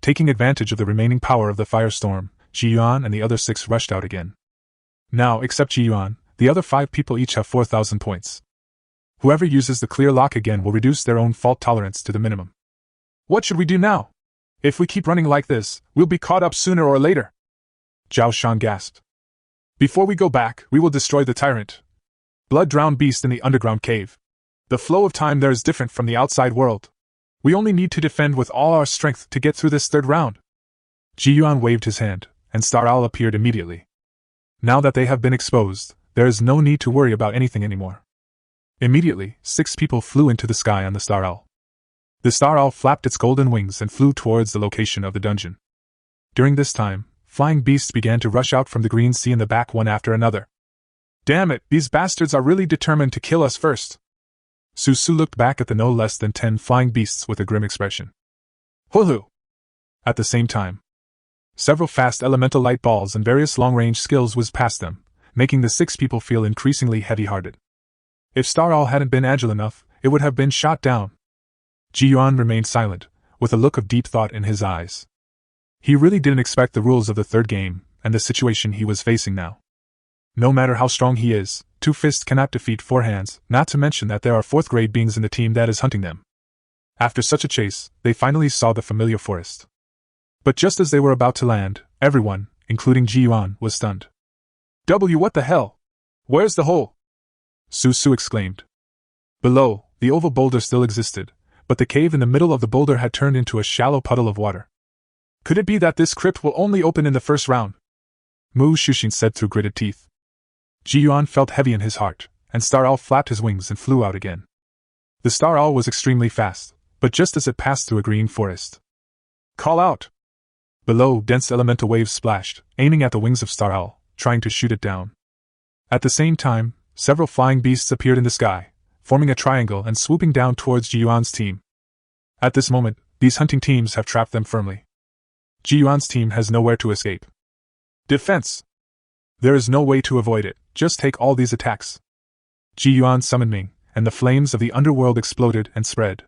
Taking advantage of the remaining power of the firestorm, Ji Yuan and the other 6 rushed out again. Now, except Ji Yuan, the other 5 people each have 4,000 points. Whoever uses the clear lock again will reduce their own fault tolerance to the minimum. What should we do now? If we keep running like this, we'll be caught up sooner or later. Zhao Shan gasped. Before we go back, we will destroy the tyrant. Blood-drowned beast in the underground cave. The flow of time there is different from the outside world. We only need to defend with all our strength to get through this 3rd round. Ji Yuan waved his hand, and Star Owl appeared immediately. Now that they have been exposed, there is no need to worry about anything anymore. Immediately, 6 people flew into the sky on the Star Owl. The Star Owl flapped its golden wings and flew towards the location of the dungeon. During this time, flying beasts began to rush out from the green sea in the back one after another. Damn it, these bastards are really determined to kill us first. Su Su looked back at the no less than 10 flying beasts with a grim expression. Hulu! At the same time, several fast elemental light balls and various long-range skills whizzed past them, making the 6 people feel increasingly heavy-hearted. If Star Owl hadn't been agile enough, it would have been shot down. Ji Yuan remained silent, with a look of deep thought in his eyes. He really didn't expect the rules of the 3rd game, and the situation he was facing now. No matter how strong he is, 2 fists cannot defeat 4 hands, not to mention that there are 4th-grade beings in the team that is hunting them. After such a chase, they finally saw the familiar forest. But just as they were about to land, everyone, including Ji Yuan, was stunned. What the hell? Where's the hole? Su Su exclaimed. Below, the oval boulder still existed, but the cave in the middle of the boulder had turned into a shallow puddle of water. Could it be that this crypt will only open in the 1st round? Mu Shushin said through gritted teeth. Ji Yuan felt heavy in his heart, and Star Owl flapped his wings and flew out again. The Star Owl was extremely fast, but just as it passed through a green forest. Call out! Below, dense elemental waves splashed, aiming at the wings of Star Owl, trying to shoot it down. At the same time, several flying beasts appeared in the sky, forming a triangle and swooping down towards Ji Yuan's team. At this moment, these hunting teams have trapped them firmly. Ji Yuan's team has nowhere to escape. Defense! There is no way to avoid it, just take all these attacks. Ji Yuan summoned Ming, and the flames of the underworld exploded and spread.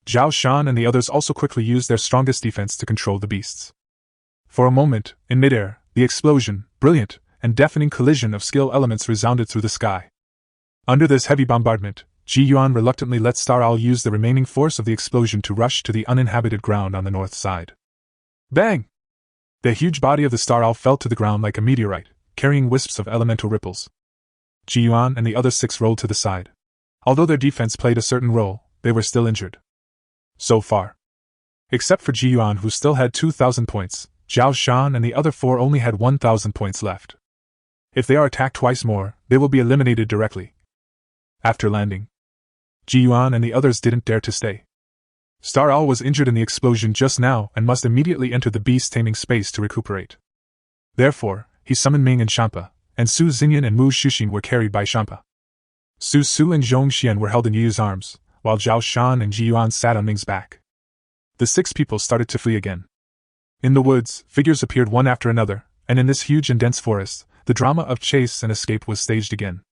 Zhao Shan and the others also quickly used their strongest defense to control the beasts. For a moment, in midair, the explosion, brilliant, and deafening collision of skill elements resounded through the sky. Under this heavy bombardment, Ji Yuan reluctantly let Star Owl use the remaining force of the explosion to rush to the uninhabited ground on the north side. Bang! The huge body of the Star Owl fell to the ground like a meteorite, carrying wisps of elemental ripples. Ji Yuan and the other 6 rolled to the side. Although their defense played a certain role, they were still injured. So far. Except for Ji Yuan, who still had 2,000 points, Zhao Shan and the other 4 only had 1,000 points left. If they are attacked twice more, they will be eliminated directly. After landing, Ji Yuan and the others didn't dare to stay. Star Owl was injured in the explosion just now and must immediately enter the beast taming space to recuperate. Therefore, he summoned Ming and Shampa, and Su Xinyan and Mu Shuxing were carried by Shampa. Su Su and Zhong Xian were held in Yu's arms, while Zhao Shan and Ji Yuan sat on Ming's back. The 6 people started to flee again. In the woods, figures appeared one after another, and in this huge and dense forest, the drama of chase and escape was staged again.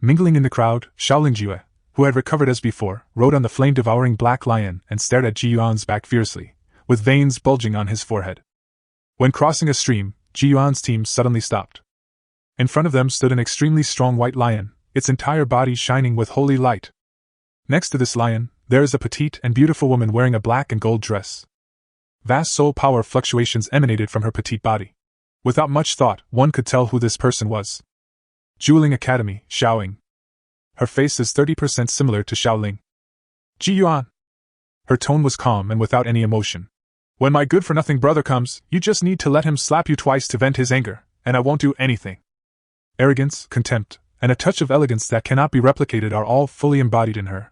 Mingling in the crowd, Shaolin Jue, who had recovered as before, rode on the flame-devouring black lion and stared at Ji Yuan's back fiercely, with veins bulging on his forehead. When crossing a stream, Ji Yuan's team suddenly stopped. In front of them stood an extremely strong white lion, its entire body shining with holy light. Next to this lion, there is a petite and beautiful woman wearing a black and gold dress. Vast soul power fluctuations emanated from her petite body. Without much thought, one could tell who this person was. Jeweling Academy, Xiaoying. Her face is 30% similar to Xiaoling. Ji Yuan. Her tone was calm and without any emotion. When my good-for-nothing brother comes, you just need to let him slap you twice to vent his anger, and I won't do anything. Arrogance, contempt, and a touch of elegance that cannot be replicated are all fully embodied in her.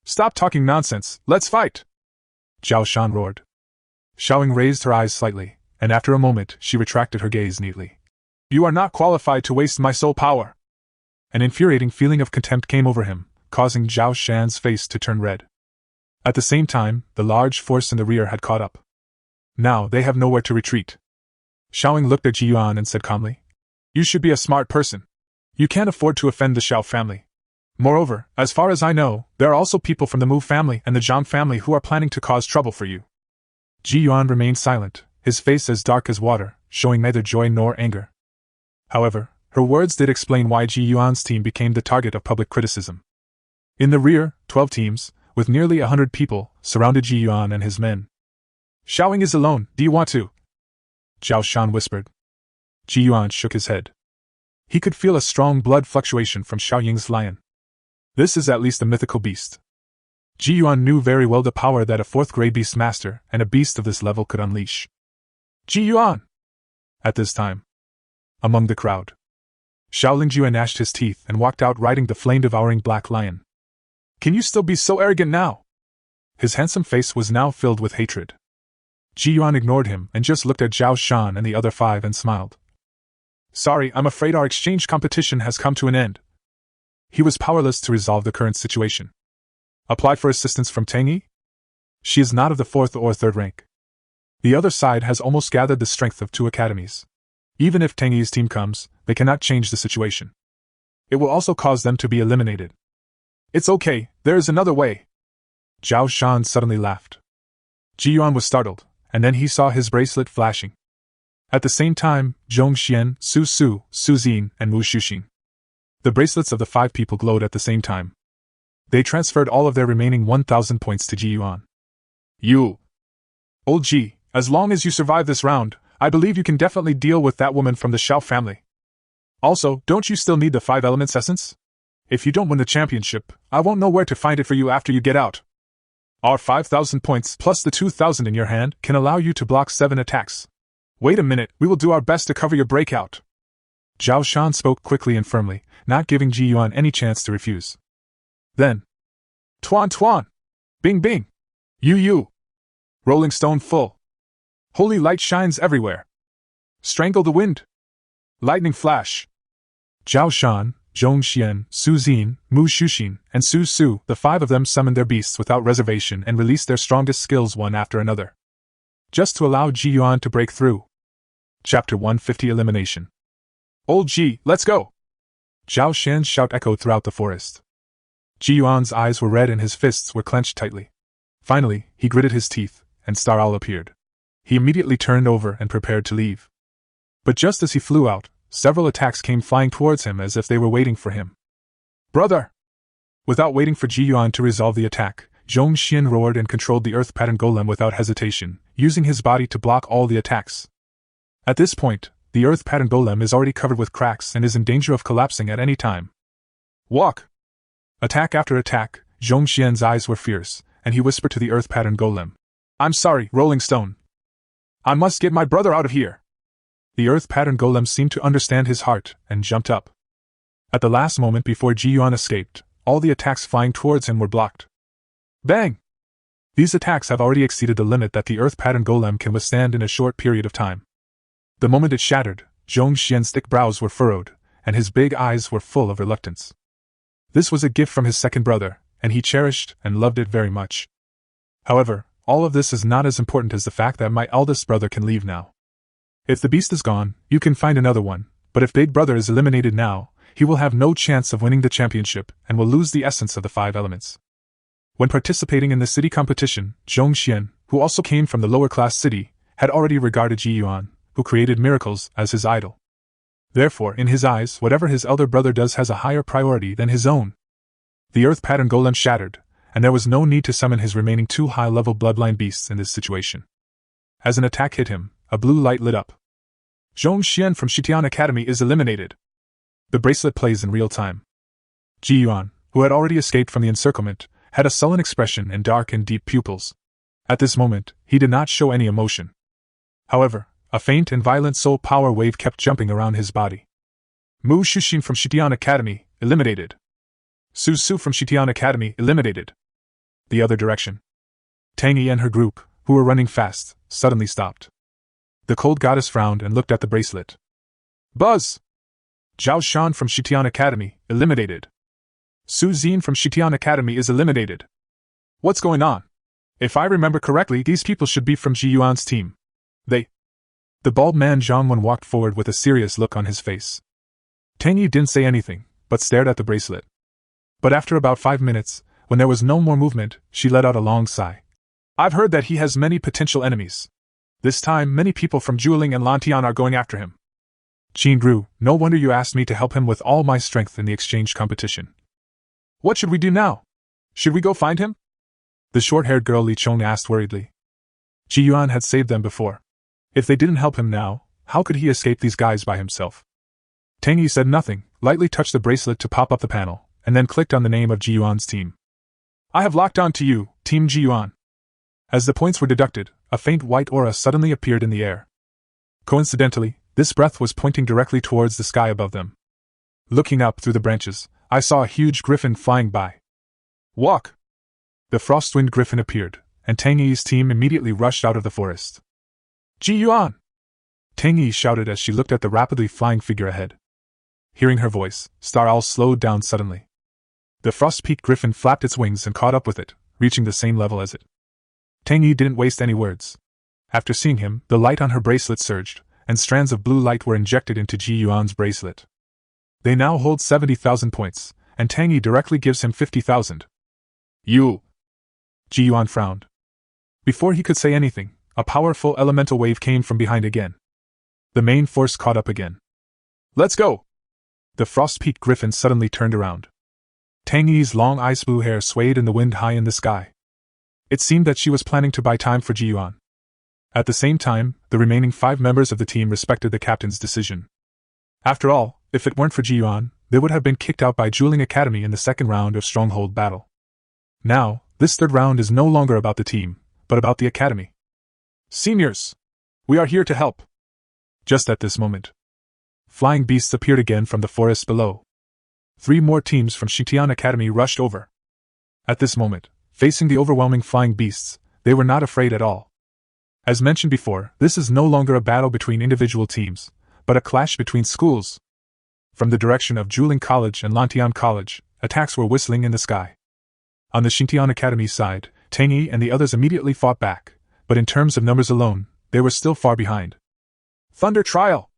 Stop talking nonsense, let's fight! Zhao Shan roared. Xiaoying raised her eyes slightly, and after a moment she retracted her gaze neatly. You are not qualified to waste my soul power. An infuriating feeling of contempt came over him, causing Zhao Shan's face to turn red. At the same time, the large force in the rear had caught up. Now they have nowhere to retreat. Xiaoying looked at Ji Yuan and said calmly, You should be a smart person. You can't afford to offend the Xiao family. Moreover, as far as I know, there are also people from the Mu family and the Zhang family who are planning to cause trouble for you. Ji Yuan remained silent, his face as dark as water, showing neither joy nor anger. However, her words did explain why Ji Yuan's team became the target of public criticism. In the rear, 12 teams, with nearly 100 people, surrounded Ji Yuan and his men. Xiaoying is alone, do you want to? Zhao Shan whispered. Ji Yuan shook his head. He could feel a strong blood fluctuation from Xiaoying's lion. This is at least a mythical beast. Ji Yuan knew very well the power that a 4th-grade beast master and a beast of this level could unleash. Ji Yuan! At this time, among the crowd, Shaolin Jue gnashed his teeth and walked out riding the flame-devouring black lion. Can you still be so arrogant now? His handsome face was now filled with hatred. Ji Yuan ignored him and just looked at Zhao Shan and the other 5 and smiled. Sorry, I'm afraid our exchange competition has come to an end. He was powerless to resolve the current situation. Applied for assistance from Tangyi? She is not of the 4th or 3rd rank. The other side has almost gathered the strength of 2 academies. Even if Tangyi's team comes, they cannot change the situation. It will also cause them to be eliminated. It's okay, there is another way. Zhao Shan suddenly laughed. Ji Yuan was startled, and then he saw his bracelet flashing. At the same time, Zhong Xian, Su Su, Su Xin, and Mu Shuxing. The bracelets of the 5 people glowed at the same time. They transferred all of their remaining 1,000 points to Ji Yuan. You! Old Ji, as long as you survive this round, I believe you can definitely deal with that woman from the Xiao family. Also, don't you still need the 5 elements essence? If you don't win the championship, I won't know where to find it for you after you get out. Our 5,000 points plus the 2,000 in your hand can allow you to block 7 attacks. Wait a minute, we will do our best to cover your breakout. Zhao Shan spoke quickly and firmly, not giving Ji Yuan any chance to refuse. Then, Tuan Tuan! Bing Bing! Yu! Rolling stone full! Holy light shines everywhere! Strangle the wind! Lightning flash! Zhao Shan, Zhongxian, Su Xin, Mu Shuxin, and Su Su, the five of them summoned their beasts without reservation and released their strongest skills one after another, just to allow Ji Yuan to break through. Chapter 150 Elimination. Old Ji, let's go! Zhao Shan's shout echoed throughout the forest. Ji Yuan's eyes were red and his fists were clenched tightly. Finally, he gritted his teeth, and Star Owl appeared. He immediately turned over and prepared to leave. But just as he flew out, several attacks came flying towards him as if they were waiting for him. Brother! Without waiting for Ji Yuan to resolve the attack, Zhongxian roared and controlled the earth pattern golem without hesitation, using his body to block all the attacks. At this point, the earth pattern golem is already covered with cracks and is in danger of collapsing at any time. Walk! Attack after attack, Zhongxian's eyes were fierce, and he whispered to the earth pattern golem. I'm sorry, Rolling Stone. I must get my brother out of here. The earth pattern golem seemed to understand his heart, and jumped up. At the last moment before Ji Yuan escaped, all the attacks flying towards him were blocked. Bang! These attacks have already exceeded the limit that the earth pattern golem can withstand in a short period of time. The moment it shattered, Zhongxian's thick brows were furrowed, and his big eyes were full of reluctance. This was a gift from his second brother, and he cherished and loved it very much. However, all of this is not as important as the fact that my eldest brother can leave now. If the beast is gone, you can find another one, but if Big Brother is eliminated now, he will have no chance of winning the championship and will lose the essence of the five elements. When participating in the city competition, Zhongxian, who also came from the lower-class city, had already regarded Ji Yuan, who created miracles, as his idol. Therefore, in his eyes, whatever his elder brother does has a higher priority than his own. The earth pattern golem shattered, and there was no need to summon his remaining two high-level bloodline beasts in this situation. As an attack hit him, a blue light lit up. Zhongxian from Shitian Academy is eliminated. The bracelet plays in real time. Ji Yuan, who had already escaped from the encirclement, had a sullen expression and dark and deep pupils. At this moment, he did not show any emotion. However, a faint and violent soul power wave kept jumping around his body. Mu Shuxin from Shitian Academy, eliminated. Su Su from Shitian Academy, eliminated. The other direction. Tang Yi and her group, who were running fast, suddenly stopped. The cold goddess frowned and looked at the bracelet. Buzz! Zhao Shan from Shitian Academy, eliminated. Su Xin from Shitian Academy is eliminated. What's going on? If I remember correctly, these people should be from Ji Yuan's team. The bald man Zhang Wen walked forward with a serious look on his face. Tang Yi didn't say anything, but stared at the bracelet. But after about 5 minutes, when there was no more movement, she let out a long sigh. I've heard that he has many potential enemies. This time, many people from Juling and Lantian are going after him. Qin grew, no wonder you asked me to help him with all my strength in the exchange competition. What should we do now? Should we go find him? The short-haired girl Li Chong asked worriedly. Ji Yuan had saved them before. If they didn't help him now, how could he escape these guys by himself? Tang Yi said nothing, lightly touched the bracelet to pop up the panel, and then clicked on the name of Ji Yuan's team. I have locked on to you, Team Ji Yuan. As the points were deducted, a faint white aura suddenly appeared in the air. Coincidentally, this breath was pointing directly towards the sky above them. Looking up through the branches, I saw a huge griffin flying by. Walk! The Frostwind Griffin appeared, and Tang Yi's team immediately rushed out of the forest. Ji Yuan! Tang Yi shouted as she looked at the rapidly flying figure ahead. Hearing her voice, Star Owl slowed down suddenly. The Frost-Peak Griffin flapped its wings and caught up with it, reaching the same level as it. Tang Yi didn't waste any words. After seeing him, the light on her bracelet surged, and strands of blue light were injected into Ji Yuan's bracelet. They now hold 70,000 points, and Tang Yi directly gives him 50,000. You! Ji Yuan frowned. Before he could say anything, a powerful elemental wave came from behind again. The main force caught up again. Let's go! The Frost-Peak Griffin suddenly turned around. Tang Yi's long ice blue hair swayed in the wind high in the sky. It seemed that she was planning to buy time for Ji Yuan. At the same time, the remaining 5 members of the team respected the captain's decision. After all, if it weren't for Ji Yuan, they would have been kicked out by Juling Academy in the second round of Stronghold Battle. Now, this third round is no longer about the team, but about the academy. Seniors! We are here to help! Just at this moment, flying beasts appeared again from the forest below. 3 more teams from Shitian Academy rushed over. At this moment, facing the overwhelming flying beasts, they were not afraid at all. As mentioned before, this is no longer a battle between individual teams, but a clash between schools. From the direction of Juling College and Lantian College, attacks were whistling in the sky. On the Xintian Academy side, Tang Yi and the others immediately fought back, but in terms of numbers alone, they were still far behind. Thunder trial!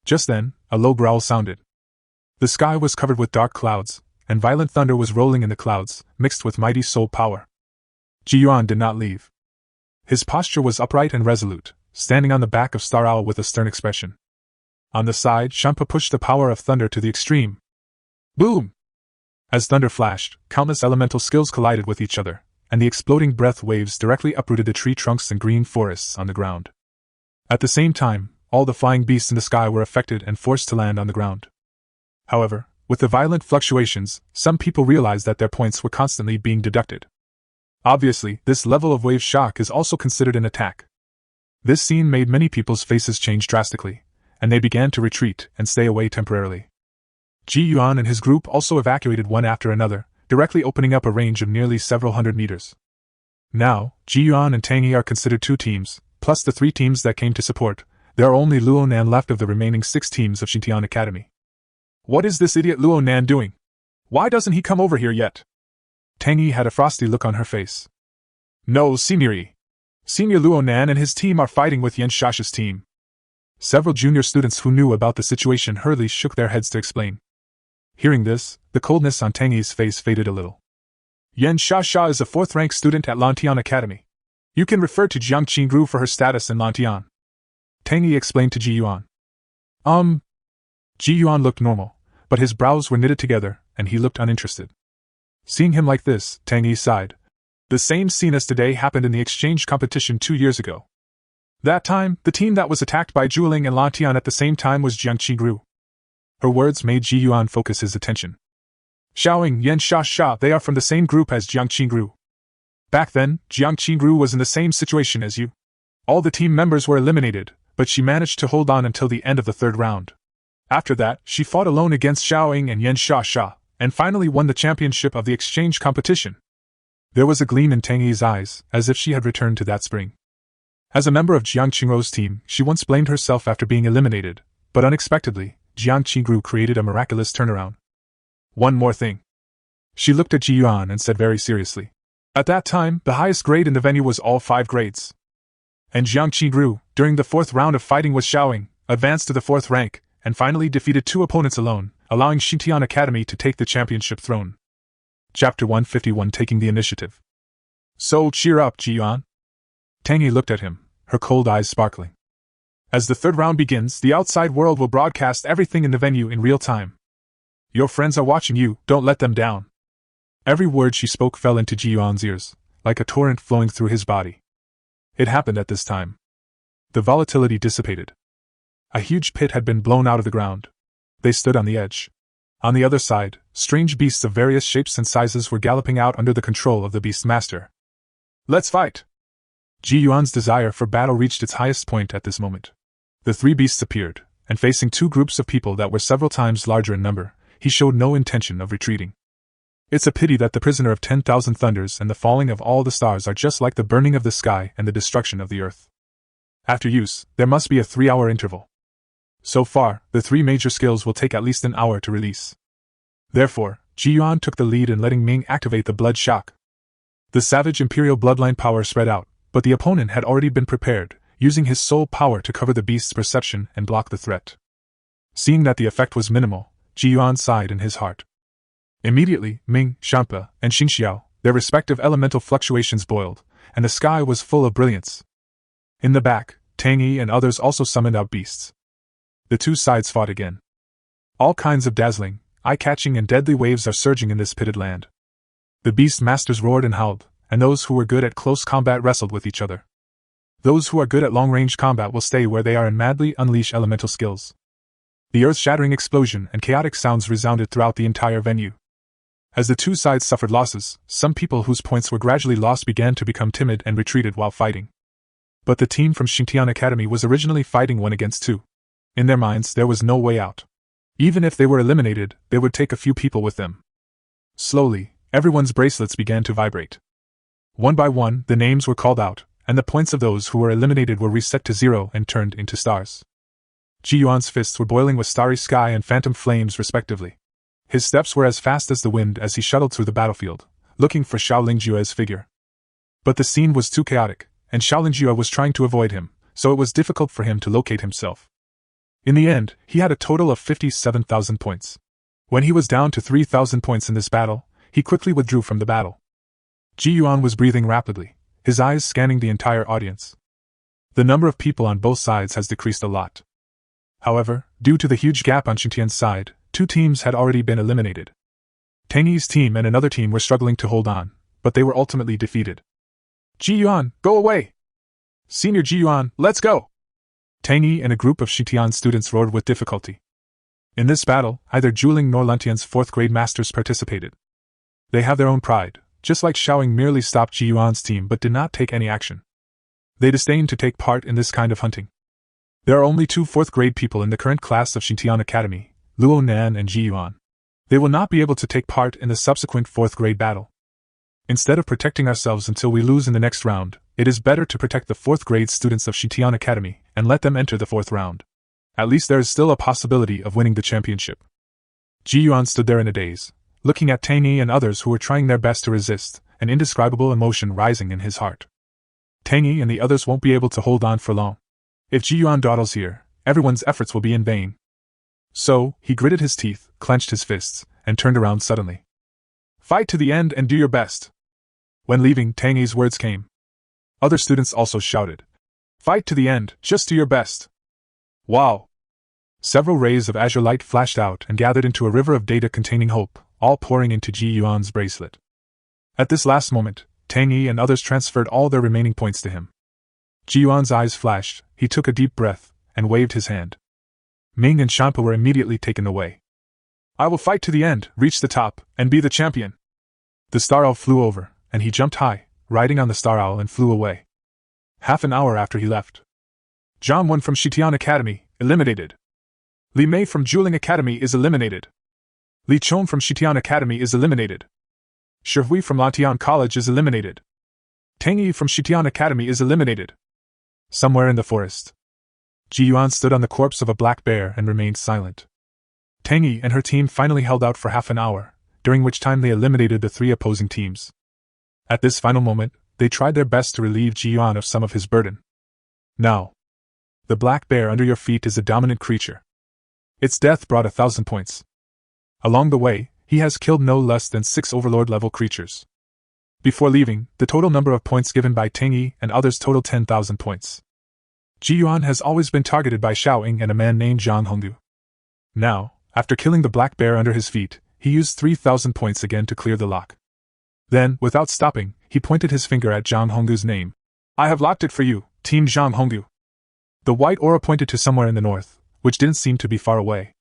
Just then, a low growl sounded. The sky was covered with dark clouds, and violent thunder was rolling in the clouds, mixed with mighty soul power. Yuan did not leave. His posture was upright and resolute, standing on the back of Star Owl with a stern expression. On the side, Shampa pushed the power of thunder to the extreme. Boom! As thunder flashed, countless elemental skills collided with each other, and the exploding breath waves directly uprooted the tree trunks and green forests on the ground. At the same time, all the flying beasts in the sky were affected and forced to land on the ground. However, with the violent fluctuations, some people realized that their points were constantly being deducted. Obviously, this level of wave shock is also considered an attack. This scene made many people's faces change drastically, and they began to retreat and stay away temporarily. Yuan and his group also evacuated one after another, directly opening up a range of nearly several hundred meters. Now, Yuan and Tang Yi are considered 2 teams, plus the 3 teams that came to support. There are only Luo Nan left of the remaining 6 teams of Xintian Academy. What is this idiot Luo Nan doing? Why doesn't he come over here yet? Tang Yi had a frosty look on her face. No, Senior Luo Nan and his team are fighting with Yan Shasha's team. Several junior students who knew about the situation hurriedly shook their heads to explain. Hearing this, the coldness on Tang Yi's face faded a little. Yan Shasha is a 4th-rank student at Lantian Academy. You can refer to Jiang Qingru for her status in Lantian. Tang Yi explained to Yuan. Yuan looked normal, but his brows were knitted together, and he looked uninterested. Seeing him like this, Tang Yi sighed. The same scene as today happened in the exchange competition 2 years ago. That time, the team that was attacked by Juling and Lantian at the same time was Jiang Qingru. Her words made Yuan focus his attention. Xiaoying, Yan Sha, they are from the same group as Jiang Qingru. Back then, Jiang Qingru was in the same situation as you. All the team members were eliminated, but she managed to hold on until the end of the 3rd round. After that, she fought alone against Xiaoying and Yan Sha, and finally won the championship of the exchange competition. There was a gleam in Tang Yi's eyes, as if she had returned to that spring. As a member of Jiang Qingru's team, she once blamed herself after being eliminated, but unexpectedly, Jiang Qingru created a miraculous turnaround. One more thing. She looked at Yuan and said very seriously. At that time, the highest grade in the venue was all 5 grades. And Jiang Qingru, during the 4th round of fighting with Xiaoying, advanced to the 4th rank, and finally defeated 2 opponents alone, allowing Xintian Academy to take the championship throne. Chapter 151, Taking the Initiative. So cheer up, Yuan. Tang Yi looked at him, her cold eyes sparkling. As the 3rd round begins, the outside world will broadcast everything in the venue in real time. Your friends are watching you, don't let them down. Every word she spoke fell into Yuan's ears, like a torrent flowing through his body. It happened at this time. The volatility dissipated. A huge pit had been blown out of the ground. They stood on the edge. On the other side, strange beasts of various shapes and sizes were galloping out under the control of the Beast Master. Let's fight! Yuan's desire for battle reached its highest point at this moment. The 3 beasts appeared, and facing 2 groups of people that were several times larger in number, he showed no intention of retreating. It's a pity that the prisoner of 10,000 thunders and the falling of all the stars are just like the burning of the sky and the destruction of the earth. After use, there must be a 3-hour interval. So far, the 3 major skills will take at least an hour to release. Therefore, Yuan took the lead in letting Ming activate the blood shock. The savage imperial bloodline power spread out, but the opponent had already been prepared, using his soul power to cover the beast's perception and block the threat. Seeing that the effect was minimal, Yuan sighed in his heart. Immediately, Ming, Shampa, and Xingxiao, their respective elemental fluctuations boiled, and the sky was full of brilliance. In the back, Tang Yi and others also summoned out beasts. The 2 sides fought again. All kinds of dazzling, eye-catching and deadly waves are surging in this pitted land. The beast masters roared and howled, and those who were good at close combat wrestled with each other. Those who are good at long-range combat will stay where they are and madly unleash elemental skills. The earth-shattering explosion and chaotic sounds resounded throughout the entire venue. As the 2 sides suffered losses, some people whose points were gradually lost began to become timid and retreated while fighting. But the team from Xintian Academy was originally fighting 1 against 2. In their minds, there was no way out. Even if they were eliminated, they would take a few people with them. Slowly, everyone's bracelets began to vibrate. One by one, the names were called out, and the points of those who were eliminated were reset to 0 and turned into stars. Ji Yuan's fists were boiling with starry sky and phantom flames respectively. His steps were as fast as the wind as he shuttled through the battlefield, looking for Xiaoling Jue's figure. But the scene was too chaotic, and Xiaoling Jue was trying to avoid him, so it was difficult for him to locate himself. In the end, he had a total of 57,000 points. When he was down to 3,000 points in this battle, he quickly withdrew from the battle. Ji Yuan was breathing rapidly, his eyes scanning the entire audience. The number of people on both sides has decreased a lot. However, due to the huge gap on Xingtian's side, 2 teams had already been eliminated. Tang Yi's team and another team were struggling to hold on, but they were ultimately defeated. Ji Yuan, go away! Senior Ji Yuan, let's go! Tang Yi and a group of Xingtian students roared with difficulty. In this battle, neither Zhuling nor Luntian's 4th grade masters participated. They have their own pride, just like Xiaoing merely stopped Ji Yuan's team but did not take any action. They disdained to take part in this kind of hunting. There are only 2 4th grade people in the current class of Xingtian Academy, Luo Nan and Ji Yuan. They will not be able to take part in the subsequent 4th grade battle. Instead of protecting ourselves until we lose in the next round, it is better to protect the 4th grade students of Xingtian Academy and let them enter the 4th round. At least there is still a possibility of winning the championship. Ji Yuan stood there in a daze, looking at Tang Yi and others who were trying their best to resist, an indescribable emotion rising in his heart. Tang Yi and the others won't be able to hold on for long. If Ji Yuan dawdles here, everyone's efforts will be in vain. So, he gritted his teeth, clenched his fists, and turned around suddenly. Fight to the end and do your best. When leaving, Tang Yi's words came. Other students also shouted. Fight to the end, just do your best. Wow! Several rays of azure light flashed out and gathered into a river of data containing hope, all pouring into Ji Yuan's bracelet. At this last moment, Tang Yi and others transferred all their remaining points to him. Ji Yuan's eyes flashed, he took a deep breath, and waved his hand. Ming and Shampa were immediately taken away. I will fight to the end, reach the top, and be the champion. The star owl flew over, and he jumped high, riding on the star owl and flew away. Half an hour after he left. Zhang Wen from Xitian Academy, eliminated. Li Mei from Zhuling Academy is eliminated. Li Chong from Xitian Academy is eliminated. Shi Hui from Lantian College is eliminated. Tang Yi from Xitian Academy is eliminated. Somewhere in the forest, Ji Yuan stood on the corpse of a black bear and remained silent. Tang Yi and her team finally held out for half an hour, during which time they eliminated the 3 opposing teams. At this final moment, they tried their best to relieve Ji Yuan of some of his burden. Now, the black bear under your feet is a dominant creature. Its death brought 1,000 points. Along the way, he has killed no less than 6 Overlord-level creatures. Before leaving, the total number of points given by Tang Yi and others totaled 10,000 points. Ji Yuan has always been targeted by Xiaoing and a man named Zhang Hongdu. Now, after killing the black bear under his feet, he used 3,000 points again to clear the lock. Then, without stopping, he pointed his finger at Zhang Hongdu's name. I have locked it for you, Team Zhang Hongdu. The white aura pointed to somewhere in the north, which didn't seem to be far away.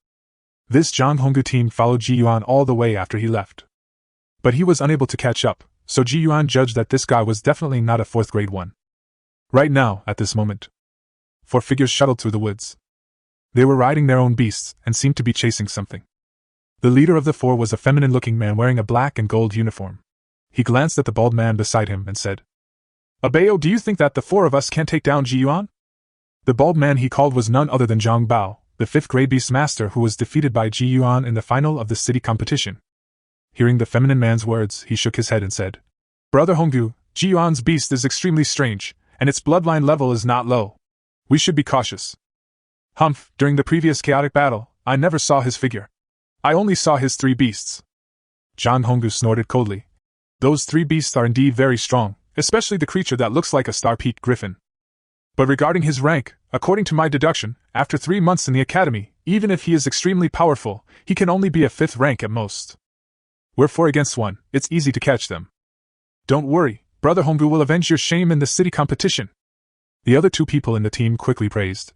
This Zhang Hongdu team followed Ji Yuan all the way after he left. But he was unable to catch up, so Ji Yuan judged that this guy was definitely not a 4th grade one. Right now, at this moment, 4 figures shuttled through the woods. They were riding their own beasts and seemed to be chasing something. The leader of the 4 was a feminine-looking man wearing a black and gold uniform. He glanced at the bald man beside him and said, Abayo, do you think that the 4 of us can take down Ji Yuan? The bald man he called was none other than Zhang Bao, the 5th grade beast master who was defeated by Ji Yuan in the final of the city competition. Hearing the feminine man's words, he shook his head and said, Brother Hongdu, Ji Yuan's beast is extremely strange, and its bloodline level is not low. We should be cautious. Humph, during the previous chaotic battle, I never saw his figure. I only saw his 3 beasts. Zhang Hongdu snorted coldly. Those 3 beasts are indeed very strong, especially the creature that looks like a star-peaked griffin. But regarding his rank, according to my deduction, after 3 months in the academy, even if he is extremely powerful, he can only be a 5th rank at most. We're 4 against 1, it's easy to catch them. Don't worry, Brother Hongdu will avenge your shame in the city competition. The other 2 people in the team quickly praised.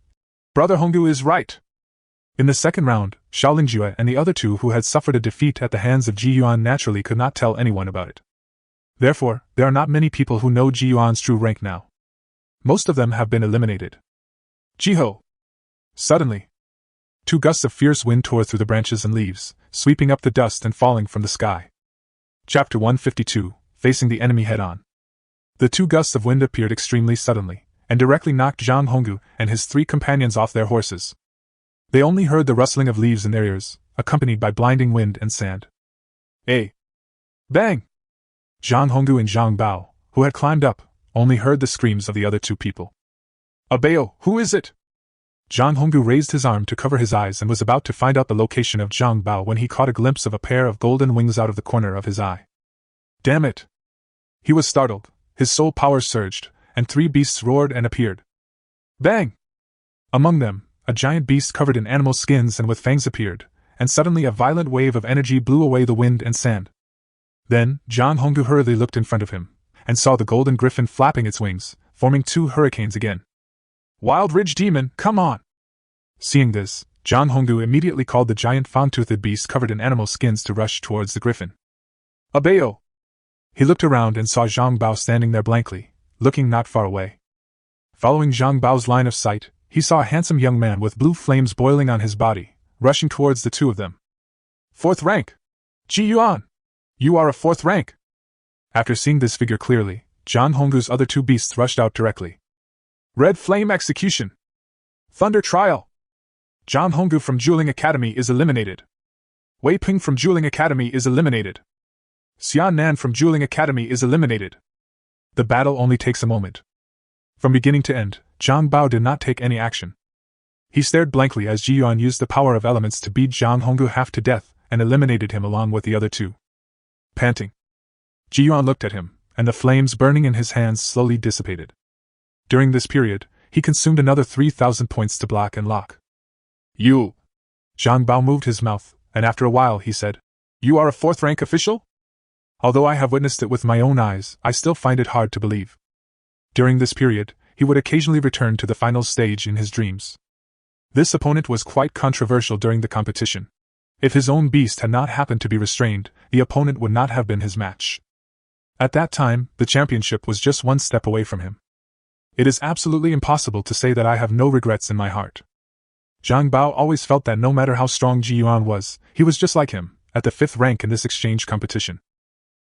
Brother Hongdu is right. In the second round, Xiaoling Jue and the other 2 who had suffered a defeat at the hands of Ji Yuan naturally could not tell anyone about it. Therefore, there are not many people who know Ji Yuan's true rank now. Most of them have been eliminated. Jiho! Suddenly, 2 gusts of fierce wind tore through the branches and leaves, sweeping up the dust and falling from the sky. Chapter 152, Facing the Enemy Head-On. The 2 gusts of wind appeared extremely suddenly, and directly knocked Zhang Hongdu and his 3 companions off their horses. They only heard the rustling of leaves in their ears, accompanied by blinding wind and sand. A bang! Zhang Honggu and Zhang Bao, who had climbed up, only heard the screams of the other two people. Abeo, who is it? Zhang Honggu raised his arm to cover his eyes and was about to find out the location of Zhang Bao when he caught a glimpse of a pair of golden wings out of the corner of his eye. Damn it! He was startled, his soul power surged, and 3 beasts roared and appeared. Bang! Among them, a giant beast covered in animal skins and with fangs appeared, and suddenly a violent wave of energy blew away the wind and sand. Then, Zhang Honggu hurriedly looked in front of him, and saw the golden griffin flapping its wings, forming 2 hurricanes again. Wild Ridge Demon, come on! Seeing this, Zhang Honggu immediately called the giant fawn-toothed beast covered in animal skins to rush towards the griffin. Abeo! He looked around and saw Zhang Bao standing there blankly, looking not far away. Following Zhang Bao's line of sight, he saw a handsome young man with blue flames boiling on his body, rushing towards the two of them. 4th rank! Ji Yuan! You are a 4th rank! After seeing this figure clearly, Zhang Honggu's other 2 beasts rushed out directly. Red Flame Execution! Thunder Trial! Zhang Honggu from Dueling Academy is eliminated. Wei Ping from Dueling Academy is eliminated. Xian Nan from Dueling Academy is eliminated. The battle only takes a moment. From beginning to end, Zhang Bao did not take any action. He stared blankly as Ji Yuan used the power of elements to beat Zhang Honggu half to death and eliminated him along with the other 2. Panting, Ji Yuan looked at him, and the flames burning in his hands slowly dissipated. During this period, he consumed another 3,000 points to block and lock. You! Zhang Bao moved his mouth, and after a while he said, You are a 4th rank official? Although I have witnessed it with my own eyes, I still find it hard to believe. During this period, he would occasionally return to the final stage in his dreams. This opponent was quite controversial during the competition. If his own beast had not happened to be restrained, the opponent would not have been his match. At that time, the championship was just 1 step away from him. It is absolutely impossible to say that I have no regrets in my heart. Zhang Bao always felt that no matter how strong Ji Yuan was, he was just like him, at the 5th rank in this exchange competition.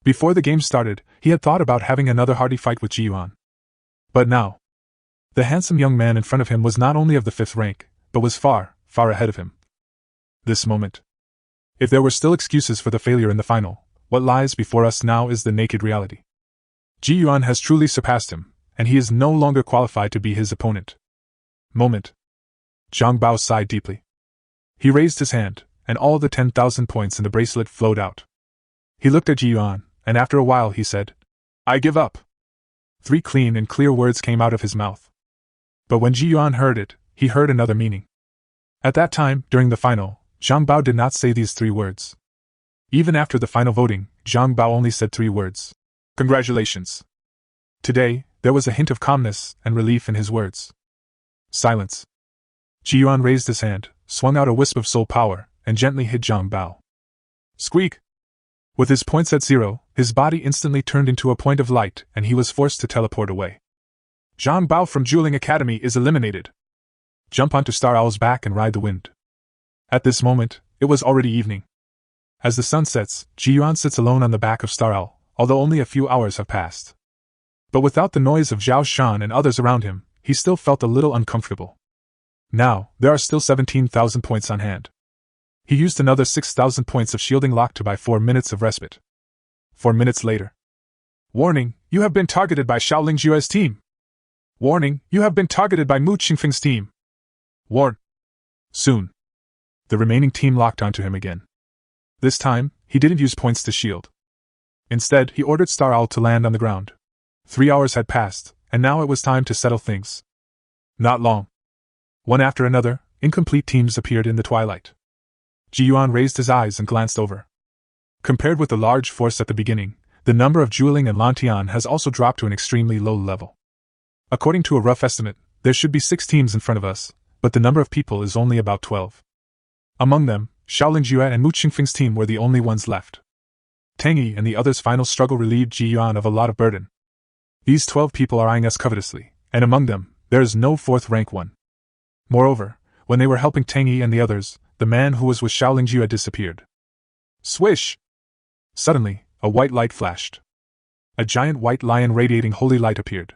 Before the game started, he had thought about having another hearty fight with Ji Yuan. But now, the handsome young man in front of him was not only of the 5th rank, but was far, far ahead of him. This moment. If there were still excuses for the failure in the final, what lies before us now is the naked reality. Ji Yuan has truly surpassed him, and he is no longer qualified to be his opponent. Moment. Zhang Bao sighed deeply. He raised his hand, and all the 10,000 points in the bracelet flowed out. He looked at Ji Yuan, and after a while he said, I give up. 3 clean and clear words came out of his mouth. But when Ji Yuan heard it, he heard another meaning. At that time, during the final, Zhang Bao did not say these 3 words. Even after the final voting, Zhang Bao only said 3 words. Congratulations. Today, there was a hint of calmness and relief in his words. Silence. Ji Yuan raised his hand, swung out a wisp of soul power, and gently hit Zhang Bao. Squeak! With his points at 0, his body instantly turned into a point of light and he was forced to teleport away. Zhang Bao from Dueling Academy is eliminated. Jump onto Star Owl's back and ride the wind. At this moment, it was already evening. As the sun sets, Ji Yuan sits alone on the back of Star Owl, although only a few hours have passed. But without the noise of Zhao Shan and others around him, he still felt a little uncomfortable. Now, there are still 17,000 points on hand. He used another 6,000 points of shielding lock to buy 4 minutes of respite. 4 minutes later. Warning, you have been targeted by Xiaoling Jue's team. Warning, you have been targeted by Mu Qingfeng's team. Warn. Soon. The remaining team locked onto him again. This time, he didn't use points to shield. Instead, he ordered Star Owl to land on the ground. 3 hours had passed, and now it was time to settle things. Not long. One after another, incomplete teams appeared in the twilight. Ji Yuan raised his eyes and glanced over. Compared with the large force at the beginning, the number of Jueling and Lantian has also dropped to an extremely low level. According to a rough estimate, there should be 6 teams in front of us, but the number of people is only about 12. Among them, Xiaoling Jue and Mu Qingfeng's team were the only ones left. Tang Yi and the others' final struggle relieved Ji Yuan of a lot of burden. These 12 people are eyeing us covetously, and among them, there is no 4th rank one. Moreover, when they were helping Tang Yi and the others, the man who was with Xiaoling Jue had disappeared. Swish! Suddenly, a white light flashed. A giant white lion radiating holy light appeared.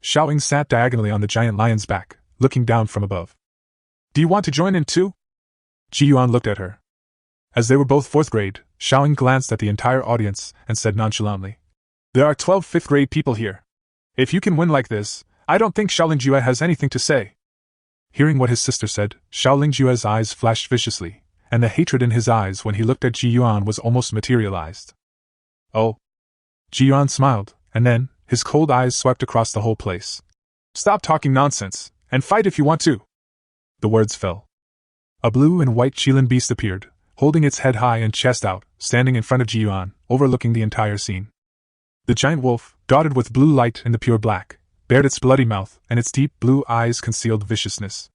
Xiaoling sat diagonally on the giant lion's back, looking down from above. Do you want to join in too? Ji Yuan looked at her. As they were both 4th grade, Xiaoying glanced at the entire audience and said nonchalantly, "There are 12 5th grade people here. If you can win like this, I don't think Xiaolingjue has anything to say." Hearing what his sister said, Xiaolingjue's eyes flashed viciously, and the hatred in his eyes when he looked at Ji Yuan was almost materialized. "Oh." Ji Yuan smiled, and then, his cold eyes swept across the whole place. "Stop talking nonsense, and fight if you want to." The words fell. A blue and white Qilin beast appeared, holding its head high and chest out, standing in front of Ji Yuan, overlooking the entire scene. The giant wolf, dotted with blue light in the pure black, bared its bloody mouth, and its deep blue eyes concealed viciousness.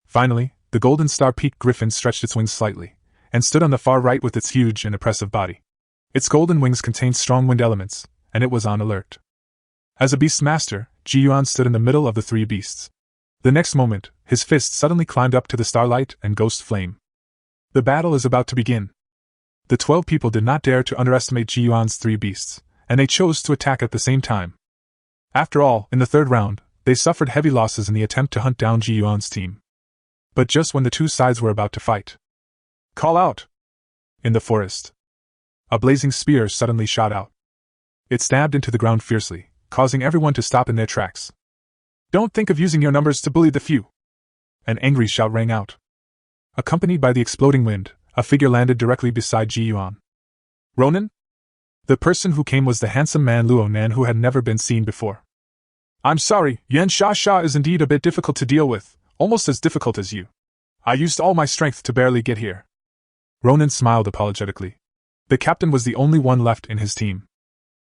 Finally, the golden star-peaked griffin stretched its wings slightly, and stood on the far right with its huge and oppressive body. Its golden wings contained strong wind elements, and it was on alert. As a beast master, Ji Yuan stood in the middle of the 3 beasts. The next moment, his fist suddenly climbed up to the starlight and ghost flame. The battle is about to begin. The 12 people did not dare to underestimate Ji Yuan's 3 beasts, and they chose to attack at the same time. After all, in the 3rd round, they suffered heavy losses in the attempt to hunt down Ji Yuan's team. But just when the 2 sides were about to fight, "Call out!" In the forest, a blazing spear suddenly shot out. It stabbed into the ground fiercely, causing everyone to stop in their tracks. "Don't think of using your numbers to bully the few!" An angry shout rang out. Accompanied by the exploding wind, a figure landed directly beside Ji Yuan. "Ronan?" The person who came was the handsome man Luo Nan, who had never been seen before. "I'm sorry, Yan Sha is indeed a bit difficult to deal with, almost as difficult as you. I used all my strength to barely get here." Ronan smiled apologetically. The captain was the only one left in his team.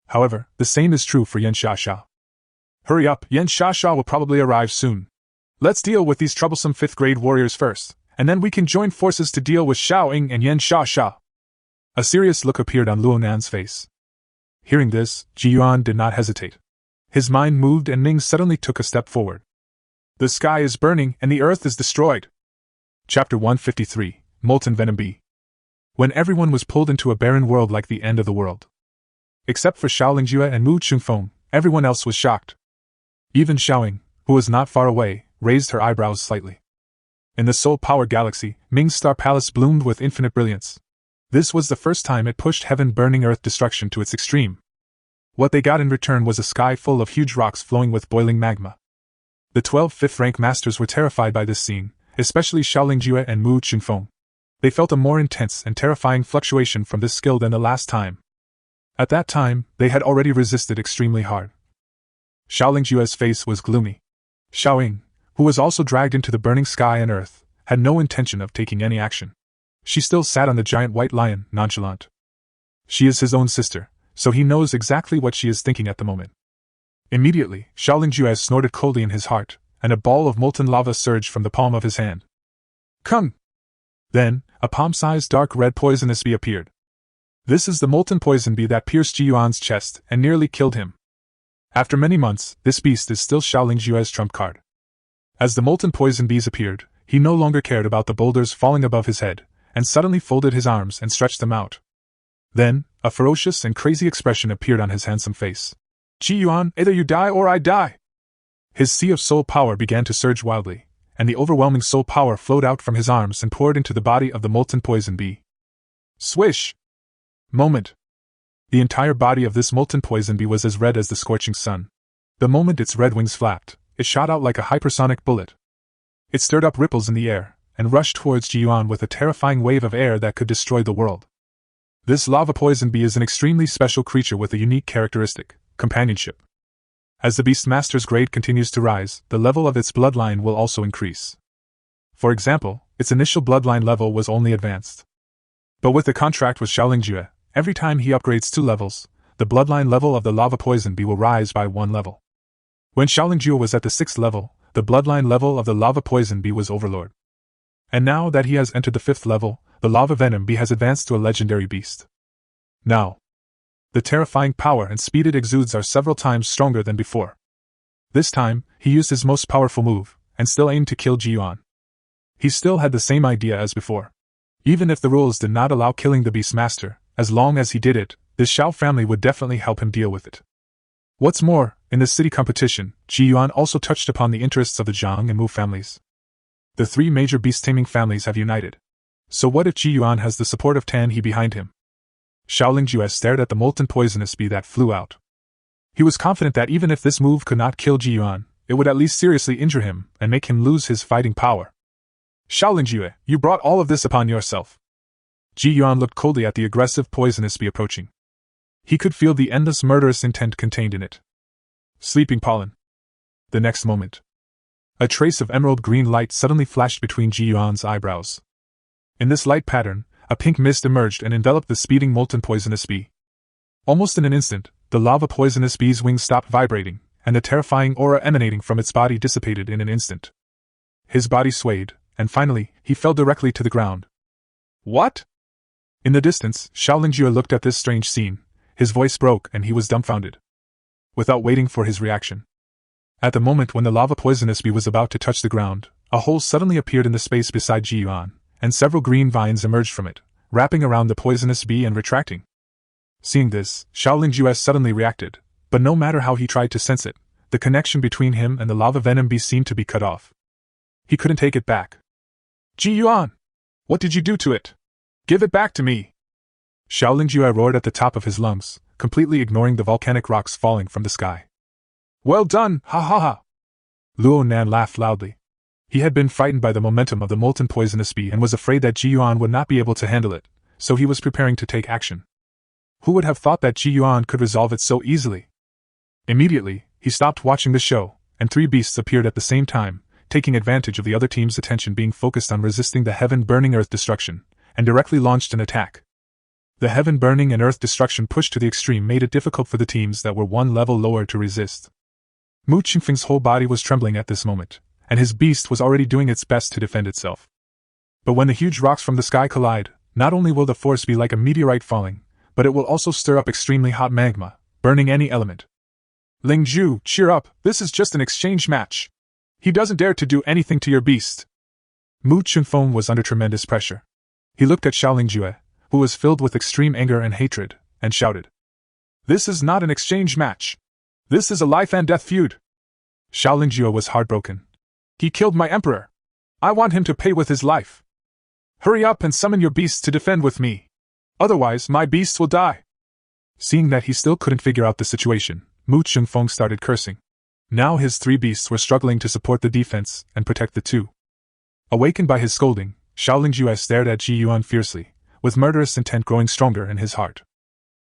However, the same is true for Yan Sha. "Hurry up, Yan Sha will probably arrive soon. Let's deal with these troublesome 5th grade warriors first, and then we can join forces to deal with Xiaoying and Yan Sha. A serious look appeared on Luo Nan's face. Hearing this, Ji Yuan did not hesitate. His mind moved and Ning suddenly took a step forward. "The sky is burning and the earth is destroyed." Chapter 153, Molten Venom Bee. When everyone was pulled into a barren world like the end of the world. Except for Xiaolingjue and Mu Chungfeng, everyone else was shocked. Even Xiaoying, who was not far away, raised her eyebrows slightly. In the Soul Power Galaxy, Ming's star palace bloomed with infinite brilliance. This was the first time it pushed heaven-burning earth destruction to its extreme. What they got in return was a sky full of huge rocks flowing with boiling magma. The 12 5th-rank masters were terrified by this scene, especially Xiaolingjue and Mu Chungfeng. They felt a more intense and terrifying fluctuation from this skill than the last time. At that time, they had already resisted extremely hard. Xiaolingjue's face was gloomy. Xiaoying, who was also dragged into the burning sky and earth, had no intention of taking any action. She still sat on the giant white lion, nonchalant. She is his own sister, so he knows exactly what she is thinking at the moment. Immediately, Xiaolingjue snorted coldly in his heart, and a ball of molten lava surged from the palm of his hand. "Come!" Then, a palm-sized dark red poisonous bee appeared. This is the molten poison bee that pierced Ji Yuan's chest and nearly killed him. After many months, this beast is still Xiaolingjue's trump card. As the molten poison bees appeared, he no longer cared about the boulders falling above his head, and suddenly folded his arms and stretched them out. Then, a ferocious and crazy expression appeared on his handsome face. "Ji Yuan, either you die or I die!" His sea of soul power began to surge wildly, and the overwhelming soul power flowed out from his arms and poured into the body of the molten poison bee. Swish! Moment! The entire body of this molten poison bee was as red as the scorching sun. The moment its red wings flapped, it shot out like a hypersonic bullet. It stirred up ripples in the air, and rushed towards Ji Yuan with a terrifying wave of air that could destroy the world. This lava poison bee is an extremely special creature with a unique characteristic, companionship. As the Beastmaster's grade continues to rise, the level of its bloodline will also increase. For example, its initial bloodline level was only advanced. But with the contract with Xiaolingjue, every time he upgrades 2 levels, the bloodline level of the lava poison bee will rise by 1 level. When Xiaolingjue was at the 6th level, the bloodline level of the lava poison bee was Overlord. And now that he has entered the 5th level, the lava venom bee has advanced to a legendary beast. Now, the terrifying power and speed it exudes are several times stronger than before. This time, he used his most powerful move, and still aimed to kill Ji Yuan. He still had the same idea as before. Even if the rules did not allow killing the Beastmaster, as long as he did it, the Xiao family would definitely help him deal with it. What's more, in the city competition, Ji Yuan also touched upon the interests of the Zhang and Mu families. The three major beast-taming families have united. So what if Ji Yuan has the support of Tan He behind him? Xiaoling Jue stared at the molten poisonous bee that flew out. He was confident that even if this move could not kill Ji Yuan, it would at least seriously injure him and make him lose his fighting power. Xiaoling Jue, you brought all of this upon yourself. Ji Yuan looked coldly at the aggressive poisonous bee approaching. He could feel the endless murderous intent contained in it. Sleeping pollen. The next moment, a trace of emerald green light suddenly flashed between Ji Yuan's eyebrows. In this light pattern, a pink mist emerged and enveloped the speeding molten poisonous bee. Almost in an instant, the lava poisonous bee's wings stopped vibrating, and the terrifying aura emanating from its body dissipated in an instant. His body swayed, and finally, he fell directly to the ground. What? In the distance, Xiaoling Jue looked at this strange scene. His voice broke and he was dumbfounded. Without waiting for his reaction. At the moment when the lava poisonous bee was about to touch the ground, a hole suddenly appeared in the space beside Ji Yuan, and several green vines emerged from it, wrapping around the poisonous bee and retracting. Seeing this, Xiaoling Jue suddenly reacted, but no matter how he tried to sense it, the connection between him and the lava venom bee seemed to be cut off. He couldn't take it back. Ji Yuan! What did you do to it? Give it back to me! Xiaoling Jue roared at the top of his lungs, completely ignoring the volcanic rocks falling from the sky. Well done, ha ha ha! Luo Nan laughed loudly. He had been frightened by the momentum of the molten poisonous bee and was afraid that Ji Yuan would not be able to handle it, so he was preparing to take action. Who would have thought that Ji Yuan could resolve it so easily? Immediately, he stopped watching the show, and three beasts appeared at the same time, taking advantage of the other team's attention being focused on resisting the heaven-burning earth destruction, and directly launched an attack. The heaven-burning and earth destruction pushed to the extreme made it difficult for the teams that were one level lower to resist. Mu Qingfeng's whole body was trembling at this moment, and his beast was already doing its best to defend itself. But when the huge rocks from the sky collide, not only will the force be like a meteorite falling, but it will also stir up extremely hot magma, burning any element. Ling Zhu, cheer up, this is just an exchange match. He doesn't dare to do anything to your beast. Mu Qingfeng was under tremendous pressure. He looked at Xiaoling Jue, who was filled with extreme anger and hatred, and shouted. This is not an exchange match. This is a life-and-death feud. Xiaoling Jue was heartbroken. He killed my emperor. I want him to pay with his life. Hurry up and summon your beasts to defend with me. Otherwise, my beasts will die. Seeing that he still couldn't figure out the situation, Mu Qingfeng started cursing. Now his three beasts were struggling to support the defense and protect the two. Awakened by his scolding, Xiaoling Jue stared at Ji Yuan fiercely, with murderous intent growing stronger in his heart.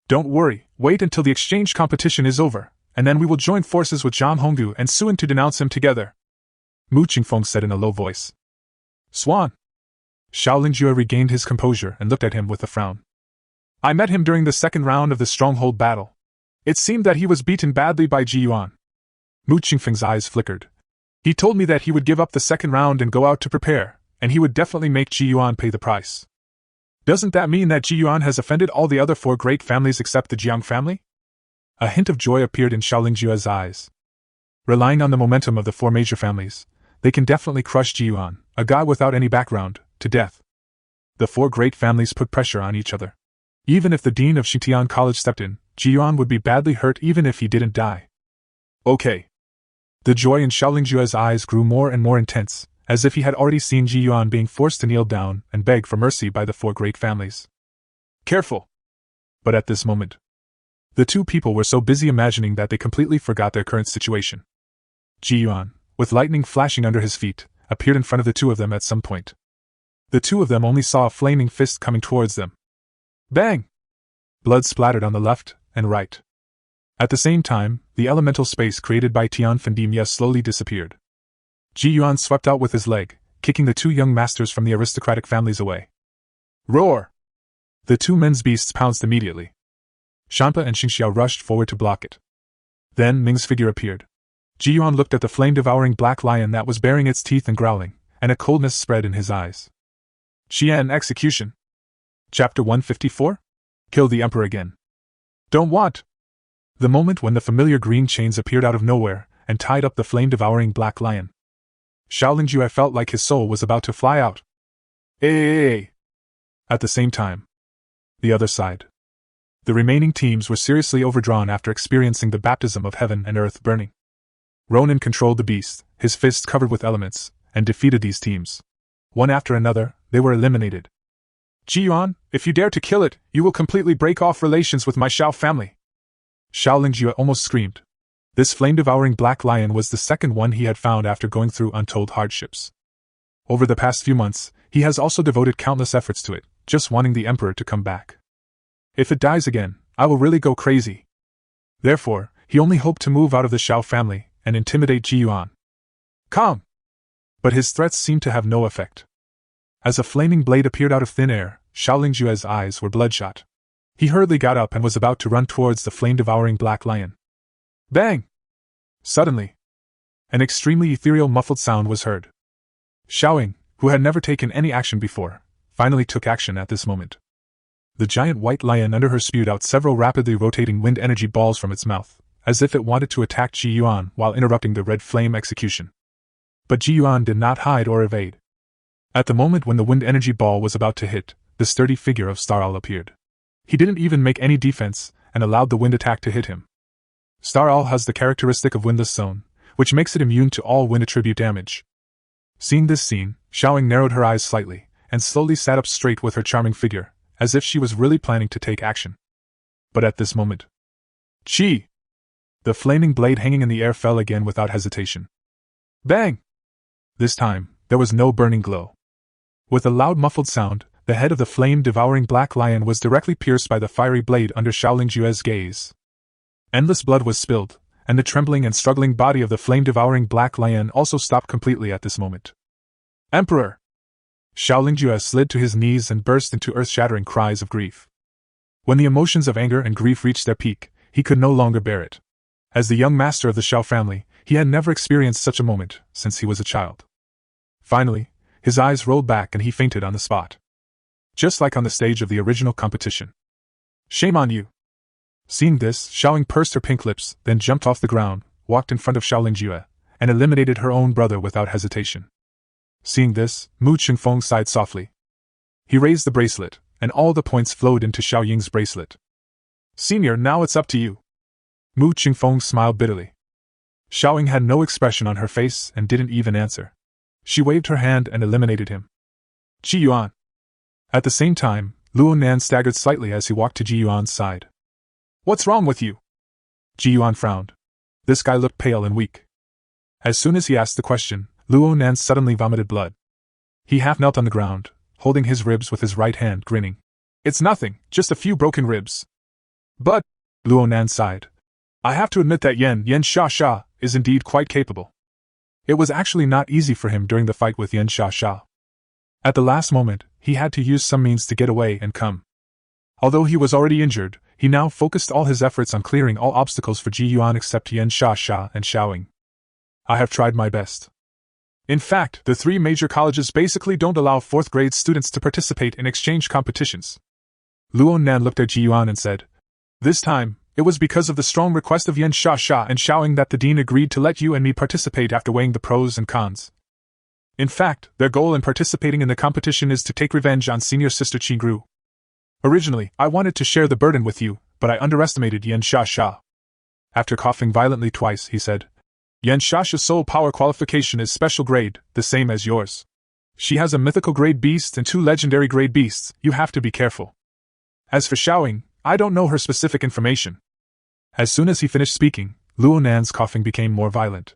Don't worry, wait until the exchange competition is over, and then we will join forces with Zhang Hongdu and Suan to denounce him together. Mu Qingfeng said in a low voice. Swan! Xiaoling Jue regained his composure and looked at him with a frown. I met him during the second round of the stronghold battle. It seemed that he was beaten badly by Ji Yuan. Mu Qingfeng's eyes flickered. He told me that he would give up the second round and go out to prepare, and he would definitely make Ji Yuan pay the price. Doesn't that mean that Ji Yuan has offended all the other four great families except the Jiang family? A hint of joy appeared in Xiaoling Jue's eyes. Relying on the momentum of the four major families, they can definitely crush Ji Yuan, a guy without any background, to death. The four great families put pressure on each other. Even if the dean of Xitian College stepped in, Ji Yuan would be badly hurt even if he didn't die. Okay. The joy in Xiaoling Jue's eyes grew more and more intense, as if he had already seen Ji Yuan being forced to kneel down and beg for mercy by the four great families. Careful! But at this moment, the two people were so busy imagining that they completely forgot their current situation. Ji Yuan, with lightning flashing under his feet, appeared in front of the two of them at some point. The two of them only saw a flaming fist coming towards them. Bang! Blood splattered on the left and right. At the same time, the elemental space created by Tian Fendimia slowly disappeared. Ji Yuan swept out with his leg, kicking the two young masters from the aristocratic families away. Roar! The two men's beasts pounced immediately. Shampa and Xingxiao rushed forward to block it. Then Ming's figure appeared. Ji Yuan looked at the flame-devouring black lion that was baring its teeth and growling, and a coldness spread in his eyes. Qian execution. Chapter 154? Kill the Emperor again. Don't want. The moment when the familiar green chains appeared out of nowhere and tied up the flame-devouring black lion. Xiaoling Jue felt like his soul was about to fly out. Hey! At the same time, the other side. The remaining teams were seriously overdrawn after experiencing the baptism of heaven and earth burning. Ronan controlled the beast, his fists covered with elements, and defeated these teams. One after another, they were eliminated. Yuan, if you dare to kill it, you will completely break off relations with my Xiao family. Xiao Lingjue almost screamed. This flame-devouring black lion was the second one he had found after going through untold hardships. Over the past few months, he has also devoted countless efforts to it, just wanting the Emperor to come back. If it dies again, I will really go crazy. Therefore, he only hoped to move out of the Xiao family and intimidate Yuan. Calm! But his threats seemed to have no effect. As a flaming blade appeared out of thin air, Xiao Lingjue's eyes were bloodshot. He hurriedly got up and was about to run towards the flame-devouring black lion. Bang! Suddenly, an extremely ethereal muffled sound was heard. Xiaoying, who had never taken any action before, finally took action at this moment. The giant white lion under her spewed out several rapidly rotating wind energy balls from its mouth, as if it wanted to attack Ji Yuan while interrupting the red flame execution. But Ji Yuan did not hide or evade. At the moment when the wind energy ball was about to hit, the sturdy figure of Star Owl appeared. He didn't even make any defense, and allowed the wind attack to hit him. Star Owl has the characteristic of windless zone, which makes it immune to all wind attribute damage. Seeing this scene, Xiaoying narrowed her eyes slightly, and slowly sat up straight with her charming figure, as if she was really planning to take action. But at this moment, Chi! The flaming blade hanging in the air fell again without hesitation. Bang! This time, there was no burning glow. With a loud muffled sound, the head of the flame-devouring black lion was directly pierced by the fiery blade under Xiao Lingjue's gaze. Endless blood was spilled, and the trembling and struggling body of the flame-devouring black lion also stopped completely at this moment. Emperor! Xiao Lingjue slid to his knees and burst into earth-shattering cries of grief. When the emotions of anger and grief reached their peak, he could no longer bear it. As the young master of the Xiao family, he had never experienced such a moment since he was a child. Finally, his eyes rolled back and he fainted on the spot. Just like on the stage of the original competition. Shame on you! Seeing this, Xiaoying pursed her pink lips, then jumped off the ground, walked in front of Xiao Lingjue, and eliminated her own brother without hesitation. Seeing this, Mu Qingfeng sighed softly. He raised the bracelet, and all the points flowed into Xiao Ying's bracelet. Senior, now it's up to you. Mu Qingfeng smiled bitterly. Xiaoying had no expression on her face and didn't even answer. She waved her hand and eliminated him. Ji Yuan. At the same time, Luo Nan staggered slightly as he walked to Ji Yuan's side. What's wrong with you? Ji Yuan frowned. This guy looked pale and weak. As soon as he asked the question, Luo Nan suddenly vomited blood. He half knelt on the ground, holding his ribs with his right hand, grinning. It's nothing, just a few broken ribs. But, Luo Nan sighed. I have to admit that Yan Sha is indeed quite capable. It was actually not easy for him during the fight with Yan Sha. At the last moment, he had to use some means to get away and come. Although he was already injured, he now focused all his efforts on clearing all obstacles for Ji Yuan except Yan Sha and Xiaoying. I have tried my best. In fact, the 3 major colleges basically don't allow 4th grade students to participate in exchange competitions. Luo Nan looked at Ji Yuan and said, This time, it was because of the strong request of Yan Sha and Xiaoying that the dean agreed to let you and me participate after weighing the pros and cons. In fact, their goal in participating in the competition is to take revenge on senior sister Qingru. Originally, I wanted to share the burden with you, but I underestimated Yan Sha. After coughing violently twice, he said, Yan Sha's soul power qualification is special grade, the same as yours. She has a mythical grade beast and 2 legendary grade beasts, you have to be careful. As for Xiaoying, I don't know her specific information. As soon as he finished speaking, Luo Nan's coughing became more violent.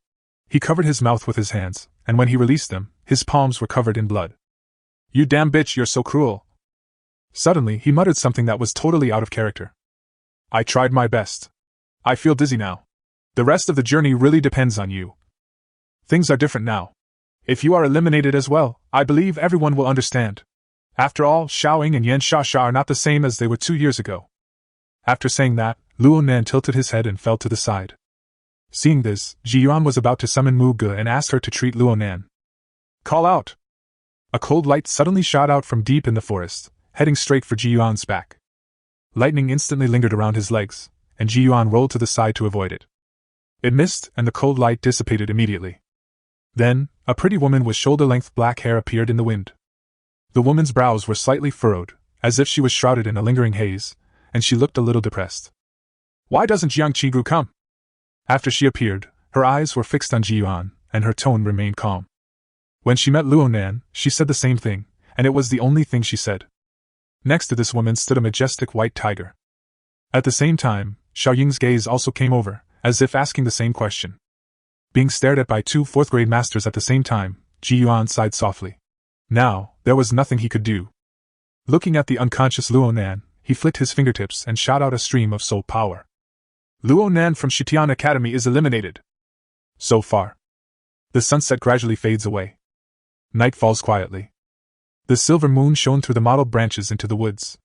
He covered his mouth with his hands, and when he released them, his palms were covered in blood. You damn bitch, you're so cruel. Suddenly, he muttered something that was totally out of character. I tried my best. I feel dizzy now. The rest of the journey really depends on you. Things are different now. If you are eliminated as well, I believe everyone will understand. After all, Xiaoying and Yan Sha are not the same as they were 2 years ago. After saying that, Luo Nan tilted his head and fell to the side. Seeing this, Ji Yuan was about to summon Mu Ge and ask her to treat Luo Nan. Call out! A cold light suddenly shot out from deep in the forest, heading straight for Ji Yuan's back. Lightning instantly lingered around his legs, and Ji Yuan rolled to the side to avoid it. It missed, and the cold light dissipated immediately. Then, a pretty woman with shoulder-length black hair appeared in the wind. The woman's brows were slightly furrowed, as if she was shrouded in a lingering haze, and she looked a little depressed. Why doesn't Jiang Qigru come? After she appeared, her eyes were fixed on Ji Yuan, and her tone remained calm. When she met Luo Nan, she said the same thing, and it was the only thing she said. Next to this woman stood a majestic white tiger. At the same time, Xiaoying's gaze also came over, as if asking the same question. Being stared at by two fourth-grade masters at the same time, Ji Yuan sighed softly. Now, there was nothing he could do. Looking at the unconscious Luo Nan, he flicked his fingertips and shot out a stream of soul power. Luo Nan from Shitian Academy is eliminated. So far. The sunset gradually fades away. Night falls quietly. The silver moon shone through the mottled branches into the woods.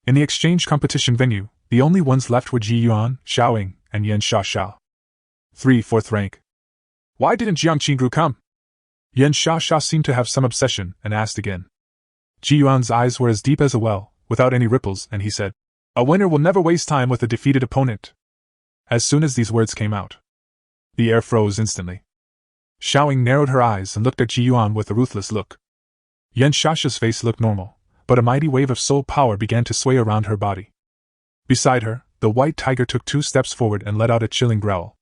In the exchange competition venue, the only ones left were Ji Yuan, Xiaoying, and Yan Xiaoxiao. 3 4th rank. Why didn't Jiang Qingru come? Yan Xiaoxiao seemed to have some obsession and asked again. Ji Yuan's eyes were as deep as a well, without any ripples, and he said, "A winner will never waste time with a defeated opponent." As soon as these words came out, the air froze instantly. Xiaoying narrowed her eyes and looked at Ji Yuan with a ruthless look. Yan Xiaoxiao's face looked normal, but a mighty wave of soul power began to sway around her body. Beside her, the white tiger took 2 steps forward and let out a chilling growl.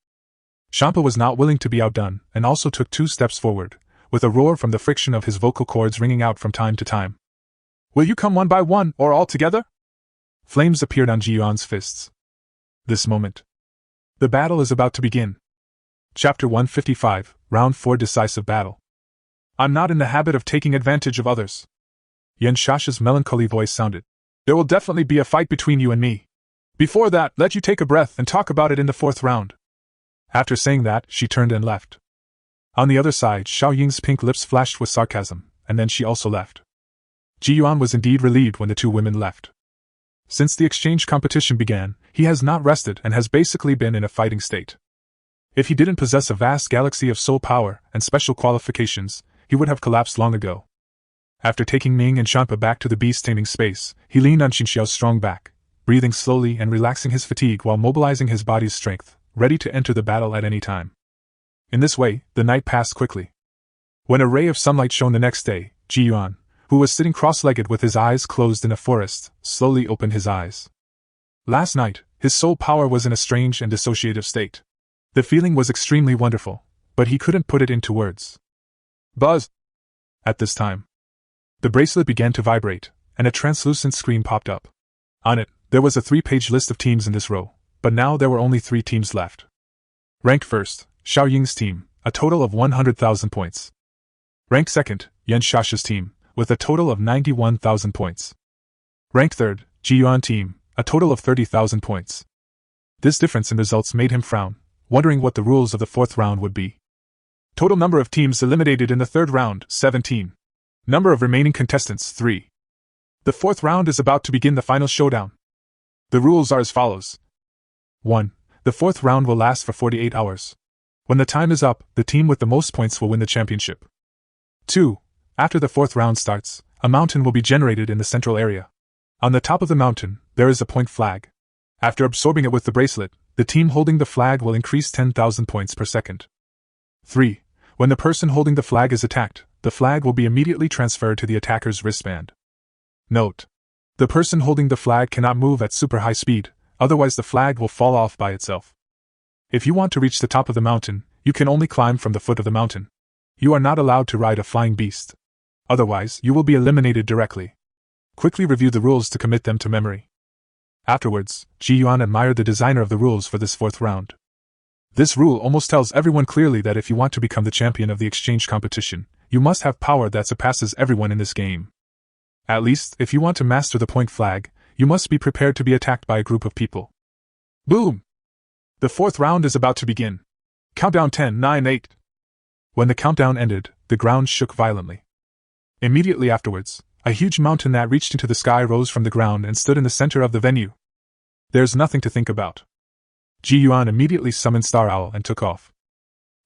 Champa was not willing to be outdone and also took 2 steps forward, with a roar from the friction of his vocal cords ringing out from time to time. "Will you come one by one or all together?" Flames appeared on Ji Yuan's fists. This moment. The battle is about to begin. Chapter 155, Round 4 Decisive Battle. "I'm not in the habit of taking advantage of others." Yan Xiaoxiao's melancholy voice sounded. "There will definitely be a fight between you and me. Before that, let you take a breath and talk about it in the 4th round." After saying that, she turned and left. On the other side, Xiaoying's pink lips flashed with sarcasm, and then she also left. Ji Yuan was indeed relieved when the 2 women left. Since the exchange competition began, he has not rested and has basically been in a fighting state. If he didn't possess a vast galaxy of soul power and special qualifications, he would have collapsed long ago. After taking Ming and Champa back to the beast-taming space, he leaned on Xingxiao's strong back, breathing slowly and relaxing his fatigue while mobilizing his body's strength, ready to enter the battle at any time. In this way, the night passed quickly. When a ray of sunlight shone the next day, Ji Yuan, who was sitting cross-legged with his eyes closed in a forest, slowly opened his eyes. Last night, his soul power was in a strange and dissociative state. The feeling was extremely wonderful, but he couldn't put it into words. Buzz! At this time, the bracelet began to vibrate, and a translucent screen popped up. On it, there was a 3-page list of teams in this row, but now there were only 3 teams left. Ranked first, Xiaoying's team, a total of 100,000 points. Ranked second, Yan Xiaoxiao's team, with a total of 91,000 points. Ranked third, Ji Yuan team, a total of 30,000 points. This difference in results made him frown, wondering what the rules of the 4th round would be. Total number of teams eliminated in the 3rd round, 17. Number of remaining contestants, 3. The 4th round is about to begin the final showdown. The rules are as follows. 1. The 4th round will last for 48 hours. When the time is up, the team with the most points will win the championship. 2. After the 4th round starts, a mountain will be generated in the central area. On the top of the mountain, there is a point flag. After absorbing it with the bracelet, the team holding the flag will increase 10,000 points per second. 3. When the person holding the flag is attacked, the flag will be immediately transferred to the attacker's wristband. Note: the person holding the flag cannot move at super high speed, otherwise the flag will fall off by itself. If you want to reach the top of the mountain, you can only climb from the foot of the mountain. You are not allowed to ride a flying beast. Otherwise, you will be eliminated directly. Quickly review the rules to commit them to memory. Afterwards, Ji Yuan admired the designer of the rules for this 4th round. This rule almost tells everyone clearly that if you want to become the champion of the exchange competition, you must have power that surpasses everyone in this game. At least, if you want to master the point flag, you must be prepared to be attacked by a group of people. Boom! The 4th round is about to begin. Countdown 10, 9, 8. When the countdown ended, the ground shook violently. Immediately afterwards, a huge mountain that reached into the sky rose from the ground and stood in the center of the venue. There's nothing to think about. Ji Yuan immediately summoned Star Owl and took off.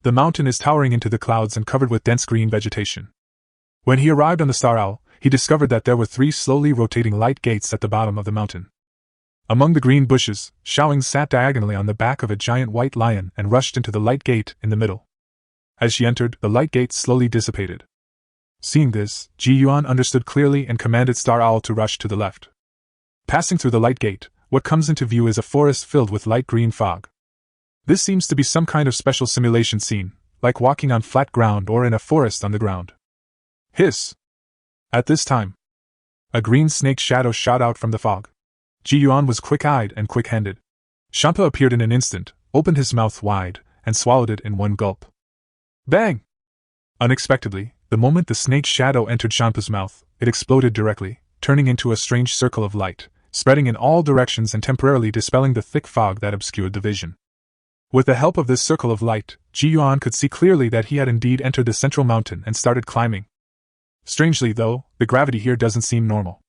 The mountain is towering into the clouds and covered with dense green vegetation. When he arrived on the Star Owl, he discovered that there were 3 slowly rotating light gates at the bottom of the mountain. Among the green bushes, Xiaoying sat diagonally on the back of a giant white lion and rushed into the light gate in the middle. As she entered, the light gate slowly dissipated. Seeing this, Ji Yuan understood clearly and commanded Star Owl to rush to the left. Passing through the light gate, what comes into view is a forest filled with light green fog. This seems to be some kind of special simulation scene, like walking on flat ground or in a forest on the ground. Hiss! At this time, a green snake shadow shot out from the fog. Yuan was quick-eyed and quick-handed. Champa appeared in an instant, opened his mouth wide, and swallowed it in one gulp. Bang! Unexpectedly, the moment the snake shadow entered Champa's mouth, it exploded directly, turning into a strange circle of light, spreading in all directions and temporarily dispelling the thick fog that obscured the vision. With the help of this circle of light, Yuan could see clearly that he had indeed entered the central mountain and started climbing. Strangely, though, the gravity here doesn't seem normal.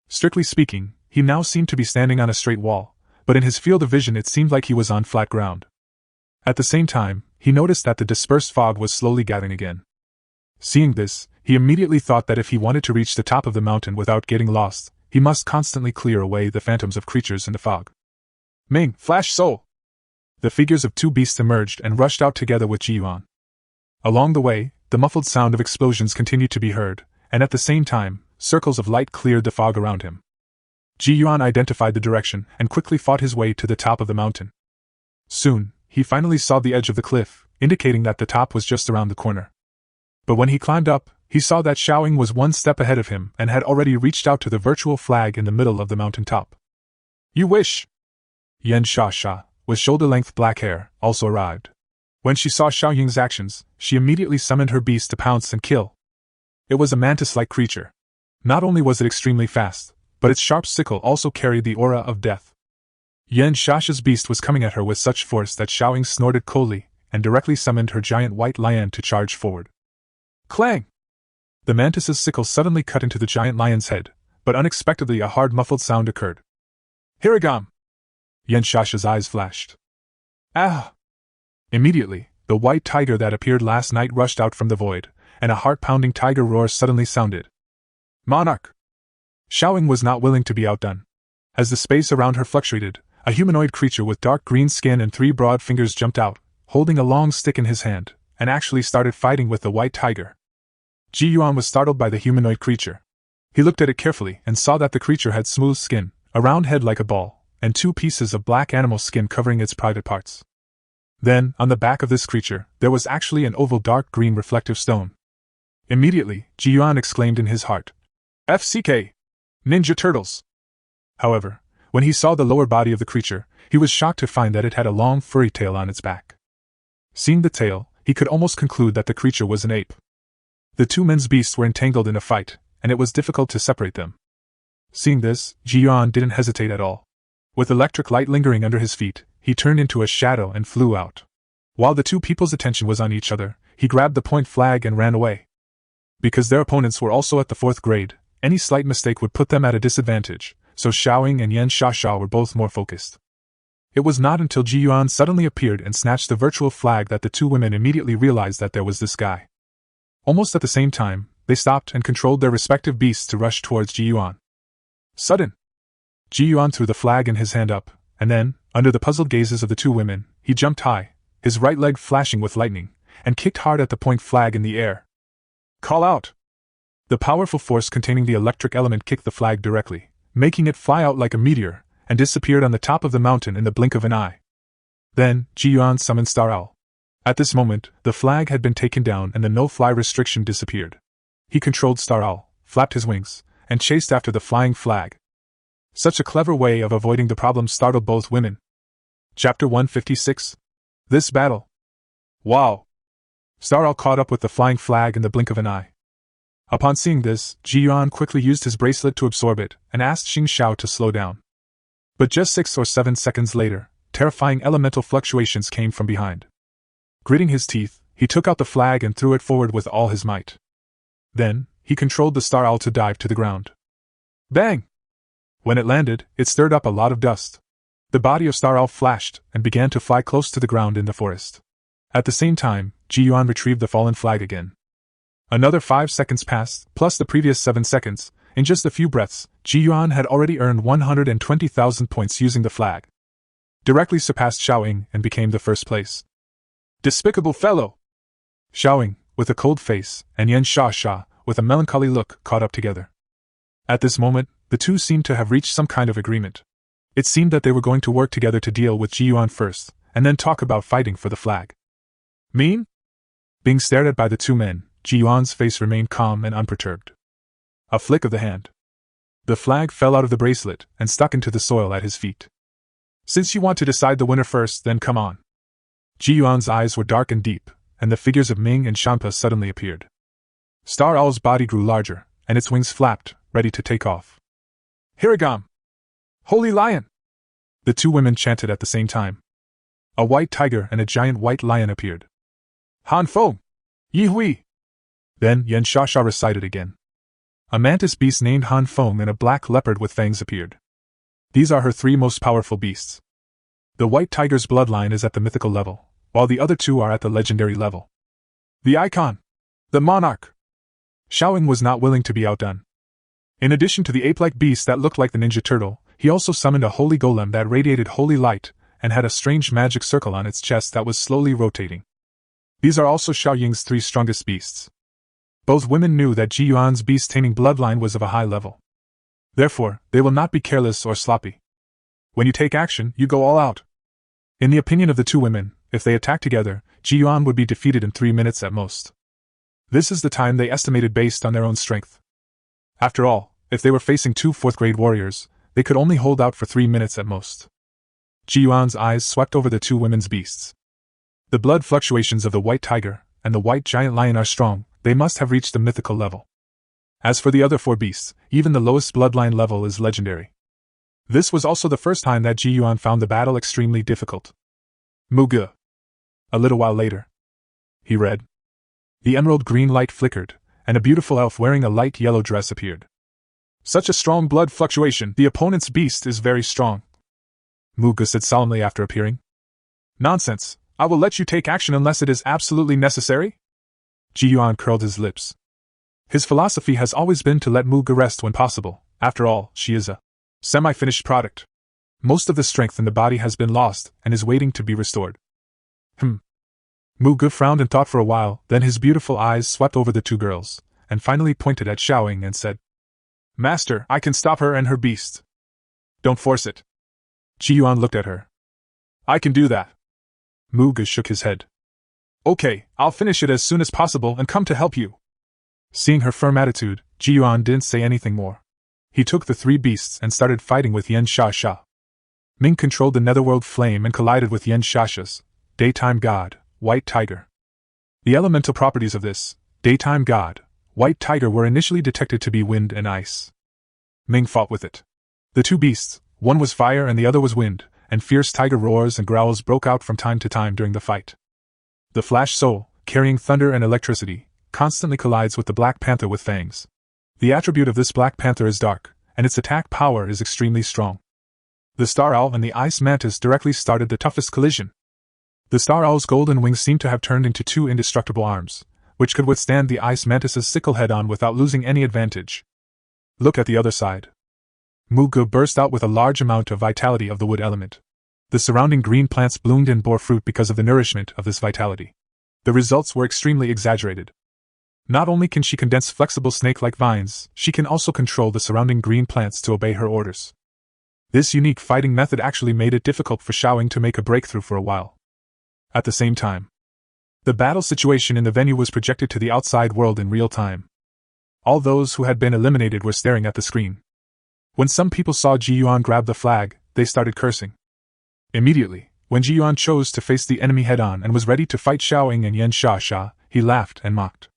Strictly speaking, he now seemed to be standing on a straight wall, but in his field of vision it seemed like he was on flat ground. At the same time, he noticed that the dispersed fog was slowly gathering again. Seeing this, he immediately thought that if he wanted to reach the top of the mountain without getting lost, he must constantly clear away the phantoms of creatures in the fog. Ming, flash soul! The figures of two beasts emerged and rushed out together with Yuan. Along the way, the muffled sound of explosions continued to be heard, and at the same time, circles of light cleared the fog around him. Yuan identified the direction and quickly fought his way to the top of the mountain. Soon, he finally saw the edge of the cliff, indicating that the top was just around the corner. But when he climbed up, he saw that Xiaoying was one step ahead of him and had already reached out to the virtual flag in the middle of the mountain top. You wish! Yan Sha, with shoulder-length black hair, also arrived. When she saw Xiaoying's actions, she immediately summoned her beast to pounce and kill. It was a mantis-like creature. Not only was it extremely fast, but its sharp sickle also carried the aura of death. Yan Shasha's beast was coming at her with such force that Xiaoying snorted coldly and directly summoned her giant white lion to charge forward. Clang! The mantis's sickle suddenly cut into the giant lion's head, but unexpectedly a hard muffled sound occurred. Hiragam! Yan Shasha's eyes flashed. Ah! Immediately, the white tiger that appeared last night rushed out from the void, and a heart-pounding tiger roar suddenly sounded. Monarch! Xiaoying was not willing to be outdone. As the space around her fluctuated, a humanoid creature with dark green skin and 3 broad fingers jumped out, holding a long stick in his hand, and actually started fighting with the white tiger. Yuan was startled by the humanoid creature. He looked at it carefully and saw that the creature had smooth skin, a round head like a ball, and 2 pieces of black animal skin covering its private parts. Then, on the back of this creature, there was actually an oval dark green reflective stone. Immediately, Yuan exclaimed in his heart, FCK! Ninja Turtles! However, when he saw the lower body of the creature, he was shocked to find that it had a long furry tail on its back. Seeing the tail, he could almost conclude that the creature was an ape. The two men's beasts were entangled in a fight, and it was difficult to separate them. Seeing this, Yuan didn't hesitate at all. With electric light lingering under his feet, he turned into a shadow and flew out. While the two people's attention was on each other, he grabbed the point flag and ran away. Because their opponents were also at the 4th grade, any slight mistake would put them at a disadvantage, so Xiaoying and Yan Sha were both more focused. It was not until Yuan suddenly appeared and snatched the virtual flag that the two women immediately realized that there was this guy. Almost at the same time, they stopped and controlled their respective beasts to rush towards Yuan. Sudden! Yuan threw the flag in his hand up, and then, under the puzzled gazes of the two women, he jumped high, his right leg flashing with lightning, and kicked hard at the point flag in the air. Call out! The powerful force containing the electric element kicked the flag directly, making it fly out like a meteor, and disappeared on the top of the mountain in the blink of an eye. Then, Yuan summoned Star Owl. At this moment, the flag had been taken down and the no-fly restriction disappeared. He controlled Star Owl, flapped his wings, and chased after the flying flag. Such a clever way of avoiding the problem startled both women. Chapter 156. This battle. Wow! Star Owl caught up with the flying flag in the blink of an eye. Upon seeing this, Yuan quickly used his bracelet to absorb it and asked Xing Xiao to slow down. But just 6 or 7 seconds later, terrifying elemental fluctuations came from behind. Gritting his teeth, he took out the flag and threw it forward with all his might. Then, he controlled the Star Owl to dive to the ground. Bang! When it landed, it stirred up a lot of dust. The body of Star Owl flashed and began to fly close to the ground in the forest. At the same time, Yuan retrieved the fallen flag again. Another 5 seconds passed, plus the previous 7 seconds. In just a few breaths, Yuan had already earned 120,000 points using the flag. Directly surpassed Xiaoying and became the first place. Despicable fellow! Xiaoying, with a cold face, and Yan Sha, with a melancholy look, caught up together. At this moment, the two seemed to have reached some kind of agreement. It seemed that they were going to work together to deal with Yuan first, and then talk about fighting for the flag. Mean? Being stared at by the two men, Ji Yuan's face remained calm and unperturbed. A flick of the hand. The flag fell out of the bracelet and stuck into the soil at his feet. Since you want to decide the winner first, then come on. Ji Yuan's eyes were dark and deep, and the figures of Ming and Shanpa suddenly appeared. Star Owl's body grew larger, and its wings flapped, ready to take off. Hiragam! Holy Lion! The two women chanted at the same time. A white tiger and a giant white lion appeared. Han Fo! Yi Hui! Then Yan Shasha recited again. A mantis beast named Han Feng and a black leopard with fangs appeared. These are her three most powerful beasts. The white tiger's bloodline is at the mythical level, while the other two are at the legendary level. The icon! The monarch! Xiaoying was not willing to be outdone. In addition to the ape-like beast that looked like the Ninja Turtle, he also summoned a holy golem that radiated holy light and had a strange magic circle on its chest that was slowly rotating. These are also Xiaoying's three strongest beasts. Both women knew that Ji Yuan's beast-taming bloodline was of a high level. Therefore, they will not be careless or sloppy. When you take action, you go all out. In the opinion of the two women, if they attack together, Ji Yuan would be defeated in 3 minutes at most. This is the time they estimated based on their own strength. After all, if they were facing two fourth-grade warriors, they could only hold out for 3 minutes at most. Ji Yuan's eyes swept over the two women's beasts. The blood fluctuations of the white tiger and the white giant lion are strong. They must have reached the mythical level. As for the other four beasts, even the lowest bloodline level is legendary. This was also the first time that Ji Yuan found the battle extremely difficult. Muga. A little while later. He read. The emerald green light flickered, and a beautiful elf wearing a light yellow dress appeared. Such a strong blood fluctuation, the opponent's beast is very strong. Muga said solemnly after appearing. Nonsense, I will let you take action unless it is absolutely necessary? Ji Yuan curled his lips. His philosophy has always been to let Muga rest when possible. After all, she is a semi-finished product. Most of the strength in the body has been lost and is waiting to be restored. Muga frowned and thought for a while, then his beautiful eyes swept over the two girls, and finally pointed at Xiaoying and said, Master, I can stop her and her beast. Don't force it. Ji Yuan looked at her. I can do that. Muga shook his head. Okay, I'll finish it as soon as possible and come to help you. Seeing her firm attitude, Ji Yuan didn't say anything more. He took the three beasts and started fighting with Yan Shasha. Ming controlled the netherworld flame and collided with Yan Shasha's daytime god, white tiger. The elemental properties of this daytime god, white tiger were initially detected to be wind and ice. Ming fought with it. The two beasts, one was fire and the other was wind, and fierce tiger roars and growls broke out from time to time during the fight. The Flash Soul, carrying thunder and electricity, constantly collides with the Black Panther with fangs. The attribute of this Black Panther is dark, and its attack power is extremely strong. The Star Owl and the Ice Mantis directly started the toughest collision. The Star Owl's golden wings seemed to have turned into two indestructible arms, which could withstand the Ice Mantis's sickle head-on without losing any advantage. Look at the other side. Muga burst out with a large amount of vitality of the wood element. The surrounding green plants bloomed and bore fruit because of the nourishment of this vitality. The results were extremely exaggerated. Not only can she condense flexible snake-like vines, she can also control the surrounding green plants to obey her orders. This unique fighting method actually made it difficult for Xiaoying to make a breakthrough for a while. At the same time, the battle situation in the venue was projected to the outside world in real time. All those who had been eliminated were staring at the screen. When some people saw Ji Yuan grab the flag, they started cursing. Immediately, when Ji Yuan chose to face the enemy head-on and was ready to fight Xiaoying and Yan Shasha, he laughed and mocked.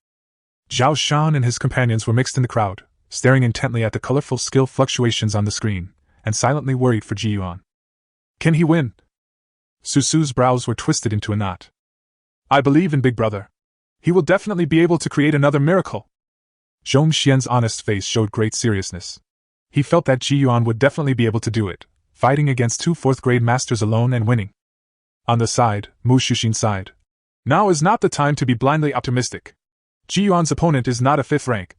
Zhao Shan and his companions were mixed in the crowd, staring intently at the colorful skill fluctuations on the screen, and silently worried for Ji Yuan. Can he win? Susu's brows were twisted into a knot. I believe in Big Brother. He will definitely be able to create another miracle. Zhong Xian's honest face showed great seriousness. He felt that Ji Yuan would definitely be able to do it, fighting against two fourth-grade masters alone and winning. On the side, Mu Shuxin sighed. Now is not the time to be blindly optimistic. Ji Yuan's opponent is not a fifth rank.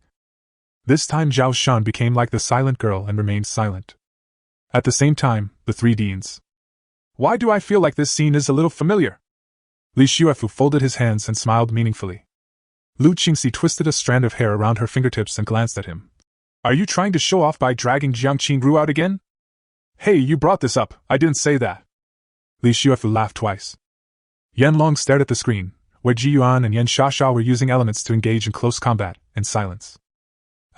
This time Zhao Shan became like the silent girl and remained silent. At the same time, the three deans. Why do I feel like this scene is a little familiar? Li Xuefu folded his hands and smiled meaningfully. Lu Qingxi twisted a strand of hair around her fingertips and glanced at him. Are you trying to show off by dragging Jiang Qingru out again? Hey, you brought this up, I didn't say that. Li Xuefu laughed twice. Yan Long stared at the screen, where Ji Yuan and Yan Shasha were using elements to engage in close combat, in silence.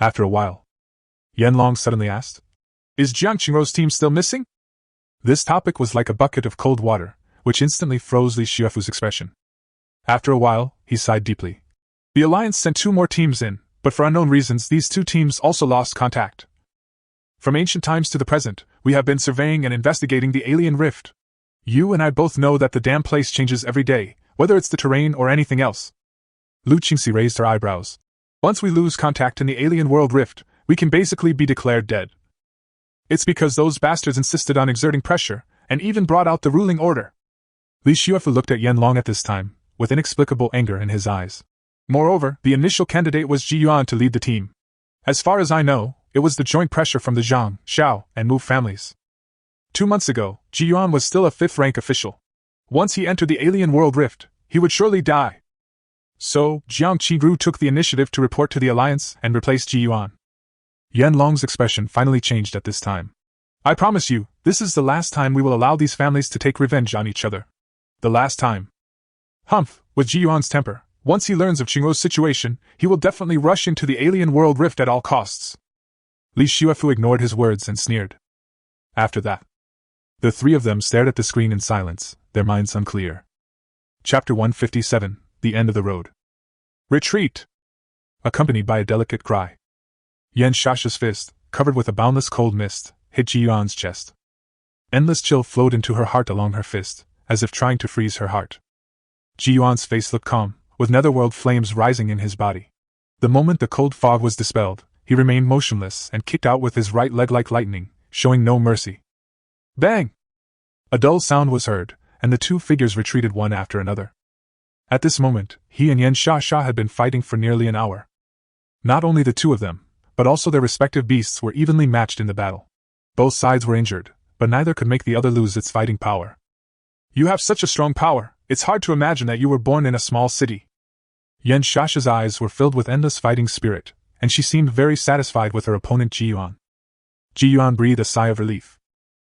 After a while, Yanlong suddenly asked, "Is Jiang Qingrou's team still missing?" This topic was like a bucket of cold water, which instantly froze Li Xuefu's expression. After a while, he sighed deeply. "The Alliance sent 2 more teams in, but for unknown reasons these 2 teams also lost contact. From ancient times to the present, we have been surveying and investigating the alien rift. You and I both know that the damn place changes every day, whether it's the terrain or anything else." Lu Qingxi raised her eyebrows. "Once we lose contact in the alien world rift, we can basically be declared dead. It's because those bastards insisted on exerting pressure, and even brought out the ruling order." Li Xuefu looked at Yanlong at this time, with inexplicable anger in his eyes. "Moreover, the initial candidate was Ji Yuan to lead the team. As far as I know, it was the joint pressure from the Zhang, Xiao, and Mu families. 2 months ago, Ji Yuan was still a 5th-rank official. Once he entered the alien world rift, he would surely die. So, Jiang Qingru took the initiative to report to the Alliance and replace Ji Yuan." Yanlong's expression finally changed at this time. "I promise you, this is the last time we will allow these families to take revenge on each other. The last time." Humph, with Ji Yuan's temper, once he learns of Qingrou's situation, he will definitely rush into the alien world rift at all costs. Li Xuefu ignored his words and sneered. After that, the 3 of them stared at the screen in silence, their minds unclear. Chapter 157, The End of the Road. "Retreat!" Accompanied by a delicate cry. Yan Shasha's fist, covered with a boundless cold mist, hit Ji Yuan's chest. Endless chill flowed into her heart along her fist, as if trying to freeze her heart. Ji Yuan's face looked calm, with netherworld flames rising in his body. The moment the cold fog was dispelled, he remained motionless and kicked out with his right leg like lightning, showing no mercy. Bang! A dull sound was heard, and the 2 figures retreated one after another. At this moment, he and Yan Shasha had been fighting for nearly an hour. Not only the 2 of them, but also their respective beasts were evenly matched in the battle. Both sides were injured, but neither could make the other lose its fighting power. "You have such a strong power, it's hard to imagine that you were born in a small city." Yan Shasha's eyes were filled with endless fighting spirit, and she seemed very satisfied with her opponent Ji Yuan. Ji Yuan breathed a sigh of relief.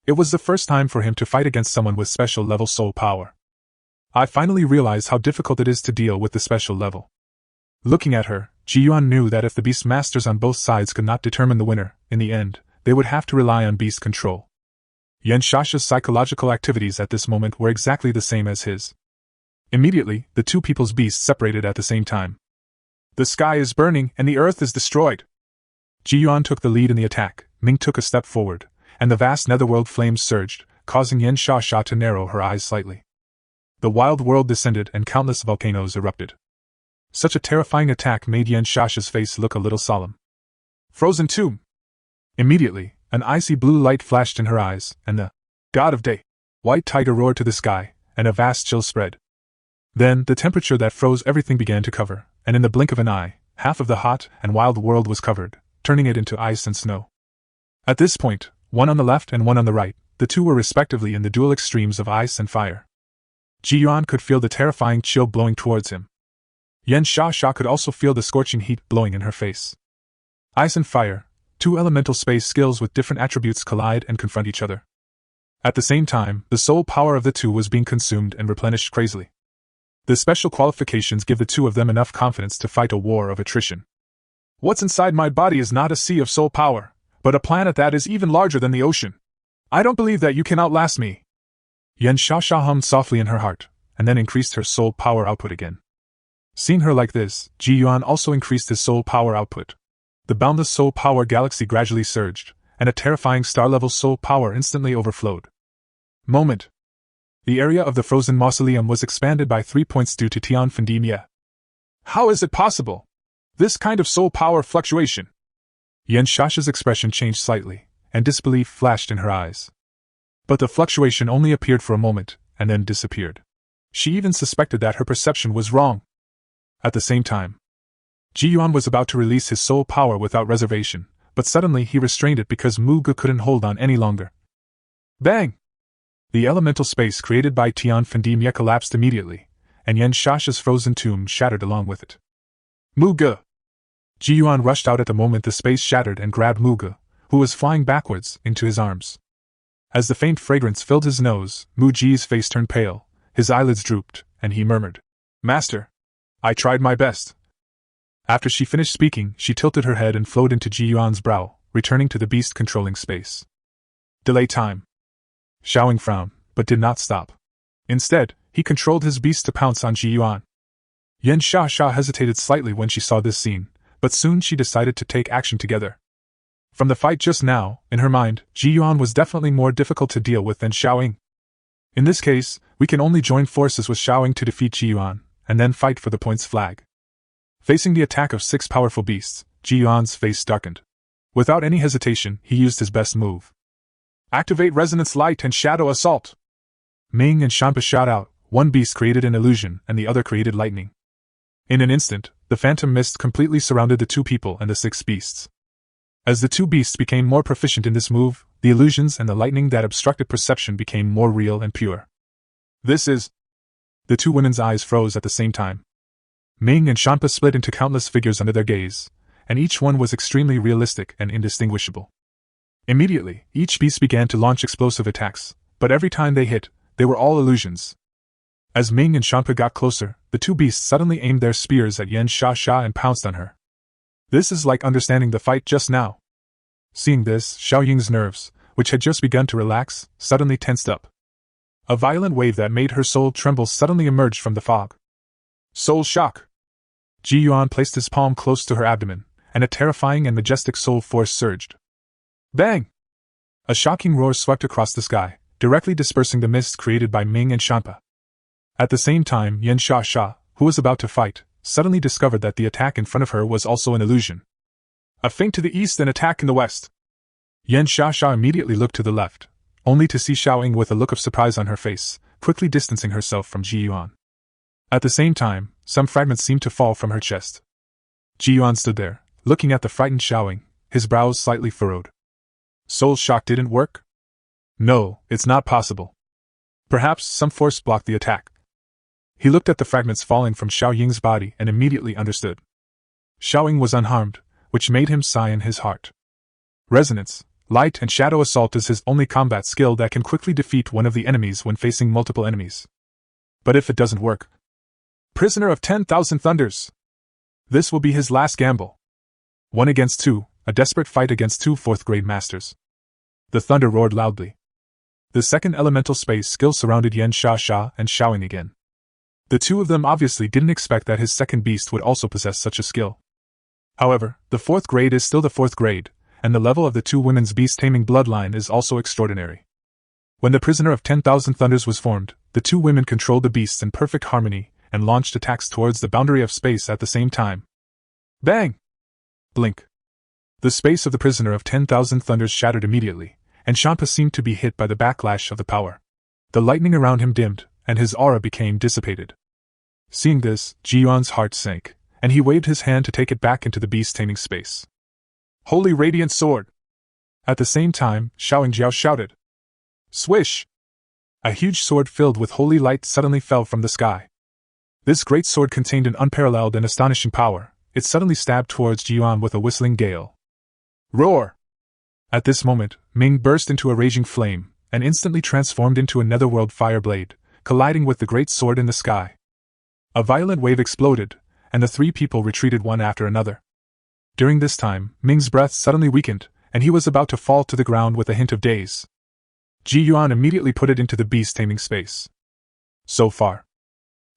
It was the first time for him to fight against someone with special level soul power. "I finally realized how difficult it is to deal with the special level." Looking at her, Ji Yuan knew that if the beast masters on both sides could not determine the winner, in the end, they would have to rely on beast control. Yan Shasha's psychological activities at this moment were exactly the same as his. Immediately, the 2 people's beasts separated at the same time. "The sky is burning and the earth is destroyed." Ji Yuan took the lead in the attack, Ming took a step forward, and the vast netherworld flames surged, causing Yan Shasha to narrow her eyes slightly. The wild world descended and countless volcanoes erupted. Such a terrifying attack made Yan Shasha's face look a little solemn. "Frozen tomb!" Immediately, an icy blue light flashed in her eyes, and the God of Day, White Tiger roared to the sky, and a vast chill spread. Then, the temperature that froze everything began to cover, and in the blink of an eye, half of the hot and wild world was covered, turning it into ice and snow. At this point, one on the left and one on the right, the 2 were respectively in the dual extremes of ice and fire. Ji Yuan could feel the terrifying chill blowing towards him. Yan Shasha could also feel the scorching heat blowing in her face. Ice and fire, 2 elemental space skills with different attributes collide and confront each other. At the same time, the soul power of the 2 was being consumed and replenished crazily. The special qualifications give the 2 of them enough confidence to fight a war of attrition. "What's inside my body is not a sea of soul power, but a planet that is even larger than the ocean. I don't believe that you can outlast me." Yan Shasha hummed softly in her heart, and then increased her soul power output again. Seeing her like this, Ji Yuan also increased his soul power output. The boundless soul power galaxy gradually surged, and a terrifying star-level soul power instantly overflowed. Moment. The area of the frozen mausoleum was expanded by 3 points due to Tian Fendimia. "How is it possible? This kind of soul power fluctuation?" Yan Shasha's expression changed slightly, and disbelief flashed in her eyes. But the fluctuation only appeared for a moment, and then disappeared. She even suspected that her perception was wrong. At the same time, Ji Yuan was about to release his soul power without reservation, but suddenly he restrained it because Mu Ge couldn't hold on any longer. Bang! The elemental space created by Tian Fendimia collapsed immediately, and Yan Shasha's frozen tomb shattered along with it. Mu Ge! Ji Yuan rushed out at the moment the space shattered and grabbed Mu Ge, who was flying backwards, into his arms. As the faint fragrance filled his nose, Mu Ji's face turned pale, his eyelids drooped, and he murmured, "Master, I tried my best. After she finished speaking, she tilted her head and flowed into Ji Yuan's brow, returning to the beast controlling space. Delay time. Xiaoying frowned, but did not stop. Instead, he controlled his beast to pounce on Ji Yuan. Yan Sha hesitated slightly when she saw this scene, but soon she decided to take action together. From the fight just now, in her mind, Ji Yuan was definitely more difficult to deal with than Xiaoying. In this case, we can only join forces with Xiaoying to defeat Ji Yuan, and then fight for the points flag. Facing the attack of 6 powerful beasts, Ji Yuan's face darkened. Without any hesitation, he used his best move. Activate Resonance Light and Shadow Assault! Ming and Shanpa shot out, one beast created an illusion and the other created lightning. In an instant, the phantom mist completely surrounded the 2 people and the 6 beasts. As the 2 beasts became more proficient in this move, the illusions and the lightning that obstructed perception became more real and pure. This is... The 2 women's eyes froze at the same time. Ming and Shanpa split into countless figures under their gaze, and each one was extremely realistic and indistinguishable. Immediately, each beast began to launch explosive attacks, but every time they hit, they were all illusions. As Ming and Shanpa got closer, the 2 beasts suddenly aimed their spears at Yan Sha and pounced on her. This is like understanding the fight just now. Seeing this, Xiaoying's nerves, which had just begun to relax, suddenly tensed up. A violent wave that made her soul tremble suddenly emerged from the fog. Soul shock! Ji Yuan placed his palm close to her abdomen, and a terrifying and majestic soul force surged. Bang! A shocking roar swept across the sky, directly dispersing the mist created by Ming and Shanpa. At the same time, Yan Sha, who was about to fight, suddenly discovered that the attack in front of her was also an illusion. A feint to the east and attack in the west. Yan Sha immediately looked to the left, only to see Xiaoying with a look of surprise on her face, quickly distancing herself from Ji Yuan. At the same time, some fragments seemed to fall from her chest. Ji Yuan stood there, looking at the frightened Xiaoying, his brows slightly furrowed. Soul shock didn't work? No, it's not possible. Perhaps some force blocked the attack. He looked at the fragments falling from Xiaoying's body and immediately understood. Xiaoying was unharmed, which made him sigh in his heart. Resonance, Light and Shadow Assault is his only combat skill that can quickly defeat one of the enemies when facing multiple enemies. But if it doesn't work... Prisoner of 10,000 Thunders! This will be his last gamble. 1 against 2, a desperate fight against 2 4th-grade masters. The thunder roared loudly. The second elemental space skill surrounded Yan Sha and Xiaoying again. The 2 of them obviously didn't expect that his second beast would also possess such a skill. However, the 4th grade is still the 4th grade, and the level of the 2 women's beast taming bloodline is also extraordinary. When the Prisoner of 10,000 Thunders was formed, the 2 women controlled the beasts in perfect harmony and launched attacks towards the boundary of space at the same time. Bang! Blink. The space of the Prisoner of 10,000 Thunders shattered immediately, and Shanpa seemed to be hit by the backlash of the power. The lightning around him dimmed, and his aura became dissipated. Seeing this, Ji Yuan's heart sank, and he waved his hand to take it back into the beast-taming space. Holy Radiant Sword! At the same time, Xiaoying Jiao shouted. Swish! A huge sword filled with holy light suddenly fell from the sky. This great sword contained an unparalleled and astonishing power. It suddenly stabbed towards Ji Yuan with a whistling gale. Roar! At this moment, Ming burst into a raging flame, and instantly transformed into a netherworld fire blade, colliding with the great sword in the sky. A violent wave exploded, and the 3 people retreated one after another. During this time, Ming's breath suddenly weakened, and he was about to fall to the ground with a hint of daze. Ji Yuan immediately put it into the beast-taming space. So far,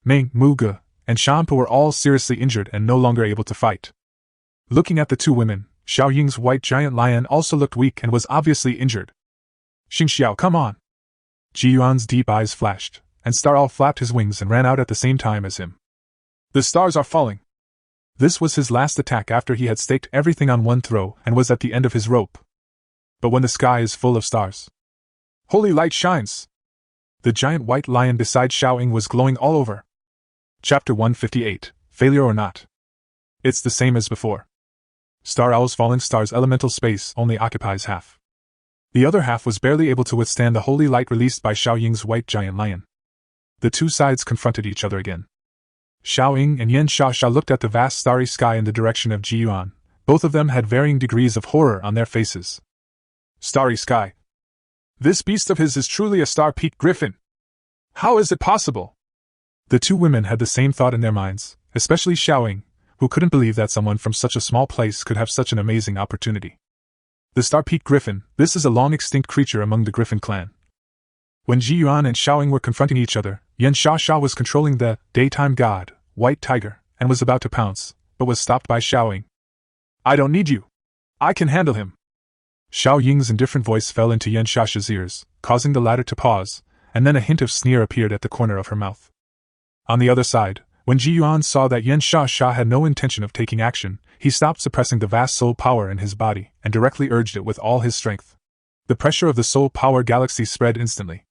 Ming, Muge, and Shanpa were all seriously injured and no longer able to fight. Looking at the 2 women, Xiaoying's white giant lion also looked weak and was obviously injured. Xingxiao, come on! Ji Yuan's deep eyes flashed, and Star Owl flapped his wings and ran out at the same time as him. The stars are falling! This was his last attack after he had staked everything on one throw and was at the end of his rope. But when the sky is full of stars, holy light shines! The giant white lion beside Xiaoying was glowing all over. Chapter 158, Failure or Not. It's the same as before. Star Owl's falling star's elemental space only occupies half. The other half was barely able to withstand the holy light released by Xiaoying's white giant lion. The 2 sides confronted each other again. Xiaoying and Yan Sha looked at the vast starry sky in the direction of Ji Yuan. Both of them had varying degrees of horror on their faces. Starry sky. This beast of his is truly a star-peaked griffin. How is it possible? The 2 women had the same thought in their minds, especially Xiaoying, who couldn't believe that someone from such a small place could have such an amazing opportunity. The Star-Peak Griffin, this is a long-extinct creature among the Griffin clan. When Ji Yuan and Xiaoying were confronting each other, Yan Sha was controlling the daytime god, White Tiger, and was about to pounce, but was stopped by Xiaoying. I don't need you. I can handle him. Xiao Ying's indifferent voice fell into Yan Sha's ears, causing the latter to pause, and then a hint of sneer appeared at the corner of her mouth. On the other side, when Ji Yuan saw that Yan Sha had no intention of taking action, he stopped suppressing the vast soul power in his body and directly urged it with all his strength. The pressure of the soul power galaxy spread instantly.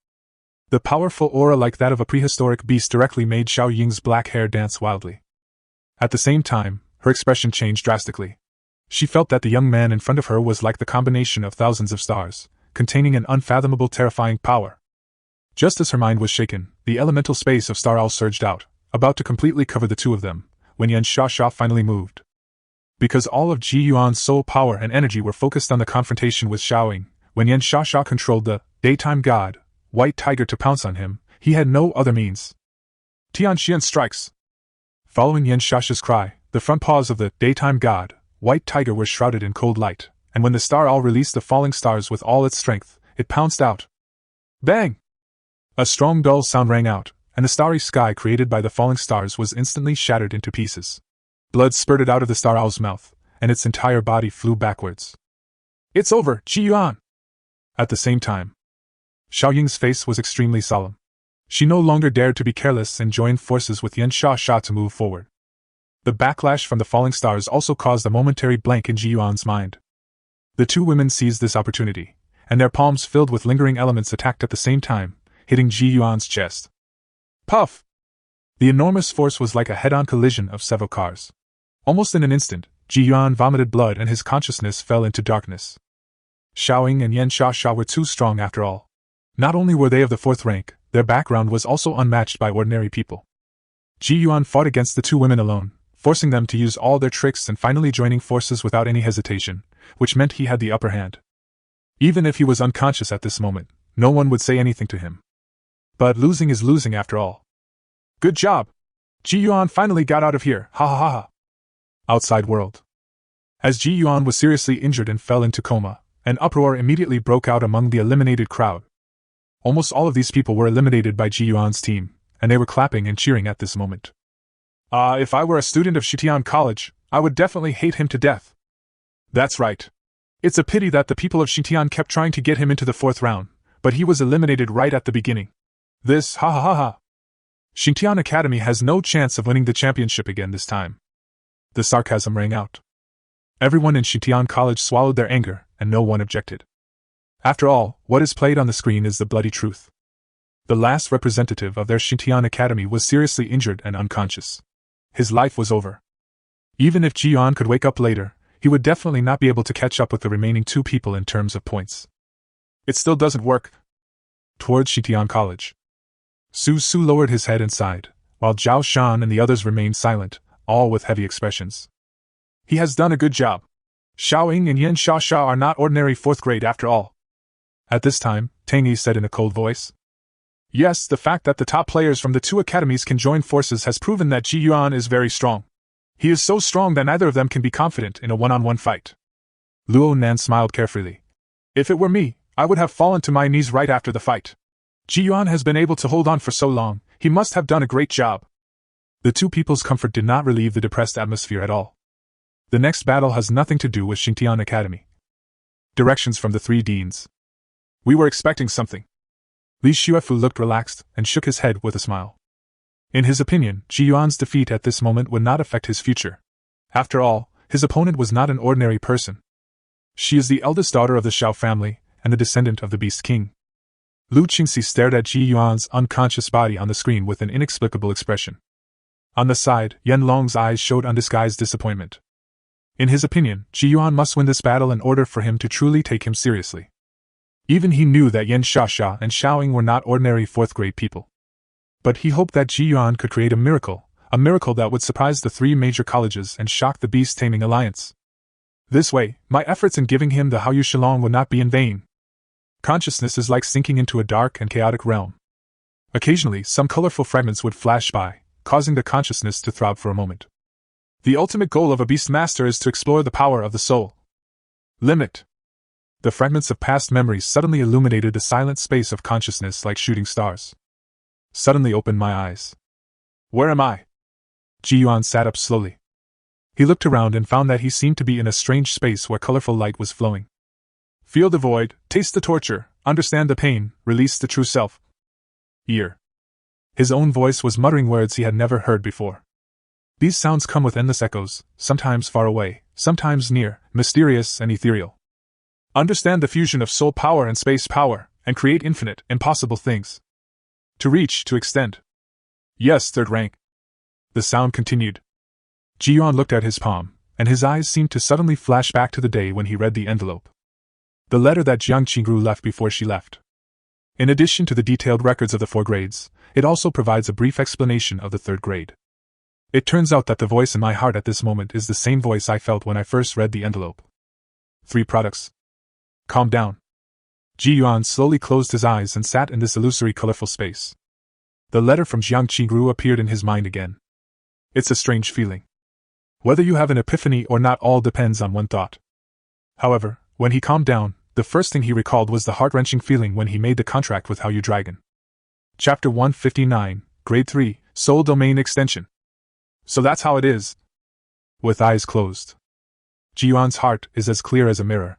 The powerful aura like that of a prehistoric beast directly made Xiao Ying's black hair dance wildly. At the same time, her expression changed drastically. She felt that the young man in front of her was like the combination of thousands of stars, containing an unfathomable terrifying power. Just as her mind was shaken, the elemental space of Star Owl surged out, about to completely cover the two of them, when Yan Sha finally moved. Because all of Ji Yuan's soul power and energy were focused on the confrontation with Xiaoying, when Yan Sha controlled the daytime god, White Tiger, to pounce on him, he had no other means. Tianxian strikes! Following Yan Sha's cry, the front paws of the daytime god, White Tiger, were shrouded in cold light, and when the Star Owl released the falling stars with all its strength, it pounced out. Bang! A strong dull sound rang out, and the starry sky created by the falling stars was instantly shattered into pieces. Blood spurted out of the Star Owl's mouth, and its entire body flew backwards. It's over, Ji Yuan! At the same time, Xiaoying's face was extremely solemn. She no longer dared to be careless and joined forces with Yan Sha to move forward. The backlash from the falling stars also caused a momentary blank in Ji Yuan's mind. The two women seized this opportunity, and their palms filled with lingering elements attacked at the same time, hitting Ji Yuan's chest. Puff! The enormous force was like a head-on collision of several cars. Almost in an instant, Ji Yuan vomited blood and his consciousness fell into darkness. Xiaoying and Yan Sha were too strong after all. Not only were they of the fourth rank, their background was also unmatched by ordinary people. Ji Yuan fought against the two women alone, forcing them to use all their tricks and finally joining forces without any hesitation, which meant he had the upper hand. Even if he was unconscious at this moment, no one would say anything to him. But losing is losing after all. Good job! Ji Yuan finally got out of here, ha ha ha ha! Outside world. As Ji Yuan was seriously injured and fell into coma, an uproar immediately broke out among the eliminated crowd. Almost all of these people were eliminated by Ji Yuan's team, and they were clapping and cheering at this moment. If I were a student of Shitian College, I would definitely hate him to death. That's right. It's a pity that the people of Shitian kept trying to get him into the fourth round, but he was eliminated right at the beginning. This, ha ha ha ha. Shitian Academy has no chance of winning the championship again this time. The sarcasm rang out. Everyone in Shitian College swallowed their anger, and no one objected. After all, what is played on the screen is the bloody truth. The last representative of their Shitian Academy was seriously injured and unconscious. His life was over. Even if Ji Yuan could wake up later, he would definitely not be able to catch up with the remaining two people in terms of points. It still doesn't work. Towards Shitian College. Su lowered his head and sighed, while Zhao Shan and the others remained silent, all with heavy expressions. He has done a good job. Xiaoying and Yan Sha are not ordinary fourth grade after all. At this time, Tang Yi said in a cold voice. Yes, the fact that the top players from the two academies can join forces has proven that Ji Yuan is very strong. He is so strong that neither of them can be confident in a one-on-one fight. Luo Nan smiled carefree. If it were me, I would have fallen to my knees right after the fight. Ji Yuan has been able to hold on for so long, he must have done a great job. The two people's comfort did not relieve the depressed atmosphere at all. The next battle has nothing to do with Xingtian Academy. Directions from the three deans. We were expecting something. Li Xuefu looked relaxed and shook his head with a smile. In his opinion, Ji Yuan's defeat at this moment would not affect his future. After all, his opponent was not an ordinary person. She is the eldest daughter of the Xiao family and the descendant of the Beast King. Lu Qingxi stared at Ji Yuan's unconscious body on the screen with an inexplicable expression. On the side, Yan Long's eyes showed undisguised disappointment. In his opinion, Ji Yuan must win this battle in order for him to truly take him seriously. Even he knew that Yan Sha and Xiaoying were not ordinary fourth-grade people. But he hoped that Ji Yuan could create a miracle that would surprise the three major colleges and shock the beast-taming alliance. This way, my efforts in giving him the Haoyu Shilong would not be in vain. Consciousness is like sinking into a dark and chaotic realm. Occasionally, some colorful fragments would flash by, causing the consciousness to throb for a moment. The ultimate goal of a beast master is to explore the power of the soul. Limit. The fragments of past memories suddenly illuminated the silent space of consciousness like shooting stars. Suddenly opened my eyes. Where am I? Yuan sat up slowly. He looked around and found that he seemed to be in a strange space where colorful light was flowing. Feel the void, taste the torture, understand the pain, release the true self. Ear. His own voice was muttering words he had never heard before. These sounds come with endless echoes, sometimes far away, sometimes near, mysterious and ethereal. Understand the fusion of soul power and space power, and create infinite, impossible things. To reach, to extend. Yes, third rank. The sound continued. Yuan looked at his palm, and his eyes seemed to suddenly flash back to the day when he read the envelope. The letter that Jiang Qingru left before she left. In addition to the detailed records of the 4 grades, it also provides a brief explanation of the 3rd grade. It turns out that the voice in my heart at this moment is the same voice I felt when I first read the envelope. 3 products. Calm down. Yuan slowly closed his eyes and sat in this illusory colorful space. The letter from Jiang Qingru appeared in his mind again. It's a strange feeling. Whether you have an epiphany or not all depends on one thought. However, when he calmed down, the first thing he recalled was the heart-wrenching feeling when he made the contract with Hao Dragon. Chapter 159, Grade 3, Soul Domain Extension. So that's how it is. With eyes closed. Yuan's heart is as clear as a mirror.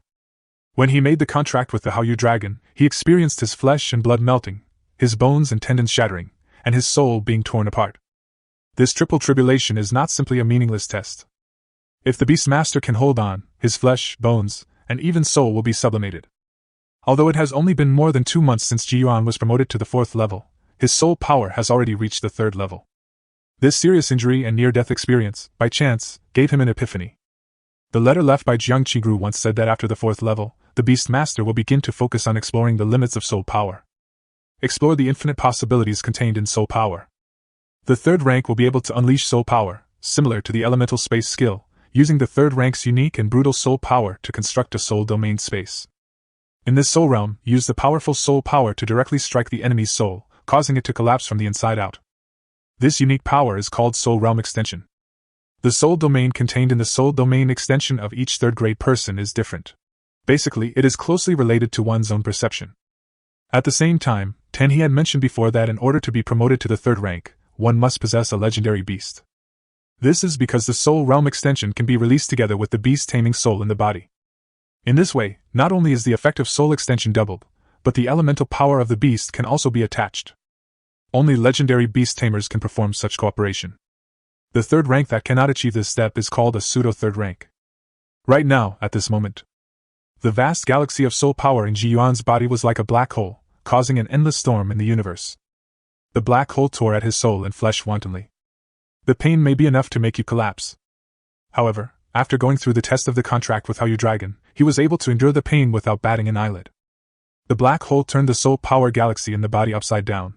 When he made the contract with the Hao Dragon, he experienced his flesh and blood melting, his bones and tendons shattering, and his soul being torn apart. This triple tribulation is not simply a meaningless test. If the Beastmaster can hold on, his flesh, bones, and even soul will be sublimated. Although it has only been more than 2 months since Yuan was promoted to the 4th level, his soul power has already reached the 3rd level. This serious injury and near-death experience, by chance, gave him an epiphany. The letter left by Jiang Qingru once said that after the 4th level, the Beastmaster will begin to focus on exploring the limits of soul power. Explore the infinite possibilities contained in soul power. The 3rd rank will be able to unleash soul power, similar to the elemental space skill, using the 3rd rank's unique and brutal soul power to construct a soul domain space. In this soul realm, use the powerful soul power to directly strike the enemy's soul, causing it to collapse from the inside out. This unique power is called Soul Realm Extension. The soul domain contained in the soul domain extension of each 3rd grade person is different. Basically, it is closely related to one's own perception. At the same time, he had mentioned before that in order to be promoted to the 3rd rank, one must possess a legendary beast. This is because the soul realm extension can be released together with the beast taming soul in the body. In this way, not only is the effective soul extension doubled, but the elemental power of the beast can also be attached. Only legendary beast tamers can perform such cooperation. The 3rd rank that cannot achieve this step is called a pseudo-3rd rank. Right now, at this moment, the vast galaxy of soul power in Yuan's body was like a black hole, causing an endless storm in the universe. The black hole tore at his soul and flesh wantonly. The pain may be enough to make you collapse. However, after going through the test of the contract with Hao Dragon, he was able to endure the pain without batting an eyelid. The black hole turned the soul power galaxy in the body upside down.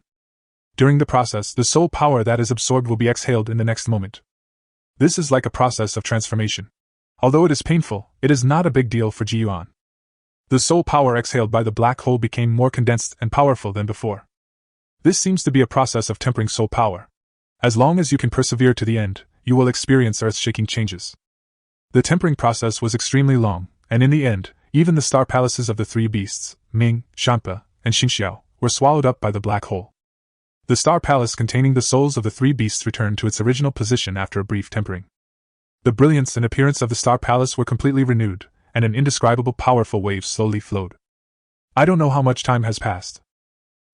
During the process, the soul power that is absorbed will be exhaled in the next moment. This is like a process of transformation. Although it is painful, it is not a big deal for Yuan. The soul power exhaled by the black hole became more condensed and powerful than before. This seems to be a process of tempering soul power. As long as you can persevere to the end, you will experience earth-shaking changes. The tempering process was extremely long, and in the end, even the star palaces of the 3 beasts, Ming, Shanpa, and Xingxiao, were swallowed up by the black hole. The star palace containing the souls of the 3 beasts returned to its original position after a brief tempering. The brilliance and appearance of the star palace were completely renewed, and an indescribable powerful wave slowly flowed. I don't know how much time has passed.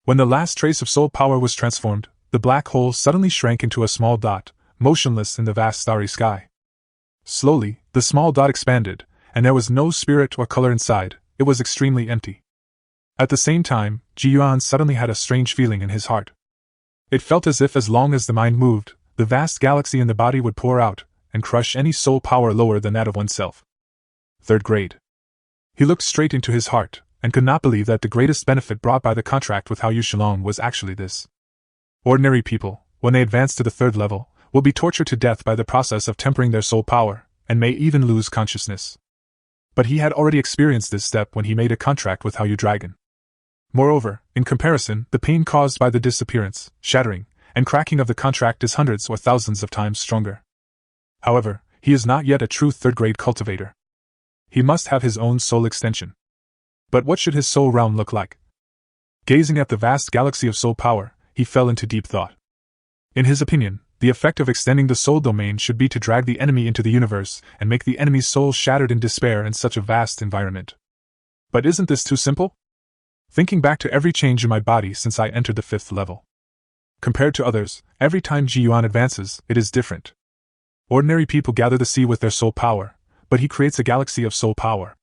When the last trace of soul power was transformed, the black hole suddenly shrank into a small dot, motionless in the vast starry sky. Slowly, the small dot expanded, and there was no spirit or color inside. It was extremely empty. At the same time, Yuan suddenly had a strange feeling in his heart. It felt as if as long as the mind moved, the vast galaxy in the body would pour out, and crush any soul power lower than that of oneself. 3rd grade. He looked straight into his heart, and could not believe that the greatest benefit brought by the contract with Hao Shilong was actually this. Ordinary people, when they advance to the 3rd level, will be tortured to death by the process of tempering their soul power, and may even lose consciousness. But he had already experienced this step when he made a contract with Hao Dragon. Moreover, in comparison, the pain caused by the disappearance, shattering, and cracking of the contract is hundreds or thousands of times stronger. However, he is not yet a true third-grade cultivator. He must have his own soul extension. But what should his soul realm look like? Gazing at the vast galaxy of soul power, he fell into deep thought. In his opinion, the effect of extending the soul domain should be to drag the enemy into the universe and make the enemy's soul shattered in despair in such a vast environment. But isn't this too simple? Thinking back to every change in my body since I entered the 5th level. Compared to others, every time Yuan advances, it is different. Ordinary people gather the sea with their soul power, but he creates a galaxy of soul power.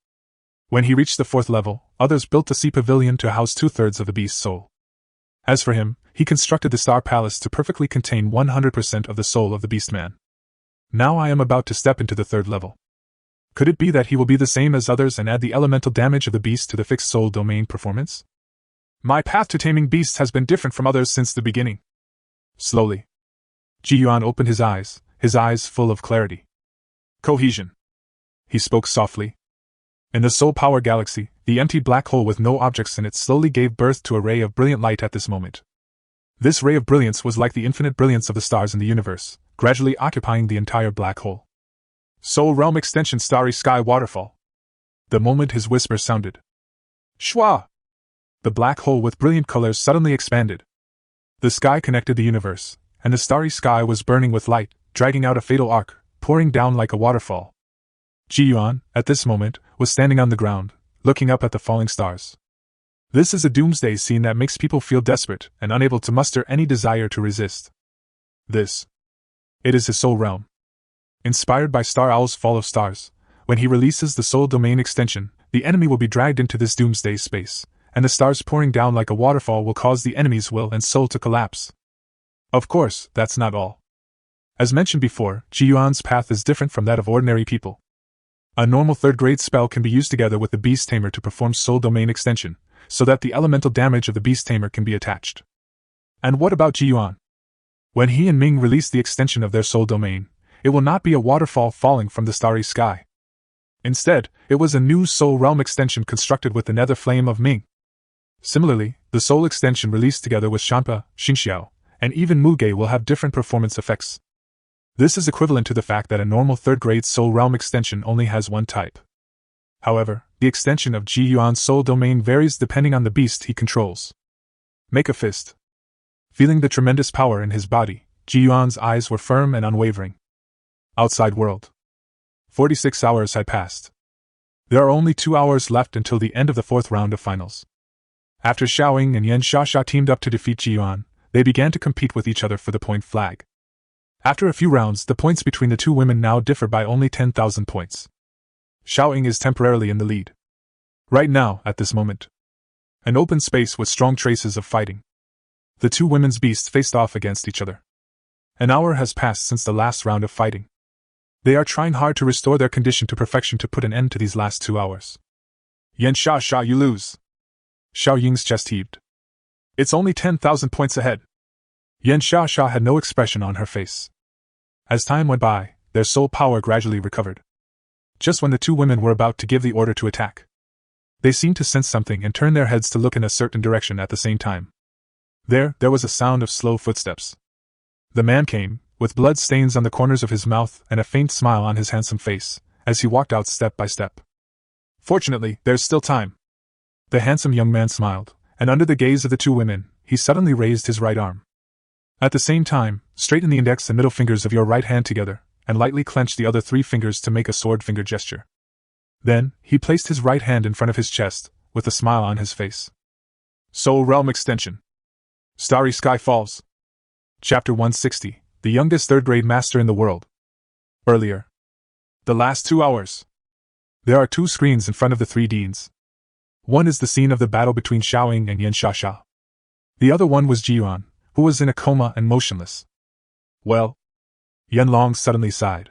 When he reached the 4th level, others built the sea pavilion to house 2/3 of the beast's soul. As for him, he constructed the Star Palace to perfectly contain 100% of the soul of the Beastman. Now I am about to step into the 3rd level. Could it be that he will be the same as others and add the elemental damage of the beast to the fixed soul domain performance? My path to taming beasts has been different from others since the beginning. Slowly, Yuan opened his eyes full of clarity. Cohesion. He spoke softly. In the soul power galaxy, the empty black hole with no objects in it slowly gave birth to a ray of brilliant light at this moment. This ray of brilliance was like the infinite brilliance of the stars in the universe, gradually occupying the entire black hole. Soul realm extension starry sky waterfall. The moment his whisper sounded. Shwa! The black hole with brilliant colors suddenly expanded. The sky connected the universe, and the starry sky was burning with light, dragging out a fatal arc, pouring down like a waterfall. Yuan, at this moment, was standing on the ground, looking up at the falling stars. This is a doomsday scene that makes people feel desperate and unable to muster any desire to resist. It is his soul realm. Inspired by Star Owl's Fall of Stars, when he releases the soul domain extension, the enemy will be dragged into this doomsday space, and the stars pouring down like a waterfall will cause the enemy's will and soul to collapse. Of course, that's not all. As mentioned before, Yuan's path is different from that of ordinary people. A normal 3rd-grade spell can be used together with the Beast Tamer to perform soul domain extension, so that the elemental damage of the Beast Tamer can be attached. And what about Yuan? When he and Ming release the extension of their soul domain, it will not be a waterfall falling from the starry sky. Instead, it was a new soul realm extension constructed with the nether flame of Ming. Similarly, the soul extension released together with Shanpa, Xingxiao, and even Muge will have different performance effects. This is equivalent to the fact that a normal 3rd-grade soul realm extension only has one type. However, the extension of Yuan's soul domain varies depending on the beast he controls. Make a fist. Feeling the tremendous power in his body, Yuan's eyes were firm and unwavering. Outside world. 46 hours had passed. There are only 2 hours left until the end of the 4th round of finals. After Xiaoying and Yan Shasha teamed up to defeat Yuan, they began to compete with each other for the point flag. After a few rounds, the points between the two women now differ by only 10,000 points. Xiaoying is temporarily in the lead. Right now, at this moment. An open space with strong traces of fighting. The two women's beasts faced off against each other. An hour has passed since the last round of fighting. They are trying hard to restore their condition to perfection to put an end to these last 2 hours. Yan Sha, you lose. Xiaoying's chest heaved. It's only 10,000 points ahead. Yan Sha had no expression on her face. As time went by, their soul power gradually recovered. Just when the two women were about to give the order to attack, they seemed to sense something and turn their heads to look in a certain direction at the same time. There was a sound of slow footsteps. The man came, with blood stains on the corners of his mouth and a faint smile on his handsome face, as he walked out step by step. Fortunately, there's still time. The handsome young man smiled, and under the gaze of the two women, he suddenly raised his right arm. At the same time, straighten the index and middle fingers of your right hand together, and lightly clench the other 3 fingers to make a sword finger gesture. Then, he placed his right hand in front of his chest, with a smile on his face. Soul Realm Extension. Starry Sky Falls. Chapter 160, the youngest 3rd-grade master in the world. Earlier. The last 2 hours. There are 2 screens in front of the 3 deans. One is the scene of the battle between Xiaoying and Yan Shasha. The other one was Yuan, who was in a coma and motionless. Well, Yanlong suddenly sighed.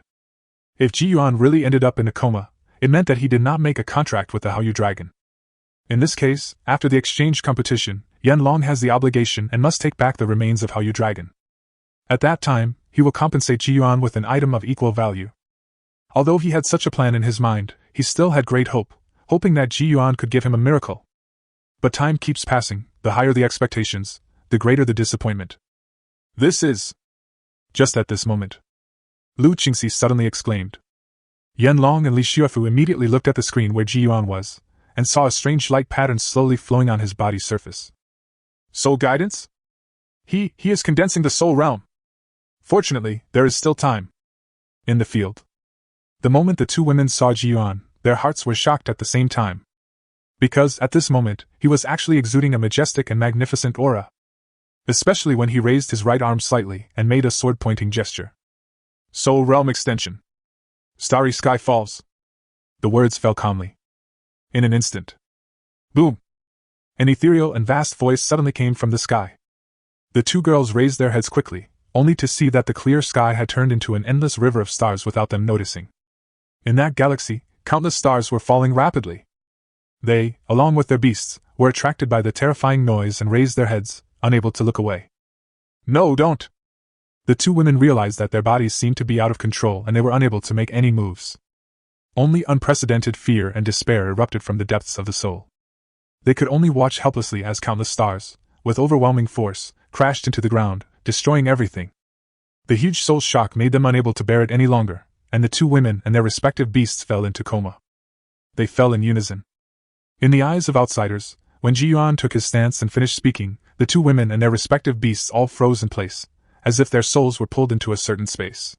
If Yuan really ended up in a coma, it meant that he did not make a contract with the Haoyu Dragon. In this case, after the exchange competition, Yanlong has the obligation and must take back the remains of Haoyu Dragon. At that time, he will compensate Yuan with an item of equal value. Although he had such a plan in his mind, he still had great hope, hoping that Yuan could give him a miracle. But time keeps passing, the higher the expectations, the greater the disappointment. This is. Just at this moment, Lu Qingxi suddenly exclaimed. Yanlong and Li Xuefu immediately looked at the screen where Ji Yuan was, and saw a strange light pattern slowly flowing on his body's surface. Soul guidance? He is condensing the soul realm. Fortunately, there is still time. In the field. The moment the two women saw Ji Yuan, their hearts were shocked at the same time. Because, at this moment, he was actually exuding a majestic and magnificent aura. Especially when he raised his right arm slightly and made a sword-pointing gesture. Soul realm extension. Starry sky falls. The words fell calmly. In an instant. Boom! An ethereal and vast voice suddenly came from the sky. The two girls raised their heads quickly, only to see that the clear sky had turned into an endless river of stars without them noticing. In that galaxy, countless stars were falling rapidly. They, along with their beasts, were attracted by the terrifying noise and raised their heads, unable to look away. No, don't! The two women realized that their bodies seemed to be out of control and they were unable to make any moves. Only unprecedented fear and despair erupted from the depths of the soul. They could only watch helplessly as countless stars, with overwhelming force, crashed into the ground, destroying everything. The huge soul shock made them unable to bear it any longer, and the two women and their respective beasts fell into coma. They fell in unison. In the eyes of outsiders, when Ji Yuan took his stance and finished speaking, the two women and their respective beasts all froze in place, as if their souls were pulled into a certain space.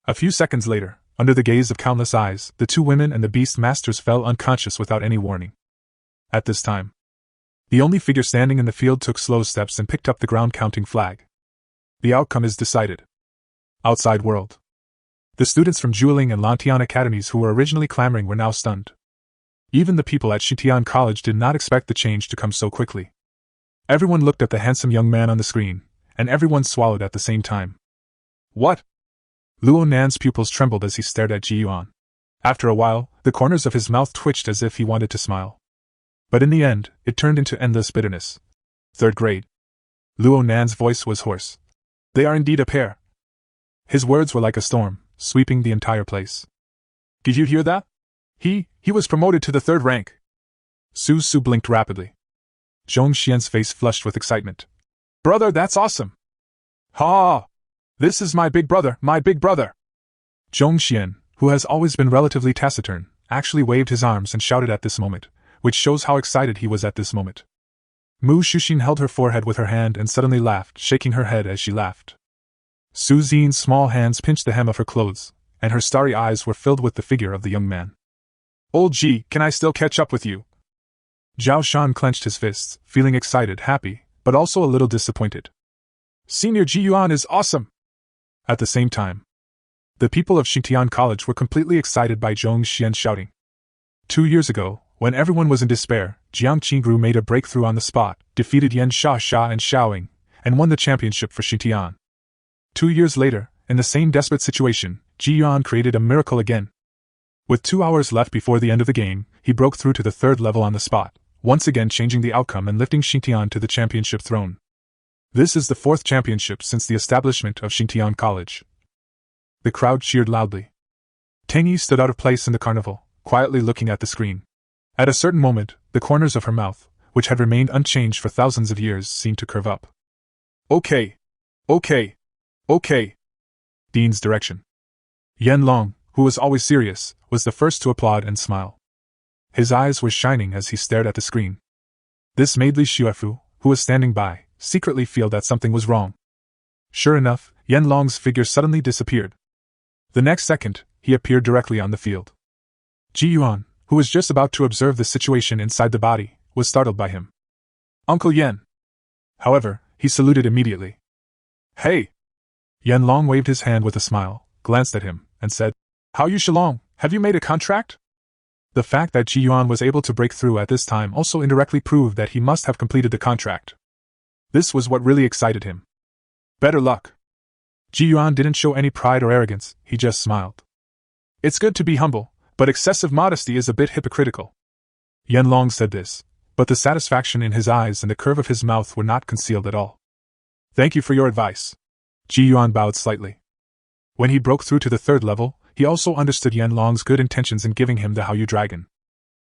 A few seconds later, under the gaze of countless eyes, the two women and the beast masters fell unconscious without any warning. At this time, the only figure standing in the field took slow steps and picked up the ground-counting flag. The outcome is decided. Outside world. The students from Jueling and Lantian academies who were originally clamoring were now stunned. Even the people at Xintian College did not expect the change to come so quickly. Everyone looked at the handsome young man on the screen, and everyone swallowed at the same time. What? Luo Nan's pupils trembled as he stared at Ji Yuan. After a while, the corners of his mouth twitched as if he wanted to smile. But in the end, it turned into endless bitterness. Third grade. Luo Nan's voice was hoarse. They are indeed a pair. His words were like a storm, sweeping the entire place. Did you hear that? He was promoted to the third rank. Su Su blinked rapidly. Zhong Xian's face flushed with excitement. Brother, that's awesome! Ha! This is my big brother, my big brother! Zhong Xian, who has always been relatively taciturn, actually waved his arms and shouted at this moment, which shows how excited he was at this moment. Mu Xuxin held her forehead with her hand and suddenly laughed, shaking her head as she laughed. Su Xian's small hands pinched the hem of her clothes, and her starry eyes were filled with the figure of the young man. Old Ji, can I still catch up with you? Zhao Shan clenched his fists, feeling excited, happy, but also a little disappointed. Senior Ji Yuan is awesome! At the same time, the people of Xintian College were completely excited by Zhong Xian shouting. 2 years ago, when everyone was in despair, Jiang Qingru made a breakthrough on the spot, defeated Yan Sha Sha and Xiaoying, and won the championship for Xintian. 2 years later, in the same desperate situation, Ji Yuan created a miracle again. With 2 hours left before the end of the game, he broke through to the third level on the spot, once again changing the outcome and lifting Xintian to the championship throne. This is the 4th championship since the establishment of Xintian College. The crowd cheered loudly. Teng Yi stood out of place in the carnival, quietly looking at the screen. At a certain moment, the corners of her mouth, which had remained unchanged for thousands of years, seemed to curve up. Okay. Dean's direction. Yan Long, who was always serious, was the first to applaud and smile. His eyes were shining as he stared at the screen. This made Li Xuefu, who was standing by, secretly feel that something was wrong. Sure enough, Yan Long's figure suddenly disappeared. The next second, he appeared directly on the field. Ji Yuan, who was just about to observe the situation inside the body, was startled by him. Uncle Yan! However, he saluted immediately. Hey! Yan Long waved his hand with a smile, glanced at him, and said, How you Shilong, have you made a contract? The fact that Ji Yuan was able to break through at this time also indirectly proved that he must have completed the contract. This was what really excited him. Better luck. Ji Yuan didn't show any pride or arrogance, he just smiled. It's good to be humble, but excessive modesty is a bit hypocritical. Yan Long said this, but the satisfaction in his eyes and the curve of his mouth were not concealed at all. Thank you for your advice. Ji Yuan bowed slightly. When he broke through to the third level, he also understood Yan Long's good intentions in giving him the Haoyu Dragon.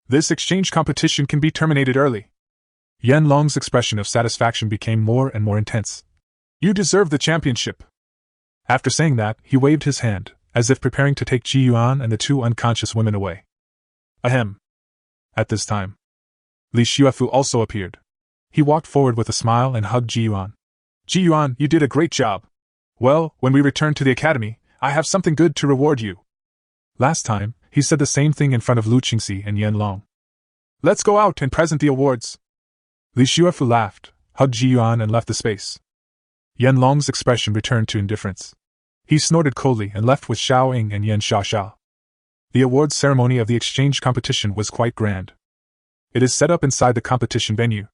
This exchange competition can be terminated early. Yan Long's expression of satisfaction became more and more intense. You deserve the championship. After saying that, he waved his hand, as if preparing to take Ji Yuan and the two unconscious women away. Ahem. At this time, Li Xuefu also appeared. He walked forward with a smile and hugged Ji Yuan. Ji Yuan, you did a great job. Well, when we return to the academy, I have something good to reward you. Last time, he said the same thing in front of Lu Qingxi and Yan Long. Let's go out and present the awards. Li Xuefu laughed, hugged Ji Yuan and left the space. Yan Long's expression returned to indifference. He snorted coldly and left with Xiao Ying and Yan Sha. The awards ceremony of the exchange competition was quite grand. It is set up inside the competition venue.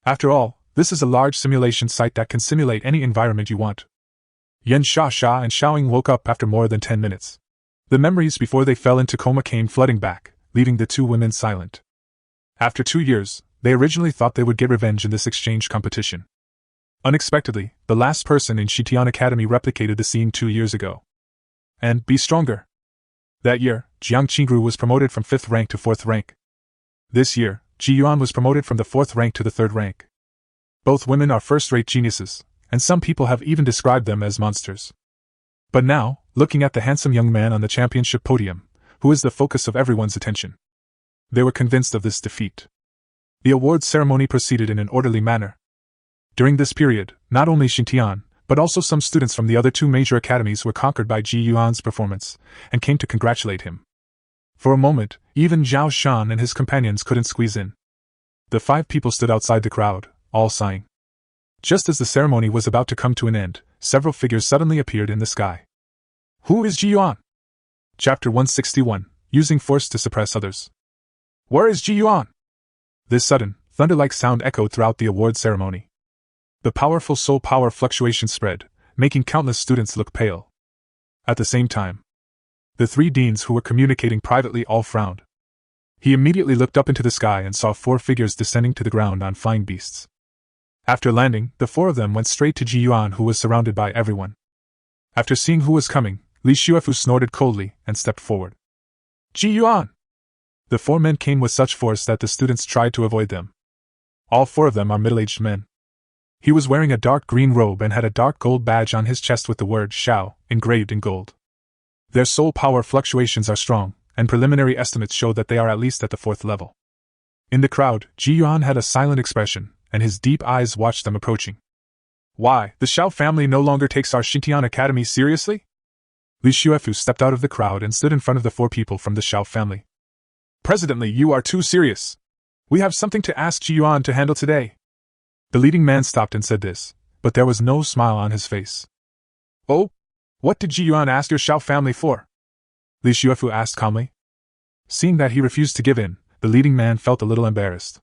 After all, this is a large simulation site that can simulate any environment you want. Yan Sha and Xiao Ying woke up after more than 10 minutes. The memories before they fell into coma came flooding back, leaving the two women silent. After 2 years, they originally thought they would get revenge in this exchange competition. Unexpectedly, the last person in Shitian Academy replicated the scene 2 years ago. And be stronger. That year, Jiang Qingru was promoted from 5th rank to 4th rank. This year, Ji Yuan was promoted from the 4th rank to the 3rd rank. Both women are first-rate geniuses, and some people have even described them as monsters. But now, looking at the handsome young man on the championship podium, who is the focus of everyone's attention, they were convinced of this defeat. The awards ceremony proceeded in an orderly manner. During this period, not only Xintian, but also some students from the other 2 major academies were conquered by Ji Yuan's performance, and came to congratulate him. For a moment, even Zhao Shan and his companions couldn't squeeze in. The 5 people stood outside the crowd, all sighing. Just as the ceremony was about to come to an end, several figures suddenly appeared in the sky. Who is Ji Yuan? Chapter 161, Using Force to Suppress Others. Where is Ji Yuan? This sudden, thunder-like sound echoed throughout the award ceremony. The powerful soul power fluctuation spread, making countless students look pale. At the same time, the 3 deans who were communicating privately all frowned. He immediately looked up into the sky and saw 4 figures descending to the ground on flying beasts. After landing, the 4 of them went straight to Ji Yuan, who was surrounded by everyone. After seeing who was coming, Li Xuefu snorted coldly and stepped forward. Ji Yuan! The 4 men came with such force that the students tried to avoid them. All 4 of them are middle-aged men. He was wearing a dark green robe and had a dark gold badge on his chest with the word Xiao engraved in gold. Their soul power fluctuations are strong, and preliminary estimates show that they are at least at the 4th level. In the crowd, Ji Yuan had a silent expression, and his deep eyes watched them approaching. Why, the Xiao family no longer takes our Xintian Academy seriously? Li Xuefu stepped out of the crowd and stood in front of the 4 people from the Xiao family. Presidently, you are too serious. We have something to ask Ji Yuan to handle today. The leading man stopped and said this, but there was no smile on his face. Oh? What did Ji Yuan ask your Xiao family for? Li Xuefu asked calmly. Seeing that he refused to give in, the leading man felt a little embarrassed.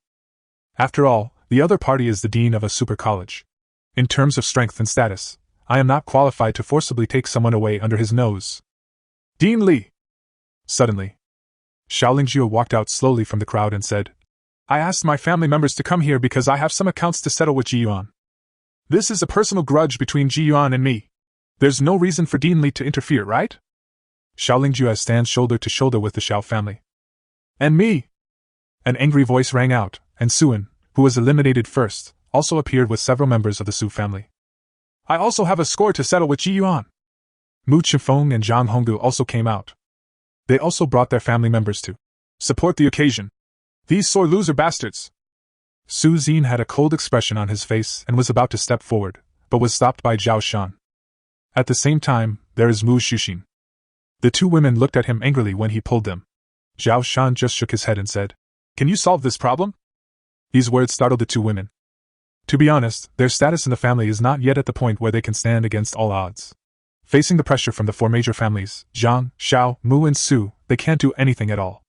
After all, the other party is the dean of a super college. In terms of strength and status, I am not qualified to forcibly take someone away under his nose. Dean Li! Suddenly, Xiao Lingjue walked out slowly from the crowd and said, I asked my family members to come here because I have some accounts to settle with Ji Yuan. This is a personal grudge between Ji Yuan and me. There's no reason for Dean Li to interfere, right? Xiao Lingjue stands shoulder to shoulder with the Xiao family. And me! An angry voice rang out, and Suan, who was eliminated first, also appeared with several members of the Su family. I also have a score to settle with Ji Yuan. Mu Qifeng and Zhang Honggu also came out. They also brought their family members to support the occasion. These sore loser bastards! Su Xin had a cold expression on his face and was about to step forward, but was stopped by Zhao Shan. At the same time, there is Mu Xuxin. The 2 women looked at him angrily when he pulled them. Zhao Shan just shook his head and said, Can you solve this problem? These words startled the 2 women. To be honest, their status in the family is not yet at the point where they can stand against all odds. Facing the pressure from the 4 major families, Zhang, Xiao, Mu and Su, they can't do anything at all.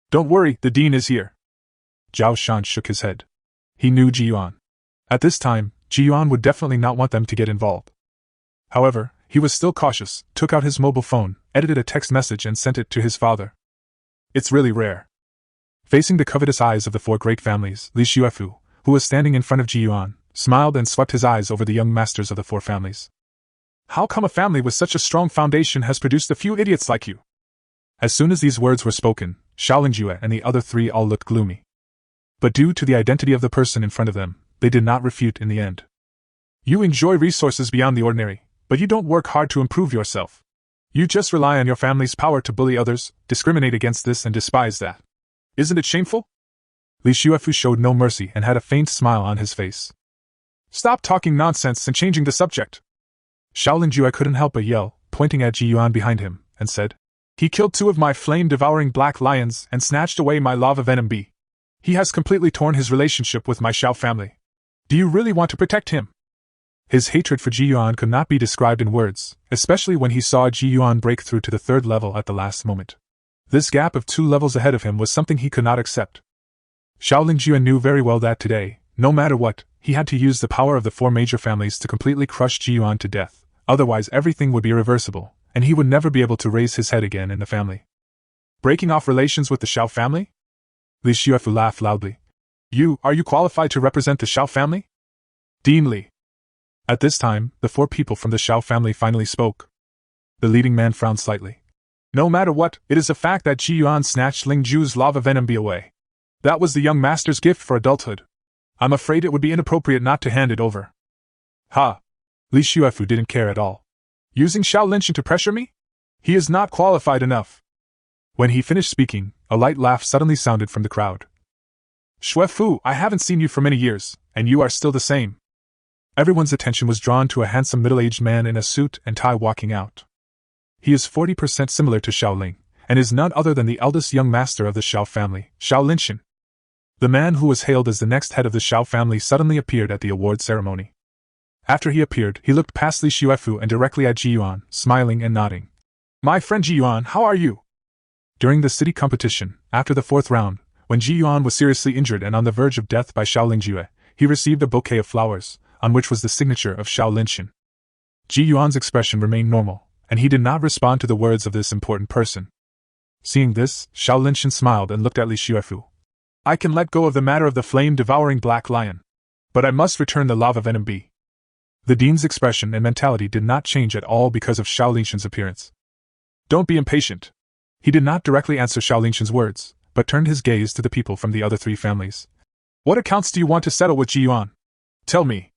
Don't worry, the dean is here. Zhao Shan shook his head. He knew Ji Yuan. At this time, Ji Yuan would definitely not want them to get involved. However, he was still cautious, took out his mobile phone, edited a text message and sent it to his father. It's really rare. Facing the covetous eyes of the 4 great families, Li Xuefu, who was standing in front of Ji Yuan, smiled and swept his eyes over the young masters of the 4 families. How come a family with such a strong foundation has produced a few idiots like you? As soon as these words were spoken, Xiao Lingjue and the other 3 all looked gloomy. But due to the identity of the person in front of them, they did not refute in the end. You enjoy resources beyond the ordinary, but you don't work hard to improve yourself. You just rely on your family's power to bully others, discriminate against this and despise that. Isn't it shameful? Li Shuefu showed no mercy and had a faint smile on his face. Stop talking nonsense and changing the subject. Shaolin Jue couldn't help but yell, pointing at Ji Yuan behind him, and said, He killed 2 of my flame-devouring black lions and snatched away my lava venom bee. He has completely torn his relationship with my Xiao family. Do you really want to protect him? His hatred for Ji Yuan could not be described in words, especially when he saw Ji Yuan break through to the 3rd level at the last moment. This gap of 2 levels ahead of him was something he could not accept. Shaolin Jue knew very well that today, no matter what, he had to use the power of the 4 major families to completely crush Ji Yuan to death, otherwise everything would be irreversible, and he would never be able to raise his head again in the family. Breaking off relations with the Xiao family? Li Shuefu laughed loudly. Are you qualified to represent the Xiao family? Dean Li. At this time, the 4 people from the Xiao family finally spoke. The leading man frowned slightly. No matter what, it is a fact that Ji Yuan snatched Ling Ju's lava venom bee away. That was the young master's gift for adulthood. I'm afraid it would be inappropriate not to hand it over. Ha! Li Shuefu didn't care at all. Using Xiao Linshan to pressure me? He is not qualified enough. When he finished speaking, a light laugh suddenly sounded from the crowd. Shuefu, I haven't seen you for many years, and you are still the same. Everyone's attention was drawn to a handsome middle-aged man in a suit and tie walking out. He is 40% similar to Xiaoling, and is none other than the eldest young master of the Xiao family, Xiao Linshan. The man who was hailed as the next head of the Xiao family suddenly appeared at the award ceremony. After he appeared, he looked past Li Shuefu and directly at Ji Yuan, smiling and nodding. My friend Ji Yuan, how are you? During the city competition, after the 4th round, when Ji Yuan was seriously injured and on the verge of death by Shaolin Jue, he received a bouquet of flowers, on which was the signature of Xiao Linshan. Ji Yuan's expression remained normal, and he did not respond to the words of this important person. Seeing this, Xiao Linshan smiled and looked at Li Shuefu. I can let go of the matter of the flame-devouring black lion, but I must return the lava venom bee. The dean's expression and mentality did not change at all because of Xiao Linshan's appearance. Don't be impatient. He did not directly answer Xiao Linshan's words, but turned his gaze to the people from the other 3 families. What accounts do you want to settle with Ji Yuan? Tell me.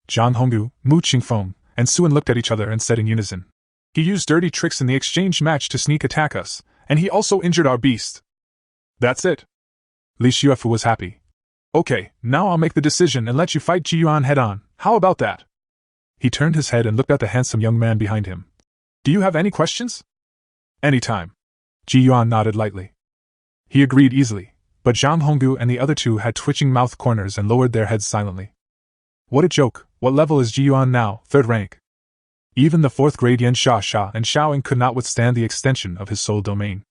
Zhang Honggu, Mu Qingfeng, and Suan looked at each other and said in unison. He used dirty tricks in the exchange match to sneak attack us, and he also injured our beast. That's it. Li Shuefu was happy. Okay, now I'll make the decision and let you fight Ji Yuan head-on, how about that? He turned his head and looked at the handsome young man behind him. Do you have any questions? Anytime. Ji Yuan nodded lightly. He agreed easily, but Zhang Honggu and the other 2 had twitching mouth corners and lowered their heads silently. What a joke. What level is Ji Yuan now? 3rd rank. Even the 4th grade Yan Sha and Xiaoing could not withstand the extension of his soul domain.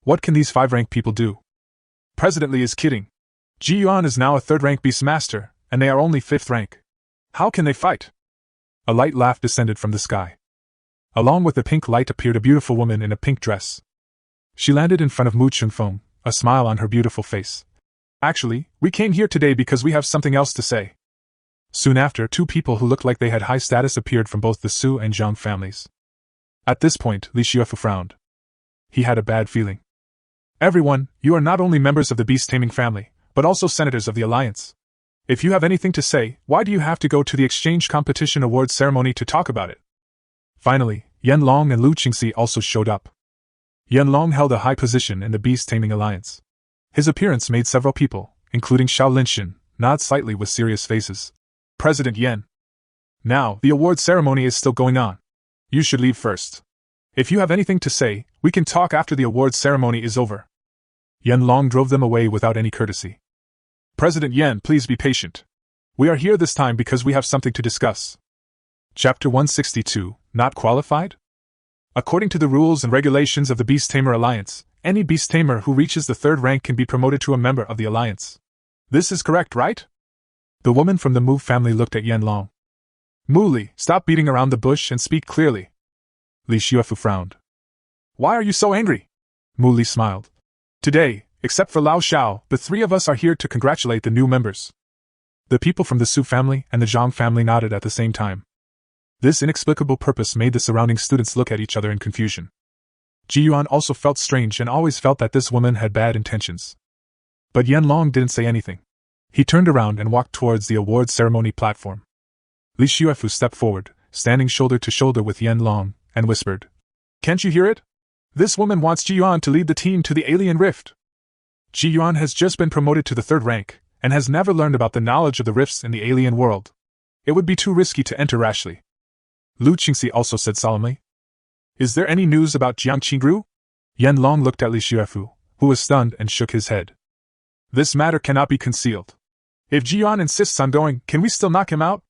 What can these 5-rank people do? President Li is kidding. Ji Yuan is now a 3rd rank beast master, and they are only 5th rank. How can they fight? A light laugh descended from the sky. Along with the pink light appeared a beautiful woman in a pink dress. She landed in front of Mu Qingfeng, a smile on her beautiful face. Actually, we came here today because we have something else to say. Soon after, 2 people who looked like they had high status appeared from both the Su and Zhang families. At this point, Li Shuefu frowned. He had a bad feeling. Everyone, you are not only members of the beast-taming family, but also senators of the Alliance. If you have anything to say, why do you have to go to the exchange competition awards ceremony to talk about it? Finally, Yan Long and Lu Qingxi also showed up. Yan Long held a high position in the beast-taming alliance. His appearance made several people, including Xiao Linshan, nod slightly with serious faces. President Yan. Now, the award ceremony is still going on. You should leave first. If you have anything to say, we can talk after the award ceremony is over. Yan Long drove them away without any courtesy. President Yan, please be patient. We are here this time because we have something to discuss. Chapter 162, Not Qualified? According to the rules and regulations of the Beast Tamer Alliance, any Beast Tamer who reaches the 3rd rank can be promoted to a member of the Alliance. This is correct, right? The woman from the Mu family looked at Yan Long. Mu Li, stop beating around the bush and speak clearly. Li Shuefu frowned. Why are you so angry? Mu Li smiled. Today, except for Lao Xiao, the 3 of us are here to congratulate the new members. The people from the Su family and the Zhang family nodded at the same time. This inexplicable purpose made the surrounding students look at each other in confusion. Ji Yuan also felt strange and always felt that this woman had bad intentions. But Yan Long didn't say anything. He turned around and walked towards the award ceremony platform. Li Xuefu stepped forward, standing shoulder to shoulder with Yan Long, and whispered, "Can't you hear it? This woman wants Ji Yuan to lead the team to the alien rift. Ji Yuan has just been promoted to the 3rd rank, and has never learned about the knowledge of the rifts in the alien world. It would be too risky to enter rashly." Lu Qingxi also said solemnly, "Is there any news about Jiang Qingru?" Yan Long looked at Li Xuefu, who was stunned and shook his head. "This matter cannot be concealed. If Ji Yuan insists on going, can we still knock him out?"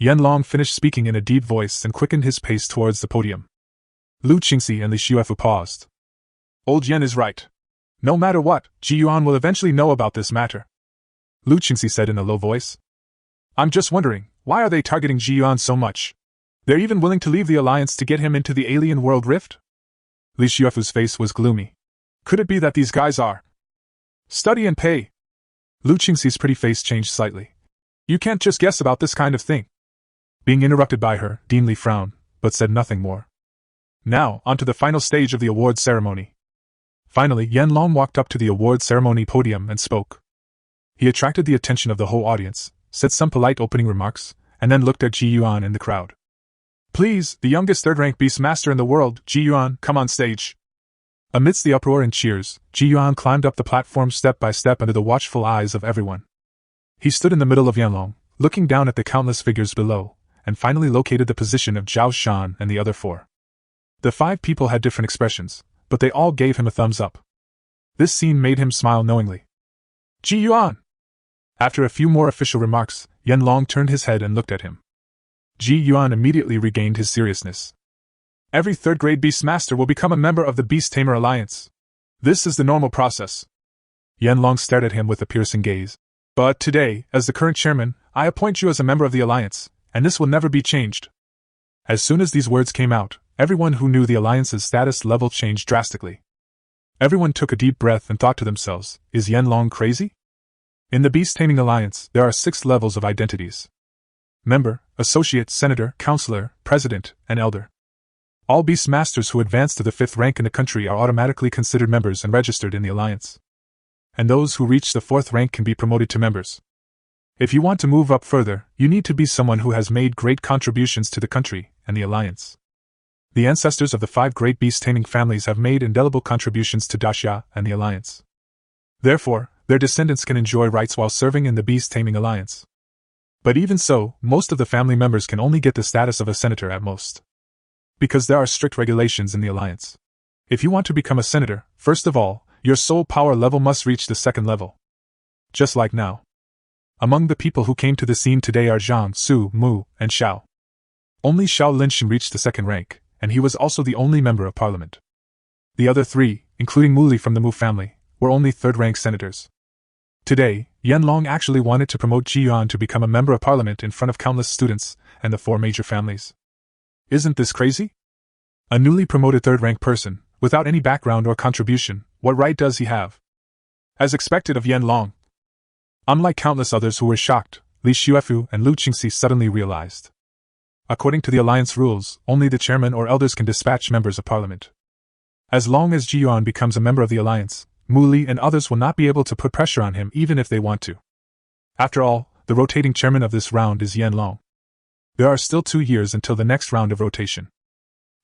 Yan Long finished speaking in a deep voice and quickened his pace towards the podium. Lu Qingxi and Li Xuefu paused. "Old Yan is right. No matter what, Ji Yuan will eventually know about this matter," Lu Qingxi said in a low voice. "I'm just wondering, why are they targeting Ji Yuan so much? They're even willing to leave the alliance to get him into the alien world rift?" Li Xuefu's face was gloomy. "Could it be that these guys are study and pay?" Lu Qingxi's pretty face changed slightly. "You can't just guess about this kind of thing." Being interrupted by her, Dean Li frowned, but said nothing more. Now, on to the final stage of the awards ceremony. Finally, Yan Long walked up to the awards ceremony podium and spoke. He attracted the attention of the whole audience, said some polite opening remarks, and then looked at Ji Yuan in the crowd. "Please, the youngest 3rd-rank beastmaster in the world, Ji Yuan, come on stage." Amidst the uproar and cheers, Ji Yuan climbed up the platform step by step under the watchful eyes of everyone. He stood in the middle of Yan Long, looking down at the countless figures below, and finally located the position of Zhao Shan and the other 4. The 5 people had different expressions, but they all gave him a thumbs up. This scene made him smile knowingly. "Ji Yuan!" After a few more official remarks, Yan Long turned his head and looked at him. Ji Yuan immediately regained his seriousness. "Every 3rd-grade Beastmaster will become a member of the Beast Tamer Alliance. This is the normal process." Yan Long stared at him with a piercing gaze. "But today, as the current chairman, I appoint you as a member of the Alliance, and this will never be changed." As soon as these words came out, everyone who knew the Alliance's status level changed drastically. Everyone took a deep breath and thought to themselves, is Yan Long crazy? In the Beast Taming Alliance, there are 6 levels of identities: Member, Associate, Senator, Counselor, President, and Elder. All Beastmasters who advance to the 5th rank in the country are automatically considered members and registered in the Alliance. And those who reach the 4th rank can be promoted to members. If you want to move up further, you need to be someone who has made great contributions to the country and the Alliance. The ancestors of the 5 great beast-taming families have made indelible contributions to Daxia and the Alliance. Therefore, their descendants can enjoy rights while serving in the Beast-Taming Alliance. But even so, most of the family members can only get the status of a senator at most. Because there are strict regulations in the Alliance. If you want to become a senator, first of all, your soul power level must reach the 2nd level. Just like now. Among the people who came to the scene today are Zhang, Su, Mu, and Xiao. Only Xiao Linshin reached the 2nd rank, and he was also the only member of parliament. The other 3, including Mu Li from the Mu family, were only 3rd-rank senators. Today, Yan Long actually wanted to promote Ji Yuan to become a member of parliament in front of countless students and the 4 major families. Isn't this crazy? A newly promoted 3rd-rank person, without any background or contribution, what right does he have? As expected of Yan Long. Unlike countless others who were shocked, Li Xuefu and Lu Qingxi suddenly realized. According to the Alliance rules, only the chairman or elders can dispatch members of parliament. As long as Ji Yuan becomes a member of the Alliance, Mu Li and others will not be able to put pressure on him even if they want to. After all, the rotating chairman of this round is Yan Long. There are still 2 years until the next round of rotation.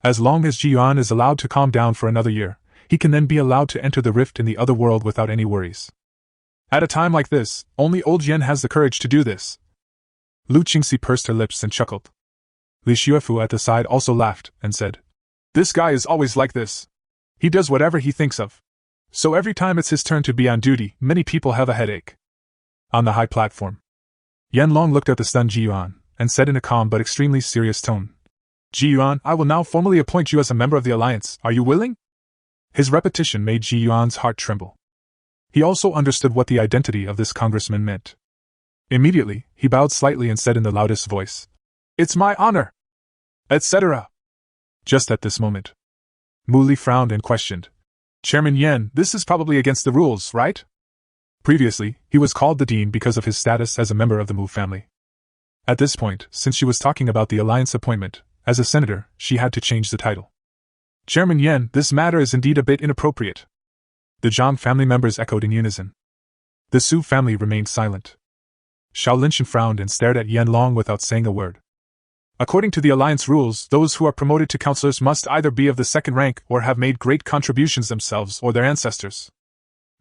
As long as Ji Yuan is allowed to calm down for another year, he can then be allowed to enter the rift in the other world without any worries. At a time like this, only old Yan has the courage to do this. Lu Qingxi pursed her lips and chuckled. Li Xuefu at the side also laughed and said, "This guy is always like this. He does whatever he thinks of. So every time it's his turn to be on duty, many people have a headache." On the high platform, Yan Long looked at the stunned Ji Yuan and said in a calm but extremely serious tone, "Ji Yuan, I will now formally appoint you as a member of the Alliance. Are you willing?" His repetition made Ji Yuan's heart tremble. He also understood what the identity of this congressman meant. Immediately, he bowed slightly and said in the loudest voice, "It's my honor," etc. Just at this moment, Mu Li frowned and questioned, "Chairman Yan, this is probably against the rules, right?" Previously, he was called the Dean because of his status as a member of the Mu family. At this point, since she was talking about the Alliance appointment, as a senator, she had to change the title. "Chairman Yan, this matter is indeed a bit inappropriate." The Zhang family members echoed in unison. The Su family remained silent. Xiao Linshin frowned and stared at Yan Long without saying a word. According to the Alliance rules, those who are promoted to counselors must either be of the second rank or have made great contributions themselves or their ancestors.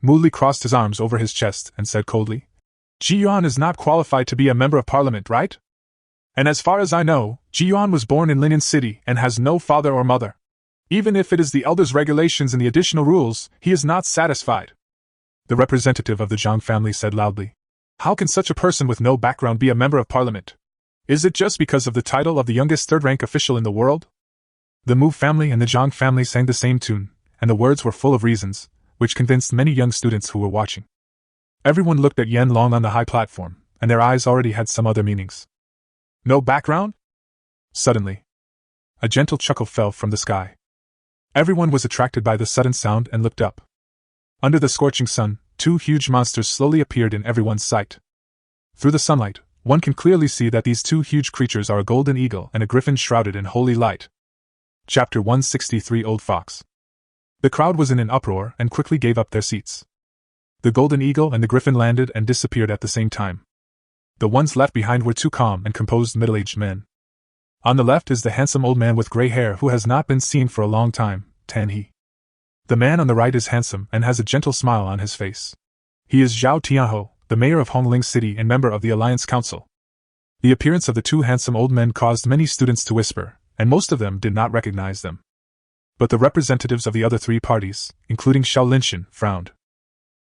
Mu Li crossed his arms over his chest and said coldly, Ji Yuan is not qualified to be a member of parliament, right? And as far as I know, Ji Yuan was born in Linian City and has no father or mother. Even if it is the elders' regulations and the additional rules, he is not satisfied. The representative of the Zhang family said loudly, How can such a person with no background be a member of parliament? Is it just because of the title of the youngest third-rank official in the world? The Mu family and the Zhang family sang the same tune, and the words were full of reasons, which convinced many young students who were watching. Everyone looked at Yan Long on the high platform, and their eyes already had some other meanings. No background? Suddenly, a gentle chuckle fell from the sky. Everyone was attracted by the sudden sound and looked up. Under the scorching sun, two huge monsters slowly appeared in everyone's sight. Through the sunlight, one can clearly see that these two huge creatures are a golden eagle and a griffin shrouded in holy light. Chapter 163 Old Fox. The crowd was in an uproar and quickly gave up their seats. The golden eagle and the griffin landed and disappeared at the same time. The ones left behind were two calm and composed middle-aged men. On the left is the handsome old man with gray hair who has not been seen for a long time, Tan He. The man on the right is handsome and has a gentle smile on his face. He is Zhao Tianhou, the mayor of Hongling City and member of the Alliance Council. The appearance of the two handsome old men caused many students to whisper, and most of them did not recognize them. But the representatives of the other three parties, including Xiao Linshan, frowned.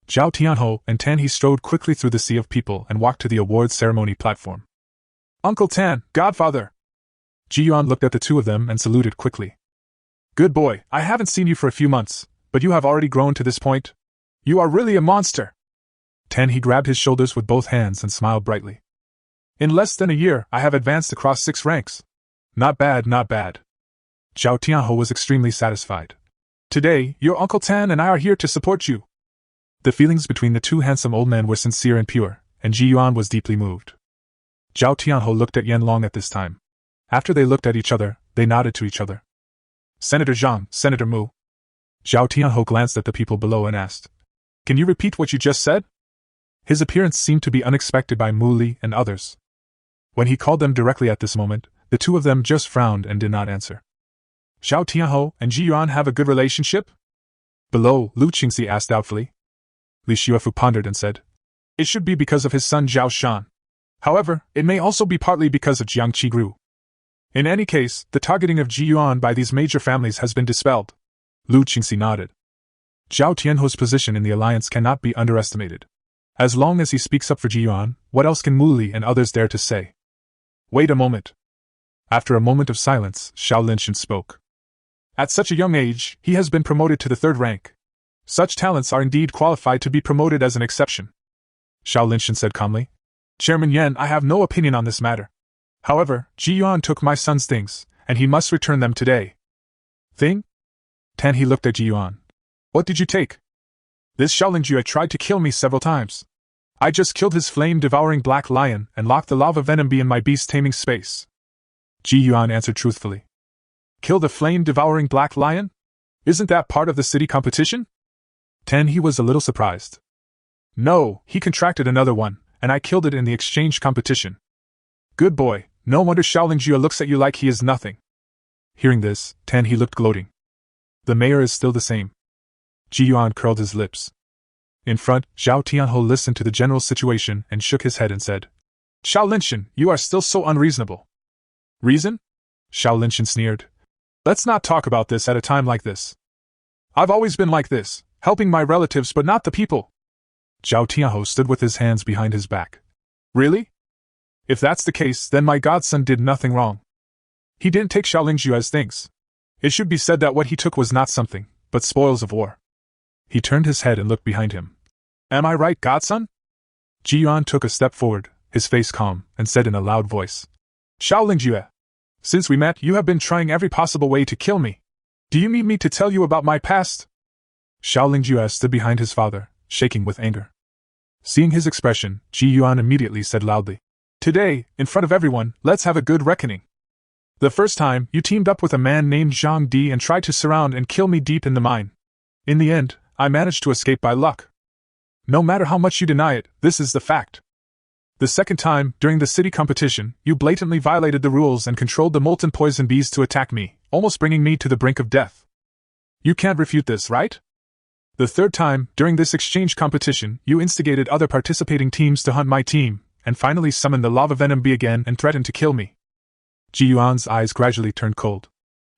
Zhao Tianhou and Tan He strode quickly through the sea of people and walked to the awards ceremony platform. Uncle Tan, Godfather! Ji Yuan looked at the two of them and saluted quickly. Good boy, I haven't seen you for a few months, but you have already grown to this point. You are really a monster! Tan He grabbed his shoulders with both hands and smiled brightly. In less than a year, I have advanced across 6 ranks. Not bad, not bad. Zhao Tianhou was extremely satisfied. Today, your Uncle Tan and I are here to support you. The feelings between the two handsome old men were sincere and pure, and Ji Yuan was deeply moved. Zhao Tianhou looked at Yan Long at this time. After they looked at each other, they nodded to each other. Senator Zhang, Senator Mu. Zhao Tianhou glanced at the people below and asked, Can you repeat what you just said? His appearance seemed to be unexpected by Mu Li and others. When he called them directly at this moment, the two of them just frowned and did not answer. Zhao Tianhou and Ji Yuan have a good relationship? Below, Lu Qingxi asked doubtfully. Li Xuefu pondered and said, It should be because of his son Zhao Shan. However, it may also be partly because of Jiang Qigru. In any case, the targeting of Ji Yuan by these major families has been dispelled. Lu Qingxi nodded. Zhao Tianhou's position in the alliance cannot be underestimated. As long as he speaks up for Ji Yuan, what else can Mu Li and others dare to say? Wait a moment. After a moment of silence, Xiao Linshan spoke. At such a young age, he has been promoted to the 3rd rank. Such talents are indeed qualified to be promoted as an exception. Xiao Linshan said calmly. Chairman Yan, I have no opinion on this matter. However, Ji Yuan took my son's things, and he must return them today. Thing? Tan He looked at Ji Yuan. What did you take? This Xiaolingjue tried to kill me several times. I just killed his flame-devouring black lion and locked the lava venom bee in my beast-taming space. Ji Yuan answered truthfully. Kill the flame-devouring black lion? Isn't that part of the city competition? Tan He was a little surprised. No, he contracted another one, and I killed it in the exchange competition. Good boy, no wonder Xiaolingjue looks at you like he is nothing. Hearing this, Tan He looked gloating. The mayor is still the same. Ji Yuan curled his lips. In front, Zhao Tianhou listened to the general situation and shook his head and said, Xiao Linshan, you are still so unreasonable. Reason? Xiao Linshan sneered. Let's not talk about this at a time like this. I've always been like this, helping my relatives but not the people. Zhao Tianhou stood with his hands behind his back. Really? If that's the case, then my godson did nothing wrong. He didn't take Xiaolingjue as things. It should be said that what he took was not something, but spoils of war. He turned his head and looked behind him. Am I right, godson? Ji Yuan took a step forward, his face calm, and said in a loud voice. Xiaolingjue, since we met, you have been trying every possible way to kill me. Do you need me to tell you about my past? Xiaolingjue stood behind his father, shaking with anger. Seeing his expression, Ji Yuan immediately said loudly, Today, in front of everyone, let's have a good reckoning. The first time, you teamed up with a man named Zhang Di and tried to surround and kill me deep in the mine. In the end, I managed to escape by luck. No matter how much you deny it, this is the fact. The second time, during the city competition, you blatantly violated the rules and controlled the molten poison bees to attack me, almost bringing me to the brink of death. You can't refute this, right? The third time, during this exchange competition, you instigated other participating teams to hunt my team, and finally summoned the lava venom bee again and threatened to kill me. Ji Yuan's eyes gradually turned cold.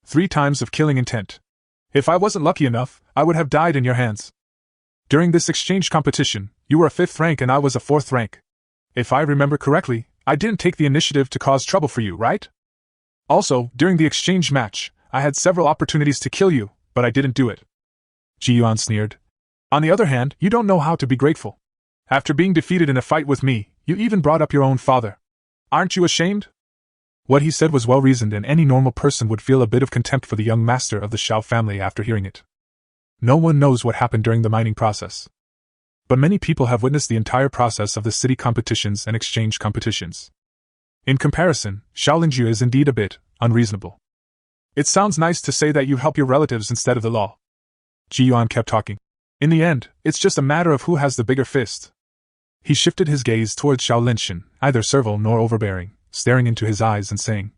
3 times of killing intent. If I wasn't lucky enough, I would have died in your hands. During this exchange competition, you were a 5th rank and I was a 4th rank. If I remember correctly, I didn't take the initiative to cause trouble for you, right? Also, during the exchange match, I had several opportunities to kill you, but I didn't do it. Ji Yuan sneered. On the other hand, you don't know how to be grateful. After being defeated in a fight with me, you even brought up your own father. Aren't you ashamed? What he said was well-reasoned, and any normal person would feel a bit of contempt for the young master of the Xiao family after hearing it. No one knows what happened during the mining process. But many people have witnessed the entire process of the city competitions and exchange competitions. In comparison, Xiaolingju is indeed a bit unreasonable. It sounds nice to say that you help your relatives instead of the law. Ji Yuan kept talking. In the end, it's just a matter of who has the bigger fist. He shifted his gaze towards Xiaolinshan, neither servile nor overbearing, staring into his eyes and saying,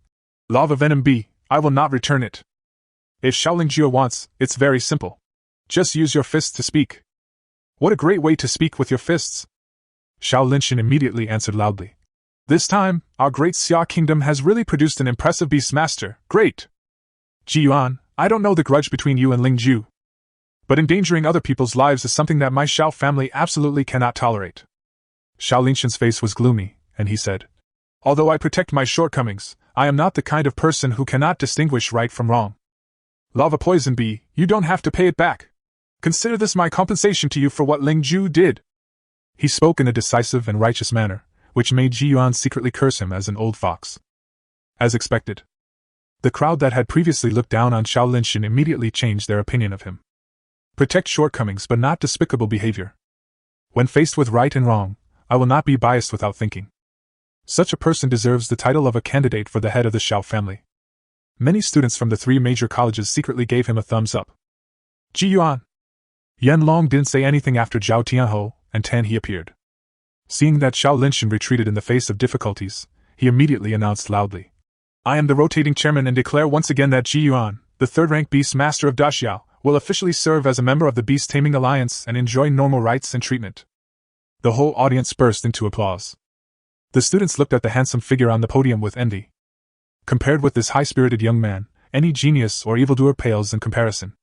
Lava Venom B, I will not return it. If Xiaolingju wants, it's very simple. Just use your fists to speak. What a great way to speak with your fists. Xiaolinshan immediately answered loudly. This time, our great Xia kingdom has really produced an impressive beastmaster. Great! Ji Yuan, I don't know the grudge between you and Lingju. But endangering other people's lives is something that my Xiao family absolutely cannot tolerate. Xiaolinshan's face was gloomy, and he said, Although I protect my shortcomings, I am not the kind of person who cannot distinguish right from wrong. Lava poison bee, you don't have to pay it back. Consider this my compensation to you for what Lingju did. He spoke in a decisive and righteous manner, which made Ji Yuan secretly curse him as an old fox. As expected, the crowd that had previously looked down on Xiaolinshan immediately changed their opinion of him. Protect shortcomings but not despicable behavior. When faced with right and wrong, I will not be biased without thinking. Such a person deserves the title of a candidate for the head of the Xiao family. Many students from the 3 major colleges secretly gave him a thumbs up. Ji Yuan. Yan Long didn't say anything after Zhao Tianhou and Tan He appeared. Seeing that Xiaolinshan retreated in the face of difficulties, he immediately announced loudly, I am the rotating chairman and declare once again that Ji Yuan, the 3rd-rank beast master of Daxiao, will officially serve as a member of the Beast Taming Alliance and enjoy normal rights and treatment. The whole audience burst into applause. The students looked at the handsome figure on the podium with envy. Compared with this high-spirited young man, any genius or evildoer pales in comparison.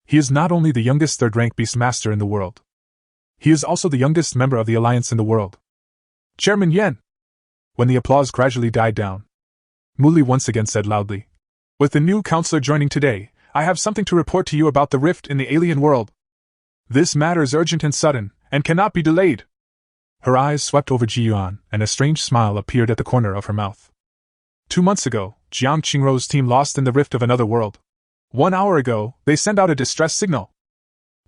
He is not only the youngest 3rd-rank beastmaster in the world. He is also the youngest member of the alliance in the world. Chairman Yan! When the applause gradually died down, Muli once again said loudly, With the new counselor joining today, I have something to report to you about the rift in the alien world. This matter is urgent and sudden, and cannot be delayed. Her eyes swept over Ji Yuan, and a strange smile appeared at the corner of her mouth. 2 months ago, Jiang Qingrou's team lost in the rift of another world. 1 hour ago, they sent out a distress signal.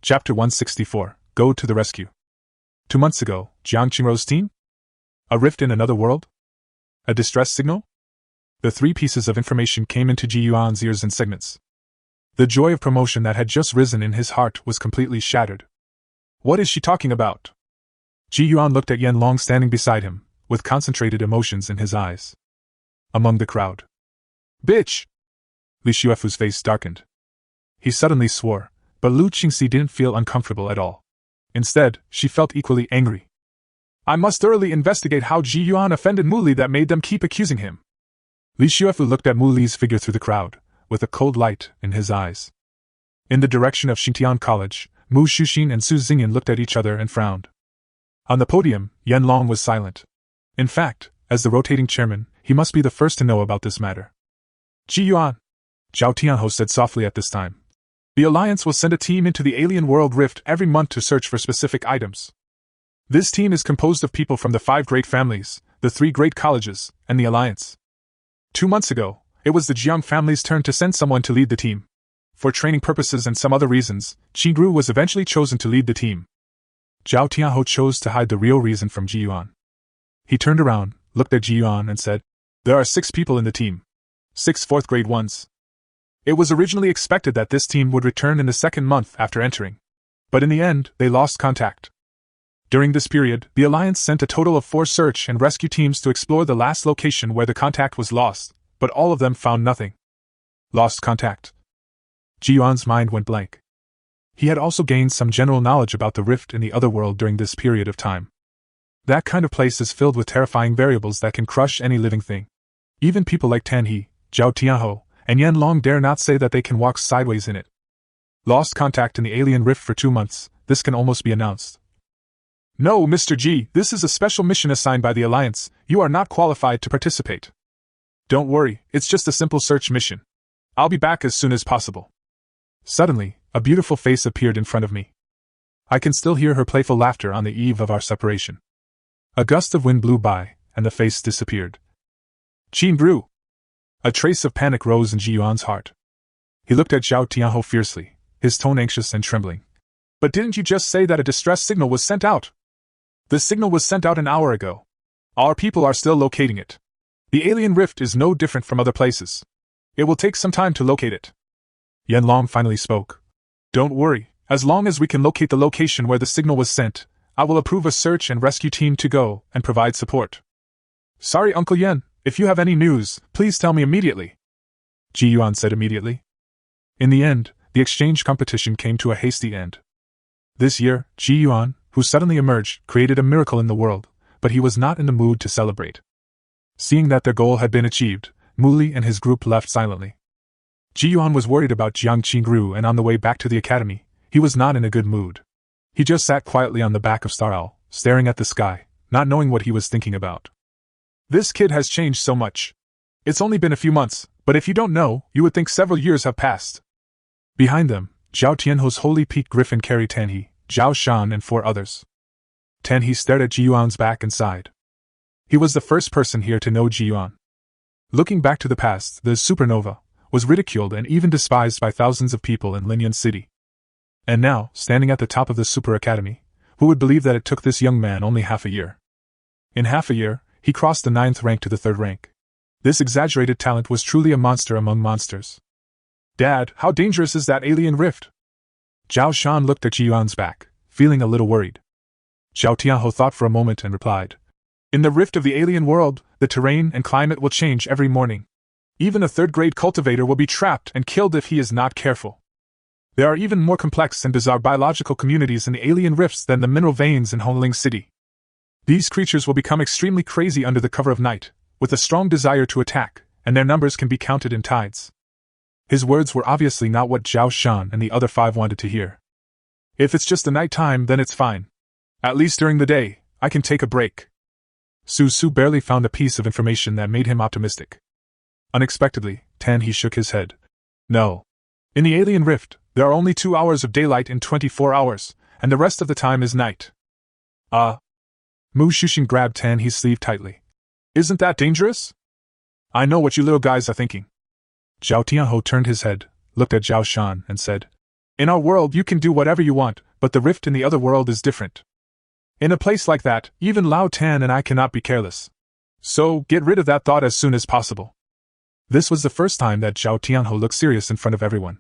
Chapter 164, Go to the Rescue. 2 months ago, Jiang Qingrou's team? A rift in another world? A distress signal? The 3 pieces of information came into Ji Yuan's ears in segments. The joy of promotion that had just risen in his heart was completely shattered. What is she talking about? Ji Yuan looked at Yan Long standing beside him, with concentrated emotions in his eyes. Among the crowd. Bitch! Li Xuefu's face darkened. He suddenly swore, but Lu Qingxi didn't feel uncomfortable at all. Instead, she felt equally angry. I must thoroughly investigate how Ji Yuan offended Mu Li that made them keep accusing him. Li Xuefu looked at Mu Li's figure through the crowd, with a cold light in his eyes. In the direction of Xintian College, Mu Shuxin and Su Xingyan looked at each other and frowned. On the podium, Yan Long was silent. In fact, as the rotating chairman, he must be the first to know about this matter. Ji Yuan, Zhao Tianhou said softly at this time. The Alliance will send a team into the alien world rift every month to search for specific items. This team is composed of people from the 5 great families, the 3 great colleges, and the Alliance. 2 months ago, it was the Jiang family's turn to send someone to lead the team. For training purposes and some other reasons, Qingru was eventually chosen to lead the team. Zhao Tianhou chose to hide the real reason from Ji Yuan. He turned around, looked at Ji Yuan and said, There are 6 people in the team. 6 4th-grade ones. It was originally expected that this team would return in the 2nd month after entering. But in the end, they lost contact. During this period, the Alliance sent a total of 4 search and rescue teams to explore the last location where the contact was lost, but all of them found nothing. Lost contact. Yuan's mind went blank. He had also gained some general knowledge about the rift in the other world during this period of time. That kind of place is filled with terrifying variables that can crush any living thing. Even people like Tan He, Zhao Tianhou, and Yan Long dare not say that they can walk sideways in it. Lost contact in the alien rift for 2 months, this can almost be announced. No, Mr. G, this is a special mission assigned by the Alliance, you are not qualified to participate. Don't worry, it's just a simple search mission. I'll be back as soon as possible. Suddenly, a beautiful face appeared in front of me. I can still hear her playful laughter on the eve of our separation. A gust of wind blew by, and the face disappeared. Qin Bru! A trace of panic rose in Ji Yuan's heart. He looked at Zhao Tianhou fiercely, his tone anxious and trembling. But didn't you just say that a distress signal was sent out? The signal was sent out an hour ago. Our people are still locating it. The alien rift is no different from other places. It will take some time to locate it. Yan Long finally spoke. Don't worry, as long as we can locate the location where the signal was sent, I will approve a search and rescue team to go and provide support. Sorry, Uncle Yan, if you have any news, please tell me immediately. Ji Yuan said immediately. In the end, the exchange competition came to a hasty end. This year, Ji Yuan, who suddenly emerged, created a miracle in the world, but he was not in the mood to celebrate. Seeing that their goal had been achieved, Muli and his group left silently. Ji Yuan was worried about Jiang Qingru, and on the way back to the academy, he was not in a good mood. He just sat quietly on the back of Star Owl, staring at the sky, not knowing what he was thinking about. This kid has changed so much. It's only been a few months, but if you don't know, you would think several years have passed. Behind them, Zhao Tianhou's holy peak griffin carried Tan He, Zhao Shan and 4 others. Tan He stared at Ji Yuan's back and sighed. He was the first person here to know Ji Yuan. Looking back to the past, the supernova was ridiculed and even despised by thousands of people in Linyan City. And now, standing at the top of the Super Academy, who would believe that it took this young man only half a year? In half a year, he crossed the 9th rank to the 3rd rank. This exaggerated talent was truly a monster among monsters. Dad, how dangerous is that alien rift? Zhao Shan looked at Ji Yuan's back, feeling a little worried. Zhao Tianhou thought for a moment and replied. In the rift of the alien world, the terrain and climate will change every morning. Even a 3rd-grade cultivator will be trapped and killed if he is not careful. There are even more complex and bizarre biological communities in the alien rifts than the mineral veins in Hongling City. These creatures will become extremely crazy under the cover of night, with a strong desire to attack, and their numbers can be counted in tides. His words were obviously not what Zhao Shan and the other 5 wanted to hear. If it's just the night time, then it's fine. At least during the day, I can take a break. Su barely found a piece of information that made him optimistic. Unexpectedly, Tan He shook his head. No. In the alien rift, there are only 2 hours of daylight in 24 hours, and the rest of the time is night. Mu Shushin grabbed Tan He's sleeve tightly. Isn't that dangerous? I know what you little guys are thinking. Zhao Tianhou turned his head, looked at Zhao Shan, and said, In our world you can do whatever you want, but the rift in the other world is different. In a place like that, even Lao Tan and I cannot be careless. So, get rid of that thought as soon as possible. This was the first time that Zhao Tianhou looked serious in front of everyone.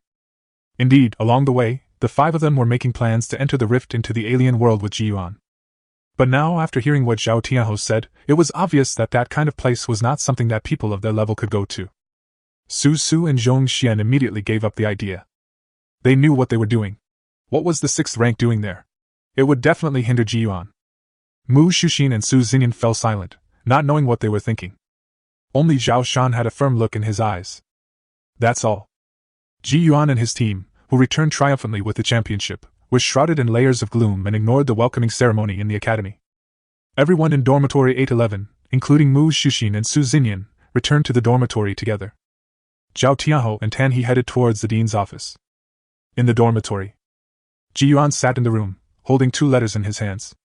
Indeed, along the way, the 5 of them were making plans to enter the rift into the alien world with Ji Yuan. But now, after hearing what Zhao Tianhou said, it was obvious that that kind of place was not something that people of their level could go to. Su and Zhong Xian immediately gave up the idea. They knew what they were doing. What was the 6th rank doing there? It would definitely hinder Ji Yuan. Mu Shushin and Su Xinyan fell silent, not knowing what they were thinking. Only Zhao Shan had a firm look in his eyes. That's all. Ji Yuan and his team, who returned triumphantly with the championship, were shrouded in layers of gloom and ignored the welcoming ceremony in the academy. Everyone in dormitory 811, including Mu Shushin and Su Xinyan, returned to the dormitory together. Zhao Tianhou and Tan He headed towards the dean's office. In the dormitory, Ji Yuan sat in the room, holding 2 letters in his hands.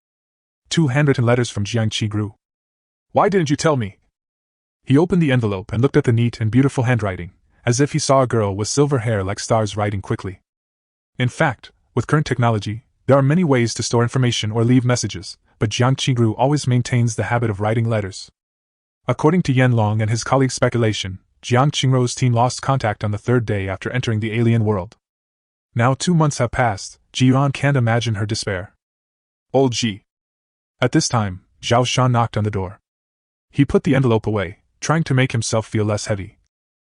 2 handwritten letters from Jiang Qingru. Why didn't you tell me? He opened the envelope and looked at the neat and beautiful handwriting, as if he saw a girl with silver hair like stars writing quickly. In fact, with current technology, there are many ways to store information or leave messages, but Jiang Qingru always maintains the habit of writing letters. According to Yan Long and his colleagues' speculation, Jiang Qingru's team lost contact on the 3rd day after entering the alien world. Now 2 months have passed, Ji Yuan can't imagine her despair. Old Ji. At this time, Zhao Shan knocked on the door. He put the envelope away, trying to make himself feel less heavy.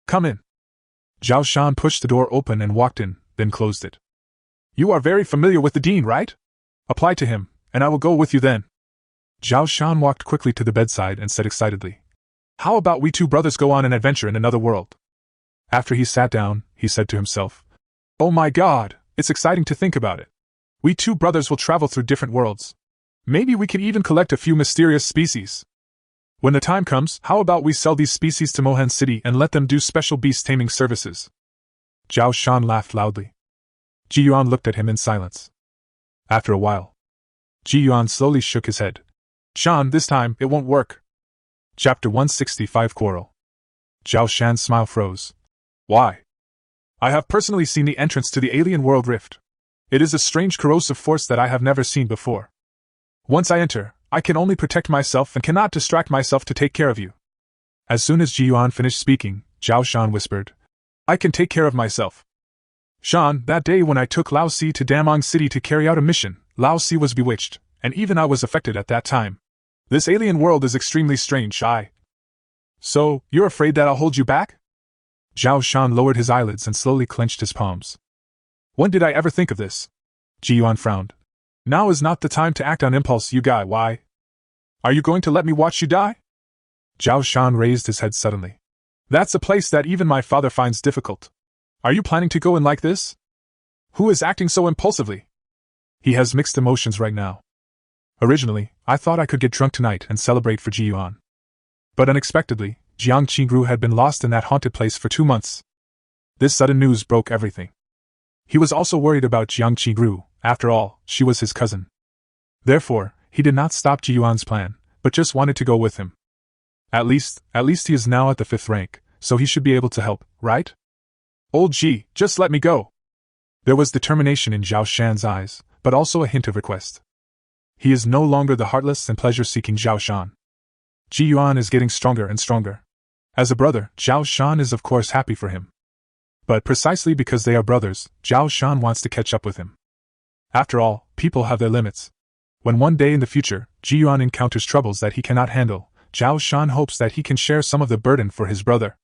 Come in. Zhao Shan pushed the door open and walked in, then closed it. You are very familiar with the dean, right? Apply to him, and I will go with you then. Zhao Shan walked quickly to the bedside and said excitedly, How about we two brothers go on an adventure in another world? After he sat down, he said to himself, Oh my god, it's exciting to think about it. We two brothers will travel through different worlds. Maybe we could even collect a few mysterious species. When the time comes, how about we sell these species to Mohan City and let them do special beast taming services? Zhao Shan laughed loudly. Ji Yuan looked at him in silence. After a while, Ji Yuan slowly shook his head. Shan, this time, it won't work. Chapter 165 Quarrel. Zhao Shan's smile froze. Why? I have personally seen the entrance to the alien world rift. It is a strange corrosive force that I have never seen before. Once I enter, I can only protect myself and cannot distract myself to take care of you. As soon as Ji Yuan finished speaking, Zhao Shan whispered, I can take care of myself. Shan, that day when I took Lao Si to Damong City to carry out a mission, Lao Si was bewitched, and even I was affected at that time. This alien world is extremely strange, So, you're afraid that I'll hold you back? Zhao Shan lowered his eyelids and slowly clenched his palms. When did I ever think of this? Ji Yuan frowned. Now is not the time to act on impulse, you guy, why? Are you going to let me watch you die? Zhao Shan raised his head suddenly. That's a place that even my father finds difficult. Are you planning to go in like this? Who is acting so impulsively? He has mixed emotions right now. Originally, I thought I could get drunk tonight and celebrate for Ji Yuan. But unexpectedly, Jiang Qingru had been lost in that haunted place for 2 months. This sudden news broke everything. He was also worried about Jiang Qingru. After all, she was his cousin. Therefore, he did not stop Ji Yuan's plan, but just wanted to go with him. At least he is now at the 5th rank, so he should be able to help, right? Old Ji, just let me go. There was determination in Zhao Shan's eyes, but also a hint of request. He is no longer the heartless and pleasure-seeking Zhao Shan. Ji Yuan is getting stronger and stronger. As a brother, Zhao Shan is of course happy for him. But precisely because they are brothers, Zhao Shan wants to catch up with him. After all, people have their limits. When one day in the future, Ji Yuan encounters troubles that he cannot handle, Zhao Shan hopes that he can share some of the burden for his brother.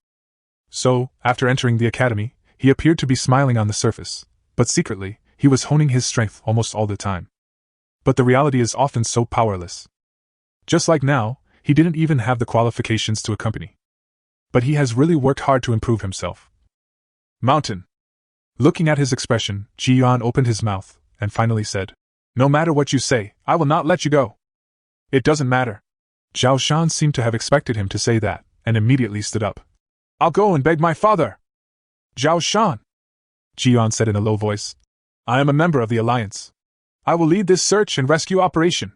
So, after entering the academy, he appeared to be smiling on the surface, but secretly, he was honing his strength almost all the time. But the reality is often so powerless. Just like now, he didn't even have the qualifications to accompany. But he has really worked hard to improve himself. Mountain. Looking at his expression, Ji Yuan opened his mouth, and finally said, No matter what you say, I will not let you go. It doesn't matter. Zhao Shan seemed to have expected him to say that, and immediately stood up. I'll go and beg my father. Zhao Shan, Ji Yuan said in a low voice. I am a member of the Alliance. I will lead this search and rescue operation.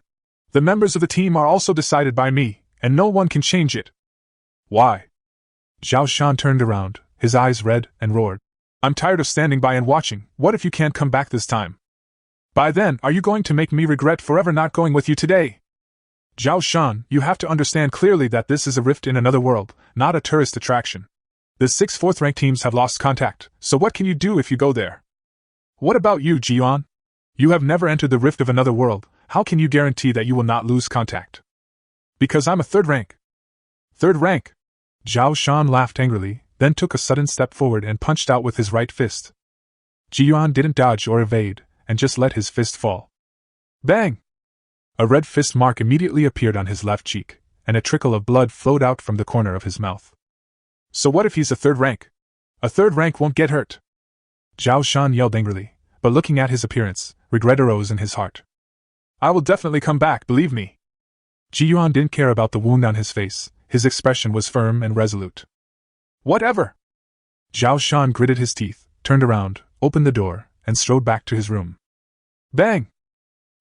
The members of the team are also decided by me, and no one can change it. Why? Zhao Shan turned around, his eyes red, and roared. I'm tired of standing by and watching. What if you can't come back this time? By then, are you going to make me regret forever not going with you today? Zhao Shan, you have to understand clearly that this is a rift in another world, not a tourist attraction. The 6 4th-ranked teams have lost contact, so what can you do if you go there? What about you, Ji Yuan? You have never entered the rift of another world, how can you guarantee that you will not lose contact? Because I'm a 3rd rank. 3rd rank? Zhao Shan laughed angrily, then took a sudden step forward and punched out with his right fist. Ji Yuan didn't dodge or evade, and just let his fist fall. Bang! A red fist mark immediately appeared on his left cheek, and a trickle of blood flowed out from the corner of his mouth. So what if he's a 3rd rank? A 3rd rank won't get hurt. Zhao Shan yelled angrily, but looking at his appearance, regret arose in his heart. I will definitely come back, believe me. Ji Yuan didn't care about the wound on his face, his expression was firm and resolute. Whatever! Zhao Shan gritted his teeth, turned around, opened the door, and strode back to his room. Bang!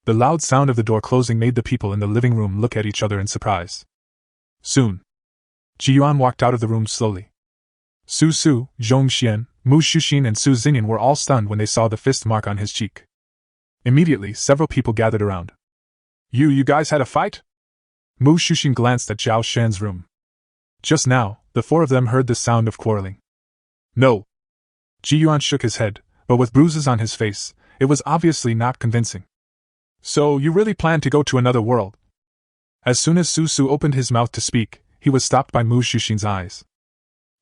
The loud sound of the door closing made the people in the living room look at each other in surprise. Soon, Ji Yuan walked out of the room slowly. Su Su, Zhong Xian, Mu Shuxin and Su Xingyan were all stunned when they saw the fist mark on his cheek. Immediately, several people gathered around. You guys had a fight? Mu Shuxin glanced at Zhao Shan's room. Just now, the 4 of them heard the sound of quarreling. No. Ji Yuan shook his head, but with bruises on his face, it was obviously not convincing. So, you really plan to go to another world? As soon as Su Su opened his mouth to speak, he was stopped by Mu Shushin's eyes.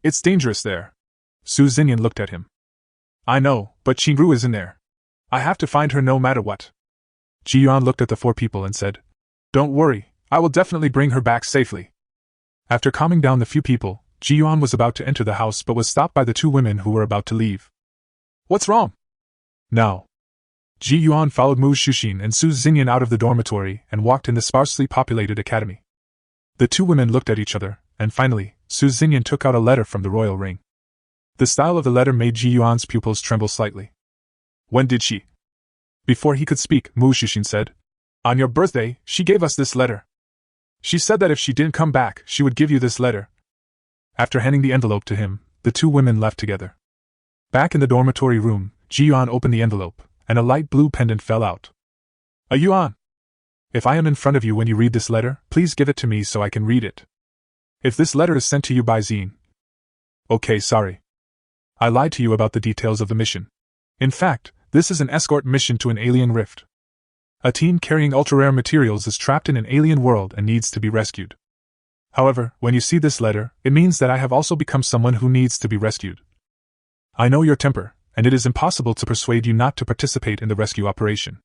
It's dangerous there. Su Xinyan looked at him. I know, but Qingru is in there. I have to find her no matter what. Ji Yuan looked at the four people and said, Don't worry, I will definitely bring her back safely. After calming down the few people, Ji Yuan was about to enter the house but was stopped by the two women who were about to leave. What's wrong? Now. Ji Yuan followed Mu Shushin and Su Xinyan out of the dormitory and walked in the sparsely populated academy. The two women looked at each other, and finally, Su Xinyan took out a letter from the royal ring. The style of the letter made Ji Yuan's pupils tremble slightly. When did she? Before he could speak, Mu Shushin said, On your birthday, she gave us this letter. She said that if she didn't come back, she would give you this letter. After handing the envelope to him, the two women left together. Back in the dormitory room, Ji Yuan opened the envelope, and a light blue pendant fell out. A Yuan! If I am in front of you when you read this letter, please give it to me so I can read it. If this letter is sent to you by Zine. Okay, sorry. I lied to you about the details of the mission. In fact, this is an escort mission to an alien rift. A team carrying ultra-rare materials is trapped in an alien world and needs to be rescued. However, when you see this letter, it means that I have also become someone who needs to be rescued. I know your temper, and it is impossible to persuade you not to participate in the rescue operation.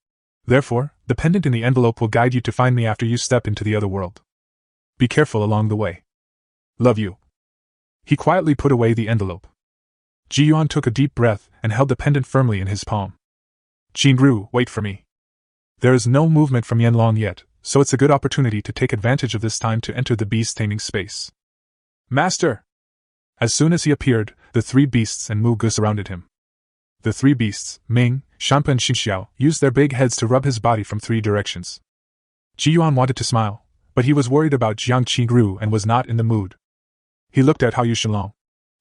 Therefore, the pendant in the envelope will guide you to find me after you step into the other world. Be careful along the way. Love you. He quietly put away the envelope. Ji Yuan took a deep breath and held the pendant firmly in his palm. Qingru, wait for me. There is no movement from Yanlong yet, so it's a good opportunity to take advantage of this time to enter the beast-taming space. Master! As soon as he appeared, the three beasts and Mu Gu surrounded him. The three beasts, Ming, Shampa and Xingxiao, used their big heads to rub his body from three directions. Ji Yuan wanted to smile, but he was worried about Jiang Qingru and was not in the mood. He looked at Hao Yushilong.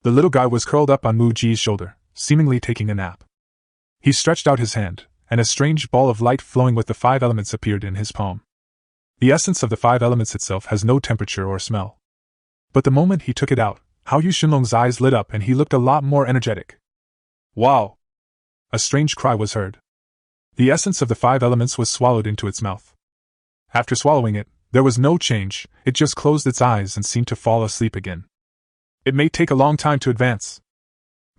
The little guy was curled up on Mu Ji's shoulder, seemingly taking a nap. He stretched out his hand, and a strange ball of light flowing with the five elements appeared in his palm. The essence of the five elements itself has no temperature or smell. But the moment he took it out, Hao Yushilong's eyes lit up and he looked a lot more energetic. Wow! A strange cry was heard. The essence of the five elements was swallowed into its mouth. After swallowing it, there was no change, it just closed its eyes and seemed to fall asleep again. It may take a long time to advance.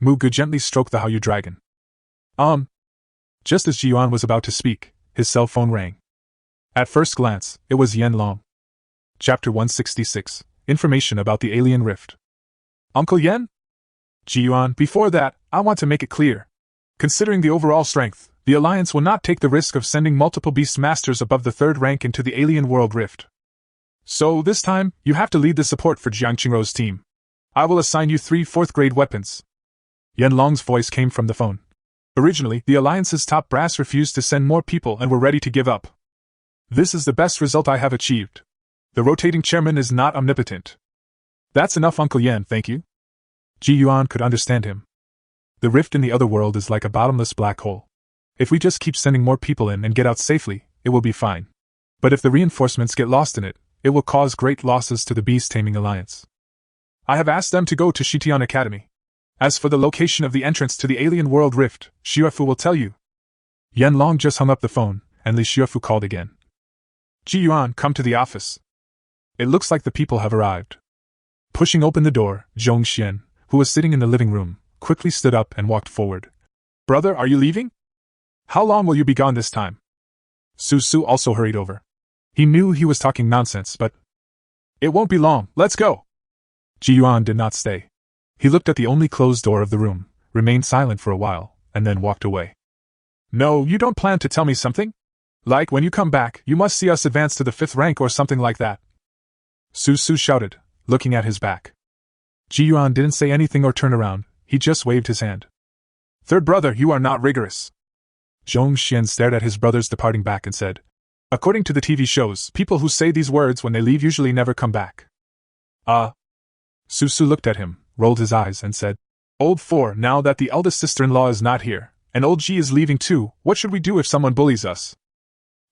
Mu Gu gently stroked the Haoyu dragon. Just as Ji Yuan was about to speak, his cell phone rang. At first glance, it was Yan Long. Chapter 166, Information about the Alien Rift. Uncle Yan? Ji Yuan, before that, I want to make it clear. Considering the overall strength, the Alliance will not take the risk of sending multiple beast masters above the third rank into the alien world rift. So, this time, you have to lead the support for Jiang Qingrou's team. I will assign you 3 4th-grade weapons. Yan Long's voice came from the phone. Originally, the Alliance's top brass refused to send more people and were ready to give up. This is the best result I have achieved. The rotating chairman is not omnipotent. That's enough, Uncle Yan, thank you. Ji Yuan could understand him. The rift in the other world is like a bottomless black hole. If we just keep sending more people in and get out safely, it will be fine. But if the reinforcements get lost in it, it will cause great losses to the beast-taming alliance. I have asked them to go to Shitian Academy. As for the location of the entrance to the alien world rift, Xiuefu will tell you. Yan Long just hung up the phone, and Li Xiuefu called again. Ji Yuan, come to the office. It looks like the people have arrived. Pushing open the door, Zhong Xian, who was sitting in the living room, quickly stood up and walked forward. Brother, are you leaving? How long will you be gone this time? Su Su also hurried over. He knew he was talking nonsense, but... It won't be long, let's go! Ji Yuan did not stay. He looked at the only closed door of the room, remained silent for a while, and then walked away. No, you don't plan to tell me something? Like when you come back, you must see us advance to the 5th rank or something like that. Su Su shouted, looking at his back. Ji Yuan didn't say anything or turn around, he just waved his hand. Third brother, you are not rigorous. Zhong Xian stared at his brother's departing back and said, According to the TV shows, people who say these words when they leave usually never come back. Su Su looked at him, rolled his eyes and said, Old 4, now that the eldest sister-in-law is not here, and old G is leaving too, what should we do if someone bullies us?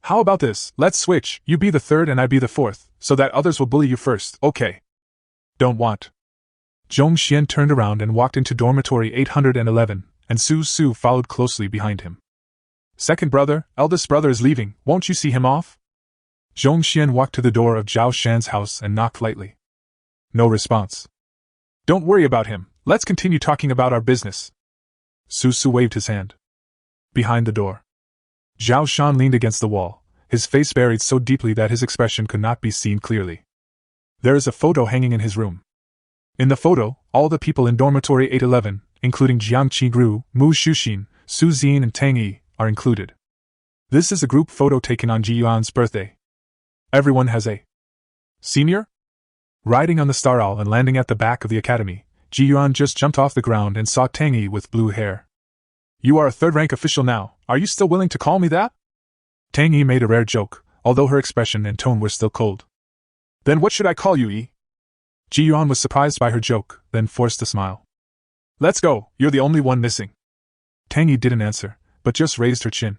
How about this, let's switch, you be the 3rd and I be the 4th, so that others will bully you first, okay? Don't want. Zhong Xian turned around and walked into dormitory 811, and Su Su followed closely behind him. Second brother, eldest brother is leaving, won't you see him off? Zhongxian walked to the door of Zhao Shan's house and knocked lightly. No response. Don't worry about him, let's continue talking about our business. Su Su waved his hand. Behind the door, Zhao Shan leaned against the wall, his face buried so deeply that his expression could not be seen clearly. There is a photo hanging in his room. In the photo, all the people in dormitory 811, including Jiang Qigru, Mu Shuxin, Su Xin and Tang Yi, are included. This is a group photo taken on Ji Yuan's birthday. Everyone has a senior? Riding on the Star Owl and landing at the back of the academy, Ji Yuan just jumped off the ground and saw Tang Yi with blue hair. You are a third-rank official now, are you still willing to call me that? Tang Yi made a rare joke, although her expression and tone were still cold. Then what should I call you, Yi? Ji Yuan was surprised by her joke, then forced a smile. Let's go, you're the only one missing. Tang Yi didn't answer, but just raised her chin.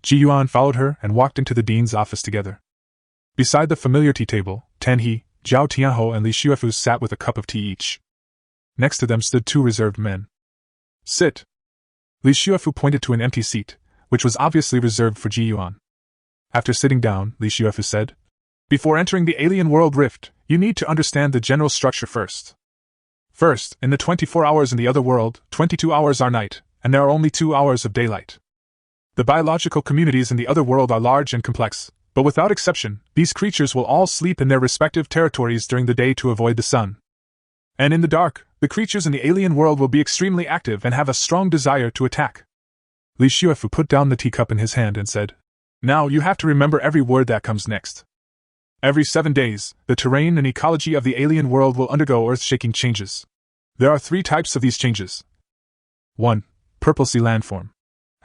Ji Yuan followed her and walked into the dean's office together. Beside the familiar tea table, Tan He, Zhao Tianhou and Li Xuefu sat with a cup of tea each. Next to them stood two reserved men. Sit. Li Xuefu pointed to an empty seat, which was obviously reserved for Ji Yuan. After sitting down, Li Xuefu said, Before entering the alien world rift, you need to understand the general structure first. First, in the 24 hours in the other world, 22 hours are night, and there are only 2 hours of daylight. The biological communities in the other world are large and complex, but without exception, these creatures will all sleep in their respective territories during the day to avoid the sun. And in the dark, the creatures in the alien world will be extremely active and have a strong desire to attack. Li Xuefu put down the teacup in his hand and said, Now you have to remember every word that comes next. Every 7 days, the terrain and ecology of the alien world will undergo earth-shaking changes. There are 3 types of these changes. 1. Purple sea landform.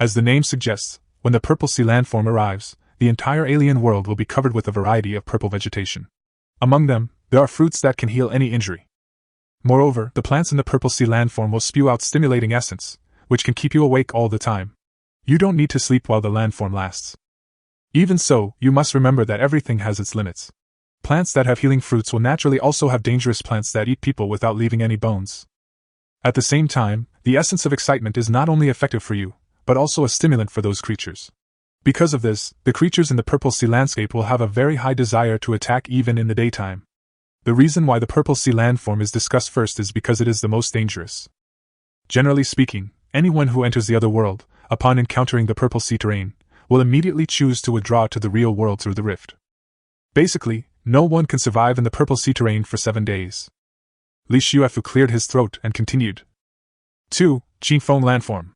As the name suggests, when the purple sea landform arrives, the entire alien world will be covered with a variety of purple vegetation. Among them, there are fruits that can heal any injury. Moreover, the plants in the purple sea landform will spew out stimulating essence, which can keep you awake all the time. You don't need to sleep while the landform lasts. Even so, you must remember that everything has its limits. Plants that have healing fruits will naturally also have dangerous plants that eat people without leaving any bones. At the same time, the essence of excitement is not only effective for you, but also a stimulant for those creatures. Because of this, the creatures in the purple sea landscape will have a very high desire to attack even in the daytime. The reason why the purple sea landform is discussed first is because it is the most dangerous. Generally speaking, anyone who enters the other world, upon encountering the purple sea terrain, will immediately choose to withdraw to the real world through the rift. Basically, no one can survive in the purple sea terrain for 7 days. Li Xuefu cleared his throat and continued. 2. Qingfeng landform.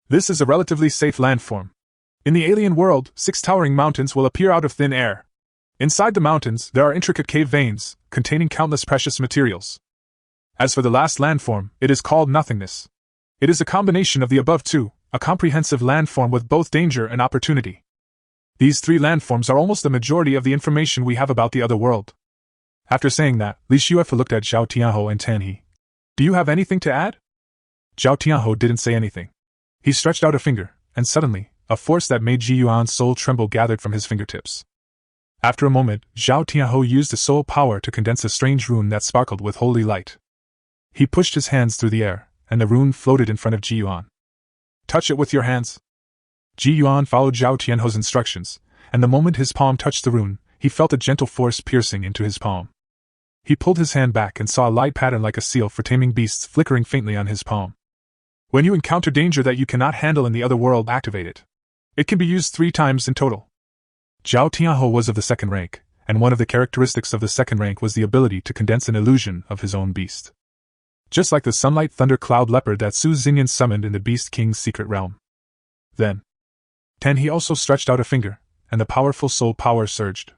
This is a relatively safe landform. In the alien world, 6 towering mountains will appear out of thin air. Inside the mountains, there are intricate cave veins, containing countless precious materials. As for the last landform, it is called nothingness. It is a combination of the above 2, a comprehensive landform with both danger and opportunity. These 3 landforms are almost the majority of the information we have about the other world. After saying that, Li Xuefu looked at Zhao Tianhou and Tan He. Do you have anything to add? Zhao Tianhou didn't say anything. He stretched out a finger, and suddenly, a force that made Ji Yuan's soul tremble gathered from his fingertips. After a moment, Zhao Tianhou used his soul power to condense a strange rune that sparkled with holy light. He pushed his hands through the air, and the rune floated in front of Ji Yuan. Touch it with your hands. Ji Yuan followed Zhao Tianhou's instructions, and the moment his palm touched the rune, he felt a gentle force piercing into his palm. He pulled his hand back and saw a light pattern like a seal for taming beasts flickering faintly on his palm. When you encounter danger that you cannot handle in the other world, activate it. It can be used 3 times in total. Zhao Tianhou was of the 2nd rank, and one of the characteristics of the 2nd rank was the ability to condense an illusion of his own beast. Just like the sunlight thunder cloud leopard that Su Xinyan summoned in the Beast King's secret realm. Then, Tan He also stretched out a finger, and the powerful soul power surged.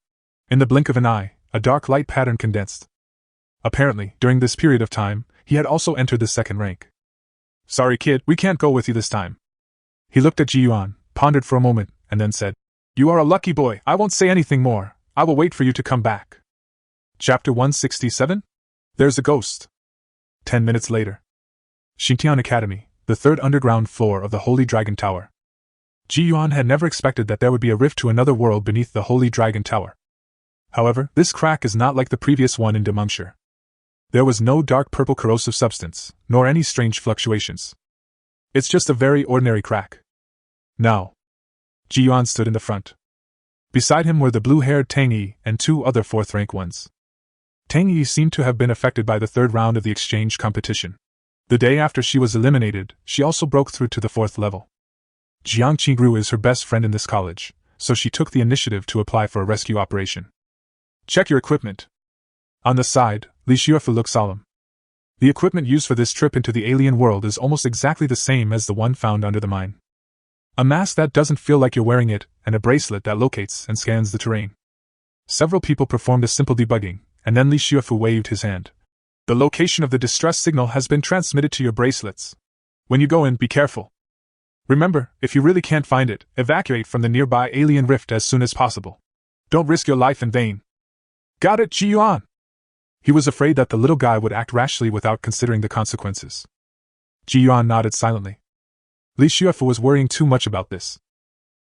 In the blink of an eye, a dark light pattern condensed. Apparently, during this period of time, he had also entered the 2nd rank. Sorry kid, we can't go with you this time. He looked at Ji Yuan, pondered for a moment, and then said, You are a lucky boy, I won't say anything more, I will wait for you to come back. Chapter 167? There's a ghost. 10 minutes later. Xingtian Academy, the 3rd underground floor of the Holy Dragon Tower. Ji Yuan had never expected that there would be a rift to another world beneath the Holy Dragon Tower. However, this crack is not like the previous one in Demungshire. There was no dark purple corrosive substance, nor any strange fluctuations. It's just a very ordinary crack. Now, Ji Yuan stood in the front. Beside him were the blue-haired Tang Yi and two other fourth-rank ones. Tang Yi seemed to have been affected by the third round of the exchange competition. The day after she was eliminated, she also broke through to the fourth level. Jiang Qingru is her best friend in this college, so she took the initiative to apply for a rescue operation. Check your equipment. On the side, Li Xiufu looked solemn. The equipment used for this trip into the alien world is almost exactly the same as the one found under the mine. A mask that doesn't feel like you're wearing it, and a bracelet that locates and scans the terrain. Several people performed a simple debugging, and then Li Xiufu waved his hand. The location of the distress signal has been transmitted to your bracelets. When you go in, be careful. Remember, if you really can't find it, evacuate from the nearby alien rift as soon as possible. Don't risk your life in vain. Got it, Yuan? He was afraid that the little guy would act rashly without considering the consequences. Yuan nodded silently. Li Xiufu was worrying too much about this.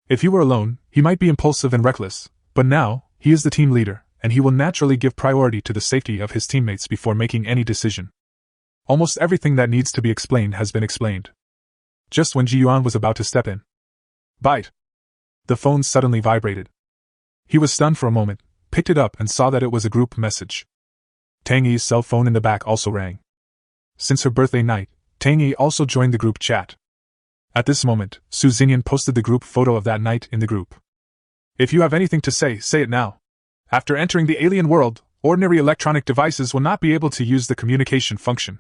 If he were alone, he might be impulsive and reckless, but now, he is the team leader, and he will naturally give priority to the safety of his teammates before making any decision. Almost everything that needs to be explained has been explained. Just when Yuan was about to step in. Bite! The phone suddenly vibrated. He was stunned for a moment, picked it up and saw that it was a group message. Tang Yi's cell phone in the back also rang. Since her birthday night, Tang Yi also joined the group chat. At this moment, Su Xingyan posted the group photo of that night in the group. If you have anything to say, say it now. After entering the alien world, ordinary electronic devices will not be able to use the communication function.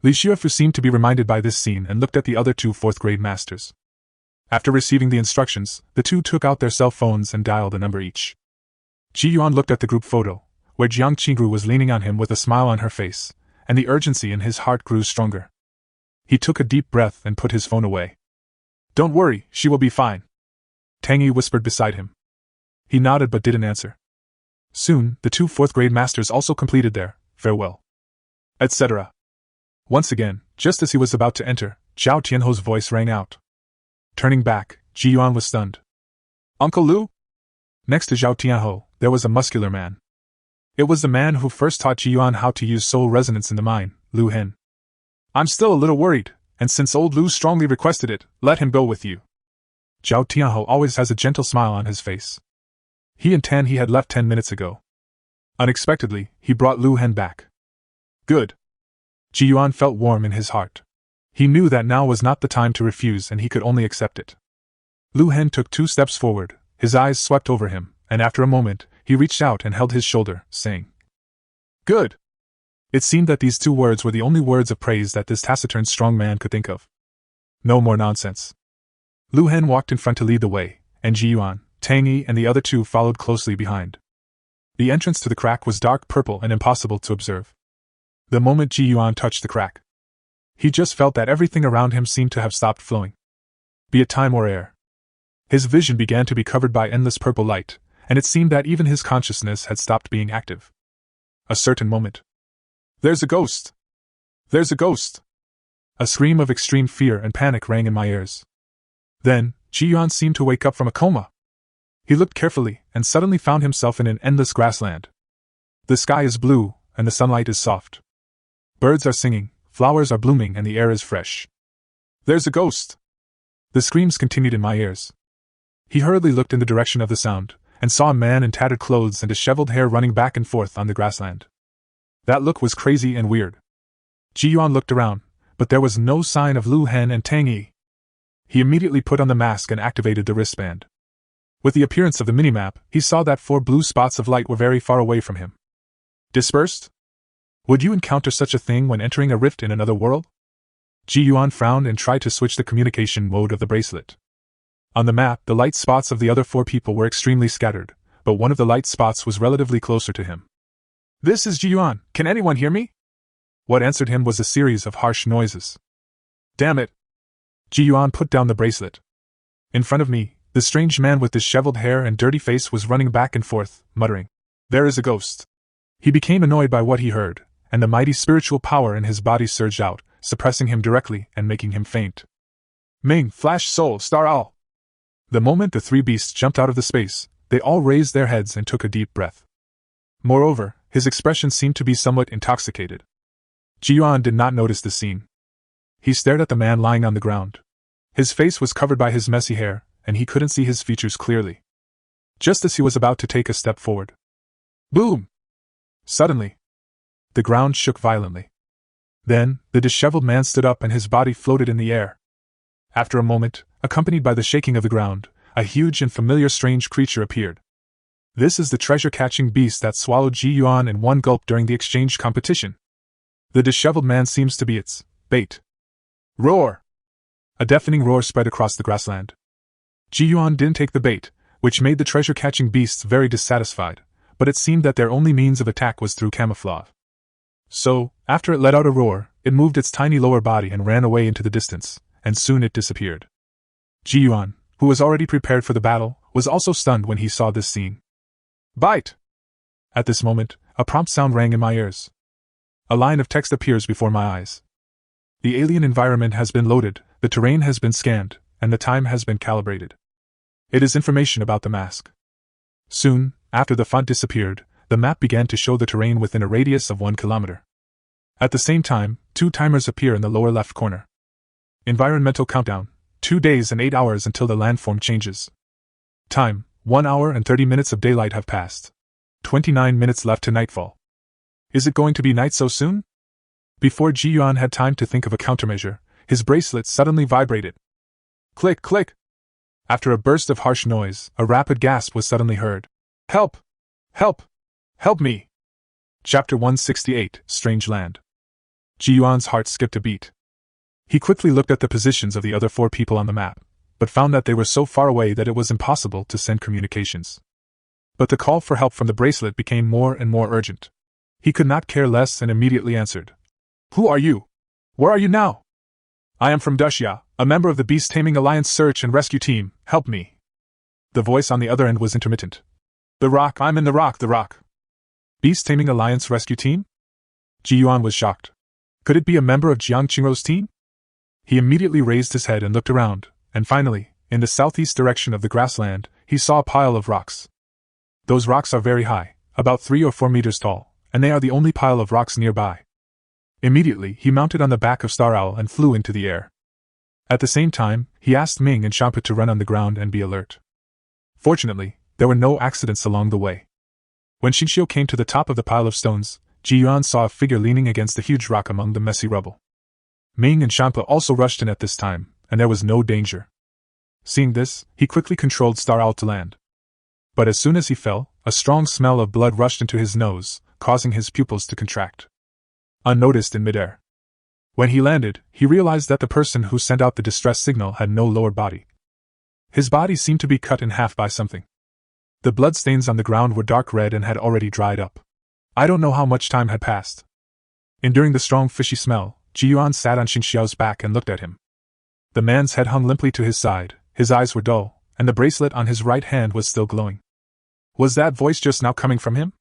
Li Xiufu seemed to be reminded by this scene and looked at the other two fourth-grade masters. After receiving the instructions, the two took out their cell phones and dialed a number each. Yuan looked at the group photo, where Jiang Qingru was leaning on him with a smile on her face, and the urgency in his heart grew stronger. He took a deep breath and put his phone away. Don't worry, she will be fine. Tang Yi whispered beside him. He nodded but didn't answer. Soon, the two fourth-grade masters also completed their farewell, etc. Once again, just as he was about to enter, Zhao Tianho's voice rang out. Turning back, Yuan was stunned. Uncle Lu? Next to Zhao Tianho, there was a muscular man. It was the man who first taught Yuan how to use soul resonance in the mine, Lu Hen. I'm still a little worried, and since old Lu strongly requested it, let him go with you. Zhao Tianho always has a gentle smile on his face. He and Tan He had left 10 minutes ago. Unexpectedly, he brought Lu Hen back. Good. Yuan felt warm in his heart. He knew that now was not the time to refuse and he could only accept it. Lu Hen took 2 steps forward, his eyes swept over him, and after a moment, he reached out and held his shoulder, saying, Good! It seemed that these 2 words were the only words of praise that this taciturn strong man could think of. No more nonsense. Lu Hen walked in front to lead the way, and Yuan, Tang Yi and the other 2 followed closely behind. The entrance to the crack was dark purple and impossible to observe. The moment Yuan touched the crack, he just felt that everything around him seemed to have stopped flowing. Be it time or air. His vision began to be covered by endless purple light, and it seemed that even his consciousness had stopped being active. A certain moment. There's a ghost! There's a ghost! A scream of extreme fear and panic rang in my ears. Then, Yuan seemed to wake up from a coma. He looked carefully and suddenly found himself in an endless grassland. The sky is blue, and the sunlight is soft. Birds are singing, flowers are blooming, and the air is fresh. There's a ghost! The screams continued in my ears. He hurriedly looked in the direction of the sound, and saw a man in tattered clothes and disheveled hair running back and forth on the grassland. That look was crazy and weird. Yuan looked around, but there was no sign of Lu Hen and Tang Yi. He immediately put on the mask and activated the wristband. With the appearance of the minimap, he saw that 4 blue spots of light were very far away from him. Dispersed? Would you encounter such a thing when entering a rift in another world? Yuan frowned and tried to switch the communication mode of the bracelet. On the map, the light spots of the other 4 people were extremely scattered, but one of the light spots was relatively closer to him. This is Yuan, can anyone hear me? What answered him was a series of harsh noises. Damn it! Yuan put down the bracelet. In front of me, the strange man with disheveled hair and dirty face was running back and forth, muttering, There is a ghost. He became annoyed by what he heard, and the mighty spiritual power in his body surged out, suppressing him directly and making him faint. Ming, Flash, Soul, Star Owl! The moment the 3 beasts jumped out of the space, they all raised their heads and took a deep breath. Moreover, his expression seemed to be somewhat intoxicated. Yuan did not notice the scene. He stared at the man lying on the ground. His face was covered by his messy hair, and he couldn't see his features clearly. just as he was about to take a step forward. Boom! Suddenly, the ground shook violently. Then, the disheveled man stood up and his body floated in the air. After a moment, accompanied by the shaking of the ground, a huge and familiar strange creature appeared. This is the treasure-catching beast that swallowed Ji Yuan in one gulp during the exchange competition. The disheveled man seems to be its bait. Roar! A deafening roar spread across the grassland. Ji Yuan didn't take the bait, which made the treasure-catching beasts very dissatisfied, but it seemed that their only means of attack was through camouflage. So, after it let out a roar, it moved its tiny lower body and ran away into the distance, and soon it disappeared. Ji Yuan, who was already prepared for the battle, was also stunned when he saw this scene. Bite! At this moment, a prompt sound rang in my ears. A line of text appears before my eyes. The alien environment has been loaded, the terrain has been scanned, and the time has been calibrated. It is information about the mask. Soon, after the font disappeared, the map began to show the terrain within a radius of 1 kilometer. At the same time, 2 timers appear in the lower left corner. Environmental countdown, 2 days and 8 hours until the landform changes. Time, 1 hour and 30 minutes of daylight have passed. 29 minutes left to nightfall. Is it going to be night so soon? Before Ji Yuan had time to think of a countermeasure, his bracelet suddenly vibrated. Click, click! After a burst of harsh noise, a rapid gasp was suddenly heard. Help! Help! Help me! Chapter 168, Strange Land. Ji Yuan's heart skipped a beat. He quickly looked at the positions of the other 4 people on the map, but found that they were so far away that it was impossible to send communications. But the call for help from the bracelet became more and more urgent. He could not care less and immediately answered. Who are you? Where are you now? I am from Duxia, a member of the Beast Taming Alliance Search and Rescue Team. Help me. The voice on the other end was intermittent. The Rock, I'm in the Rock, the Rock. Beast Taming Alliance Rescue Team? Ji Yuan was shocked. Could it be a member of Jiang Qingrou's team? He immediately raised his head and looked around, and finally, in the southeast direction of the grassland, he saw a pile of rocks. Those rocks are very high, about 3 or 4 meters tall, and they are the only pile of rocks nearby. Immediately, he mounted on the back of Star Owl and flew into the air. At the same time, he asked Ming and Champa to run on the ground and be alert. Fortunately, there were no accidents along the way. When Xingqiu came to the top of the pile of stones, Ji Yuan saw a figure leaning against the huge rock among the messy rubble. Ming and Champa also rushed in at this time, and there was no danger. Seeing this, he quickly controlled Star Owl to land. But as soon as he fell, a strong smell of blood rushed into his nose, causing his pupils to contract. Unnoticed in midair. When he landed, he realized that the person who sent out the distress signal had no lower body. His body seemed to be cut in half by something. The bloodstains on the ground were dark red and had already dried up. I don't know how much time had passed. Enduring the strong fishy smell, Ji Yuan sat on Xingqiu's back and looked at him. The man's head hung limply to his side, his eyes were dull, and the bracelet on his right hand was still glowing. Was that voice just now coming from him?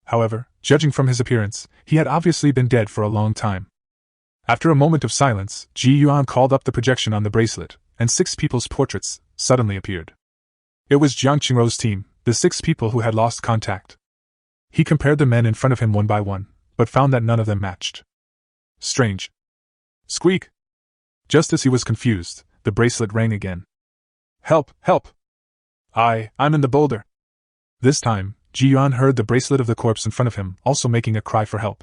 However, judging from his appearance, he had obviously been dead for a long time. After a moment of silence, Ji Yuan called up the projection on the bracelet, and 6 people's portraits suddenly appeared. It was Jiang Qingrou's team, the 6 people who had lost contact. He compared the men in front of him one by one, but found that none of them matched. Strange. Squeak! Just as he was confused, the bracelet rang again. Help! Help! I'm in the boulder. This time, Ji Yuan heard the bracelet of the corpse in front of him also making a cry for help.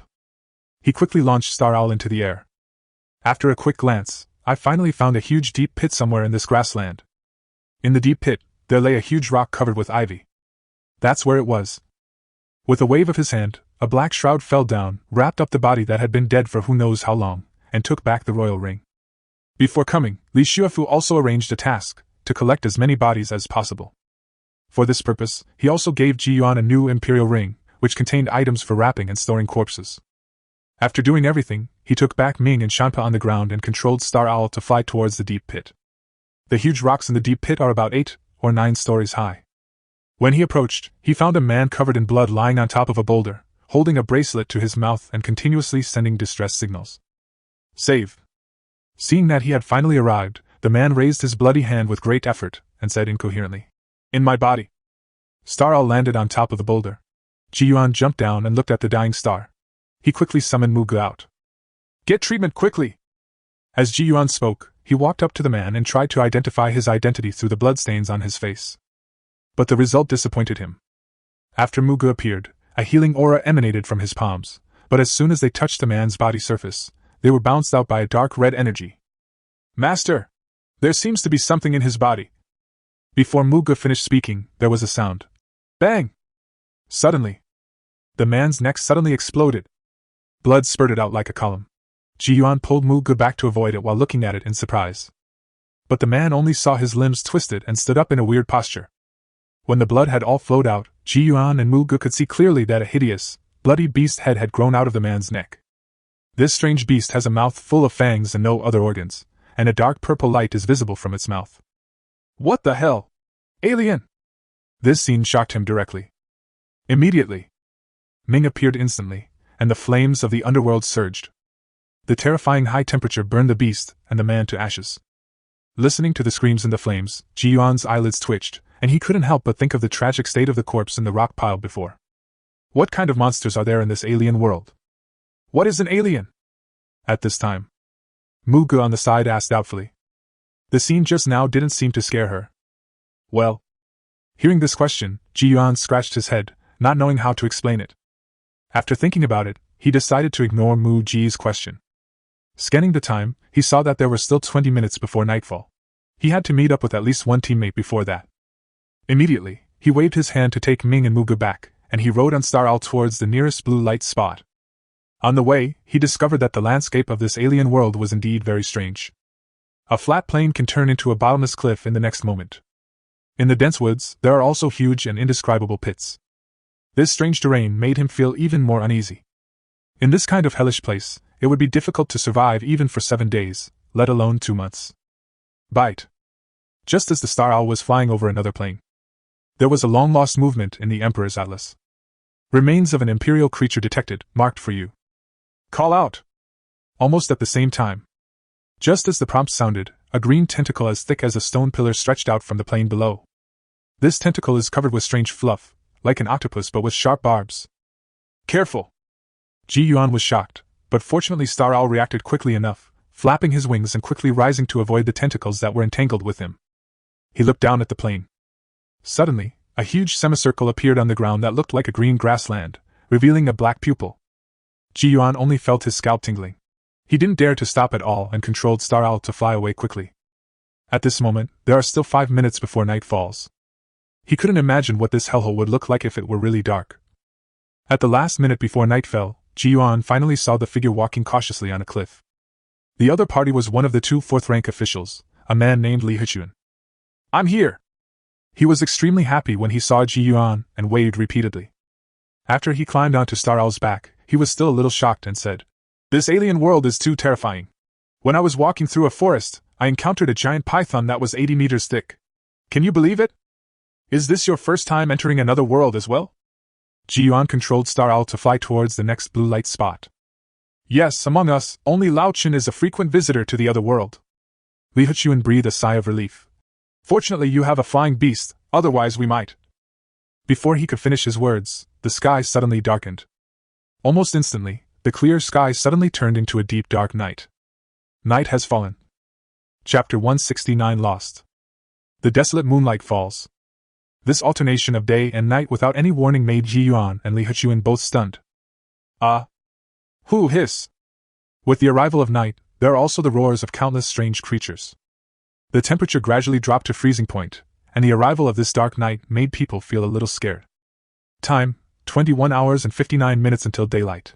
He quickly launched Star Owl into the air. After a quick glance, I finally found a huge deep pit somewhere in this grassland. In the deep pit, there lay a huge rock covered with ivy. That's where it was. With a wave of his hand, a black shroud fell down, wrapped up the body that had been dead for who knows how long, and took back the royal ring. Before coming, Li Xuefu also arranged a task, to collect as many bodies as possible. For this purpose, he also gave Ji Yuan a new imperial ring, which contained items for wrapping and storing corpses. After doing everything, he took back Ming and Shanpa on the ground and controlled Star Owl to fly towards the deep pit. The huge rocks in the deep pit are about 8 or 9 stories high. When he approached, he found a man covered in blood lying on top of a boulder, holding a bracelet to his mouth and continuously sending distress signals. Save! Seeing that he had finally arrived, the man raised his bloody hand with great effort and said incoherently, In my body. Star Owl landed on top of the boulder. Ji Yuan jumped down and looked at the dying star. He quickly summoned Mugu out. Get treatment quickly! As Ji Yuan spoke, he walked up to the man and tried to identify his identity through the bloodstains on his face. But the result disappointed him. After Muga appeared, a healing aura emanated from his palms, but as soon as they touched the man's body surface, they were bounced out by a dark red energy. Master! There seems to be something in his body. Before Muga finished speaking, there was a sound. Bang! Suddenly, the man's neck suddenly exploded. Blood spurted out like a column. Yuan pulled Muga back to avoid it while looking at it in surprise. But the man only saw his limbs twisted and stood up in a weird posture. When the blood had all flowed out, Yuan and Muga could see clearly that a hideous, bloody beast head had grown out of the man's neck. This strange beast has a mouth full of fangs and no other organs, and a dark purple light is visible from its mouth. What the hell? Alien! This scene shocked him directly. Immediately, Ming appeared instantly, and the flames of the underworld surged. The terrifying high temperature burned the beast and the man to ashes. Listening to the screams and the flames, Yuan's eyelids twitched, and he couldn't help but think of the tragic state of the corpse in the rock pile before. What kind of monsters are there in this alien world? What is an alien? At this time, Muga on the side asked doubtfully. The scene just now didn't seem to scare her. Well, hearing this question, Yuan scratched his head, not knowing how to explain it. After thinking about it, he decided to ignore Mu Ji's question. Scanning the time, he saw that there were still 20 minutes before nightfall. He had to meet up with at least one teammate before that. Immediately, he waved his hand to take Ming and Muga back, and he rode on Star Owl towards the nearest blue light spot. On the way, he discovered that the landscape of this alien world was indeed very strange. A flat plain can turn into a bottomless cliff in the next moment. In the dense woods, there are also huge and indescribable pits. This strange terrain made him feel even more uneasy. In this kind of hellish place, it would be difficult to survive even for 7 days, let alone 2 months. Bite. Just as the Star Owl was flying over another plain, there was a long-lost movement in the Emperor's Atlas. Remains of an Imperial creature detected, marked for you. Call out! Almost at the same time. Just as the prompt sounded, a green tentacle as thick as a stone pillar stretched out from the plain below. This tentacle is covered with strange fluff, like an octopus but with sharp barbs. Careful! Yuan was shocked, but fortunately Star Owl reacted quickly enough, flapping his wings and quickly rising to avoid the tentacles that were entangled with him. He looked down at the plain. Suddenly, a huge semicircle appeared on the ground that looked like a green grassland, revealing a black pupil. Yuan only felt his scalp tingling. He didn't dare to stop at all and controlled Star Owl to fly away quickly. At this moment, there are still 5 minutes before night falls. He couldn't imagine what this hellhole would look like if it were really dark. At the last minute before night fell, Yuan finally saw the figure walking cautiously on a cliff. The other party was one of the 2 fourth-rank officials, a man named Li Hichuan. I'm here! He was extremely happy when he saw Yuan and waved repeatedly. After he climbed onto Star Owl's back, he was still a little shocked and said, This alien world is too terrifying. When I was walking through a forest, I encountered a giant python that was 80 meters thick. Can you believe it? Is this your first time entering another world as well? Yuan controlled Star Owl to fly towards the next blue light spot. Yes, among us, only Lao Chen is a frequent visitor to the other world. Li Hichuan breathed a sigh of relief. Fortunately you have a flying beast, otherwise we might. Before he could finish his words, the sky suddenly darkened. Almost instantly, the clear sky suddenly turned into a deep dark night. Night has fallen. Chapter 169 Lost. The desolate moonlight falls. This alternation of day and night without any warning made Yuan and Li Hichuan both stunned. Ah! Who hiss! With the arrival of night, there are also the roars of countless strange creatures. The temperature gradually dropped to freezing point, and the arrival of this dark night made people feel a little scared. Time, 21 hours and 59 minutes until daylight.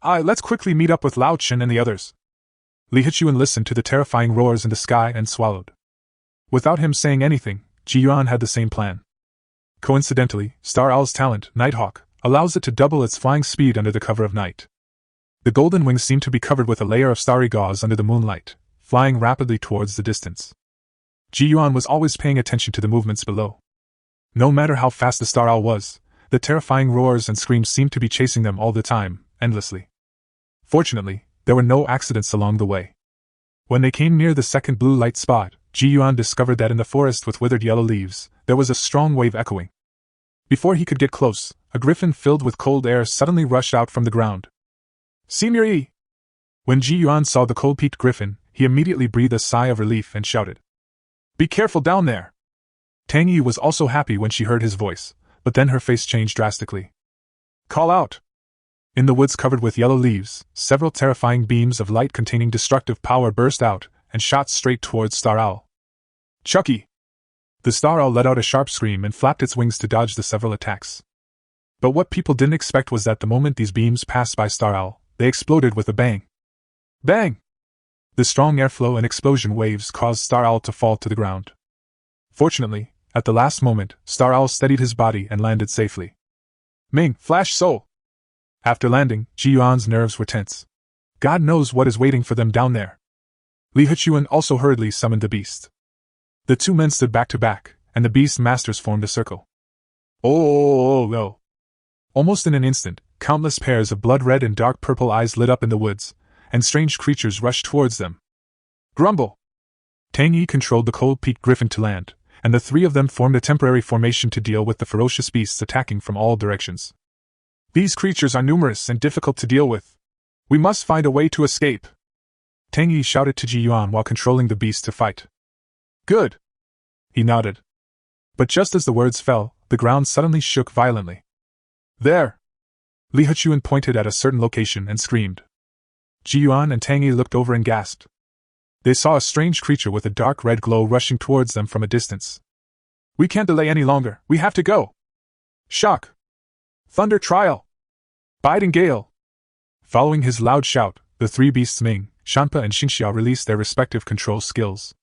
Let's quickly meet up with Lao Chen and the others. Li Hichuan listened to the terrifying roars in the sky and swallowed. Without him saying anything, Yuan had the same plan. Coincidentally, Star Owl's talent, Nighthawk, allows it to double its flying speed under the cover of night. The golden wings seem to be covered with a layer of starry gauze under the moonlight, flying rapidly towards the distance. Yuan was always paying attention to the movements below. No matter how fast the Star Owl was, the terrifying roars and screams seemed to be chasing them all the time, endlessly. Fortunately, there were no accidents along the way. When they came near the second blue light spot, Yuan discovered that in the forest with withered yellow leaves, there was a strong wave echoing. Before he could get close, a griffin filled with cold air suddenly rushed out from the ground. Senior Yi! When Yuan saw the cold-peaked griffin, he immediately breathed a sigh of relief and shouted, Be careful down there! Tang Yi was also happy when she heard his voice, but then her face changed drastically. Call out! In the woods covered with yellow leaves, several terrifying beams of light containing destructive power burst out and shot straight towards Star Owl. Chucky! The Star Owl let out a sharp scream and flapped its wings to dodge the several attacks. But what people didn't expect was that the moment these beams passed by Star Owl, they exploded with a bang. Bang! The strong airflow and explosion waves caused Star Owl to fall to the ground. Fortunately, at the last moment, Star Owl steadied his body and landed safely. Ming, flash soul! After landing, Ji Yuan's nerves were tense. God knows what is waiting for them down there. Li Huchuan also hurriedly summoned the beast. The two men stood back to back, and the beast masters formed a circle. Oh! Almost in an instant, countless pairs of blood-red and dark purple eyes lit up in the woods, and strange creatures rushed towards them. Grumble! Tang Yi controlled the cold-peaked griffin to land, and the three of them formed a temporary formation to deal with the ferocious beasts attacking from all directions. These creatures are numerous and difficult to deal with. We must find a way to escape. Tang Yi shouted to Ji Yuan while controlling the beast to fight. Good! He nodded. But just as the words fell, the ground suddenly shook violently. There! Li Huchuan pointed at a certain location and screamed. Ji Yuan and Tang Yi looked over and gasped. They saw a strange creature with a dark red glow rushing towards them from a distance. We can't delay any longer, we have to go! Shock! Thunder trial! Biding gale! Following his loud shout, the three beasts Ming, Shanpa and Xingxiao released their respective control skills.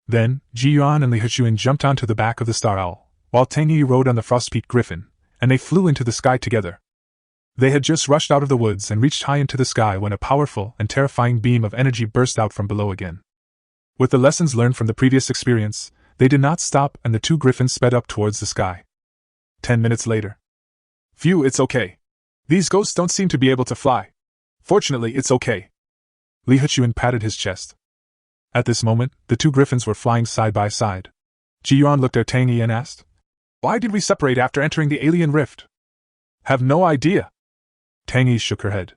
Then, Ji Yuan and Li Huchuan jumped onto the back of the Star Owl, while Tang Yi rode on the Frostpeak Griffin, and they flew into the sky together. They had just rushed out of the woods and reached high into the sky when a powerful and terrifying beam of energy burst out from below again. With the lessons learned from the previous experience, they did not stop and the two griffins sped up towards the sky. 10 minutes later. Phew, it's okay. These ghosts don't seem to be able to fly. Fortunately, it's okay. Li Huchuan patted his chest. At this moment, the two griffins were flying side by side. Ji Yuan looked at Tang Yi and asked, Why did we separate after entering the alien rift? Have no idea. Tang Yi shook her head.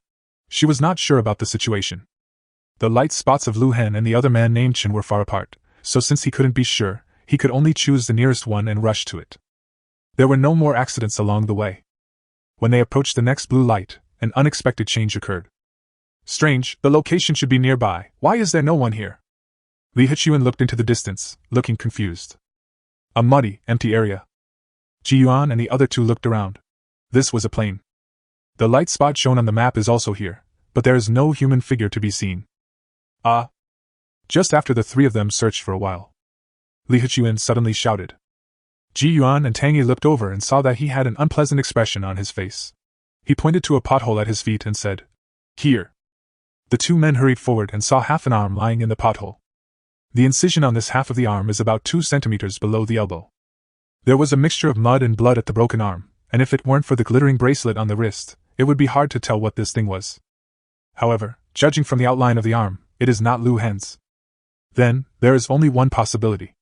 She was not sure about the situation. The light spots of Lu Hen and the other man named Chen were far apart, so since he couldn't be sure, he could only choose the nearest one and rush to it. There were no more accidents along the way. When they approached the next blue light, an unexpected change occurred. Strange, the location should be nearby. Why is there no one here? Li Huchuan looked into the distance, looking confused. A muddy, empty area. Ji Yuan and the other two looked around. This was a plain. The light spot shown on the map is also here, but there is no human figure to be seen. Just after the three of them searched for a while, Li Huchuan suddenly shouted. Ji Yuan and Tang Yi looked over and saw that he had an unpleasant expression on his face. He pointed to a pothole at his feet and said, Here. The two men hurried forward and saw half an arm lying in the pothole. The incision on this half of the arm is about 2 centimeters below the elbow. There was a mixture of mud and blood at the broken arm, and if it weren't for the glittering bracelet on the wrist, it would be hard to tell what this thing was. However, judging from the outline of the arm, it is not Lu Hen's. Then, there is only one possibility.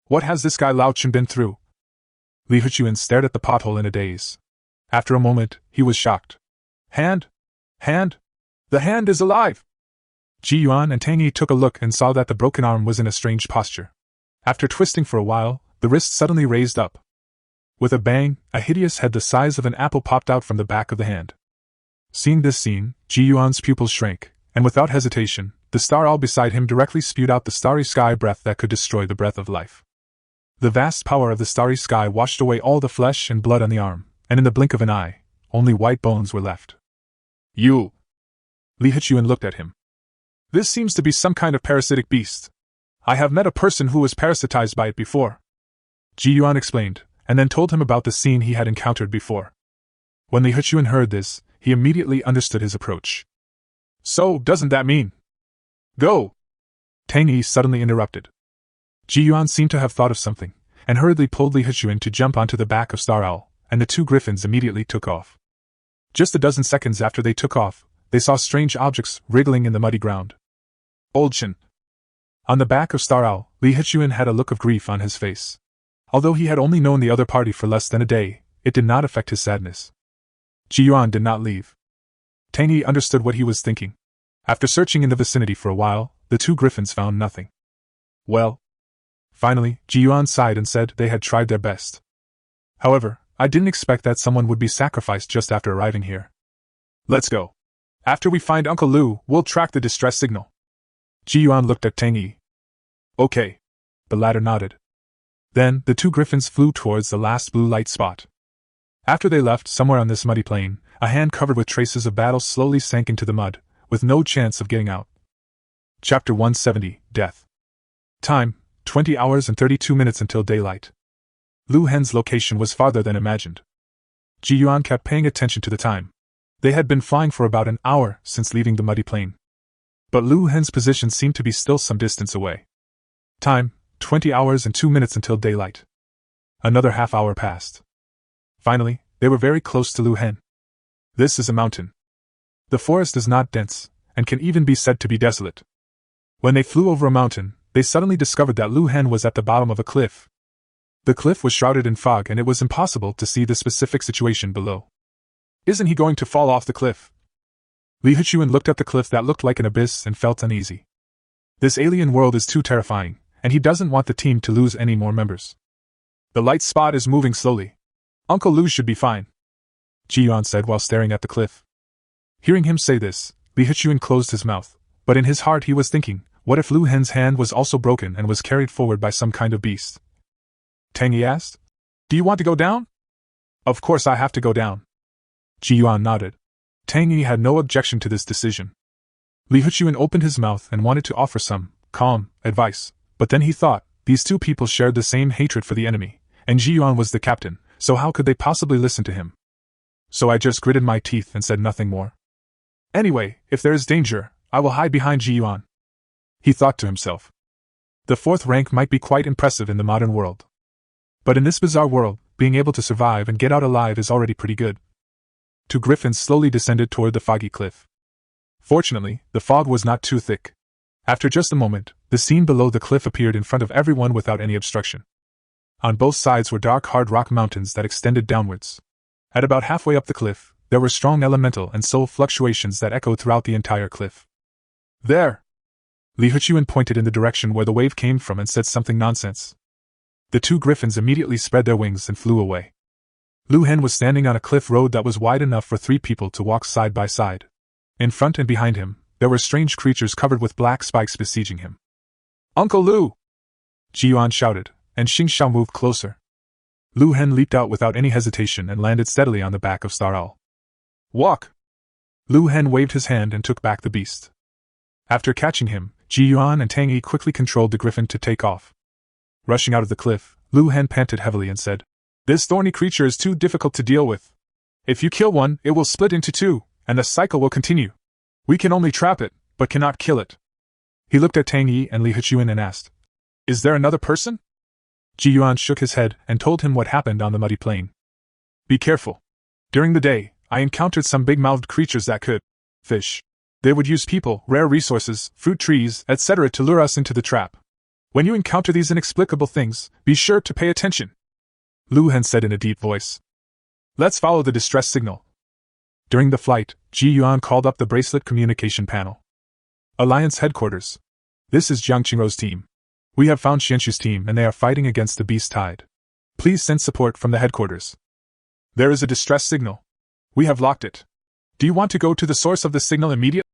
What has this guy Lao Chen been through? Li Huchuan stared at the pothole in a daze. After a moment, he was shocked. Hand! The hand is alive! Ji Yuan and Tang Yi took a look and saw that the broken arm was in a strange posture. After twisting for a while, the wrist suddenly raised up. With a bang, a hideous head the size of an apple popped out from the back of the hand. Seeing this scene, Ji Yuan's pupils shrank, and without hesitation, the Star Owl beside him directly spewed out the starry sky breath that could destroy the breath of life. The vast power of the starry sky washed away all the flesh and blood on the arm, and in the blink of an eye, only white bones were left. You! Li Huchuan looked at him. This seems to be some kind of parasitic beast. I have met a person who was parasitized by it before. Ji Yuan explained, and then told him about the scene he had encountered before. When Li Huchuan heard this, he immediately understood his approach. So, doesn't that mean? Go! Tang Yi suddenly interrupted. Ji Yuan seemed to have thought of something, and hurriedly pulled Li Huchuan to jump onto the back of Star Owl, and the two griffins immediately took off. Just a dozen seconds after they took off, they saw strange objects wriggling in the muddy ground. Old Chen. On the back of Star Owl, Li Huchuan had a look of grief on his face. Although he had only known the other party for less than a day, it did not affect his sadness. Ji Yuan did not leave. Tang Yi understood what he was thinking. After searching in the vicinity for a while, the two griffins found nothing. Well, Finally, Yuan sighed and said they had tried their best. However, I didn't expect that someone would be sacrificed just after arriving here. Let's go. After we find Uncle Lu, we'll track the distress signal. Yuan looked at Tang Yi. Okay. The latter nodded. Then, the two griffins flew towards the last blue light spot. After they left, somewhere on this muddy plain, a hand covered with traces of battle slowly sank into the mud, with no chance of getting out. Chapter 170, Death. Time, 20 hours and 32 minutes until daylight. Lu Hen's location was farther than imagined. Yuan kept paying attention to the time. They had been flying for about an hour since leaving the muddy plain. But Lu Hen's position seemed to be still some distance away. Time, 20 hours and 2 minutes until daylight. Another half hour passed. Finally, they were very close to Lu Hen. This is a mountain. The forest is not dense, and can even be said to be desolate. When they flew over a mountain, they suddenly discovered that Lu Hen was at the bottom of a cliff. The cliff was shrouded in fog and it was impossible to see the specific situation below. Isn't he going to fall off the cliff? Li Huchuan looked at the cliff that looked like an abyss and felt uneasy. This alien world is too terrifying, and he doesn't want the team to lose any more members. The light spot is moving slowly. Uncle Lu should be fine, Yuan said while staring at the cliff. Hearing him say this, Li Huchuan closed his mouth, but in his heart he was thinking, what if Lu Hen's hand was also broken and was carried forward by some kind of beast? Tang Yi asked. Do you want to go down? Of course I have to go down. Yuan nodded. Tang Yi had no objection to this decision. Li Huchuan opened his mouth and wanted to offer some calm advice, but then he thought, these two people shared the same hatred for the enemy, and Yuan was the captain, so how could they possibly listen to him? So I just gritted my teeth and said nothing more. Anyway, if there is danger, I will hide behind Yuan. He thought to himself. The fourth rank might be quite impressive in the modern world. But in this bizarre world, being able to survive and get out alive is already pretty good. Two griffins slowly descended toward the foggy cliff. Fortunately, the fog was not too thick. After just a moment, the scene below the cliff appeared in front of everyone without any obstruction. On both sides were dark hard rock mountains that extended downwards. At about halfway up the cliff, there were strong elemental and soul fluctuations that echoed throughout the entire cliff. There! Li Huchuan pointed in the direction where the wave came from and said something nonsense. The two griffins immediately spread their wings and flew away. Lu Hen was standing on a cliff road that was wide enough for 3 people to walk side by side. In front and behind him, there were strange creatures covered with black spikes besieging him. Uncle Lu! Yuan shouted, and Xing Xiao moved closer. Lu Hen leaped out without any hesitation and landed steadily on the back of Star Owl. Walk! Lu Hen waved his hand and took back the beast. After catching him, Yuan and Tang Yi quickly controlled the griffin to take off. Rushing out of the cliff, Lu Hen panted heavily and said, This thorny creature is too difficult to deal with. If you kill one, it will split into 2, and the cycle will continue. We can only trap it, but cannot kill it. He looked at Tang Yi and Li Huchuan and asked, Is there another person? Yuan shook his head and told him what happened on the muddy plain. Be careful. During the day, I encountered some big-mouthed creatures that could fish. They would use people, rare resources, fruit trees, etc. to lure us into the trap. When you encounter these inexplicable things, be sure to pay attention. Lu Hen said in a deep voice. Let's follow the distress signal. During the flight, Yuan called up the bracelet communication panel. Alliance headquarters. This is Jiang Qingrou's team. We have found Xianxu's team and they are fighting against the beast tide. Please send support from the headquarters. There is a distress signal. We have locked it. Do you want to go to the source of the signal immediately?